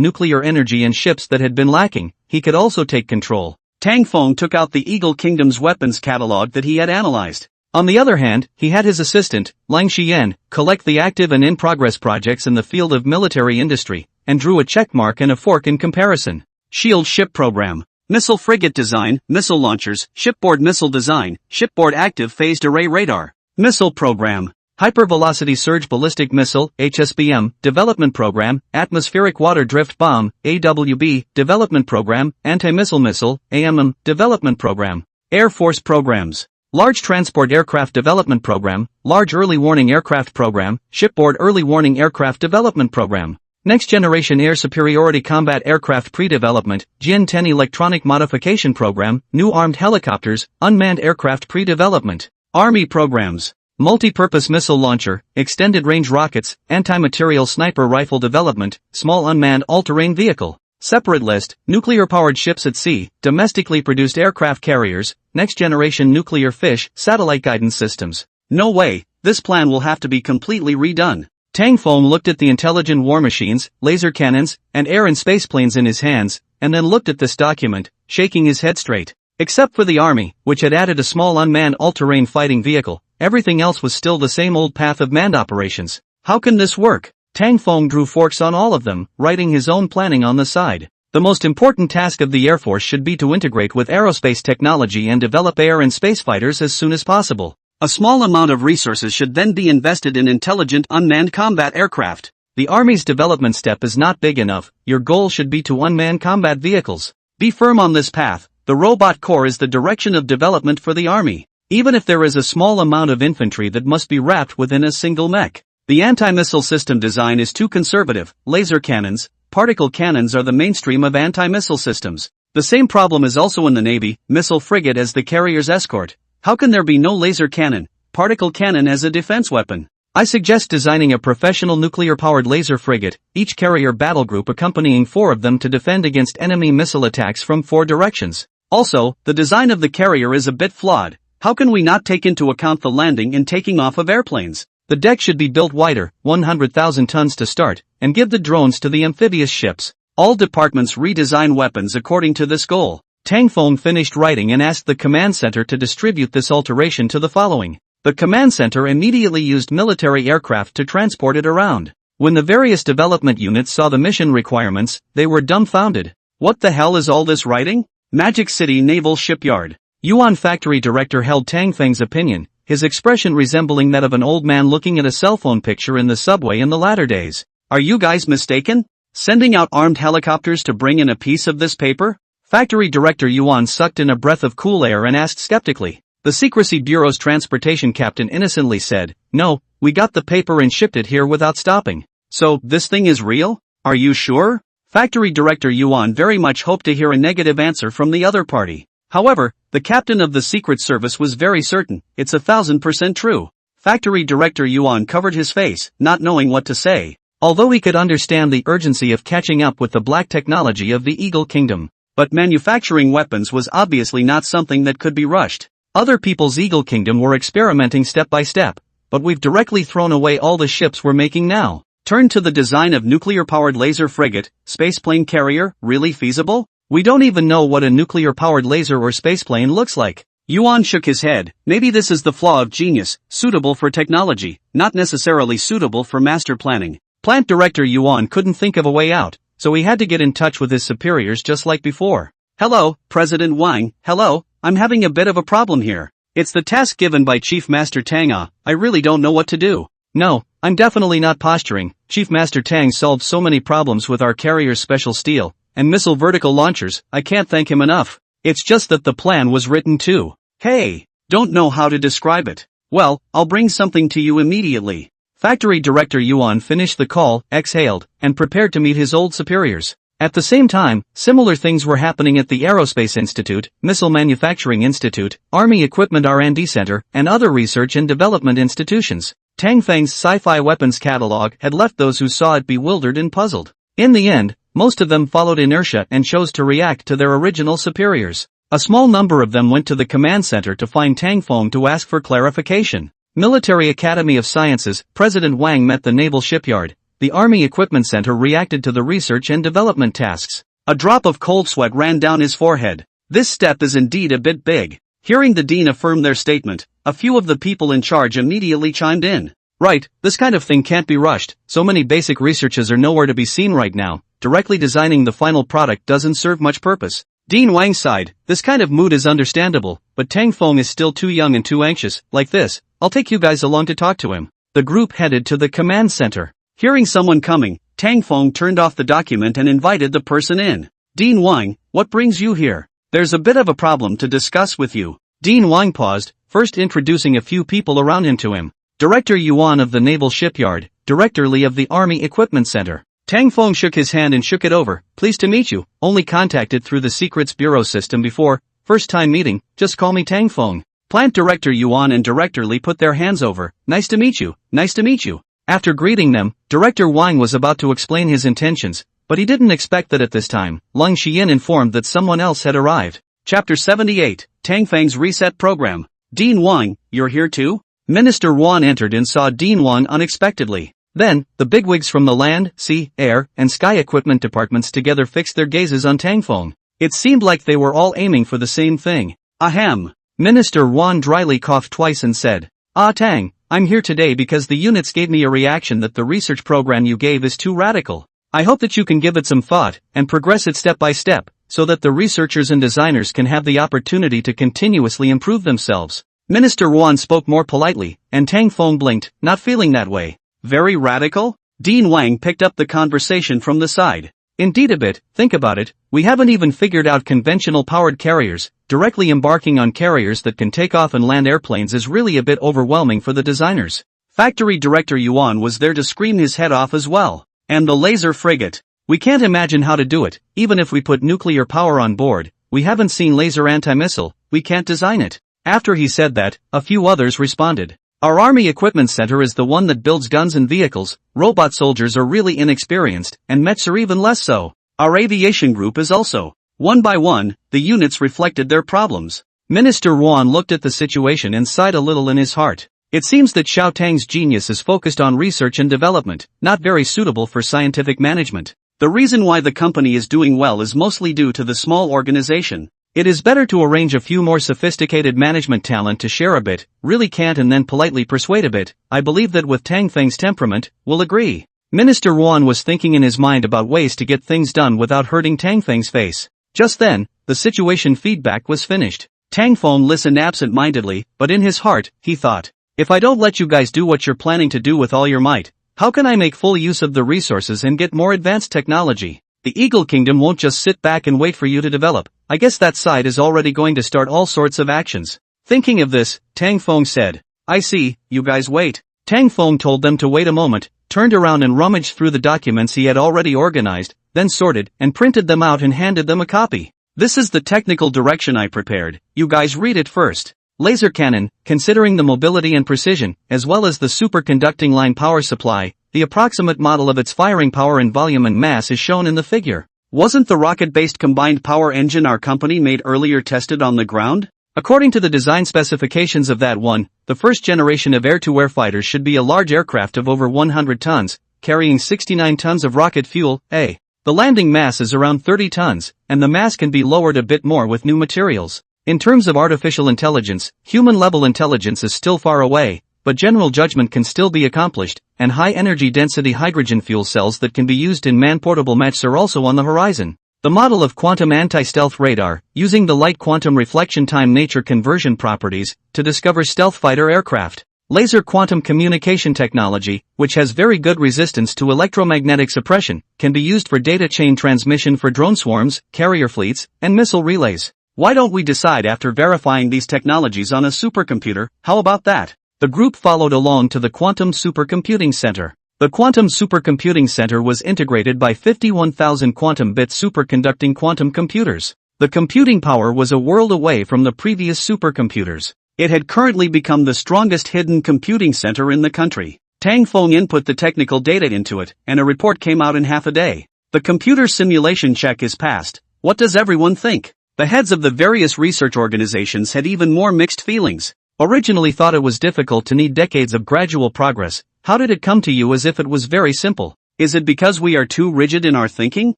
nuclear energy and ships that had been lacking. He could also take control. Tang Feng took out the Eagle Kingdom's weapons catalog that he had analyzed. On the other hand, he had his assistant, Lang Xian, collect the active and in-progress projects in the field of military industry, and drew a check mark and a fork in comparison. Shield Ship Program. Missile Frigate Design, Missile Launchers, Shipboard Missile Design, Shipboard Active Phased Array Radar. Missile Program. Hypervelocity Surge Ballistic Missile, HSBM, Development Program, Atmospheric Water Drift Bomb, AWB, Development Program, Anti-Missile Missile, AMM, Development Program. Air Force Programs. Large Transport Aircraft Development Program, Large Early Warning Aircraft Program, Shipboard Early Warning Aircraft Development Program. Next Generation Air Superiority Combat Aircraft Pre-Development, Gen 10 Electronic Modification Program, New Armed Helicopters, Unmanned Aircraft Pre-Development. Army Programs. Multi-Purpose Missile Launcher, Extended Range Rockets, Anti-Material Sniper Rifle Development, Small Unmanned All-Terrain Vehicle. Separate list, nuclear-powered ships at sea, domestically produced aircraft carriers, next-generation nuclear fish, satellite guidance systems. No way, this plan will have to be completely redone. Tang Feng looked at the intelligent war machines, laser cannons, and air and space planes in his hands, and then looked at this document, shaking his head straight. Except for the army, which had added a small unmanned all-terrain fighting vehicle, everything else was still the same old path of manned operations. How can this work? Tang Feng drew forks on all of them, writing his own planning on the side. The most important task of the Air Force should be to integrate with aerospace technology and develop air and space fighters as soon as possible. A small amount of resources should then be invested in intelligent unmanned combat aircraft. The Army's development step is not big enough. Your goal should be to unmanned combat vehicles. Be firm on this path. The robot core is the direction of development for the Army. Even if there is a small amount of infantry that must be wrapped within a single mech. The anti-missile system design is too conservative. Laser cannons, particle cannons are the mainstream of anti-missile systems. The same problem is also in the Navy, missile frigate as the carrier's escort. How can there be no laser cannon, particle cannon as a defense weapon? I suggest designing a professional nuclear-powered laser frigate, each carrier battle group accompanying 4 of them to defend against enemy missile attacks from 4 directions. Also, the design of the carrier is a bit flawed. How can we not take into account the landing and taking off of airplanes? The deck should be built wider, 100,000 tons to start, and give the drones to the amphibious ships. All departments redesign weapons according to this goal. Tang Feng finished writing and asked the command center to distribute this alteration to the following. The command center immediately used military aircraft to transport it around. When the various development units saw the mission requirements, they were dumbfounded. What the hell is all this writing? Magic City Naval Shipyard. Yuan factory director held Tang Feng's opinion, his expression resembling that of an old man looking at a cell phone picture in the subway in the latter days. Are you guys mistaken? Sending out armed helicopters to bring in a piece of this paper? Factory director Yuan sucked in a breath of cool air and asked skeptically. The Secrecy Bureau's transportation captain innocently said, "No, we got the paper and shipped it here without stopping." So, this thing is real? Are you sure? Factory director Yuan very much hoped to hear a negative answer from the other party. However, the captain of the Secret Service was very certain, it's 1000% true. Factory director Yuan covered his face, not knowing what to say. Although he could understand the urgency of catching up with the black technology of the Eagle Kingdom. But manufacturing weapons was obviously not something that could be rushed. Other people's Eagle Kingdom were experimenting step by step, but we've directly thrown away all the ships we're making now. Turn to the design of nuclear-powered laser frigate, spaceplane carrier, really feasible? We don't even know what a nuclear-powered laser or spaceplane looks like. Yuan shook his head. Maybe this is the flaw of genius, suitable for technology, not necessarily suitable for master planning. Plant Director Yuan couldn't think of a way out, so he had to get in touch with his superiors just like before. Hello, President Wang, hello, I'm having a bit of a problem here. It's the task given by Chief Master Tang. I really don't know what to do. No, I'm definitely not posturing. Chief Master Tang solved so many problems with our carrier's special steel and missile vertical launchers, I can't thank him enough. It's just that the plan was written too. Hey, don't know how to describe it. Well, I'll bring something to you immediately. Factory Director Yuan finished the call, exhaled, and prepared to meet his old superiors. At the same time, similar things were happening at the Aerospace Institute, Missile Manufacturing Institute, Army Equipment R&D Center, and other research and development institutions. Tang Feng's sci-fi weapons catalog had left those who saw it bewildered and puzzled. In the end, most of them followed inertia and chose to react to their original superiors. A small number of them went to the command center to find Tang Feng to ask for clarification. Military Academy of Sciences, President Wang met the Naval Shipyard. The Army Equipment Center reacted to the research and development tasks. A drop of cold sweat ran down his forehead. This step is indeed a bit big. Hearing the dean affirm their statement, a few of the people in charge immediately chimed in. Right, this kind of thing can't be rushed. So many basic researches are nowhere to be seen right now. Directly designing the final product doesn't serve much purpose. Dean Wang sighed. This kind of mood is understandable, but Tang Feng is still too young and too anxious. Like this, I'll take you guys along to talk to him. The group headed to the command center. Hearing someone coming, Tang Feng turned off the document and invited the person in. Dean Wang, what brings you here? There's a bit of a problem to discuss with you. Dean Wang paused, first introducing a few people around him to him. Director Yuan of the Naval Shipyard, Director Li of the Army Equipment Center. Tang Feng shook his hand and shook it over. Pleased to meet you, only contacted through the Secrets Bureau system before, first time meeting, just call me Tang Feng. Plant Director Yuan and Director Li put their hands over. Nice to meet you, nice to meet you. After greeting them, Director Wang was about to explain his intentions, but he didn't expect that at this time. Lung Xian informed that someone else had arrived. Chapter 78, Tang Feng's Reset Program. Dean Wang, you're here too? Minister Wan entered and saw Dean Wang unexpectedly. Then, the bigwigs from the land, sea, air, and sky equipment departments together fixed their gazes on Tang Feng. It seemed like they were all aiming for the same thing. Ahem. Minister Wan dryly coughed twice and said, Tang, I'm here today because the units gave me a reaction that the research program you gave is too radical. I hope that you can give it some thought and progress it step by step, so that the researchers and designers can have the opportunity to continuously improve themselves. Minister Wan spoke more politely, and Tang Feng blinked, not feeling that way. Very radical? Dean Wang picked up the conversation from the side. Indeed a bit, think about it, we haven't even figured out conventional powered carriers. Directly embarking on carriers that can take off and land airplanes is really a bit overwhelming for the designers. Factory Director Yuan was there to scream his head off as well. And the laser frigate. We can't imagine how to do it, even if we put nuclear power on board. We haven't seen laser anti-missile, we can't design it. After he said that, a few others responded. Our Army Equipment Center is the one that builds guns and vehicles. Robot soldiers are really inexperienced, and mechs are even less so. Our aviation group is also. One by one, the units reflected their problems. Minister Wan looked at the situation and sighed a little in his heart. It seems that Xiao Tang's genius is focused on research and development, not very suitable for scientific management. The reason why the company is doing well is mostly due to the small organization. It is better to arrange a few more sophisticated management talent to share a bit, really can't, and then politely persuade a bit. I believe that with Tang Feng's temperament, we'll agree. Minister Wan was thinking in his mind about ways to get things done without hurting Tang Feng's face. Just then, the situation feedback was finished. Tang Feng listened absent-mindedly, but in his heart, he thought, if I don't let you guys do what you're planning to do with all your might, how can I make full use of the resources and get more advanced technology? The Eagle Kingdom won't just sit back and wait for you to develop. I guess that side is already going to start all sorts of actions. Thinking of this, Tang Feng said, I see, you guys wait. Tang Feng told them to wait a moment, turned around and rummaged through the documents he had already organized, then sorted and printed them out and handed them a copy. This is the technical direction I prepared, you guys read it first. Laser cannon, considering the mobility and precision, as well as the superconducting line power supply, the approximate model of its firing power and volume and mass is shown in the figure. Wasn't the rocket-based combined power engine our company made earlier tested on the ground? According to the design specifications of that one, the first generation of air-to-air fighters should be a large aircraft of over 100 tons, carrying 69 tons of rocket fuel. The landing mass is around 30 tons, and the mass can be lowered a bit more with new materials. In terms of artificial intelligence, human-level intelligence is still far away, but general judgment can still be accomplished, and high-energy density hydrogen fuel cells that can be used in man-portable mechs are also on the horizon. The model of quantum anti-stealth radar, using the light quantum reflection time nature conversion properties, to discover stealth fighter aircraft. Laser quantum communication technology, which has very good resistance to electromagnetic suppression, can be used for data chain transmission for drone swarms, carrier fleets, and missile relays. Why don't we decide after verifying these technologies on a supercomputer? How about that? The group followed along to the Quantum Supercomputing Center. The Quantum Supercomputing Center was integrated by 51,000 quantum-bit superconducting quantum computers. The computing power was a world away from the previous supercomputers. It had currently become the strongest hidden computing center in the country. Tang Feng input the technical data into it, and a report came out in half a day. The computer simulation check is passed. What does everyone think? The heads of the various research organizations had even more mixed feelings. Originally thought it was difficult to need decades of gradual progress. How did it come to you as if it was very simple? Is it because we are too rigid in our thinking?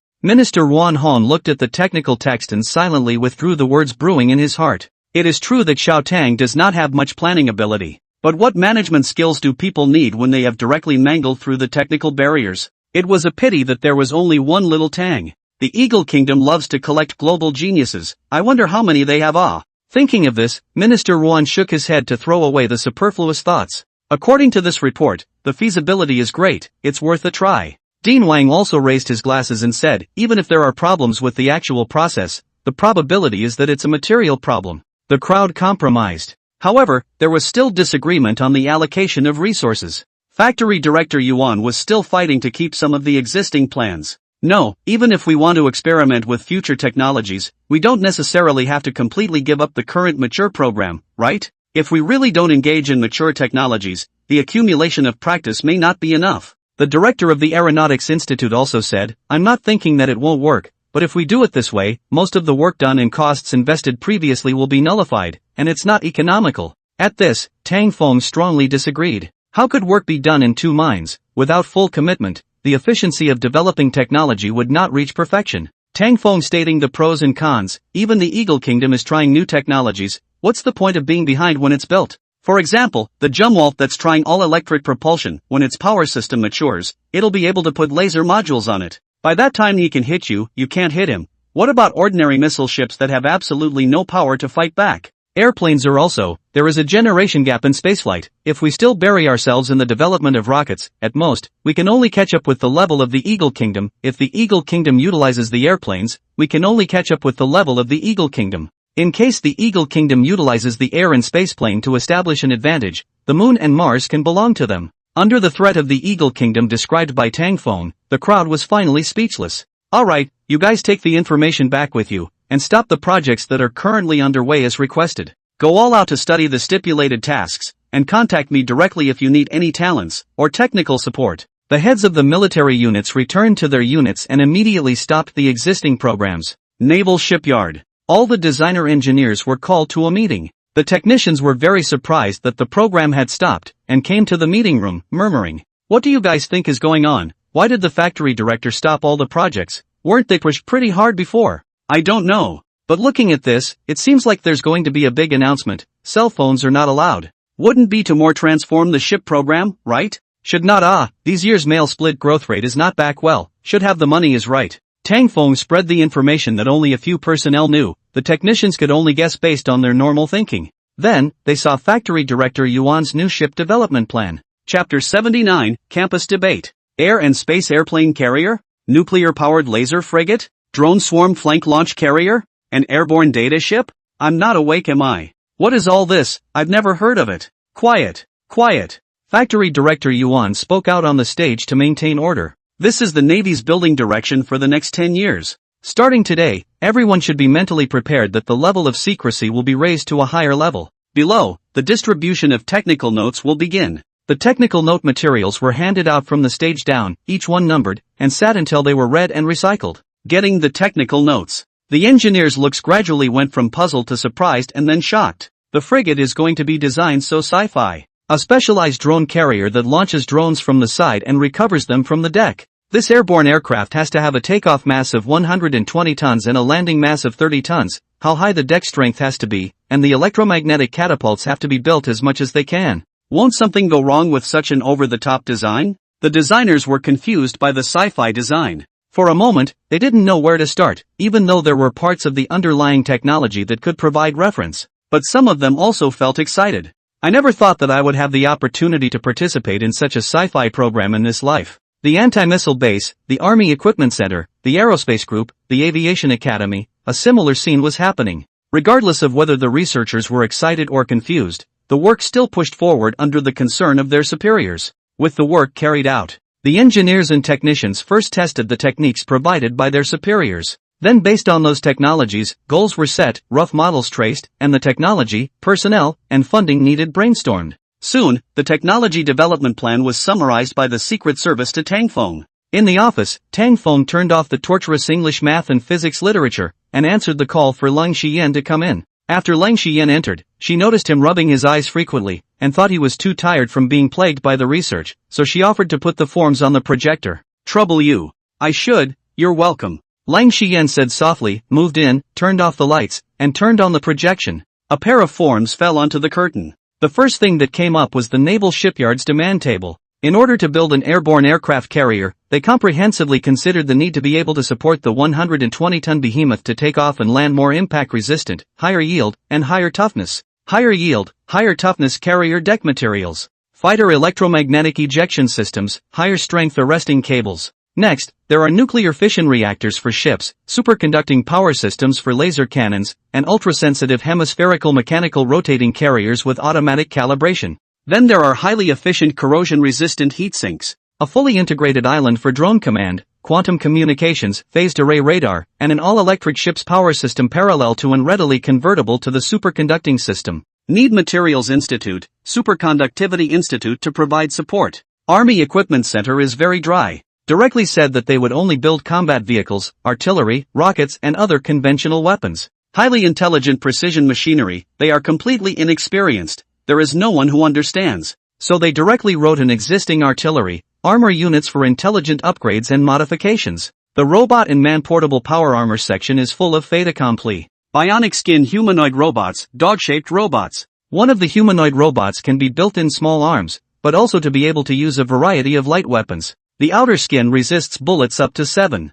Minister Wan Hon looked at the technical text and silently withdrew the words brewing in his heart. It is true that Xiao Tang does not have much planning ability. But what management skills do people need when they have directly mangled through the technical barriers? It was a pity that there was only one little Tang. The Eagle Kingdom loves to collect global geniuses. I wonder how many they have. Thinking of this, Minister Ruan shook his head to throw away the superfluous thoughts. According to this report, the feasibility is great, it's worth a try. Dean Wang also raised his glasses and said, even if there are problems with the actual process, the probability is that it's a material problem. The crowd compromised. However, there was still disagreement on the allocation of resources. Factory Director Yuan was still fighting to keep some of the existing plans. No, even if we want to experiment with future technologies, we don't necessarily have to completely give up the current mature program, right? If we really don't engage in mature technologies, the accumulation of practice may not be enough. The director of the Aeronautics Institute also said, I'm not thinking that it won't work, but if we do it this way, most of the work done and costs invested previously will be nullified, and it's not economical. At this, Tang Feng strongly disagreed. How could work be done in two minds? Without full commitment, the efficiency of developing technology would not reach perfection. Tang Feng stating the pros and cons, even the Eagle Kingdom is trying new technologies. What's the point of being behind when it's built? For example, the Jumwalt that's trying all-electric propulsion, when its power system matures, it'll be able to put laser modules on it. By that time he can hit you, you can't hit him. What about ordinary missile ships that have absolutely no power to fight back? Airplanes are also, there is a generation gap in spaceflight. If we still bury ourselves in the development of rockets, at most, we can only catch up with the level of the Eagle Kingdom. If the Eagle Kingdom utilizes the airplanes, we can only catch up with the level of the Eagle Kingdom. In case the Eagle Kingdom utilizes the air and spaceplane to establish an advantage, the Moon and Mars can belong to them. Under the threat of the Eagle Kingdom described by Tang Feng, the crowd was finally speechless. Alright, you guys take the information back with you, and stop the projects that are currently underway as requested. Go all out to study the stipulated tasks, and contact me directly if you need any talents, or technical support. The heads of the military units returned to their units and immediately stopped the existing programs. Naval Shipyard. All the designer engineers were called to a meeting. The technicians were very surprised that the program had stopped, and came to the meeting room, murmuring, "What do you guys think is going on? Why did the factory director stop all the projects? Weren't they pushed pretty hard before?" "I don't know. But looking at this, it seems like there's going to be a big announcement. Cell phones are not allowed. Wouldn't be to more transform the ship program, right? Should not these years mail split growth rate is not back well, should have the money is right." Tang Feng spread the information that only a few personnel knew. The technicians could only guess based on their normal thinking. Then, they saw Factory Director Yuan's new ship development plan. Chapter 79, Campus Debate. Air and Space Airplane Carrier? Nuclear-powered laser frigate? Drone swarm flank launch carrier? An airborne data ship? I'm not awake, am I? What is all this? I've never heard of it. Quiet. Quiet. Factory Director Yuan spoke out on the stage to maintain order. This is the Navy's building direction for the next 10 years. Starting today, everyone should be mentally prepared that the level of secrecy will be raised to a higher level. Below, the distribution of technical notes will begin. The technical note materials were handed out from the stage down, each one numbered, and sat until they were read and recycled. Getting the technical notes. The engineers' looks gradually went from puzzled to surprised and then shocked. The frigate is going to be designed so sci-fi. A specialized drone carrier that launches drones from the side and recovers them from the deck. This airborne aircraft has to have a takeoff mass of 120 tons and a landing mass of 30 tons, how high the deck strength has to be, and the electromagnetic catapults have to be built as much as they can. Won't something go wrong with such an over-the-top design? The designers were confused by the sci-fi design. For a moment, they didn't know where to start, even though there were parts of the underlying technology that could provide reference. But some of them also felt excited. I never thought that I would have the opportunity to participate in such a sci-fi program in this life. The anti-missile base, the Army Equipment Center, the Aerospace Group, the Aviation Academy, a similar scene was happening. Regardless of whether the researchers were excited or confused, the work still pushed forward under the concern of their superiors. With the work carried out, the engineers and technicians first tested the techniques provided by their superiors. Then based on those technologies, goals were set, rough models traced, and the technology, personnel, and funding needed brainstormed. Soon, the technology development plan was summarized by the Secret Service to Tang Feng. In the office, Tang Feng turned off the torturous English math and physics literature, and answered the call for Leng Xiyan to come in. After Leng Xiyan entered, she noticed him rubbing his eyes frequently, and thought he was too tired from being plagued by the research, so she offered to put the forms on the projector. Trouble you. I should, you're welcome. Leng Xiyan said softly, moved in, turned off the lights, and turned on the projection. A pair of forms fell onto the curtain. The first thing that came up was the Naval Shipyard's demand table. In order to build an airborne aircraft carrier, they comprehensively considered the need to be able to support the 120-ton behemoth to take off and land more impact-resistant, higher yield, and higher toughness. Higher yield, higher toughness carrier deck materials. Fighter electromagnetic ejection systems, higher strength arresting cables. Next, there are nuclear fission reactors for ships, superconducting power systems for laser cannons, and ultrasensitive hemispherical mechanical rotating carriers with automatic calibration. Then there are highly efficient corrosion-resistant heat sinks, a fully integrated island for drone command, quantum communications, phased array radar, and an all-electric ship's power system parallel to and readily convertible to the superconducting system. Need Materials Institute, Superconductivity Institute to provide support. Army Equipment Center is very dry. Directly said that they would only build combat vehicles, artillery, rockets, and other conventional weapons. Highly intelligent precision machinery, they are completely inexperienced. There is no one who understands. So they directly wrote an existing artillery, armor units for intelligent upgrades and modifications. The robot and man-portable power armor section is full of fait accompli. Bionic skin humanoid robots, dog-shaped robots. One of the humanoid robots can be built in small arms, but also to be able to use a variety of light weapons. The outer skin resists bullets up to 7.62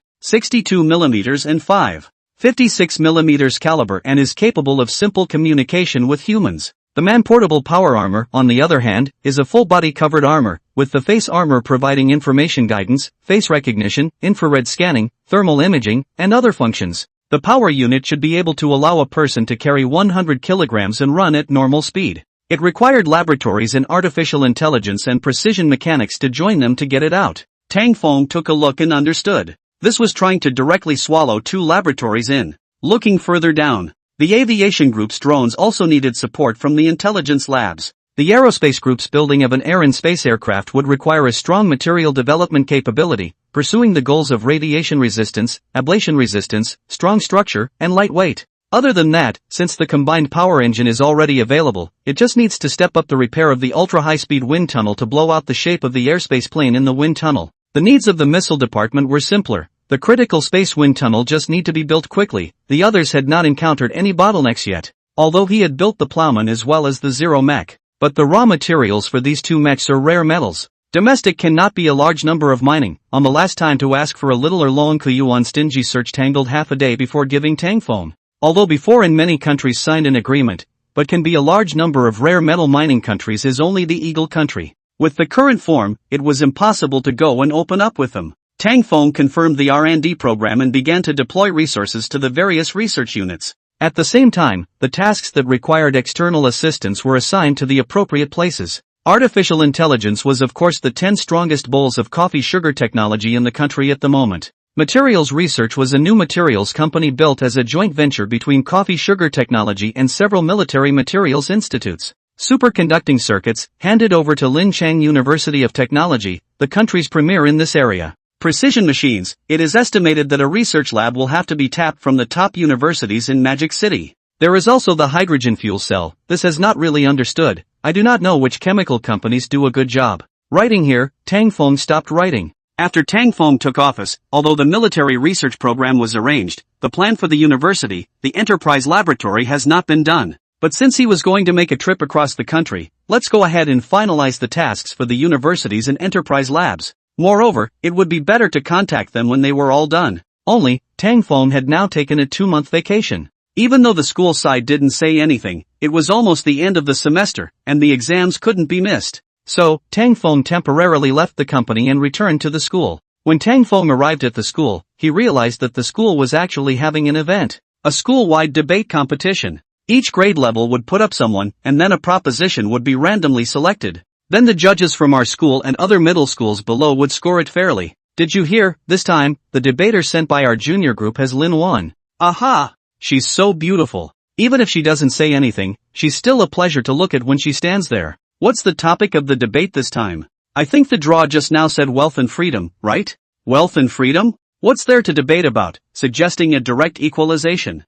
mm and 5.56 mm caliber and is capable of simple communication with humans. The man-portable power armor, on the other hand, is a full-body covered armor, with the face armor providing information guidance, face recognition, infrared scanning, thermal imaging, and other functions. The power unit should be able to allow a person to carry 100 kilograms and run at normal speed. It required laboratories in artificial intelligence and precision mechanics to join them to get it out. Tang Feng took a look and understood. This was trying to directly swallow 2 laboratories in. Looking further down, the aviation group's drones also needed support from the intelligence labs. The aerospace group's building of an air and space aircraft would require a strong material development capability, pursuing the goals of radiation resistance, ablation resistance, strong structure, and lightweight. Other than that, since the combined power engine is already available, it just needs to step up the repair of the ultra-high-speed wind tunnel to blow out the shape of the airspace plane in the wind tunnel. The needs of the missile department were simpler. The critical space wind tunnel just need to be built quickly. The others had not encountered any bottlenecks yet. Although he had built the Plowman as well as the Zero mech. But the raw materials for these 2 mechs are rare metals. Domestic cannot be a large number of mining. On the last time to ask for a little or long Kuyuan stingy search tangled half a day before giving Tang Feng. Although before in many countries signed an agreement, but can be a large number of rare metal mining countries is only the Eagle country. With the current form, it was impossible to go and open up with them. Tang Feng confirmed the R&D program and began to deploy resources to the various research units. At the same time, the tasks that required external assistance were assigned to the appropriate places. Artificial intelligence was of course the 10 strongest bowls of coffee sugar technology in the country at the moment. Materials research was a new materials company built as a joint venture between coffee sugar technology and several military materials institutes. Superconducting circuits, handed over to Linchang University of Technology, the country's premier in this area. precision machines, it is estimated that a research lab will have to be tapped from the top universities in Magic City. There is also the hydrogen fuel cell. This is not really understood. I do not know which chemical companies do a good job. Writing here, Tang Feng stopped writing. After Tang Feng took office, although the military research program was arranged, the plan for the university, the enterprise laboratory has not been done. But since he was going to make a trip across the country, let's go ahead and finalize the tasks for the universities and enterprise labs. Moreover, it would be better to contact them when they were all done. Only, Tang Feng had now taken a 2-month vacation. Even though the school side didn't say anything, it was almost the end of the semester, and the exams couldn't be missed. So, Tang Feng temporarily left the company and returned to the school. When Tang Feng arrived at the school, he realized that the school was actually having an event. A school-wide debate competition. Each grade level would put up someone, and then a proposition would be randomly selected. Then the judges from our school and other middle schools below would score it fairly. Did you hear? This time, the debater sent by our junior group has Lin won. Aha! She's so beautiful. Even if she doesn't say anything, she's still a pleasure to look at when she stands there. What's the topic of the debate this time? I think the draw just now said wealth and freedom, right? Wealth and freedom? What's there to debate about? Suggesting a direct equalization.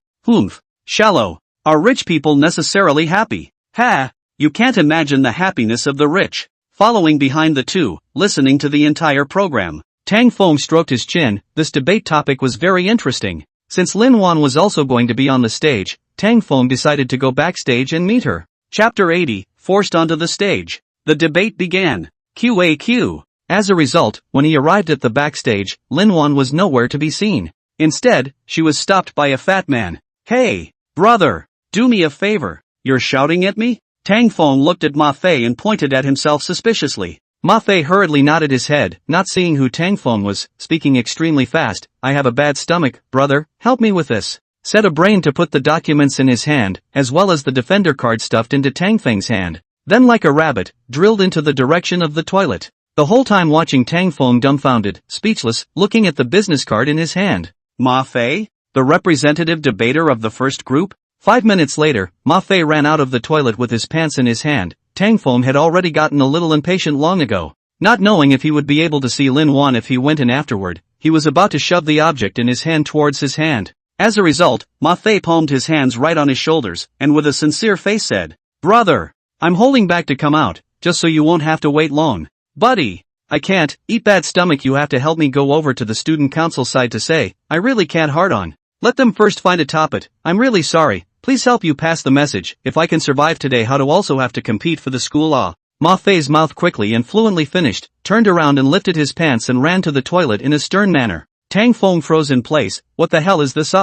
Shallow. Are rich people necessarily happy? Ha! You can't imagine the happiness of the rich. Following behind the two, listening to the entire program. Tang Feng stroked his chin. This debate topic was very interesting. Since Lin Wan was also going to be on the stage, Tang Feng decided to go backstage and meet her. Chapter 80, forced onto the stage. The debate began. QAQ. As a result, when he arrived at the backstage, Lin Wan was nowhere to be seen. Instead, she was stopped by a fat man. Hey, brother, do me a favor. You're shouting at me? Tang Feng looked at Ma Fei and pointed at himself suspiciously. Ma Fei hurriedly nodded his head, not seeing who Tang Feng was, speaking extremely fast. I have a bad stomach, brother, help me with this. Said a brain to put the documents in his hand, as well as the defender card stuffed into Tang Feng's hand. Then like a rabbit, drilled into the direction of the toilet. The whole time watching Tang Feng dumbfounded, speechless, looking at the business card in his hand. Ma Fei? The representative debater of the first group? 5 minutes later, Ma Fei ran out of the toilet with his pants in his hand. Tang Feng had already gotten a little impatient long ago. Not knowing if he would be able to see Lin Wan if he went in afterward, he was about to shove the object in his hand towards his hand. As a result, Ma Fei palmed his hands right on his shoulders, and with a sincere face said, Brother, I'm holding back to come out, just so you won't have to wait long. Buddy, I can't, eat bad stomach, you have to help me go over to the student council side to say, I really can't hard on. Let them first find a topic. I'm really sorry, please help you pass the message, if I can survive today how to also have to compete for the school Ma Fei's mouth quickly and fluently finished, turned around and lifted his pants and ran to the toilet in a stern manner. Tang Feng froze in place. What the hell is this?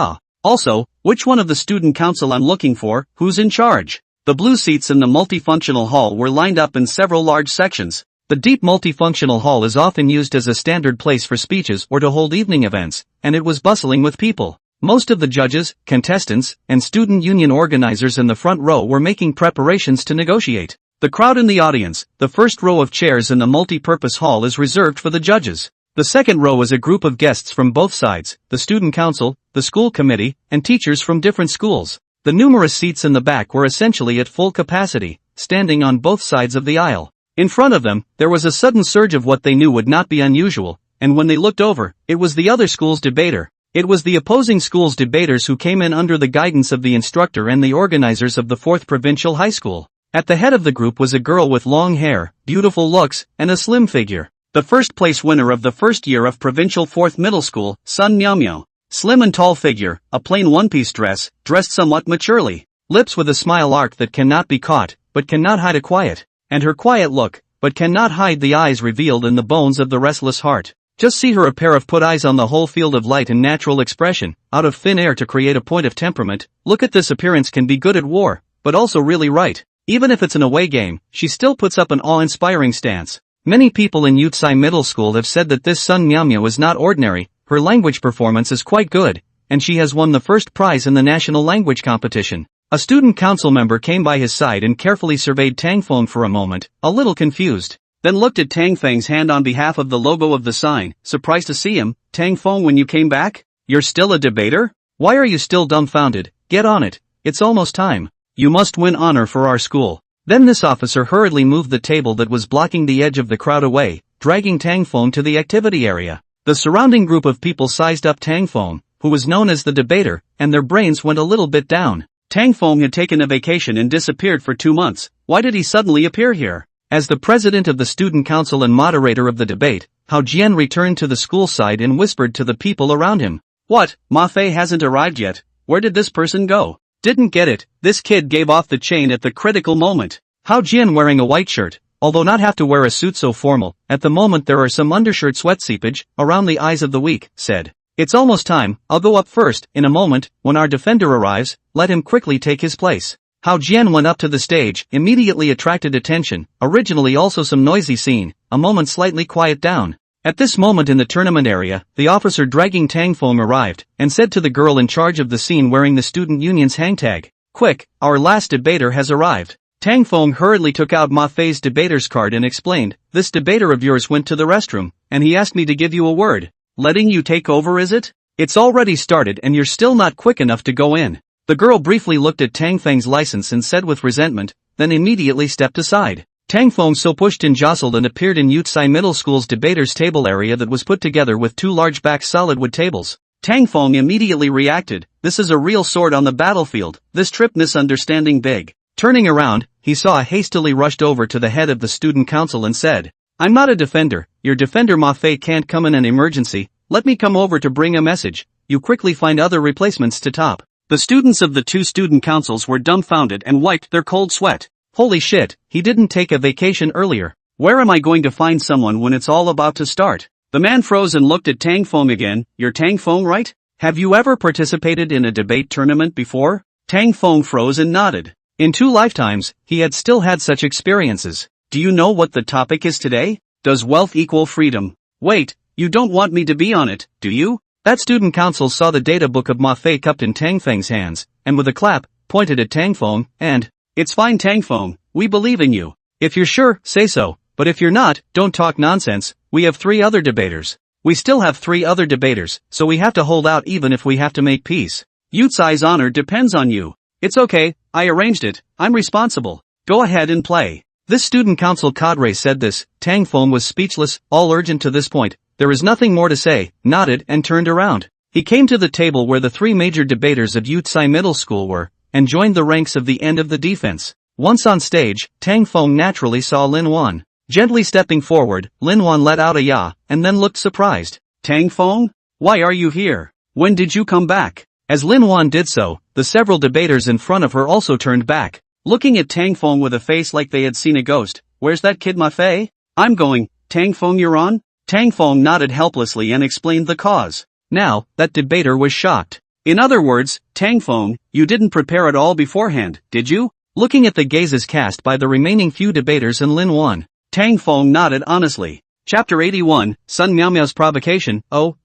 Also, which one of the student council I'm looking for? Who's in charge? The blue seats in the multifunctional hall were lined up in several large sections. The deep multifunctional hall is often used as a standard place for speeches or to hold evening events, and it was bustling with people. Most of the judges, contestants, and student union organizers in the front row were making preparations to negotiate. The crowd in the audience, the first row of chairs in the multi-purpose hall is reserved for the judges. The second row is a group of guests from both sides, the student council, the school committee, and teachers from different schools. The numerous seats in the back were essentially at full capacity, standing on both sides of the aisle. In front of them, there was a sudden surge of what they knew would not be unusual, and when they looked over, it was the other school's debater. It was the opposing school's debaters who came in under the guidance of the instructor and the organizers of the 4th Provincial High School. At the head of the group was a girl with long hair, beautiful looks, and a slim figure. The first place winner of the first year of Provincial 4th Middle School, Sun Miao. Slim and tall figure, a plain one-piece dress, dressed somewhat maturely. Lips with a smile arc that cannot be caught, but cannot hide a quiet. And her quiet look, but cannot hide the eyes revealed in the bones of the restless heart. Just see her a pair of put eyes on the whole field of light and natural expression, out of thin air to create a point of temperament. Look at this appearance can be good at war, but also really right. Even if it's an away game, she still puts up an awe-inspiring stance. Many people in Yutsai Middle School have said that this Sun Miao is not ordinary, her language performance is quite good, and she has won the first prize in the national language competition. A student council member came by his side and carefully surveyed Tang Feng for a moment, a little confused. Then looked at Tang Feng's hand on behalf of the logo of the sign, surprised to see him. Tang Feng, when you came back? You're still a debater? Why are you still dumbfounded? Get on it, it's almost time. You must win honor for our school. Then this officer hurriedly moved the table that was blocking the edge of the crowd away, dragging Tang Feng to the activity area. The surrounding group of people sized up Tang Feng, who was known as the debater, and their brains went a little bit down. Tang Feng had taken a vacation and disappeared for 2 months. Why did he suddenly appear here? As the president of the student council and moderator of the debate, Hao Jian returned to the school side and whispered to the people around him. What, Ma Fei hasn't arrived yet? Where did this person go? Didn't get it, this kid gave off the chain at the critical moment. Hao Jian, wearing a white shirt, although not have to wear a suit so formal, at the moment there are some undershirt sweat seepage around the eyes of the weak, said. It's almost time, I'll go up first, in a moment, when our defender arrives, let him quickly take his place. Hao Jian went up to the stage, immediately attracted attention, originally also some noisy scene, a moment slightly quiet down. At this moment in the tournament area, the officer dragging Tang Feng arrived, and said to the girl in charge of the scene wearing the student union's hang tag, "Quick, our last debater has arrived." Tang Feng hurriedly took out Ma Fei's debater's card and explained, "This debater of yours went to the restroom, and he asked me to give you a word. Letting you take over, is it? It's already started and you're still not quick enough to go in." The girl briefly looked at Tang Feng's license and said with resentment, then immediately stepped aside. Tang Feng so pushed and jostled and appeared in Yutsai Middle School's debaters' table area that was put together with 2 large back solid wood tables. Tang Feng immediately reacted, "This is a real sword on the battlefield, this trip misunderstanding big." Turning around, he saw a hastily rushed over to the head of the student council and said, "I'm not a defender, your defender Ma Fei can't come in an emergency, let me come over to bring a message, you quickly find other replacements to top." The students of the 2 student councils were dumbfounded and wiped their cold sweat. Holy shit, he didn't take a vacation earlier. Where am I going to find someone when it's all about to start? The man froze and looked at Tang Feng again. "You're Tang Feng, right? Have you ever participated in a debate tournament before?" Tang Feng froze and nodded. In 2 lifetimes, he had still had such experiences. "Do you know what the topic is today? Does wealth equal freedom?" "Wait, you don't want me to be on it, do you?" That student council saw the data book of Ma Fei cupped in Tang Feng's hands, and with a clap, pointed at Tang Feng, and, "It's fine Tang Feng, we believe in you. If you're sure, say so, but if you're not, don't talk nonsense, we have 3 other debaters. We still have 3 other debaters, so we have to hold out even if we have to make peace. Yutsai's honor depends on you." "It's okay, I arranged it, I'm responsible. Go ahead and play." This student council cadre said this. Tang Feng was speechless, all urgent to this point. There is nothing more to say, nodded and turned around. He came to the table where the 3 major debaters of Yutsai Middle School were, and joined the ranks of the end of the defense. Once on stage, Tang Feng naturally saw Lin Wan. Gently stepping forward, Lin Wan let out a "ya," and then looked surprised. "Tang Feng? Why are you here? When did you come back?" As Lin Wan did so, the several debaters in front of her also turned back, looking at Tang Feng with a face like they had seen a ghost. "Where's that kid Ma Fei?" "I'm going, Tang Feng, you're on?" Tang Feng nodded helplessly and explained the cause. Now, that debater was shocked. "In other words, Tang Feng, you didn't prepare at all beforehand, did you?" Looking at the gazes cast by the remaining few debaters and Lin Wan, Tang Feng nodded honestly. Chapter 81, Sun Miao Miao's Provocation. Oh.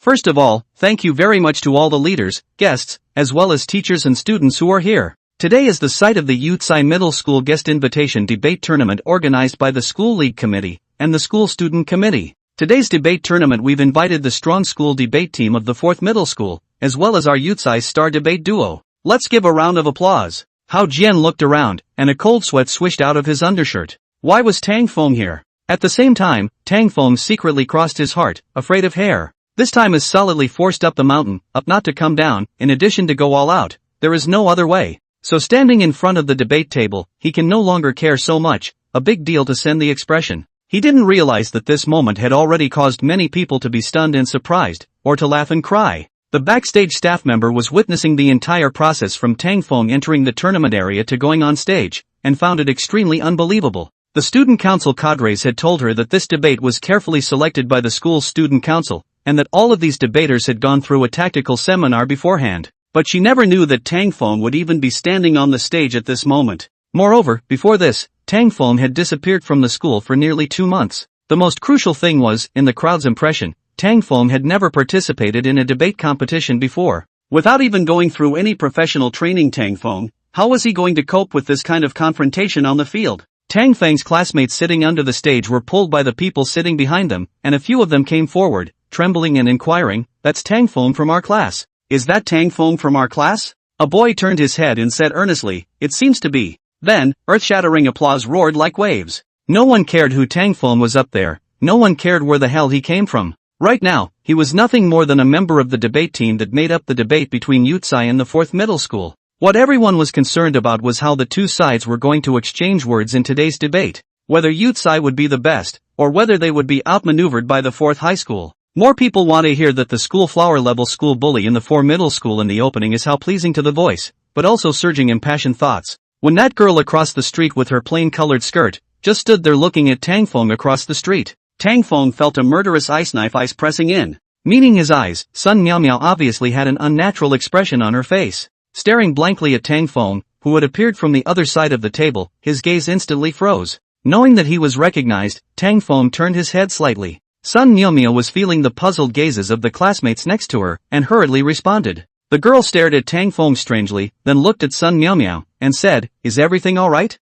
First of all, thank you very much to all the leaders, guests, as well as teachers and students who are here. Today is the site of the Yutsai Middle School Guest Invitation Debate Tournament organized by the School League Committee and the School Student Committee. Today's debate tournament we've invited the strong school debate team of the 4th Middle School, as well as our Yutsai star debate duo. Let's give a round of applause. Hao Jian looked around, and a cold sweat swished out of his undershirt. Why was Tang Feng here? At the same time, Tang Feng secretly crossed his heart, afraid of hair. This time is solidly forced up the mountain, up not to come down, in addition to go all out. There is no other way. So standing in front of the debate table, he can no longer care so much, a big deal to send the expression. He didn't realize that this moment had already caused many people to be stunned and surprised, or to laugh and cry. The backstage staff member was witnessing the entire process from Tang Feng entering the tournament area to going on stage, and found it extremely unbelievable. The student council cadres had told her that this debate was carefully selected by the school's student council, and that all of these debaters had gone through a tactical seminar beforehand. But she never knew that Tang Feng would even be standing on the stage at this moment. Moreover, before this, Tang Feng had disappeared from the school for nearly 2 months. The most crucial thing was, in the crowd's impression, Tang Feng had never participated in a debate competition before. Without even going through any professional training, Tang Feng, how was he going to cope with this kind of confrontation on the field? Tang Feng's classmates sitting under the stage were pulled by the people sitting behind them, and a few of them came forward, trembling and inquiring, "That's Tang Feng from our class. Is that Tang Feng from our class?" A boy turned his head and said earnestly, "It seems to be." Then, earth-shattering applause roared like waves. No one cared who Tang Feng was up there, no one cared where the hell he came from. Right now, he was nothing more than a member of the debate team that made up the debate between Yutsai and the 4th middle school. What everyone was concerned about was how the two sides were going to exchange words in today's debate. Whether Yutsai would be the best, or whether they would be outmaneuvered by the 4th high school. More people want to hear that the school flower level school bully in the 4 middle school in the opening is how pleasing to the voice, but also surging impassioned thoughts. When that girl across the street with her plain colored skirt, just stood there looking at Tang Feng across the street. Tang Feng felt a murderous ice pressing in. Meeting his eyes, Sun Miao Miao obviously had an unnatural expression on her face. Staring blankly at Tang Feng, who had appeared from the other side of the table, his gaze instantly froze. Knowing that he was recognized, Tang Feng turned his head slightly. Sun Miao Miao was feeling the puzzled gazes of the classmates next to her, and hurriedly responded. The girl stared at Tang Feng strangely, then looked at Sun Miao Miao, and said, "Is everything alright?"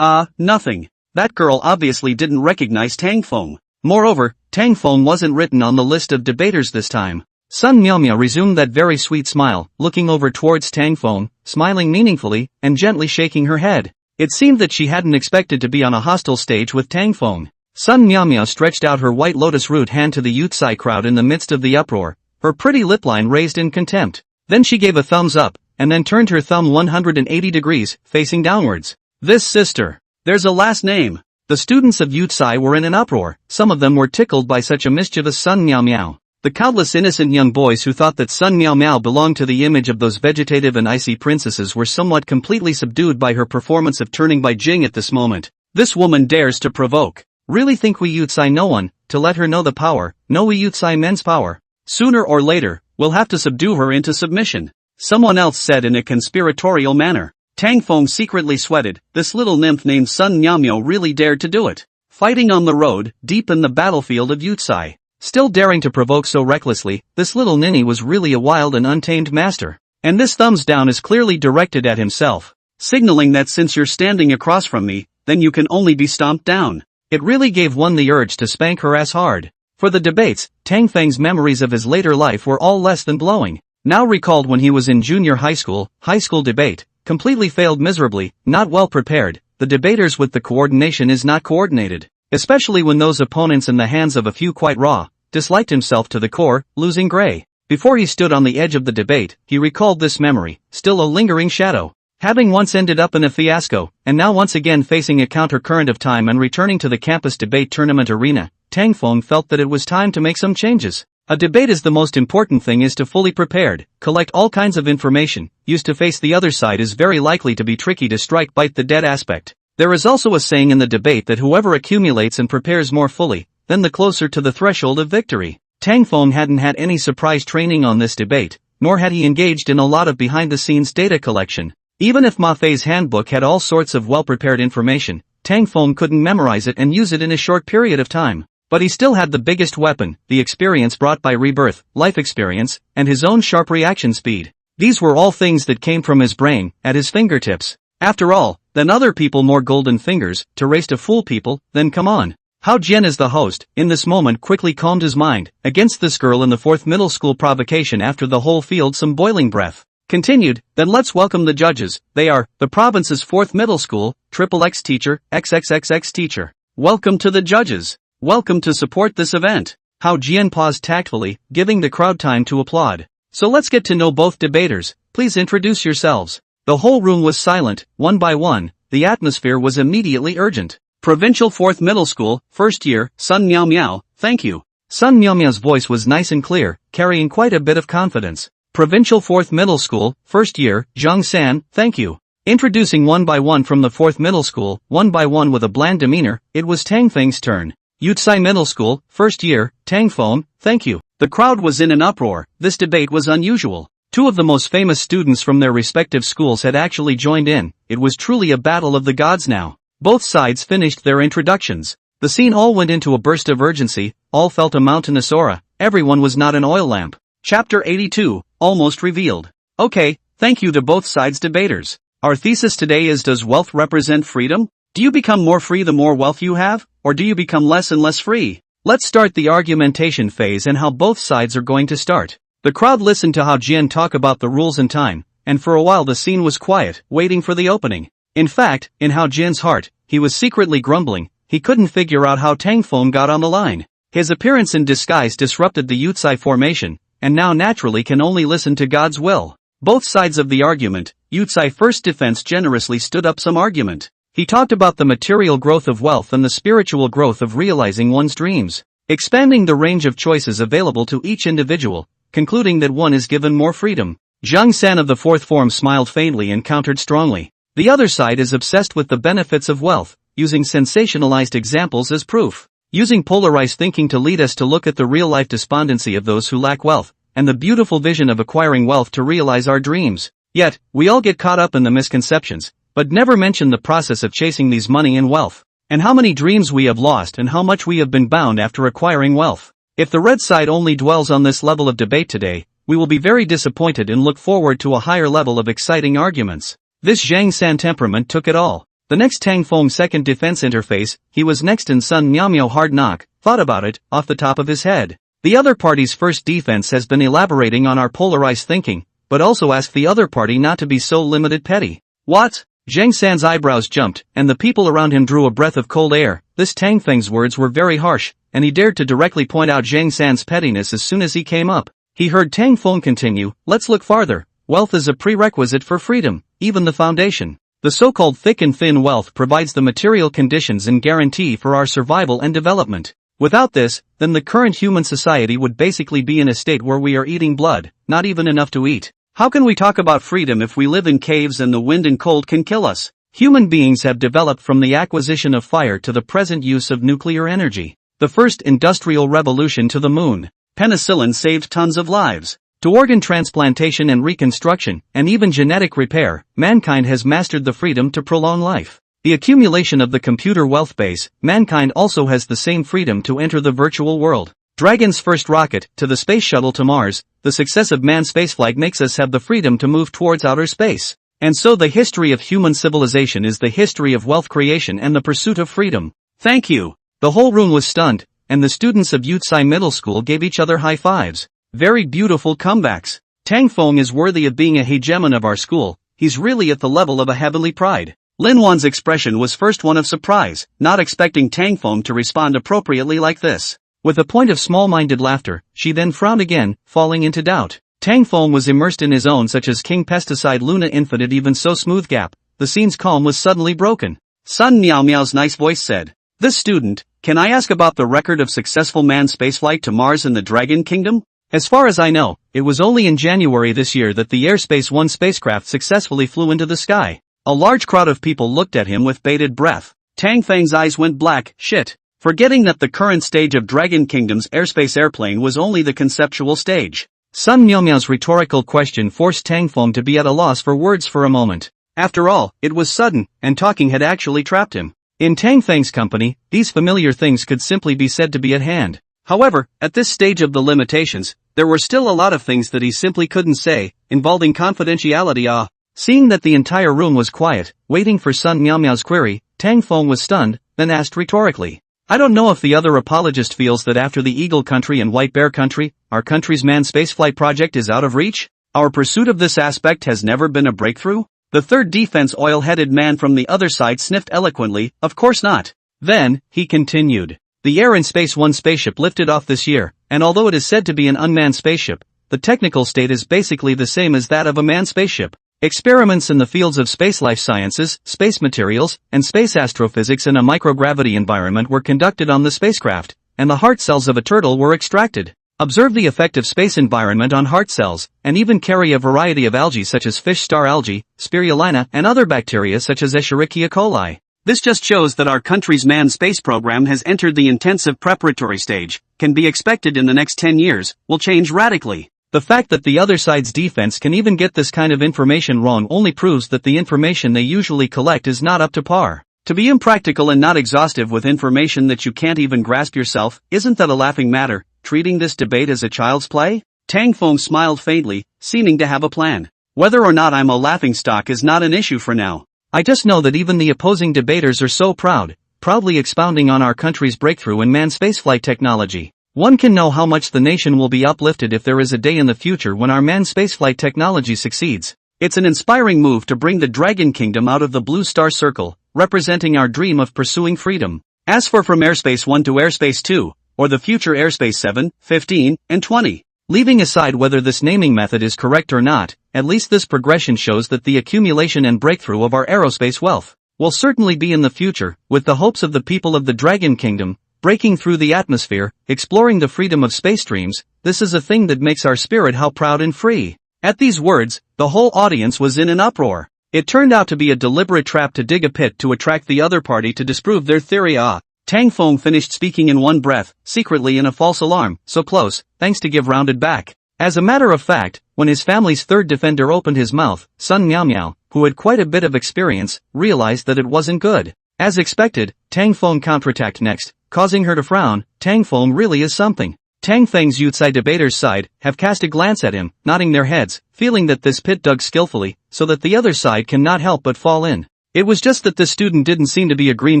Nothing. That girl obviously didn't recognize Tang Feng. Moreover, Tang Feng wasn't written on the list of debaters this time. Sun Miao Miao resumed that very sweet smile, looking over towards Tang Feng, smiling meaningfully, and gently shaking her head. It seemed that she hadn't expected to be on a hostile stage with Tang Feng. Sun Miao Miao stretched out her white lotus root hand to the Yutsai crowd in the midst of the uproar, her pretty lip line raised in contempt. Then she gave a thumbs up, and then turned her thumb 180 degrees, facing downwards. This sister. There's a last name. The students of Yutsai were in an uproar, some of them were tickled by such a mischievous Sun Miao Miao. The countless innocent young boys who thought that Sun Miao Miao belonged to the image of those vegetative and icy princesses were somewhat completely subdued by her performance of turning by Jing at this moment. This woman dares to provoke. Really think we Yutsai no one, to let her know the power, know we Yutsai men's power. Sooner or later, we'll have to subdue her into submission. Someone else said in a conspiratorial manner. Tang Feng secretly sweated, this little nymph named Sun Miao Miao really dared to do it. Fighting on the road, deep in the battlefield of Yutsai. Still daring to provoke so recklessly, this little ninny was really a wild and untamed master. And this thumbs down is clearly directed at himself. Signaling that since you're standing across from me, then you can only be stomped down. It really gave one the urge to spank her ass hard. For the debates, Tang Feng's memories of his later life were all less than glowing. Now recalled when he was in junior high school debate, completely failed miserably, not well prepared, the debaters with the coordination is not coordinated. Especially when those opponents in the hands of a few quite raw, disliked himself to the core, losing gray. Before he stood on the edge of the debate, he recalled this memory, still a lingering shadow. Having once ended up in a fiasco, and now once again facing a counter-current of time and returning to the campus debate tournament arena, Tang Feng felt that it was time to make some changes. A debate is the most important thing is to fully prepared, collect all kinds of information, used to face the other side is very likely to be tricky to strike bite the dead aspect. There is also a saying in the debate that whoever accumulates and prepares more fully, then the closer to the threshold of victory. Tang Feng hadn't had any surprise training on this debate, nor had he engaged in a lot of behind-the-scenes data collection. Even if Ma Fei's handbook had all sorts of well-prepared information, Tang Feng couldn't memorize it and use it in a short period of time. But he still had the biggest weapon, the experience brought by rebirth, life experience, and his own sharp reaction speed. These were all things that came from his brain, at his fingertips. After all, then other people more golden fingers, to race to fool people, then come on. Hao Jian as the host, in this moment quickly calmed his mind, against this girl in the 4th middle school provocation after the whole field some boiling breath. Continued, then let's welcome the judges, they are, the province's 4th middle school, XXX teacher, XXXX teacher. Welcome to the judges. Welcome to support this event. Hao Jian paused tactfully, giving the crowd time to applaud. So let's get to know both debaters, please introduce yourselves. The whole room was silent, one by one, the atmosphere was immediately urgent. Provincial 4th middle school, first year, Sun Miao Miao, thank you. Sun Miao Miao's voice was nice and clear, carrying quite a bit of confidence. Provincial 4th middle school, first year, Zhang San, thank you. Introducing one by one from the 4th middle school, one by one with a bland demeanor, it was Tang Feng's turn. Yutsai Middle School, first year, Tang Feng, thank you. The crowd was in an uproar, this debate was unusual. Two of the most famous students from their respective schools had actually joined in, it was truly a battle of the gods now. Both sides finished their introductions. The scene all went into a burst of urgency, all felt a mountainous aura, everyone was not an oil lamp. Chapter 82, almost revealed. Okay, thank you to both sides debaters. Our thesis today is, does wealth represent freedom? Do you become more free the more wealth you have, or do you become less and less free? Let's start the argumentation phase and how both sides are going to start. The crowd listened to Hao Jian talk about the rules and time, and for a while the scene was quiet, waiting for the opening. In fact, in Hao Jian's heart, he was secretly grumbling, he couldn't figure out how Tang Feng got on the line. His appearance in disguise disrupted the Yutsai formation, and now naturally can only listen to God's will. Both sides of the argument, Yutsai first defense generously stood up some argument. He talked about the material growth of wealth and the spiritual growth of realizing one's dreams, expanding the range of choices available to each individual, concluding that one is given more freedom. Zhang San of the fourth form smiled faintly and countered strongly. The other side is obsessed with the benefits of wealth, using sensationalized examples as proof, using polarized thinking to lead us to look at the real-life despondency of those who lack wealth, and the beautiful vision of acquiring wealth to realize our dreams. Yet, we all get caught up in the misconceptions, but never mention the process of chasing these money and wealth, and how many dreams we have lost and how much we have been bound after acquiring wealth. If the red side only dwells on this level of debate today, we will be very disappointed and look forward to a higher level of exciting arguments. This Zhang San temperament took it all. The next Tang Feng's second defense interface, he was next in Sun Miao hard knock, thought about it, off the top of his head. The other party's first defense has been elaborating on our polarized thinking, but also asked the other party not to be so limited petty. What? Zhang San's eyebrows jumped, and the people around him drew a breath of cold air. This Tang Feng's words were very harsh, and he dared to directly point out Zhang San's pettiness as soon as he came up. He heard Tang Feng continue, let's look farther. Wealth is a prerequisite for freedom, even the foundation. The so-called thick and thin wealth provides the material conditions and guarantee for our survival and development. Without this, then the current human society would basically be in a state where we are eating blood, not even enough to eat. How can we talk about freedom if we live in caves and the wind and cold can kill us? Human beings have developed from the acquisition of fire to the present use of nuclear energy. The first industrial revolution to the moon. Penicillin saved tons of lives. To organ transplantation and reconstruction, and even genetic repair, mankind has mastered the freedom to prolong life. The accumulation of the computer wealth base, mankind also has the same freedom to enter the virtual world. Dragon's first rocket, to the space shuttle to Mars, the success of manned spaceflight makes us have the freedom to move towards outer space. And so the history of human civilization is the history of wealth creation and the pursuit of freedom. Thank you. The whole room was stunned, and the students of Yutsai Middle School gave each other high fives. Very beautiful comebacks. Tang Feng is worthy of being a hegemon of our school, he's really at the level of a heavenly pride. Lin Wan's expression was first one of surprise, not expecting Tang Feng to respond appropriately like this. With a point of small-minded laughter, she then frowned again, falling into doubt. Tang Feng was immersed in his own such as King Pesticide Luna Infinite even so smooth gap, the scene's calm was suddenly broken. Sun Miao's nice voice said, "This student, can I ask about the record of successful manned spaceflight to Mars in the Dragon Kingdom? As far as I know, it was only in January this year that the Airspace One spacecraft successfully flew into the sky." A large crowd of people looked at him with bated breath. Tang Feng's eyes went black, shit. Forgetting that the current stage of Dragon Kingdom's airspace airplane was only the conceptual stage. Sun Miao's rhetorical question forced Tang Feng to be at a loss for words for a moment. After all, it was sudden, and talking had actually trapped him. In Tang Feng's company, these familiar things could simply be said to be at hand. However, at this stage of the limitations, there were still a lot of things that he simply couldn't say, involving confidentiality. Seeing that the entire room was quiet, waiting for Sun Miao's query, Tang Feng was stunned, then asked rhetorically. I don't know if the other apologist feels that after the Eagle Country and White Bear Country, our country's manned spaceflight project is out of reach? Our pursuit of this aspect has never been a breakthrough? The third defense oil-headed man from the other side sniffed eloquently, of course not. Then, he continued. The Air and Space One spaceship lifted off this year, and although it is said to be an unmanned spaceship, the technical state is basically the same as that of a manned spaceship. Experiments in the fields of space life sciences, space materials, and space astrophysics in a microgravity environment were conducted on the spacecraft, and the heart cells of a turtle were extracted. Observe the effect of space environment on heart cells, and even carry a variety of algae such as fish star algae, spirulina, and other bacteria such as Escherichia coli. This just shows that our country's manned space program has entered the intensive preparatory stage, can be expected in the next 10 years, will change radically. The fact that the other side's defense can even get this kind of information wrong only proves that the information they usually collect is not up to par. To be impractical and not exhaustive with information that you can't even grasp yourself, isn't that a laughing matter, treating this debate as a child's play? Tang Feng smiled faintly, seeming to have a plan. Whether or not I'm a laughingstock is not an issue for now. I just know that even the opposing debaters are so proudly expounding on our country's breakthrough in manned spaceflight technology. One can know how much the nation will be uplifted if there is a day in the future when our manned spaceflight technology succeeds. It's an inspiring move to bring the Dragon Kingdom out of the blue star circle, representing our dream of pursuing freedom. As for from Airspace 1 to Airspace 2, or the future airspace 7, 15, and 20. Leaving aside whether this naming method is correct or not, at least this progression shows that the accumulation and breakthrough of our aerospace wealth will certainly be in the future, with the hopes of the people of the Dragon Kingdom, breaking through the atmosphere, exploring the freedom of space dreams. This is a thing that makes our spirit how proud and free. At these words, the whole audience was in an uproar. It turned out to be a deliberate trap to dig a pit to attract the other party to disprove their theory. Tang Feng finished speaking in one breath, secretly in a false alarm, so close, thanks to give rounded back. As a matter of fact, when his family's third defender opened his mouth, Sun Miao Miao, who had quite a bit of experience, realized that it wasn't good. As expected, Tang Feng counterattacked next, causing her to frown. Tang Feng really is something. Tang Feng's Yucai debaters' side have cast a glance at him, nodding their heads, feeling that this pit dug skillfully, so that the other side cannot help but fall in. It was just that this student didn't seem to be a green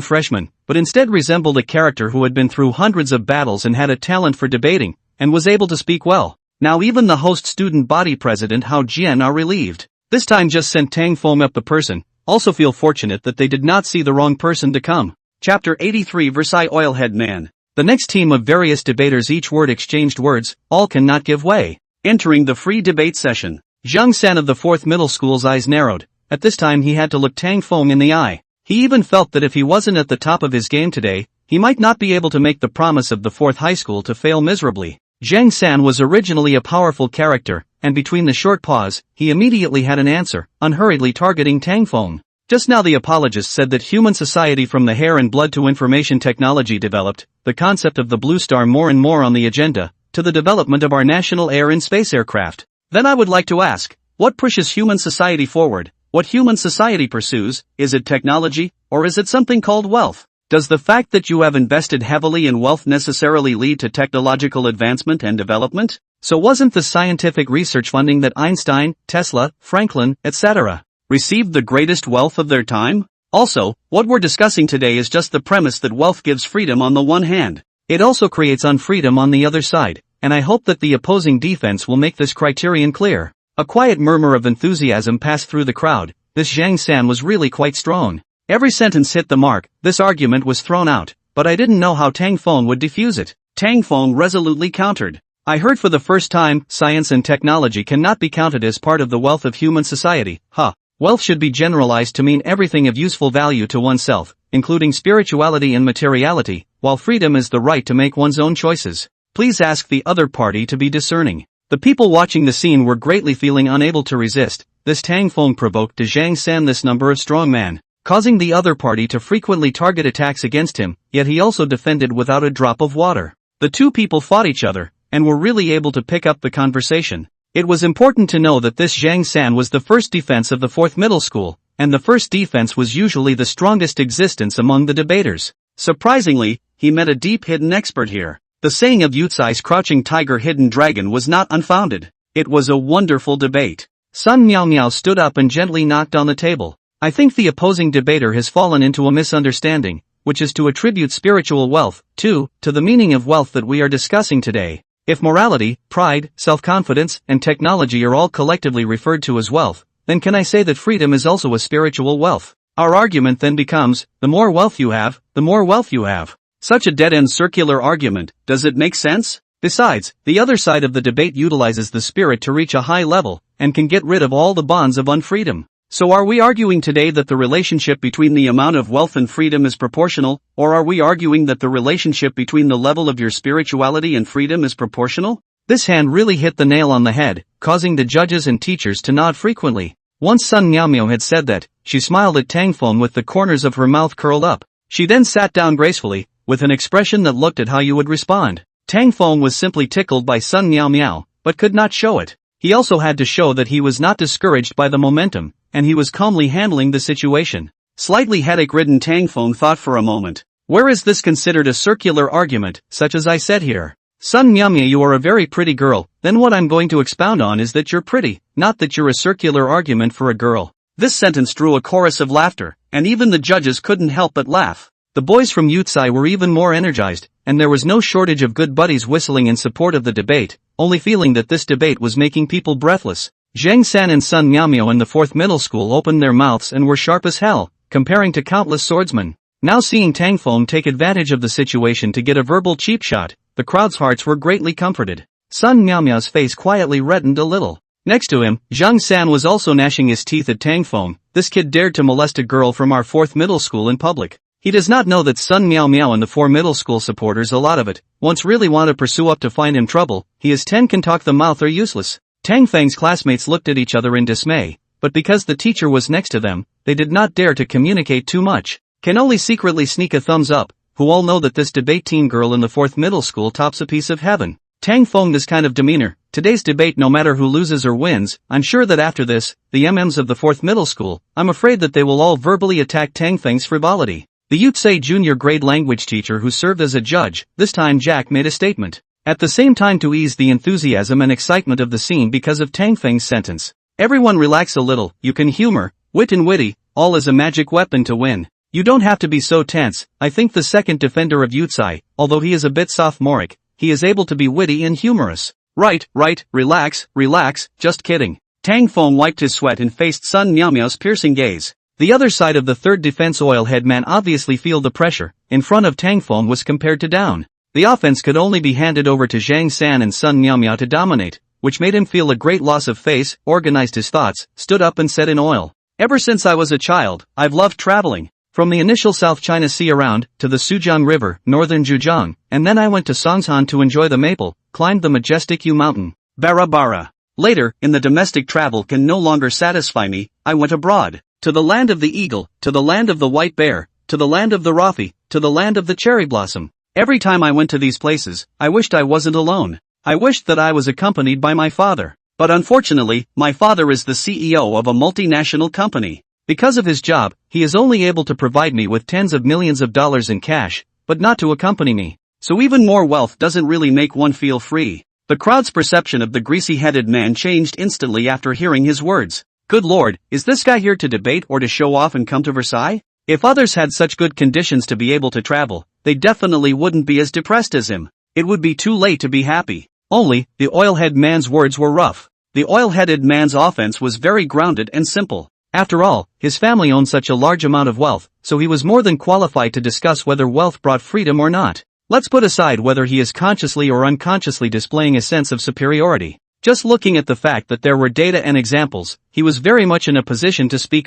freshman, but instead resembled a character who had been through hundreds of battles and had a talent for debating, and was able to speak well. Now even the host student body president Hao Jian are relieved. This time just sent Tang Feng up the person, also feel fortunate that they did not see the wrong person to come. Chapter 83 Versailles Oilhead Man. The next team of various debaters each word exchanged words, all cannot give way. Entering the free debate session. Zhang San of the 4th middle school's eyes narrowed. At this time he had to look Tang Feng in the eye. He even felt that if he wasn't at the top of his game today, he might not be able to make the promise of the 4th high school to fail miserably. Zhang San was originally a powerful character, and between the short pause, he immediately had an answer, unhurriedly targeting Tang Feng. Just now the apologist said that human society from the hair and blood to information technology developed, the concept of the blue star more and more on the agenda, to the development of our national air and space aircraft. Then I would like to ask, what pushes human society forward? What human society pursues, is it technology, or is it something called wealth? Does the fact that you have invested heavily in wealth necessarily lead to technological advancement and development? So wasn't the scientific research funding that Einstein, Tesla, Franklin, etc. received the greatest wealth of their time? Also, what we're discussing today is just the premise that wealth gives freedom on the one hand. It also creates unfreedom on the other side, and I hope that the opposing defense will make this criterion clear. A quiet murmur of enthusiasm passed through the crowd. This Zhang San was really quite strong. Every sentence hit the mark. This argument was thrown out, but I didn't know how Tang Feng would defuse it. Tang Feng resolutely countered. I heard for the first time, science and technology cannot be counted as part of the wealth of human society. Wealth should be generalized to mean everything of useful value to oneself, including spirituality and materiality, while freedom is the right to make one's own choices. Please ask the other party to be discerning. The people watching the scene were greatly feeling unable to resist. This Tang Feng provoked to Zhang San this number of strongman, causing the other party to frequently target attacks against him, yet he also defended without a drop of water. The two people fought each other, and were really able to pick up the conversation. It was important to know that this Zhang San was the first defense of the 4th middle school, and the first defense was usually the strongest existence among the debaters. Surprisingly, he met a deep hidden expert here. The saying of Yucai's crouching tiger hidden dragon was not unfounded. It was a wonderful debate. Sun Miao Miao stood up and gently knocked on the table. I think the opposing debater has fallen into a misunderstanding, which is to attribute spiritual wealth, to the meaning of wealth that we are discussing today. If morality, pride, self-confidence, and technology are all collectively referred to as wealth, then can I say that freedom is also a spiritual wealth? Our argument then becomes, the more wealth you have, the more wealth you have. Such a dead-end circular argument, does it make sense? Besides, the other side of the debate utilizes the spirit to reach a high level, and can get rid of all the bonds of unfreedom. So are we arguing today that the relationship between the amount of wealth and freedom is proportional, or are we arguing that the relationship between the level of your spirituality and freedom is proportional? This hand really hit the nail on the head, causing the judges and teachers to nod frequently. Once Sun Miao Miao had said that, she smiled at Tang Feng with the corners of her mouth curled up. She then sat down gracefully, with an expression that looked at how you would respond. Tang Feng was simply tickled by Sun Miao Miao, but could not show it. He also had to show that he was not discouraged by the momentum, and he was calmly handling the situation. Slightly headache-ridden Tang Feng thought for a moment. Where is this considered a circular argument, such as I said here? Sun Miao Miao, you are a very pretty girl. Then what I'm going to expound on is that you're pretty, not that you're a circular argument for a girl. This sentence drew a chorus of laughter, and even the judges couldn't help but laugh. The boys from Yucai were even more energized, and there was no shortage of good buddies whistling in support of the debate, only feeling that this debate was making people breathless. Zhang San and Sun Miao Miao in the 4th middle school opened their mouths and were sharp as hell, comparing to countless swordsmen. Now seeing Tang Feng take advantage of the situation to get a verbal cheap shot, the crowd's hearts were greatly comforted. Sun Miaomiao's face quietly reddened a little. Next to him, Zhang San was also gnashing his teeth at Tang Feng. This kid dared to molest a girl from our 4th middle school in public. He does not know that Sun Miao Miao and the 4 middle school supporters a lot of it, once really want to pursue up to find him trouble. He is 10 can talk the mouth are useless. Tang Feng's classmates looked at each other in dismay, but because the teacher was next to them, they did not dare to communicate too much. Can only secretly sneak a thumbs up, who all know that this debate teen girl in the 4th middle school tops a piece of heaven. Tang Feng this kind of demeanor, today's debate no matter who loses or wins, I'm sure that after this, the MMs of the 4th middle school, I'm afraid that they will all verbally attack Tang Feng's frivolity. The Yutse junior grade language teacher who served as a judge, this time Jack made a statement. At the same time to ease the enthusiasm and excitement of the scene because of Tang Feng's sentence. Everyone relax a little, you can humor, wit and witty, all is a magic weapon to win. You don't have to be so tense. I think the second defender of Yutse, although he is a bit sophomoric, he is able to be witty and humorous. Right, relax, just kidding. Tang Feng wiped his sweat and faced Sun Miaomiao's piercing gaze. The other side of the third defense oilhead man obviously feel the pressure, in front of Tang Feng was compared to down. The offense could only be handed over to Zhang San and Sun Miaomiao to dominate, which made him feel a great loss of face, organized his thoughts, stood up and said in oil. Ever since I was a child, I've loved traveling. From the initial South China Sea around, to the Sujiang River, northern Zhejiang, and then I went to Songshan to enjoy the maple, climbed the majestic Yu Mountain. Bara. Later, in the domestic travel can no longer satisfy me, I went abroad. To the land of the eagle, to the land of the white bear, to the land of the Rafi, to the land of the cherry blossom. Every time I went to these places, I wished I wasn't alone. I wished that I was accompanied by my father. But unfortunately, my father is the CEO of a multinational company. Because of his job, he is only able to provide me with tens of millions of dollars in cash, but not to accompany me. So even more wealth doesn't really make one feel free. The crowd's perception of the greasy-headed man changed instantly after hearing his words. Good lord, is this guy here to debate or to show off and come to Versailles? If others had such good conditions to be able to travel, they definitely wouldn't be as depressed as him. It would be too late to be happy. Only, the oilhead man's words were rough. The oil-headed man's offense was very grounded and simple. After all, his family owned such a large amount of wealth, so he was more than qualified to discuss whether wealth brought freedom or not. Let's put aside whether he is consciously or unconsciously displaying a sense of superiority. Just looking at the fact that there were data and examples, he was very much in a position to speak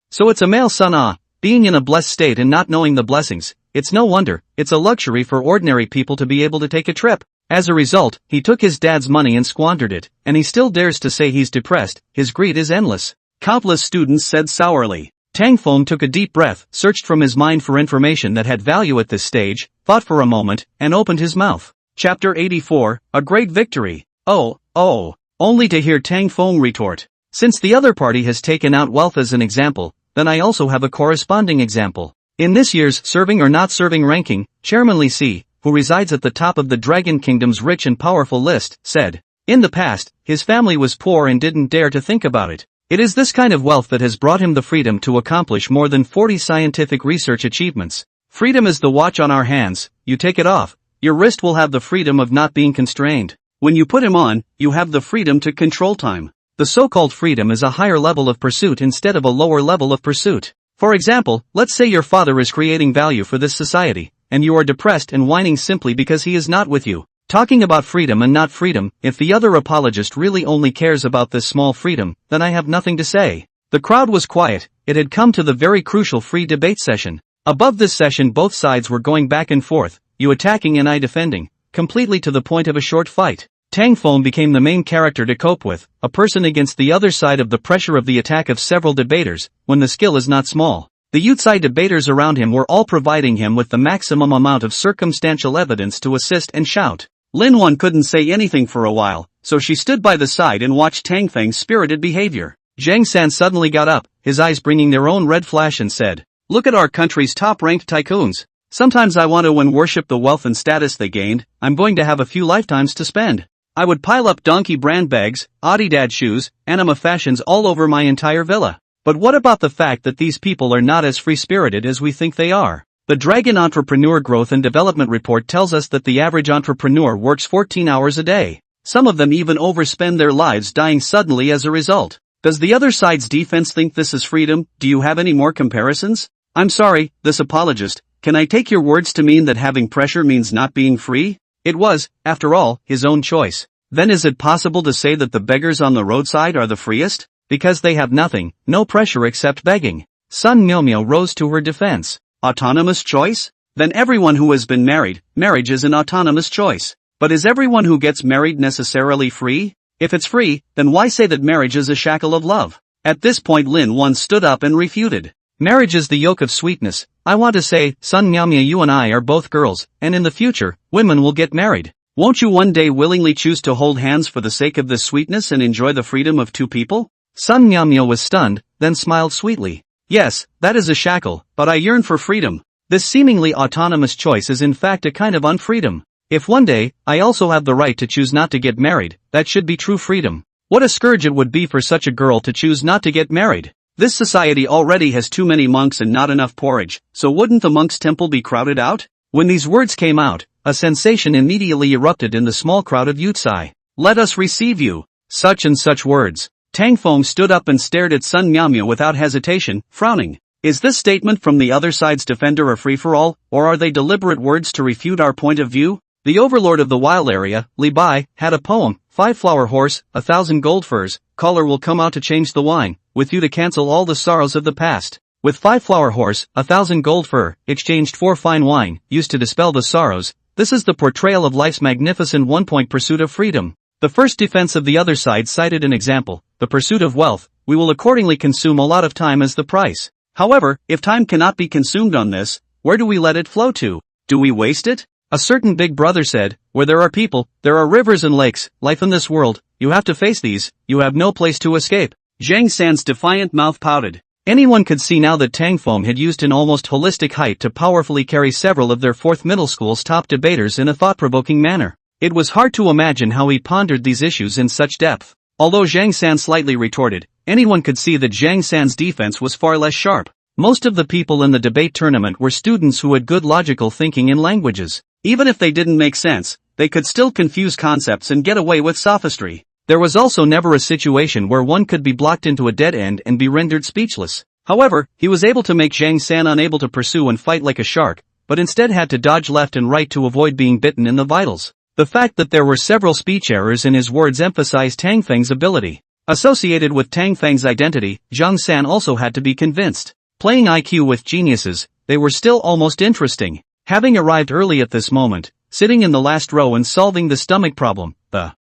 So it's a male son being in a blessed state and not knowing the blessings, it's no wonder, it's a luxury for ordinary people to be able to take a trip. As a result, he took his dad's money and squandered it, and he still dares to say he's depressed, his greed is endless. Countless students said sourly. Tang Feng took a deep breath, searched from his mind for information that had value at this stage, thought for a moment, and opened his mouth. Chapter 84, A Great Victory. Only to hear Tang Feng retort. Since the other party has taken out wealth as an example, then I also have a corresponding example. In this year's Serving or Not Serving ranking, Chairman Li Si, who resides at the top of the Dragon Kingdom's rich and powerful list, said, in the past, his family was poor and didn't dare to think about it. It is this kind of wealth that has brought him the freedom to accomplish more than 40 scientific research achievements. Freedom is the watch on our hands, you take it off, your wrist will have the freedom of not being constrained. When you put him on, you have the freedom to control time. The so-called freedom is a higher level of pursuit instead of a lower level of pursuit. For example, let's say your father is creating value for this society, and you are depressed and whining simply because he is not with you. Talking about freedom and not freedom, if the other apologist really only cares about this small freedom, then I have nothing to say. The crowd was quiet, it had come to the very crucial free debate session. Above this session both sides were going back and forth, you attacking and I defending, completely to the point of a short fight. Tang Feng became the main character to cope with, a person against the other side of the pressure of the attack of several debaters, when the skill is not small. The Yutse debaters around him were all providing him with the maximum amount of circumstantial evidence to assist and shout. Lin Wan couldn't say anything for a while, so she stood by the side and watched Tang Feng's spirited behavior. Zhang San suddenly got up, his eyes bringing their own red flash and said, look at our country's top-ranked tycoons. Sometimes I want to worship the wealth and status they gained, I'm going to have a few lifetimes to spend. I would pile up donkey brand bags, Adidas shoes, anima fashions all over my entire villa. But what about the fact that these people are not as free-spirited as we think they are? The Dragon Entrepreneur Growth and Development Report tells us that the average entrepreneur works 14 hours a day. Some of them even overspend their lives dying suddenly as a result. Does the other side's defense think this is freedom? Do you have any more comparisons? I'm sorry, this apologist, can I take your words to mean that having pressure means not being free? It was, after all, his own choice. Then is it possible to say that the beggars on the roadside are the freest? Because they have nothing, no pressure except begging. Sun Myomyo rose to her defense. Autonomous choice? Then everyone who has been married, marriage is an autonomous choice. But is everyone who gets married necessarily free? If it's free, then why say that marriage is a shackle of love? At this point Lin Wan stood up and refuted. Marriage is the yoke of sweetness. I want to say, Sun Myomyo, you and I are both girls, and in the future, women will get married. Won't you one day willingly choose to hold hands for the sake of this sweetness and enjoy the freedom of two people? Sun Myomyo was stunned, then smiled sweetly. Yes, that is a shackle, but I yearn for freedom. This seemingly autonomous choice is in fact a kind of unfreedom. If one day, I also have the right to choose not to get married, that should be true freedom. What a scourge it would be for such a girl to choose not to get married. This society already has too many monks and not enough porridge, so wouldn't the monks' temple be crowded out? When these words came out, a sensation immediately erupted in the small crowd of Yutsai. Let us receive you. Such and such words. Tang Feng stood up and stared at Sun Myomyo without hesitation, frowning. Is this statement from the other side's defender a free-for-all, or are they deliberate words to refute our point of view? The overlord of the wild area, Li Bai, had a poem, 5-flower horse, 1,000 gold furs, caller will come out to change the wine, with you to cancel all the sorrows of the past. With 5-flower horse, 1,000 gold fur, exchanged for fine wine, used to dispel the sorrows, this is the portrayal of life's magnificent one-point pursuit of freedom. The first defense of the other side cited an example, the pursuit of wealth, we will accordingly consume a lot of time as the price. However, if time cannot be consumed on this, where do we let it flow to? Do we waste it? A certain big brother said, where there are people, there are rivers and lakes, life in this world, you have to face these, you have no place to escape. Zhang San's defiant mouth pouted. Anyone could see now that Tang Feng had used an almost holistic height to powerfully carry several of their fourth middle school's top debaters in a thought-provoking manner. It was hard to imagine how he pondered these issues in such depth. Although Zhang San slightly retorted, anyone could see that Zhang San's defense was far less sharp. Most of the people in the debate tournament were students who had good logical thinking in languages. Even if they didn't make sense, they could still confuse concepts and get away with sophistry. There was also never a situation where one could be blocked into a dead end and be rendered speechless. However, he was able to make Zhang San unable to pursue and fight like a shark, but instead had to dodge left and right to avoid being bitten in the vitals. The fact that there were several speech errors in his words emphasized Tang Feng's ability. Associated with Tang Feng's identity, Zhang San also had to be convinced. Playing IQ with geniuses, they were still almost interesting. Having arrived early at this moment, sitting in the last row and solving the stomach problem,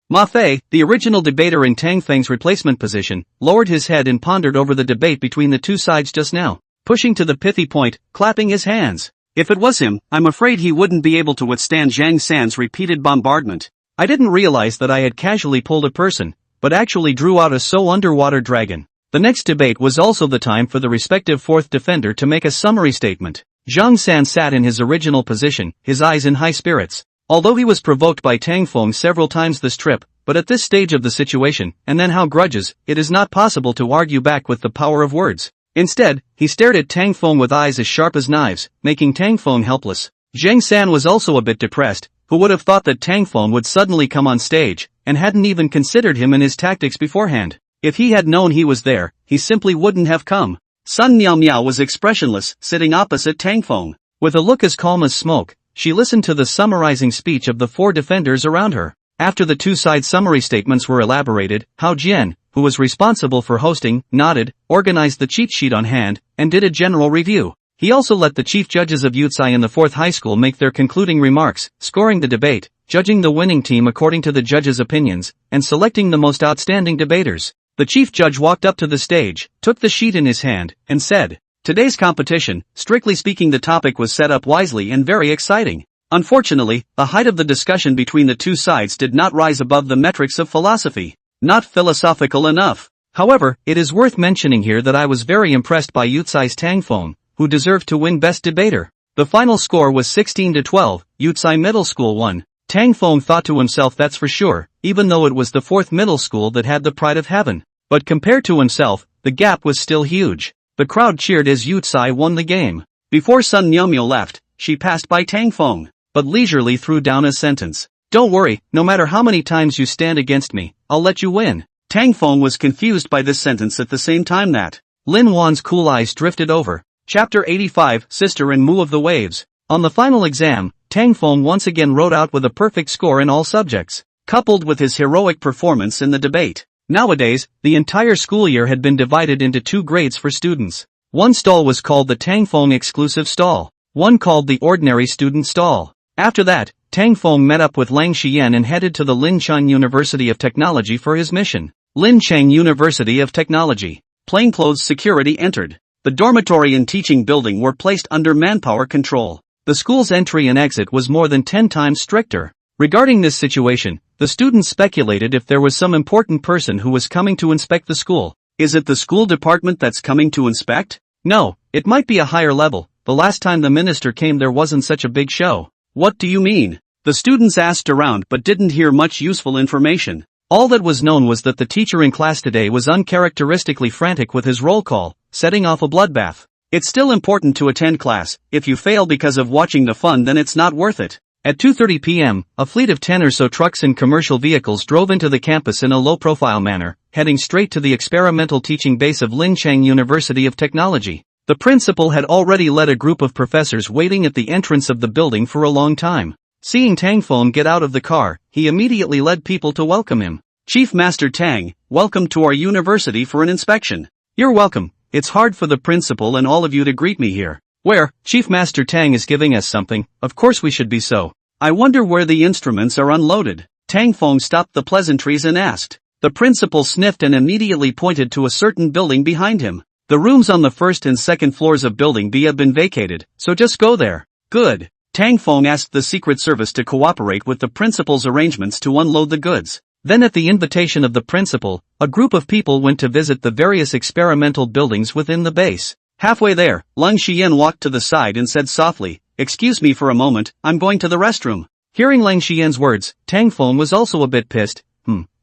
Ma Fei, the original debater in Tang Feng's replacement position, lowered his head and pondered over the debate between the two sides just now, pushing to the pithy point, clapping his hands. If it was him, I'm afraid he wouldn't be able to withstand Zhang San's repeated bombardment. I didn't realize that I had casually pulled a person, but actually drew out a underwater dragon. The next debate was also the time for the respective fourth defender to make a summary statement. Zhang San sat in his original position, his eyes in high spirits. Although he was provoked by Tang Feng several times this trip, but at this stage of the situation, and then how grudges, it is not possible to argue back with the power of words. Instead, he stared at Tang Feng with eyes as sharp as knives, making Tang Feng helpless. Zhang San was also a bit depressed. Who would have thought that Tang Feng would suddenly come on stage, and hadn't even considered him in his tactics beforehand. If he had known he was there, he simply wouldn't have come. Sun Myomyo was expressionless, sitting opposite Tang Feng. With a look as calm as smoke, she listened to the summarizing speech of the four defenders around her. After the two-side summary statements were elaborated, Hao Jian, who was responsible for hosting, nodded, organized the cheat sheet on hand, and did a general review. He also let the chief judges of Yutsai in the fourth high school make their concluding remarks, scoring the debate, judging the winning team according to the judges' opinions, and selecting the most outstanding debaters. The chief judge walked up to the stage, took the sheet in his hand, and said, "Today's competition, strictly speaking, the topic was set up wisely and very exciting. Unfortunately, the height of the discussion between the two sides did not rise above the metrics of philosophy. Not philosophical enough. However, it is worth mentioning here that I was very impressed by Yutsai's Tang Feng, who deserved to win Best Debater. The final score was 16-12, Yutsai Middle School won. Tang Feng thought to himself, that's for sure, even though it was the fourth middle school that had the pride of heaven. But compared to himself, the gap was still huge. The crowd cheered as Yutsai won the game. Before Sun Myomyo left, she passed by Tang Feng, but leisurely threw down a sentence. Don't worry, no matter how many times you stand against me, I'll let you win. Tang Feng was confused by this sentence at the same time that Lin Wan's cool eyes drifted over. Chapter 85, Sister and Mu of the Waves. On the final exam, Tang Feng once again wrote out with a perfect score in all subjects, coupled with his heroic performance in the debate. Nowadays, the entire school year had been divided into 2 grades for students. One stall was called the Tang Feng exclusive stall, one called the ordinary student stall. After that, Tang Feng met up with Lang Xian and headed to the Linchang University of Technology for his mission. Linchang University of Technology. Plainclothes security entered. The dormitory and teaching building were placed under manpower control. The school's entry and exit was more than 10 times stricter. Regarding this situation, the students speculated if there was some important person who was coming to inspect the school. Is it the school department that's coming to inspect? No, it might be a higher level. The last time the minister came there wasn't such a big show. What do you mean? The students asked around but didn't hear much useful information. All that was known was that the teacher in class today was uncharacteristically frantic with his roll call, setting off a bloodbath. It's still important to attend class. If you fail because of watching the fun, then it's not worth it. At 2:30 p.m., a fleet of 10 or so trucks and commercial vehicles drove into the campus in a low-profile manner, heading straight to the experimental teaching base of Linchang University of Technology. The principal had already led a group of professors waiting at the entrance of the building for a long time. Seeing Tang Feng get out of the car, he immediately led people to welcome him. Chief Master Tang, welcome to our university for an inspection. You're welcome. It's hard for the principal and all of you to greet me here. Where, Chief Master Tang is giving us something, of course we should be so. I wonder where the instruments are unloaded. Tang Feng stopped the pleasantries and asked. The principal sniffed and immediately pointed to a certain building behind him. The rooms on the first and second floors of building B have been vacated, so just go there. Good. Tang Feng asked the Secret Service to cooperate with the principal's arrangements to unload the goods. Then at the invitation of the principal, a group of people went to visit the various experimental buildings within the base. Halfway there, Lang Xian walked to the side and said softly, "Excuse me for a moment, I'm going to the restroom." Hearing Lang Xian's words, Tang Feng was also a bit pissed.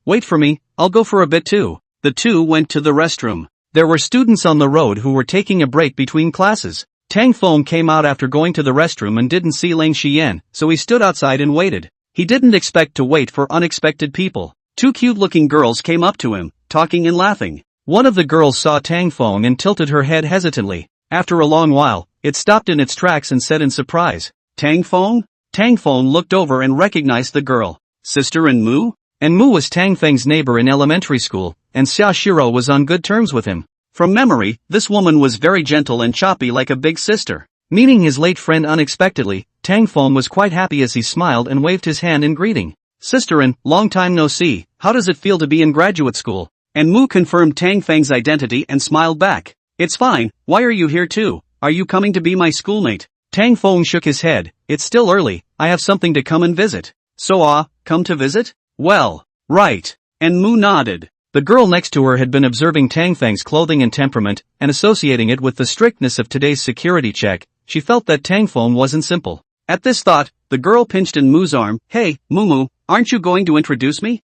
Wait for me, I'll go for a bit too. The two went to the restroom. There were students on the road who were taking a break between classes. Tang Feng came out after going to the restroom and didn't see Lang Xian, so he stood outside and waited. He didn't expect to wait for unexpected people. 2 cute-looking girls came up to him, talking and laughing. One of the girls saw Tang Feng and tilted her head hesitantly. After a long while, it stopped in its tracks and said in surprise, "Tang Feng?" Tang Feng looked over and recognized the girl. Sister Enmu? Enmu was Tang Feng's neighbor in elementary school, and Xia Shiro was on good terms with him. From memory, this woman was very gentle and choppy like a big sister. Meeting his late friend unexpectedly, Tang Feng was quite happy as he smiled and waved his hand in greeting. "Sister In, long time no see, how does it feel to be in graduate school?" And Mu confirmed Tang Feng's identity and smiled back. "It's fine, why are you here too? Are you coming to be my schoolmate?" Tang Feng shook his head. "It's still early, I have something to come and visit." "So come to visit? Well, right." And Mu nodded. The girl next to her had been observing Tang Feng's clothing and temperament, and associating it with the strictness of today's security check. She felt that Tang Feng wasn't simple. At this thought, the girl pinched in Mu's arm. "Hey, Mu, aren't you going to introduce me?"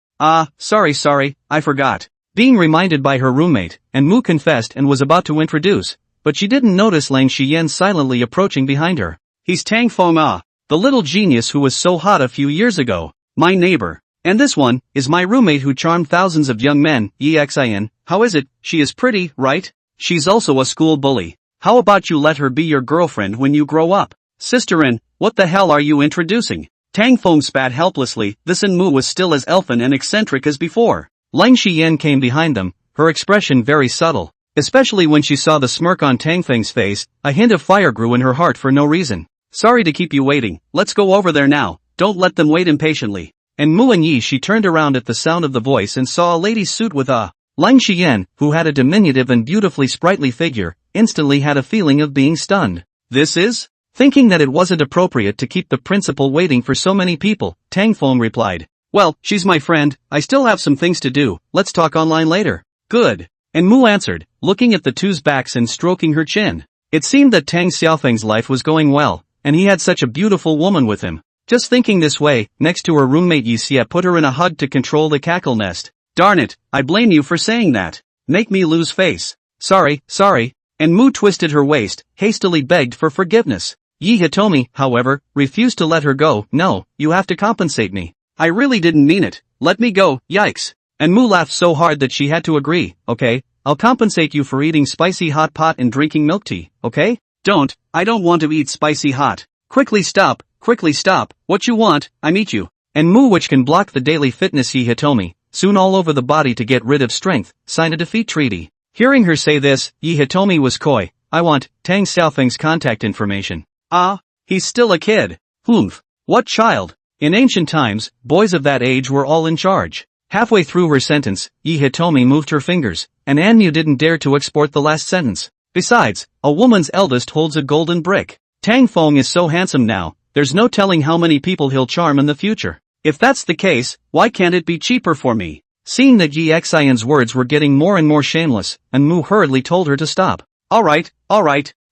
Sorry, I forgot." Being reminded by her roommate, and Mu confessed and was about to introduce, but she didn't notice Lang Xian silently approaching behind her. "He's Tang Feng, the little genius who was so hot a few years ago. My neighbor. And this one is my roommate who charmed thousands of young men. Xin, how is it? She is pretty, right? She's also a school bully. How about you let her be your girlfriend when you grow up?" "Sister In, what the hell are you introducing?" Tang Feng spat helplessly. This Mu was still as elfin and eccentric as before. Lang Xian came behind them, her expression very subtle. Especially when she saw the smirk on Tang Feng's face, a hint of fire grew in her heart for no reason. "Sorry to keep you waiting, let's go over there now, don't let them wait impatiently." And Mu and Yi, she turned around at the sound of the voice and saw a lady's suit with a Lang Xian, who had a diminutive and beautifully sprightly figure, instantly had a feeling of being stunned. "This is?" Thinking that it wasn't appropriate to keep the principal waiting for so many people, Tang Feng replied, "Well, she's my friend, I still have some things to do, let's talk online later." "Good." And Mu answered, looking at the two's backs and stroking her chin. It seemed that Tang Xiaofeng's life was going well, and he had such a beautiful woman with him. Just thinking this way, next to her roommate Yixia put her in a hug to control the cackle nest. "Darn it, I blame you for saying that. Make me lose face. Sorry. And Mu twisted her waist, hastily begged for forgiveness. Yi Hitomi, however, refused to let her go. "No, you have to compensate me. I really didn't mean it. Let me go, yikes." And Mu laughed so hard that she had to agree. "Okay, I'll compensate you for eating spicy hot pot and drinking milk tea, okay?" I don't want to eat spicy hot." "Quickly stop, quickly stop, what you want, I meet you. And MANHWA, which can block the daily fitness Yi Hitomi, soon all over the body to get rid of strength, sign a defeat treaty. Hearing her say this, Yi Hitomi was coy. I want Tang Xiaofeng's contact information. Ah, he's still a kid. Humph. What child? In ancient times, boys of that age were all in charge. Halfway through her sentence, Yi Hitomi moved her fingers, and MANHWA didn't dare to export the last sentence. Besides, a woman's eldest holds a golden brick. Tang Feng is so handsome now, there's no telling how many people he'll charm in the future. If that's the case, why can't it be cheaper for me? Seeing that Yi Xian's words were getting more and more shameless, and MANHWA hurriedly told her to stop. Alright,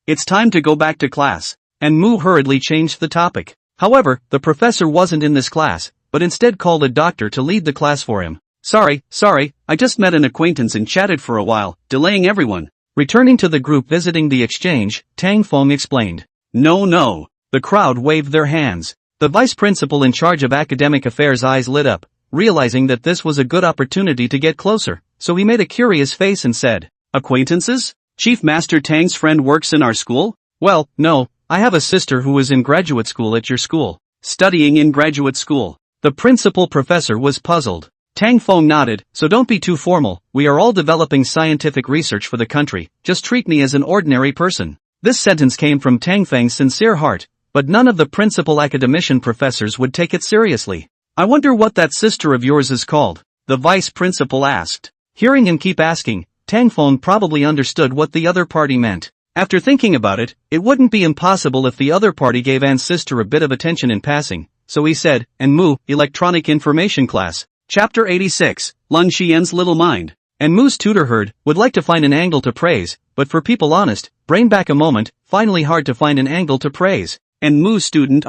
it's time to go back to class. And MANHWA hurriedly changed the topic. However, the professor wasn't in this class, but instead called a doctor to lead the class for him. Sorry, I just met an acquaintance and chatted for a while, delaying everyone. Returning to the group visiting the exchange, Tang Feng explained. No. The crowd waved their hands. The vice principal in charge of academic affairs' eyes lit up, realizing that this was a good opportunity to get closer, so he made a curious face and said, Acquaintances? Chief Master Tang's friend works in our school? Well, no, I have a sister who is in graduate school at your school. Studying in graduate school. The principal professor was puzzled. Tang Feng nodded, so don't be too formal, we are all developing scientific research for the country, just treat me as an ordinary person. This sentence came from Tang Feng's sincere heart, but none of the principal academician professors would take it seriously. I wonder what that sister of yours is called, the vice principal asked. Hearing him keep asking, Tang Feng probably understood what the other party meant. After thinking about it, it wouldn't be impossible if the other party gave An's sister a bit of attention in passing, so he said, and MANHWA, Electronic Information Class, Chapter 86, Lun Xian's Little Mind. And MANHWA's tutor heard, would like to find an angle to praise, but for people honest, brain back a moment, finally hard to find an angle to praise. And MANHWA's student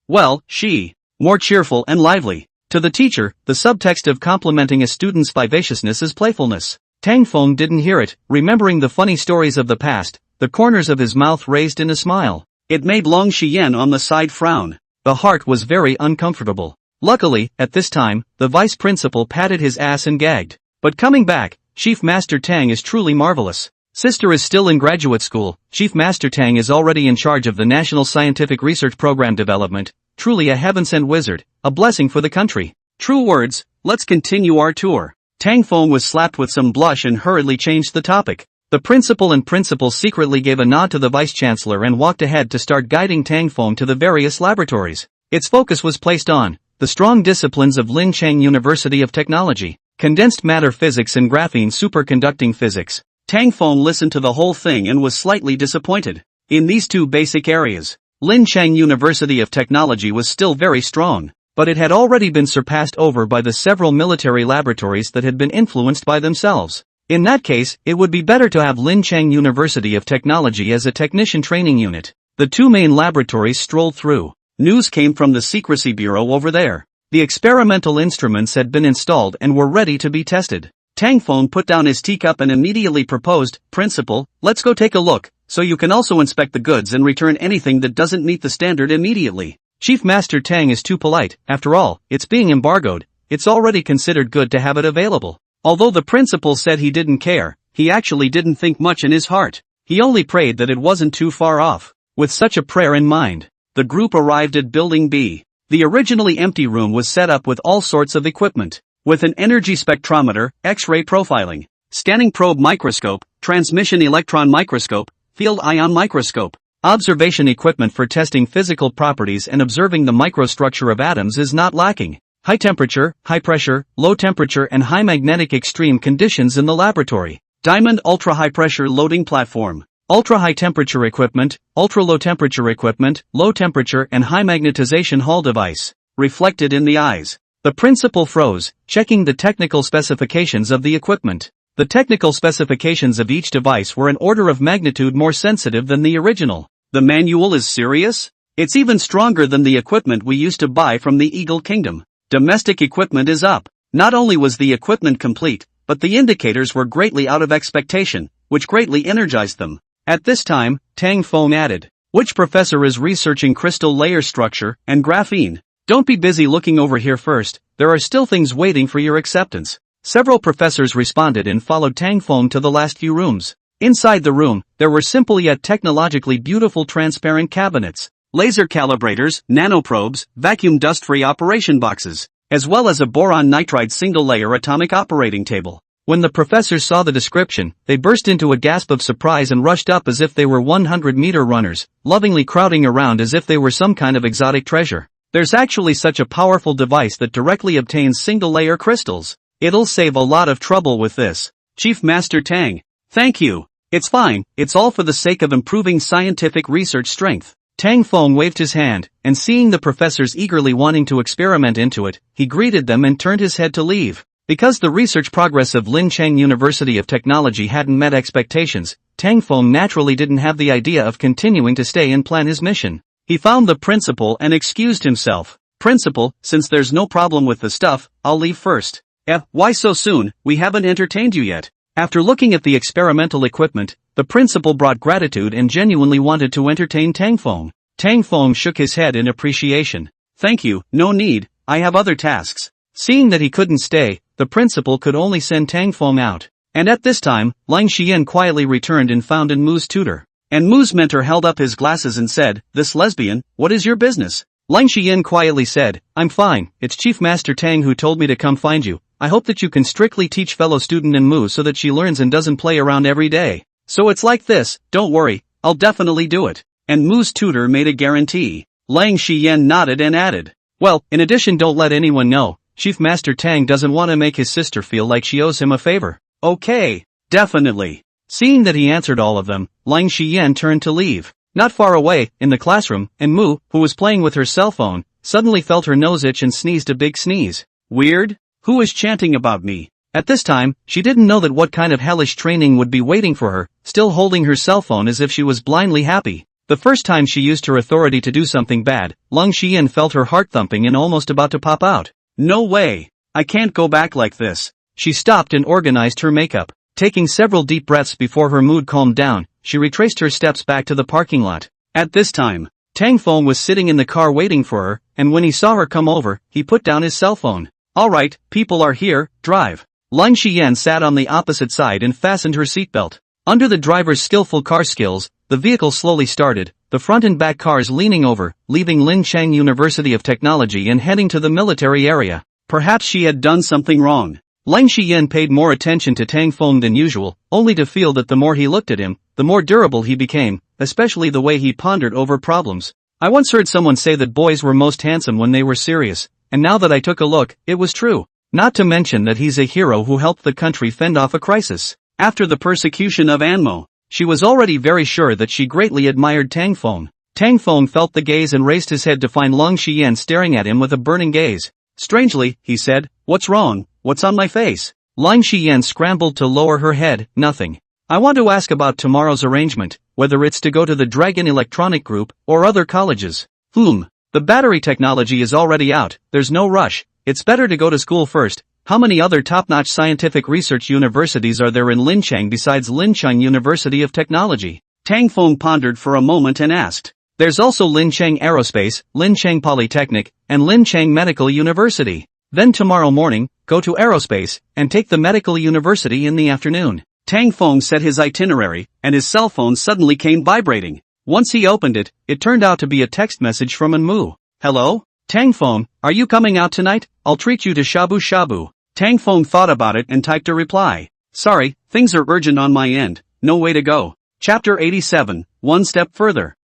well, she, more cheerful and lively. To the teacher, the subtext of complimenting a student's vivaciousness is playfulness. Tang Feng didn't hear it, remembering the funny stories of the past, the corners of his mouth raised in a smile. It made Long Xian on the side frown. The heart was very uncomfortable. Luckily, at this time, the vice principal patted his ass and gagged. But coming back, Chief Master Tang is truly marvelous. Sister is still in graduate school, Chief Master Tang is already in charge of the National Scientific Research Program development, truly a heaven-sent wizard, a blessing for the country. True words, let's continue our tour. Tang Feng was slapped with some blush and hurriedly changed the topic. The principal and principal secretly gave a nod to the vice-chancellor and walked ahead to start guiding Tang Feng to the various laboratories. Its focus was placed on the strong disciplines of Lincheng University of Technology, condensed matter physics and graphene superconducting physics. Tang Feng listened to the whole thing and was slightly disappointed. In these two basic areas, Lincheng University of Technology was still very strong, but it had already been surpassed over by the several military laboratories that had been influenced by themselves. In that case, it would be better to have Lincheng University of Technology as a technician training unit. The two main laboratories strolled through. News came from the Secrecy Bureau over there. The experimental instruments had been installed and were ready to be tested. Tang Feng put down his teacup and immediately proposed, Principal, let's go take a look, so you can also inspect the goods and return anything that doesn't meet the standard immediately. Chief Master Tang is too polite, after all, it's being embargoed, it's already considered good to have it available. Although the principal said he didn't care, he actually didn't think much in his heart. He only prayed that it wasn't too far off. With such a prayer in mind, the group arrived at Building B. The originally empty room was set up with all sorts of equipment. With an energy spectrometer, X-ray profiling, scanning probe microscope, transmission electron microscope, field ion microscope. Observation equipment for testing physical properties and observing the microstructure of atoms is not lacking. High temperature, high pressure, low temperature and high magnetic extreme conditions in the laboratory. Diamond ultra-high pressure loading platform. Ultra-high temperature equipment, ultra-low temperature equipment, low temperature and high magnetization Hall device. Reflected in the eyes. The principal froze, checking the technical specifications of the equipment. The technical specifications of each device were an order of magnitude more sensitive than the original. The manual is serious? It's even stronger than the equipment we used to buy from the Eagle Kingdom. Domestic equipment is up. Not only was the equipment complete, but the indicators were greatly out of expectation, which greatly energized them. At this time, Tang Feng added, which professor is researching crystal layer structure and graphene? Don't be busy looking over here first, there are still things waiting for your acceptance. Several professors responded and followed Tang Feng to the last few rooms. Inside the room, there were simple yet technologically beautiful transparent cabinets. laser calibrators, nanoprobes, vacuum dust-free operation boxes, as well as a boron nitride single-layer atomic operating table. When the professors saw the description, they burst into a gasp of surprise and rushed up as if they were 100-meter runners, lovingly crowding around as if they were some kind of exotic treasure. There's actually such a powerful device that directly obtains single-layer crystals. It'll save a lot of trouble with this. Chief Master Tang. Thank you. It's fine, it's all for the sake of improving scientific research strength. Tang Feng waved his hand, and seeing the professors eagerly wanting to experiment into it, he greeted them and turned his head to leave. Because the research progress of Lincheng University of Technology hadn't met expectations, Tang Feng naturally didn't have the idea of continuing to stay and plan his mission. He found the principal and excused himself. Principal, since there's no problem with the stuff, I'll leave first. Why so soon? We haven't entertained you yet. After looking at the experimental equipment, the principal brought gratitude and genuinely wanted to entertain Tang Feng. Tang Feng shook his head in appreciation. Thank you, no need, I have other tasks. Seeing that he couldn't stay, the principal could only send Tang Feng out. And at this time, Lang Xian quietly returned and found Mu's tutor. And Mu's mentor held up his glasses and said, "This lesbian, what is your business?" Lang Xian quietly said, "I'm fine, it's Chief Master Tang who told me to come find you. I hope that you can strictly teach fellow student Mu so that she learns and doesn't play around every day. So it's like this, don't worry, I'll definitely do it." And Mu's tutor made a guarantee. Lang Xian nodded and added, "Well, in addition, don't let anyone know. Chief Master Tang doesn't want to make his sister feel like she owes him a favor." "Okay, definitely." Seeing that he answered all of them, Lang Xian turned to leave. Not far away, in the classroom, Mu, who was playing with her cell phone, suddenly felt her nose itch and sneezed a big sneeze. Weird? Who is chanting about me? At this time, she didn't know that what kind of hellish training would be waiting for her, still holding her cell phone as if she was blindly happy. The first time she used her authority to do something bad, Lang Xian felt her heart thumping and almost about to pop out. No way! I can't go back like this. She stopped and organized her makeup. Taking several deep breaths before her mood calmed down, she retraced her steps back to the parking lot. At this time, Tang Feng was sitting in the car waiting for her, and when he saw her come over, he put down his cell phone. "Alright, people are here, drive." Lang Xian sat on the opposite side and fastened her seatbelt. Under the driver's skillful car skills, the vehicle slowly started, the front and back cars leaning over, leaving Lincheng University of Technology and heading to the military area. Perhaps she had done something wrong. Lang Xian paid more attention to Tang Feng than usual, only to feel that the more he looked at him, the more durable he became, especially the way he pondered over problems. I once heard someone say that boys were most handsome when they were serious, and now that I took a look, it was true. Not to mention that he's a hero who helped the country fend off a crisis. After the persecution of Anmo, she was already very sure that she greatly admired Tang Feng. Tang Feng felt the gaze and raised his head to find Lang Xian staring at him with a burning gaze. Strangely, he said, "What's wrong? What's on my face?" Lang Xian scrambled to lower her head. "Nothing. I want to ask about tomorrow's arrangement, whether it's to go to the Dragon Electronic Group or other colleges." The battery technology is already out, there's no rush, it's better to go to school first. How many other top-notch scientific research universities are there in Lincheng besides Lincheng University of Technology? Tang Feng pondered for a moment and asked. There's also Lincheng Aerospace, Lincheng Polytechnic, and Lincheng Medical University. Then tomorrow morning, go to Aerospace, and take the Medical University in the afternoon. Tang Feng set his itinerary, and his cell phone suddenly came vibrating. Once he opened it, it turned out to be a text message from Mu. "Hello? Tang Feng, are you coming out tonight? I'll treat you to shabu shabu." Tang Feng thought about it and typed a reply. "Sorry, things are urgent on my end, no way to go." Chapter 87, One Step Further.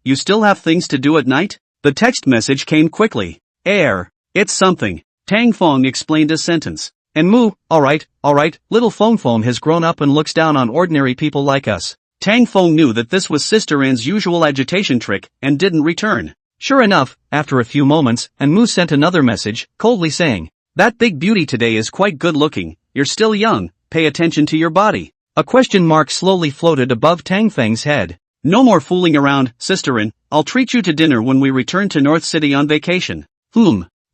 You still have things to do at night? The text message came quickly. It's something. Tang Feng explained a sentence. And Mu, alright, little Feng Feng has grown up and looks down on ordinary people like us. Tang Feng knew that this was Sister Anne's usual agitation trick, and didn't return. Sure enough, after a few moments, Mu sent another message, coldly saying, "That big beauty today is quite good looking, you're still young, pay attention to your body." A question mark slowly floated above Tang Feng's head. "No more fooling around, Sister Anne, I'll treat you to dinner when we return to North City on vacation."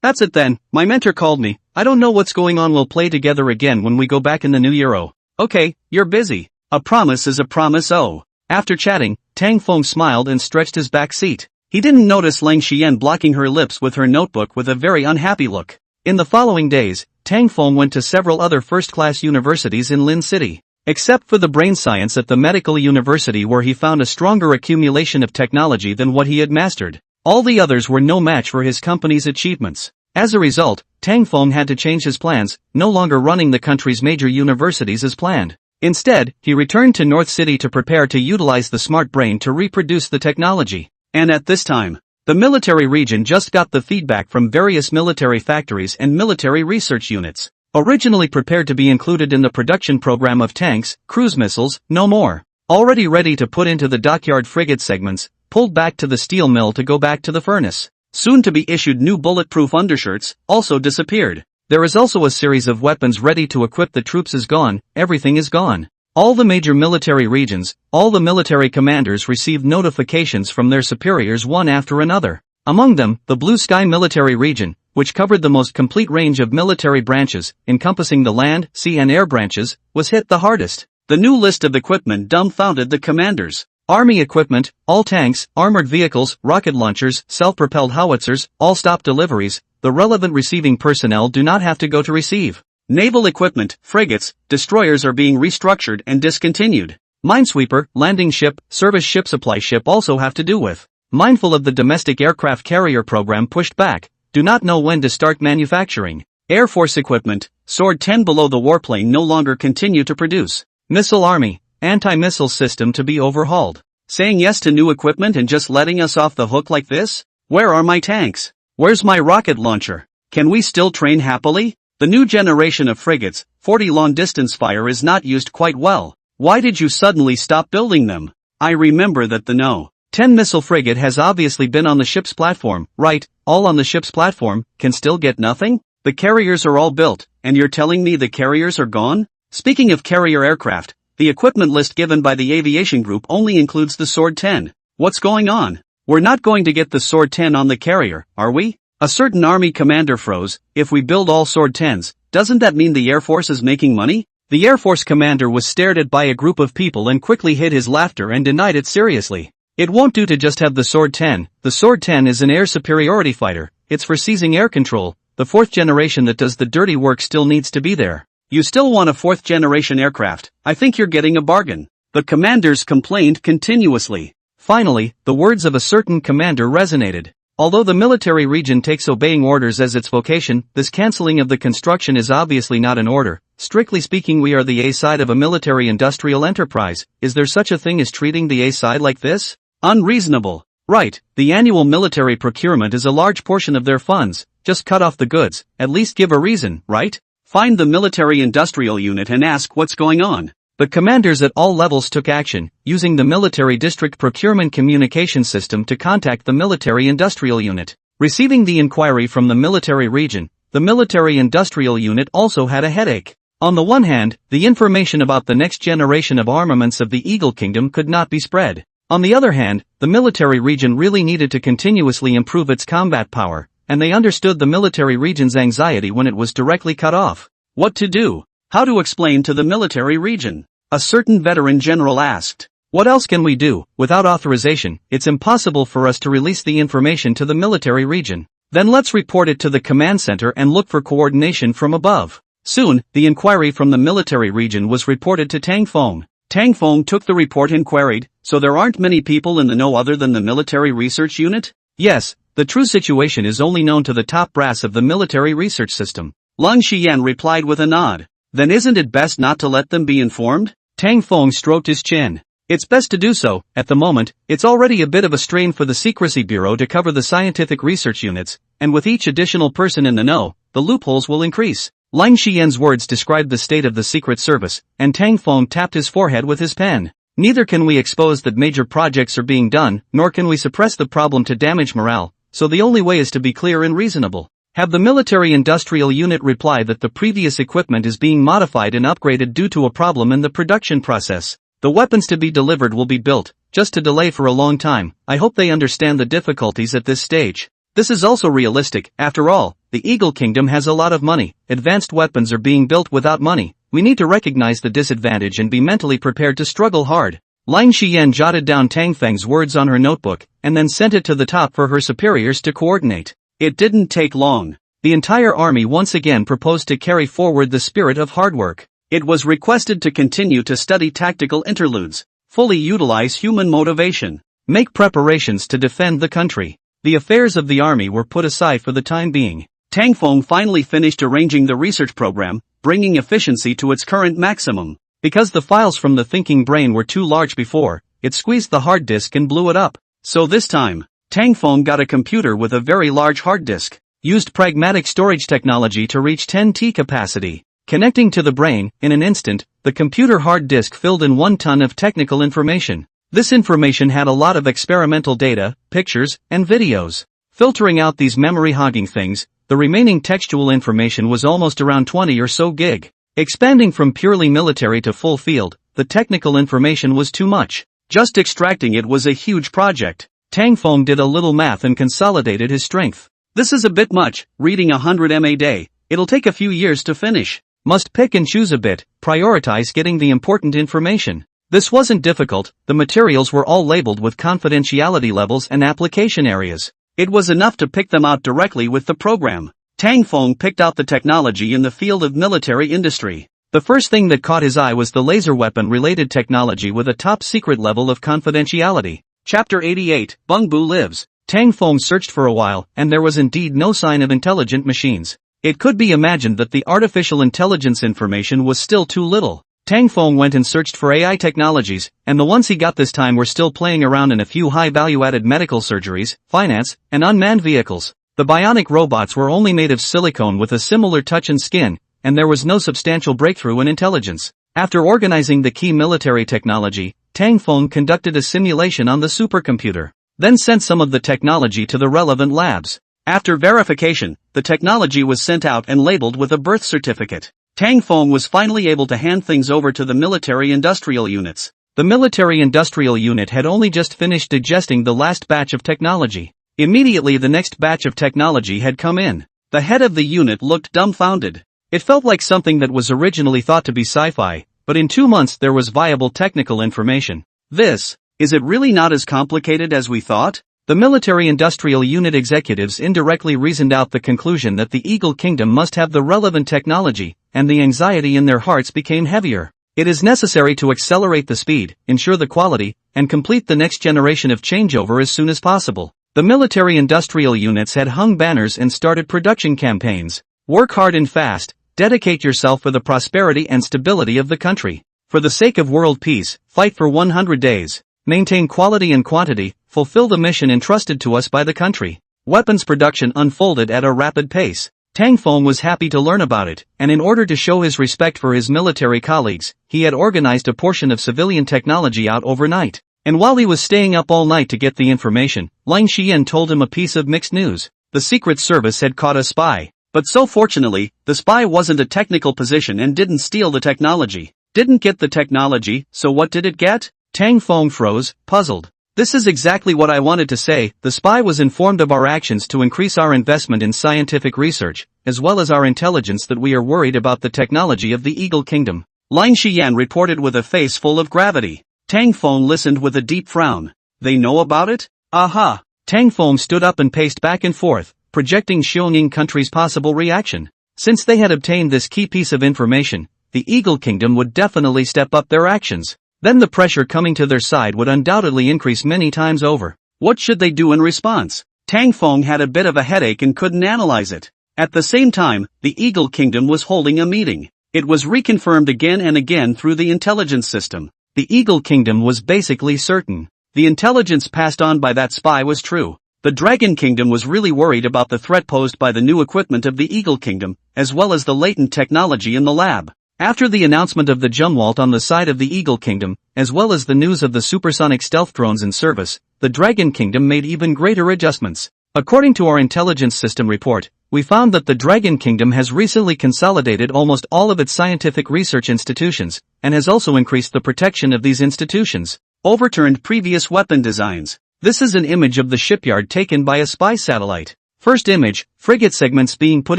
That's it then, my mentor called me, I don't know what's going on, we'll play together again when we go back in the new year. Oh. Okay, you're busy. A promise is a promise. Oh. After chatting, Tang Feng smiled and stretched his back seat. He didn't notice Lang Xian blocking her lips with her notebook with a very unhappy look. In the following days, Tang Feng went to several other first-class universities in Lin City. Except for the brain science at the medical university where he found a stronger accumulation of technology than what he had mastered. All the others were no match for his company's achievements. As a result, Tang Feng had to change his plans, no longer running the country's major universities as planned. Instead, he returned to North City to prepare to utilize the smart brain to reproduce the technology. And at this time, the military region just got the feedback from various military factories and military research units. Originally prepared to be included in the production program of tanks, cruise missiles, no more. Already ready to put into the dockyard frigate segments, pulled back to the steel mill to go back to the furnace. Soon to be issued new bulletproof undershirts, also disappeared. There is also a series of weapons ready to equip the troops is gone, everything is gone. All the major military regions, all the military commanders received notifications from their superiors one after another. Among them, the Blue Sky Military Region, which covered the most complete range of military branches, encompassing the land, sea and air branches, was hit the hardest. The new list of equipment dumbfounded the commanders. Army equipment, all tanks, armored vehicles, rocket launchers, self-propelled howitzers, all stop deliveries. The relevant receiving personnel do not have to go to receive. Naval equipment, frigates, destroyers are being restructured and discontinued. Minesweeper, landing ship, service ship supply ship also have to do with. Mindful of the domestic aircraft carrier program pushed back, do not know when to start manufacturing. Air Force equipment, Sword 10 below the warplane no longer continue to produce. Missile Army, anti-missile system to be overhauled. Saying yes to new equipment and just letting us off the hook like this? Where are my tanks? Where's my rocket launcher? Can we still train happily? The new generation of frigates, 40 long-distance fire is not used quite well. Why did you suddenly stop building them? I remember that the No. 10 missile frigate has obviously been on the ship's platform, right, all on the ship's platform, can still get nothing? The carriers are all built, and you're telling me the carriers are gone? Speaking of carrier aircraft, the equipment list given by the aviation group only includes the Sword 10. What's going on? We're not going to get the Sword 10 on the carrier, are we? A certain army commander froze. If we build all Sword 10s, doesn't that mean the Air Force is making money? The Air Force commander was stared at by a group of people and quickly hid his laughter and denied it seriously. It won't do to just have the Sword 10. The Sword 10 is an air superiority fighter. It's for seizing air control. The fourth generation that does the dirty work still needs to be there. You still want a fourth generation aircraft? I think you're getting a bargain. The commanders complained continuously. Finally, the words of a certain commander resonated. Although the military region takes obeying orders as its vocation, this cancelling of the construction is obviously not an order. Strictly speaking, we are the A side of a military-industrial enterprise. Is there such a thing as treating the A side like this? Unreasonable. Right, the annual military procurement is a large portion of their funds. Just cut off the goods, at least give a reason, right? Find the military-industrial unit and ask what's going on. The commanders at all levels took action, using the military district procurement communication system to contact the military-industrial unit. Receiving the inquiry from the military region, the military-industrial unit also had a headache. On the one hand, the information about the next generation of armaments of the Eagle Kingdom could not be spread. On the other hand, the military region really needed to continuously improve its combat power, and they understood the military region's anxiety when it was directly cut off. What to do? How to explain to the military region? A certain veteran general asked. What else can we do? Without authorization, it's impossible for us to release the information to the military region. Then let's report it to the command center and look for coordination from above. Soon, the inquiry from the military region was reported to Tang Feng. Tang Feng took the report and queried, so there aren't many people in the know other than the military research unit? Yes, the true situation is only known to the top brass of the military research system. Lung Xian replied with a nod. Then isn't it best not to let them be informed? Tang Feng stroked his chin. It's best to do so. At the moment, it's already a bit of a strain for the Secrecy Bureau to cover the scientific research units, and with each additional person in the know, the loopholes will increase. Lang Xian's words described the state of the Secret Service, and Tang Feng tapped his forehead with his pen. Neither can we expose that major projects are being done, nor can we suppress the problem to damage morale, so the only way is to be clear and reasonable. Have the military-industrial unit reply that the previous equipment is being modified and upgraded due to a problem in the production process. The weapons to be delivered will be built, just to delay for a long time. I hope they understand the difficulties at this stage. This is also realistic. After all, the Eagle Kingdom has a lot of money. Advanced weapons are being built without money. We need to recognize the disadvantage and be mentally prepared to struggle hard. Lang Xian jotted down Tang Feng's words on her notebook, and then sent it to the top for her superiors to coordinate. It didn't take long. The entire army once again proposed to carry forward the spirit of hard work. It was requested to continue to study tactical interludes, fully utilize human motivation, make preparations to defend the country. The affairs of the army were put aside for the time being. Tang Feng finally finished arranging the research program, bringing efficiency to its current maximum. Because the files from the thinking brain were too large before, it squeezed the hard disk and blew it up. So this time, Tang Feng got a computer with a very large hard disk, used pragmatic storage technology to reach 10T capacity. Connecting to the brain, in an instant, the computer hard disk filled in 1 ton of technical information. This information had a lot of experimental data, pictures, and videos. Filtering out these memory-hogging things, the remaining textual information was almost around 20 or so gig. Expanding from purely military to full field, the technical information was too much. Just extracting it was a huge project. Tang Feng did a little math and consolidated his strength. This is a bit much, reading 100 MA a day. It'll take a few years to finish. Must pick and choose a bit, prioritize getting the important information. This wasn't difficult, the materials were all labeled with confidentiality levels and application areas. It was enough to pick them out directly with the program. Tang Feng picked out the technology in the field of military industry. The first thing that caught his eye was the laser weapon-related technology with a top-secret level of confidentiality. Chapter 88, Bung Bu Lives. Tang Feng searched for a while, and there was indeed no sign of intelligent machines. It could be imagined that the artificial intelligence information was still too little. Tang Feng went and searched for AI technologies, and the ones he got this time were still playing around in a few high-value-added medical surgeries, finance, and unmanned vehicles. The bionic robots were only made of silicone with a similar touch and skin, and there was no substantial breakthrough in intelligence. After organizing the key military technology, Tang Feng conducted a simulation on the supercomputer, then sent some of the technology to the relevant labs. After verification, the technology was sent out and labeled with a birth certificate. Tang Feng was finally able to hand things over to the military industrial units. The military industrial unit had only just finished digesting the last batch of technology. Immediately the next batch of technology had come in. The head of the unit looked dumbfounded. It felt like something that was originally thought to be sci-fi, but in 2 months there was viable technical information. Is it really not as complicated as we thought? The military industrial unit executives indirectly reasoned out the conclusion that the Eagle Kingdom must have the relevant technology, and the anxiety in their hearts became heavier. It is necessary to accelerate the speed, ensure the quality, and complete the next generation of changeover as soon as possible. The military industrial units had hung banners and started production campaigns. Work hard and fast, dedicate yourself for the prosperity and stability of the country. For the sake of world peace, fight for 100 days. Maintain quality and quantity, fulfill the mission entrusted to us by the country. Weapons production unfolded at a rapid pace. Tang Feng was happy to learn about it, and in order to show his respect for his military colleagues, he had organized a portion of civilian technology out overnight. And while he was staying up all night to get the information, Lin Xian told him a piece of mixed news. The Secret Service had caught a spy. But so fortunately, the spy wasn't a technical position and didn't steal the technology. Didn't get the technology, so what did it get? Tang Feng froze, puzzled. This is exactly what I wanted to say. The spy was informed of our actions to increase our investment in scientific research, as well as our intelligence that we are worried about the technology of the Eagle Kingdom. Lin Xian reported with a face full of gravity. Tang Feng listened with a deep frown. They know about it? Aha! Tang Feng stood up and paced back and forth, projecting Xiongning country's possible reaction. Since they had obtained this key piece of information, the Eagle Kingdom would definitely step up their actions. Then the pressure coming to their side would undoubtedly increase many times over. What should they do in response? Tang Feng had a bit of a headache and couldn't analyze it. At the same time, the Eagle Kingdom was holding a meeting. It was reconfirmed again and again through the intelligence system. The Eagle Kingdom was basically certain. The intelligence passed on by that spy was true. The Dragon Kingdom was really worried about the threat posed by the new equipment of the Eagle Kingdom, as well as the latent technology in the lab. After the announcement of the Jumwalt on the side of the Eagle Kingdom, as well as the news of the supersonic stealth drones in service, the Dragon Kingdom made even greater adjustments. According to our intelligence system report, we found that the Dragon Kingdom has recently consolidated almost all of its scientific research institutions, and has also increased the protection of these institutions. Overturned previous weapon designs. This is an image of the shipyard taken by a spy satellite. First image, frigate segments being put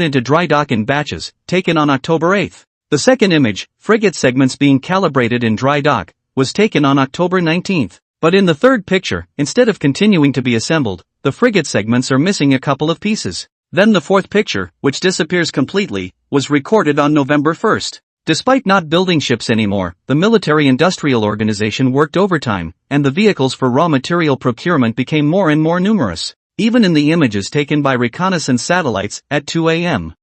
into dry dock in batches, taken on October 8. The second image, frigate segments being calibrated in dry dock, was taken on October 19. But in the third picture, instead of continuing to be assembled, the frigate segments are missing a couple of pieces. Then the fourth picture, which disappears completely, was recorded on November 1. Despite not building ships anymore, the military-industrial organization worked overtime, and the vehicles for raw material procurement became more and more numerous. Even in the images taken by reconnaissance satellites at 2 a.m.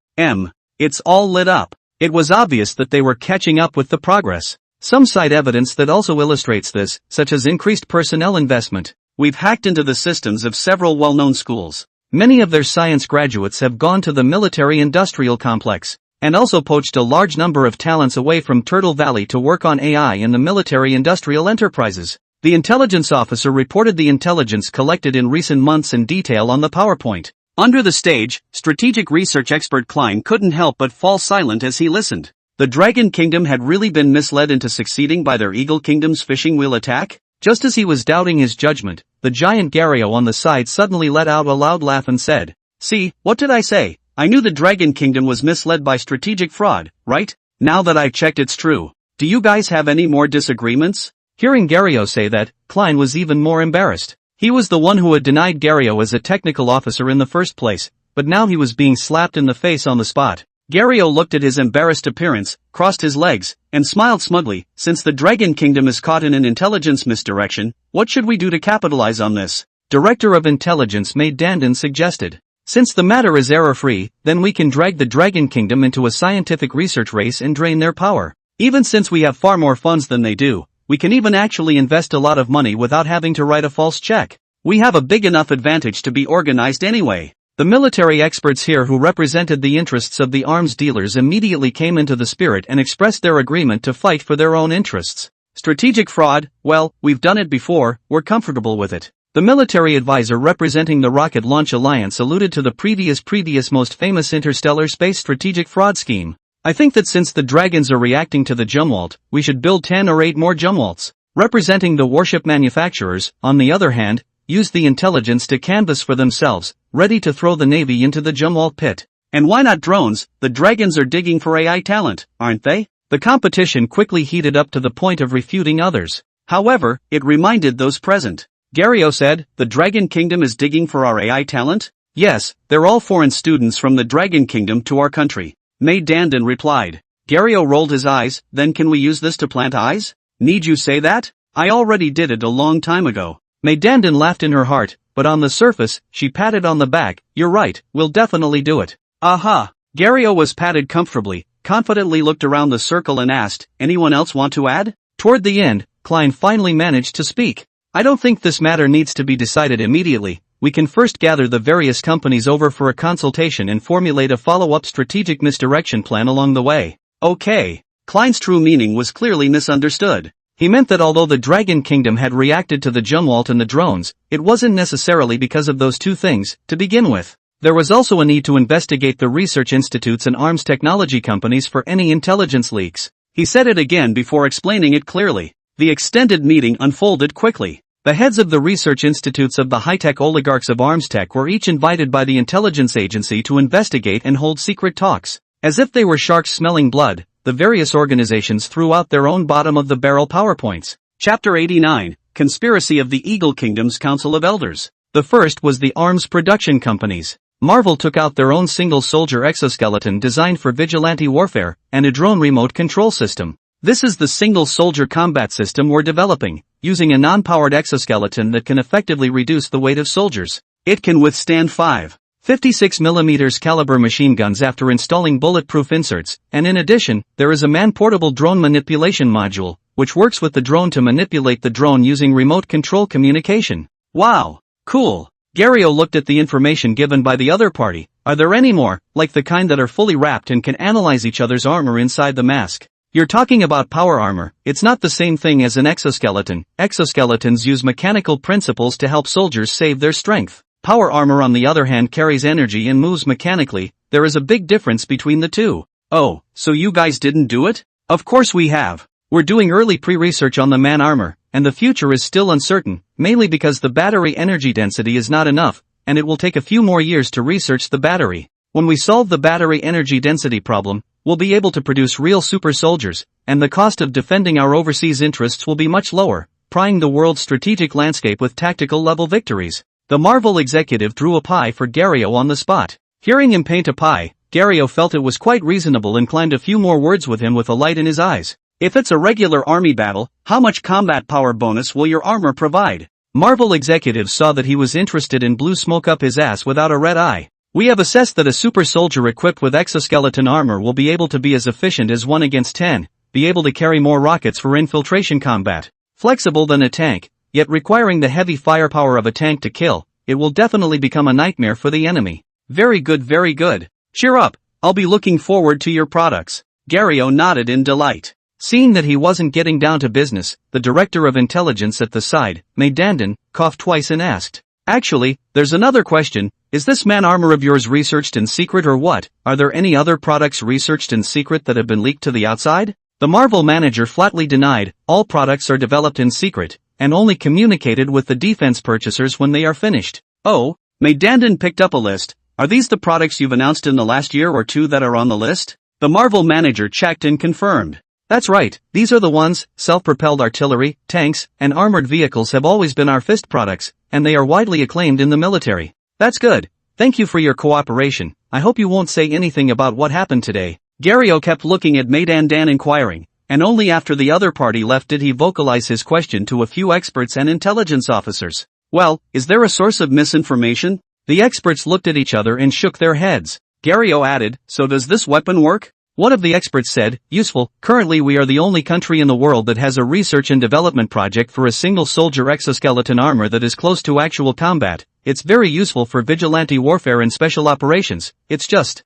It's all lit up. It was obvious that they were catching up with the progress. Some cite evidence that also illustrates this, such as increased personnel investment. We've hacked into the systems of several well-known schools. Many of their science graduates have gone to the military-industrial complex, and also poached a large number of talents away from Turtle Valley to work on AI in the military-industrial enterprises. The intelligence officer reported the intelligence collected in recent months in detail on the PowerPoint. Under the stage, strategic research expert Klein couldn't help but fall silent as he listened. The Dragon Kingdom had really been misled into succeeding by their Eagle Kingdom's fishing wheel attack? Just as he was doubting his judgment, the giant Gario on the side suddenly let out a loud laugh and said, "See, what did I say? I knew the Dragon Kingdom was misled by strategic fraud, right? Now that I've checked it's true. Do you guys have any more disagreements?" Hearing Gario say that, Klein was even more embarrassed. He was the one who had denied Gario as a technical officer in the first place, but now he was being slapped in the face on the spot. Gario looked at his embarrassed appearance, crossed his legs, and smiled smugly. "Since the Dragon Kingdom is caught in an intelligence misdirection, what should we do to capitalize on this?" Director of Intelligence May Dandon suggested. "Since the matter is error-free, then we can drag the Dragon Kingdom into a scientific research race and drain their power. Even since we have far more funds than they do, we can even actually invest a lot of money without having to write a false check. We have a big enough advantage to be organized anyway." The military experts here who represented the interests of the arms dealers immediately came into the spirit and expressed their agreement to fight for their own interests. Strategic fraud, well, we've done it before, we're comfortable with it. The military advisor representing the Rocket Launch Alliance alluded to the previous most famous interstellar space strategic fraud scheme. "I think that since the Dragons are reacting to the Jumwalt, we should build 10 or 8 more Jumwalts." Representing the warship manufacturers, on the other hand, used the intelligence to canvass for themselves, ready to throw the Navy into the Jumwalt pit. "And why not drones? The Dragons are digging for AI talent, aren't they?" The competition quickly heated up to the point of refuting others. However, it reminded those present. Gario said, "The Dragon Kingdom is digging for our AI talent?" "Yes, they're all foreign students from the Dragon Kingdom to our country," May Dandon replied. Gario rolled his eyes. "Then can we use this to plant eyes? Need you say that? I already did it a long time ago." May Dandon laughed in her heart, but on the surface, she patted on the back. "You're right, we'll definitely do it." "Aha!" Gario was patted comfortably, confidently looked around the circle and asked, "Anyone else want to add?" Toward the end, Klein finally managed to speak. "I don't think this matter needs to be decided immediately. We can first gather the various companies over for a consultation and formulate a follow-up strategic misdirection plan along the way." Okay. Klein's true meaning was clearly misunderstood. He meant that although the Dragon Kingdom had reacted to the Jumwalt and the drones, it wasn't necessarily because of those two things, to begin with. There was also a need to investigate the research institutes and arms technology companies for any intelligence leaks. He said it again before explaining it clearly. The extended meeting unfolded quickly. The heads of the research institutes of the high-tech oligarchs of arms tech were each invited by the intelligence agency to investigate and hold secret talks. As if they were sharks smelling blood, the various organizations threw out their own bottom-of-the-barrel PowerPoints. Chapter 89, Conspiracy of the Eagle Kingdom's Council of Elders. The first was the arms production companies. Marvel took out their own single-soldier exoskeleton designed for vigilante warfare, and a drone remote control system. This is the single-soldier combat system we're developing, using a non-powered exoskeleton that can effectively reduce the weight of soldiers. It can withstand 5.56mm caliber machine guns after installing bulletproof inserts, and in addition, there is a man-portable drone manipulation module, which works with the drone to manipulate the drone using remote control communication. Wow! Cool! Gario looked at the information given by the other party. Are there any more, like the kind that are fully wrapped and can analyze each other's armor inside the mask? You're talking about power armor. It's not the same thing as an exoskeleton. Exoskeletons use mechanical principles to help soldiers save their strength. Power armor on the other hand carries energy and moves mechanically. There is a big difference between the two. Oh, so you guys didn't do it? Of course we have. We're doing early pre-research on the man armor, and the future is still uncertain, mainly because the battery energy density is not enough, and it will take a few more years to research the battery. When we solve the battery energy density problem, we'll be able to produce real super soldiers, and the cost of defending our overseas interests will be much lower, prying the world's strategic landscape with tactical level victories. The Marvel executive drew a pie for Gario on the spot. Hearing him paint a pie, Gario felt it was quite reasonable and climbed a few more words with him with a light in his eyes. If it's a regular army battle, how much combat power bonus will your armor provide? Marvel executives saw that he was interested and blew smoke up his ass without a red eye. We have assessed that a super soldier equipped with exoskeleton armor will be able to be as efficient as 1 against 10, be able to carry more rockets for infiltration combat, flexible than a tank, yet requiring the heavy firepower of a tank to kill. It will definitely become a nightmare for the enemy. Very good, very good. Cheer up, I'll be looking forward to your products. Gario nodded in delight. Seeing that he wasn't getting down to business, the director of intelligence at the side, MANHWA, coughed twice and asked, "Actually, there's another question. Is this man armor of yours researched in secret or what? Are there any other products researched in secret that have been leaked to the outside?" The Marvel manager flatly denied, all products are developed in secret, and only communicated with the defense purchasers when they are finished. Oh, MANHWA picked up a list. Are these the products you've announced in the last year or two that are on the list? The Marvel manager checked and confirmed. That's right, these are the ones. Self-propelled artillery, tanks, and armored vehicles have always been our FIST products, and they are widely acclaimed in the military. That's good. Thank you for your cooperation. I hope you won't say anything about what happened today. Gario kept looking at MANHWA inquiring, and only after the other party left did he vocalize his question to a few experts and intelligence officers. Well, is there a source of misinformation? The experts looked at each other and shook their heads. Gario added, so does this weapon work? One of the experts said, useful. Currently we are the only country in the world that has a research and development project for a single soldier exoskeleton armor that is close to actual combat. It's very useful for vigilante warfare and special operations. It's just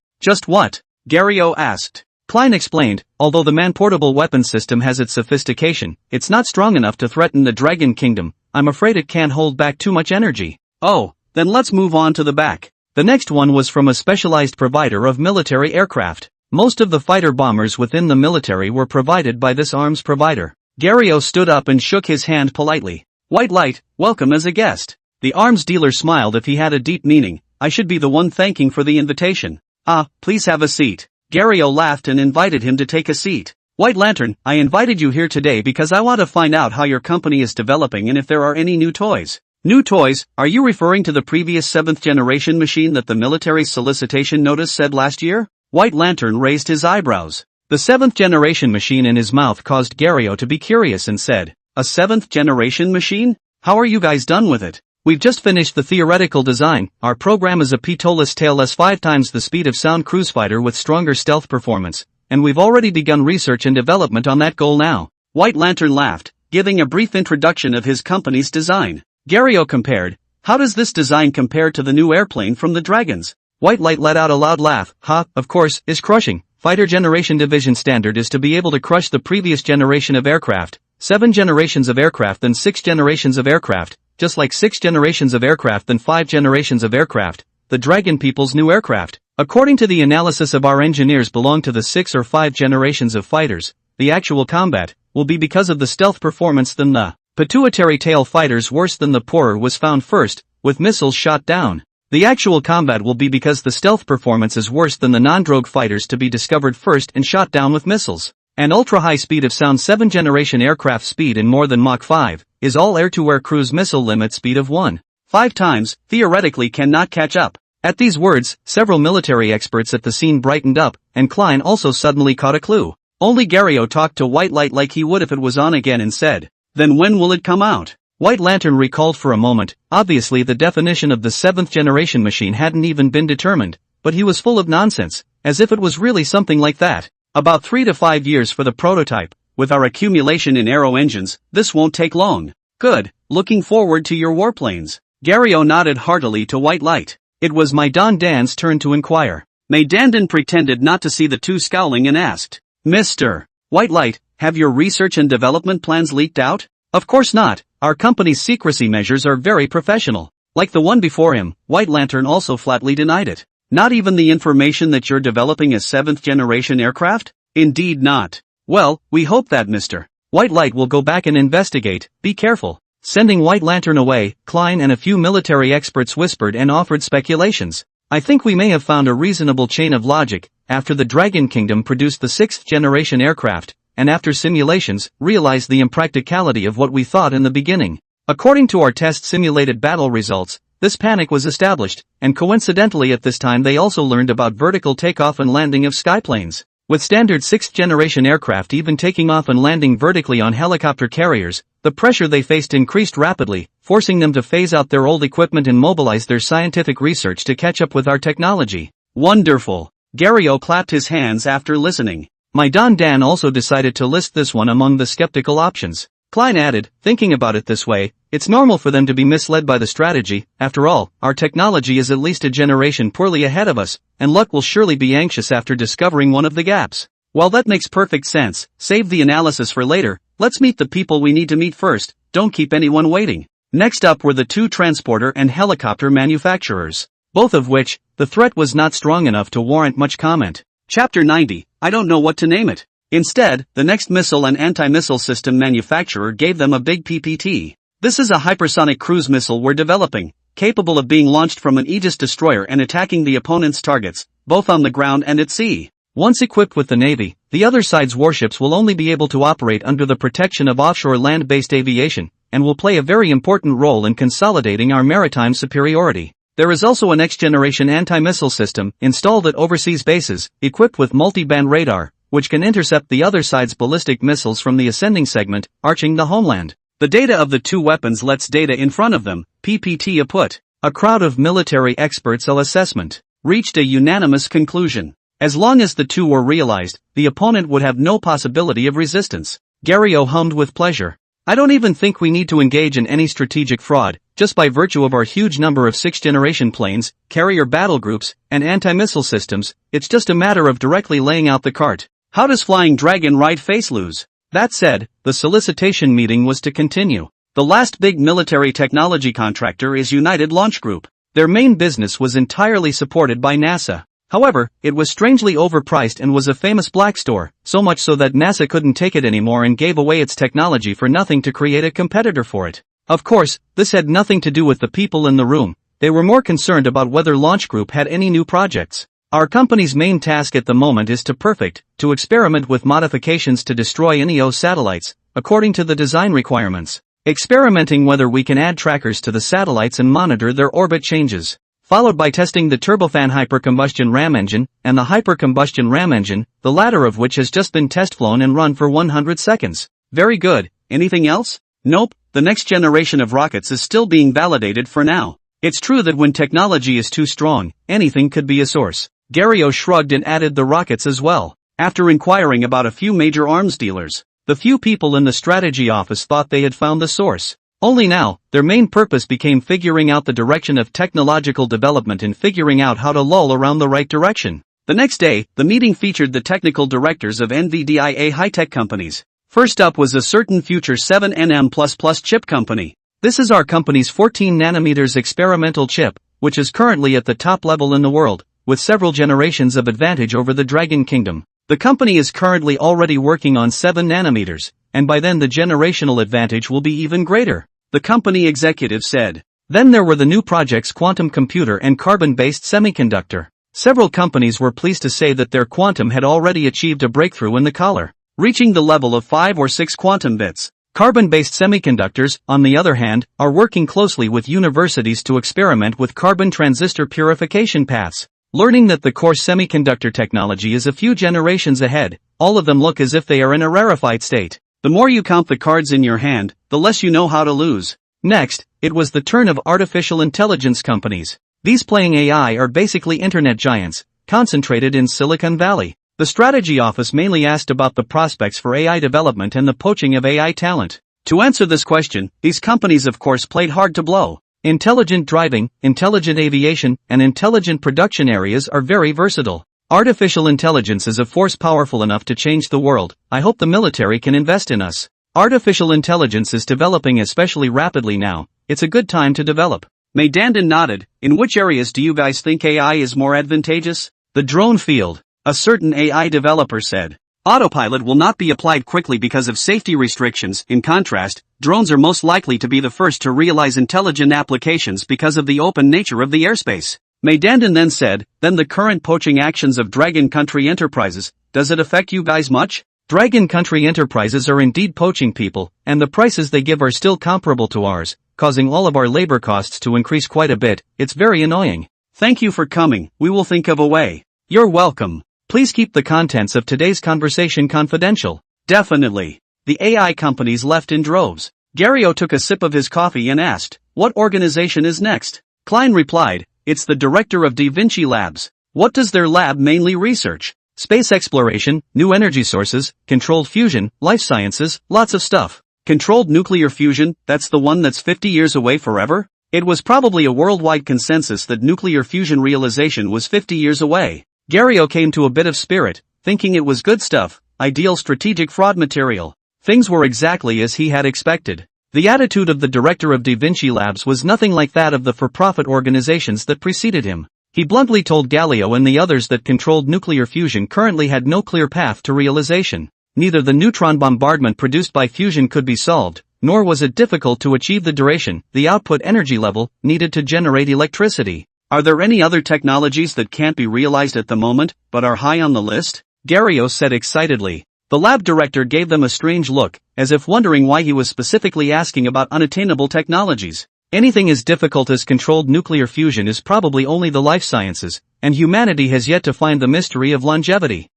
what? Gario asked. Klein explained, although the man-portable weapon system has its sophistication, it's not strong enough to threaten the Dragon Kingdom. I'm afraid it can't hold back too much energy. Oh, then let's move on to the back. The next one was from a specialized provider of military aircraft. Most of the fighter bombers within the military were provided by this arms provider. Gario stood up and shook his hand politely. White Light, welcome as a guest. The arms dealer smiled if he had a deep meaning. I should be the one thanking for the invitation. Ah, please have a seat. Gario laughed and invited him to take a seat. White Lantern, I invited you here today because I want to find out how your company is developing and if there are any new toys. New toys? Are you referring to the previous 7th generation machine that the military solicitation notice said last year? White Lantern raised his eyebrows. The 7th generation machine in his mouth caused Gario to be curious and said, a 7th generation machine? How are you guys done with it? We've just finished the theoretical design. Our program is a pitot tailless 5 times the speed of sound cruise fighter with stronger stealth performance, and we've already begun research and development on that goal now. White Lantern laughed, giving a brief introduction of his company's design. Gario compared, how does this design compare to the new airplane from the Dragons? White Light let out a loud laugh. Ha, of course, is crushing. Fighter Generation Division standard is to be able to crush the previous generation of aircraft, 7 generations of aircraft then 6 generations of aircraft, just like 6 generations of aircraft then 5 generations of aircraft, the Dragon People's new aircraft. According to the analysis of our engineers belong to the 6 or 5 generations of fighters, the actual combat will be because of the stealth performance than the pituitary tail fighters worse than the poorer was found first, with missiles shot down. The actual combat will be because the stealth performance is worse than the non-drogue fighters to be discovered first and shot down with missiles. An ultra-high speed of sound 7th generation aircraft speed in more than Mach 5, is all air-to-air cruise missile limit speed of 1.5 times, theoretically cannot catch up. At these words, several military experts at the scene brightened up, and Klein also suddenly caught a clue. Only Gario talked to White Light like he would if it was on again and said, then when will it come out? White Lantern recalled for a moment. Obviously the definition of the 7th generation machine hadn't even been determined, but he was full of nonsense, as if it was really something like that. About 3 to 5 years for the prototype. With our accumulation in aero engines, this won't take long. Good, looking forward to your warplanes. Gario nodded heartily to White Light. It was Dan's turn to inquire. MANHWA pretended not to see the two scowling and asked, Mr. White Light, have your research and development plans leaked out? Of course not. Our company's secrecy measures are very professional. Like the one before him, White Lantern also flatly denied it. Not even the information that you're developing a 7th generation aircraft? Indeed not. Well, we hope that Mr. White Light will go back and investigate. Be careful. Sending White Lantern away, Klein and a few military experts whispered and offered speculations. I think we may have found a reasonable chain of logic. After the Dragon Kingdom produced the 6th generation aircraft, and after simulations, realized the impracticality of what we thought in the beginning. According to our test simulated battle results, this panic was established, and coincidentally at this time they also learned about vertical takeoff and landing of skyplanes. With standard 6th-generation aircraft even taking off and landing vertically on helicopter carriers, the pressure they faced increased rapidly, forcing them to phase out their old equipment and mobilize their scientific research to catch up with our technology. Wonderful! Gary O clapped his hands after listening. My Don Dan also decided to list this one among the skeptical options. Klein added, thinking about it this way, it's normal for them to be misled by the strategy. After all, our technology is at least a generation poorly ahead of us, and luck will surely be anxious after discovering one of the gaps. While that makes perfect sense, save the analysis for later, let's meet the people we need to meet first, don't keep anyone waiting. Next up were the two transporter and helicopter manufacturers, both of which, the threat was not strong enough to warrant much comment. Chapter 90, I don't know what to name it. Instead, the next missile and anti-missile system manufacturer gave them a big PPT. This is a hypersonic cruise missile we're developing, capable of being launched from an Aegis destroyer and attacking the opponent's targets, both on the ground and at sea. Once equipped with the Navy, the other side's warships will only be able to operate under the protection of offshore land-based aviation, and will play a very important role in consolidating our maritime superiority. There is also a next-generation anti-missile system installed at overseas bases, equipped with multi-band radar, which can intercept the other side's ballistic missiles from the ascending segment, arching the homeland. The data of the two weapons lets data in front of them, PPT put. A crowd of military experts assessment reached a unanimous conclusion. As long as the two were realized, the opponent would have no possibility of resistance. Gary O hummed with pleasure. I don't even think we need to engage in any strategic fraud, just by virtue of our huge number of 6th-generation planes, carrier battle groups, and anti-missile systems, it's just a matter of directly laying out the cart. How does Flying Dragon ride face lose? That said, the solicitation meeting was to continue. The last big military technology contractor is United Launch Group. Their main business was entirely supported by NASA. However, it was strangely overpriced and was a famous black store, so much so that NASA couldn't take it anymore and gave away its technology for nothing to create a competitor for it. Of course, this had nothing to do with the people in the room. They were more concerned about whether Launch Group had any new projects. Our company's main task at the moment is to experiment with modifications to destroy NEO satellites, according to the design requirements. Experimenting whether we can add trackers to the satellites and monitor their orbit changes. Followed by testing the turbofan hypercombustion ram engine, and the hypercombustion ram engine, the latter of which has just been test flown and run for 100 seconds. Very good. Anything else? Nope, the next generation of rockets is still being validated for now. It's true that when technology is too strong, anything could be a source. Gary O shrugged and added the rockets as well. After inquiring about a few major arms dealers, the few people in the strategy office thought they had found the source. Only now, their main purpose became figuring out the direction of technological development and figuring out how to lull around the right direction. The next day, the meeting featured the technical directors of NVIDIA high-tech companies. First up was a certain future 7nm++ chip company. This is our company's 14 nanometers experimental chip, which is currently at the top level in the world, with several generations of advantage over the Dragon Kingdom. The company is currently already working on 7 nanometers, and by then the generational advantage will be even greater, the company executive said. Then there were the new projects quantum computer and carbon-based semiconductor. Several companies were pleased to say that their quantum had already achieved a breakthrough in the collar, reaching the level of 5 or 6 quantum bits. Carbon-based semiconductors, on the other hand, are working closely with universities to experiment with carbon transistor purification paths. Learning that the core semiconductor technology is a few generations ahead, all of them look as if they are in a rarefied state. The more you count the cards in your hand, the less you know how to lose. Next, it was the turn of artificial intelligence companies. These playing AI are basically internet giants, concentrated in Silicon Valley. The strategy office mainly asked about the prospects for AI development and the poaching of AI talent. To answer this question, these companies of course played hard to blow. Intelligent driving, intelligent aviation, and intelligent production areas are very versatile. Artificial intelligence is a force powerful enough to change the world. I hope the military can invest in us. Artificial intelligence is developing especially rapidly now. It's a good time to develop. May Dandan nodded. In which areas do you guys think AI is more advantageous? The drone field. A certain AI developer said. Autopilot will not be applied quickly because of safety restrictions. In contrast, drones are most likely to be the first to realize intelligent applications because of the open nature of the airspace. May Dandan then said, then the current poaching actions of Dragon Country Enterprises, does it affect you guys much? Dragon Country Enterprises are indeed poaching people, and the prices they give are still comparable to ours, causing all of our labor costs to increase quite a bit. It's very annoying. Thank you for coming, we will think of a way. You're welcome. Please keep the contents of today's conversation confidential. Definitely. The AI companies left in droves. Gario took a sip of his coffee and asked, "What organization is next?" Klein replied, "It's the director of Da Vinci Labs." "What does their lab mainly research?" "Space exploration, new energy sources, controlled fusion, life sciences, lots of stuff." Controlled nuclear fusion, that's the one that's 50 years away forever? It was probably a worldwide consensus that nuclear fusion realization was 50 years away. Gario came to a bit of spirit, thinking it was good stuff, ideal strategic fraud material. Things were exactly as he had expected. The attitude of the director of Da Vinci Labs was nothing like that of the for-profit organizations that preceded him. He bluntly told Galileo and the others that controlled nuclear fusion currently had no clear path to realization. Neither the neutron bombardment produced by fusion could be solved, nor was it difficult to achieve the duration, the output energy level, needed to generate electricity. Are there any other technologies that can't be realized at the moment, but are high on the list? Gario said excitedly. The lab director gave them a strange look, as if wondering why he was specifically asking about unattainable technologies. Anything as difficult as controlled nuclear fusion is probably only the life sciences, and humanity has yet to find the mystery of longevity.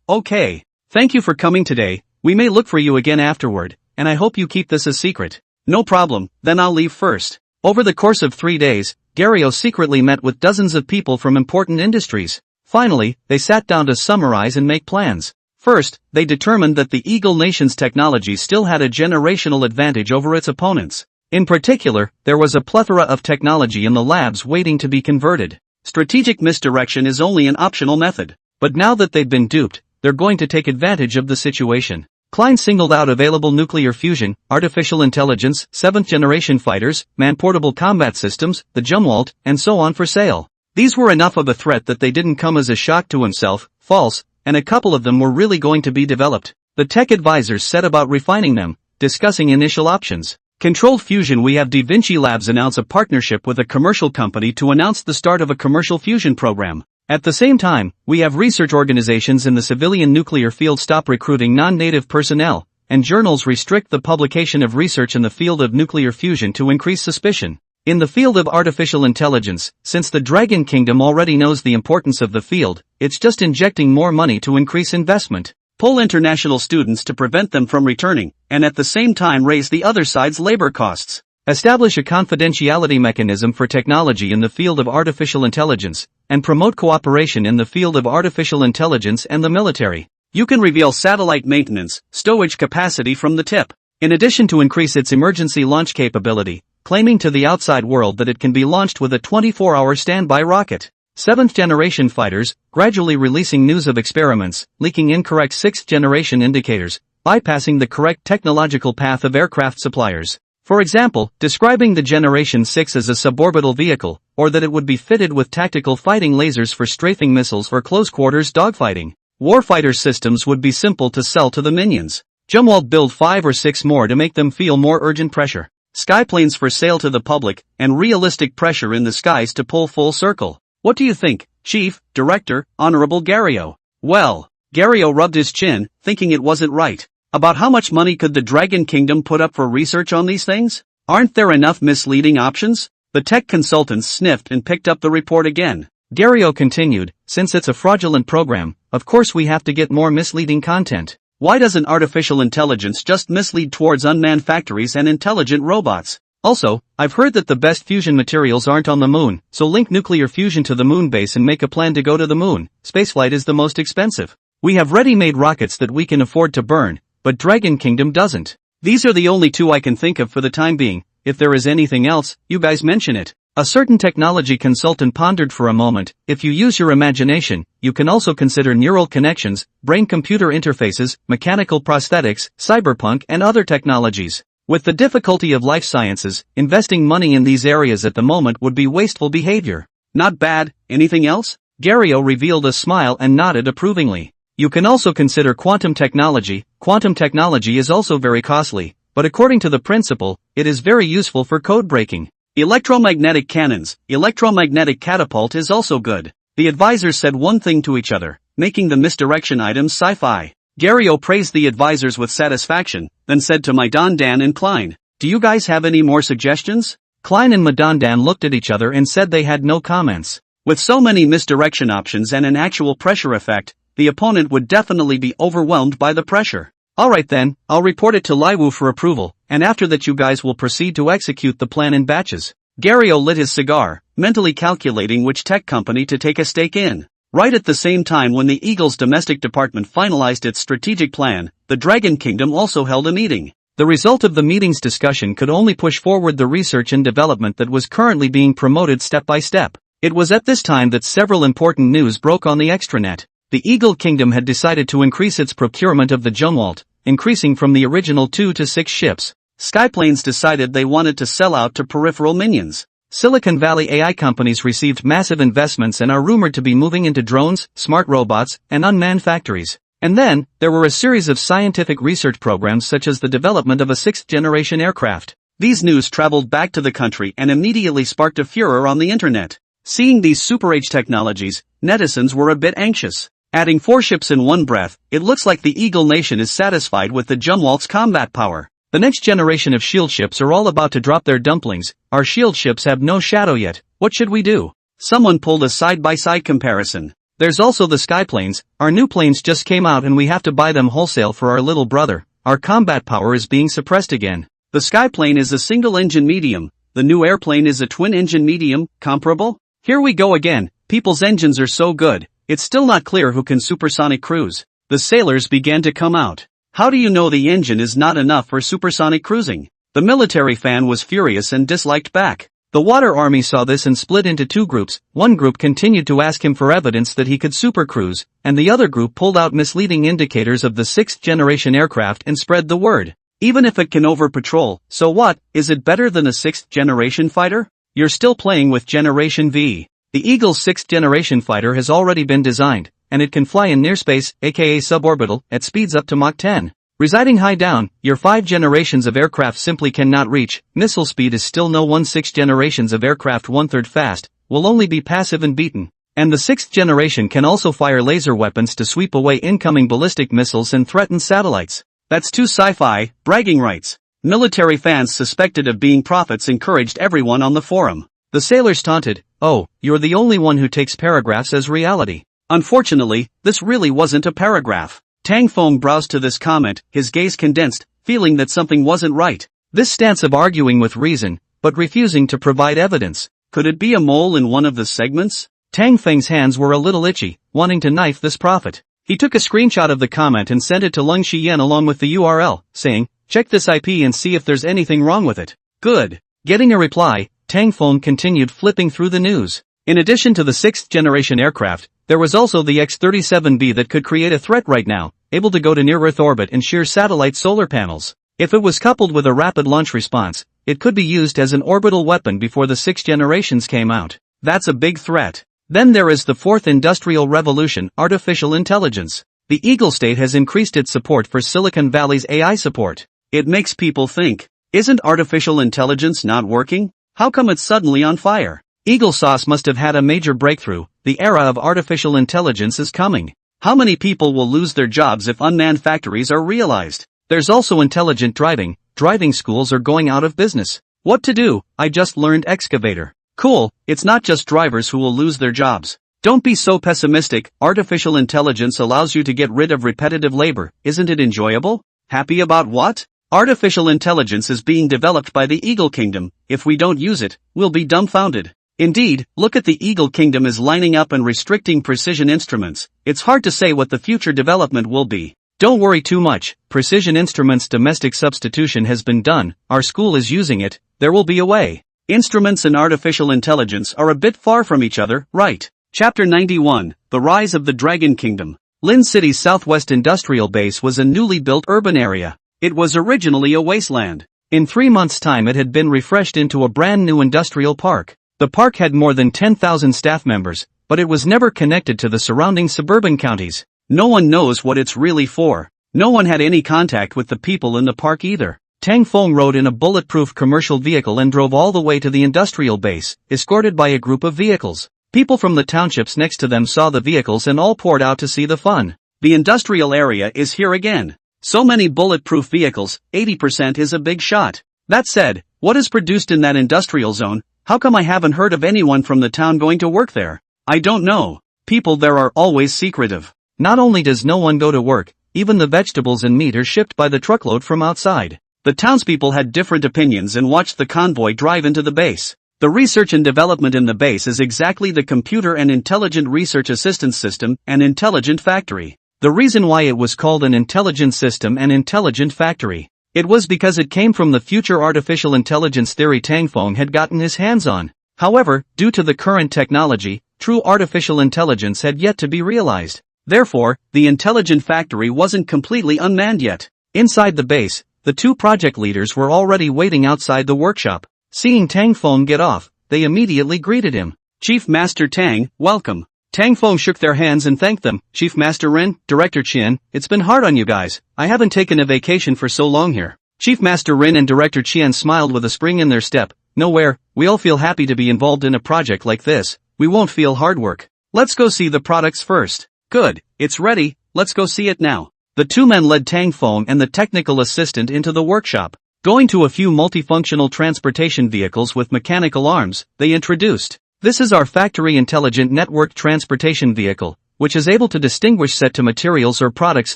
Okay. Thank you for coming today, we may look for you again afterward, and I hope you keep this a secret. No problem, then I'll leave first. Over the course of 3 days, Gario secretly met with dozens of people from important industries. Finally, they sat down to summarize and make plans. First, they determined that the Eagle Nation's technology still had a generational advantage over its opponents. In particular, there was a plethora of technology in the labs waiting to be converted. Strategic misdirection is only an optional method. But now that they've been duped, they're going to take advantage of the situation. Klein singled out available nuclear fusion, artificial intelligence, 7th-generation fighters, man-portable combat systems, the Jumwalt, and so on for sale. These were enough of a threat that they didn't come as a shock to himself, false, and a couple of them were really going to be developed. The tech advisors set about refining them, discussing initial options. Controlled fusion. We have Da Vinci Labs announce a partnership with a commercial company to announce the start of a commercial fusion program. At the same time, we have research organizations in the civilian nuclear field stop recruiting non-native personnel, and journals restrict the publication of research in the field of nuclear fusion to increase suspicion. In the field of artificial intelligence, since the Dragon Kingdom already knows the importance of the field, it's just injecting more money to increase investment. Pull international students to prevent them from returning, and at the same time raise the other side's labor costs. Establish a confidentiality mechanism for technology in the field of artificial intelligence, and promote cooperation in the field of artificial intelligence and the military. You can reveal satellite maintenance, stowage capacity from the tip. In addition to increase its emergency launch capability, claiming to the outside world that it can be launched with a 24-hour standby rocket. 7th-generation fighters, gradually releasing news of experiments, leaking incorrect 6th-generation indicators, bypassing the correct technological path of aircraft suppliers. For example, describing the Generation 6 as a suborbital vehicle, or that it would be fitted with tactical fighting lasers for strafing missiles or close-quarters dogfighting. Warfighter systems would be simple to sell to the minions. Jumwalt build 5 or 6 more to make them feel more urgent pressure. Skyplanes for sale to the public, and realistic pressure in the skies to pull full circle. What do you think, Chief, Director, Honorable Gario? Well, Gario rubbed his chin, thinking it wasn't right. About how much money could the Dragon Kingdom put up for research on these things? Aren't there enough misleading options? The tech consultants sniffed and picked up the report again. Gario continued, since it's a fraudulent program, of course we have to get more misleading content. Why doesn't artificial intelligence just mislead towards unmanned factories and intelligent robots? Also, I've heard that the best fusion materials aren't on the moon, so link nuclear fusion to the moon base and make a plan to go to the moon. Spaceflight is the most expensive. We have ready-made rockets that we can afford to burn, but Dragon Kingdom doesn't. These are the only two I can think of for the time being. If there is anything else, you guys mention it. A certain technology consultant pondered for a moment. If you use your imagination, you can also consider neural connections, brain-computer interfaces, mechanical prosthetics, cyberpunk and other technologies. With the difficulty of life sciences, investing money in these areas at the moment would be wasteful behavior. Not bad. Anything else? Gario revealed a smile and nodded approvingly. You can also consider quantum technology. Quantum technology is also very costly, but according to the principle, it is very useful for code breaking. Electromagnetic cannons, electromagnetic catapult is also good. The advisors said one thing to each other, making the misdirection items sci-fi. Gario praised the advisors with satisfaction, then said to Maidan Dan and Klein, Do you guys have any more suggestions? Klein and Madandan looked at each other and said they had no comments. With so many misdirection options and an actual pressure effect, the opponent would definitely be overwhelmed by the pressure. Alright then, I'll report it to Laiwu for approval, and after that you guys will proceed to execute the plan in batches. Gario lit his cigar, mentally calculating which tech company to take a stake in. Right at the same time when the Eagle's domestic department finalized its strategic plan, the Dragon Kingdom also held a meeting. The result of the meeting's discussion could only push forward the research and development that was currently being promoted step by step. It was at this time that several important news broke on the extranet. The Eagle Kingdom had decided to increase its procurement of the Jumwalt, increasing from the original 2 to 6 ships. Skyplanes decided they wanted to sell out to peripheral minions. Silicon Valley AI companies received massive investments and are rumored to be moving into drones, smart robots, and unmanned factories. And then, there were a series of scientific research programs such as the development of a 6th-generation aircraft. These news traveled back to the country and immediately sparked a furor on the internet. Seeing these super-age technologies, netizens were a bit anxious. Adding 4 ships in one breath, it looks like the Eagle Nation is satisfied with the Jumwalt's combat power. The next generation of shield ships are all about to drop their dumplings. Our shield ships have no shadow yet. What should we do? Someone pulled a side-by-side comparison. There's also the Skyplanes. Our new planes just came out and we have to buy them wholesale for our little brother. Our combat power is being suppressed again. The Skyplane is a single-engine medium. The new airplane is a twin-engine medium, comparable? Here we go again. People's engines are so good. It's still not clear who can supersonic cruise. The sailors began to come out. How do you know the engine is not enough for supersonic cruising? The military fan was furious and disliked back. The water army saw this and split into 2 groups. One group continued to ask him for evidence that he could supercruise, and the other group pulled out misleading indicators of the 6th-generation aircraft and spread the word. Even if it can over-patrol, so what? Is it better than a 6th-generation fighter? You're still playing with Generation V. The Eagle's 6th-generation fighter has already been designed, and it can fly in near space, aka suborbital, at speeds up to Mach 10. Residing high down, your 5 generations of aircraft simply cannot reach. Missile speed is still no 1/6 generations of aircraft 1/3 fast, will only be passive and beaten. And the 6th generation can also fire laser weapons to sweep away incoming ballistic missiles and threaten satellites. That's too sci-fi, bragging rights. Military fans suspected of being prophets encouraged everyone on the forum. The sailors taunted, "Oh, you're the only one who takes paragraphs as reality." Unfortunately, this really wasn't a paragraph. Tang Feng browsed to this comment, his gaze condensed, feeling that something wasn't right. This stance of arguing with reason, but refusing to provide evidence. Could it be a mole in one of the segments? Tang Feng's hands were a little itchy, wanting to knife this prophet. He took a screenshot of the comment and sent it to Leng Xiyan along with the URL, saying, "Check this IP and see if there's anything wrong with it." Good. Getting a reply, Tang Feng continued flipping through the news. In addition to the 6th-generation aircraft, there was also the X-37B that could create a threat right now, able to go to near-Earth orbit and shear satellite solar panels. If it was coupled with a rapid launch response, it could be used as an orbital weapon before the 6 generations came out. That's a big threat. Then there is the 4th Industrial Revolution, artificial intelligence. The Eagle State has increased its support for Silicon Valley's AI support. It makes people think, isn't artificial intelligence not working? How come it's suddenly on fire? Eagle Sauce must have had a major breakthrough. The era of artificial intelligence is coming. How many people will lose their jobs if unmanned factories are realized? There's also intelligent driving. Driving schools are going out of business. What to do? I just learned excavator. Cool, it's not just drivers who will lose their jobs. Don't be so pessimistic. Artificial intelligence allows you to get rid of repetitive labor. Isn't it enjoyable? Happy about what? Artificial intelligence is being developed by the Eagle Kingdom. If we don't use it, we'll be dumbfounded. Indeed, look at the Eagle Kingdom is lining up and restricting precision instruments. It's hard to say what the future development will be. Don't worry too much. Precision instruments domestic substitution has been done. Our school is using it. There will be a way. Instruments and artificial intelligence are a bit far from each other, right? Chapter 91, The Rise of the Dragon Kingdom. Lin City's southwest industrial base was a newly built urban area. It was originally a wasteland. In 3 months' time it had been refreshed into a brand new industrial park. The park had more than 10,000 staff members, but it was never connected to the surrounding suburban counties. No one knows what it's really for. No one had any contact with the people in the park either. Tang Feng rode in a bulletproof commercial vehicle and drove all the way to the industrial base, escorted by a group of vehicles. People from the townships next to them saw the vehicles and all poured out to see the fun. The industrial area is here again. So many bulletproof vehicles, 80% is a big shot. That said, what is produced in that industrial zone? How come I haven't heard of anyone from the town going to work there? I don't know. People there are always secretive. Not only does no one go to work, even the vegetables and meat are shipped by the truckload from outside. The townspeople had different opinions and watched the convoy drive into the base. The research and development in the base is exactly the Computer and Intelligent Research Assistance System, an intelligent factory. The reason why it was called an intelligent system and intelligent factory, it was because it came from the future artificial intelligence theory Tang Feng had gotten his hands on. However, due to the current technology, true artificial intelligence had yet to be realized. Therefore, the intelligent factory wasn't completely unmanned yet. Inside the base, the two project leaders were already waiting outside the workshop. Seeing Tang Feng get off, they immediately greeted him. Chief Master Tang, welcome. Tang Feng shook their hands and thanked them. Chief Master Ren, Director Qian, it's been hard on you guys. I haven't taken a vacation for so long here. Chief Master Ren and Director Qian smiled with a spring in their step. Nowhere, we all feel happy to be involved in a project like this. We won't feel hard work. Let's go see the products first. Good, it's ready, let's go see it now. The two men led Tang Feng and the technical assistant into the workshop. Going to a few multifunctional transportation vehicles with mechanical arms, they introduced. This is our factory intelligent network transportation vehicle, which is able to distinguish set to materials or products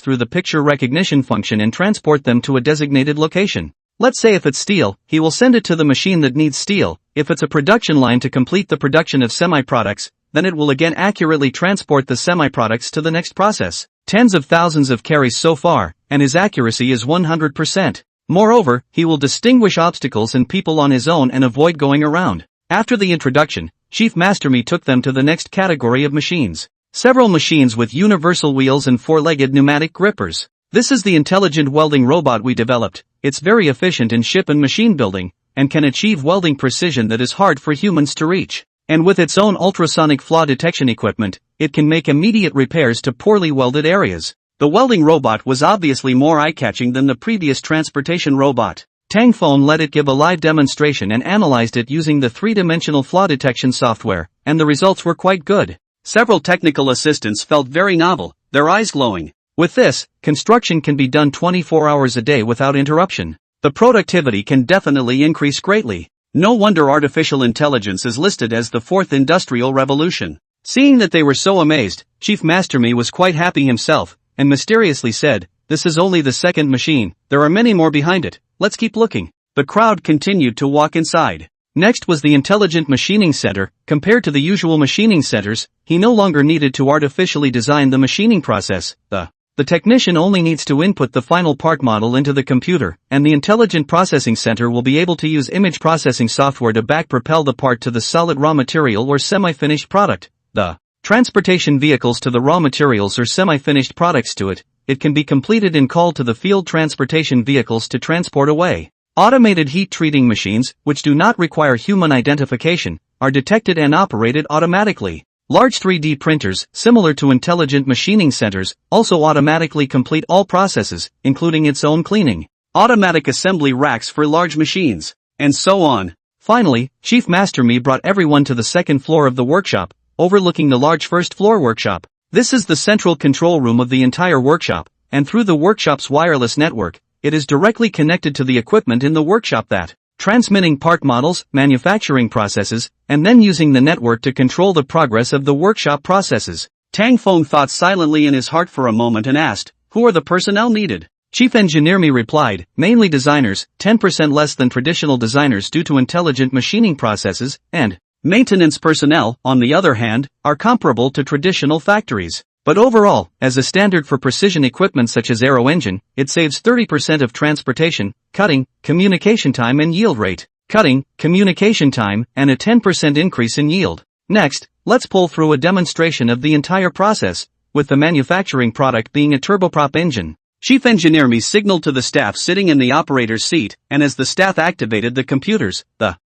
through the picture recognition function and transport them to a designated location. Let's say if it's steel, he will send it to the machine that needs steel. If it's a production line to complete the production of semi-products, then it will again accurately transport the semi-products to the next process. Tens of thousands of carries so far, and his accuracy is 100%. Moreover, he will distinguish obstacles and people on his own and avoid going around. After the introduction, Chief Master Mi took them to the next category of machines. Several machines with universal wheels and four-legged pneumatic grippers. This is the intelligent welding robot we developed. It's very efficient in ship and machine building, and can achieve welding precision that is hard for humans to reach. And with its own ultrasonic flaw detection equipment, it can make immediate repairs to poorly welded areas. The welding robot was obviously more eye-catching than the previous transportation robot. Tang Feng let it give a live demonstration and analyzed it using the three-dimensional flaw detection software, and the results were quite good. Several technical assistants felt very novel, their eyes glowing. With this, construction can be done 24 hours a day without interruption. The productivity can definitely increase greatly. No wonder artificial intelligence is listed as the fourth industrial revolution. Seeing that they were so amazed, Chief Master Mi was quite happy himself, and mysteriously said, "This is only the second machine, there are many more behind it, let's keep looking." The crowd continued to walk inside. Next was the Intelligent Machining Center. Compared to the usual machining centers, he no longer needed to artificially design the machining process. The technician only needs to input the final part model into the computer, and the Intelligent Processing Center will be able to use image processing software to back-propel the part to the solid raw material or semi-finished product. The transportation vehicles to the raw materials or semi-finished products to it. It can be completed and called to the field transportation vehicles to transport away. Automated heat treating machines, which do not require human identification, are detected and operated automatically. Large 3D printers, similar to intelligent machining centers, also automatically complete all processes, including its own cleaning. Automatic assembly racks for large machines, and so on. Finally, Chief Master Mi brought everyone to the second floor of the workshop, overlooking the large first floor workshop. This is the central control room of the entire workshop, and through the workshop's wireless network, it is directly connected to the equipment in the workshop that transmitting part models, manufacturing processes, and then using the network to control the progress of the workshop processes. Tang Feng thought silently in his heart for a moment and asked, "Who are the personnel needed?" Chief Engineer Mi replied, "Mainly designers, 10% less than traditional designers due to intelligent machining processes, and maintenance personnel, on the other hand, are comparable to traditional factories. But overall, as a standard for precision equipment such as aero engine, it saves 30% of transportation, cutting, communication time and yield rate. Cutting, communication time, and a 10% increase in yield. Next, let's pull through a demonstration of the entire process, with the manufacturing product being a turboprop engine." Chief Engineer Mi signaled to the staff sitting in the operator's seat, and as the staff activated the computers, the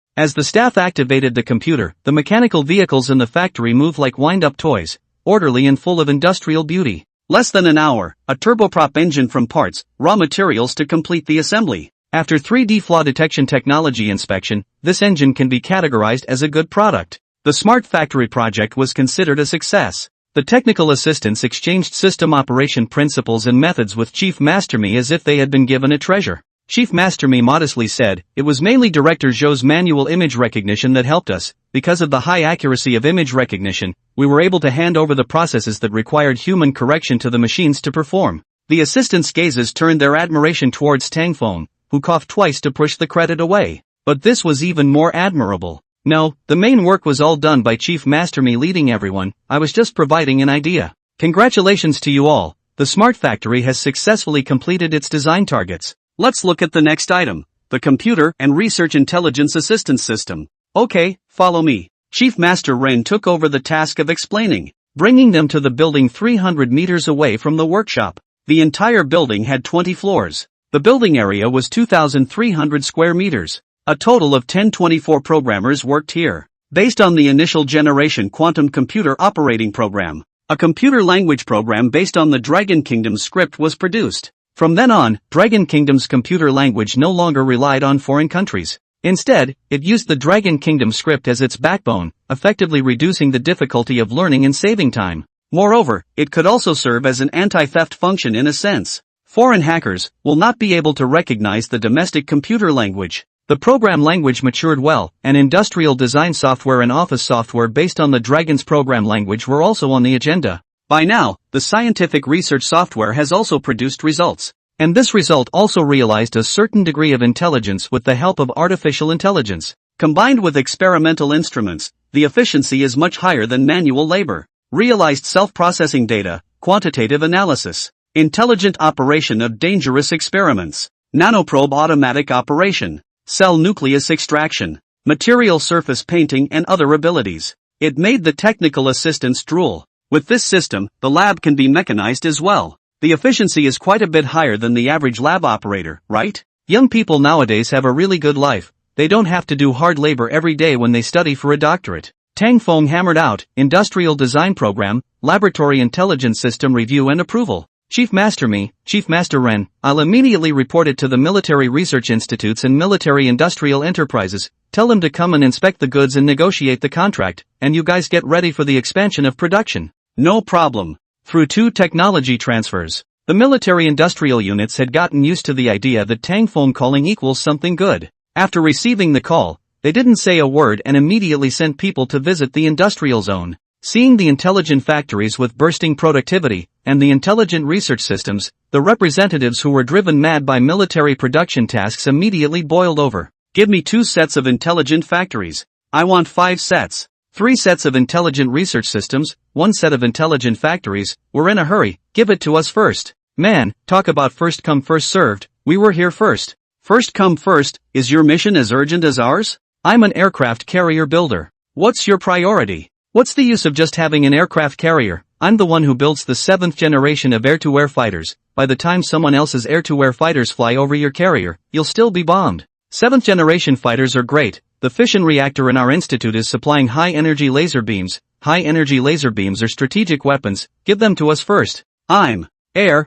mechanical vehicles in the factory moved like wind-up toys, orderly and full of industrial beauty. Less than an hour, a turboprop engine from parts, raw materials to complete the assembly. After 3D flaw detection technology inspection, this engine can be categorized as a good product. The Smart Factory project was considered a success. The technical assistants exchanged system operation principles and methods with Chief Master Mi as if they had been given a treasure. Chief Master Me modestly said, "It was mainly Director Zhou's manual image recognition that helped us. Because of the high accuracy of image recognition, we were able to hand over the processes that required human correction to the machines to perform." The assistant's gazes turned their admiration towards Tang Feng, who coughed twice to push the credit away. But this was even more admirable. "No, the main work was all done by Chief Master Me leading everyone, I was just providing an idea. Congratulations to you all, the Smart Factory has successfully completed its design targets. Let's look at the next item, the Computer and Research Intelligence Assistance System. Okay, follow me." Chief Master Ren took over the task of explaining, bringing them to the building 300 meters away from the workshop. The entire building had 20 floors. The building area was 2,300 square meters. A total of 1024 programmers worked here. Based on the initial generation quantum computer operating program, a computer language program based on the Dragon Kingdom's script was produced. From then on, Dragon Kingdom's computer language no longer relied on foreign countries. Instead, it used the Dragon Kingdom script as its backbone, effectively reducing the difficulty of learning and saving time. Moreover, it could also serve as an anti-theft function in a sense. Foreign hackers will not be able to recognize the domestic computer language. The program language matured well, and industrial design software and office software based on the Dragon's program language were also on the agenda. By now, the scientific research software has also produced results. And this result also realized a certain degree of intelligence with the help of artificial intelligence. Combined with experimental instruments, the efficiency is much higher than manual labor. Realized self-processing data, quantitative analysis, intelligent operation of dangerous experiments, nanoprobe automatic operation, cell nucleus extraction, material surface painting and other abilities. It made the technical assistants drool. With this system, the lab can be mechanized as well. The efficiency is quite a bit higher than the average lab operator, right? Young people nowadays have a really good life. They don't have to do hard labor every day when they study for a doctorate. Tang Feng hammered out, industrial design program, laboratory intelligence system review and approval. Chief Master Me, Chief Master Ren, I'll immediately report it to the military research institutes and military industrial enterprises. Tell them to come and inspect the goods and negotiate the contract, and you guys get ready for the expansion of production. No problem. Through 2 technology transfers, the military industrial units had gotten used to the idea that Tang Feng calling equals something good. After receiving the call, they didn't say a word and immediately sent people to visit the industrial zone. Seeing the intelligent factories with bursting productivity, and the intelligent research systems, the representatives who were driven mad by military production tasks immediately boiled over. Give me 2 sets of intelligent factories. I want 5 sets. 3 sets of intelligent research systems, 1 set of intelligent factories. We're in a hurry, give it to us first. Man, talk about first come first served, we were here first. First come first, is your mission as urgent as ours? I'm an aircraft carrier builder. What's your priority? What's the use of just having an aircraft carrier? I'm the one who builds the 7th generation of air-to-air fighters. By the time someone else's air-to-air fighters fly over your carrier, you'll still be bombed. 7th generation fighters are great. The fission reactor in our institute is supplying high-energy laser beams. High-energy laser beams are strategic weapons. Give them to us first. I'm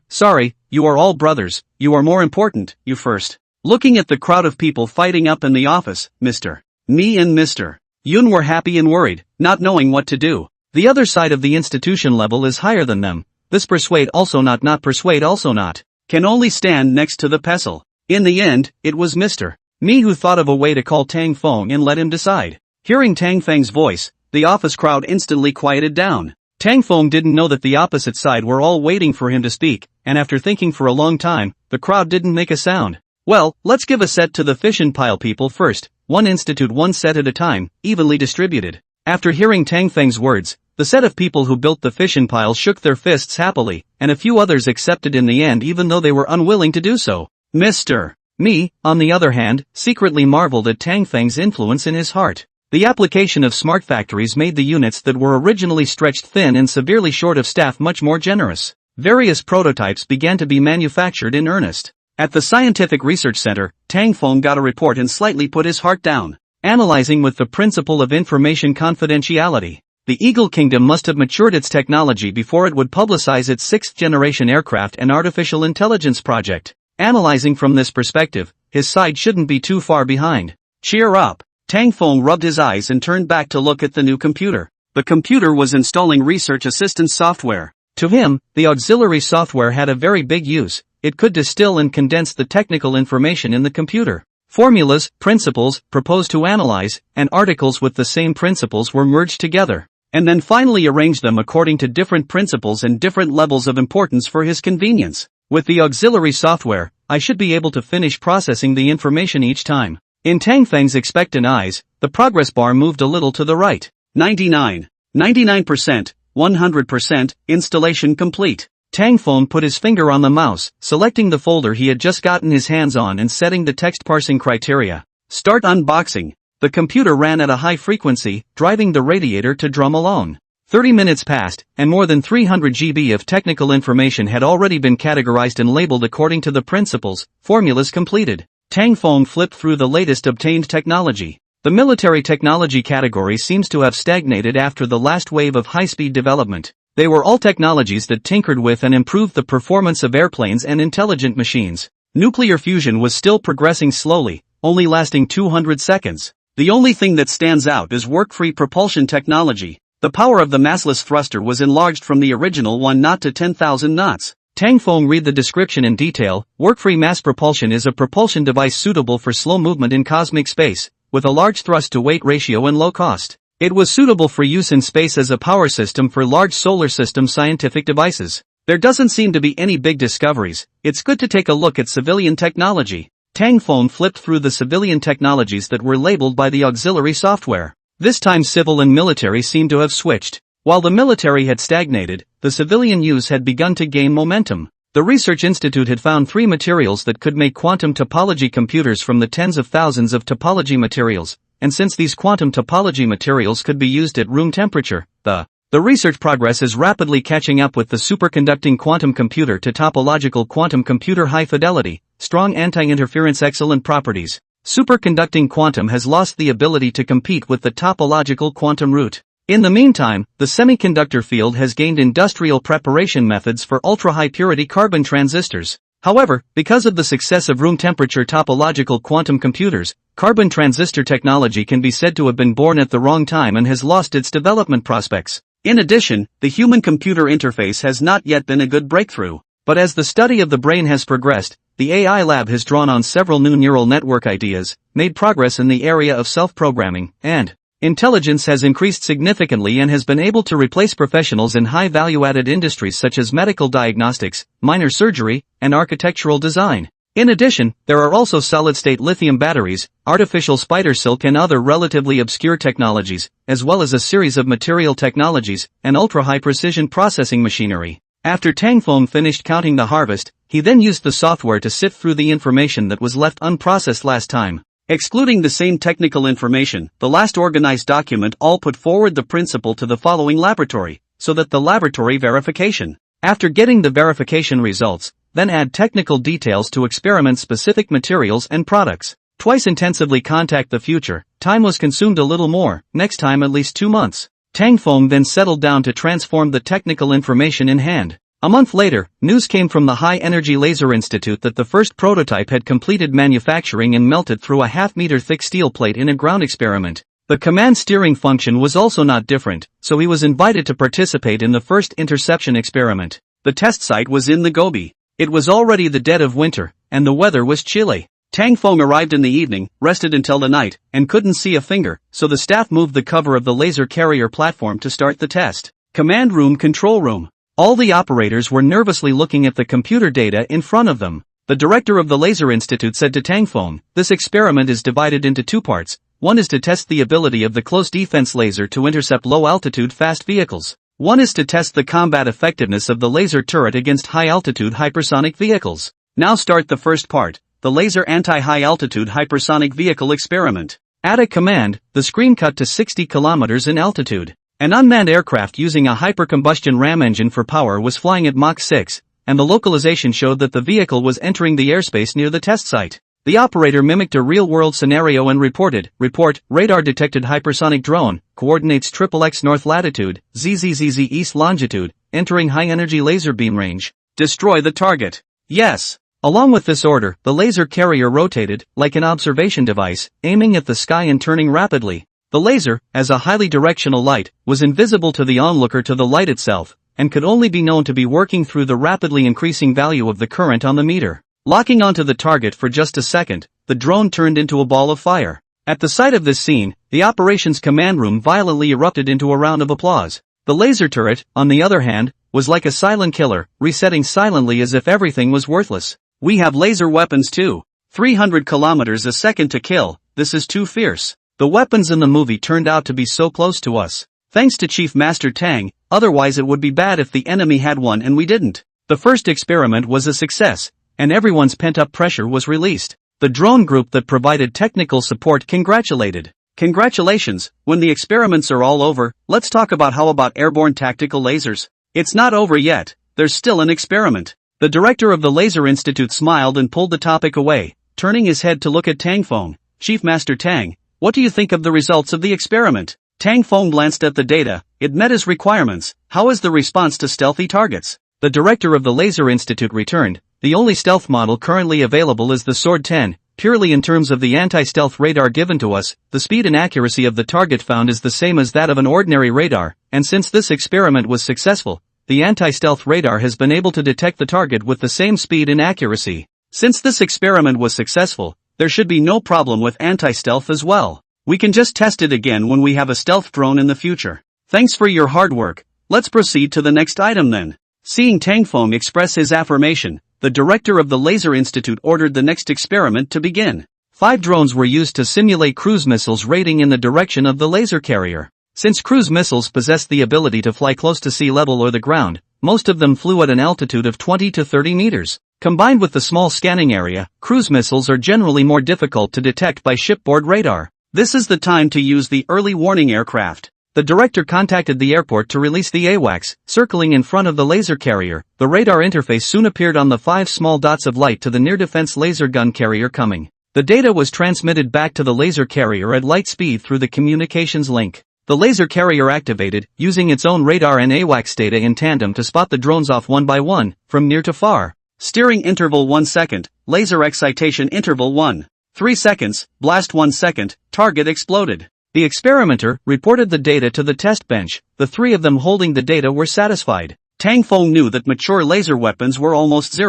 sorry, you are all brothers. You are more important, you first. Looking at the crowd of people fighting up in the office, Mr. Me and Mr. Yun were happy and worried, not knowing what to do. The other side of the institution level is higher than them. This persuade also not persuade also not. Can only stand next to the pestle. In the end, it was Mr. Me who thought of a way to call Tang Feng and let him decide. Hearing Tang Feng's voice, the office crowd instantly quieted down. Tang Feng didn't know that the opposite side were all waiting for him to speak, and after thinking for a long time, the crowd didn't make a sound. Well, let's give a set to the fission pile people first. 1 institute 1 set at a time, evenly distributed. After hearing Tang Feng's words, the set of people who built the fission pile shook their fists happily, and a few others accepted in the end even though they were unwilling to do so. Mr. Me, on the other hand, secretly marveled at Tang Feng's influence in his heart. The application of smart factories made the units that were originally stretched thin and severely short of staff much more generous. Various prototypes began to be manufactured in earnest. At the Scientific Research Center, Tang Feng got a report and slightly put his heart down. Analyzing with the principle of information confidentiality, the Eagle Kingdom must have matured its technology before it would publicize its 6th-generation aircraft and artificial intelligence project. Analyzing from this perspective, his side shouldn't be too far behind. Cheer up. Tang Feng rubbed his eyes and turned back to look at the new computer. The computer was installing research assistance software. To him, the auxiliary software had a very big use. it could distill and condense the technical information in the computer. Formulas, principles, proposed to analyze, and articles with the same principles were merged together, and then finally arrange them according to different principles and different levels of importance for his convenience. With the auxiliary software, I should be able to finish processing the information each time. In Tang Feng's expectant eyes, the progress bar moved a little to the right. 99, 99%, 100%, installation complete. Tang Feng put his finger on the mouse, selecting the folder he had just gotten his hands on and setting the text parsing criteria. Start unboxing. The computer ran at a high frequency, driving the radiator to drum alone. 30 minutes passed, and more than 300 GB of technical information had already been categorized and labeled according to the principles, formulas completed. Tang Feng flipped through the latest obtained technology. The military technology category seems to have stagnated after the last wave of high-speed development. They were all technologies that tinkered with and improved the performance of airplanes and intelligent machines. Nuclear fusion was still progressing slowly, only lasting 200 seconds. The only thing that stands out is work-free propulsion technology. The power of the massless thruster was enlarged from the original 1 knot to 10,000 knots. Tang Feng read the description in detail. Work-free mass propulsion is a propulsion device suitable for slow movement in cosmic space, with a large thrust-to-weight ratio and low cost. It was suitable for use in space as a power system for large solar system scientific devices. There doesn't seem to be any big discoveries. It's good to take a look at civilian technology. Tang Feng flipped through the civilian technologies that were labeled by the auxiliary software. This time civil and military seemed to have switched. While the military had stagnated, the civilian use had begun to gain momentum. The Research Institute had found 3 materials that could make quantum topology computers from the tens of thousands of topology materials, and since these quantum topology materials could be used at room temperature, the research progress is rapidly catching up with the superconducting quantum computer to topological quantum computer high fidelity, strong anti-interference excellent properties. Superconducting quantum has lost the ability to compete with the topological quantum route. In the meantime, the semiconductor field has gained industrial preparation methods for ultra-high purity carbon transistors. However, because of the success of room temperature topological quantum computers, carbon transistor technology can be said to have been born at the wrong time and has lost its development prospects. In addition, the human-computer interface has not yet been a good breakthrough. But as the study of the brain has progressed, the AI lab has drawn on several new neural network ideas, made progress in the area of self-programming, and intelligence has increased significantly and has been able to replace professionals in high value-added industries such as medical diagnostics, minor surgery, and architectural design. In addition, there are also solid-state lithium batteries, artificial spider silk and other relatively obscure technologies, as well as a series of material technologies, and ultra-high precision processing machinery. After Tang Feng finished counting the harvest, he then used the software to sift through the information that was left unprocessed last time. Excluding the same technical information, the last organized document all put forward the principle to the following laboratory, so that the laboratory verification. After getting the verification results, then add technical details to experiment-specific materials and products. Twice intensively contact the future. Time was consumed a little more, next time at least 2 months. Tang Feng then settled down to transform the technical information in hand. A month later, news came from the High Energy Laser Institute that the first prototype had completed manufacturing and melted through a half-meter thick steel plate in a ground experiment. The command steering function was also not different, so he was invited to participate in the first interception experiment. The test site was in the Gobi. It was already the dead of winter, and the weather was chilly. Tang Feng arrived in the evening, rested until the night, and couldn't see a finger, so the staff moved the cover of the laser carrier platform to start the test. Command room, control room. All the operators were nervously looking at the computer data in front of them. The director of the Laser Institute said to Tang Feng, "This experiment is divided into 2 parts. One is to test the ability of the close defense laser to intercept low-altitude fast vehicles. One is to test the combat effectiveness of the laser turret against high-altitude hypersonic vehicles. Now start the first part, the laser anti-high-altitude hypersonic vehicle experiment." At a command, the screen cut to 60 kilometers in altitude. An unmanned aircraft using a hypercombustion ram engine for power was flying at Mach 6, and the localization showed that the vehicle was entering the airspace near the test site. The operator mimicked a real-world scenario and reported, "Report, radar-detected hypersonic drone, coordinates XXX north latitude, ZZZZ east longitude, entering high-energy laser beam range. Destroy the target." Yes. Along with this order, the laser carrier rotated, like an observation device, aiming at the sky and turning rapidly. The laser, as a highly directional light, was invisible to the onlooker to the light itself, and could only be known to be working through the rapidly increasing value of the current on the meter. Locking onto the target for just a second, the drone turned into a ball of fire. At the sight of this scene, the operations command room violently erupted into a round of applause. The laser turret, on the other hand, was like a silent killer, resetting silently as if everything was worthless. We have laser weapons too. 300 kilometers a second to kill, this is too fierce. The weapons in the movie turned out to be so close to us. Thanks to Chief Master Tang, otherwise it would be bad if the enemy had one and we didn't. The first experiment was a success, and everyone's pent-up pressure was released. The drone group that provided technical support congratulated. Congratulations, when the experiments are all over, let's talk about how about airborne tactical lasers. It's not over yet, there's still an experiment. The director of the Laser Institute smiled and pulled the topic away, turning his head to look at Tang Feng. Chief Master Tang, what do you think of the results of the experiment? Tang Feng glanced at the data, it met his requirements. How is the response to stealthy targets? The director of the Laser Institute returned. The only stealth model currently available is the Sword 10, purely in terms of the anti-stealth radar given to us, the speed and accuracy of the target found is the same as that of an ordinary radar, and since this experiment was successful, the anti-stealth radar has been able to detect the target with the same speed and accuracy. Since this experiment was successful, there should be no problem with anti-stealth as well. We can just test it again when we have a stealth drone in the future. Thanks for your hard work. Let's proceed to the next item then. Seeing Tang Feng express his affirmation, the director of the Laser Institute ordered the next experiment to begin. 5 drones were used to simulate cruise missiles raiding in the direction of the laser carrier. Since cruise missiles possess the ability to fly close to sea level or the ground, most of them flew at an altitude of 20 to 30 meters. Combined with the small scanning area, cruise missiles are generally more difficult to detect by shipboard radar. This is the time to use the early warning aircraft. The director contacted the airport to release the AWACS, circling in front of the laser carrier. The radar interface soon appeared on the 5 small dots of light to the near-defense laser gun carrier coming. The data was transmitted back to the laser carrier at light speed through the communications link. The laser carrier activated, using its own radar and AWACS data in tandem to spot the drones off one by one, from near to far. Steering interval 1 second, laser excitation interval 1. 3 seconds, blast 1 second, target exploded. The experimenter reported the data to the test bench. The 3 of them holding the data were satisfied. Tang Feng knew that mature laser weapons were almost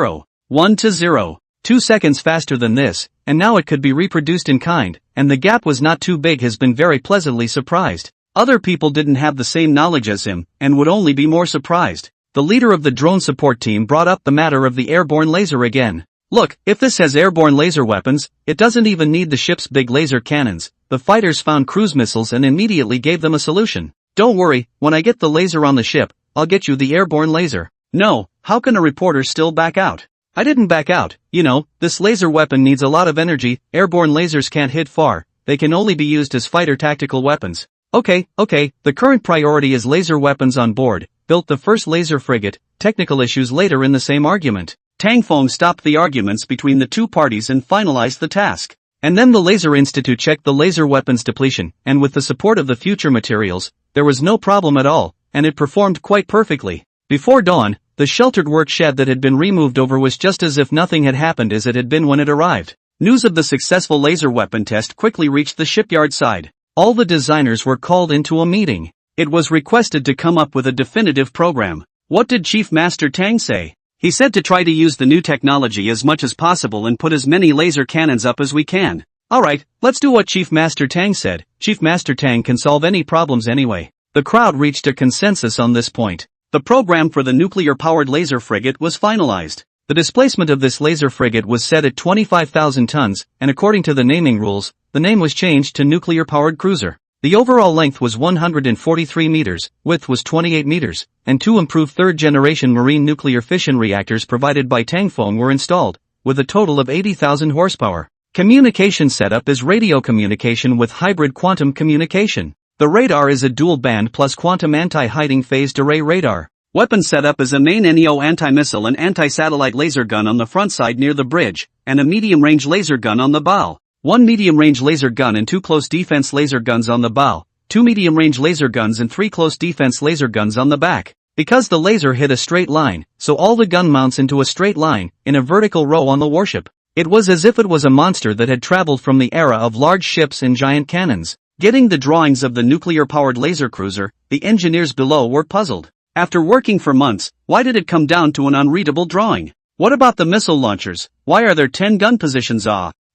1 to 0. 2 seconds faster than this, and now it could be reproduced in kind, and the gap was not too big. Has been very pleasantly surprised. Other people didn't have the same knowledge as him, and would only be more surprised. The leader of the drone support team brought up the matter of the airborne laser again. Look, if this has airborne laser weapons, it doesn't even need the ship's big laser cannons. The fighters found cruise missiles and immediately gave them a solution. Don't worry, when I get the laser on the ship, I'll get you the airborne laser. No, how can a reporter still back out? I didn't back out, you know, this laser weapon needs a lot of energy. Airborne lasers can't hit far, they can only be used as fighter tactical weapons. Okay, the current priority is laser weapons on board. Built the first laser frigate, technical issues later in the same argument. Tang Feng stopped the arguments between the 2 parties and finalized the task. And then the Laser Institute checked the laser weapons depletion, and with the support of the future materials, there was no problem at all, and it performed quite perfectly. Before dawn, the sheltered work shed that had been removed over was just as if nothing had happened as it had been when it arrived. News of the successful laser weapon test quickly reached the shipyard side. All the designers were called into a meeting. It was requested to come up with a definitive program. What did Chief Master Tang say? He said to try to use the new technology as much as possible and put as many laser cannons up as we can. Alright, let's do what Chief Master Tang said. Chief Master Tang can solve any problems anyway. The crowd reached a consensus on this point. The program for the nuclear-powered laser frigate was finalized. The displacement of this laser frigate was set at 25,000 tons, and according to the naming rules, the name was changed to nuclear-powered cruiser. The overall length was 143 meters, width was 28 meters, and 2 improved 3rd-generation marine nuclear fission reactors provided by Tang Feng were installed, with a total of 80,000 horsepower. Communication setup is radio communication with hybrid quantum communication. The radar is a dual-band plus quantum anti-hiding phased array radar. Weapon setup is a main NEO anti-missile and anti-satellite laser gun on the front side near the bridge, and a medium-range laser gun on the bow. 1 medium-range laser gun and 2 close defense laser guns on the bow, 2 medium-range laser guns and 3 close defense laser guns on the back. Because the laser hit a straight line, so all the gun mounts into a straight line, in a vertical row on the warship. It was as if it was a monster that had traveled from the era of large ships and giant cannons. Getting the drawings of the nuclear-powered laser cruiser, the engineers below were puzzled. After working for months, why did it come down to an unreadable drawing? What about the missile launchers? Why are there 10 gun positions?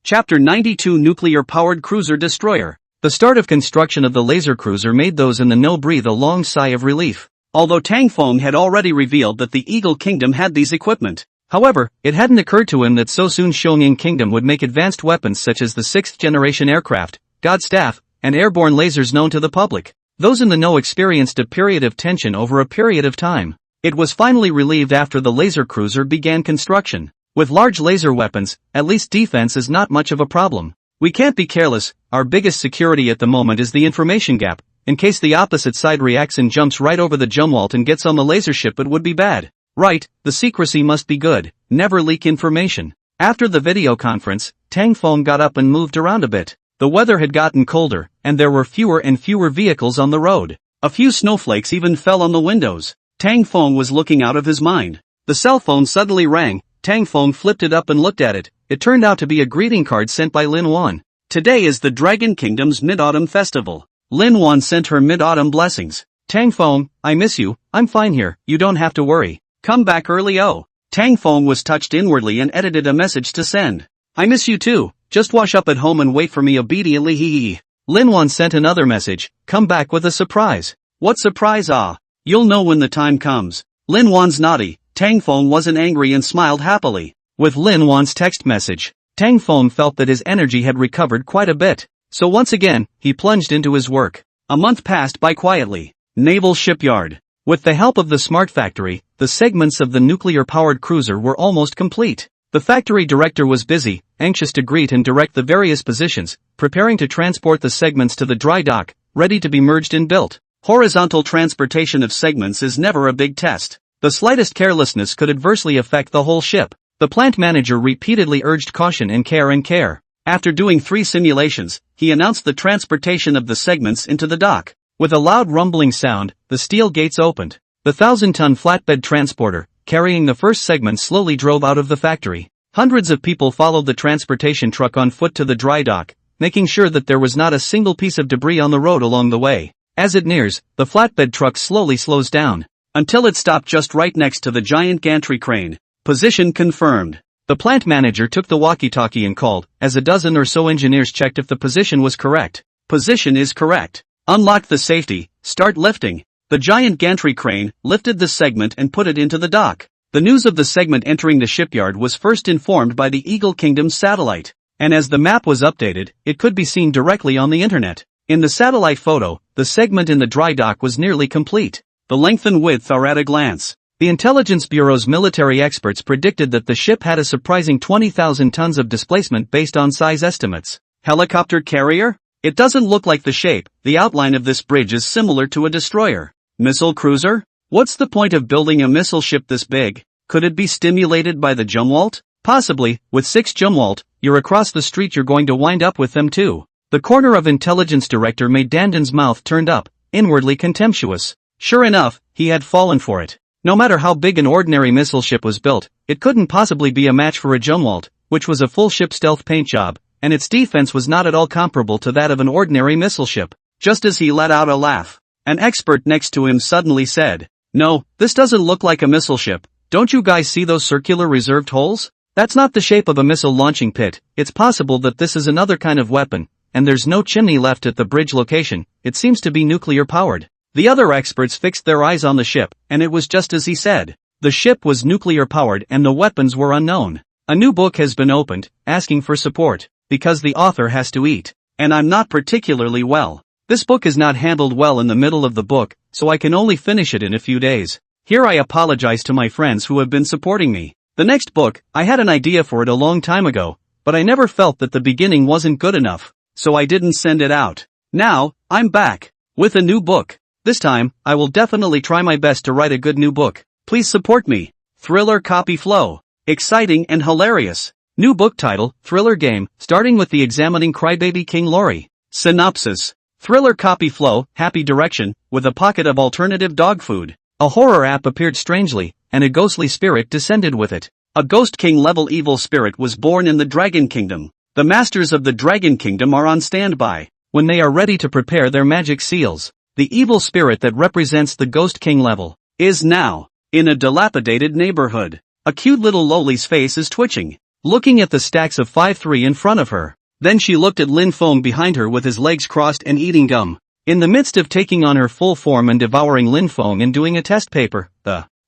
Chapter 92 Nuclear-Powered Cruiser Destroyer. The start of construction of the laser cruiser made those in the know breathe a long sigh of relief. Although Tang Feng had already revealed that the Eagle Kingdom had these equipment. However, it hadn't occurred to him that so soon Xiongning Kingdom would make advanced weapons such as the 6th-generation aircraft, God Staff, and airborne lasers known to the public. Those in the know experienced a period of tension over a period of time. It was finally relieved after the laser cruiser began construction. With large laser weapons, at least defense is not much of a problem. We can't be careless, our biggest security at the moment is the information gap. In case the opposite side reacts and jumps right over the Jumwalt and gets on the laser ship, it would be bad. Right, the secrecy must be good, never leak information. After the video conference, Tang Feng got up and moved around a bit. The weather had gotten colder, and there were fewer and fewer vehicles on the road. A few snowflakes even fell on the windows. Tang Feng was looking out of his mind. The cell phone suddenly rang. Tang Feng flipped it up and looked at it. It turned out to be a greeting card sent by Lin Wan. Today is the Dragon Kingdom's Mid-Autumn Festival. Lin Wan sent her mid-autumn blessings. Tang Feng, I miss you, I'm fine here, you don't have to worry. Come back early. Tang Feng was touched inwardly and edited a message to send. I miss you too, just wash up at home and wait for me obediently. Hee. Lin Wan sent another message, come back with a surprise. What surprise? You'll know when the time comes. Lin Wan's naughty. Tang Feng wasn't angry and smiled happily. With Lin Wan's text message, Tang Feng felt that his energy had recovered quite a bit. So once again, he plunged into his work. A month passed by quietly. Naval Shipyard. With the help of the smart factory, the segments of the nuclear-powered cruiser were almost complete. The factory director was busy, anxious to greet and direct the various positions, preparing to transport the segments to the dry dock, ready to be merged and built. Horizontal transportation of segments is never a big test. The slightest carelessness could adversely affect the whole ship. The plant manager repeatedly urged caution and care. After doing 3 simulations, he announced the transportation of the segments into the dock. With a loud rumbling sound, the steel gates opened. The 1,000-ton flatbed transporter, carrying the first segment, slowly drove out of the factory. Hundreds of people followed the transportation truck on foot to the dry dock, making sure that there was not a single piece of debris on the road along the way. As it nears, the flatbed truck slowly slows down, until it stopped just right next to the giant gantry crane. Position confirmed. The plant manager took the walkie-talkie and called, as a dozen or so engineers checked if the position was correct. Position is correct. Unlock the safety, start lifting. The giant gantry crane lifted the segment and put it into the dock. The news of the segment entering the shipyard was first informed by the Eagle Kingdom's satellite, and as the map was updated, it could be seen directly on the internet. In the satellite photo, the segment in the dry dock was nearly complete. The length and width are at a glance. The Intelligence Bureau's military experts predicted that the ship had a surprising 20,000 tons of displacement based on size estimates. Helicopter carrier? It doesn't look like the shape. The outline of this bridge is similar to a destroyer. Missile cruiser? What's the point of building a missile ship this big? Could it be stimulated by the Jumwalt? Possibly. With 6 Jumwalt, you're across the street, you're going to wind up with them too. The corner of intelligence director made Danden's mouth turned up, inwardly contemptuous. Sure enough, he had fallen for it. No matter how big an ordinary missile ship was built, it couldn't possibly be a match for a Jumwalt, which was a full ship stealth paint job, and its defense was not at all comparable to that of an ordinary missile ship. Just as he let out a laugh, an expert next to him suddenly said, "No, this doesn't look like a missile ship. Don't you guys see those circular reserved holes? That's not the shape of a missile launching pit. It's possible that this is another kind of weapon, and there's no chimney left at the bridge location. It seems to be nuclear powered." The other experts fixed their eyes on the ship, and it was just as he said. The ship was nuclear powered and the weapons were unknown. A new book has been opened, asking for support, because the author has to eat, and I'm not particularly well. This book is not handled well in the middle of the book, so I can only finish it in a few days. Here I apologize to my friends who have been supporting me. The next book, I had an idea for it a long time ago, but I never felt that the beginning wasn't good enough, so I didn't send it out. Now, I'm back, with a new book. This time, I will definitely try my best to write a good new book. Please support me. Thriller copy flow. Exciting and hilarious. New book title, Thriller Game, starting with the examining crybaby King Laurie. Synopsis. Thriller copy flow, happy direction, with a pocket of alternative dog food. A horror app appeared strangely, and a ghostly spirit descended with it. A Ghost King level evil spirit was born in the Dragon Kingdom. The masters of the Dragon Kingdom are on standby, when they are ready to prepare their magic seals. The evil spirit that represents the Ghost King level is now in a dilapidated neighborhood. A cute little Loli's face is twitching, looking at the stacks of 5-3 in front of her. Then she looked at Lin Feng behind her with his legs crossed and eating gum. In the midst of taking on her full form and devouring Lin Feng and doing a test paper,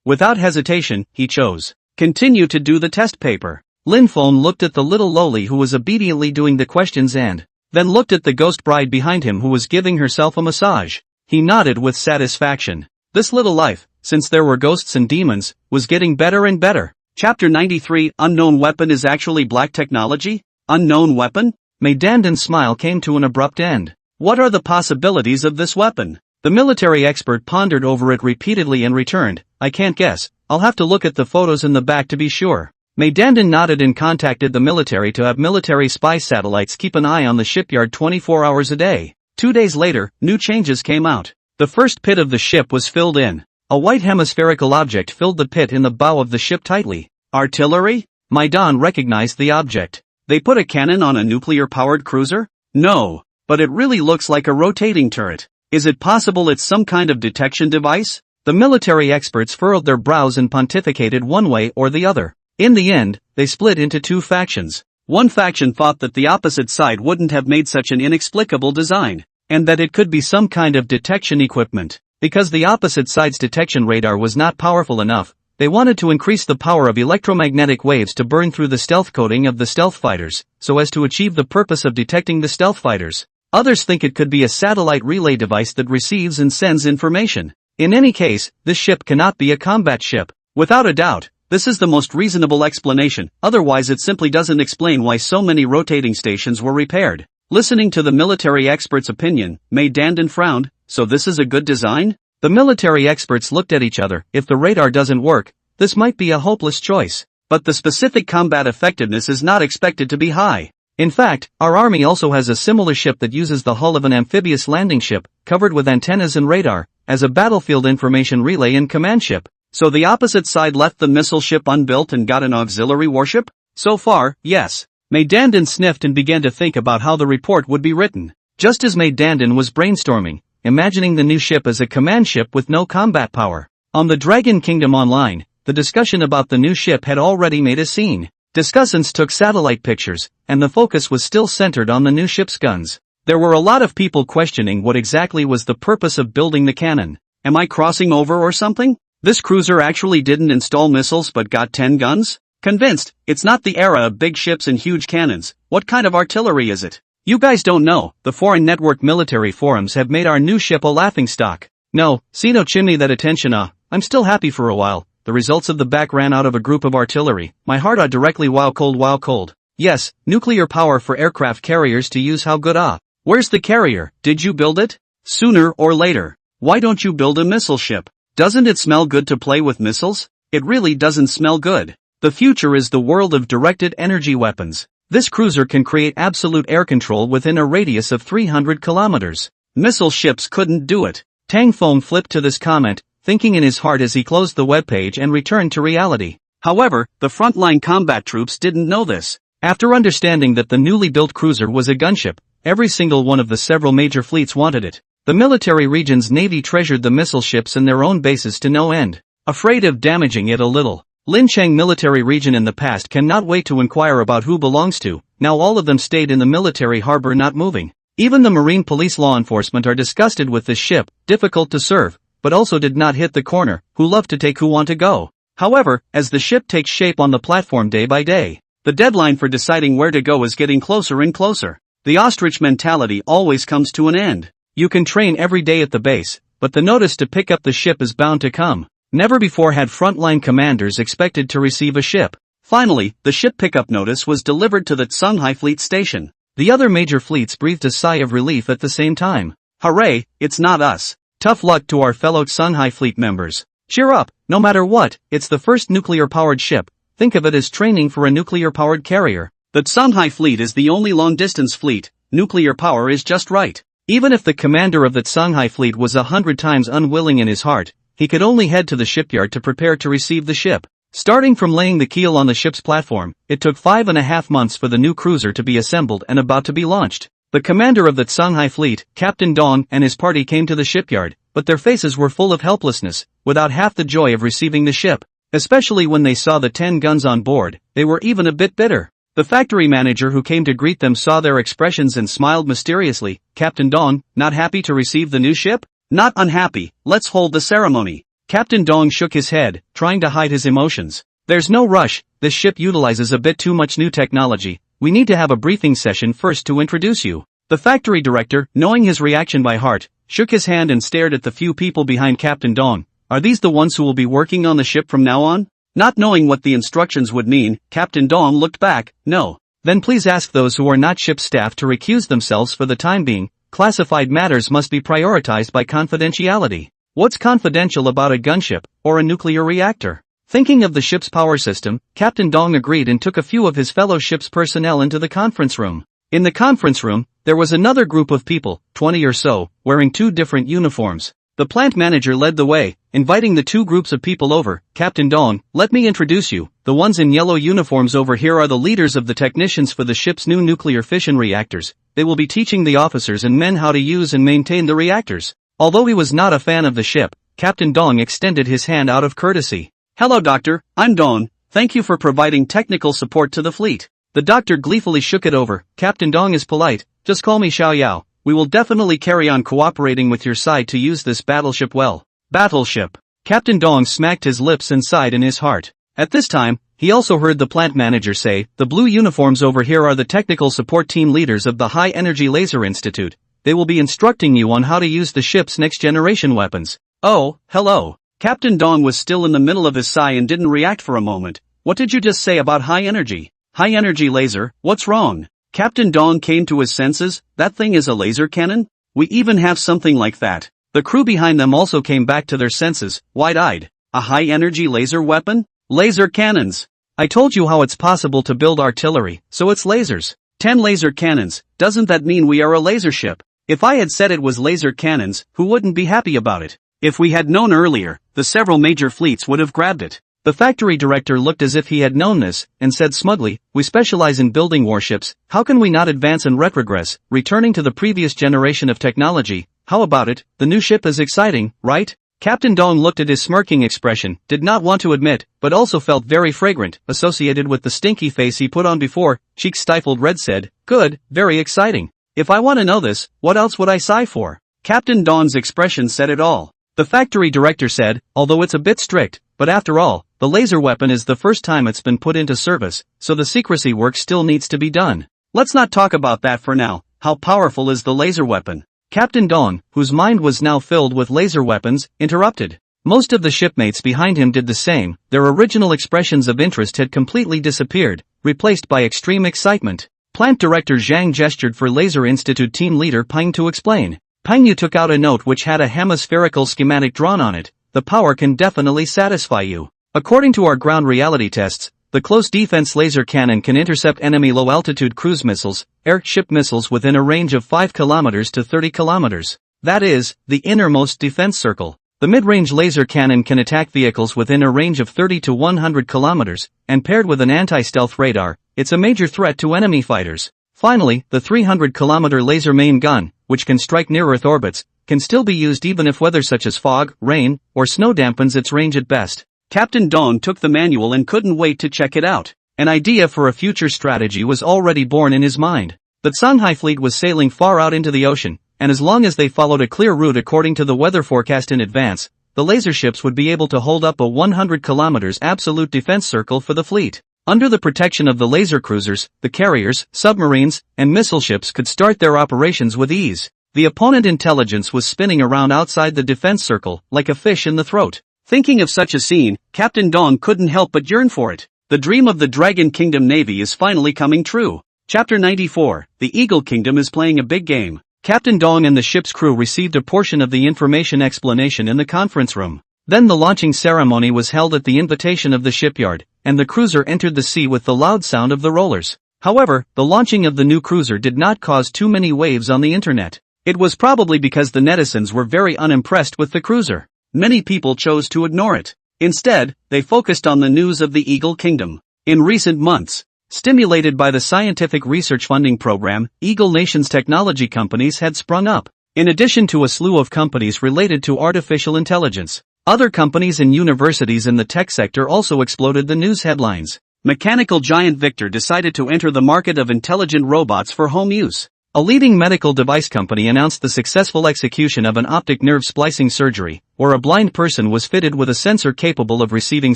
without hesitation, he chose continue to do the test paper. Lin Feng looked at the little Loli who was obediently doing the questions and then looked at the ghost bride behind him who was giving herself a massage. He nodded with satisfaction. This little life, since there were ghosts and demons, was getting better and better. Chapter 93 Unknown weapon is actually black technology? Unknown weapon? Mei Dandan's smile came to an abrupt end. What are the possibilities of this weapon? The military expert pondered over it repeatedly and returned, I can't guess, I'll have to look at the photos in the back to be sure. Mei Dandan nodded and contacted the military to have military spy satellites keep an eye on the shipyard 24 hours a day. 2 days later, new changes came out. The first pit of the ship was filled in. A white hemispherical object filled the pit in the bow of the ship tightly. Artillery? Maidan recognized the object. They put a cannon on a nuclear-powered cruiser? No, but it really looks like a rotating turret. Is it possible it's some kind of detection device? The military experts furrowed their brows and pontificated one way or the other. In the end, they split into two factions. One faction thought that the opposite side wouldn't have made such an inexplicable design, and that it could be some kind of detection equipment. Because the opposite side's detection radar was not powerful enough, they wanted to increase the power of electromagnetic waves to burn through the stealth coating of the stealth fighters, so as to achieve the purpose of detecting the stealth fighters. Others think it could be a satellite relay device that receives and sends information. In any case, this ship cannot be a combat ship. Without a doubt, this is the most reasonable explanation, otherwise it simply doesn't explain why so many rotating stations were repaired. Listening to the military expert's opinion, Mei Dandan frowned, so this is a good design? The military experts looked at each other. If the radar doesn't work, this might be a hopeless choice. But the specific combat effectiveness is not expected to be high. In fact, our army also has a similar ship that uses the hull of an amphibious landing ship, covered with antennas and radar, as a battlefield information relay and command ship. So the opposite side left the missile ship unbuilt and got an auxiliary warship? So far, yes. Mei Dandan sniffed and began to think about how the report would be written. Just as Mei Dandan was brainstorming, imagining the new ship as a command ship with no combat power. On the Dragon Kingdom Online, the discussion about the new ship had already made a scene. Discussants took satellite pictures, and the focus was still centered on the new ship's guns. There were a lot of people questioning what exactly was the purpose of building the cannon. Am I crossing over or something? This cruiser actually didn't install missiles but got 10 guns? Convinced, it's not the era of big ships and huge cannons. What kind of artillery is it? You guys don't know, the foreign network military forums have made our new ship a laughingstock. No, see no chimney that attention I'm still happy for a while. The results of the back ran out of a group of artillery. My heart directly wow cold. Yes, nuclear power for aircraft carriers to use how good Where's the carrier? Did you build it? Sooner or later. Why don't you build a missile ship? Doesn't it smell good to play with missiles? It really doesn't smell good. The future is the world of directed energy weapons. This cruiser can create absolute air control within a radius of 300 kilometers. Missile ships couldn't do it. Tang Feng flipped to this comment, thinking in his heart as he closed the webpage and returned to reality. However, the frontline combat troops didn't know this. After understanding that the newly built cruiser was a gunship, every single one of the several major fleets wanted it. The military region's navy treasured the missile ships in their own bases to no end, afraid of damaging it a little. Lincheng military region in the past cannot wait to inquire about who belongs to. Now all of them stayed in the military harbor not moving. Even the marine police law enforcement are disgusted with this ship, difficult to serve, but also did not hit the corner, who love to take who want to go. However, as the ship takes shape on the platform day by day, the deadline for deciding where to go is getting closer and closer. The ostrich mentality always comes to an end. You can train every day at the base, but the notice to pick up the ship is bound to come. Never before had frontline commanders expected to receive a ship. Finally, the ship pickup notice was delivered to the Shanghai Fleet Station. The other major fleets breathed a sigh of relief at the same time. Hooray, it's not us. Tough luck to our fellow Shanghai Fleet members. Cheer up, no matter what, it's the first nuclear-powered ship. Think of it as training for a nuclear-powered carrier. The Shanghai Fleet is the only long-distance fleet. Nuclear power is just right. Even if the commander of the Shanghai Fleet was 100 times unwilling in his heart, he could only head to the shipyard to prepare to receive the ship. Starting from laying the keel on the ship's platform, it took 5.5 months for the new cruiser to be assembled and about to be launched. The commander of the Shanghai fleet, Captain Dong, and his party came to the shipyard, but their faces were full of helplessness, without half the joy of receiving the ship. Especially when they saw the 10 guns on board, they were even a bit bitter. The factory manager who came to greet them saw their expressions and smiled mysteriously. Captain Dong, not happy to receive the new ship? Not unhappy, let's hold the ceremony. Captain Dong shook his head, trying to hide his emotions. There's no rush, this ship utilizes a bit too much new technology. We need to have a briefing session first to introduce you. The factory director, knowing his reaction by heart, shook his hand and stared at the few people behind Captain Dong. Are these the ones who will be working on the ship from now on? Not knowing what the instructions would mean, Captain Dong looked back. No. Then please ask those who are not ship staff to recuse themselves for the time being. Classified matters must be prioritized by confidentiality. What's confidential about a gunship, or a nuclear reactor? Thinking of the ship's power system, Captain Dong agreed and took a few of his fellow ship's personnel into the conference room. In the conference room, there was another group of people, 20 or so, wearing 2 different uniforms. The plant manager led the way, inviting the 2 groups of people over. Captain Dong, let me introduce you. The ones in yellow uniforms over here are the leaders of the technicians for the ship's new nuclear fission reactors. They will be teaching the officers and men how to use and maintain the reactors. Although he was not a fan of the ship, Captain Dong extended his hand out of courtesy. Hello doctor, I'm Dong. Thank you for providing technical support to the fleet. The doctor gleefully shook it over. Captain Dong is polite, just call me Xiao Yao. We will definitely carry on cooperating with your side to use this battleship well. Battleship. Captain Dong smacked his lips and sighed in his heart. At this time, he also heard the plant manager say, the blue uniforms over here are the technical support team leaders of the High Energy Laser Institute. They will be instructing you on how to use the ship's next generation weapons. Oh, hello. Captain Dong was still in the middle of his sigh and didn't react for a moment. What did you just say about high energy? High energy laser, what's wrong? Captain Dong came to his senses. That thing is a laser cannon? We even have something like that. The crew behind them also came back to their senses, wide-eyed. A high energy laser weapon? Laser cannons. I told you how it's possible to build artillery, so it's lasers. 10 laser cannons, doesn't that mean we are a laser ship? If I had said it was laser cannons, who wouldn't be happy about it? If we had known earlier, the several major fleets would have grabbed it. The factory director looked as if he had known this, and said smugly, we specialize in building warships, how can we not advance and retrogress, returning to the previous generation of technology? How about it? The new ship is exciting, right? Captain Dong looked at his smirking expression, did not want to admit, but also felt very fragrant, associated with the stinky face he put on before. Cheeks stifled red said, good, very exciting. If I want to know this, what else would I sigh for? Captain Dong's expression said it all. The factory director said, although it's a bit strict, but after all, the laser weapon is the first time it's been put into service, so the secrecy work still needs to be done. Let's not talk about that for now. How powerful is the laser weapon? Captain Dong, whose mind was now filled with laser weapons, interrupted. Most of the shipmates behind him did the same. Their original expressions of interest had completely disappeared, replaced by extreme excitement. Plant Director Zhang gestured for Laser Institute team leader Peng to explain. Peng Yu took out a note which had a hemispherical schematic drawn on it. The power can definitely satisfy you. According to our ground reality tests, the close defense laser cannon can intercept enemy low-altitude cruise missiles, airship missiles within a range of 5 kilometers to 30 kilometers. That is, the innermost defense circle. The mid-range laser cannon can attack vehicles within a range of 30 to 100 kilometers, and paired with an anti-stealth radar, it's a major threat to enemy fighters. Finally, the 300-kilometer laser main gun, which can strike near-Earth orbits, can still be used even if weather such as fog, rain, or snow dampens its range at best. Captain Dong took the manual and couldn't wait to check it out. An idea for a future strategy was already born in his mind. The Shanghai fleet was sailing far out into the ocean, and as long as they followed a clear route according to the weather forecast in advance, the laser ships would be able to hold up a 100 kilometers absolute defense circle for the fleet. Under the protection of the laser cruisers, the carriers, submarines, and missile ships could start their operations with ease. The opponent intelligence was spinning around outside the defense circle, like a fish in the throat. Thinking of such a scene, Captain Dong couldn't help but yearn for it. The dream of the Dragon Kingdom Navy is finally coming true. Chapter 94, The Eagle Kingdom is playing a big game. Captain Dong and the ship's crew received a portion of the information explanation in the conference room. Then the launching ceremony was held at the invitation of the shipyard, and the cruiser entered the sea with the loud sound of the rollers. However, the launching of the new cruiser did not cause too many waves on the internet. It was probably because the netizens were very unimpressed with the cruiser. Many people chose to ignore it. Instead, they focused on the news of the Eagle Kingdom. In recent months, Stimulated by the scientific research funding program, Eagle Nation's technology companies had sprung up. In addition to a slew of companies related to artificial intelligence, other companies and universities in the tech sector also exploded the news headlines. Mechanical giant Victor decided to enter the market of intelligent robots for home use. A leading medical device company announced the successful execution of an optic nerve splicing surgery, where a blind person was fitted with a sensor capable of receiving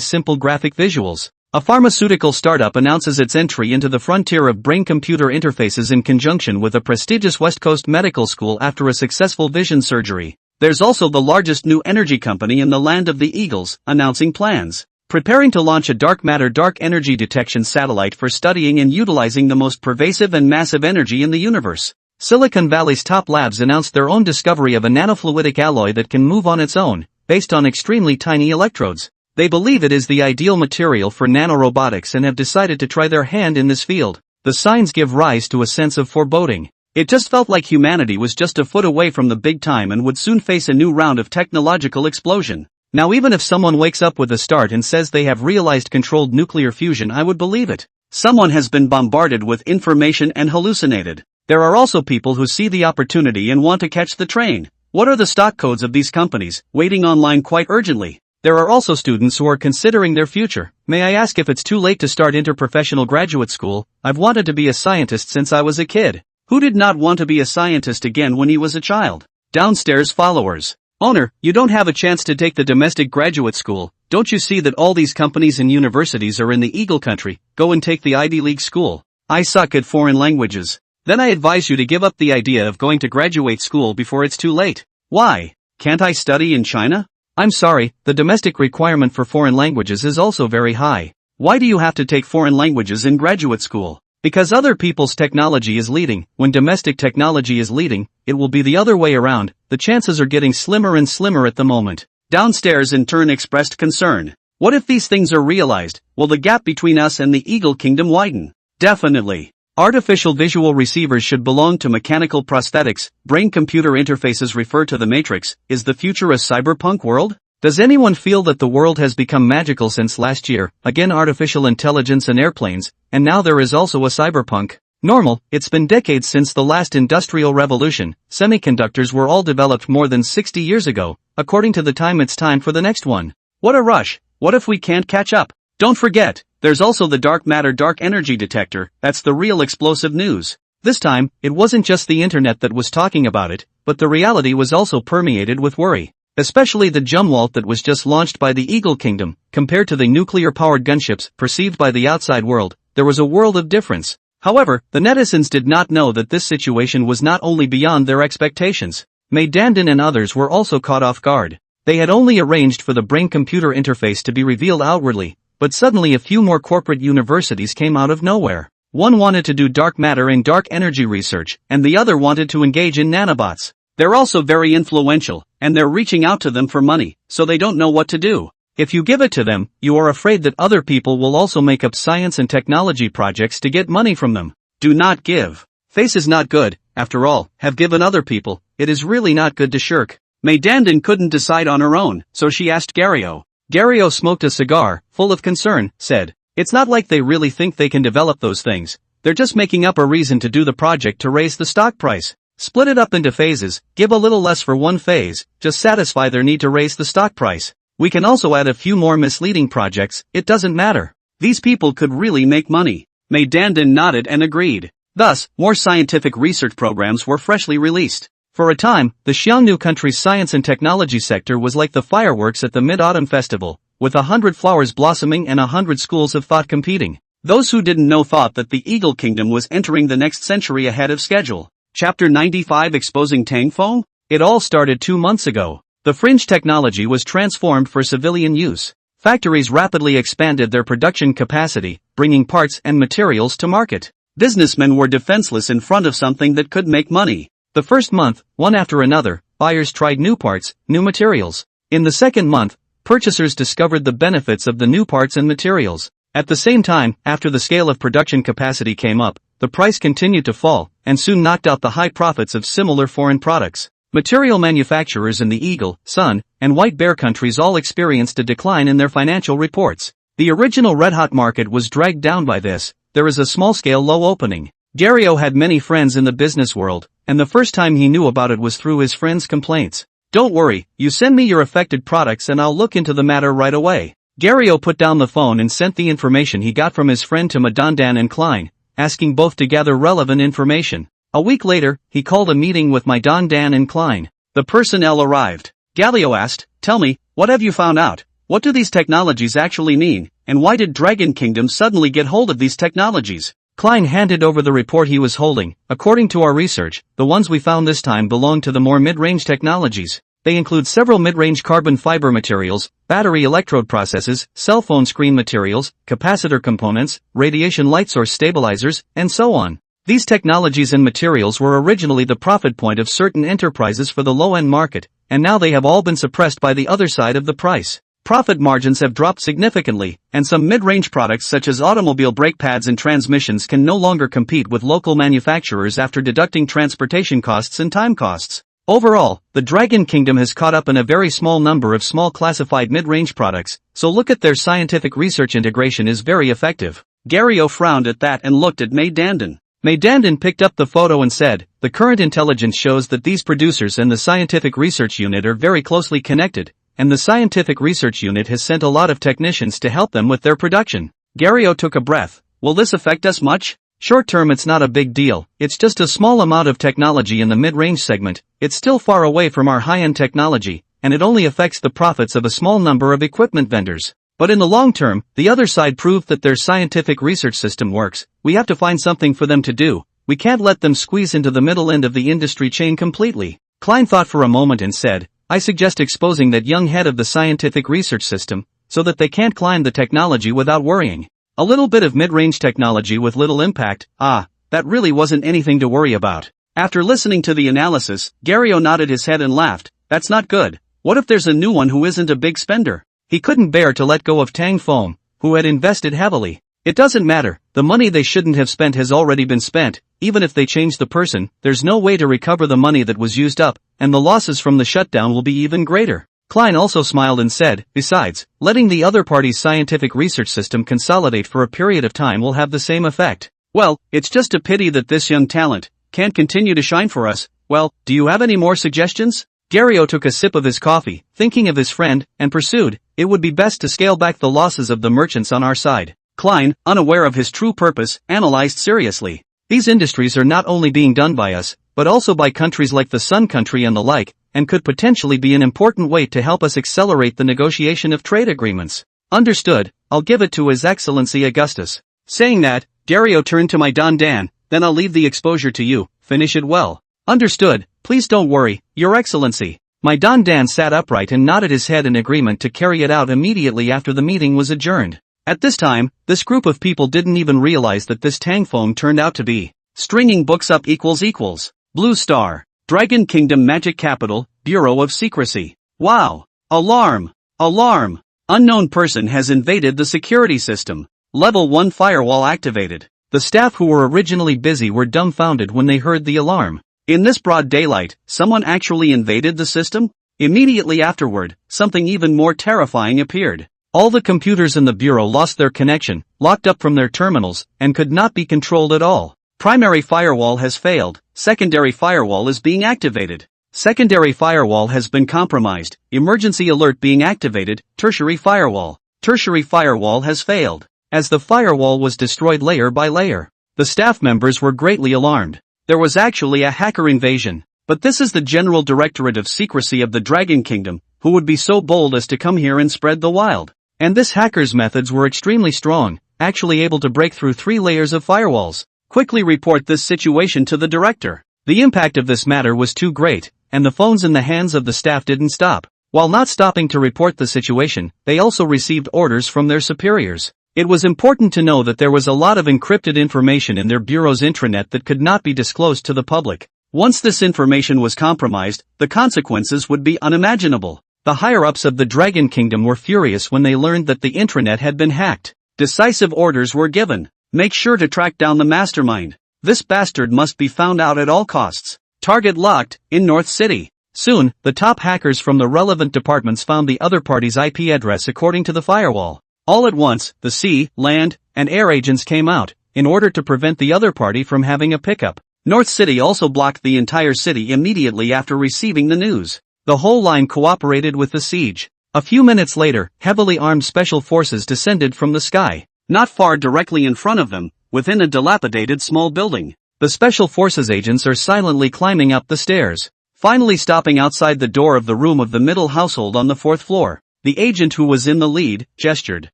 simple graphic visuals. A pharmaceutical startup announces its entry into the frontier of brain-computer interfaces in conjunction with a prestigious West Coast medical school after a successful vision surgery. There's also the largest new energy company in the land of the Eagles, announcing plans. Preparing to launch a dark matter dark energy detection satellite for studying and utilizing the most pervasive and massive energy in the universe. Silicon Valley's top labs announced their own discovery of a nanofluidic alloy that can move on its own, based on extremely tiny electrodes. They believe it is the ideal material for nanorobotics and have decided to try their hand in this field. The signs give rise to a sense of foreboding. It just felt like humanity was just a foot away from the big time and would soon face a new round of technological explosion. Now even if someone wakes up with a start and says they have realized controlled nuclear fusion, I would believe it. Someone has been bombarded with information and hallucinated. There are also people who see the opportunity and want to catch the train. What are the stock codes of these companies, waiting online quite urgently? There are also students who are considering their future. May I ask if it's too late to start interprofessional graduate school? I've wanted to be a scientist since I was a kid. Who did not want to be a scientist again when he was a child? Downstairs followers. Owner, you don't have a chance to take the domestic graduate school. Don't you see that all these companies and universities are in the Eagle country? Go and take the Ivy League school. I suck at foreign languages. Then I advise you to give up the idea of going to graduate school before it's too late. Why? Can't I study in China? I'm sorry, the domestic requirement for foreign languages is also very high. Why do you have to take foreign languages in graduate school? Because other people's technology is leading. When domestic technology is leading, it will be the other way around. The chances are getting slimmer and slimmer at the moment. Downstairs in turn expressed concern. What if these things are realized? Will the gap between us and the Eagle Kingdom widen? Definitely. Artificial visual receivers should belong to mechanical prosthetics. Brain-computer interfaces refer to the Matrix. Is the future a cyberpunk world? Does anyone feel that the world has become magical since last year? Again, artificial intelligence and airplanes, and now there is also a cyberpunk. Normal. It's been decades since the last industrial revolution. Semiconductors were all developed more than 60 years ago. According to the time, it's time for the next one. What a rush. What if we can't catch up? Don't forget, there's also the dark matter dark energy detector. That's the real explosive news. This time, it wasn't just the internet that was talking about it, but the reality was also permeated with worry. Especially the Jumwalt that was just launched by the Eagle Kingdom. Compared to the nuclear-powered gunships perceived by the outside world, there was a world of difference. However, the netizens did not know that this situation was not only beyond their expectations. May Dandin and others were also caught off guard. They had only arranged for the brain-computer interface to be revealed outwardly, but suddenly a few more corporate universities came out of nowhere. One wanted to do dark matter and dark energy research, and the other wanted to engage in nanobots. They're also very influential, and they're reaching out to them for money, so they don't know what to do. If you give it to them, you are afraid that other people will also make up science and technology projects to get money from them. Do not give. Face is not good, after all, have given other people. It is really not good to shirk. May Dandin couldn't decide on her own, so she asked Gario. Gario smoked a cigar, full of concern, said, "It's not like they really think they can develop those things. They're just making up a reason to do the project to raise the stock price. Split it up into phases, give a little less for one phase, just satisfy their need to raise the stock price. We can also add a few more misleading projects, it doesn't matter. These people could really make money." May Dandin nodded and agreed. Thus, more scientific research programs were freshly released. For a time, the Xiongnu country's science and technology sector was like the fireworks at the Mid-Autumn Festival, with 100 flowers blossoming and 100 schools of thought competing. Those who didn't know thought that the Eagle Kingdom was entering the next century ahead of schedule. Chapter 95 Exposing Tangfeng? It all started 2 months ago. The fringe technology was transformed for civilian use. Factories rapidly expanded their production capacity, bringing parts and materials to market. Businessmen were defenseless in front of something that could make money. The first month, one after another, buyers tried new parts, new materials. In the second month, purchasers discovered the benefits of the new parts and materials. At the same time, after the scale of production capacity came up, the price continued to fall, and soon knocked out the high profits of similar foreign products. Material manufacturers in the Eagle, Sun, and White Bear countries all experienced a decline in their financial reports. The original red-hot market was dragged down by this, there is a small-scale low opening. Dario had many friends in the business world, and the first time he knew about it was through his friends' complaints. Don't worry, you send me your affected products and I'll look into the matter right away. Dario put down the phone and sent the information he got from his friend to MANHWA and Klein, asking both to gather relevant information. A week later, he called a meeting with MANHWA and Klein. The personnel arrived. Galileo asked, "Tell me, what have you found out? What do these technologies actually mean, and why did Dragon Kingdom suddenly get hold of these technologies?" Klein handed over the report he was holding. "According to our research, the ones we found this time belong to the more mid-range technologies. They include several mid-range carbon fiber materials, battery electrode processes, cell phone screen materials, capacitor components, radiation light source stabilizers, and so on. These technologies and materials were originally the profit point of certain enterprises for the low-end market, and now they have all been suppressed by the other side of the price. Profit margins have dropped significantly, and some mid-range products such as automobile brake pads and transmissions can no longer compete with local manufacturers after deducting transportation costs and time costs. Overall, the Dragon Kingdom has caught up in a very small number of small classified mid-range products, so look at their scientific research integration is very effective." Dario frowned at that and looked at MANHWA. MANHWA picked up the photo and said, "The current intelligence shows that these producers and the scientific research unit are very closely connected, and the scientific research unit has sent a lot of technicians to help them with their production." Dario took a breath. "Will this affect us much?" "Short term it's not a big deal, it's just a small amount of technology in the mid-range segment, it's still far away from our high-end technology, and it only affects the profits of a small number of equipment vendors. But in the long term, the other side proved that their scientific research system works, we have to find something for them to do, we can't let them squeeze into the middle end of the industry chain completely." Klein thought for a moment and said, "I suggest exposing that young head of the scientific research system, so that they can't climb the technology without worrying. A little bit of mid-range technology with little impact, that really wasn't anything to worry about." After listening to the analysis, Dario nodded his head and laughed. "That's not good. What if there's a new one who isn't a big spender?" He couldn't bear to let go of Tang Foam, who had invested heavily. "It doesn't matter, the money they shouldn't have spent has already been spent, even if they change the person, there's no way to recover the money that was used up, and the losses from the shutdown will be even greater." Klein also smiled and said, "Besides, letting the other party's scientific research system consolidate for a period of time will have the same effect. Well, it's just a pity that this young talent can't continue to shine for us. Well, do you have any more suggestions?" Dario took a sip of his coffee, thinking of his friend, and pursued, "It would be best to scale back the losses of the merchants on our side." Klein, unaware of his true purpose, analyzed seriously. "These industries are not only being done by us, but also by countries like the Sun Country and the like, and could potentially be an important way to help us accelerate the negotiation of trade agreements." "Understood, I'll give it to His Excellency Augustus." Saying that, Dario turned to MANHWA, "Then I'll leave the exposure to you, finish it well." "Understood, please don't worry, Your Excellency." MANHWA sat upright and nodded his head in agreement to carry it out immediately after the meeting was adjourned. At this time, this group of people didn't even realize that this Tang Foam turned out to be stringing books up equals. Blue Star, Dragon Kingdom Magic Capital, Bureau of Secrecy. Wow! Alarm! Alarm! Unknown person has invaded the security system. Level 1 firewall activated. The staff who were originally busy were dumbfounded when they heard the alarm. In this broad daylight, someone actually invaded the system? Immediately afterward, something even more terrifying appeared. All the computers in the bureau lost their connection, locked up from their terminals, and could not be controlled at all. Primary firewall has failed, secondary firewall is being activated. Secondary firewall has been compromised, emergency alert being activated, tertiary firewall. Tertiary firewall has failed. As the firewall was destroyed layer by layer, the staff members were greatly alarmed. There was actually a hacker invasion. But this is the General Directorate of Secrecy of the Dragon Kingdom, who would be so bold as to come here and spread the wild. And this hacker's methods were extremely strong, actually able to break through 3 layers of firewalls. Quickly report this situation to the director. The impact of this matter was too great, and the phones in the hands of the staff didn't stop. While not stopping to report the situation, they also received orders from their superiors. It was important to know that there was a lot of encrypted information in their bureau's intranet that could not be disclosed to the public. Once this information was compromised, the consequences would be unimaginable. The higher-ups of the Dragon Kingdom were furious when they learned that the intranet had been hacked. Decisive orders were given. Make sure to track down the mastermind. This bastard must be found out at all costs. Target locked, in North City. Soon, the top hackers from the relevant departments found the other party's IP address according to the firewall. All at once, the sea, land, and air agents came out, in order to prevent the other party from having a pickup. North City also blocked the entire city immediately after receiving the news. The whole line cooperated with the siege. A few minutes later, heavily armed special forces descended from the sky, not far directly in front of them, within a dilapidated small building. The special forces agents are silently climbing up the stairs, finally stopping outside the door of the room of the middle household on the 4th floor. The agent who was in the lead gestured.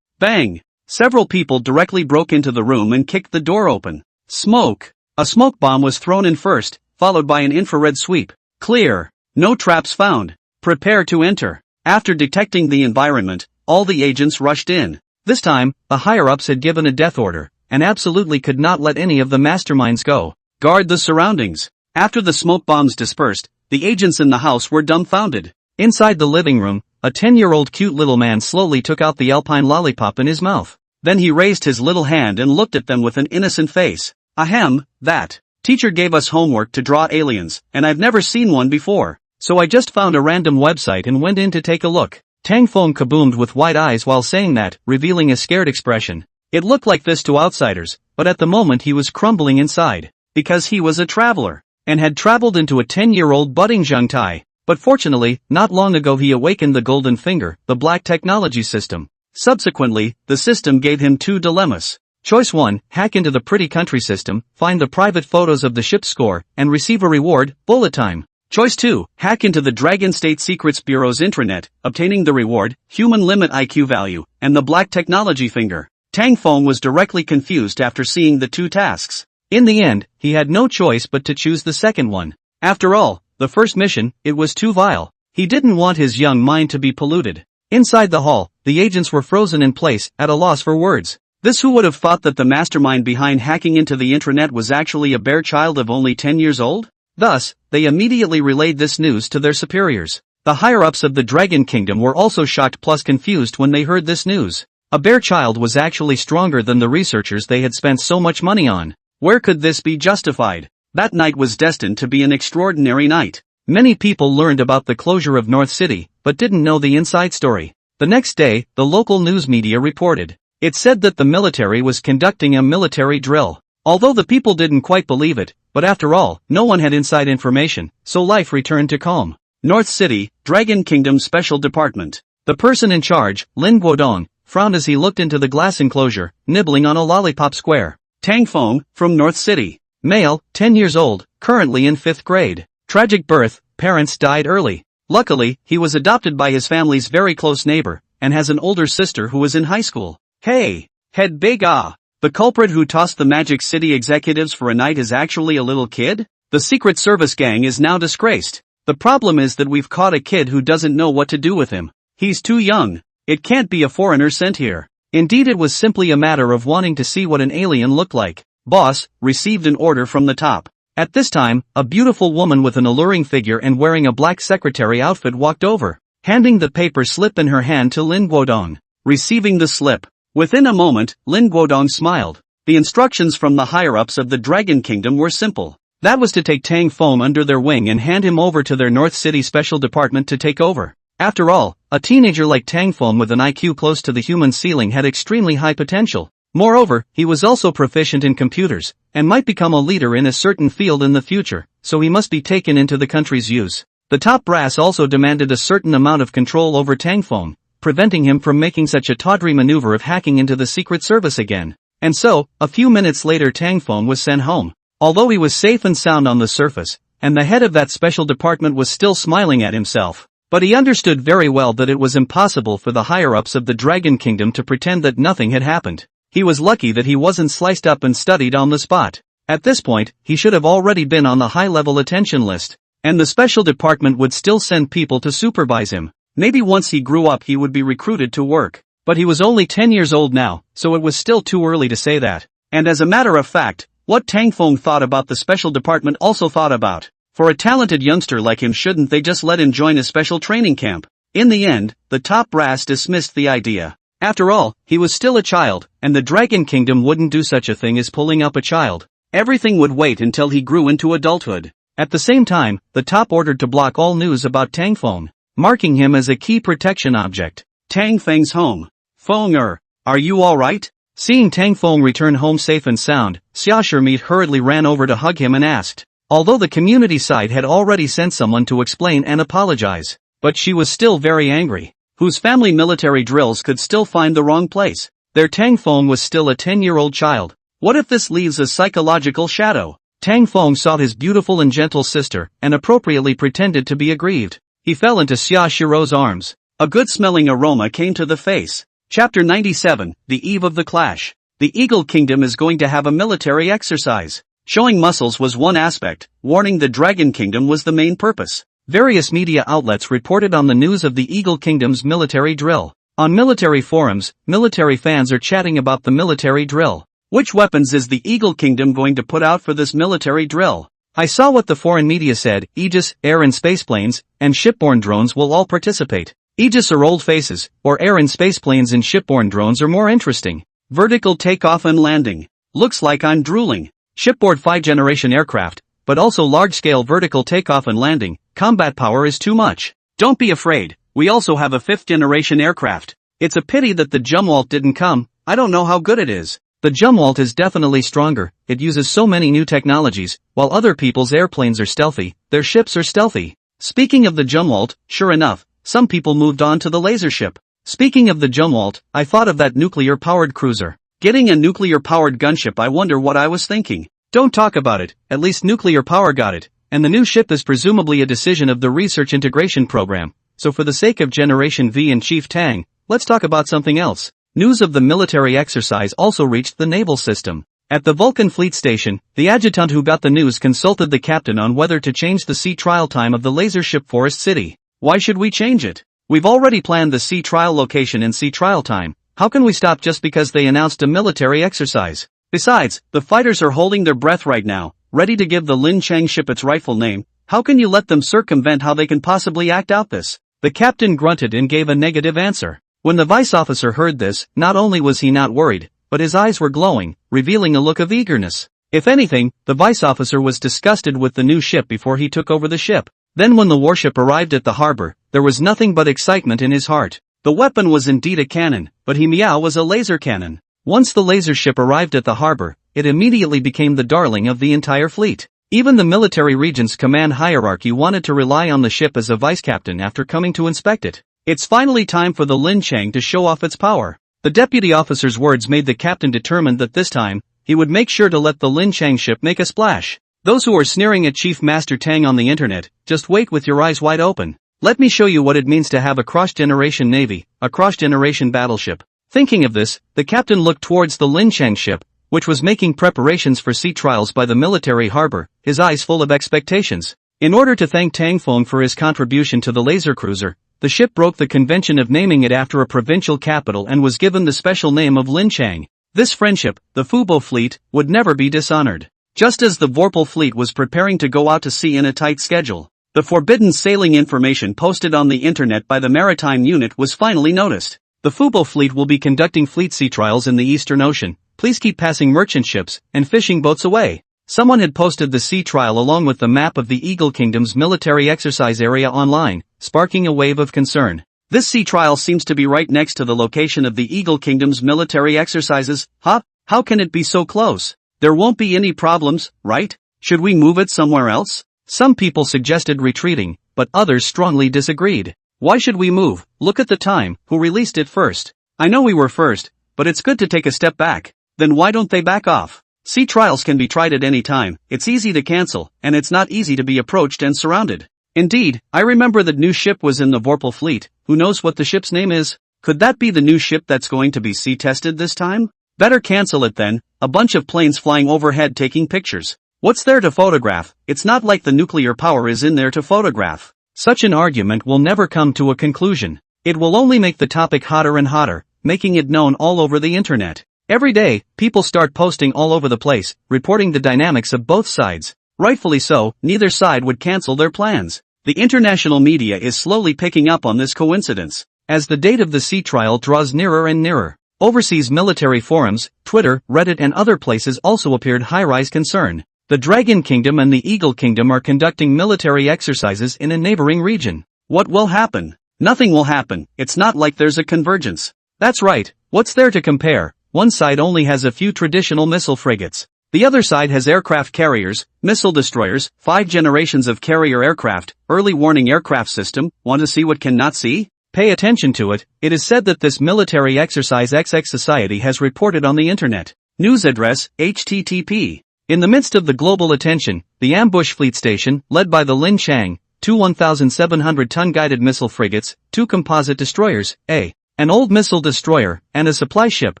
Bang! Several people directly broke into the room and kicked the door open. Smoke! A smoke bomb was thrown in first, followed by an infrared sweep. Clear! No traps found. Prepare to enter. After detecting the environment, all the agents rushed in. This time, the higher-ups had given a death order, and absolutely could not let any of the masterminds go. Guard the surroundings. After the smoke bombs dispersed, the agents in the house were dumbfounded. Inside the living room, a 10-year-old cute little man slowly took out the alpine lollipop in his mouth. Then he raised his little hand and looked at them with an innocent face. Ahem, that. Teacher gave us homework to draw aliens, and I've never seen one before. So I just found a random website and went in to take a look. Tang Feng kaboomed with wide eyes while saying that, revealing a scared expression. It looked like this to outsiders, but at the moment he was crumbling inside. Because he was a traveler, and had traveled into a 10-year-old budding Zhangtai. But fortunately, not long ago he awakened the Golden Finger, the black technology system. Subsequently, the system gave him 2 dilemmas. Choice 1, hack into the pretty country system, find the private photos of the ship's score, and receive a reward, bullet time. Choice 2, hack into the Dragon State Secrets Bureau's intranet, obtaining the reward, human limit IQ value, and the black technology finger. Tang Feng was directly confused after seeing the 2 tasks. In the end, he had no choice but to choose the second one. After all, the first mission, it was too vile. He didn't want his young mind to be polluted. Inside the hall, the agents were frozen in place, at a loss for words. Who would have thought that the mastermind behind hacking into the intranet was actually a bare child of only 10 years old? Thus, they immediately relayed this news to their superiors. The higher-ups of the Dragon Kingdom were also shocked plus confused when they heard this news. A bare child was actually stronger than the researchers they had spent so much money on. Where could this be justified? That night was destined to be an extraordinary night. Many people learned about the closure of North City, but didn't know the inside story. The next day, the local news media reported. It said that the military was conducting a military drill. Although the people didn't quite believe it, but after all, no one had inside information, so life returned to calm. North City, Dragon Kingdom Special Department. The person in charge, Lin Guodong, frowned as he looked into the glass enclosure, nibbling on a lollipop square. Tang Feng, from North City. Male, 10 years old, currently in 5th grade. Tragic birth, parents died early. Luckily, he was adopted by his family's very close neighbor, and has an older sister who is in high school. Hey! Head big ah! The culprit who tossed the Magic City executives for a night is actually a little kid? The Secret Service gang is now disgraced. The problem is that we've caught a kid who doesn't know what to do with him. He's too young. It can't be a foreigner sent here. Indeed, it was simply a matter of wanting to see what an alien looked like. Boss, received an order from the top. At this time, a beautiful woman with an alluring figure and wearing a black secretary outfit walked over, handing the paper slip in her hand to Lin Guodong. Receiving the slip. Within a moment, Lin Guodong smiled. The instructions from the higher-ups of the Dragon Kingdom were simple. That was to take Tang Feng under their wing and hand him over to their North City Special Department to take over. After all, a teenager like Tang Feng with an IQ close to the human ceiling had extremely high potential. Moreover, he was also proficient in computers, and might become a leader in a certain field in the future, so he must be taken into the country's use. The top brass also demanded a certain amount of control over Tang Feng, preventing him from making such a tawdry maneuver of hacking into the Secret Service again. And so, a few minutes later Tang Feng was sent home. Although he was safe and sound on the surface, and the head of that special department was still smiling at himself, but he understood very well that it was impossible for the higher-ups of the Dragon Kingdom to pretend that nothing had happened. He was lucky that he wasn't sliced up and studied on the spot. At this point, he should have already been on the high-level attention list, and the special department would still send people to supervise him. Maybe once he grew up he would be recruited to work. But he was only 10 years old now, so it was still too early to say that. And as a matter of fact, what Tang Feng thought about the special department also thought about. For a talented youngster like him, shouldn't they just let him join a special training camp? In the end, the top brass dismissed the idea. After all, he was still a child, and the Dragon Kingdom wouldn't do such a thing as pulling up a child. Everything would wait until he grew into adulthood. At the same time, the top ordered to block all news about Tang Feng, marking him as a key protection object. Tang Feng's home. Feng, are you alright? Seeing Tang Feng return home safe and sound, Xia Shimei hurriedly ran over to hug him and asked. Although the community side had already sent someone to explain and apologize, but she was still very angry. Whose family military drills could still find the wrong place? Their Tang Feng was still a 10-year-old child. What if this leaves a psychological shadow? Tang Feng sought his beautiful and gentle sister, and appropriately pretended to be aggrieved. He fell into Xia Shiro's arms. A good-smelling aroma came to the face. Chapter 97, The Eve of the Clash. The Eagle Kingdom is going to have a military exercise. Showing muscles was one aspect, warning the Dragon Kingdom was the main purpose. Various media outlets reported on the news of the Eagle Kingdom's military drill. On military forums, military fans are chatting about the military drill. Which weapons is the Eagle Kingdom going to put out for this military drill? I saw what the foreign media said. Aegis, air and spaceplanes, and shipborne drones will all participate. Aegis are old faces, or air and spaceplanes and shipborne drones are more interesting. Vertical takeoff and landing. Looks like I'm drooling. Shipboard 5th-generation aircraft, but also large-scale vertical takeoff and landing. Combat power is too much. Don't be afraid, we also have a 5th-generation aircraft. It's a pity that the Jumwalt didn't come. I don't know how good it is. The Jumwalt is definitely stronger. It uses so many new technologies. While other people's airplanes are stealthy, their ships are stealthy. Speaking of the Jumwalt, sure enough, some people moved on to the laser ship. Speaking of the Jumwalt, I thought of that nuclear-powered cruiser. Getting a nuclear-powered gunship, I wonder what I was thinking. Don't talk about it, at least nuclear power got it, and the new ship is presumably a decision of the Research Integration Program, so for the sake of Generation V and Chief Tang, let's talk about something else. News of the military exercise also reached the naval system. At the Vulcan Fleet Station, the adjutant who got the news consulted the captain on whether to change the sea trial time of the laser ship Forest City. Why should we change it? We've already planned the sea trial location and sea trial time. How can we stop just because they announced a military exercise? Besides, the fighters are holding their breath right now, ready to give the Lin Chang ship its rightful name. How can you let them circumvent how they can possibly act out this? The captain grunted and gave a negative answer. When the vice officer heard this, not only was he not worried, but his eyes were glowing, revealing a look of eagerness. If anything, the vice officer was disgusted with the new ship before he took over the ship. Then when the warship arrived at the harbor, there was nothing but excitement in his heart. The weapon was indeed a cannon, but he Miao was a laser cannon. Once the laser ship arrived at the harbor, it immediately became the darling of the entire fleet. Even the military regent's command hierarchy wanted to rely on the ship as a vice-captain after coming to inspect it. It's finally time for the Lin Chang to show off its power. The deputy officer's words made the captain determined that this time, he would make sure to let the Lin Chang ship make a splash. Those who are sneering at Chief Master Tang on the internet, just wait with your eyes wide open. Let me show you what it means to have a cross-generation navy, a cross-generation battleship. Thinking of this, the captain looked towards the Lin Chang ship, which was making preparations for sea trials by the military harbor, his eyes full of expectations. In order to thank Tang Feng for his contribution to the laser cruiser, the ship broke the convention of naming it after a provincial capital and was given the special name of Lin Chang. This friendship, the Fubo fleet, would never be dishonored. Just as the Vorpal fleet was preparing to go out to sea in a tight schedule, the forbidden sailing information posted on the internet by the maritime unit was finally noticed. The Fubo fleet will be conducting fleet sea trials in the Eastern Ocean. Please keep passing merchant ships and fishing boats away. Someone had posted the sea trial along with the map of the Eagle Kingdom's military exercise area online, sparking a wave of concern. This sea trial seems to be right next to the location of the Eagle Kingdom's military exercises. Huh? How can it be so close? There won't be any problems, right? Should we move it somewhere else? Some people suggested retreating, but others strongly disagreed. Why should we move? Look at the time. Who released it first? I know we were first, but it's good to take a step back. Then why don't they back off? Sea trials can be tried at any time. It's easy to cancel, and it's not easy to be approached and surrounded. Indeed, I remember the new ship was in the Vorpal fleet. Who knows what the ship's name is? Could that be the new ship that's going to be sea tested this time? Better cancel it then. A bunch of planes flying overhead taking pictures. What's there to photograph? It's not like the nuclear power is in there to photograph. Such an argument will never come to a conclusion. It will only make the topic hotter and hotter, making it known all over the internet. Every day, people start posting all over the place, reporting the dynamics of both sides. Rightfully so, neither side would cancel their plans. The international media is slowly picking up on this coincidence. As the date of the sea trial draws nearer and nearer, overseas military forums, Twitter, Reddit and other places also appeared high-rise concern. The Dragon Kingdom and the Eagle Kingdom are conducting military exercises in a neighboring region. What will happen? Nothing will happen. It's not like there's a convergence. That's right. What's there to compare? one side only has a few traditional missile frigates. The other side has aircraft carriers, missile destroyers, 5 generations of carrier aircraft, early warning aircraft system. Want to see what cannot see? Pay attention to it. It is said that this military exercise XX Society has reported on the internet. News address, http. In the midst of the global attention, the ambush fleet station, led by the Lin Chang, 2 1,700-ton guided missile frigates, 2 composite destroyers, an old missile destroyer, and a supply ship,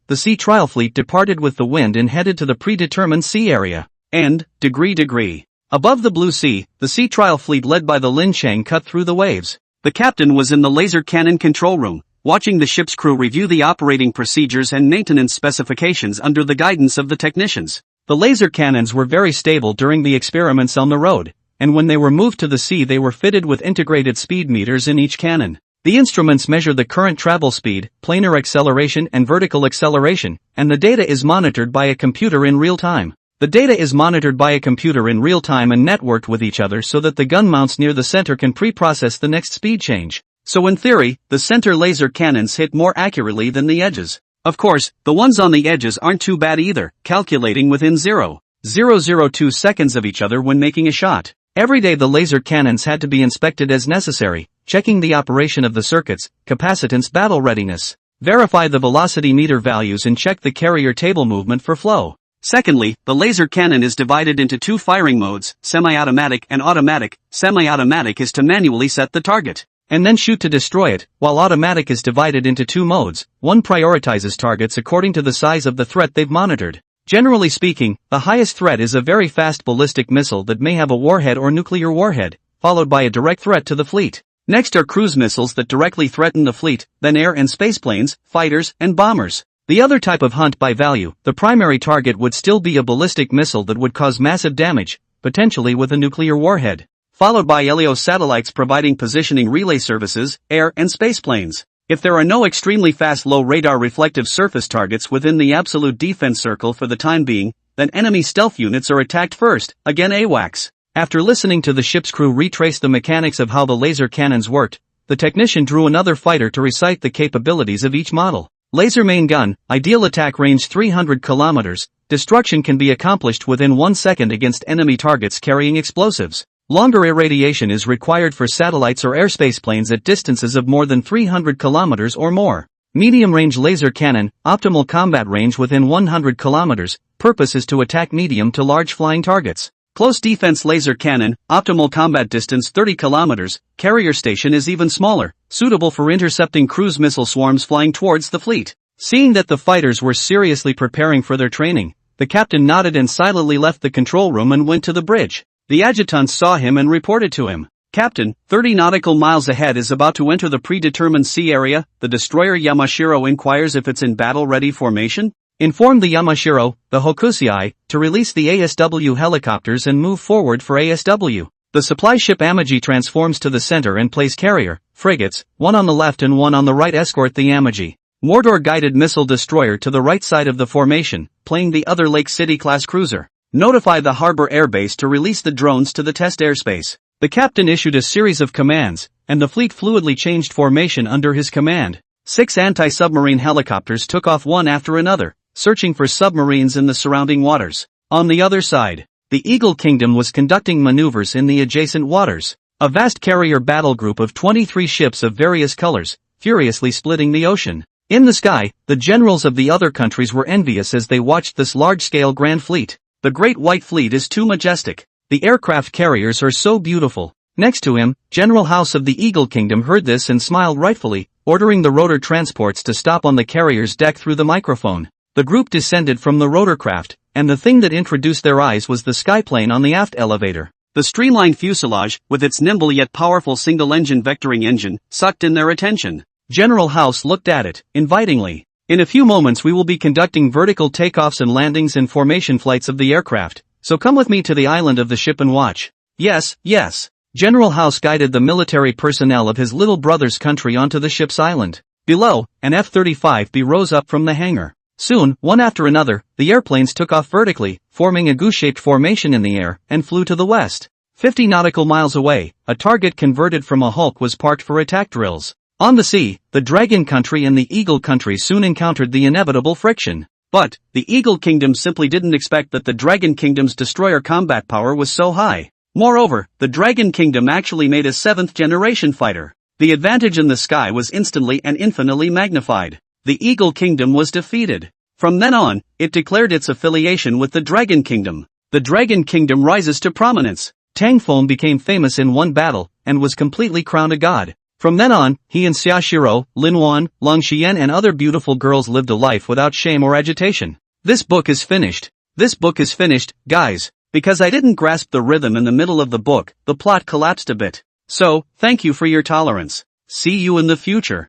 the sea trial fleet departed with the wind and headed to the predetermined sea area. And, degree. Above the Blue Sea, the sea trial fleet led by the Lin Chang cut through the waves. The captain was in the laser cannon control room, watching the ship's crew review the operating procedures and maintenance specifications under the guidance of the technicians. The laser cannons were very stable during the experiments on the road, and when they were moved to the sea they were fitted with integrated speed meters in each cannon. The instruments measure the current travel speed, planar acceleration and vertical acceleration, and the data is monitored by a computer in real time. The data is monitored by a computer in real time and networked with each other so that the gun mounts near the center can pre-process the next speed change. So in theory, the center laser cannons hit more accurately than the edges. Of course, the ones on the edges aren't too bad either, calculating within 0.002 seconds of each other when making a shot. Every day the laser cannons had to be inspected as necessary, checking the operation of the circuits, capacitance, battle readiness, verify the velocity meter values and check the carrier table movement for flow. Secondly, the laser cannon is divided into 2 firing modes, semi-automatic and automatic. Semi-automatic is to manually set the target and then shoot to destroy it, while automatic is divided into 2 modes. One prioritizes targets according to the size of the threat they've monitored. Generally speaking, the highest threat is a very fast ballistic missile that may have a warhead or nuclear warhead, followed by a direct threat to the fleet. Next are cruise missiles that directly threaten the fleet, then air and space planes, fighters, and bombers. The other type of hunt by value, the primary target would still be a ballistic missile that would cause massive damage, potentially with a nuclear warhead, followed by LEO satellites providing positioning relay services, air and space planes. If there are no extremely fast low radar reflective surface targets within the absolute defense circle for the time being, then enemy stealth units are attacked first, again AWACS. After listening to the ship's crew retrace the mechanics of how the laser cannons worked, the technician drew another fighter to recite the capabilities of each model. Laser main gun, ideal attack range 300 kilometers, destruction can be accomplished within 1 second against enemy targets carrying explosives. Longer irradiation is required for satellites or airspace planes at distances of more than 300 kilometers or more. Medium-range laser cannon, optimal combat range within 100 kilometers, purpose is to attack medium to large flying targets. Close defense laser cannon, optimal combat distance 30 kilometers, carrier station is even smaller, suitable for intercepting cruise missile swarms flying towards the fleet. Seeing that the fighters were seriously preparing for their training, the captain nodded and silently left the control room and went to the bridge. The adjutant saw him and reported to him. Captain, 30 nautical miles ahead is about to enter the predetermined sea area. The destroyer Yamashiro inquires if it's in battle-ready formation. Inform the Yamashiro, the Hokusei, to release the ASW helicopters and move forward for ASW. The supply ship Amagi transforms to the center and place carrier, frigates, one on the left and one on the right escort the Amagi. Mordor guided missile destroyer to the right side of the formation, playing the other Lake City-class cruiser. Notify the harbor airbase to release the drones to the test airspace. The captain issued a series of commands, and the fleet fluidly changed formation under his command. 6 anti-submarine helicopters took off one after another, searching for submarines in the surrounding waters. On the other side, the Eagle Kingdom was conducting maneuvers in the adjacent waters. A vast carrier battle group of 23 ships of various colors, furiously splitting the ocean. In the sky, the generals of the other countries were envious as they watched this large-scale grand fleet. The Great White Fleet is too majestic. The aircraft carriers are so beautiful. Next to him, General House of the Eagle Kingdom heard this and smiled rightfully, ordering the rotor transports to stop on the carrier's deck through the microphone. The group descended from the rotorcraft, and the thing that introduced their eyes was the skyplane on the aft elevator. The streamlined fuselage, with its nimble yet powerful single-engine vectoring engine, sucked in their attention. General House looked at it, invitingly. In a few moments we will be conducting vertical takeoffs and landings and formation flights of the aircraft, so come with me to the island of the ship and watch. Yes, yes. General House guided the military personnel of his little brother's country onto the ship's island. Below, an F-35B rose up from the hangar. Soon, one after another, the airplanes took off vertically, forming a goose-shaped formation in the air, and flew to the west. 50 nautical miles away, a target converted from a hulk was parked for attack drills. On the sea, the Dragon Country and the Eagle Country soon encountered the inevitable friction. But, the Eagle Kingdom simply didn't expect that the Dragon Kingdom's destroyer combat power was so high. Moreover, the Dragon Kingdom actually made a 7th-generation fighter. The advantage in the sky was instantly and infinitely magnified. The Eagle Kingdom was defeated. From then on, it declared its affiliation with the Dragon Kingdom. The Dragon Kingdom rises to prominence. Tang Feng became famous in one battle, and was completely crowned a god. From then on, he and Xiaoshiro, Linwan, Long Xian and other beautiful girls lived a life without shame or agitation. This book is finished. This book is finished, guys. Because I didn't grasp the rhythm in the middle of the book, the plot collapsed a bit. So, thank you for your tolerance. See you in the future.